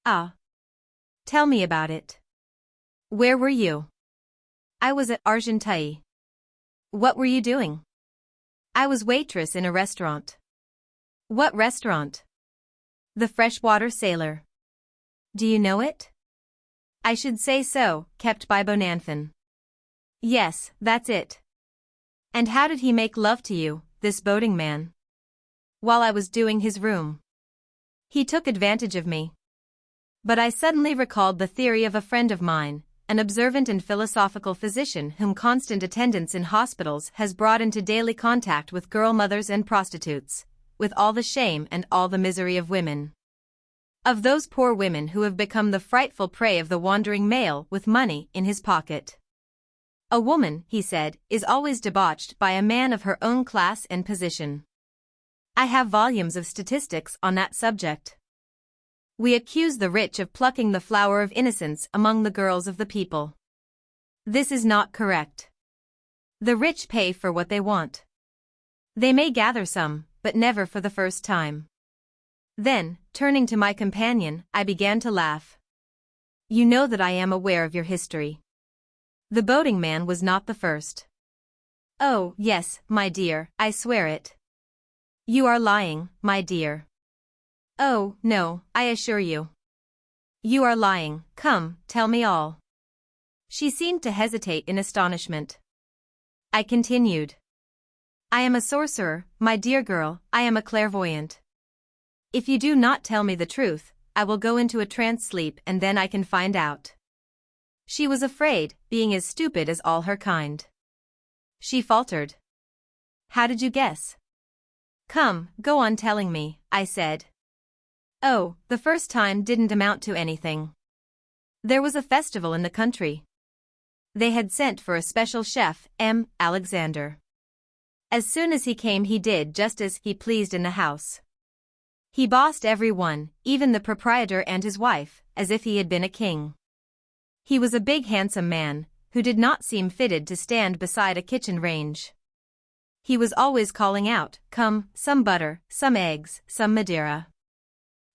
"Ah. Tell me about it. Where were you?" "I was at Argenteuil." "What were you doing?" "I was waitress in a restaurant." "What restaurant?" "The Freshwater Sailor." "Do you know it?" "I should say so, kept by Bonanfin." "Yes, that's it." "And how did he make love to you, this boating man?" "While I was doing his room. He took advantage of me." But I suddenly recalled the theory of a friend of mine, an observant and philosophical physician whom constant attendance in hospitals has brought into daily contact with girl mothers and prostitutes, with all the shame and all the misery of women. Of those poor women who have become the frightful prey of the wandering male with money in his pocket. "A woman," he said, "is always debauched by a man of her own class and position." I have volumes of statistics on that subject. We accuse the rich of plucking the flower of innocence among the girls of the people. This is not correct. The rich pay for what they want. They may gather some, but never for the first time. Then, turning to my companion, I began to laugh. "You know that I am aware of your history. The boating man was not the first." "Oh, yes, my dear, I swear it." "You are lying, my dear." "Oh, no, I assure you." "You are lying, come, tell me all." She seemed to hesitate in astonishment. I continued. "I am a sorcerer, my dear girl, I am a clairvoyant. If you do not tell me the truth, I will go into a trance sleep and then I can find out." She was afraid, being as stupid as all her kind. She faltered. "How did you guess?" "Come, go on telling me," I said. "Oh, the first time didn't amount to anything. There was a festival in the country. They had sent for a special chef, M. Alexander. As soon as he came he did just as he pleased in the house. He bossed everyone, even the proprietor and his wife, as if he had been a king. He was a big handsome man, who did not seem fitted to stand beside a kitchen range. He was always calling out, 'Come, some butter, some eggs, some Madeira.'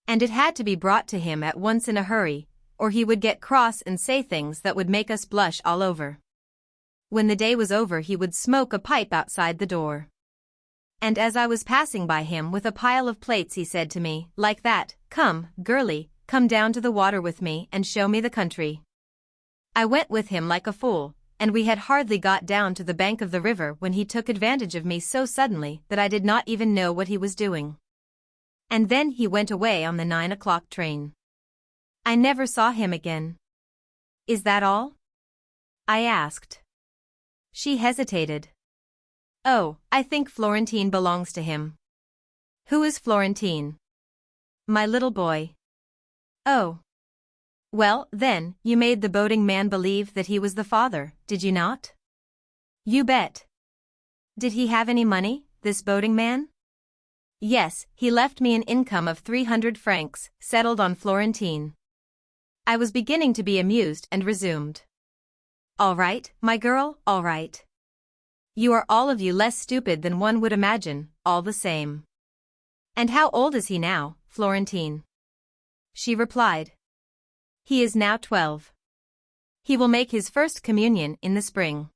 And it had to be brought to him at once in a hurry, or he would get cross and say things that would make us blush all over. When the day was over he would smoke a pipe outside the door. And as I was passing by him with a pile of plates he said to me, like that, 'Come, girlie, come down to the water with me and show me the country.' I went with him like a fool, and we had hardly got down to the bank of the river when he took advantage of me so suddenly that I did not even know what he was doing. And then he went away on the 9 o'clock train. I never saw him again." "Is that all?" I asked. She hesitated. "Oh, I think Florentine belongs to him." Who is Florentine? My little boy. Oh. Well, then, you made the boating man believe that he was the father, did you not? You bet. Did he have any money, this boating man? Yes, he left me an income of 300 francs, settled on Florentine. I was beginning to be amused and resumed. All right, my girl, all right. You are all of you less stupid than one would imagine, all the same. And how old is he now, Florentine? She replied. He is now 12. He will make his first communion in the spring.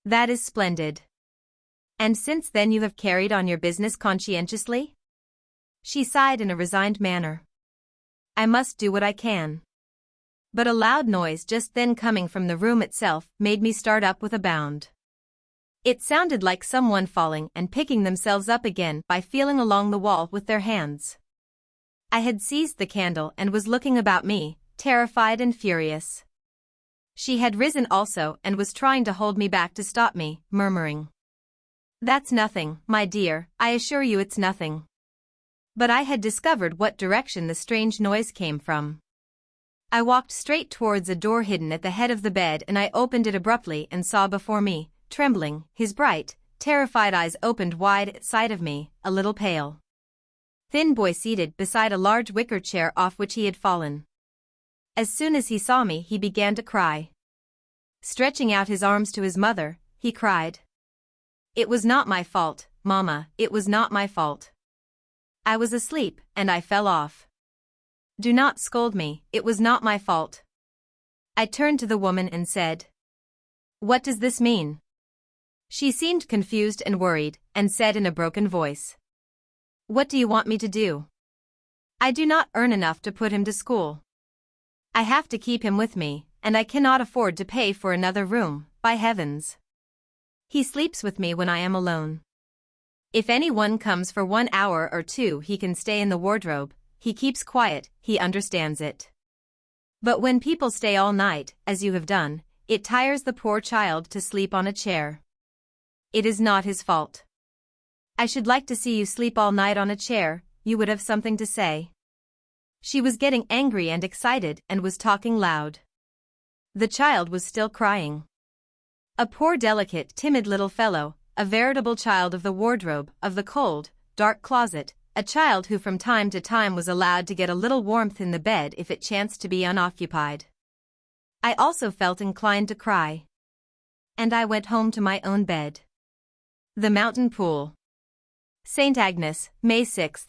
That is splendid. And since then you have carried on your business conscientiously? She sighed in a resigned manner. I must do what I can. But a loud noise just then coming from the room itself made me start up with a bound. It sounded like someone falling and picking themselves up again by feeling along the wall with their hands. I had seized the candle and was looking about me, terrified and furious. She had risen also and was trying to hold me back to stop me, murmuring. That's nothing, my dear, I assure you it's nothing. But I had discovered what direction the strange noise came from. I walked straight towards a door hidden at the head of the bed and I opened it abruptly and saw before me, trembling, his bright, terrified eyes opened wide at sight of me, a little pale, thin boy seated beside a large wicker chair off which he had fallen. As soon as he saw me he began to cry. Stretching out his arms to his mother, he cried. It was not my fault, Mama, it was not my fault. I was asleep, and I fell off. Do not scold me, it was not my fault. I turned to the woman and said. What does this mean? She seemed confused and worried, and said in a broken voice. What do you want me to do? I do not earn enough to put him to school. I have to keep him with me, and I cannot afford to pay for another room, by heavens. He sleeps with me when I am alone. If anyone comes for 1 hour or 2 he can stay in the wardrobe, he keeps quiet, he understands it. But when people stay all night, as you have done, it tires the poor child to sleep on a chair. It is not his fault. I should like to see you sleep all night on a chair, you would have something to say. She was getting angry and excited and was talking loud. The child was still crying. A poor delicate, timid little fellow, a veritable child of the wardrobe, of the cold, dark closet, a child who from time to time was allowed to get a little warmth in the bed if it chanced to be unoccupied. I also felt inclined to cry. And I went home to my own bed. The Mountain Pool. St. Agnes, May 6th.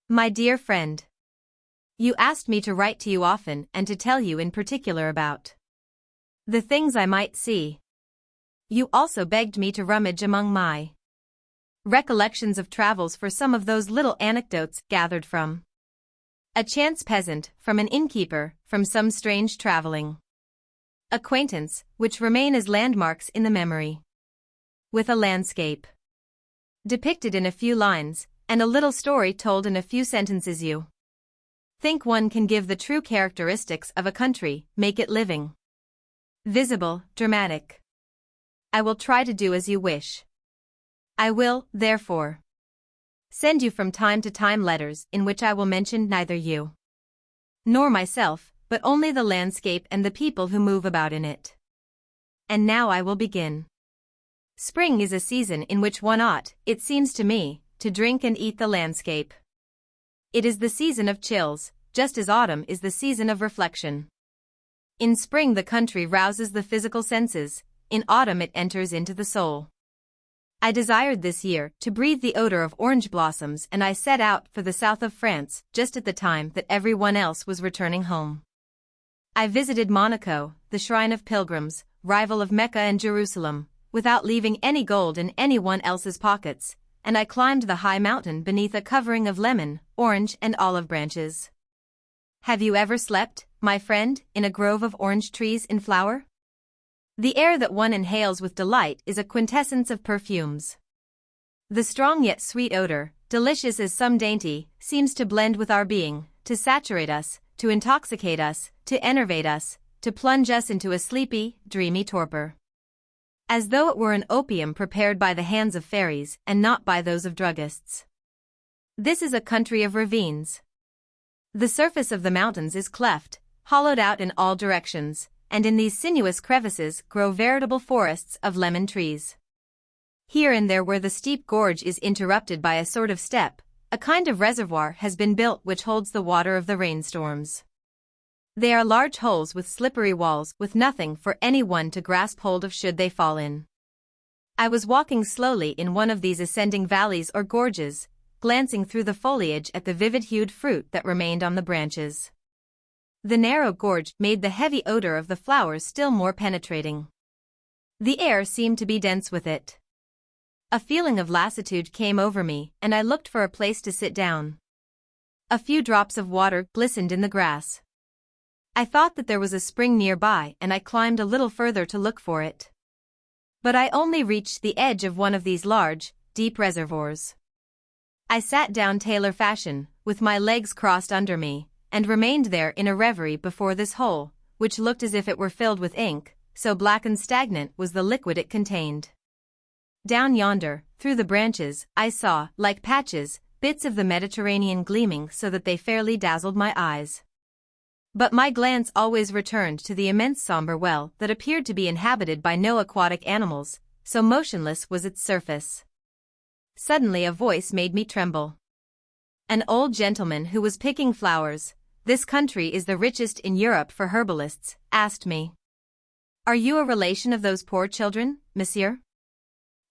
My dear friend. You asked me to write to you often and to tell you in particular about the things I might see. You also begged me to rummage among my recollections of travels for some of those little anecdotes gathered from a chance peasant, from an innkeeper, from some strange traveling acquaintance, which remain as landmarks in the memory. With a landscape depicted in a few lines, and a little story told in a few sentences, you think one can give the true characteristics of a country, make it living, visible, dramatic. I will try to do as you wish. I will, therefore, send you from time to time letters in which I will mention neither you nor myself, but only the landscape and the people who move about in it. And now I will begin. Spring is a season in which one ought, it seems to me, to drink and eat the landscape. It is the season of chills, just as autumn is the season of reflection. In spring the country rouses the physical senses, in autumn it enters into the soul. I desired this year to breathe the odor of orange blossoms, and I set out for the south of France just at the time that everyone else was returning home. I visited Monaco, the shrine of pilgrims, rival of Mecca and Jerusalem, without leaving any gold in anyone else's pockets, and I climbed the high mountain beneath a covering of lemon, orange and olive branches. Have you ever slept, my friend, in a grove of orange trees in flower? The air that one inhales with delight is a quintessence of perfumes. The strong yet sweet odor, delicious as some dainty, seems to blend with our being, to saturate us, to intoxicate us, to enervate us, to plunge us into a sleepy, dreamy torpor. As though it were an opium prepared by the hands of fairies and not by those of druggists. This is a country of ravines. The surface of the mountains is cleft, hollowed out in all directions, and in these sinuous crevices grow veritable forests of lemon trees. Here and there where the steep gorge is interrupted by a sort of step, a kind of reservoir has been built which holds the water of the rainstorms. They are large holes with slippery walls with nothing for any one to grasp hold of should they fall in. I was walking slowly in one of these ascending valleys or gorges, glancing through the foliage at the vivid-hued fruit that remained on the branches. The narrow gorge made the heavy odor of the flowers still more penetrating. The air seemed to be dense with it. A feeling of lassitude came over me, and I looked for a place to sit down. A few drops of water glistened in the grass. I thought that there was a spring nearby, and I climbed a little further to look for it. But I only reached the edge of one of these large, deep reservoirs. I sat down tailor fashion, with my legs crossed under me, and remained there in a reverie before this hole, which looked as if it were filled with ink, so black and stagnant was the liquid it contained. Down yonder, through the branches, I saw, like patches, bits of the Mediterranean gleaming so that they fairly dazzled my eyes. But my glance always returned to the immense somber well that appeared to be inhabited by no aquatic animals, so motionless was its surface. Suddenly a voice made me tremble. An old gentleman who was picking flowers, "This country is the richest in Europe for herbalists," asked me. "Are you a relation of those poor children, monsieur?"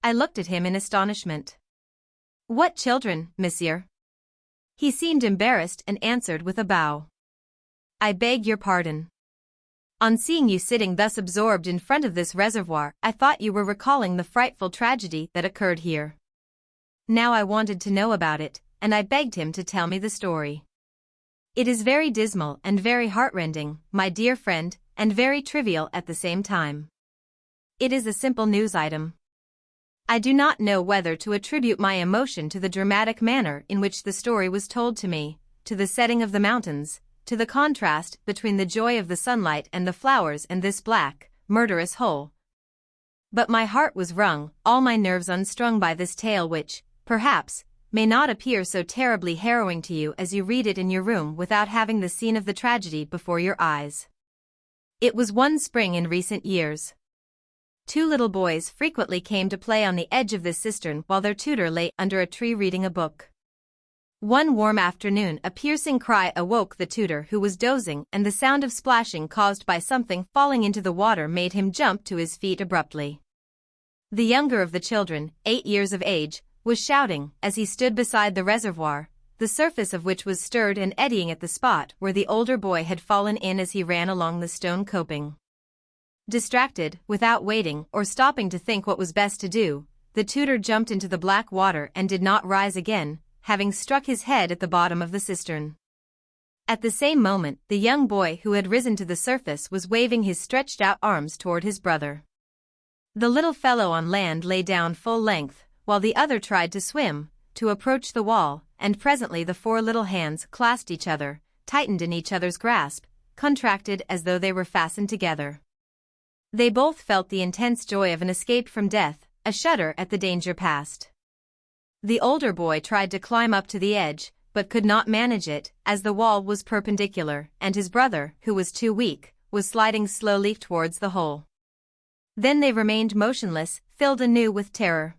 I looked at him in astonishment. "What children, monsieur?" He seemed embarrassed and answered with a bow. "I beg your pardon. On seeing you sitting thus absorbed in front of this reservoir, I thought you were recalling the frightful tragedy that occurred here. Now I wanted to know about it, and I begged him to tell me the story. It is very dismal and very heartrending, my dear friend, and very trivial at the same time. It is a simple news item. I do not know whether to attribute my emotion to the dramatic manner in which the story was told to me, to the setting of the mountains, to the contrast between the joy of the sunlight and the flowers and this black, murderous hole. But my heart was wrung, all my nerves unstrung by this tale which, perhaps, may not appear so terribly harrowing to you as you read it in your room without having the scene of the tragedy before your eyes. It was one spring in recent years. Two little boys frequently came to play on the edge of this cistern while their tutor lay under a tree reading a book. One warm afternoon a piercing cry awoke the tutor who was dozing, and the sound of splashing caused by something falling into the water made him jump to his feet abruptly. The younger of the children, 8 years of age, was shouting as he stood beside the reservoir, the surface of which was stirred and eddying at the spot where the older boy had fallen in as he ran along the stone coping. Distracted, without waiting or stopping to think what was best to do, the tutor jumped into the black water and did not rise again, having struck his head at the bottom of the cistern. At the same moment, the young boy who had risen to the surface was waving his stretched-out arms toward his brother. The little fellow on land lay down full length, while the other tried to swim, to approach the wall, and presently the four little hands clasped each other, tightened in each other's grasp, contracted as though they were fastened together. They both felt the intense joy of an escape from death, a shudder at the danger past. The older boy tried to climb up to the edge, but could not manage it, as the wall was perpendicular, and his brother, who was too weak, was sliding slowly towards the hole. Then they remained motionless, filled anew with terror.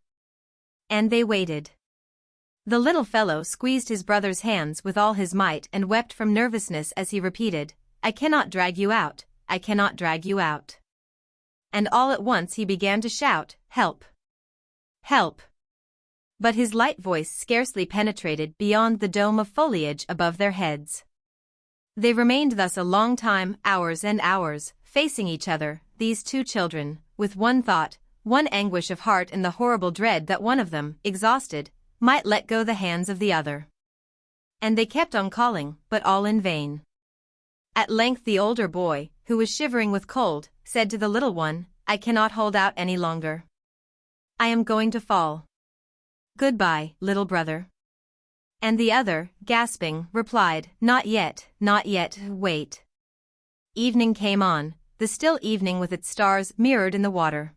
And they waited. The little fellow squeezed his brother's hands with all his might and wept from nervousness as he repeated, "I cannot drag you out, I cannot drag you out." And all at once he began to shout, "Help! Help!" But his light voice scarcely penetrated beyond the dome of foliage above their heads. They remained thus a long time, hours and hours, facing each other, these two children, with one thought, one anguish of heart and the horrible dread that one of them, exhausted, might let go the hands of the other. And they kept on calling, but all in vain. At length the older boy, who was shivering with cold, said to the little one, "I cannot hold out any longer. I am going to fall. Goodbye, little brother." And the other, gasping, replied, not yet, wait." Evening came on, the still evening with its stars mirrored in the water.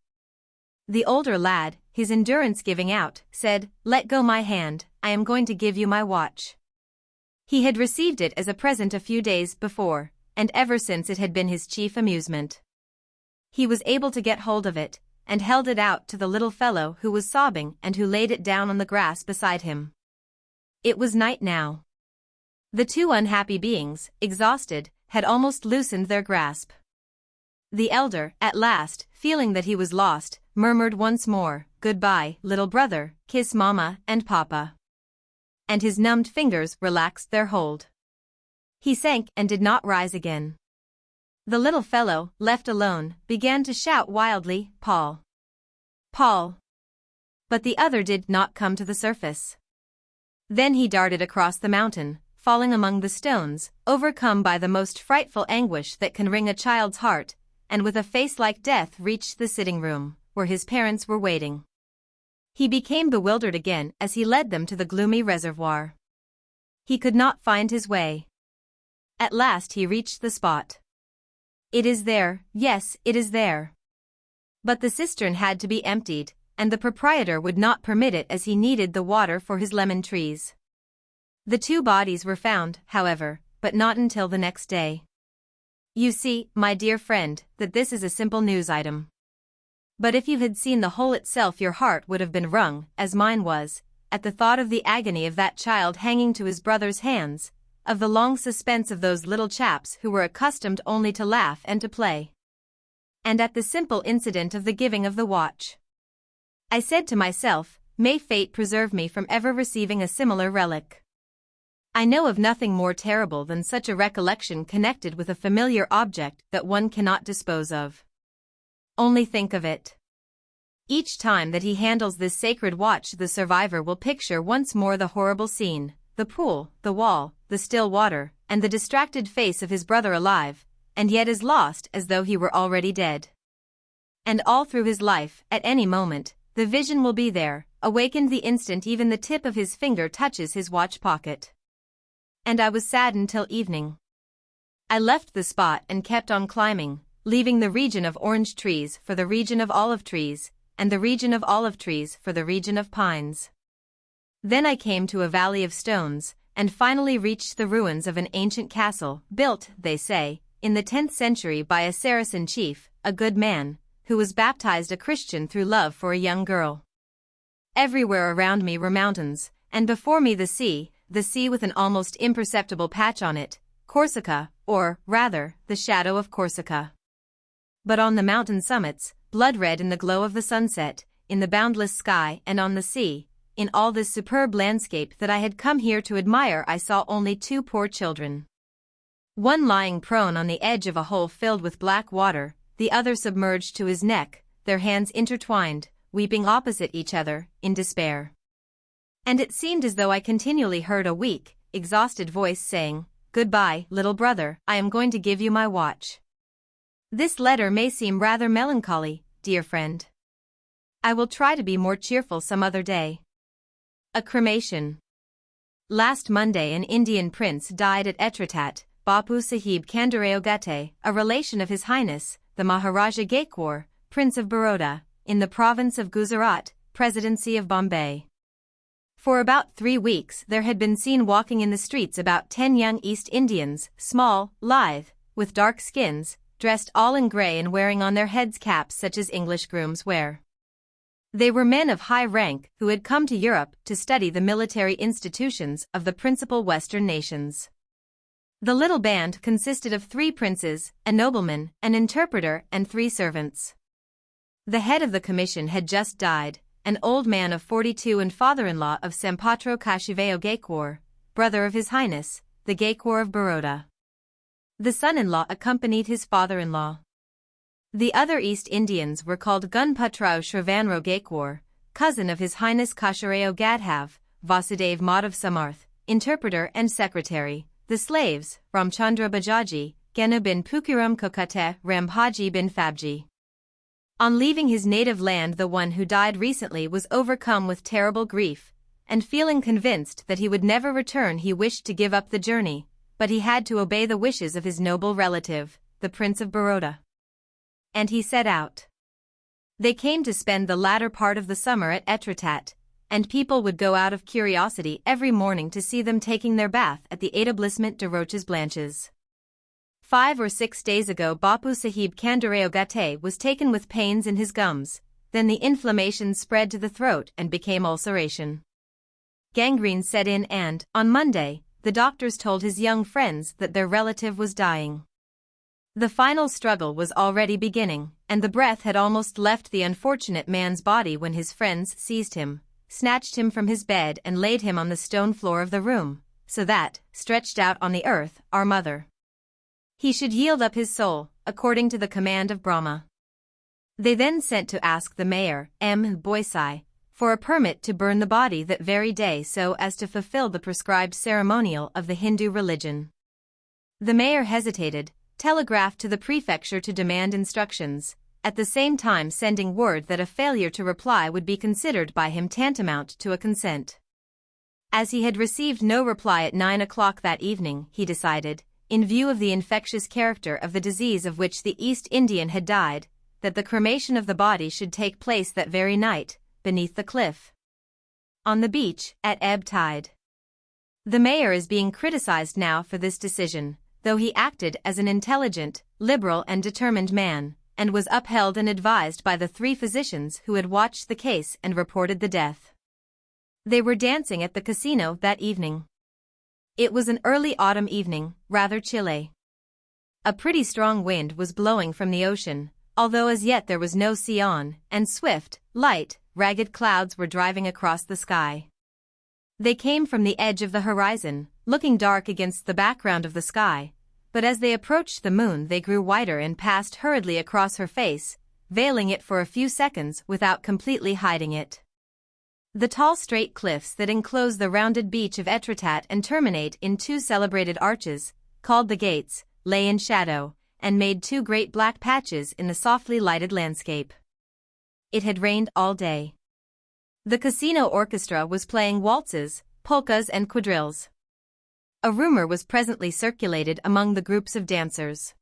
The older lad, his endurance giving out, said, "Let go my hand, I am going to give you my watch." He had received it as a present a few days before, and ever since it had been his chief amusement. He was able to get hold of it, and held it out to the little fellow who was sobbing and who laid it down on the grass beside him. It was night now. The two unhappy beings, exhausted, had almost loosened their grasp. The elder, at last, feeling that he was lost, murmured once more, "Goodbye, little brother, kiss Mama and Papa." And his numbed fingers relaxed their hold. He sank and did not rise again. The little fellow, left alone, began to shout wildly, "Paul! Paul!" But the other did not come to the surface. Then he darted across the mountain, falling among the stones, overcome by the most frightful anguish that can wring a child's heart, and with a face like death reached the sitting room, where his parents were waiting. He became bewildered again as he led them to the gloomy reservoir. He could not find his way. At last he reached the spot. "It is there, yes, it is there." But the cistern had to be emptied, and the proprietor would not permit it as he needed the water for his lemon trees. The two bodies were found, however, but not until the next day. You see, my dear friend, that this is a simple news item. But if you had seen the whole itself, your heart would have been wrung, as mine was, at the thought of the agony of that child hanging to his brother's hands, of the long suspense of those little chaps who were accustomed only to laugh and to play, and at the simple incident of the giving of the watch. I said to myself, may fate preserve me from ever receiving a similar relic. I know of nothing more terrible than such a recollection connected with a familiar object that one cannot dispose of. Only think of it. Each time that he handles this sacred watch, the survivor will picture once more the horrible scene, the pool, the wall, the still water, and the distracted face of his brother alive, and yet as lost as though he were already dead. And all through his life, at any moment, the vision will be there, awakened the instant even the tip of his finger touches his watch pocket. And I was sad until evening. I left the spot and kept on climbing, leaving the region of orange trees for the region of olive trees, and the region of olive trees for the region of pines. Then I came to a valley of stones, and finally reached the ruins of an ancient castle, built, they say, in the 10th century by a Saracen chief, a good man, who was baptized a Christian through love for a young girl. Everywhere around me were mountains, and before me the sea with an almost imperceptible patch on it, Corsica, or, rather, the shadow of Corsica. But on the mountain summits, blood-red in the glow of the sunset, in the boundless sky and on the sea, in all this superb landscape that I had come here to admire, I saw only two poor children. One lying prone on the edge of a hole filled with black water, the other submerged to his neck, their hands intertwined, weeping opposite each other, in despair. And it seemed as though I continually heard a weak, exhausted voice saying, "Goodbye, little brother, I am going to give you my watch." This letter may seem rather melancholy, dear friend. I will try to be more cheerful some other day. A cremation. Last Monday an Indian prince died at Etretat, Bapu Sahib Kandaraogate, a relation of His Highness, the Maharaja Gaikwar, Prince of Baroda, in the province of Gujarat, Presidency of Bombay. For about 3 weeks there had been seen walking in the streets about 10 young East Indians, small, lithe, with dark skins, dressed all in grey and wearing on their heads caps such as English grooms wear. They were men of high rank who had come to Europe to study the military institutions of the principal Western nations. The little band consisted of 3 princes, a nobleman, an interpreter, and 3 servants. The head of the commission had just died, an old man of 42 and father-in-law of Sampatro Kashiveo Gaikwar, brother of His Highness, the Gaikwar of Baroda. The son-in-law accompanied his father-in-law. The other East Indians were called Gunputrao Shravanro Gaikwar, cousin of His Highness Kashareo Gadhav, Vasudev Madhav Samarth, interpreter and secretary. The slaves, Ramchandra Bajaji, Genu bin Pukiram Kokate, Rambhaji bin Fabji. On leaving his native land, the one who died recently was overcome with terrible grief, and feeling convinced that he would never return, he wished to give up the journey, but he had to obey the wishes of his noble relative, the Prince of Baroda. And he set out. They came to spend the latter part of the summer at Etretat, and people would go out of curiosity every morning to see them taking their bath at the Établissement de Roches Blanches. 5 or 6 days ago Bapu Sahib Kandareo Gate was taken with pains in his gums, then the inflammation spread to the throat and became ulceration. Gangrene set in and, on Monday, the doctors told his young friends that their relative was dying. The final struggle was already beginning, and the breath had almost left the unfortunate man's body when his friends seized him, snatched him from his bed and laid him on the stone floor of the room, so that, stretched out on the earth, our mother, he should yield up his soul, according to the command of Brahma. They then sent to ask the mayor, M. Boisai, for a permit to burn the body that very day so as to fulfill the prescribed ceremonial of the Hindu religion. The mayor hesitated, telegraphed to the prefecture to demand instructions, at the same time sending word that a failure to reply would be considered by him tantamount to a consent. As he had received no reply at 9 o'clock that evening, he decided, in view of the infectious character of the disease of which the East Indian had died, that the cremation of the body should take place that very night, beneath the cliff, on the beach, at ebb tide. The mayor is being criticized now for this decision, though he acted as an intelligent, liberal and determined man, and was upheld and advised by the 3 physicians who had watched the case and reported the death. They were dancing at the casino that evening. It was an early autumn evening, rather chilly. A pretty strong wind was blowing from the ocean, although as yet there was no sea on, and swift, light, ragged clouds were driving across the sky. They came from the edge of the horizon, looking dark against the background of the sky, but as they approached the moon they grew whiter and passed hurriedly across her face, veiling it for a few seconds without completely hiding it. The tall straight cliffs that enclose the rounded beach of Etretat and terminate in 2 celebrated arches, called the Gates, lay in shadow, and made 2 great black patches in the softly lighted landscape. It had rained all day. The casino orchestra was playing waltzes, polkas and quadrilles. A rumor was presently circulated among the groups of dancers.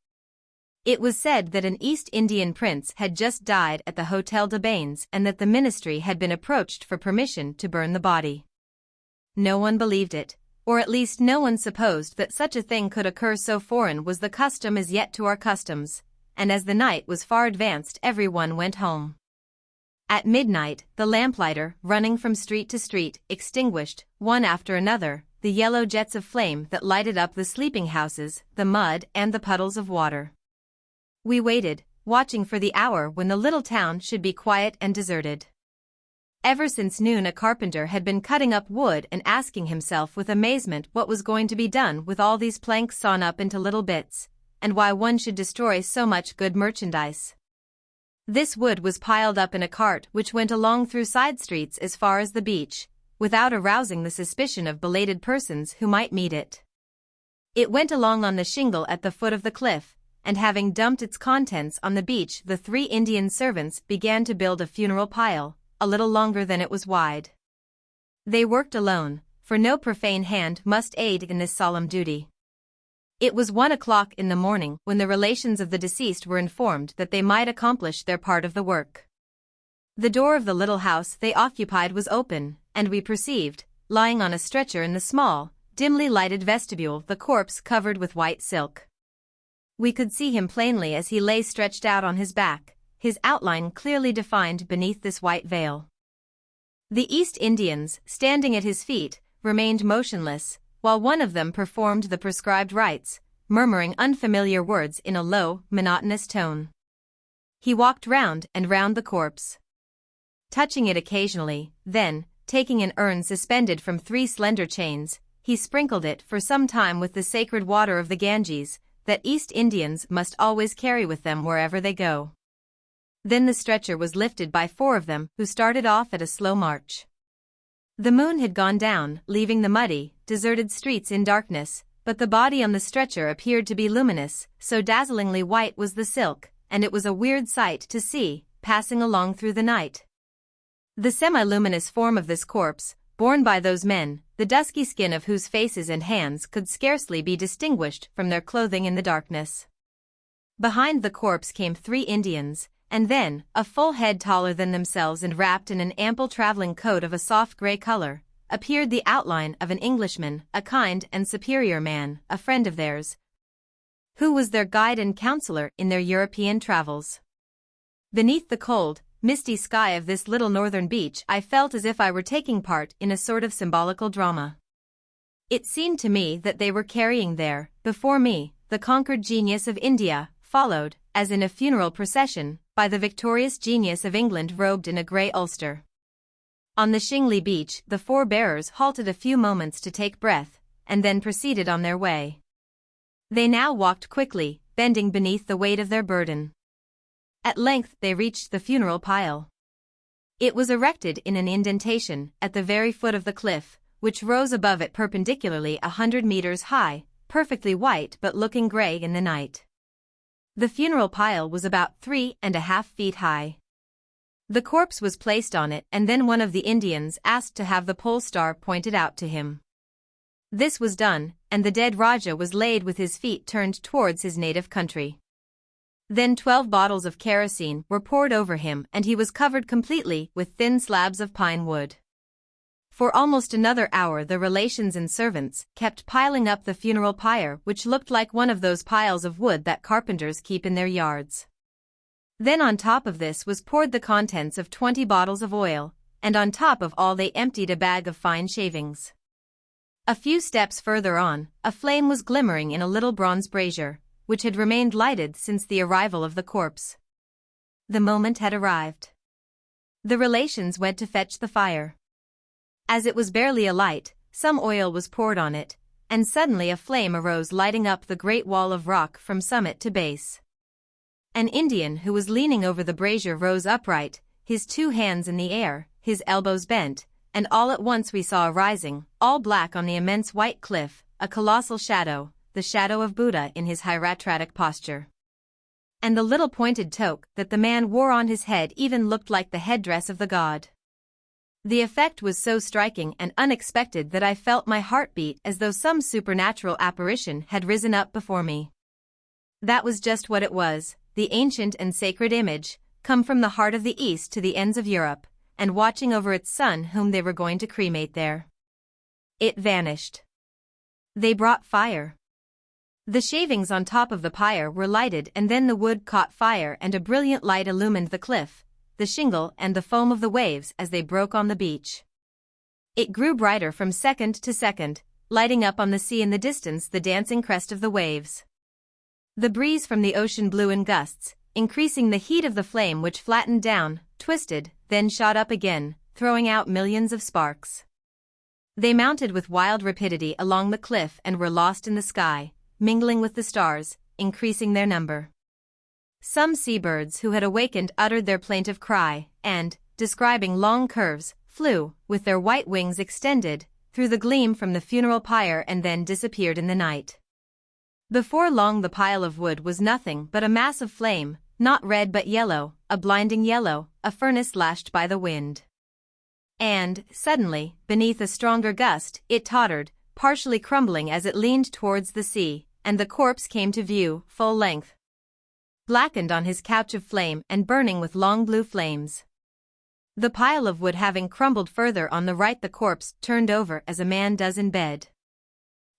It was said that an East Indian prince had just died at the Hotel de Bains and that the ministry had been approached for permission to burn the body. No one believed it, or at least no one supposed that such a thing could occur, so foreign was the custom as yet to our customs, and as the night was far advanced everyone went home. At midnight, the lamplighter, running from street to street, extinguished, one after another, the yellow jets of flame that lighted up the sleeping houses, the mud and the puddles of water. We waited, watching for the hour when the little town should be quiet and deserted. Ever since noon a carpenter had been cutting up wood and asking himself with amazement what was going to be done with all these planks sawn up into little bits, and why one should destroy so much good merchandise. This wood was piled up in a cart which went along through side streets as far as the beach, without arousing the suspicion of belated persons who might meet it. It went along on the shingle at the foot of the cliff, and having dumped its contents on the beach the 3 Indian servants began to build a funeral pile, a little longer than it was wide. They worked alone, for no profane hand must aid in this solemn duty. It was 1 o'clock in the morning when the relations of the deceased were informed that they might accomplish their part of the work. The door of the little house they occupied was open, and we perceived, lying on a stretcher in the small, dimly lighted vestibule, the corpse covered with white silk. We could see him plainly as he lay stretched out on his back, his outline clearly defined beneath this white veil. The East Indians, standing at his feet, remained motionless, while one of them performed the prescribed rites, murmuring unfamiliar words in a low, monotonous tone. He walked round and round the corpse, touching it occasionally, then, taking an urn suspended from 3 slender chains, he sprinkled it for some time with the sacred water of the Ganges, that East Indians must always carry with them wherever they go. Then the stretcher was lifted by 4 of them, who started off at a slow march. The moon had gone down, leaving the muddy, deserted streets in darkness, but the body on the stretcher appeared to be luminous, so dazzlingly white was the silk, and it was a weird sight to see, passing along through the night. The semi-luminous form of this corpse, borne by those men, the dusky skin of whose faces and hands could scarcely be distinguished from their clothing in the darkness. Behind the corpse came 3 Indians, and then, a full head taller than themselves and wrapped in an ample traveling coat of a soft gray color, appeared the outline of an Englishman, a kind and superior man, a friend of theirs, who was their guide and counselor in their European travels. Beneath the cold, misty sky of this little northern beach, I felt as if I were taking part in a sort of symbolical drama. It seemed to me that they were carrying there, before me, the conquered genius of India, followed, as in a funeral procession, by the victorious genius of England robed in a grey ulster. On the shingly beach, the four bearers halted a few moments to take breath, and then proceeded on their way. They now walked quickly, bending beneath the weight of their burden. At length they reached the funeral pile. It was erected in an indentation, at the very foot of the cliff, which rose above it perpendicularly 100 meters high, perfectly white but looking grey in the night. The funeral pile was about 3.5 feet high. The corpse was placed on it, and then one of the Indians asked to have the pole star pointed out to him. This was done, and the dead Raja was laid with his feet turned towards his native country. Then 12 bottles of kerosene were poured over him, and he was covered completely with thin slabs of pine wood. For almost another hour the relations and servants kept piling up the funeral pyre, which looked like one of those piles of wood that carpenters keep in their yards. Then on top of this was poured the contents of 20 bottles of oil, and on top of all they emptied a bag of fine shavings. A few steps further on, a flame was glimmering in a little bronze brazier, which had remained lighted since the arrival of the corpse. The moment had arrived. The relations went to fetch the fire. As it was barely alight, some oil was poured on it, and suddenly a flame arose, lighting up the great wall of rock from summit to base. An Indian who was leaning over the brazier rose upright, his 2 hands in the air, his elbows bent, and all at once we saw arising, all black on the immense white cliff, a colossal shadow, the shadow of Buddha in his hieratic posture. And the little pointed toque that the man wore on his head even looked like the headdress of the god. The effect was so striking and unexpected that I felt my heart beat as though some supernatural apparition had risen up before me. That was just what it was, the ancient and sacred image, come from the heart of the East to the ends of Europe, and watching over its son whom they were going to cremate there. It vanished. They brought fire. The shavings on top of the pyre were lighted, and then the wood caught fire and a brilliant light illumined the cliff, the shingle and the foam of the waves as they broke on the beach. It grew brighter from second to second, lighting up on the sea in the distance the dancing crest of the waves. The breeze from the ocean blew in gusts, increasing the heat of the flame, which flattened down, twisted, then shot up again, throwing out millions of sparks. They mounted with wild rapidity along the cliff and were lost in the sky, mingling with the stars, increasing their number. Some seabirds who had awakened uttered their plaintive cry, and, describing long curves, flew, with their white wings extended, through the gleam from the funeral pyre and then disappeared in the night. Before long the pile of wood was nothing but a mass of flame, not red but yellow, a blinding yellow, a furnace lashed by the wind. And, suddenly, beneath a stronger gust, it tottered, partially crumbling as it leaned towards the sea, and the corpse came to view, full length, blackened on his couch of flame and burning with long blue flames. The pile of wood having crumbled further on the right, the corpse turned over as a man does in bed.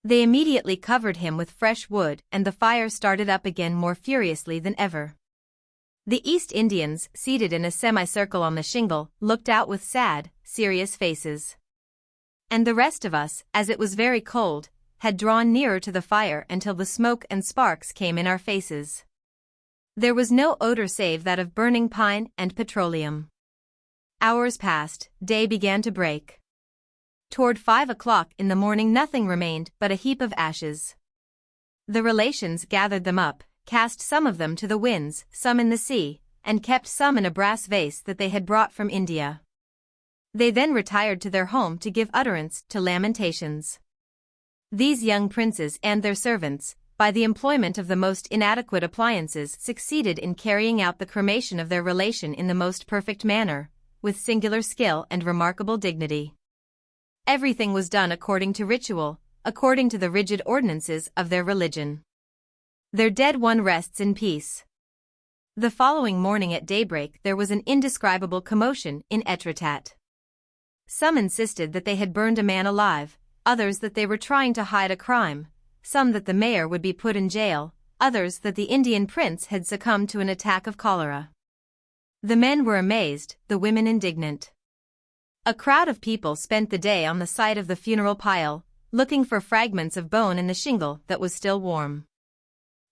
They immediately covered him with fresh wood, and the fire started up again more furiously than ever. The East Indians, seated in a semicircle on the shingle, looked out with sad, serious faces. And the rest of us, as it was very cold, had drawn nearer to the fire until the smoke and sparks came in our faces. There was no odor save that of burning pine and petroleum. Hours passed, day began to break. Toward 5 o'clock in the morning nothing remained but a heap of ashes. The relations gathered them up, cast some of them to the winds, some in the sea, and kept some in a brass vase that they had brought from India. They then retired to their home to give utterance to lamentations. These young princes and their servants, by the employment of the most inadequate appliances, succeeded in carrying out the cremation of their relation in the most perfect manner, with singular skill and remarkable dignity. Everything was done according to ritual, according to the rigid ordinances of their religion. Their dead one rests in peace. The following morning at daybreak there was an indescribable commotion in Etretat. Some insisted that they had burned a man alive, others that they were trying to hide a crime, some that the mayor would be put in jail, others that the Indian prince had succumbed to an attack of cholera. The men were amazed, the women indignant. A crowd of people spent the day on the site of the funeral pile, looking for fragments of bone in the shingle that was still warm.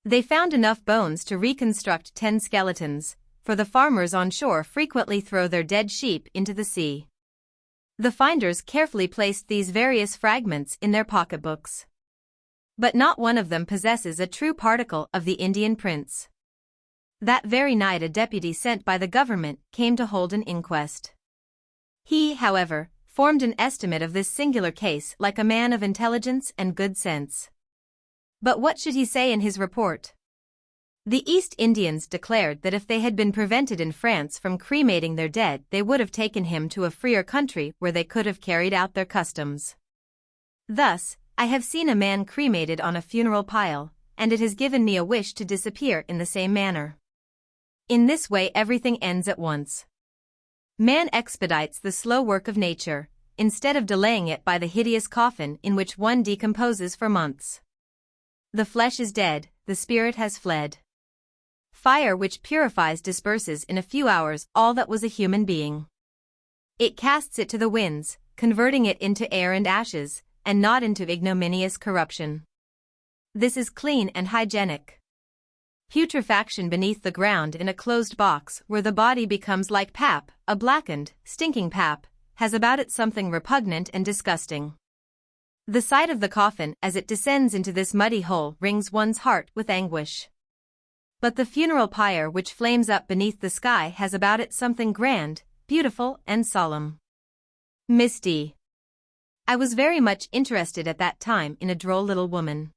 They found enough bones to reconstruct 10 skeletons, for the farmers on shore frequently throw their dead sheep into the sea. The finders carefully placed these various fragments in their pocketbooks. But not one of them possesses a true particle of the Indian prince. That very night a deputy sent by the government came to hold an inquest. He, however, formed an estimate of this singular case like a man of intelligence and good sense. But what should he say in his report? The East Indians declared that if they had been prevented in France from cremating their dead, they would have taken him to a freer country where they could have carried out their customs. Thus, I have seen a man cremated on a funeral pile, and it has given me a wish to disappear in the same manner. In this way everything ends at once. Man expedites the slow work of nature, instead of delaying it by the hideous coffin in which one decomposes for months. The flesh is dead, the spirit has fled. Fire which purifies disperses in a few hours all that was a human being. It casts it to the winds, converting it into air and ashes, and not into ignominious corruption. This is clean and hygienic. Putrefaction beneath the ground in a closed box where the body becomes like pap, a blackened, stinking pap, has about it something repugnant and disgusting. The sight of the coffin as it descends into this muddy hole wrings one's heart with anguish. But the funeral pyre which flames up beneath the sky has about it something grand, beautiful, and solemn. Miss D. I was very much interested at that time in a droll little woman.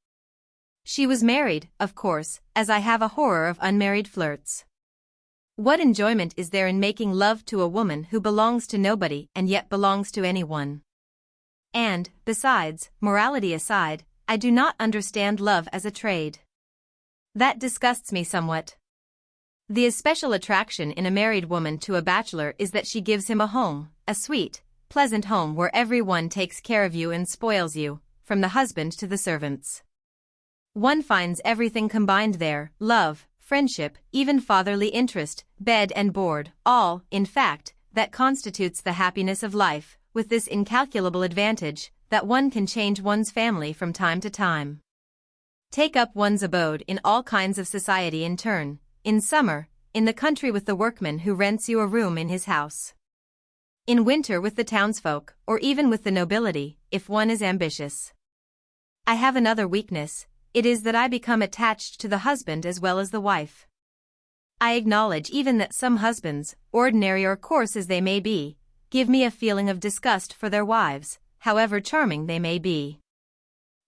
She was married, of course, as I have a horror of unmarried flirts. What enjoyment is there in making love to a woman who belongs to nobody and yet belongs to anyone? And, besides, morality aside, I do not understand love as a trade. That disgusts me somewhat. The especial attraction in a married woman to a bachelor is that she gives him a home, a sweet, pleasant home where everyone takes care of you and spoils you, from the husband to the servants. One finds everything combined there, love, friendship, even fatherly interest, bed and board, all, in fact, that constitutes the happiness of life, with this incalculable advantage, that one can change one's family from time to time. Take up one's abode in all kinds of society in turn, in summer, in the country with the workman who rents you a room in his house. In winter with the townsfolk, or even with the nobility, if one is ambitious. I have another weakness, it is that I become attached to the husband as well as the wife. I acknowledge even that some husbands, ordinary or coarse as they may be, give me a feeling of disgust for their wives, however charming they may be.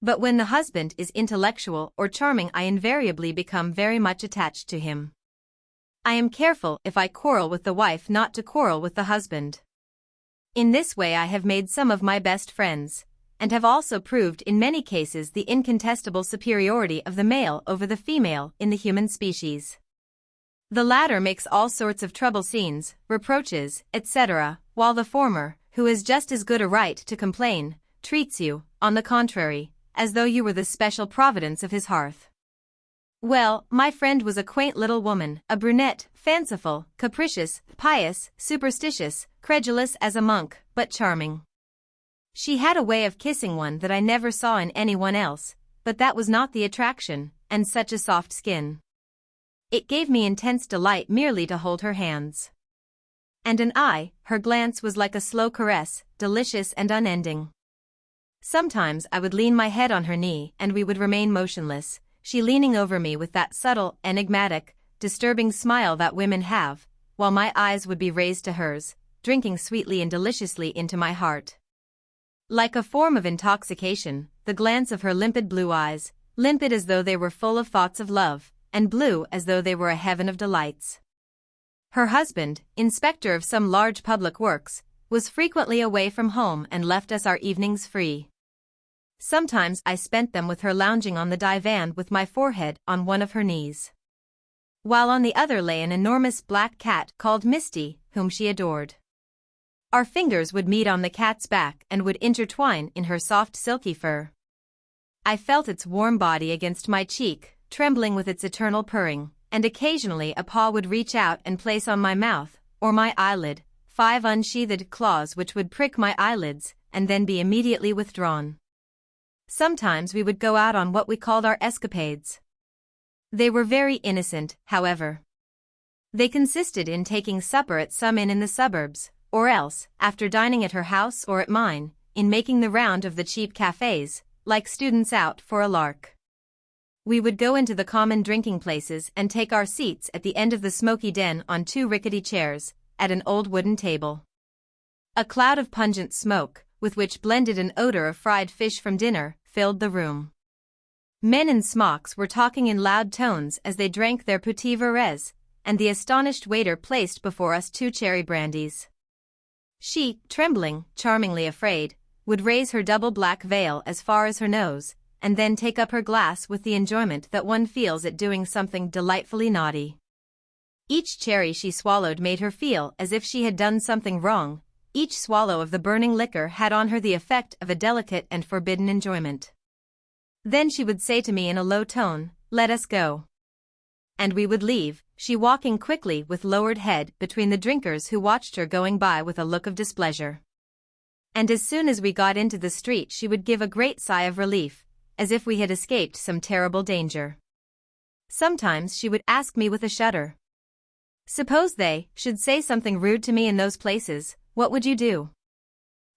But when the husband is intellectual or charming I invariably become very much attached to him. I am careful if I quarrel with the wife not to quarrel with the husband. In this way I have made some of my best friends, and have also proved in many cases the incontestable superiority of the male over the female in the human species. The latter makes all sorts of trouble scenes, reproaches, etc., while the former, who has just as good a right to complain, treats you, on the contrary, as though you were the special providence of his hearth. Well, my friend was a quaint little woman, a brunette, fanciful, capricious, pious, superstitious, credulous as a monk, but charming. She had a way of kissing one that I never saw in anyone else, but that was not the attraction, and such a soft skin. It gave me intense delight merely to hold her hands. And an eye, her glance was like a slow caress, delicious and unending. Sometimes I would lean my head on her knee and we would remain motionless, she leaning over me with that subtle, enigmatic, disturbing smile that women have, while my eyes would be raised to hers, drinking sweetly and deliciously into my heart. Like a form of intoxication, the glance of her limpid blue eyes, limpid as though they were full of thoughts of love, and blue as though they were a heaven of delights. Her husband, inspector of some large public works, was frequently away from home and left us our evenings free. Sometimes I spent them with her lounging on the divan with my forehead on one of her knees. while on the other lay an enormous black cat called Misty, whom she adored. Our fingers would meet on the cat's back and would intertwine in her soft silky fur. I felt its warm body against my cheek, trembling with its eternal purring, and occasionally a paw would reach out and place on my mouth, or my eyelid, 5 unsheathed claws which would prick my eyelids, and then be immediately withdrawn. Sometimes we would go out on what we called our escapades. They were very innocent, however. They consisted in taking supper at some inn in the suburbs, or else, after dining at her house or at mine, in making the round of the cheap cafes, like students out for a lark. We would go into the common drinking places and take our seats at the end of the smoky den on 2 rickety chairs, at an old wooden table. A cloud of pungent smoke, with which blended an odor of fried fish from dinner, filled the room. Men in smocks were talking in loud tones as they drank their petit verres, and the astonished waiter placed before us 2 cherry brandies. She, trembling, charmingly afraid, would raise her double black veil as far as her nose, and then take up her glass with the enjoyment that one feels at doing something delightfully naughty. Each cherry she swallowed made her feel as if she had done something wrong. Each swallow of the burning liquor had on her the effect of a delicate and forbidden enjoyment. Then she would say to me in a low tone, "Let us go." And we would leave, she walking quickly with lowered head between the drinkers who watched her going by with a look of displeasure. And as soon as we got into the street she would give a great sigh of relief, as if we had escaped some terrible danger. Sometimes she would ask me with a shudder, "Suppose they should say something rude to me in those places, what would you do?"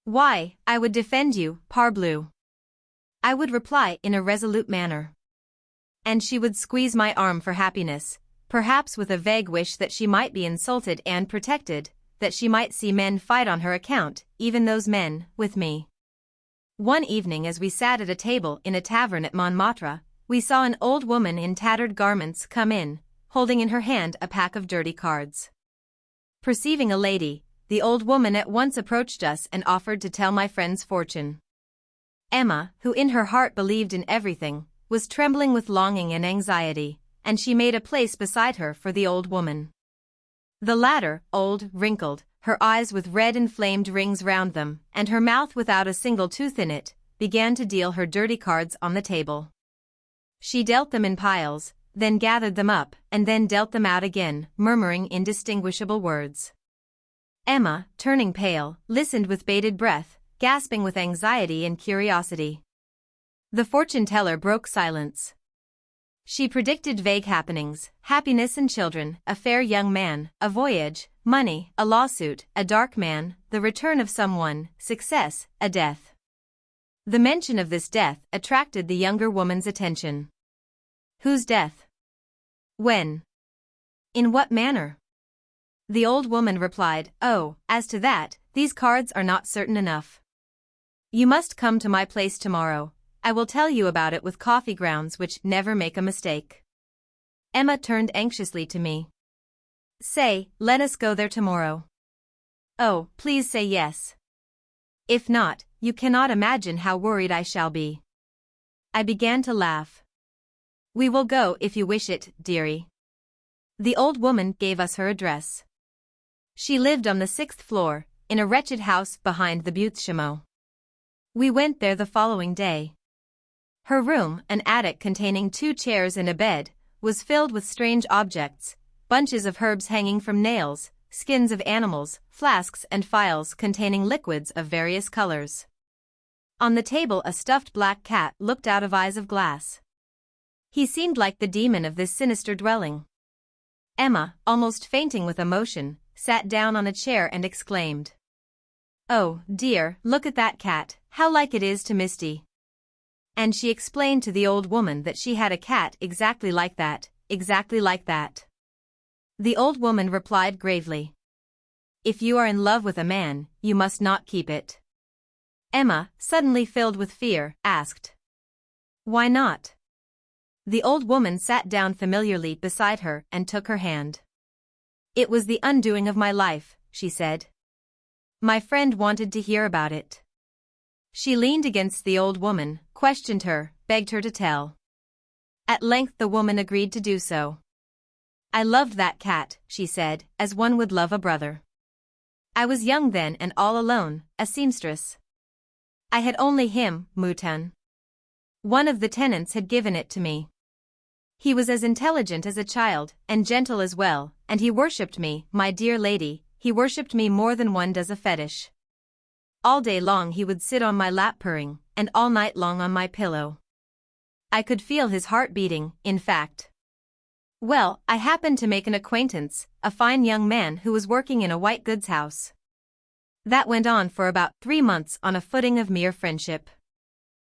"Why, I would defend you, parbleu," I would reply in a resolute manner. And she would squeeze my arm for happiness, perhaps with a vague wish that she might be insulted and protected, that she might see men fight on her account, even those men, with me. One evening as we sat at a table in a tavern at Montmartre, we saw an old woman in tattered garments come in, holding in her hand a pack of dirty cards. Perceiving a lady, the old woman at once approached us and offered to tell my friend's fortune. Emma, who in her heart believed in everything, was trembling with longing and anxiety, and she made a place beside her for the old woman. The latter, old, wrinkled, her eyes with red inflamed rings round them, and her mouth without a single tooth in it, began to deal her dirty cards on the table. She dealt them in piles, then gathered them up, and then dealt them out again, murmuring indistinguishable words. Emma, turning pale, listened with bated breath, gasping with anxiety and curiosity. The fortune-teller broke silence. She predicted vague happenings, happiness and children, a fair young man, a voyage, money, a lawsuit, a dark man, the return of someone, success, a death. The mention of this death attracted the younger woman's attention. Whose death? When? In what manner? The old woman replied, "Oh, as to that, these cards are not certain enough. You must come to my place tomorrow. I will tell you about it with coffee grounds which never make a mistake." Emma turned anxiously to me. "Say, let us go there tomorrow." "Oh, please say yes. If not, you cannot imagine how worried I shall be." I began to laugh. "We will go if you wish it, dearie." The old woman gave us her address. She lived on the 6th floor, in a wretched house behind the Butte Chameau. We went there the following day. Her room, an attic containing 2 chairs and a bed, was filled with strange objects, bunches of herbs hanging from nails, skins of animals, flasks and phials containing liquids of various colors. On the table a stuffed black cat looked out of eyes of glass. He seemed like the demon of this sinister dwelling. Emma, almost fainting with emotion, sat down on a chair and exclaimed, "Oh, dear, look at that cat, how like it is to Misty." And she explained to the old woman that she had a cat exactly like that, exactly like that. The old woman replied gravely, "If you are in love with a man, you must not keep it." Emma, suddenly filled with fear, asked, "Why not?" The old woman sat down familiarly beside her and took her hand. "It was the undoing of my life," she said. "My friend wanted to hear about it." She leaned against the old woman, questioned her, begged her to tell. At length the woman agreed to do so. I loved that cat, she said, as one would love a brother. I was young then and all alone, a seamstress. I had only him, Mouton. One of the tenants had given it to me. He was as intelligent as a child, and gentle as well, and he worshipped me, my dear lady, he worshipped me more than one does a fetish. All day long he would sit on my lap purring, and all night long on my pillow. I could feel his heart beating, in fact. Well, I happened to make an acquaintance, a fine young man who was working in a white goods house. That went on for about 3 months on a footing of mere friendship.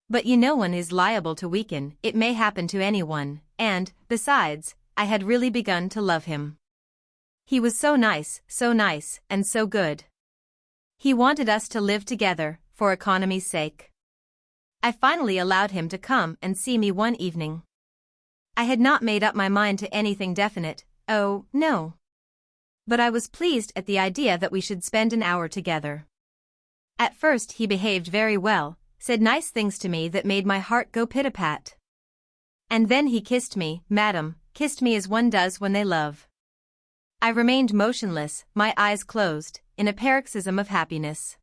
But no one is liable to weaken, it may happen to anyone, and, besides, I had really begun to love him. He was so nice, and so good. He wanted us to live together, for economy's sake. I finally allowed him to come and see me one evening. I had not made up my mind to anything definite, oh, no. But I was pleased at the idea that we should spend an hour together. At first he behaved very well, said nice things to me that made my heart go pit-a-pat. And then he kissed me, madam, kissed me as one does when they love. I remained motionless, my eyes closed, in a paroxysm of happiness.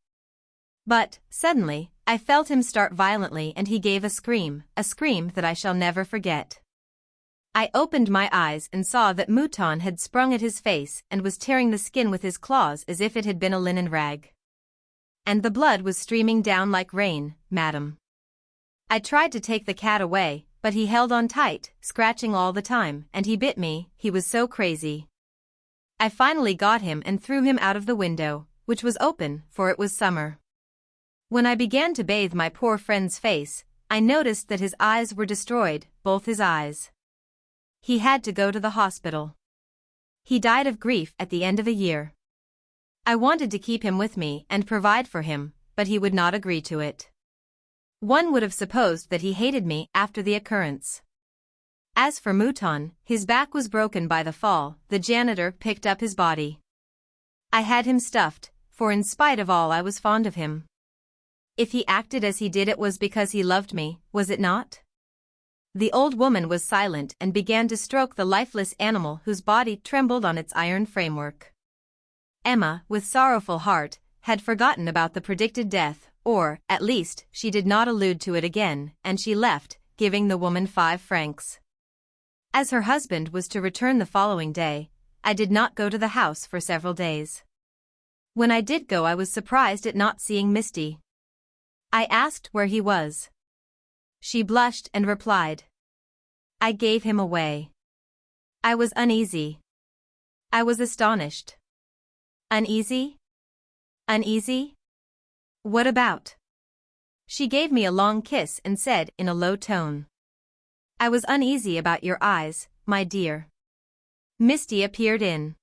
But, suddenly, I felt him start violently and he gave a scream that I shall never forget. I opened my eyes and saw that Mouton had sprung at his face and was tearing the skin with his claws as if it had been a linen rag. And the blood was streaming down like rain, madam. I tried to take the cat away, but he held on tight, scratching all the time, and he bit me, he was so crazy. I finally got him and threw him out of the window, which was open, for it was summer. When I began to bathe my poor friend's face, I noticed that his eyes were destroyed, both his eyes. He had to go to the hospital. He died of grief at the end of a year. I wanted to keep him with me and provide for him, but he would not agree to it. One would have supposed that he hated me after the occurrence. As for Mouton, his back was broken by the fall, the janitor picked up his body. I had him stuffed, for in spite of all I was fond of him. If he acted as he did it was because he loved me, was it not? The old woman was silent and began to stroke the lifeless animal whose body trembled on its iron framework. Emma, with sorrowful heart, had forgotten about the predicted death, or, at least, she did not allude to it again, and she left, giving the woman 5 francs. As her husband was to return the following day, I did not go to the house for several days. When I did go I was surprised at not seeing Misty. I asked where he was. She blushed and replied, "I gave him away." I was uneasy. I was astonished. Uneasy? Uneasy? What about? She gave me a long kiss and said in a low tone, "I was uneasy about your eyes, my dear." Misty appeared in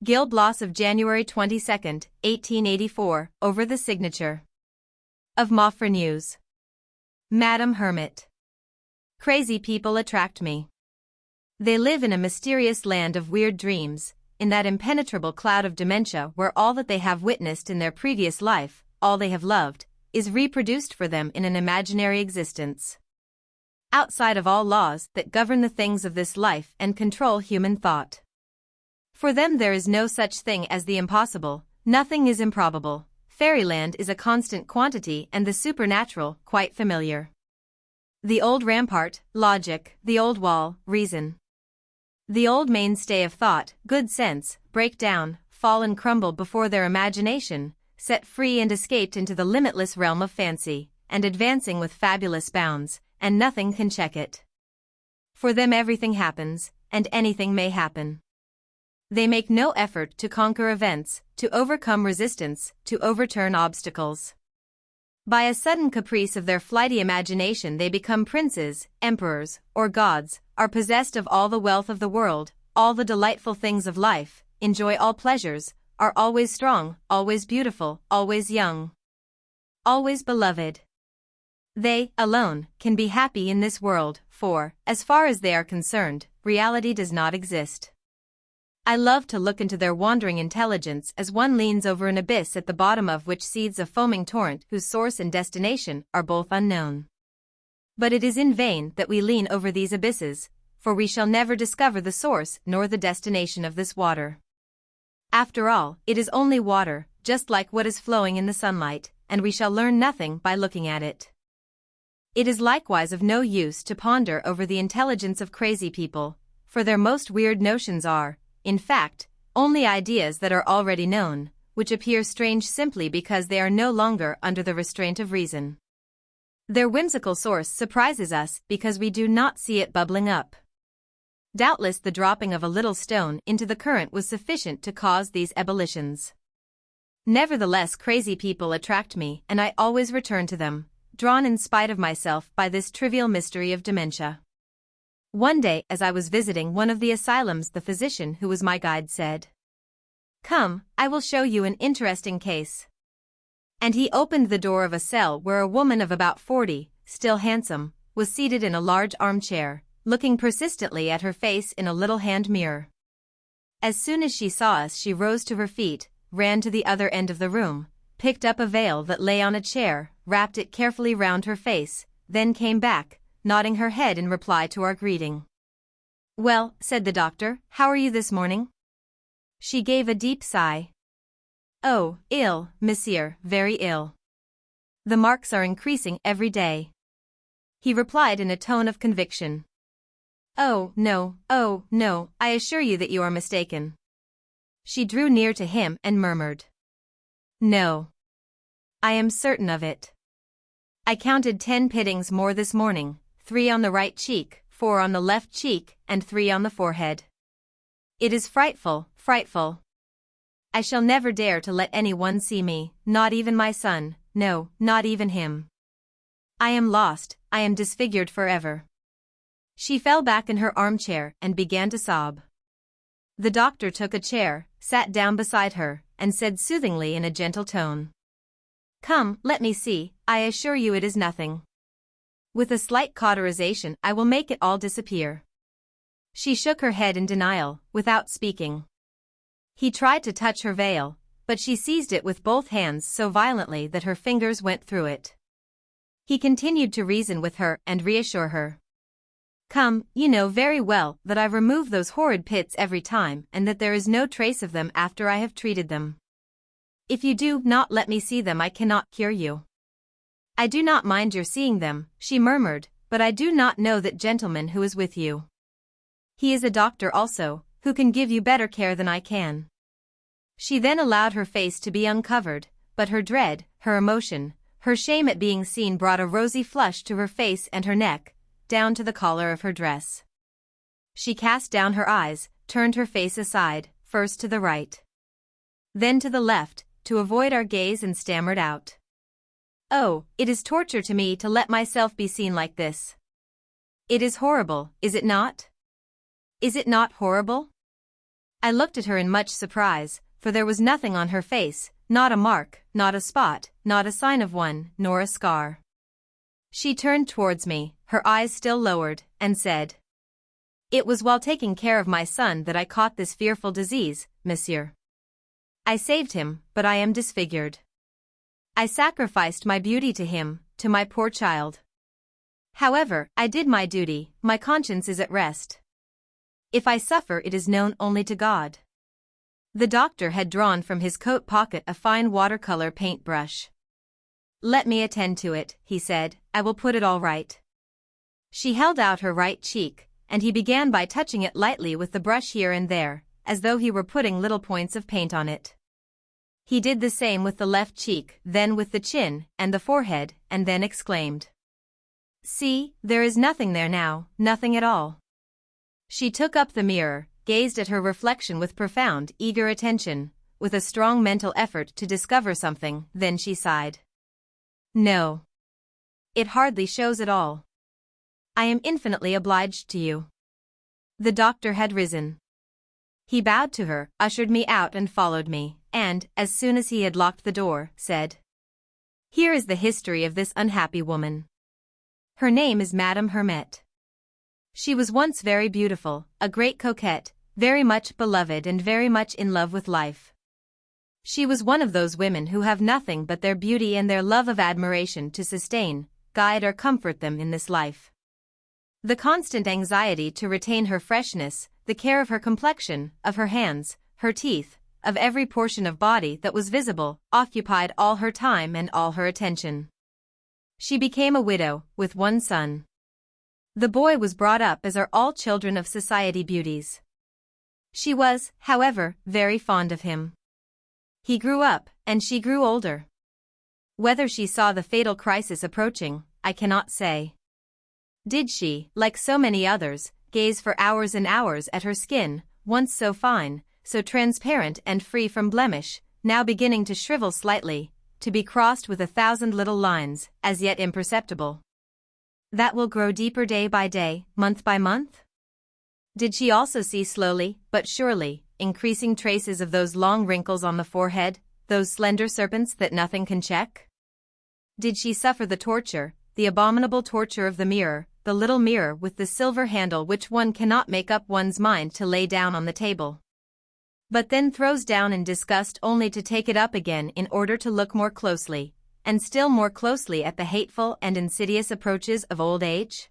Gil Blas of January 22, 1884, over the signature of Maufrigneuse. Madame Hermit. Crazy people attract me. They live in a mysterious land of weird dreams, in that impenetrable cloud of dementia where all that they have witnessed in their previous life, all they have loved, is reproduced for them in an imaginary existence. Outside of all laws that govern the things of this life and control human thought. For them there is no such thing as the impossible, nothing is improbable. Fairyland is a constant quantity and the supernatural quite familiar. The old rampart, logic, the old wall, reason. The old mainstay of thought, good sense, break down, fall and crumble before their imagination, set free and escaped into the limitless realm of fancy, and advancing with fabulous bounds, and nothing can check it. For them everything happens, and anything may happen. They make no effort to conquer events, to overcome resistance, to overturn obstacles. By a sudden caprice of their flighty imagination they become princes, emperors, or gods, are possessed of all the wealth of the world, all the delightful things of life, enjoy all pleasures, are always strong, always beautiful, always young, always beloved. They, alone, can be happy in this world, for, as far as they are concerned, reality does not exist. I love to look into their wandering intelligence as one leans over an abyss at the bottom of which seethes a foaming torrent whose source and destination are both unknown. But it is in vain that we lean over these abysses, for we shall never discover the source nor the destination of this water. After all, it is only water, just like what is flowing in the sunlight, and we shall learn nothing by looking at it. It is likewise of no use to ponder over the intelligence of crazy people, for their most weird notions are, in fact, only ideas that are already known, which appear strange simply because they are no longer under the restraint of reason. Their whimsical source surprises us because we do not see it bubbling up. Doubtless the dropping of a little stone into the current was sufficient to cause these ebullitions. Nevertheless, crazy people attract me, and I always return to them, drawn in spite of myself by this trivial mystery of dementia. One day, as I was visiting one of the asylums, the physician who was my guide said, "Come, I will show you an interesting case." And he opened the door of a cell where a woman of about 40, still handsome, was seated in a large armchair, looking persistently at her face in a little hand mirror. As soon as she saw us, she rose to her feet, ran to the other end of the room, picked up a veil that lay on a chair, wrapped it carefully round her face, then came back, nodding her head in reply to our greeting. "Well," said the doctor, "how are you this morning?" She gave a deep sigh. "Oh, ill, monsieur, very ill. The marks are increasing every day." He replied in a tone of conviction. Oh, no, I assure you that you are mistaken." She drew near to him and murmured, "No. I am certain of it. I counted 10 pittings more this morning, 3 on the right cheek, 4 on the left cheek, and 3 on the forehead. It is frightful, frightful. I shall never dare to let anyone see me, not even my son, no, not even him. I am lost, I am disfigured forever." She fell back in her armchair and began to sob. The doctor took a chair, sat down beside her, and said soothingly in a gentle tone, "Come, let me see, I assure you it is nothing. With a slight cauterization I will make it all disappear." She shook her head in denial, without speaking. He tried to touch her veil, but she seized it with both hands so violently that her fingers went through it. He continued to reason with her and reassure her. "Come, you know very well that I remove those horrid pits every time and that there is no trace of them after I have treated them. If you do not let me see them I cannot cure you." "I do not mind your seeing them," she murmured, "but I do not know that gentleman who is with you. He is a doctor also, who can give you better care than I can." She then allowed her face to be uncovered, but her dread, her emotion, her shame at being seen brought a rosy flush to her face and her neck, down to the collar of her dress. She cast down her eyes, turned her face aside, first to the right, then to the left, to avoid our gaze, and stammered out, "Oh, it is torture to me to let myself be seen like this. It is horrible, is it not? Is it not horrible?" I looked at her in much surprise, for there was nothing on her face, not a mark, not a spot, not a sign of one, nor a scar. She turned towards me, her eyes still lowered, and said, "It was while taking care of my son that I caught this fearful disease, monsieur. I saved him, but I am disfigured. I sacrificed my beauty to him, to my poor child. However, I did my duty, my conscience is at rest. If I suffer it is known only to God." The doctor had drawn from his coat pocket a fine watercolor paintbrush. "Let me attend to it," he said, "I will put it all right." She held out her right cheek, and he began by touching it lightly with the brush here and there, as though he were putting little points of paint on it. He did the same with the left cheek, then with the chin and the forehead, and then exclaimed, "See, there is nothing there now, nothing at all." She took up the mirror, gazed at her reflection with profound, eager attention, with a strong mental effort to discover something, then she sighed. "No. It hardly shows at all. I am infinitely obliged to you." The doctor had risen. He bowed to her, ushered me out and followed me, and, as soon as he had locked the door, said, "Here is the history of this unhappy woman. Her name is Madame Hermet. She was once very beautiful, a great coquette, very much beloved and very much in love with life. She was one of those women who have nothing but their beauty and their love of admiration to sustain, guide or comfort them in this life. The constant anxiety to retain her freshness, the care of her complexion, of her hands, her teeth, of every portion of body that was visible, occupied all her time and all her attention. She became a widow, with one son. The boy was brought up as are all children of society beauties. She was, however, very fond of him. He grew up, and she grew older. Whether she saw the fatal crisis approaching, I cannot say. Did she, like so many others, gaze for hours and hours at her skin, once so fine, so transparent and free from blemish, now beginning to shrivel slightly, to be crossed with 1,000 little lines, as yet imperceptible, that will grow deeper day by day, month by month? Did she also see slowly, but surely, increasing traces of those long wrinkles on the forehead, those slender serpents that nothing can check? Did she suffer the torture, the abominable torture of the mirror, the little mirror with the silver handle which one cannot make up one's mind to lay down on the table, but then throws down in disgust only to take it up again in order to look more closely, and still more closely at the hateful and insidious approaches of old age?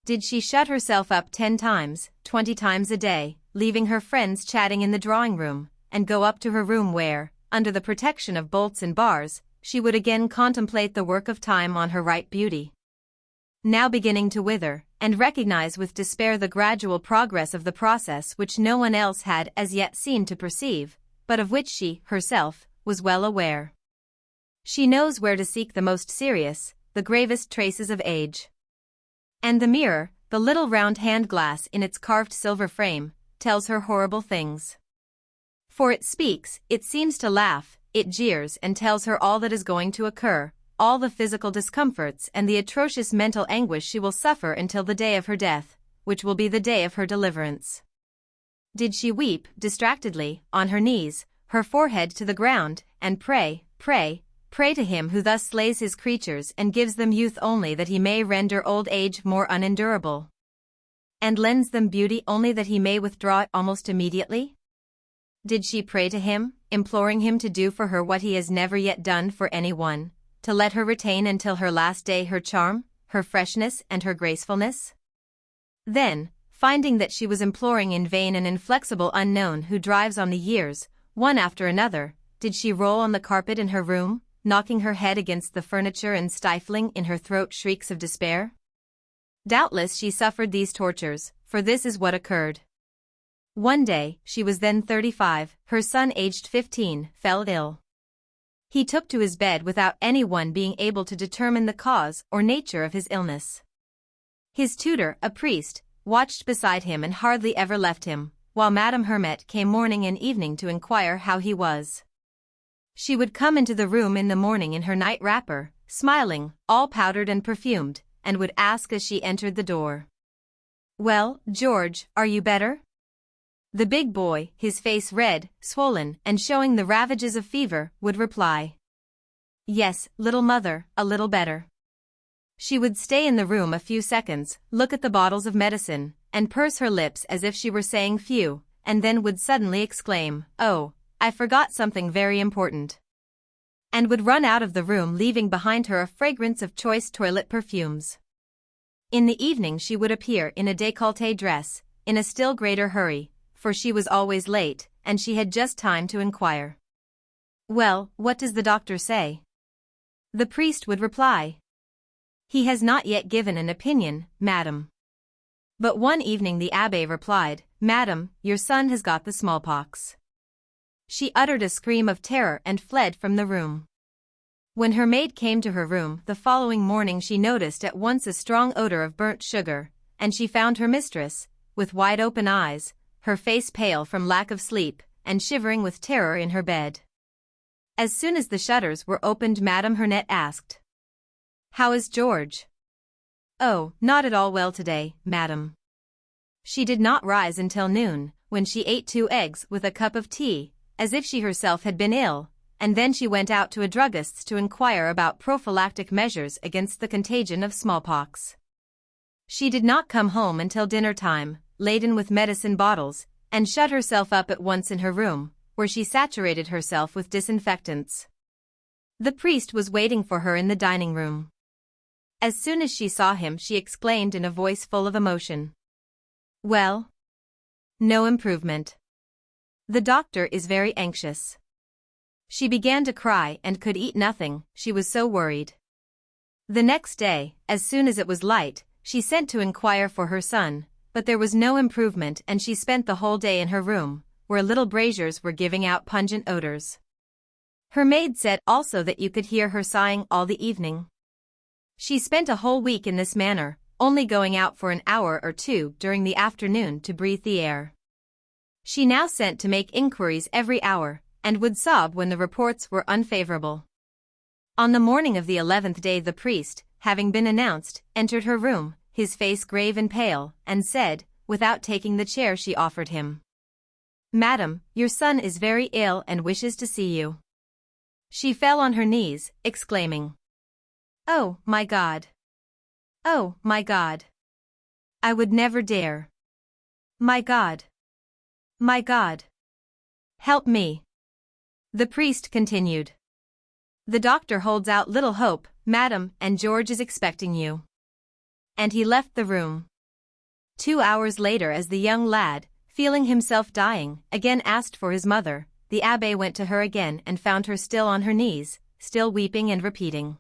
Did she shut herself up 10 times, 20 times a day, leaving her friends chatting in the drawing-room, and go up to her room where, under the protection of bolts and bars, she would again contemplate the work of time on her ripe beauty, now beginning to wither, and recognize with despair the gradual progress of the process which no one else had as yet seen to perceive, but of which she, herself, was well aware? She knows where to seek the most serious, the gravest traces of age. And the mirror, the little round hand glass in its carved silver frame, tells her horrible things. For it speaks, it seems to laugh, it jeers and tells her all that is going to occur, all the physical discomforts and the atrocious mental anguish she will suffer until the day of her death, which will be the day of her deliverance. Did she weep, distractedly, on her knees, her forehead to the ground, and pray to him who thus slays his creatures and gives them youth only that he may render old age more unendurable, and lends them beauty only that he may withdraw it almost immediately? Did she pray to him, imploring him to do for her what he has never yet done for any one, to let her retain until her last day her charm, her freshness and her gracefulness? Then, finding that she was imploring in vain an inflexible unknown who drives on the years, one after another, did she roll on the carpet in her room, knocking her head against the furniture and stifling in her throat shrieks of despair? Doubtless she suffered these tortures, for this is what occurred. One day, she was then 35, her son aged 15, fell ill. He took to his bed without anyone being able to determine the cause or nature of his illness. His tutor, a priest, watched beside him and hardly ever left him, while Madame Hermette came morning and evening to inquire how he was. She would come into the room in the morning in her night wrapper, smiling, all powdered and perfumed, and would ask as she entered the door, "Well, George, are you better?" The big boy, his face red, swollen, and showing the ravages of fever, would reply, "Yes, little mother, a little better." She would stay in the room a few seconds, look at the bottles of medicine, and purse her lips as if she were saying "Phew," and then would suddenly exclaim, "Oh, I forgot something very important," and would run out of the room leaving behind her a fragrance of choice toilet perfumes. In the evening she would appear in a décolleté dress, in a still greater hurry, for she was always late, and she had just time to inquire, "Well, what does the doctor say?" The priest would reply, "He has not yet given an opinion, madam." But one evening the abbé replied, "Madam, your son has got the smallpox." She uttered a scream of terror and fled from the room. When her maid came to her room the following morning she noticed at once a strong odor of burnt sugar, and she found her mistress, with wide open eyes, her face pale from lack of sleep, and shivering with terror in her bed. As soon as the shutters were opened Madame Hermette asked, "How is George?" "Oh, not at all well today, madam." She did not rise until noon, when she ate 2 eggs with a cup of tea, as if she herself had been ill, and then she went out to a druggist's to inquire about prophylactic measures against the contagion of smallpox. She did not come home until dinner time, laden with medicine bottles, and shut herself up at once in her room, where she saturated herself with disinfectants. The priest was waiting for her in the dining room. As soon as she saw him, she exclaimed in a voice full of emotion. "Well? No improvement. The doctor is very anxious." She began to cry and could eat nothing, she was so worried. The next day, as soon as it was light, she sent to inquire for her son, but there was no improvement, and she spent the whole day in her room, where little braziers were giving out pungent odors. Her maid said also that you could hear her sighing all the evening. She spent a whole week in this manner, only going out for an hour or two during the afternoon to breathe the air. She now sent to make inquiries every hour, and would sob when the reports were unfavorable. On the morning of the 11th day the priest, having been announced, entered her room, his face grave and pale, and said, without taking the chair she offered him, "Madam, your son is very ill and wishes to see you." She fell on her knees, exclaiming, "Oh, my God! Oh, my God! I would never dare! My God! My God! Help me!" The priest continued, "The doctor holds out little hope, madam, and George is expecting you." And he left the room. 2 hours later, as the young lad, feeling himself dying, again asked for his mother, the abbé went to her again and found her still on her knees, still weeping and repeating,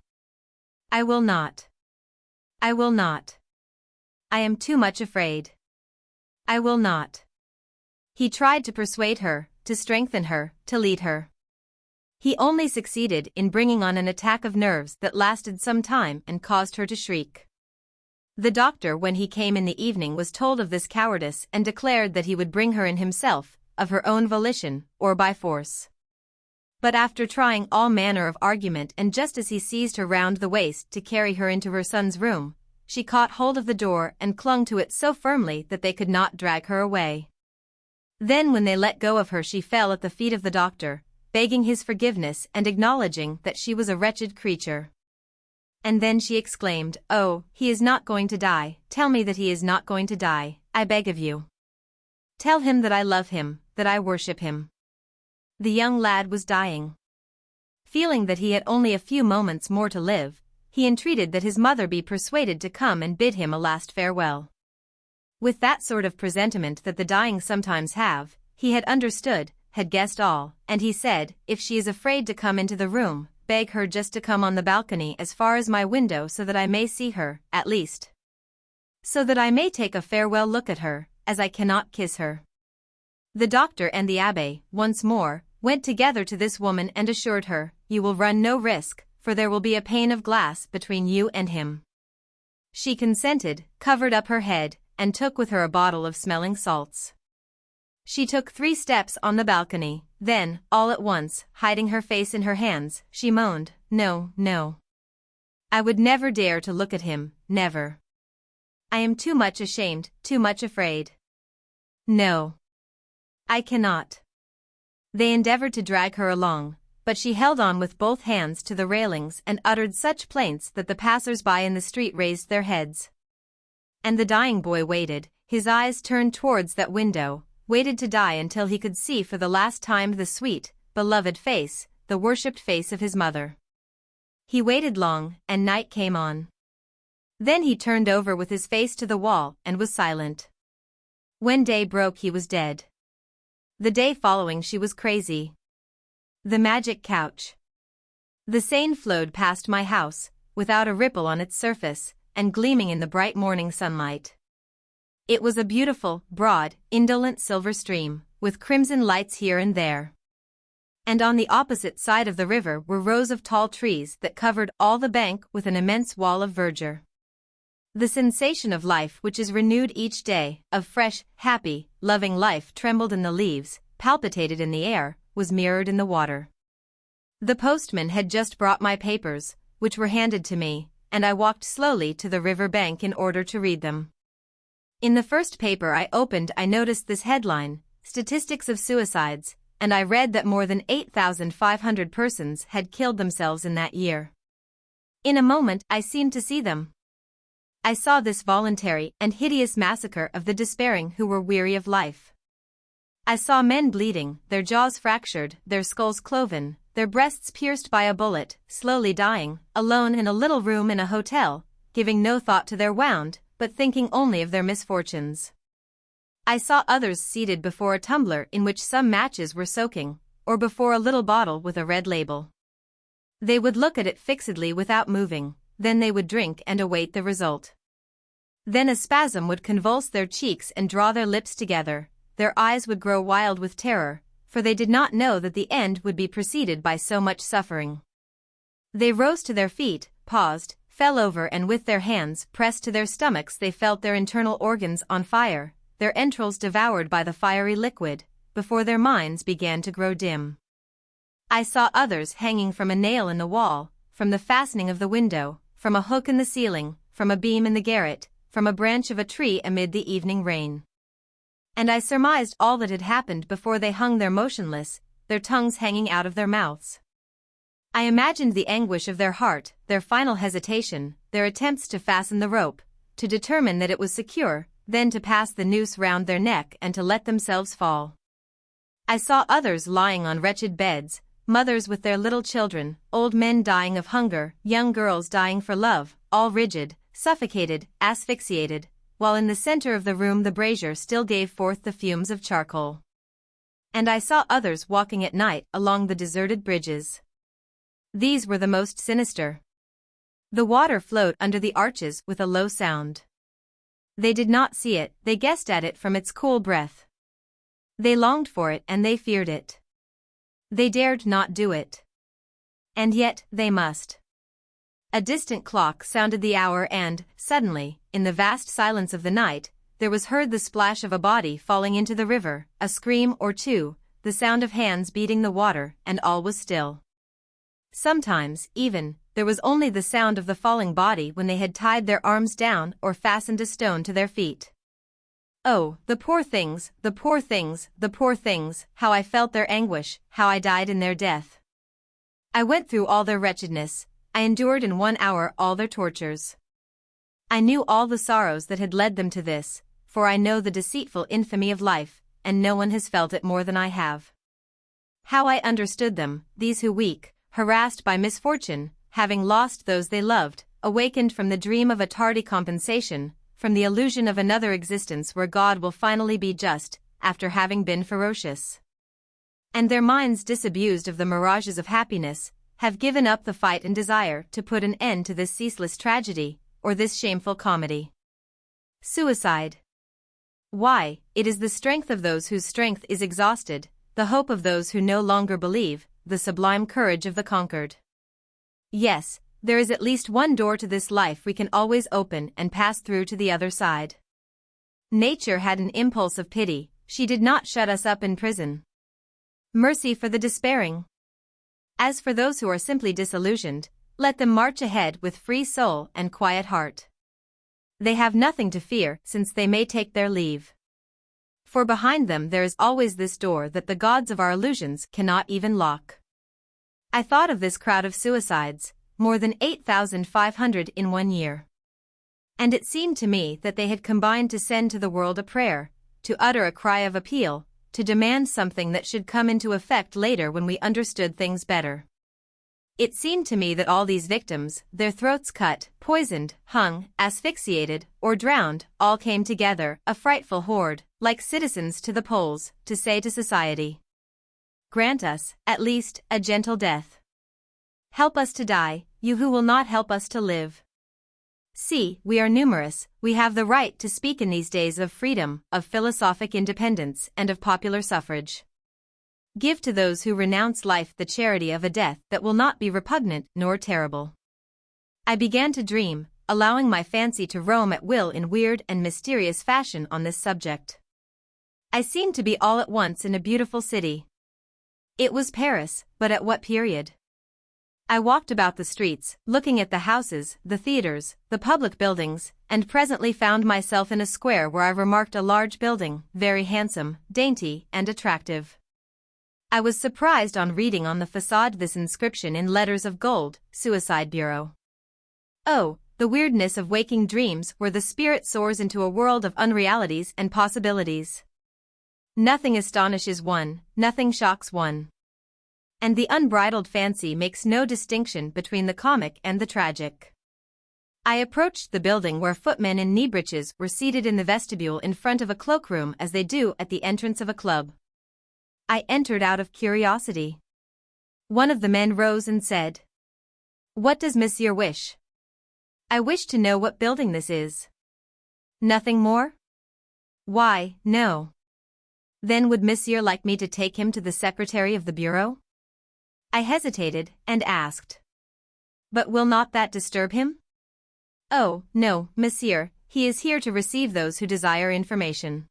"I will not. I will not. I am too much afraid. I will not." He tried to persuade her, to strengthen her, to lead her. He only succeeded in bringing on an attack of nerves that lasted some time and caused her to shriek. The doctor, when he came in the evening, was told of this cowardice and declared that he would bring her in himself, of her own volition, or by force. But after trying all manner of argument, and just as he seized her round the waist to carry her into her son's room, she caught hold of the door and clung to it so firmly that they could not drag her away. Then when they let go of her, she fell at the feet of the doctor, begging his forgiveness and acknowledging that she was a wretched creature. And then she exclaimed, "Oh, he is not going to die, tell me that he is not going to die, I beg of you. Tell him that I love him, that I worship him." The young lad was dying. Feeling that he had only a few moments more to live, he entreated that his mother be persuaded to come and bid him a last farewell. With that sort of presentiment that the dying sometimes have, he had understood, had guessed all, and he said, "If she is afraid to come into the room, beg her just to come on the balcony as far as my window so that I may see her, at least. So that I may take a farewell look at her, as I cannot kiss her." The doctor and the abbé, once more, went together to this woman and assured her, "You will run no risk, for there will be a pane of glass between you and him." She consented, covered up her head, and took with her a bottle of smelling salts. She took 3 steps on the balcony, then, all at once, hiding her face in her hands, she moaned, "No, no. I would never dare to look at him, never. I am too much ashamed, too much afraid. No. I cannot." They endeavored to drag her along, but she held on with both hands to the railings and uttered such plaints that the passers-by in the street raised their heads. And the dying boy waited, his eyes turned towards that window, waited to die until he could see for the last time the sweet, beloved face, the worshipped face of his mother. He waited long, and night came on. Then he turned over with his face to the wall and was silent. When day broke he was dead. The day following she was crazy. The magic couch. The Seine flowed past my house, without a ripple on its surface, and gleaming in the bright morning sunlight. It was a beautiful, broad, indolent silver stream, with crimson lights here and there. And on the opposite side of the river were rows of tall trees that covered all the bank with an immense wall of verdure. The sensation of life which is renewed each day, of fresh, happy, loving life trembled in the leaves, palpitated in the air, was mirrored in the water. The postman had just brought my papers, which were handed to me, and I walked slowly to the river bank in order to read them. In the first paper I opened I noticed this headline, "Statistics of Suicides," and I read that more than 8,500 persons had killed themselves in that year. In a moment I seemed to see them. I saw this voluntary and hideous massacre of the despairing who were weary of life. I saw men bleeding, their jaws fractured, their skulls cloven, their breasts pierced by a bullet, slowly dying, alone in a little room in a hotel, giving no thought to their wound, but thinking only of their misfortunes. I saw others seated before a tumbler in which some matches were soaking, or before a little bottle with a red label. They would look at it fixedly without moving, then they would drink and await the result. Then a spasm would convulse their cheeks and draw their lips together, their eyes would grow wild with terror, for they did not know that the end would be preceded by so much suffering. They rose to their feet, paused, fell over, and with their hands pressed to their stomachs they felt their internal organs on fire, their entrails devoured by the fiery liquid, before their minds began to grow dim. I saw others hanging from a nail in the wall, from the fastening of the window, from a hook in the ceiling, from a beam in the garret, from a branch of a tree amid the evening rain. And I surmised all that had happened before they hung there motionless, their tongues hanging out of their mouths. I imagined the anguish of their heart, their final hesitation, their attempts to fasten the rope, to determine that it was secure, then to pass the noose round their neck and to let themselves fall. I saw others lying on wretched beds, mothers with their little children, old men dying of hunger, young girls dying for love, all rigid, suffocated, asphyxiated, while in the center of the room the brazier still gave forth the fumes of charcoal. And I saw others walking at night along the deserted bridges. These were the most sinister. The water flowed under the arches with a low sound. They did not see it, they guessed at it from its cool breath. They longed for it and they feared it. They dared not do it. And yet, they must. A distant clock sounded the hour and, suddenly, in the vast silence of the night, there was heard the splash of a body falling into the river, a scream or two, the sound of hands beating the water, and all was still. Sometimes, even, there was only the sound of the falling body when they had tied their arms down or fastened a stone to their feet. Oh, the poor things, the poor things, the poor things, how I felt their anguish, how I died in their death. I went through all their wretchedness, I endured in 1 hour all their tortures. I knew all the sorrows that had led them to this, for I know the deceitful infamy of life, and no one has felt it more than I have. How I understood them, these who weak, harassed by misfortune, having lost those they loved, awakened from the dream of a tardy compensation, from the illusion of another existence where God will finally be just, after having been ferocious. And their minds disabused of the mirages of happiness, have given up the fight and desire to put an end to this ceaseless tragedy, or this shameful comedy. Suicide. Why, it is the strength of those whose strength is exhausted, the hope of those who no longer believe, the sublime courage of the conquered. Yes, there is at least one door to this life we can always open and pass through to the other side. Nature had an impulse of pity, she did not shut us up in prison. Mercy for the despairing. As for those who are simply disillusioned, let them march ahead with free soul and quiet heart. They have nothing to fear since they may take their leave. For behind them there is always this door that the gods of our illusions cannot even lock. I thought of this crowd of suicides, more than 8,500 in 1 year. And it seemed to me that they had combined to send to the world a prayer, to utter a cry of appeal, to demand something that should come into effect later when we understood things better. It seemed to me that all these victims, their throats cut, poisoned, hung, asphyxiated, or drowned, all came together, a frightful horde, like citizens to the polls, to say to society, "Grant us, at least, a gentle death. Help us to die, you who will not help us to live. See, we are numerous, we have the right to speak in these days of freedom, of philosophic independence, and of popular suffrage. Give to those who renounce life the charity of a death that will not be repugnant nor terrible." I began to dream, allowing my fancy to roam at will in weird and mysterious fashion on this subject. I seemed to be all at once in a beautiful city. It was Paris, but at what period? I walked about the streets, looking at the houses, the theaters, the public buildings, and presently found myself in a square where I remarked a large building, very handsome, dainty, and attractive. I was surprised on reading on the facade this inscription in letters of gold, "Suicide Bureau." Oh, the weirdness of waking dreams where the spirit soars into a world of unrealities and possibilities. Nothing astonishes one, nothing shocks one. And the unbridled fancy makes no distinction between the comic and the tragic. I approached the building where footmen in knee breeches were seated in the vestibule in front of a cloakroom as they do at the entrance of a club. I entered out of curiosity. One of the men rose and said, "What does Monsieur wish?" "I wish to know what building this is." "Nothing more?" "Why, no." "Then would Monsieur like me to take him to the secretary of the bureau?" I hesitated and asked, "But will not that disturb him?" "Oh, no, Monsieur, he is here to receive those who desire information."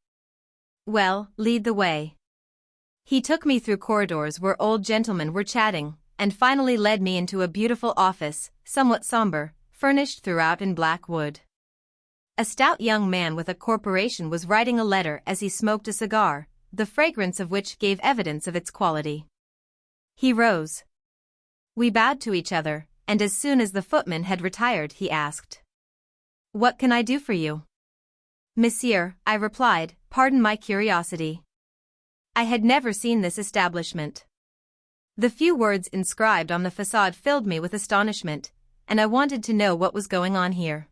"Well, lead the way." He took me through corridors where old gentlemen were chatting, and finally led me into a beautiful office, somewhat somber, furnished throughout in black wood. A stout young man with a corporation was writing a letter as he smoked a cigar, the fragrance of which gave evidence of its quality. He rose. We bowed to each other, and as soon as the footman had retired he asked, "What can I do for you?" "Monsieur," I replied, "pardon my curiosity. I had never seen this establishment." The few words inscribed on the facade filled me with astonishment, and I wanted to know what was going on here.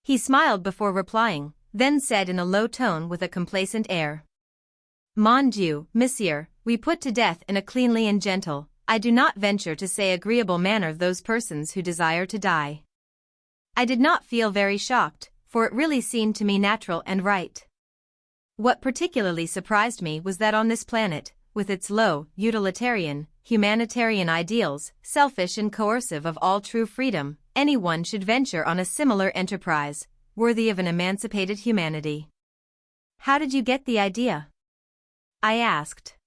He smiled before replying, then said in a low tone with a complacent air, "Mon Dieu, Monsieur, we put to death in a cleanly and gentle, I do not venture to say agreeable manner those persons who desire to die." I did not feel very shocked, for it really seemed to me natural and right. What particularly surprised me was that on this planet, with its low, utilitarian, humanitarian ideals, selfish and coercive of all true freedom, anyone should venture on a similar enterprise, worthy of an emancipated humanity. "How did you get the idea?" I asked.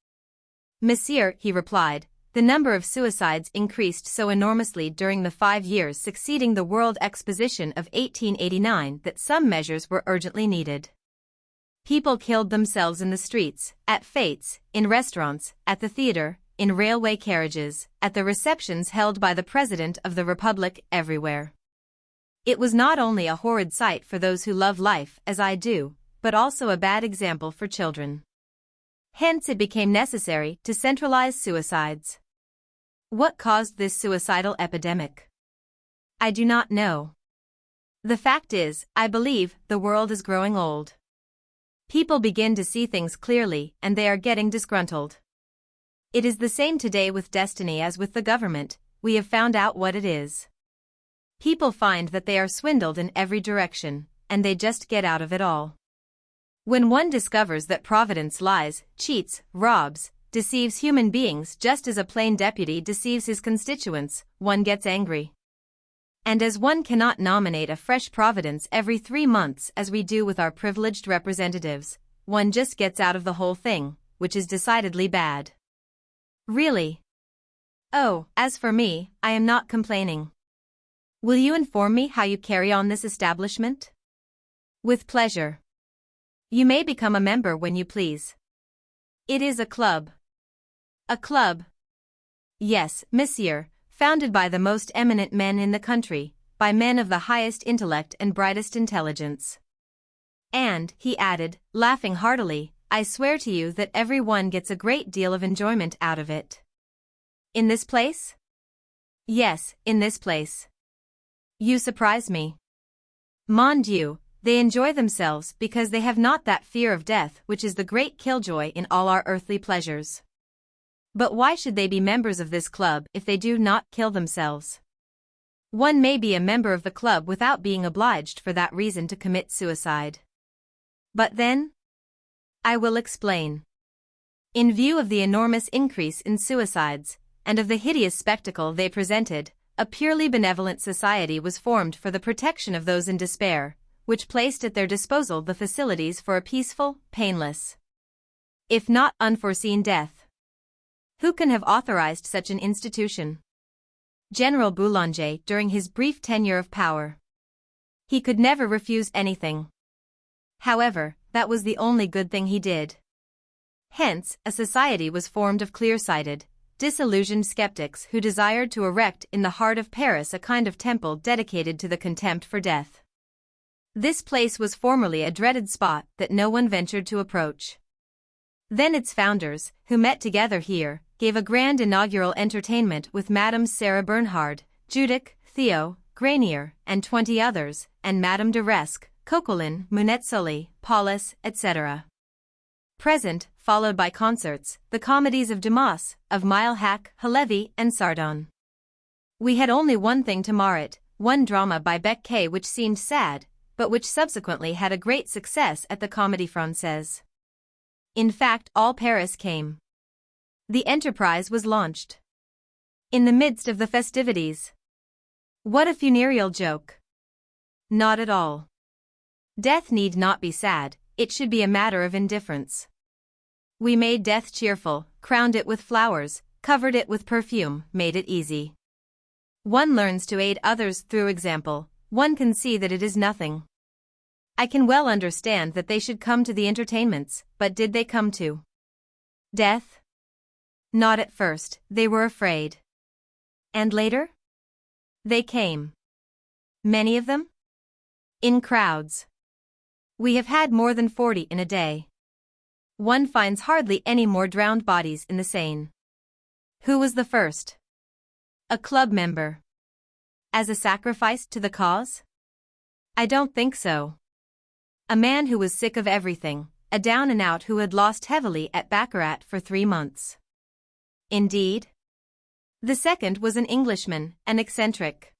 "Monsieur," he replied, "the number of suicides increased so enormously during the 5 years succeeding the World Exposition of 1889 that some measures were urgently needed. People killed themselves in the streets, at fêtes, in restaurants, at the theater, in railway carriages, at the receptions held by the President of the Republic, everywhere. It was not only a horrid sight for those who love life as I do, but also a bad example for children. Hence it became necessary to centralize suicides." What caused this suicidal epidemic? I do not know. The fact is, I believe, the world is growing old. People begin to see things clearly and they are getting disgruntled. It is the same today with destiny as with the government, we have found out what it is. People find that they are swindled in every direction, and they just get out of it all. When one discovers that Providence lies, cheats, robs, deceives human beings just as a plain deputy deceives his constituents, one gets angry. And as one cannot nominate a fresh Providence every 3 months as we do with our privileged representatives, one just gets out of the whole thing, which is decidedly bad. Really? Oh, as for me, I am not complaining. Will you inform me how you carry on this establishment? With pleasure. You may become a member when you please. It is a club. A club? Yes, Monsieur, founded by the most eminent men in the country, by men of the highest intellect and brightest intelligence. And, he added, laughing heartily, I swear to you that every one gets a great deal of enjoyment out of it. In this place? Yes, in this place. You surprise me. Mon Dieu, they enjoy themselves because they have not that fear of death which is the great killjoy in all our earthly pleasures. But why should they be members of this club if they do not kill themselves? One may be a member of the club without being obliged for that reason to commit suicide. But then? I will explain. In view of the enormous increase in suicides, and of the hideous spectacle they presented, a purely benevolent society was formed for the protection of those in despair, which placed at their disposal the facilities for a peaceful, painless, if not unforeseen death. Who can have authorized such an institution? General Boulanger during his brief tenure of power. He could never refuse anything. However, that was the only good thing he did. Hence, a society was formed of clear-sighted, disillusioned skeptics who desired to erect in the heart of Paris a kind of temple dedicated to the contempt for death. This place was formerly a dreaded spot that no one ventured to approach. Then its founders, who met together here, gave a grand inaugural entertainment with Madame Sarah Bernhardt, Judith, Theo, Granier, and 20 others, and Madame de Resque, Coquelin, Munetzoli, Paulus, etc. Present, followed by concerts, the comedies of Dumas, of Mailhac, Halévy, and Sardon. We had only one thing to mar it, one drama by Becquet which seemed sad, but which subsequently had a great success at the Comédie Française. In fact, all Paris came. The enterprise was launched. In the midst of the festivities. What a funereal joke. Not at all. Death need not be sad, it should be a matter of indifference. We made death cheerful, crowned it with flowers, covered it with perfume, made it easy. One learns to aid others through example, one can see that it is nothing. I can well understand that they should come to the entertainments, but did they come to death? Not at first, they were afraid. And later? They came. Many of them? In crowds. We have had more than 40 in a day. One finds hardly any more drowned bodies in the Seine. Who was the first? A club member. As a sacrifice to the cause? I don't think so. A man who was sick of everything, a down-and-out who had lost heavily at baccarat for 3 months. Indeed? The second was an Englishman, an eccentric.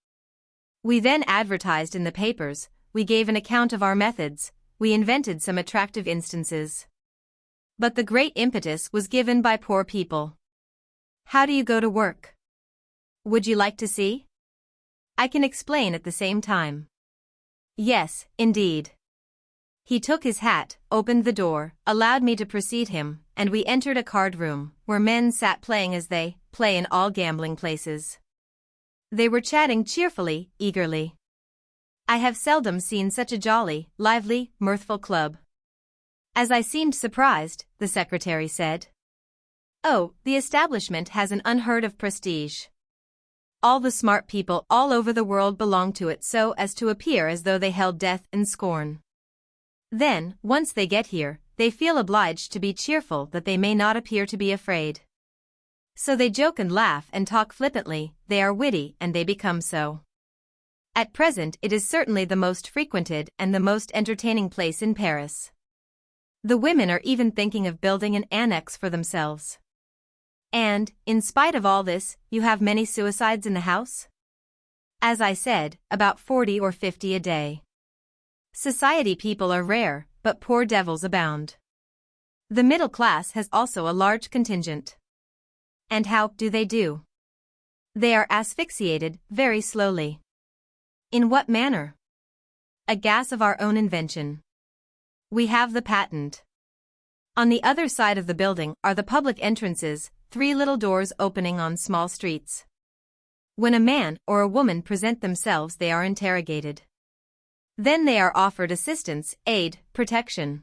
We then advertised in the papers, we gave an account of our methods, we invented some attractive instances. But the great impetus was given by poor people. How do you go to work? Would you like to see? I can explain at the same time. Yes, indeed. He took his hat, opened the door, allowed me to precede him, and we entered a card room, where men sat playing as they play in all gambling places. They were chatting cheerfully, eagerly. I have seldom seen such a jolly, lively, mirthful club. As I seemed surprised, the secretary said, "Oh, the establishment has an unheard of prestige. All the smart people all over the world belong to it so as to appear as though they held death in scorn. Then, once they get here, they feel obliged to be cheerful that they may not appear to be afraid. So they joke and laugh and talk flippantly, they are witty and they become so. At present it is certainly the most frequented and the most entertaining place in Paris. The women are even thinking of building an annex for themselves. And, in spite of all this, you have many suicides in the house? As I said, about 40 or 50 a day. Society people are rare, but poor devils abound. The middle class has also a large contingent. And how do they do? They are asphyxiated, very slowly. In what manner? A gas of our own invention. We have the patent. On the other side of the building are the public entrances, 3 little doors opening on small streets. When a man or a woman present themselves, they are interrogated. Then they are offered assistance, aid, protection.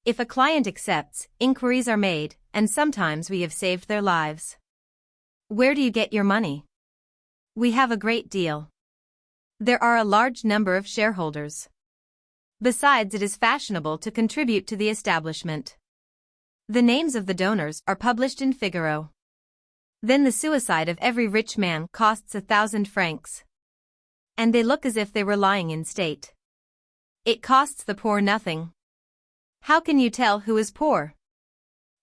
If a client accepts, inquiries are made, and sometimes we have saved their lives. Where do you get your money? We have a great deal. There are a large number of shareholders. Besides, it is fashionable to contribute to the establishment. The names of the donors are published in Figaro. Then the suicide of every rich man costs 1,000 francs. And they look as if they were lying in state. It costs the poor nothing. How can you tell who is poor?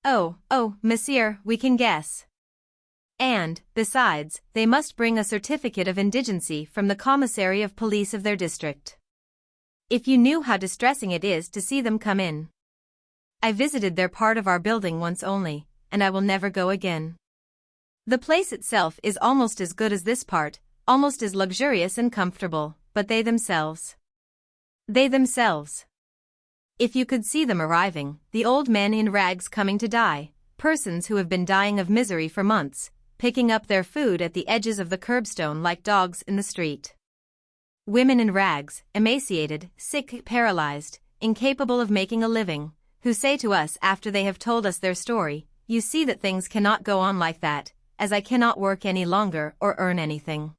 Oh, monsieur, we can guess. And, besides, they must bring a certificate of indigency from the commissary of police of their district. If you knew how distressing it is to see them come in. I visited their part of our building once only, and I will never go again. The place itself is almost as good as this part, almost as luxurious and comfortable, but they themselves. If you could see them arriving, the old men in rags coming to die, persons who have been dying of misery for months, picking up their food at the edges of the curbstone like dogs in the street. Women in rags, emaciated, sick, paralyzed, incapable of making a living, who say to us after they have told us their story, "You see that things cannot go on like that, as I cannot work any longer or earn anything."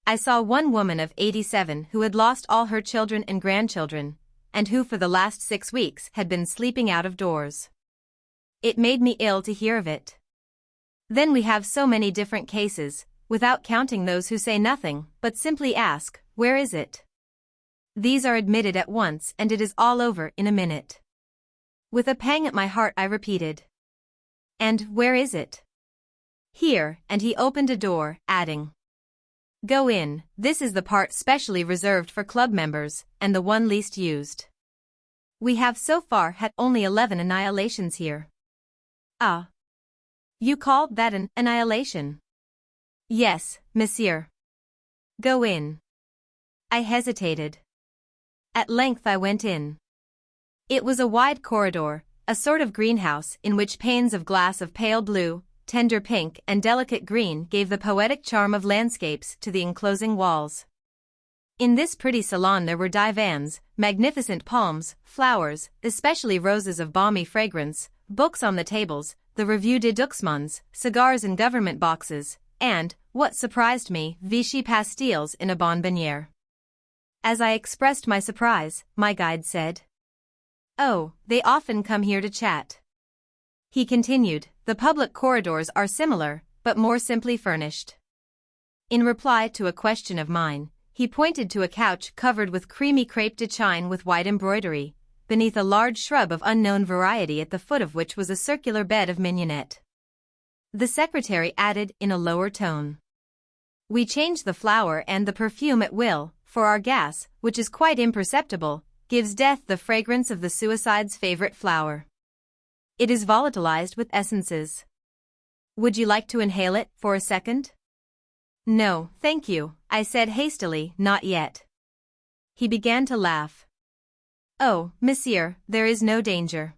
I saw one woman of 87 who had lost all her children and grandchildren, and who for the last 6 weeks had been sleeping out of doors. It made me ill to hear of it. Then we have so many different cases, without counting those who say nothing, but simply ask, "Where is it?" These are admitted at once and it is all over in a minute. With a pang at my heart I repeated, "And where is it?" "Here," and he opened a door, adding, "Go in, this is the part specially reserved for club members, and the one least used. We have so far had only 11 annihilations here." "Ah. You call that an annihilation?" "Yes, monsieur." "Go in." I hesitated. At length I went in. It was a wide corridor, a sort of greenhouse in which panes of glass of pale blue, tender pink and delicate green gave the poetic charm of landscapes to the enclosing walls. In this pretty salon there were divans, magnificent palms, flowers, especially roses of balmy fragrance, books on the tables, the Revue des Deux Mondes, cigars in government boxes, and, what surprised me, Vichy pastilles in a bonbonnière. As I expressed my surprise, my guide said, "Oh, they often come here to chat." He continued, "The public corridors are similar, but more simply furnished." In reply to a question of mine, he pointed to a couch covered with creamy crepe de chine with white embroidery, beneath a large shrub of unknown variety at the foot of which was a circular bed of mignonette. The secretary added in a lower tone, "We change the flower and the perfume at will, for our gas, which is quite imperceptible, gives death the fragrance of the suicide's favorite flower. It is volatilized with essences. Would you like to inhale it for a second?" "No, thank you," I said hastily, "not yet." He began to laugh. "Oh, monsieur, there is no danger.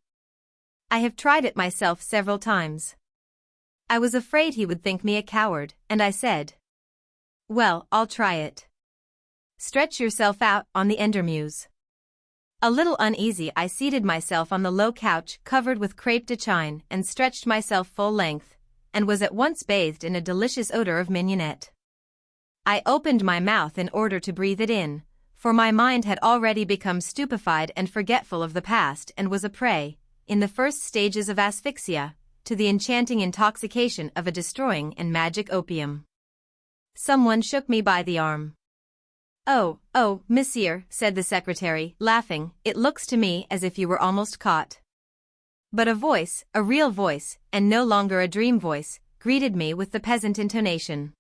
I have tried it myself several times." I was afraid he would think me a coward, and I said, "Well, I'll try it." "Stretch yourself out on the Endermeuse." A little uneasy I seated myself on the low couch covered with crepe de chine and stretched myself full length, and was at once bathed in a delicious odor of mignonette. I opened my mouth in order to breathe it in, for my mind had already become stupefied and forgetful of the past and was a prey, in the first stages of asphyxia, to the enchanting intoxication of a destroying and magic opium. Someone shook me by the arm. Oh, monsieur," said the secretary, laughing, "it looks to me as if you were almost caught." But a voice, a real voice, and no longer a dream voice, greeted me with the peasant intonation.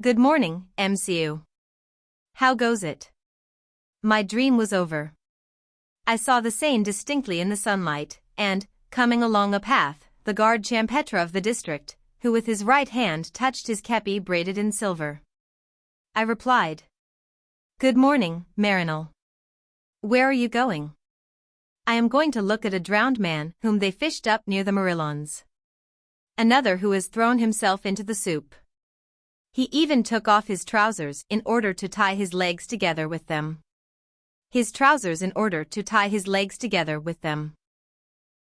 "Good morning, monsieur. How goes it?" My dream was over. I saw the Seine distinctly in the sunlight, and, coming along a path, the garde champêtre of the district, who with his right hand touched his kepi braided in silver. I replied, "Good morning, Marinal. Where are you going?" "I am going to look at a drowned man whom they fished up near the Murilons. Another who has thrown himself into the soup. He even took off his trousers in order to tie his legs together with them. His trousers in order to tie his legs together with them."